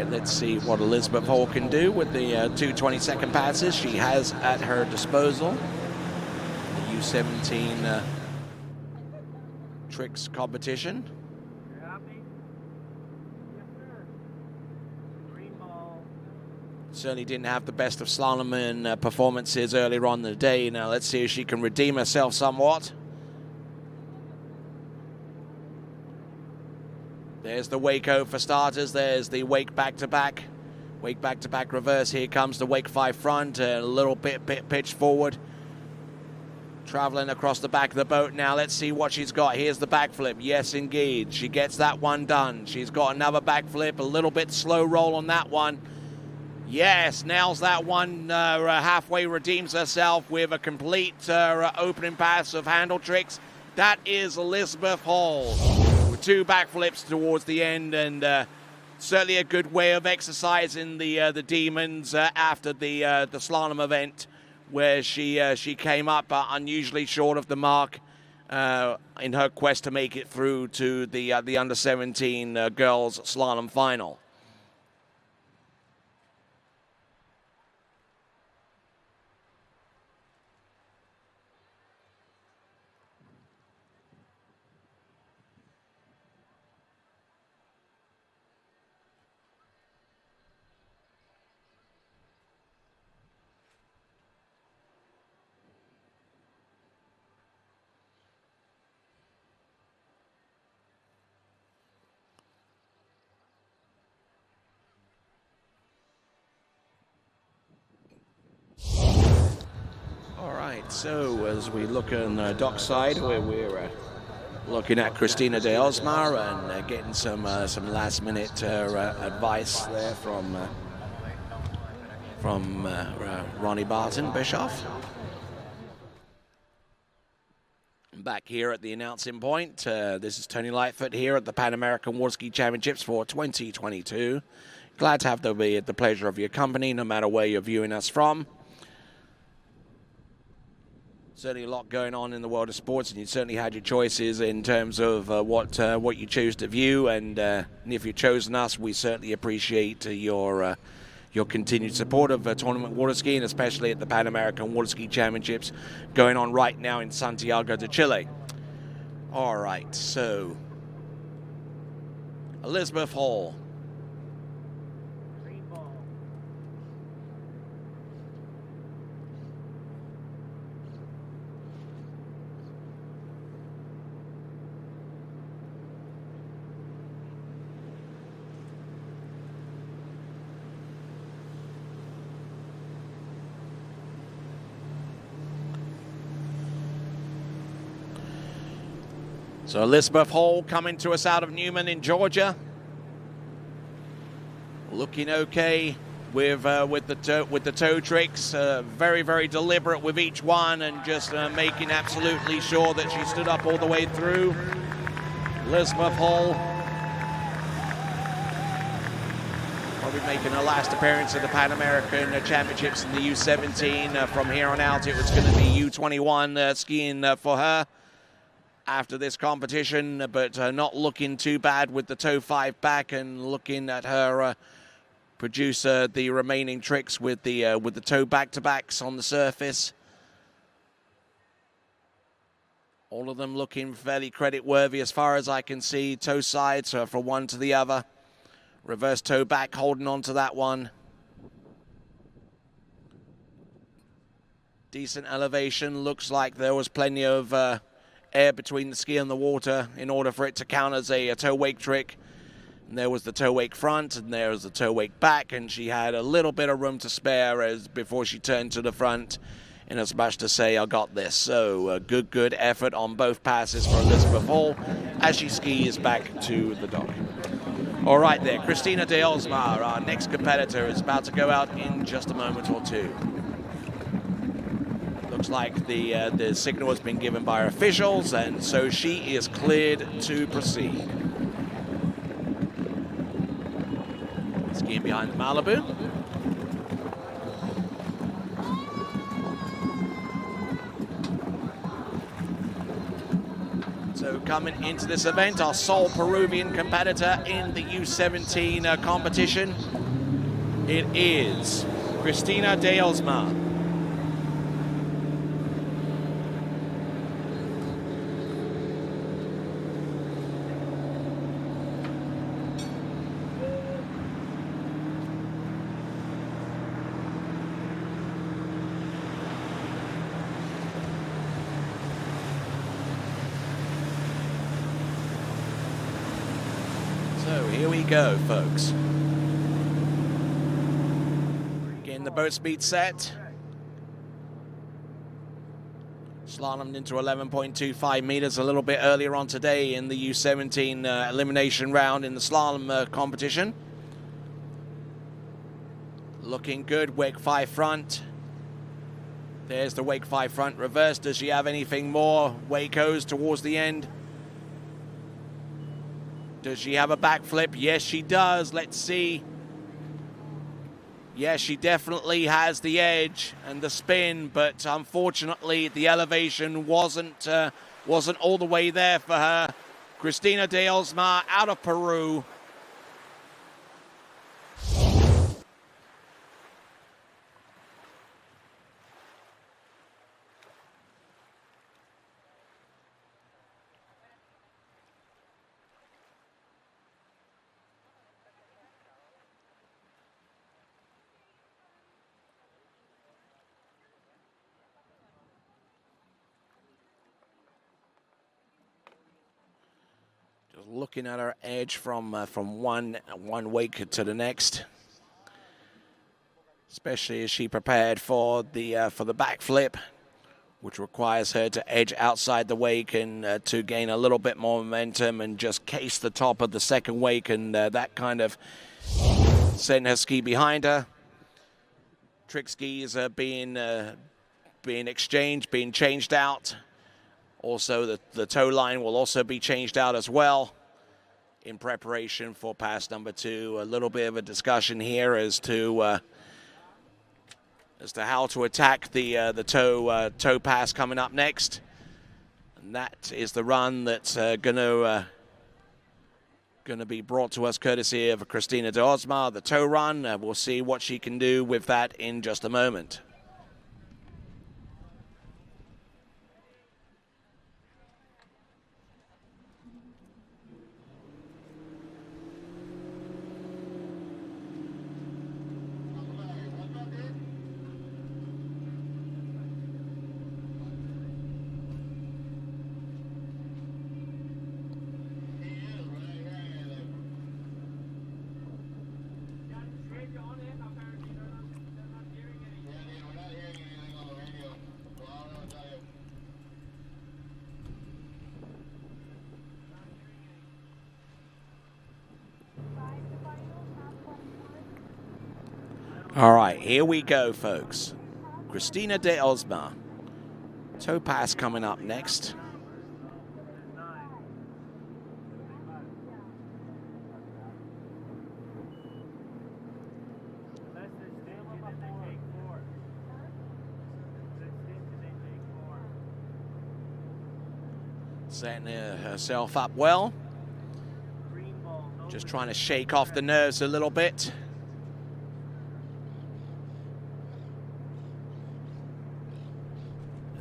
Let's see what Elizabeth Hall can do with the 2 20-second passes she has at her disposal. The U17 tricks competition. Certainly didn't have the best of slalom and performances earlier on in the day. Now let's see if she can redeem herself somewhat. There's the wake for starters. There's the wake back-to-back. Wake back-to-back reverse. Here comes the wake 5 front. A little bit pitched forward. Traveling across the back of the boat now. Let's see what she's got. Here's the backflip. Yes, indeed. She gets that one done. She's got another backflip. A little bit slow roll on that one. Yes, nails that one. Halfway redeems herself with a complete opening pass of handle tricks. That is Elizabeth Hall with 2 backflips towards the end, and certainly a good way of exercising the demons after the slalom event, where she came up unusually short of the mark in her quest to make it through to the under 17 girls slalom final. All right, so as we look on the dockside, where we're looking at Christina de Osmar and getting some last-minute advice there from Ronnie Barton Bischoff. Back here at the announcing point, this is Tony Lightfoot here at the Pan-American Water Ski Championships for 2022. Glad to have the pleasure of your company, no matter where you're viewing us from. Certainly a lot going on in the world of sports, and you certainly had your choices in terms of what you choose to view. And if you've chosen us, we certainly appreciate your continued support of tournament water skiing, especially at the Pan American Water Ski Championships going on right now in Santiago de Chile. All right, so Elizabeth Hall. So Elizabeth Hall coming to us out of Newman in Georgia. Looking okay with the toe tricks. Very, very deliberate with each one, and just making absolutely sure that she stood up all the way through. Elizabeth Hall probably making her last appearance at the Pan American Championships in the U17. From here on out, it was going to be U21 skiing for her after this competition, but not looking too bad with the toe 5 back, and looking at her produce the remaining tricks with the toe back-to-backs on the surface. All of them looking fairly credit-worthy as far as I can see. Toe sides from one to the other. Reverse toe back, holding on to that one. Decent elevation. Looks like there was plenty of air between the ski and the water in order for it to count as a toe wake trick. And there was the toe wake front, and there was the toe wake back, and she had a little bit of room to spare before she turned to the front, in as much to say, I got this. So good effort on both passes for Elizabeth Hall as she skis back to the dock. All right there, Christina de Osmar, our next competitor, is about to go out in just a moment or two. Looks like the signal has been given by our officials, and so she is cleared to proceed. Skiing behind the Malibu. So coming into this event, our sole Peruvian competitor in the U17 competition, it is Christina de Osmar. here we go, folks. Getting the boat speed set. Slalomed into 11.25 meters a little bit earlier on today in the U17 elimination round in the slalom competition. Looking good, wake 5 front. There's the wake 5 front reverse. Does she have anything more? Wakos towards the end. Does she have a backflip? Yes, she does. Let's see. Yes, she definitely has the edge and the spin, but unfortunately the elevation wasn't all the way there for her. Cristina de Osmar out of Peru. Looking at her edge from one wake to the next, especially as she prepared for the backflip, which requires her to edge outside the wake and to gain a little bit more momentum and just case the top of the second wake, and that kind of sent her ski behind her. Trick skis are being exchanged, being changed out. Also, the tow line will also be changed out as well in preparation for pass number 2. A little bit of a discussion here as to how to attack the tow pass coming up next, and that is the run that's gonna be brought to us courtesy of Cristina de Osmar. The tow run. We'll see what she can do with that in just a moment. All right, here we go, folks. Cristina de Osmar. Tow pass coming up next. Setting herself up well. Just trying to shake off the nerves a little bit.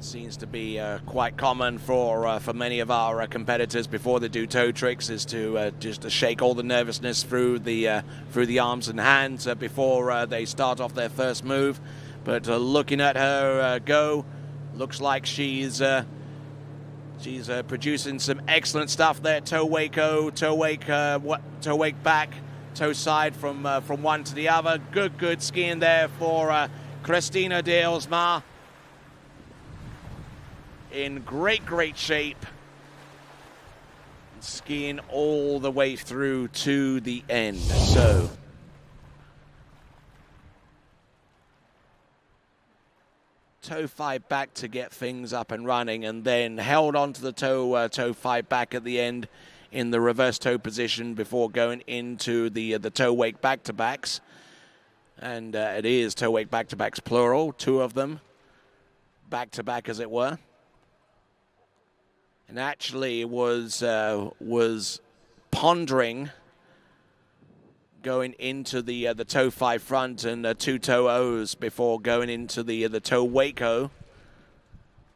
Seems to be quite common for many of our competitors before they do toe tricks, is to just to shake all the nervousness through the arms and hands before they start off their first move. But looking at her go, looks like she's producing some excellent stuff there. Toe wake back, toe side from one to the other. Good skiing there for Cristina de Osmar. In great shape, skiing all the way through to the end. So toe 5 back to get things up and running, and then held onto the toe 5 back at the end in the reverse toe position before going into the toe wake back to backs. And it is toe wake back to backs plural, 2 of them back to back, as it were. And actually was pondering going into the toe 5 front and 2 toe O's before going into the toe wake-o,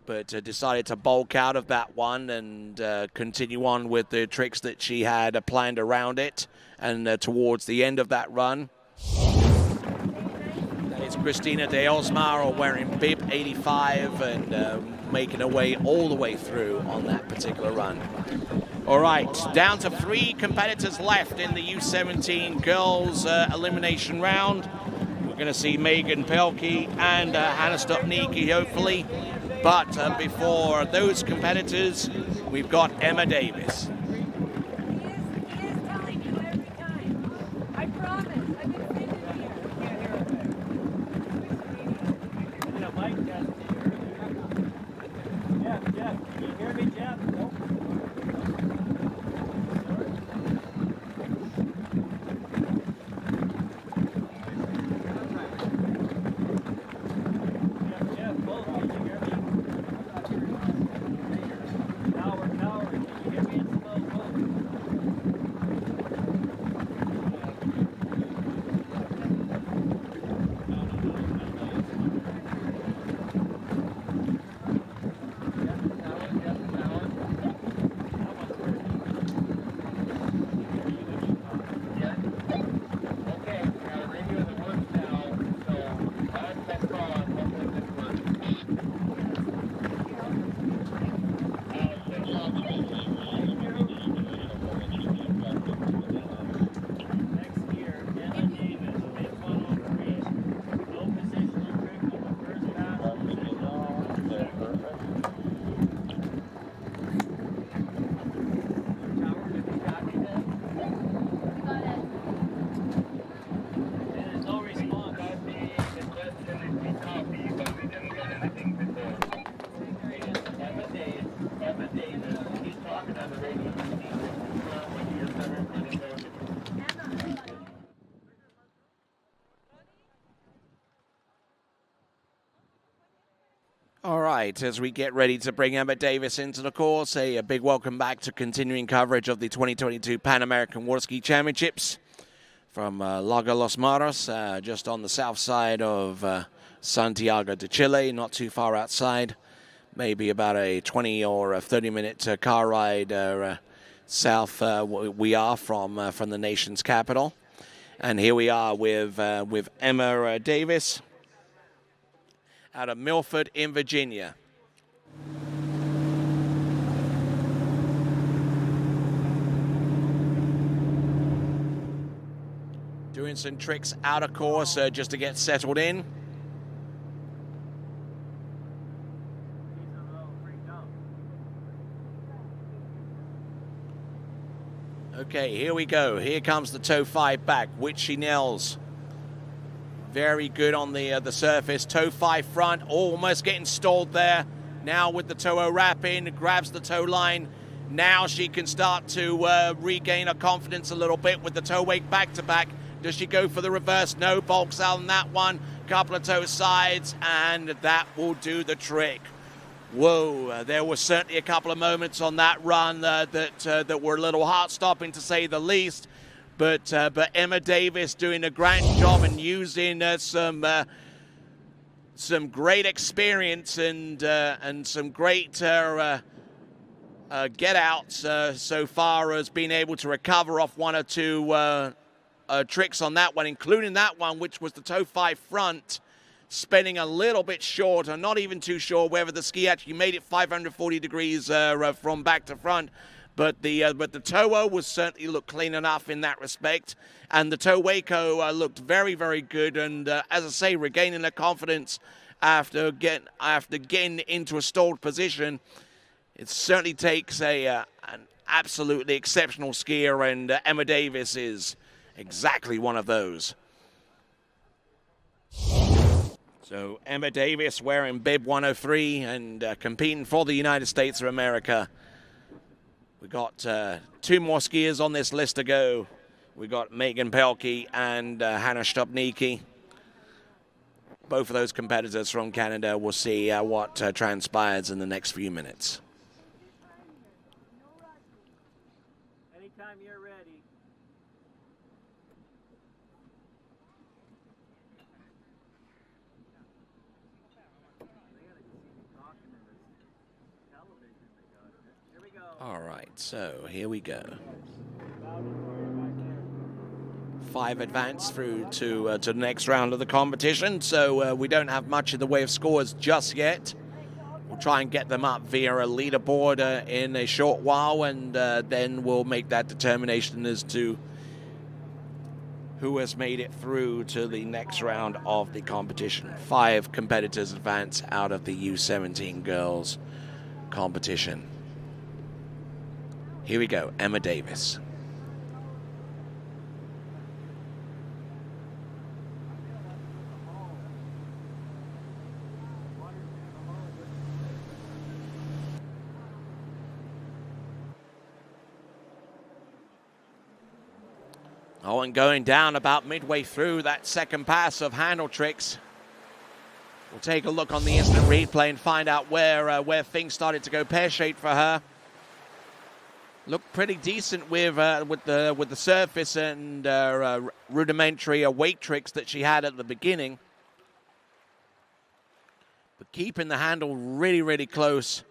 but decided to bulk out of that one and continue on with the tricks that she had planned around it. And towards the end of that run, that is Cristina de Osmar, wearing bib 85 and making her way all the way through on that particular run. All right, down to 3 competitors left in the U17 girls elimination round. We're going to see Megan Pelkey and Hannah Stopnicki, hopefully. But before those competitors, we've got Emma Davis. All right, as we get ready to bring Emma Davis into the course, a big welcome back to continuing coverage of the 2022 Pan-American Water Ski Championships from Lago Los Maros, just on the south side of Santiago de Chile, not too far outside, maybe about a 20 or a 30-minute car ride south we are from the nation's capital. And here we are with Emma Davis out of Milford in Virginia. Doing some tricks out of course just to get settled in. Okay, here we go. Here comes the toe 5 back, which she nails. Very good on the surface. Toe 5 front, almost getting stalled there. Now with the toe wrap in, grabs the toe line. Now she can start to regain her confidence a little bit with the toe wake back to back. Does she go for the reverse? No, bulks out on that one. Couple of toe sides, and that will do the trick. Whoa, there was certainly a couple of moments on that run that were a little heart-stopping to say the least. But Emma Davis doing a grand job and using some great experience and some great get-outs so far as being able to recover off 1 or 2 tricks on that one, including that one, which was the toe 5 front, spinning a little bit short. I'm not even too sure whether the ski actually made it 540 degrees from back to front. But the toe was certainly looked clean enough in that respect, and the toe Waco looked very, very good. And as I say, regaining their confidence after getting into a stalled position, it certainly takes an absolutely exceptional skier, and Emma Davis is exactly one of those. So Emma Davis wearing bib 103 and competing for the United States of America. We got 2 more skiers on this list to go. We got Megan Pelkey and Hannah Stopnicki. Both of those competitors from Canada. We'll see what transpires in the next few minutes. Anytime you're ready. All right, so here we go. 5 advance through to the next round of the competition, so we don't have much in the way of scores just yet. We'll try and get them up via a leaderboard in a short while, and then we'll make that determination as to who has made it through to the next round of the competition. 5 competitors advance out of the U17 girls competition. Here we go, Emma Davis. Oh, and going down about midway through that second pass of handle tricks. We'll take a look on the instant replay and find out where things started to go pear-shaped for her. Looked pretty decent with the surface and rudimentary weight tricks that she had at the beginning, but keeping the handle really, really close.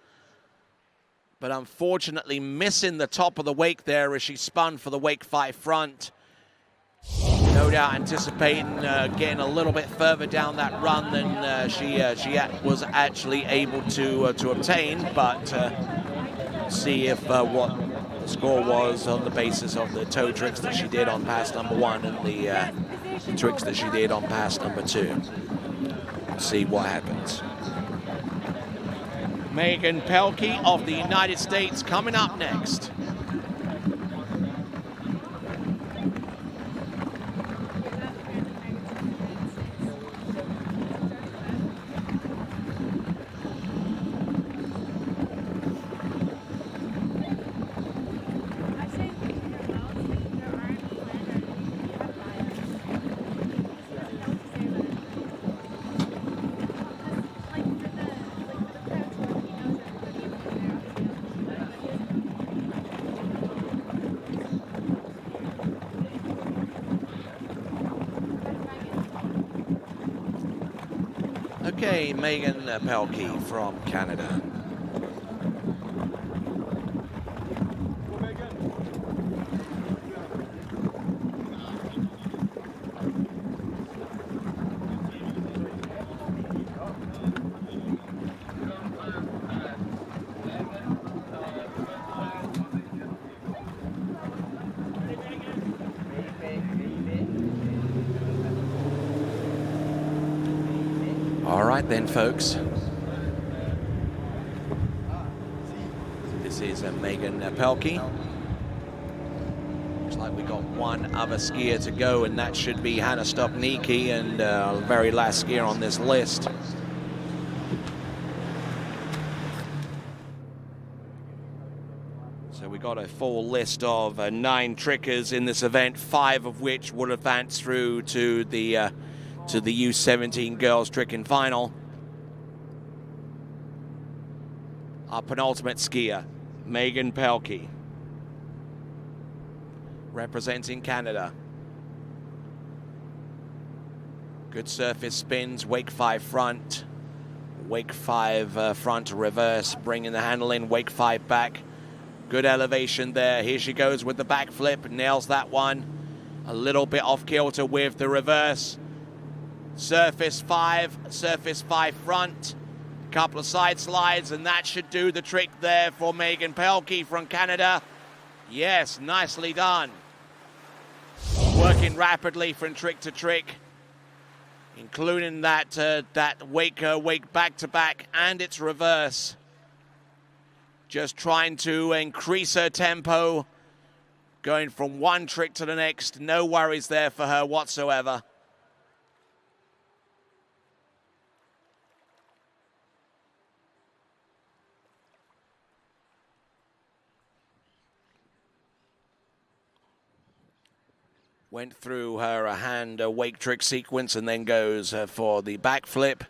But unfortunately missing the top of the wake there as she spun for the wake 5 front. No doubt anticipating getting a little bit further down that run than she was actually able to obtain, but see if what the score was on the basis of the toe tricks that she did on pass number 1 and the tricks that she did on pass number 2. See what happens. Megan Pelkey of the United States coming up next. Okay, Megan Pelkey from Canada. All right then, folks. This is Megan Pelkey. Looks like we got one other skier to go, and that should be Hannah Stopnicki, and very last skier on this list. So we got a full list of 9 trickers in this event, 5 of which would advance through to the U17 girls tricking final. Our penultimate skier, Megan Pelkey, representing Canada. Good surface spins, wake 5 front, wake 5 front reverse, bringing the handle in, wake 5 back. Good elevation there. Here she goes with the backflip, nails that one. A little bit off kilter with the reverse. Surface 5 front, couple of side slides, and that should do the trick there for Megan Pelkey from Canada. Yes, nicely done. Working rapidly from trick to trick, including that wake back to back and its reverse. Just trying to increase her tempo, going from one trick to the next. No worries there for her whatsoever. Went through her hand wake trick sequence and then goes for the backflip.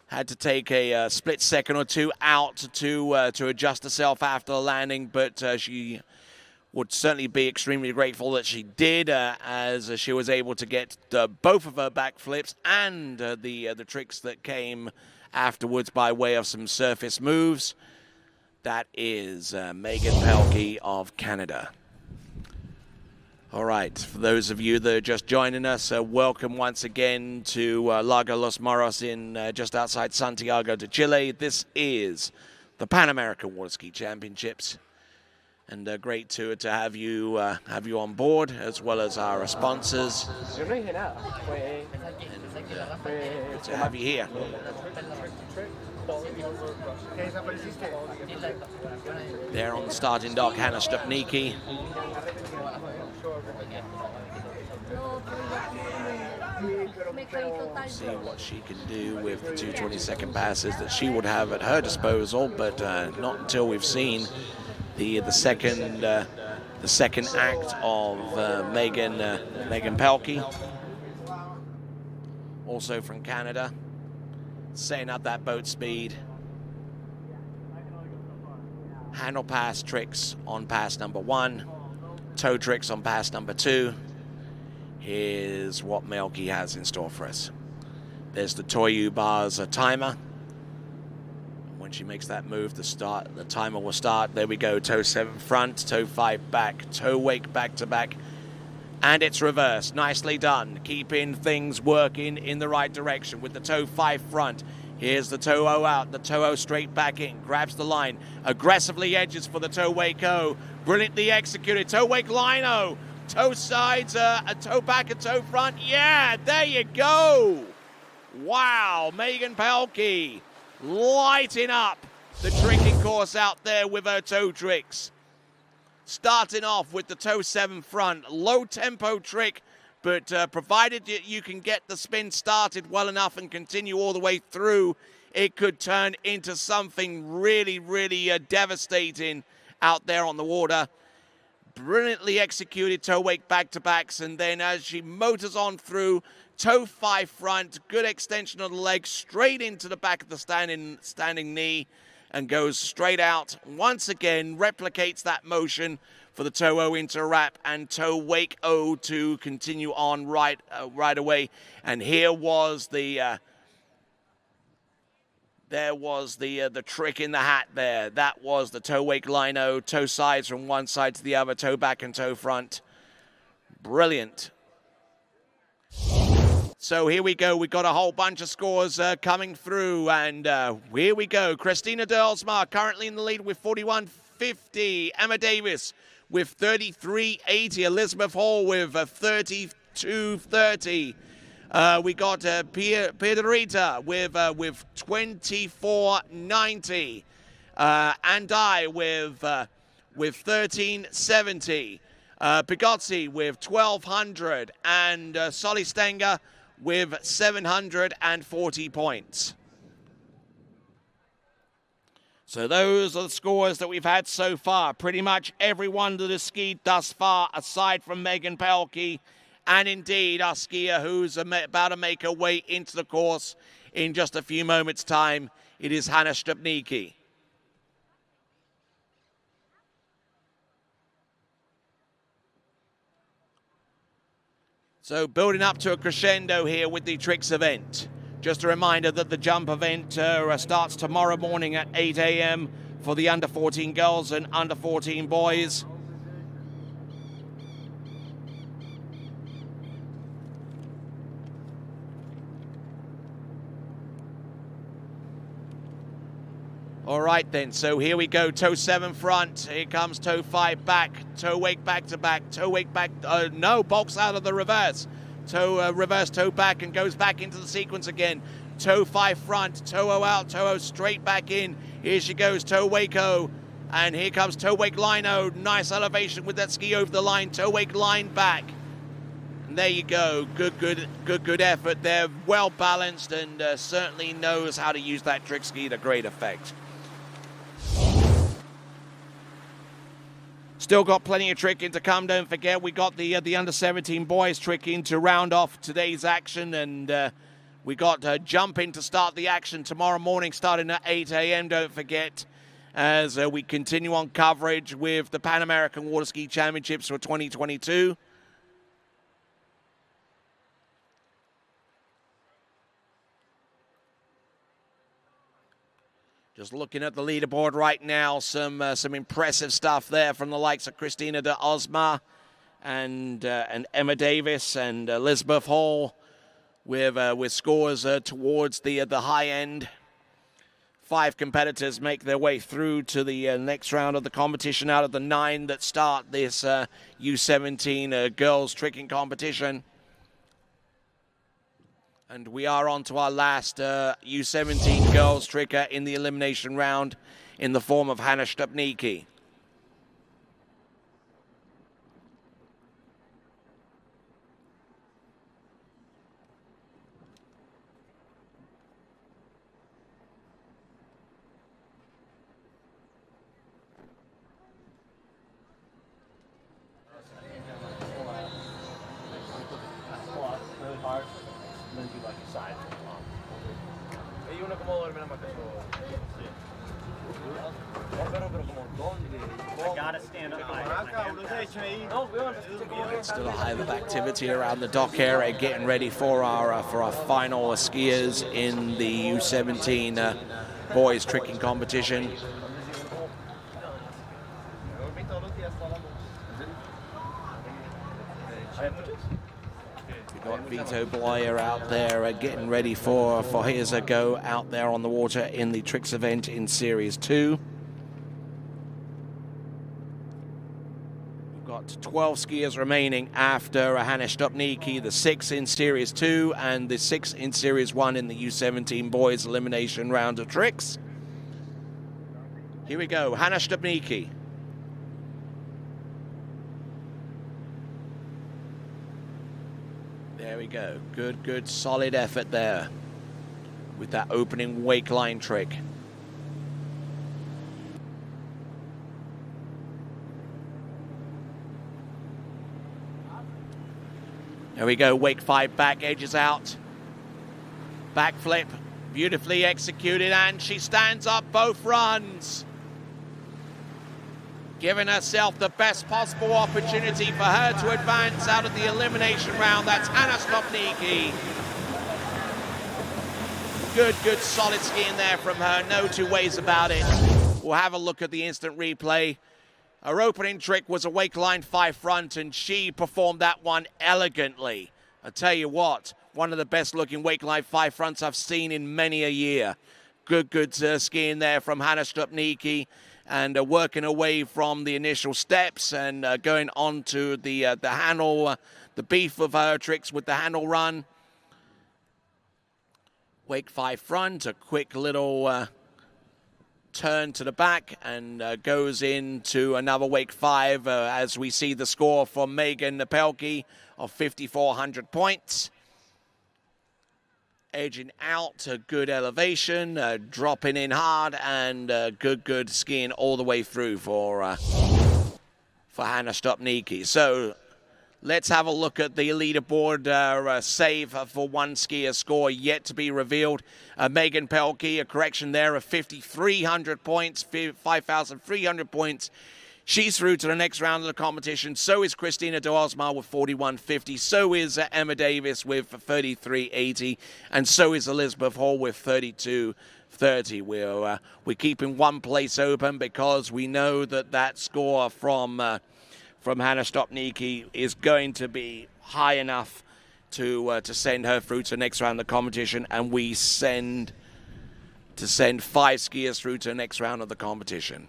Had to take a split second or two out to adjust herself after the landing, but she would certainly be extremely grateful that she did, as she was able to get both of her backflips and the tricks that came afterwards by way of some surface moves. That is Megan Pelkey of Canada. All right, for those of you that are just joining us, welcome once again to Lago Los Moros in just outside Santiago de Chile. This is the Pan American Water Ski Championships, and great to have you on board, as well as our sponsors. Good to have you here. There on the starting dock, Hannah Stupniki. See what she can do with the 2:22 passes that she would have at her disposal, but not until we've seen the second act of Megan Pelkey, also from Canada, setting up that boat speed. Handle pass tricks on pass number 1, toe tricks on pass number 2. Here's what Melky has in store for us. There's the Toyu Bar's timer. When she makes that move, the timer will start. There we go, toe 7 front, toe 5 back, toe wake back to back, and it's reversed. Nicely done, keeping things working in the right direction with the toe 5 front. Here's the toe O out, the toe O straight back in, grabs the line, aggressively edges for the toe wake O, brilliantly executed, toe wake line O, toe sides, a toe back, a toe front, yeah, there you go. Wow, Megan Pelkey lighting up the tricking course out there with her toe tricks. Starting off with the toe 7 front, low tempo trick, but provided you can get the spin started well enough and continue all the way through, it could turn into something really, really devastating out there on the water. Brilliantly executed toe wake back-to-backs, and then as she motors on through, toe 5 front, good extension of the leg, straight into the back of the standing knee, and goes straight out. Once again, replicates that motion for the toe O into wrap and toe wake O to continue on right away. And here was the trick in the hat there. That was the toe wake line O, toe sides from one side to the other, toe back and toe front. Brilliant. So here we go. We've got a whole bunch of scores coming through, and here we go. Christina Delsmar currently in the lead with 41.50. Emma Davis with 33.80. Elizabeth Hall with 32.30. We got Piedrahita with 24.90. And I with 13.70. Pigozzi with 1,200, and Solly Stenger with 740 points. So those are the scores that we've had so far. Pretty much everyone that has skied thus far, aside from Megan Pelkey, and indeed our skier who's about to make her way into the course in just a few moments' time. It is Hannah Stupniki. So building up to a crescendo here with the tricks event. Just a reminder that the jump event starts tomorrow morning at 8 a.m. for the under 14 girls and under 14 boys. All right then, so here we go, toe 7 front, here comes toe 5 back, toe wake back to back, toe wake back, no, bolts out of the reverse, toe reverse toe back and goes back into the sequence again, toe 5 front, toe O out, toe O straight back in, here she goes, toe wake O, and here comes toe wake line O, nice elevation with that ski over the line, toe wake line back, and there you go, good effort there, well balanced, and certainly knows how to use that trick ski to great effect. Still got plenty of tricking to come. Don't forget, we got the under-17 boys tricking to round off today's action, and we got jumping to start the action tomorrow morning, starting at 8 a.m. Don't forget, as we continue on coverage with the Pan American Water Ski Championships for 2022. Just looking at the leaderboard right now, some impressive stuff there from the likes of Christina de Osma and Emma Davis and Elizabeth Hall with scores towards the high end. 5 competitors make their way through to the next round of the competition out of the 9 that start this U17 girls tricking competition. And we are on to our last U17 girls tricker in the elimination round in the form of Hannah Stupnicki. Still a hive of activity around the dock area, getting ready for our final skiers in the U17 boys tricking competition. We've got Vito Bloyer out there getting ready for his go out there on the water in the tricks event in Series 2. 12 skiers remaining after Hannah Stupnicki, the 6 in Series 2 and the 6 in Series 1 in the U17 boys elimination round of tricks. Here we go, Hannah Stupnicki. There we go, good solid effort there with that opening wake line trick. There we go, wake 5 back, edges out. Backflip, beautifully executed, and she stands up both runs. Giving herself the best possible opportunity for her to advance out of the elimination round. That's Hannah Stupnicki. Good solid skiing there from her, no two ways about it. We'll have a look at the instant replay. Her opening trick was a wake line 5 front, and she performed that one elegantly. I tell you what, one of the best looking wake line 5 fronts I've seen in many a year. Good skiing there from Hannah Stupnicki, and working away from the initial steps and going on to the handle, the beef of her tricks with the handle run. Wake 5 front, a quick little turn to the back, and goes into another wake 5 as we see the score from Megan Pelkey of 5,400 points. Edging out, a good elevation, dropping in hard, and good skiing all the way through for Hannah Stupnicki. So let's have a look at the leaderboard save for one skier score yet to be revealed. Megan Pelkey, a correction there of 5,300 points, 5,300 points. She's through to the next round of the competition. So is Christina de Osmar with 4,150. So is Emma Davis with 3,380. And so is Elizabeth Hall with 3,230. We're keeping one place open because we know that score from Hannah Stupnicki is going to be high enough to send her through to the next round of the competition, and we send 5 skiers through to the next round of the competition.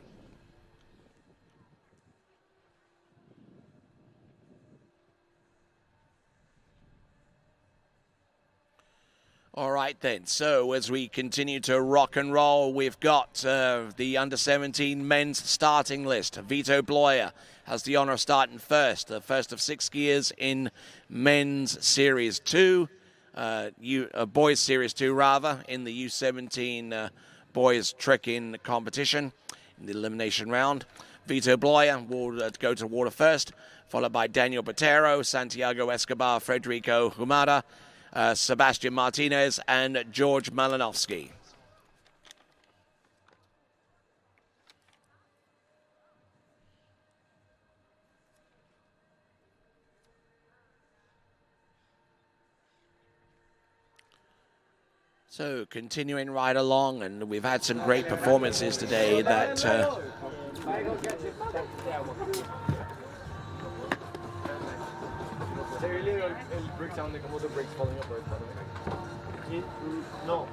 All right then, so as we continue to rock and roll, we've got the under-17 men's starting list. Vito Bloyer has the honor of starting first, the first of 6 skiers in men's Series 2, boys Series 2 rather, in the U17 boys tricking competition in the elimination round. Vito Bloyer will go to water first, followed by Daniel Botero, Santiago Escobar, Federico Humada, Sebastian Martinez, and George Malinowski. So continuing right along, and we've had some great performances today that Necessarily el breakdown de cómo the brakes falling apart. No.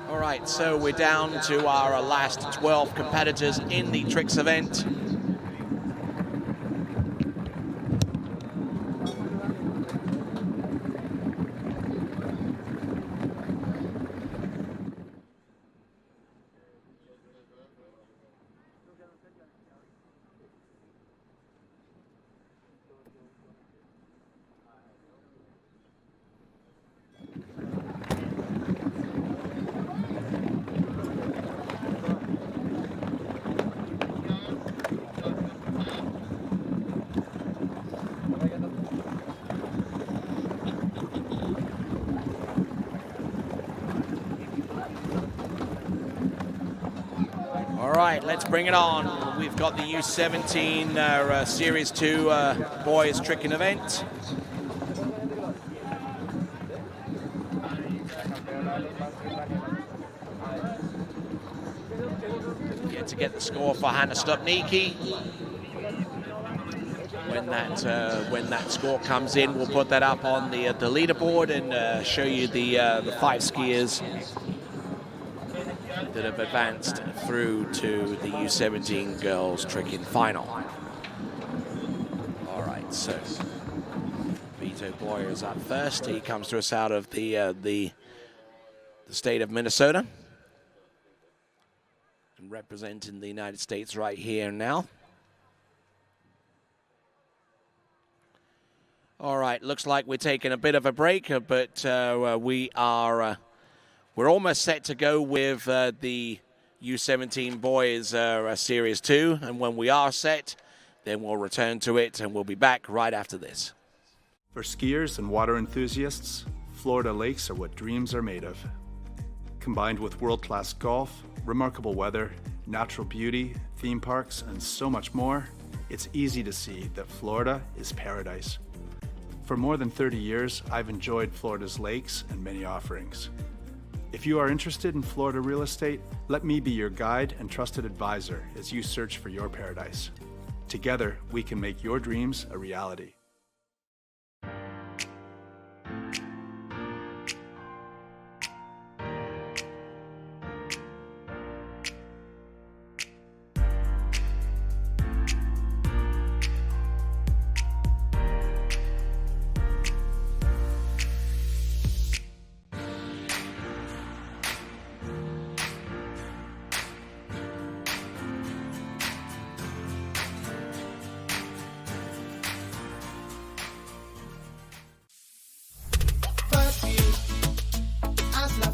All right, so we're down to our last 12 competitors in the tricks event. All right, let's bring it on. We've got the U17 Series 2 boys tricking event. Yet to get the score for Hannah Stupnicki. When that score comes in, we'll put that up on the leaderboard and show you the 5 skiers that have advanced through to the U17 girls tricking final. All right, so Vito Boyer is up first. He comes to us out of the state of Minnesota, and representing the United States right here and now. All right, looks like we're taking a bit of a break, but we're almost set to go with the U17 boys Series 2, and when we are set, then we'll return to it, and we'll be back right after this. For skiers and water enthusiasts, Florida lakes are what dreams are made of. Combined with world-class golf, remarkable weather, natural beauty, theme parks, and so much more, it's easy to see that Florida is paradise. For more than 30 years, I've enjoyed Florida's lakes and many offerings. If you are interested in Florida real estate, let me be your guide and trusted advisor as you search for your paradise. Together, we can make your dreams a reality.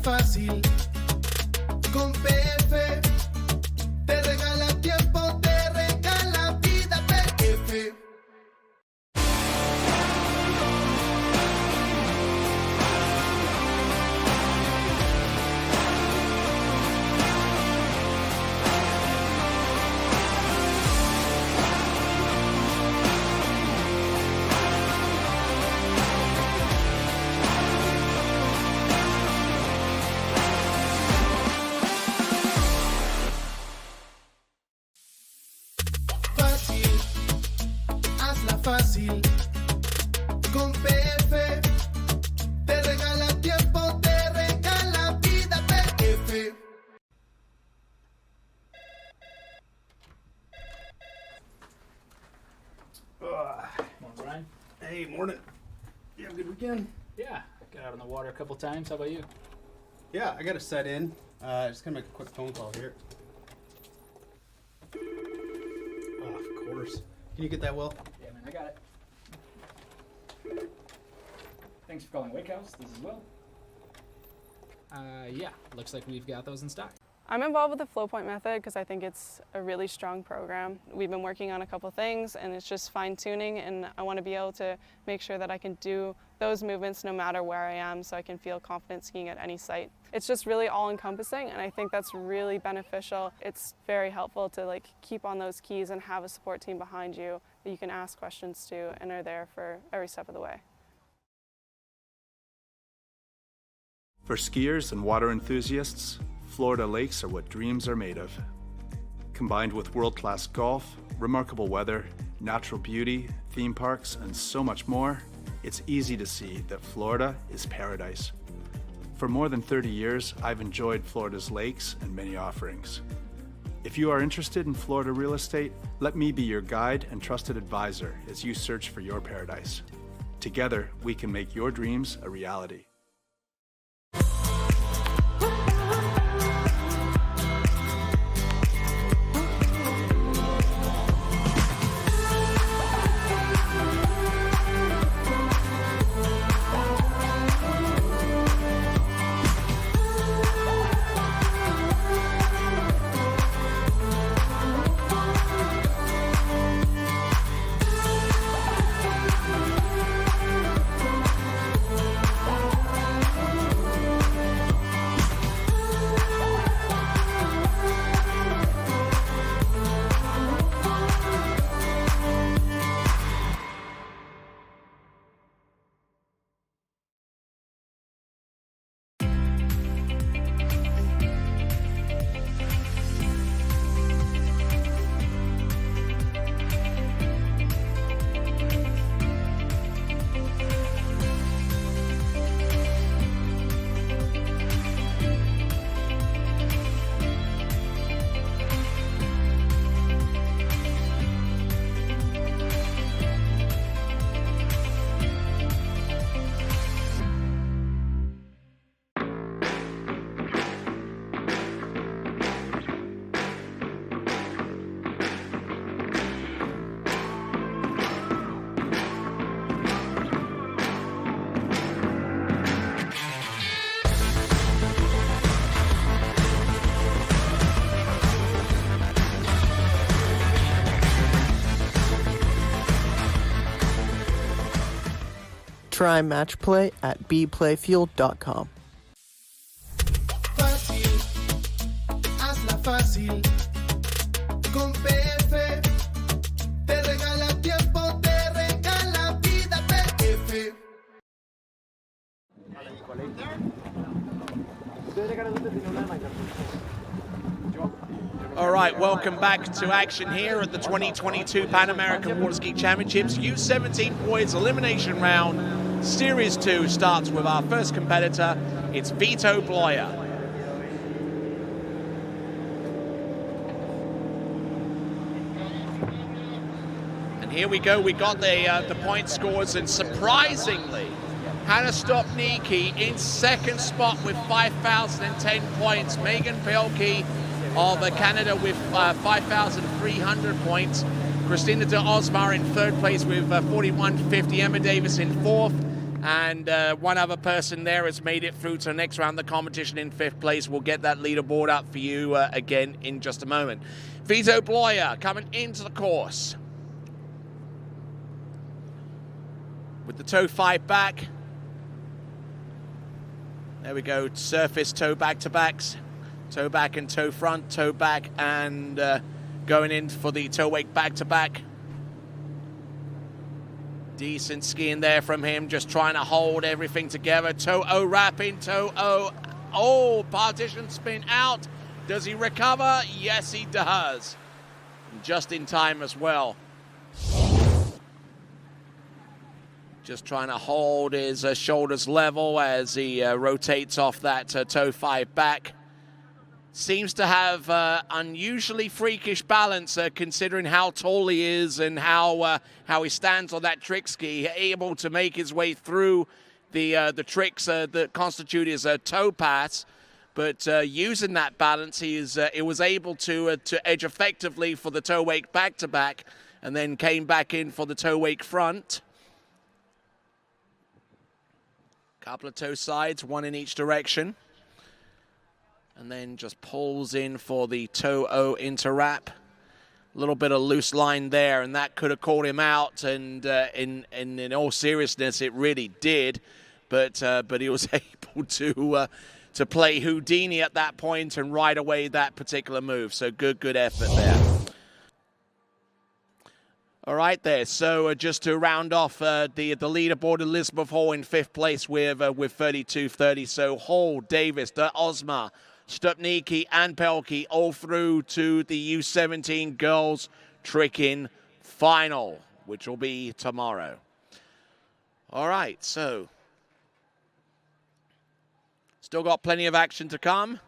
Fácil, con PF te regala tiempo, te regala vida. PF. Fácil, con PF te regala tiempo, te regala vida. PF. Morning, Brian. Hey, morning. You have a good weekend? Yeah, got out on the water a couple times. How about you? Yeah, I got to set in. Just gonna make a quick phone call here. Oh, of course. Can you get that, Will? Yeah, man, I got it. Thanks for calling Wake House. This is Will. Yeah, looks like we've got those in stock. I'm involved with the flow point method because I think it's a really strong program. We've been working on a couple things and it's just fine tuning, and I want to be able to make sure that I can do those movements no matter where I am, so I can feel confident skiing at any site. It's just really all encompassing, and I think that's really beneficial. It's very helpful to keep on those keys and have a support team behind you that you can ask questions to and are there for every step of the way. For skiers and water enthusiasts, Florida lakes are what dreams are made of. Combined with world-class golf, remarkable weather, natural beauty, theme parks, and so much more, it's easy to see that Florida is paradise. For more than 30 years, I've enjoyed Florida's lakes and many offerings. If you are interested in Florida real estate, let me be your guide and trusted advisor as you search for your paradise. Together, we can make your dreams a reality. Try match play at bplayfield.com. Fácil, hazla fácil. Con PF te regala tiempo, te regala vida. PF. All right, welcome back to action here at the 2022 Pan American Water Ski Championships. U17 boys elimination round. Series 2 starts with our first competitor. It's Vito Bloyer. And here we go. We got the point scores, and surprisingly, Hannah Stopnicki in second spot with 5,010 points. Megan Pelkey of Canada with 5,300 points. Christina de Osmar in third place with 4,150. Emma Davis in fourth. And one other person there has made it through to the next round of the competition in fifth place. We'll get that leaderboard up for you again in just a moment. Vito Bloyer coming into the course with the toe 5 back. There we go, surface toe back-to-backs. Toe back and toe front, toe back, and going in for the toe wake back-to-back. Decent skiing there from him, just trying to hold everything together. Toe O wrapping, toe O. Oh, partition spin out. Does he recover? Yes, he does. Just in time as well. Just trying to hold his shoulders level as he rotates off that toe 5 back. Seems to have unusually freakish balance considering how tall he is and how he stands on that trick ski, able to make his way through the tricks that constitute his toe pass. But using that balance, it was able to edge effectively for the toe wake back-to-back, and then came back in for the toe wake front. Couple of toe sides, one in each direction. And then just pulls in for the toe O interwrap. A little bit of loose line there, and that could have caught him out. And in all seriousness, it really did. But he was able to play Houdini at that point and ride away that particular move. So good effort there. All right there, so just to round off the leaderboard, Elizabeth Hall in fifth place with 32.30. So Hall, Davis, de Osma, Stupniki and Pelkey all through to the U17 girls tricking final, which will be tomorrow. All right, so still got plenty of action to come.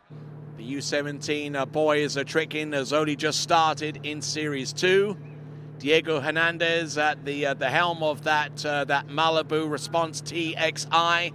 The U17 boys are tricking has only just started in Series 2. Diego Hernandez at the helm of that Malibu Response TXI.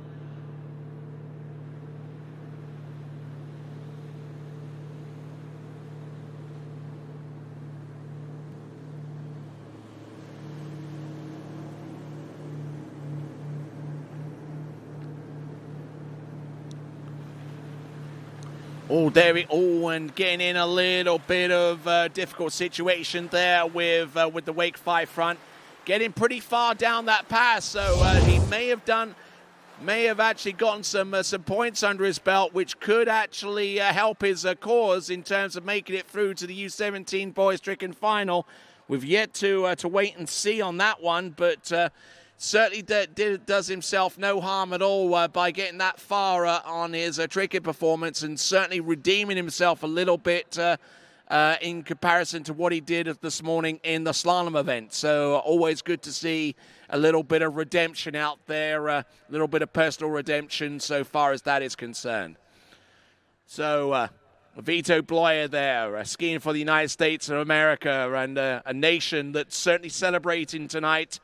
Oh, there it all, and getting in a little bit of difficult situation there with the Wake 5 front, getting pretty far down that pass. So he may have actually gotten some points under his belt, which could actually help his cause in terms of making it through to the U17 boys tricking final. We've yet to wait and see on that one, but certainly does himself no harm at all by getting that far on his tricking performance, and certainly redeeming himself a little bit in comparison to what he did this morning in the slalom event. So always good to see a little bit of redemption out there, a little bit of personal redemption so far as that is concerned. So Vito Bloyer there, skiing for the United States of America, and a nation that's certainly celebrating tonight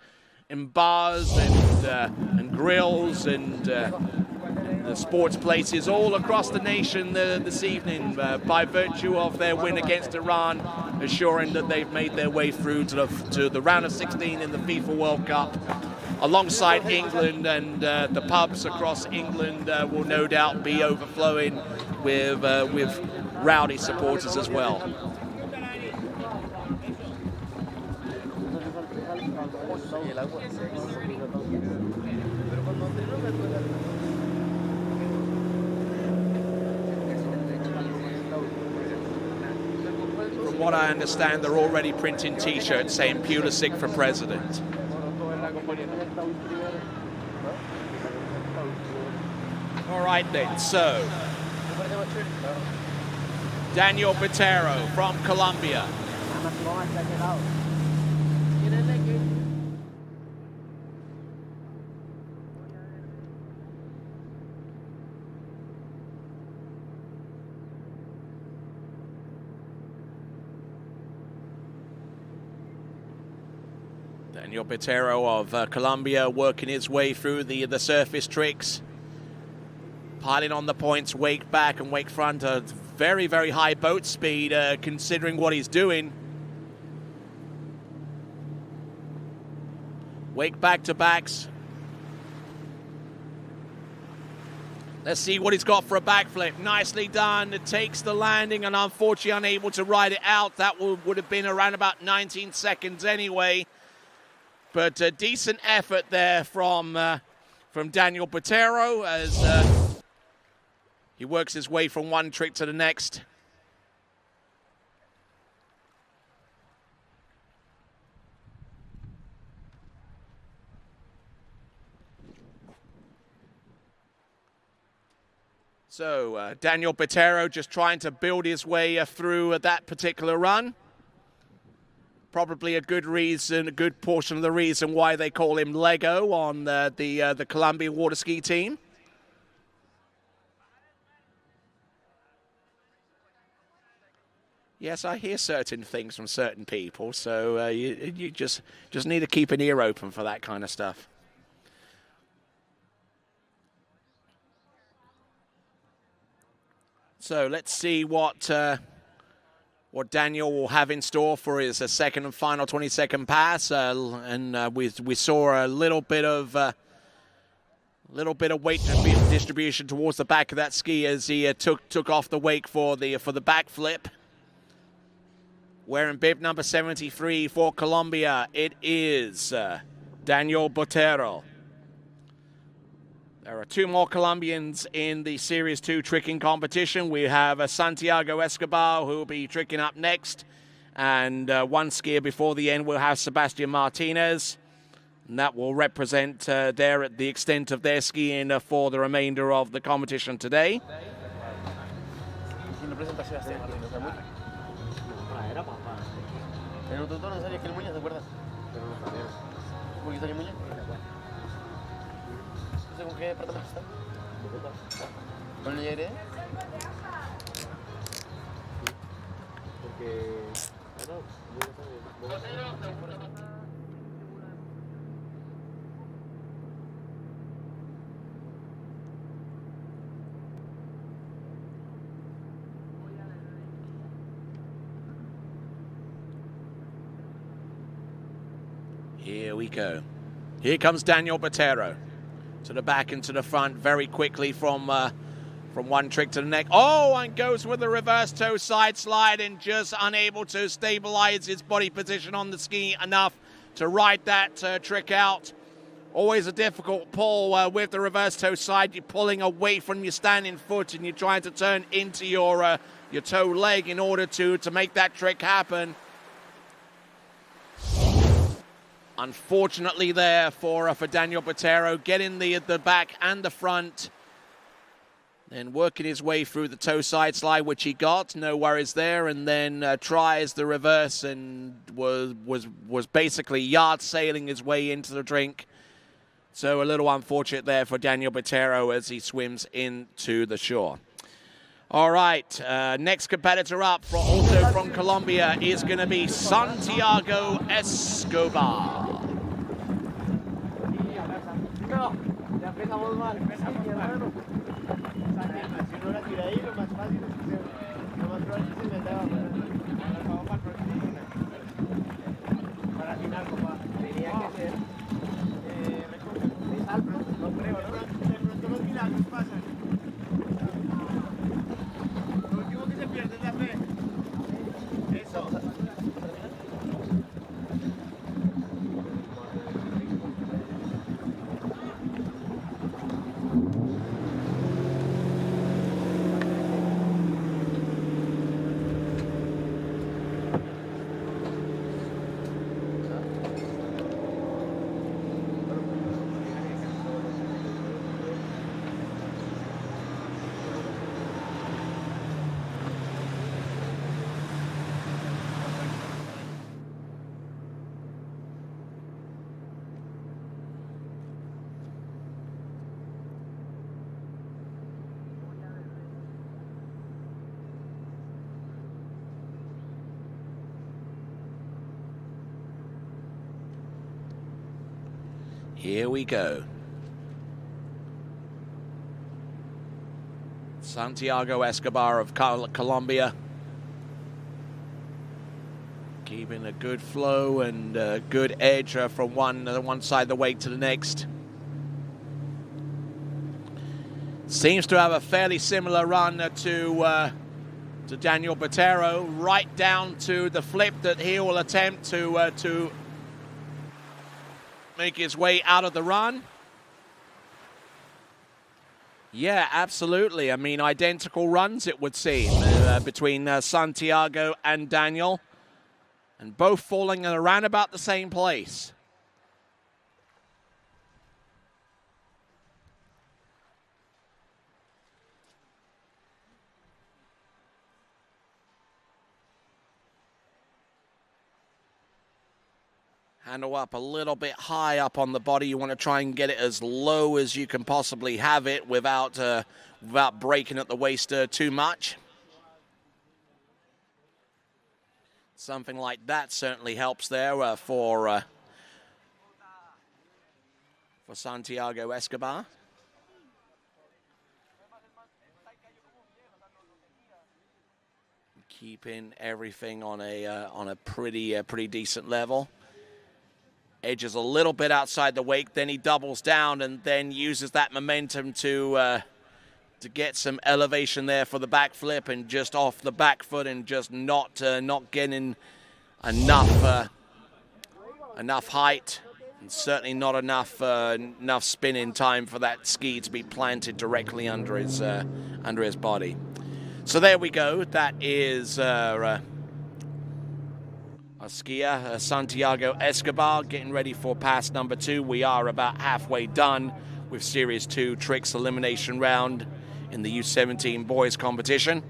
in bars and grills and the sports places all across the nation this evening by virtue of their win against Iran, assuring that they've made their way through to the round of 16 in the FIFA World Cup. Alongside England, and the pubs across England will no doubt be overflowing with rowdy supporters as well. From what I understand, they're already printing T-shirts saying Pulisic for president. All right then, so Daniel Botero from Colombia. Daniel Botero of Colombia working his way through the surface tricks. Piling on the points, Wake back and Wake front. A very, very high boat speed considering what he's doing. Wake back-to-backs. Let's see what he's got for a backflip. Nicely done. It takes the landing and unfortunately unable to ride it out. That would have been around about 19 seconds anyway. But a decent effort there from Daniel Botero as he works his way from one trick to the next. So Daniel Botero just trying to build his way through that particular run. Probably a good reason, a good portion of the reason why they call him Lego on the Colombian water ski team. Yes, I hear certain things from certain people, so you just need to keep an ear open for that kind of stuff. So let's see what Daniel will have in store for his second and final 20-second pass, and we saw a little bit of weight distribution towards the back of that ski as he took off the wake for the backflip. Wearing bib number 73 for Colombia, it is Daniel Botero. There are two more Colombians in the Series 2 tricking competition. We have Santiago Escobar, who will be tricking up next. And one skier before the end, we'll have Sebastian Martinez. And that will represent the extent of their skiing for the remainder of the competition today. presenta a Sebastián Martínez, ¿no? Era papá. En otro tono sabía que el Muñoz, ¿te acuerdas? Pero no sabía. ¿Por qué está el Muñoz? No sé con qué departamento está. ¿Con el IRD? Porque... Here we go. Here comes Daniel Botero. To the back and to the front very quickly from one trick to the next. Oh, and goes with the reverse toe side slide and just unable to stabilize his body position on the ski enough to ride that trick out. Always a difficult pull with the reverse toe side. You're pulling away from your standing foot and you're trying to turn into your toe leg in order to make that trick happen. Unfortunately there for Daniel Botero, getting the back and the front, then working his way through the toe side slide, which he got, no worries there, and then tries the reverse and was basically yard sailing his way into the drink. So a little unfortunate there for Daniel Botero as he swims into the shore. All right, next competitor up, also from Colombia, is going to be Santiago Escobar. No, ya empezamos mal. Hermano. Si no la tira ahí, lo más fácil es que lo más probable es que se meta para final, papá. Tenía que ser de salto, no creo, ¿no? De pronto los milagros pasan. Lo último que se pierde es la fe. Eso. Here we go. Santiago Escobar of Colombia. Keeping a good flow and a good edge from one side of the wake to the next. Seems to have a fairly similar run to Daniel Botero, right down to the flip that he will attempt to make his way out of the run. Yeah, absolutely. I mean, identical runs, it would seem, between Santiago and Daniel, and both falling in around about the same place. Handle up a little bit high up on the body. You want to try and get it as low as you can possibly have it without breaking at the waist too much. Something like that certainly helps there for Santiago Escobar. Keeping everything on a pretty decent level. Edges a little bit outside the wake, then he doubles down and then uses that momentum to get some elevation there for the backflip and just off the back foot and just not getting enough height and certainly not enough spin in time for that ski to be planted directly under his body. So there we go. That is a skier, Santiago Escobar, getting ready for pass number 2. We are about halfway done with Series 2 Tricks Elimination Round in the U17 boys competition.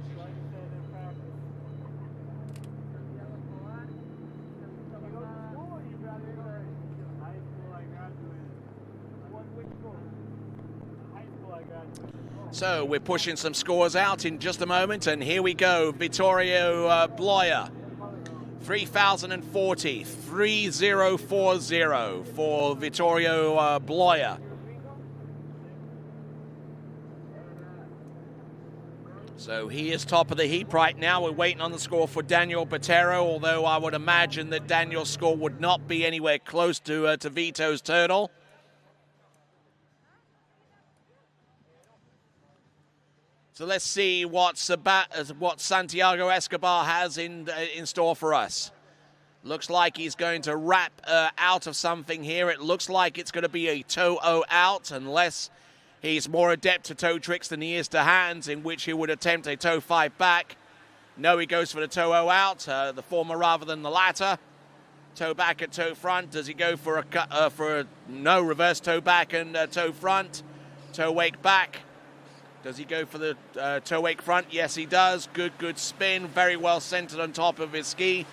So we're pushing some scores out in just a moment, and here we go. Vittorio Bloia, 3,040, 3040 for Vittorio Bloia. So he is top of the heap right now. We're waiting on the score for Daniel Botero, although I would imagine that Daniel's score would not be anywhere close to Vito's total. So let's see what Santiago Escobar has in store for us. Looks like he's going to wrap out of something here. It looks like it's going to be a toe-o out, unless he's more adept to toe tricks than he is to hands, in which he would attempt a toe 5 back. No, he goes for the toe-o out, the former rather than the latter. Toe back and toe front. Does he go for a no, reverse toe back and toe front? Toe wake back. Does he go for the toe wake front? Yes, he does. Good spin. Very well centered on top of his ski.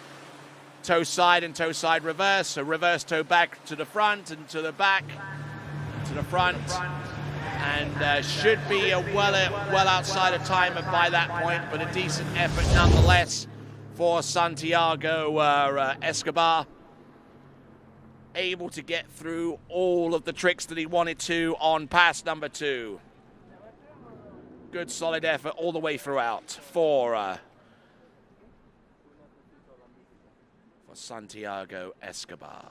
Toe side and toe side reverse. A reverse toe back to the front and to the back, to the front. And should be well outside of time by that point, but a decent effort nonetheless for Santiago Escobar. Able to get through all of the tricks that he wanted to on pass number 2. Good solid effort all the way throughout for Santiago Escobar.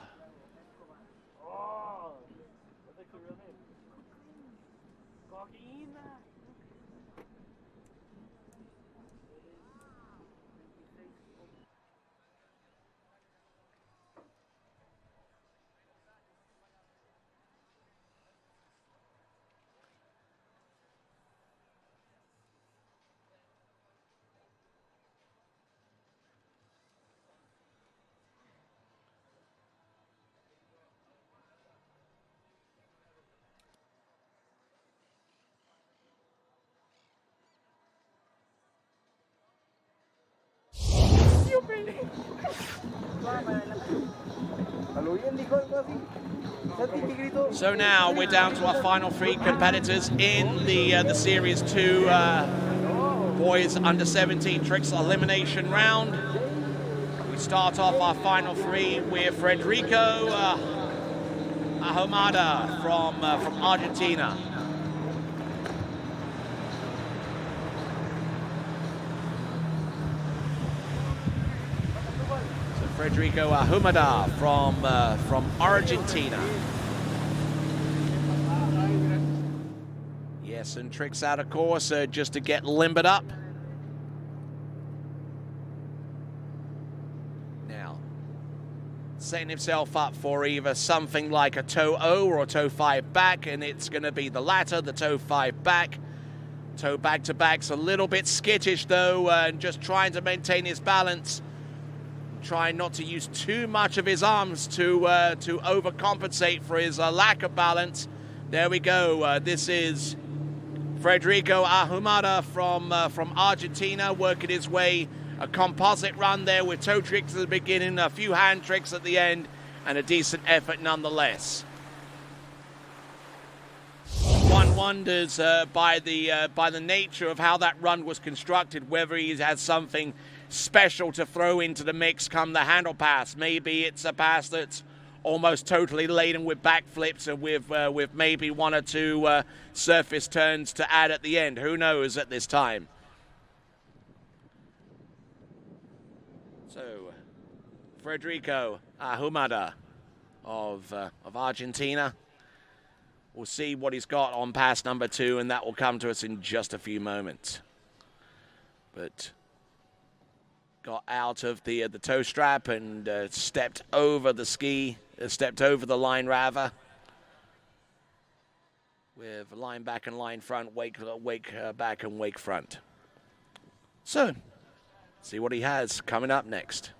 So now we're down to our final 3 competitors in the Series 2 boys under 17 tricks elimination round. We start off our final 3 with Federico Ahumada from Argentina. Federico Ahumada from Argentina. Yes, and tricks out of course just to get limbered up. Now, setting himself up for either something like a toe O or a toe 5 back, and it's going to be the latter, the toe 5 back. Toe back to back's a little bit skittish though, and just trying to maintain his balance. Trying not to use too much of his arms to overcompensate for his lack of balance. There we go. This is Federico Ahumada from Argentina, working his way a composite run there with toe tricks at the beginning, a few hand tricks at the end, and a decent effort nonetheless. One wonders by the nature of how that run was constructed, whether he has something special to throw into the mix come the handle pass. Maybe it's a pass that's almost totally laden with backflips and with maybe 1 or 2 surface turns to add at the end. Who knows at this time? So, Federico Ahumada of Argentina. We'll see what he's got on pass number 2, and that will come to us in just a few moments. But got out of the toe strap and stepped over the ski, stepped over the line rather, with line back and line front, wake back and wake front. So, see what he has coming up next.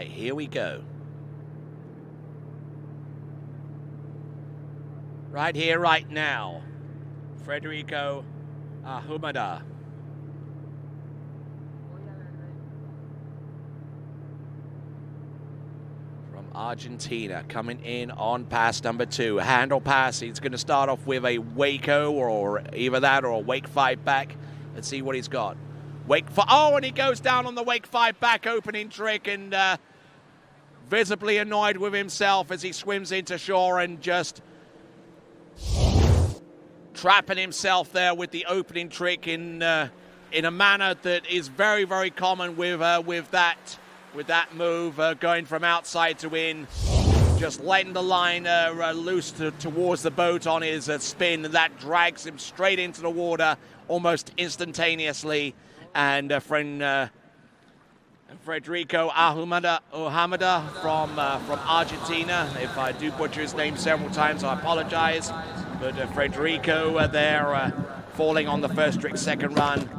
right, here we go. Right here, right now, Federico Ahumada. From Argentina, coming in on pass number 2. Handle pass. He's going to start off with a Waco or either that or a Wake 5 back. Let's see what he's got. And he goes down on the Wake 5 back opening trick and visibly annoyed with himself as he swims into shore and just trapping himself there with the opening trick in a manner that is very, very common with that move, going from outside to in, just letting the line loose towards the boat on his spin. That drags him straight into the water almost instantaneously. And Federico Ahumada from Argentina. If I do butcher his name several times, I apologize. But Federico there falling on the first trick second run,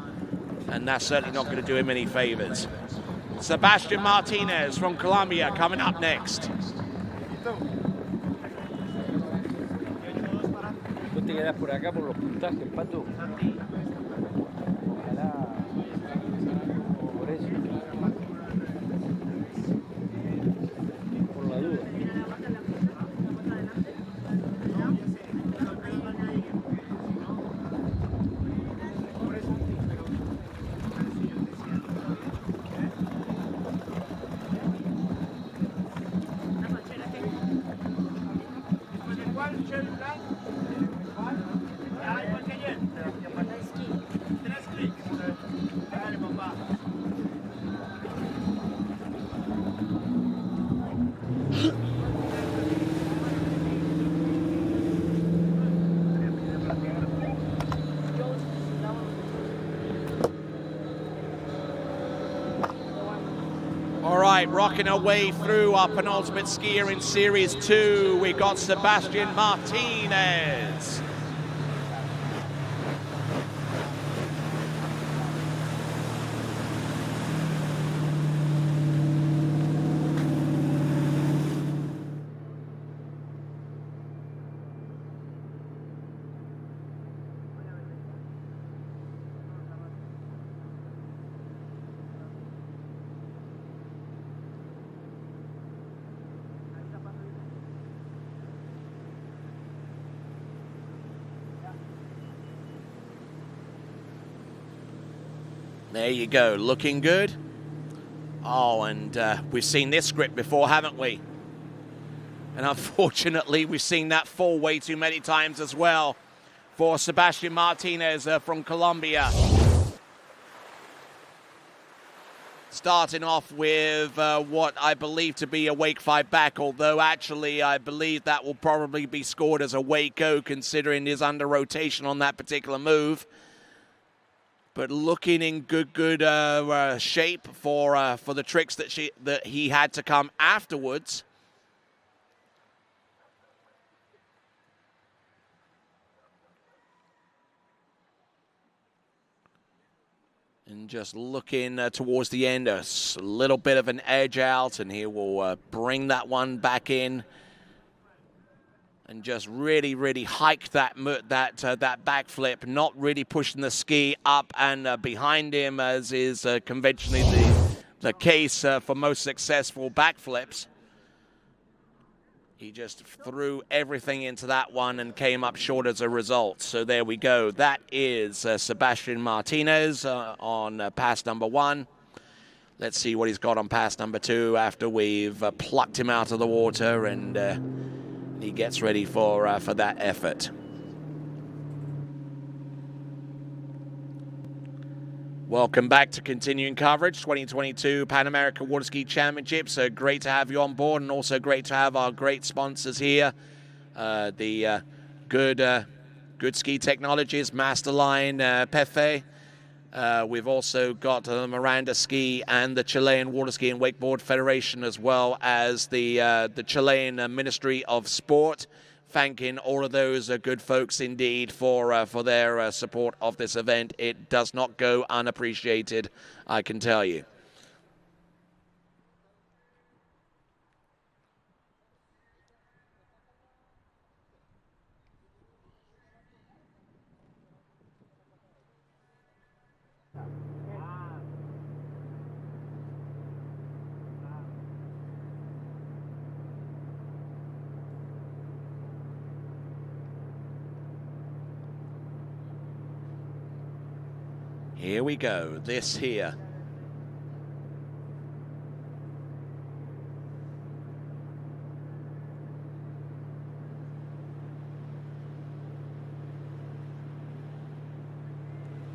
and that's certainly not going to do him any favors. Sebastian Martinez from Colombia coming up next. Tú te quedas por acá por los puntajes, Pato. Ojalá. Por eso. Por la duda. Rocking our way through our penultimate skier in Series 2. We got Sebastian Martinez. There you go, looking good. Oh, and we've seen this script before, haven't we? And unfortunately, we've seen that fall way too many times as well for Sebastian Martinez from Colombia. Starting off with what I believe to be a Wake 5 back, although actually I believe that will probably be scored as a Waco considering his under rotation on that particular move. But looking in good shape for the tricks that he had to come afterwards. And just looking towards the end, a little bit of an edge out, and he will bring that one back in. And just really hike that backflip, not really pushing the ski up and behind him, as is conventionally the case for most successful backflips. He just threw everything into that one and came up short as a result. So there we go. That is Sebastian Martinez on pass number 1. Let's see what he's got on pass number 2 after we've plucked him out of the water and he gets ready for that effort. Welcome back to continuing coverage, 2022 PanAmerican Water Ski Championships. Great to have you on board, and also great to have our great sponsors here. The Good Ski Technologies, Masterline, Pefe. We've also got the Miranda Ski and the Chilean Water Ski and Wakeboard Federation, as well as the Chilean Ministry of Sport. Thanking all of those good folks indeed for their support of this event. It does not go unappreciated, I can tell you. Here we go, this here.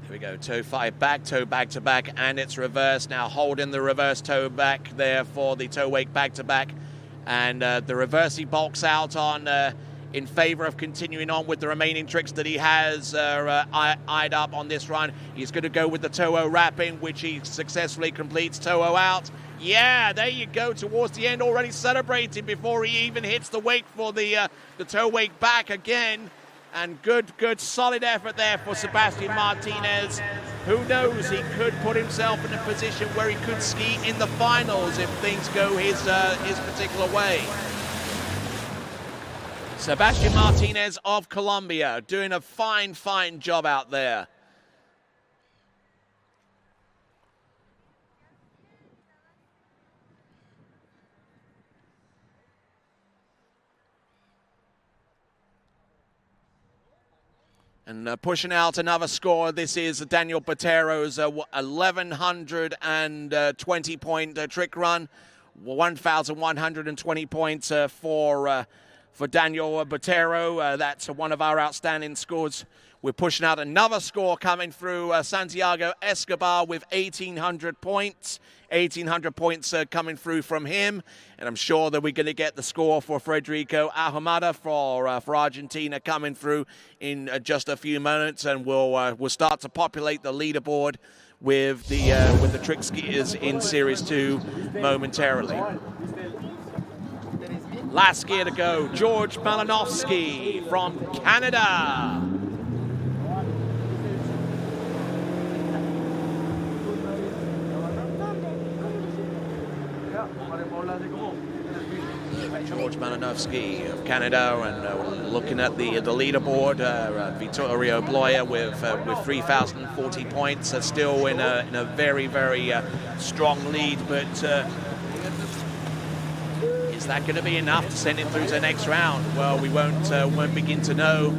Here we go, toe 5 back, toe back to back, and it's reverse. Now holding the reverse toe back there for the toe wake back to back. And the reverse he bulks out on in favor of continuing on with the remaining tricks that he has eyed up on this run. He's going to go with the toe wrapping, which he successfully completes. Toe out. Yeah, there you go, towards the end, already celebrating before he even hits the wake for the toe wake back again. And good, solid effort there for Sebastian Martinez. Who knows, he could put himself in a position where he could ski in the finals if things go his particular way. Sebastian Martinez of Colombia doing a fine job out there. And pushing out another score, this is Daniel Botero's 1,120-point trick run. 1,120 points for Daniel Botero. That's one of our outstanding scores. We're pushing out another score coming through Santiago Escobar with 1,800 points. 1,800 points coming through from him. And I'm sure that we're going to get the score for Federico Ahumada for Argentina coming through in just a few moments. And we'll start to populate the leaderboard with the trick skiers in Series 2 momentarily. Last skier to go, George Malinowski from Canada. George Malinowski of Canada, and looking at the leaderboard, Vittorio Bloia with 3,040 points, still in a very strong lead, but is that going to be enough to send him through to the next round? Well, we won't begin to know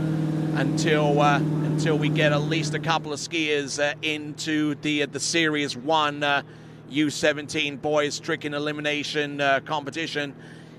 until we get at least a couple of skiers into the Series 1 U17 boys trick and elimination competition.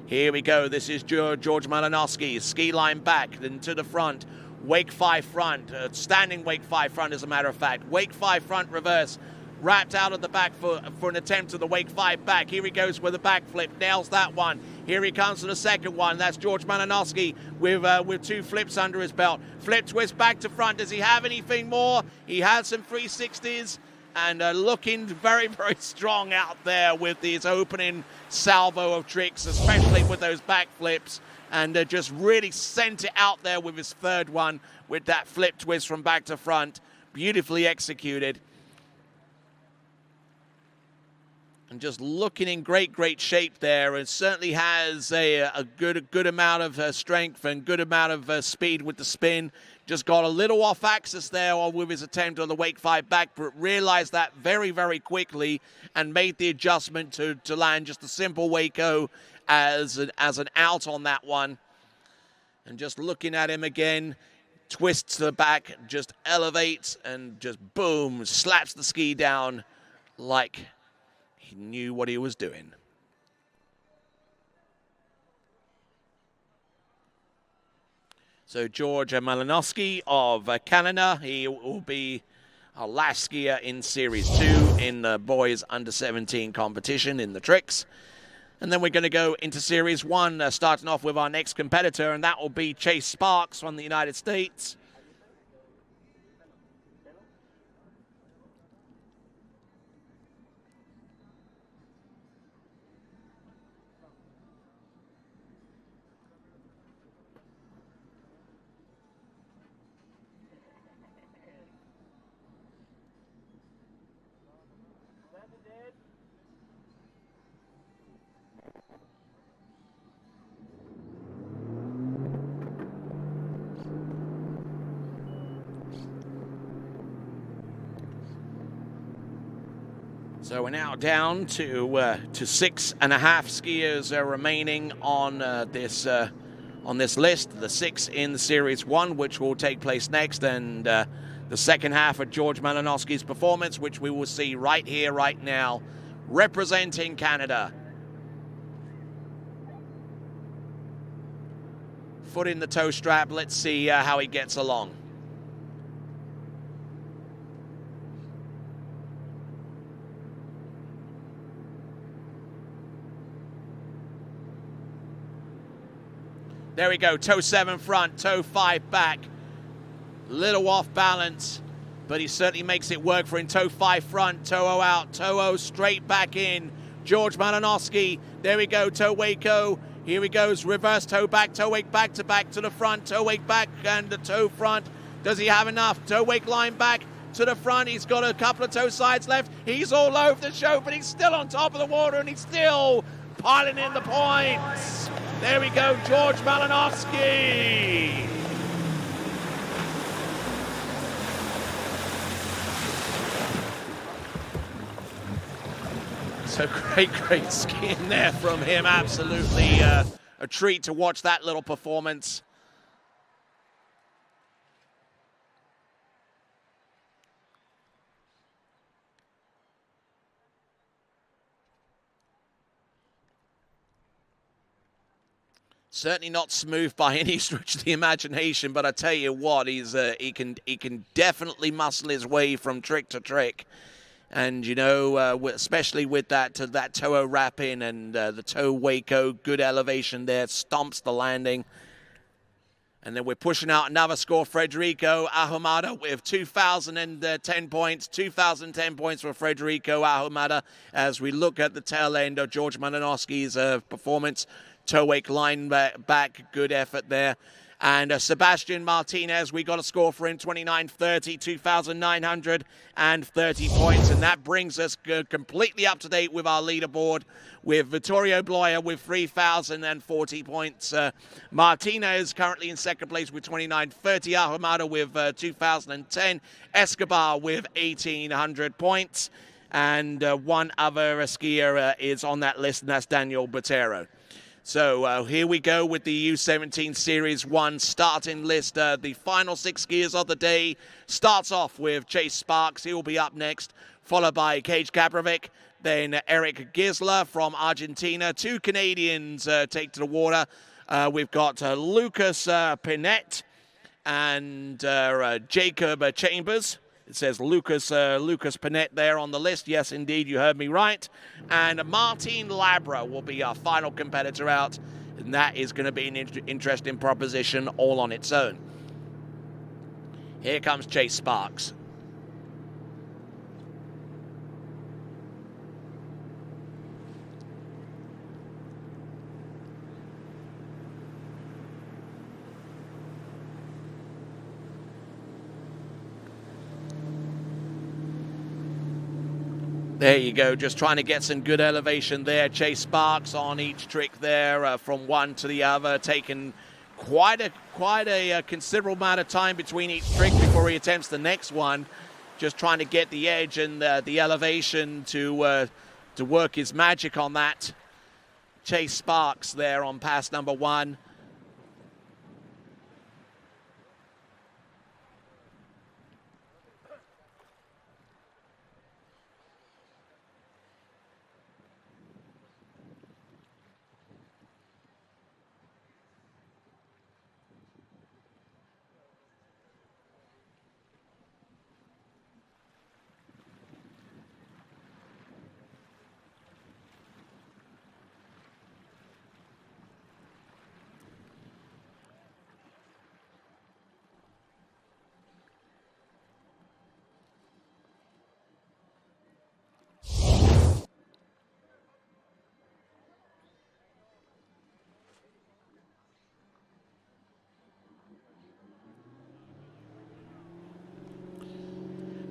Here we go. This is George Malinowski. Ski line back, then to the front. Wake 5 front. Standing wake 5 front, as a matter of fact. Wake 5 front reverse. Wrapped out of the back for an attempt to the wake 5 back. Here he goes with a backflip. Nails that one. Here he comes to the second one. That's George Malinowski with 2 flips under his belt. Flip twist back to front. Does he have anything more? He has some 360s. And looking very strong out there with his opening salvo of tricks, especially with those backflips, and just really sent it out there with his third one with that flip twist from back to front. Beautifully executed. And just looking in great shape there, and certainly has a good amount of strength and good amount of speed with the spin. Just got a little off axis there with his attempt on the wake 5 back, but realized that very quickly and made the adjustment to land just a simple wake-o as an out on that one. And just looking at him again, twists to the back, just elevates and just boom, slaps the ski down like he knew what he was doing. So George Malinowski of Canada, he will be our last skier in Series 2 in the boys under 17 competition in the tricks. And then we're going to go into Series 1, starting off with our next competitor, and that will be Chase Sparks from the United States. So we're now down to 6.5 skiers remaining on this list. The 6 in the Series 1, which will take place next, and the second half of George Malinowski's performance, which we will see right here, right now, representing Canada. Foot in the toe strap. Let's see how he gets along. There we go, toe 7 front, toe 5 back. Little off balance, but he certainly makes it work for him. Toe 5 front, toe 0 out, toe 0 straight back in. George Malinowski, there we go, toe Waco. Here he goes, reverse toe back, toe wake back to the front, toe wake back and the toe front. Does he have enough? Toe wake line back to the front. He's got a couple of toe sides left. He's all over the show, but he's still on top of the water and he's still piling in the points. There we go, George Malinowski. So great skiing there from him. Absolutely a treat to watch that little performance. Certainly not smooth by any stretch of the imagination, but I tell you what, he can definitely muscle his way from trick to trick. And, you know, especially with that toe wrap in and the toe Waco, good elevation there, stomps the landing. And then we're pushing out another score, Federico Ahumada with 2,010 points. 2,010 points for Federico Ahumada as we look at the tail end of George Malinowski's performance. Toe wake line back, good effort there. And Sebastian Martinez, we got a score for him, 29.30, 2,930 points. And that brings us completely up to date with our leaderboard with Vittorio Bloya with 3,040 points. Martinez currently in second place with 29.30. Ahumada with 2,010. Escobar with 1,800 points. And one other skier is on that list, and that's Daniel Botero. So here we go with the U17 Series 1 starting list. The final 6 skiers of the day starts off with Chase Sparks. He will be up next, followed by Cage Gabrovic, then Eric Gisler from Argentina. 2 Canadians take to the water. We've got Lucas Pinette and Jacob Chambers. It says Lucas Pinette there on the list. Yes, indeed, you heard me right. And Martin Labra will be our final competitor out. And that is going to be an interesting proposition all on its own. Here comes Chase Sparks. There you go, just trying to get some good elevation there. Chase Sparks on each trick there from one to the other, taking quite a considerable amount of time between each trick before he attempts the next one. Just trying to get the edge and the elevation to work his magic on that. Chase Sparks there on pass number 1.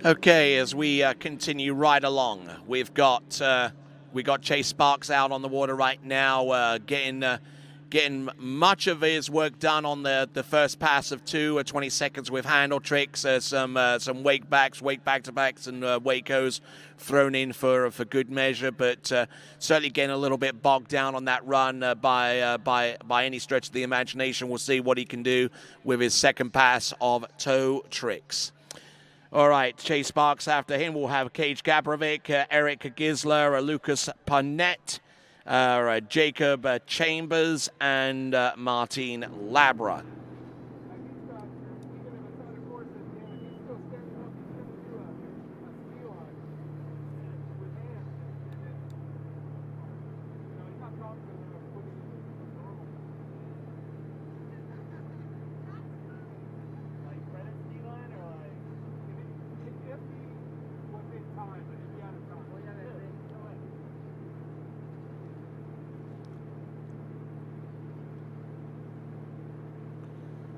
Okay, as we continue right along, we've got Chase Sparks out on the water right now, getting much of his work done on the first pass of 2, 20 seconds with handle tricks, some wake backs, wake back-to-backs, and Wacos thrown in for good measure, but certainly getting a little bit bogged down on that run by any stretch of the imagination. We'll see what he can do with his second pass of toe tricks. All right, Chase Sparks after him. We'll have Cage Gabrovic, Eric Gisler, Lucas Panet, Jacob Chambers, and Martin Labra.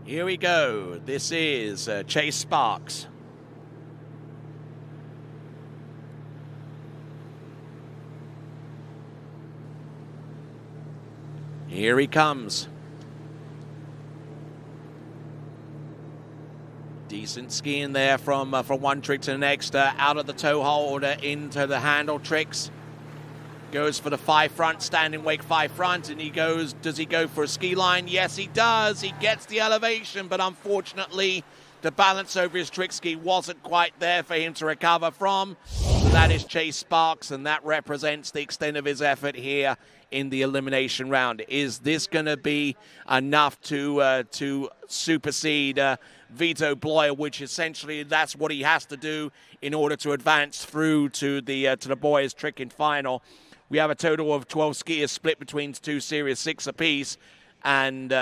Here we go. This is Chase Sparks. Here he comes. Decent skiing there from one trick to the next. Out of the toe hold into the handle tricks. Goes for the 5 front, standing wake 5 front, and he goes, does he go for a ski line? Yes, he does. He gets the elevation, but unfortunately, the balance over his trick ski wasn't quite there for him to recover from. So that is Chase Sparks, and that represents the extent of his effort here in the elimination round. Is this going to be enough to supersede Vito Bloyer, which essentially that's what he has to do in order to advance through to the boys' tricking final? We have a total of 12 skiers split between 2 Series 6 apiece, and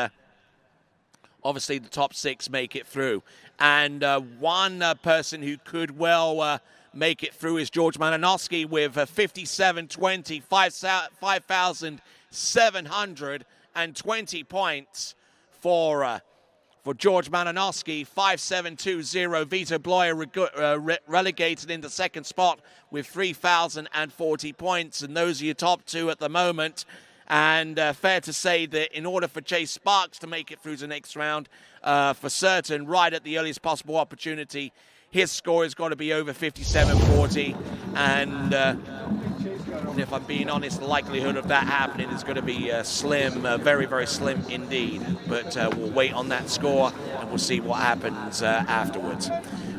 obviously the top 6 make it through. And one person who could well make it through is George Malinowski with 57.20, 5,720 points for George Malinowski. 5,720. Vito Bloyer relegated into second spot with 3,040 points, and those are your top 2 at the moment. And fair to say that in order for Chase Sparks to make it through to the next round, for certain, right at the earliest possible opportunity, his score has got to be over 57.40. And if I'm being honest, the likelihood of that happening is going to be slim, very, very slim indeed. But we'll wait on that score, and we'll see what happens afterwards.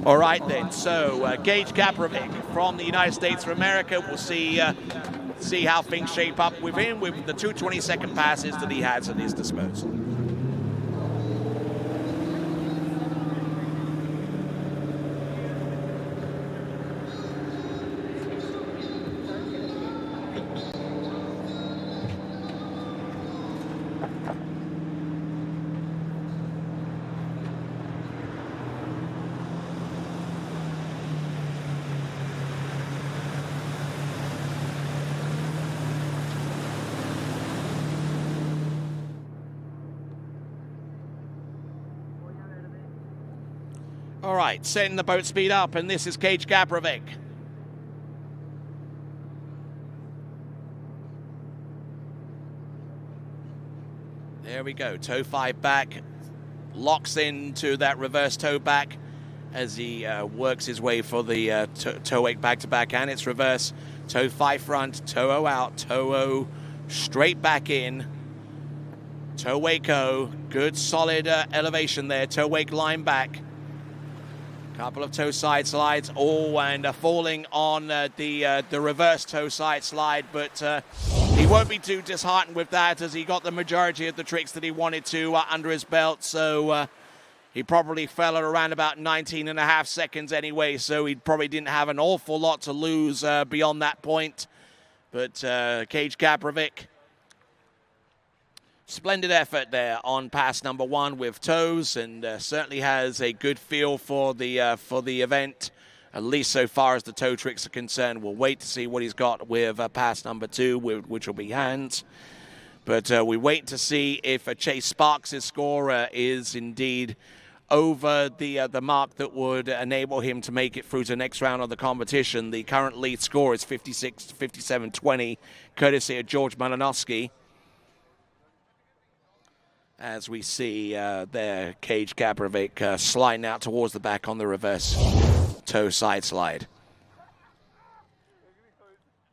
All right, then. So Gage Gabrovic from the United States of America. We'll see how things shape up with him with the 2 22nd passes that he has at his disposal. All right, setting the boat speed up, and this is Cage Gabrovic. There we go, toe 5 back, locks into that reverse toe back as he works his way for the toe 8 back-to-back, and it's reverse, toe 5 front, toe 0 out, toe 0 straight back in, toe wake 0, good solid elevation there, toe wake line back. Couple of toe side slides, and falling on the reverse toe side slide, but he won't be too disheartened with that as he got the majority of the tricks that he wanted to under his belt. So he probably fell at around about 19.5 seconds anyway, so he probably didn't have an awful lot to lose beyond that point. But Cage Gabrovic, splendid effort there on pass number 1 with toes, and certainly has a good feel for the event, at least so far as the toe tricks are concerned. We'll wait to see what he's got with pass number 2, which will be hands. But we wait to see if Chase Sparks' score is indeed over the mark that would enable him to make it through to the next round of the competition. The current lead score is 57.20, courtesy of George Malinowski. As we see there, Cage Gabrovic sliding out towards the back on the reverse toe side slide.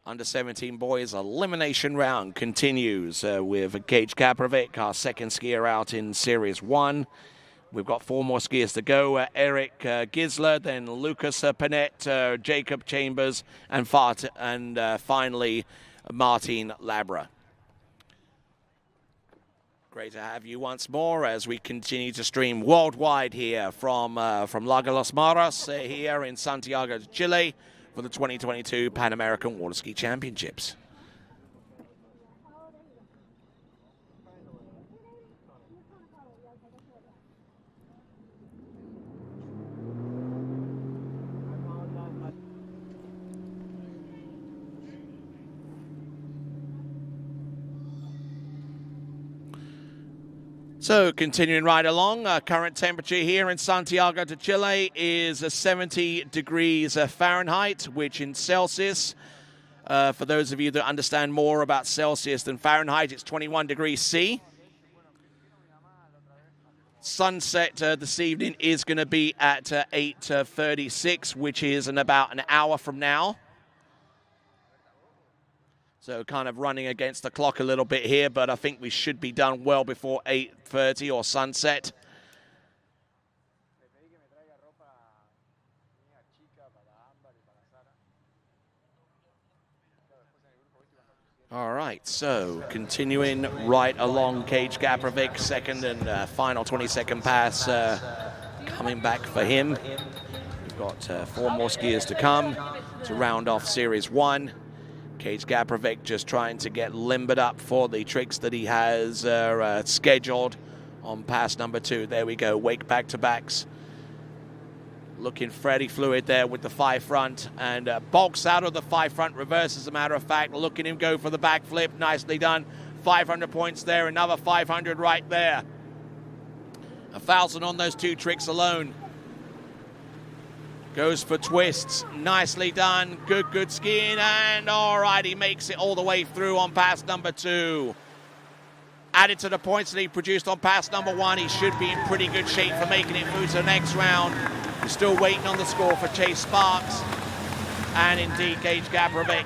Under 17 boys elimination round continues with Cage Gabrovic, our second skier out in Series 1. We've got 4 more skiers to go. Eric Gisler, then Lucas Panett, Jacob Chambers, and finally Martin Labra. Great to have you once more as we continue to stream worldwide here from Lago Los Maras here in Santiago de Chile for the 2022 Pan American Water Ski Championships. So continuing right along, current temperature here in Santiago de Chile is 70 degrees Fahrenheit, which in Celsius, for those of you that understand more about Celsius than Fahrenheit, it's 21 degrees C. Sunset this evening is going to be at 8:36, which is in about an hour from now. So kind of running against the clock a little bit here, but I think we should be done well before 8:30 or sunset. All right, so continuing right along, Cage Gaprovic, second and final 20-second pass coming back for him. We've got 4 more skiers to come to round off Series 1. Cage Gaprovic just trying to get limbered up for the tricks that he has scheduled on pass number 2. There we go, wake back-to-backs. Looking fairly fluid there with the 5 front and bulks out of the 5 front reverse, as a matter of fact. Look at him go for the backflip. Nicely done. 500 points there, another 500 right there. 1,000 on those 2 tricks alone. Goes for twists. Nicely done. Good skiing. And all right, he makes it all the way through on pass number 2. Added to the points that he produced on pass number 1, he should be in pretty good shape for making it through to the next round. We're still waiting on the score for Chase Sparks and indeed Cage Gaprovic.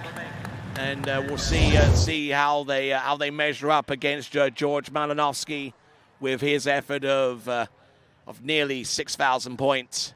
And we'll see how they measure up against George Malinowski with his effort of nearly 6,000 points.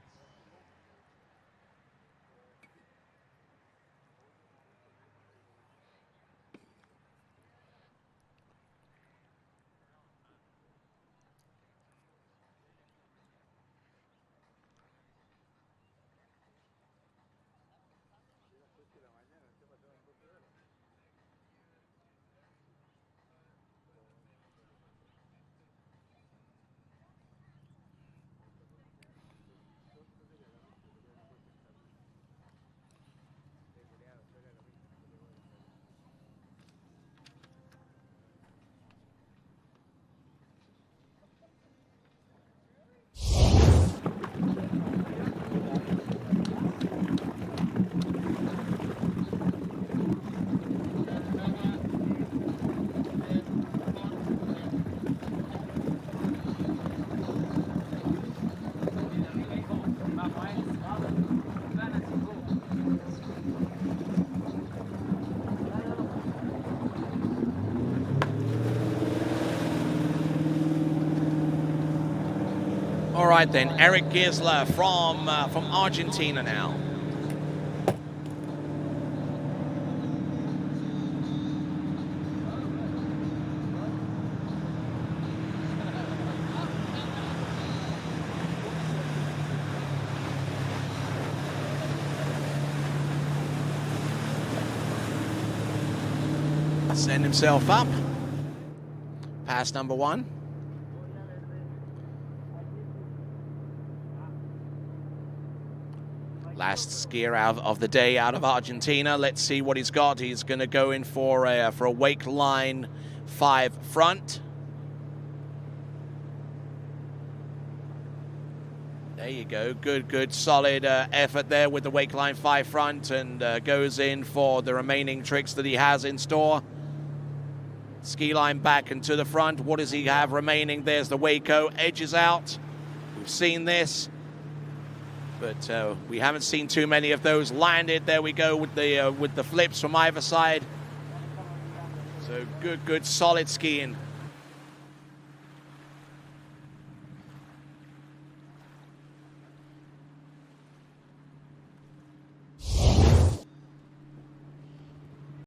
All right then, Eric Gisler from Argentina now. Send himself up. Pass number 1. Last skier out of the day out of Argentina. Let's see what he's got. He's going to go in for a wake line 5 front. There you go. Good, solid effort there with the wake line 5 front, and goes in for the remaining tricks that he has in store. Ski line back and to the front. What does he have remaining? There's the Waco. Edges out. We've seen this. But we haven't seen too many of those landed. There we go with the flips from either side. So good, solid skiing.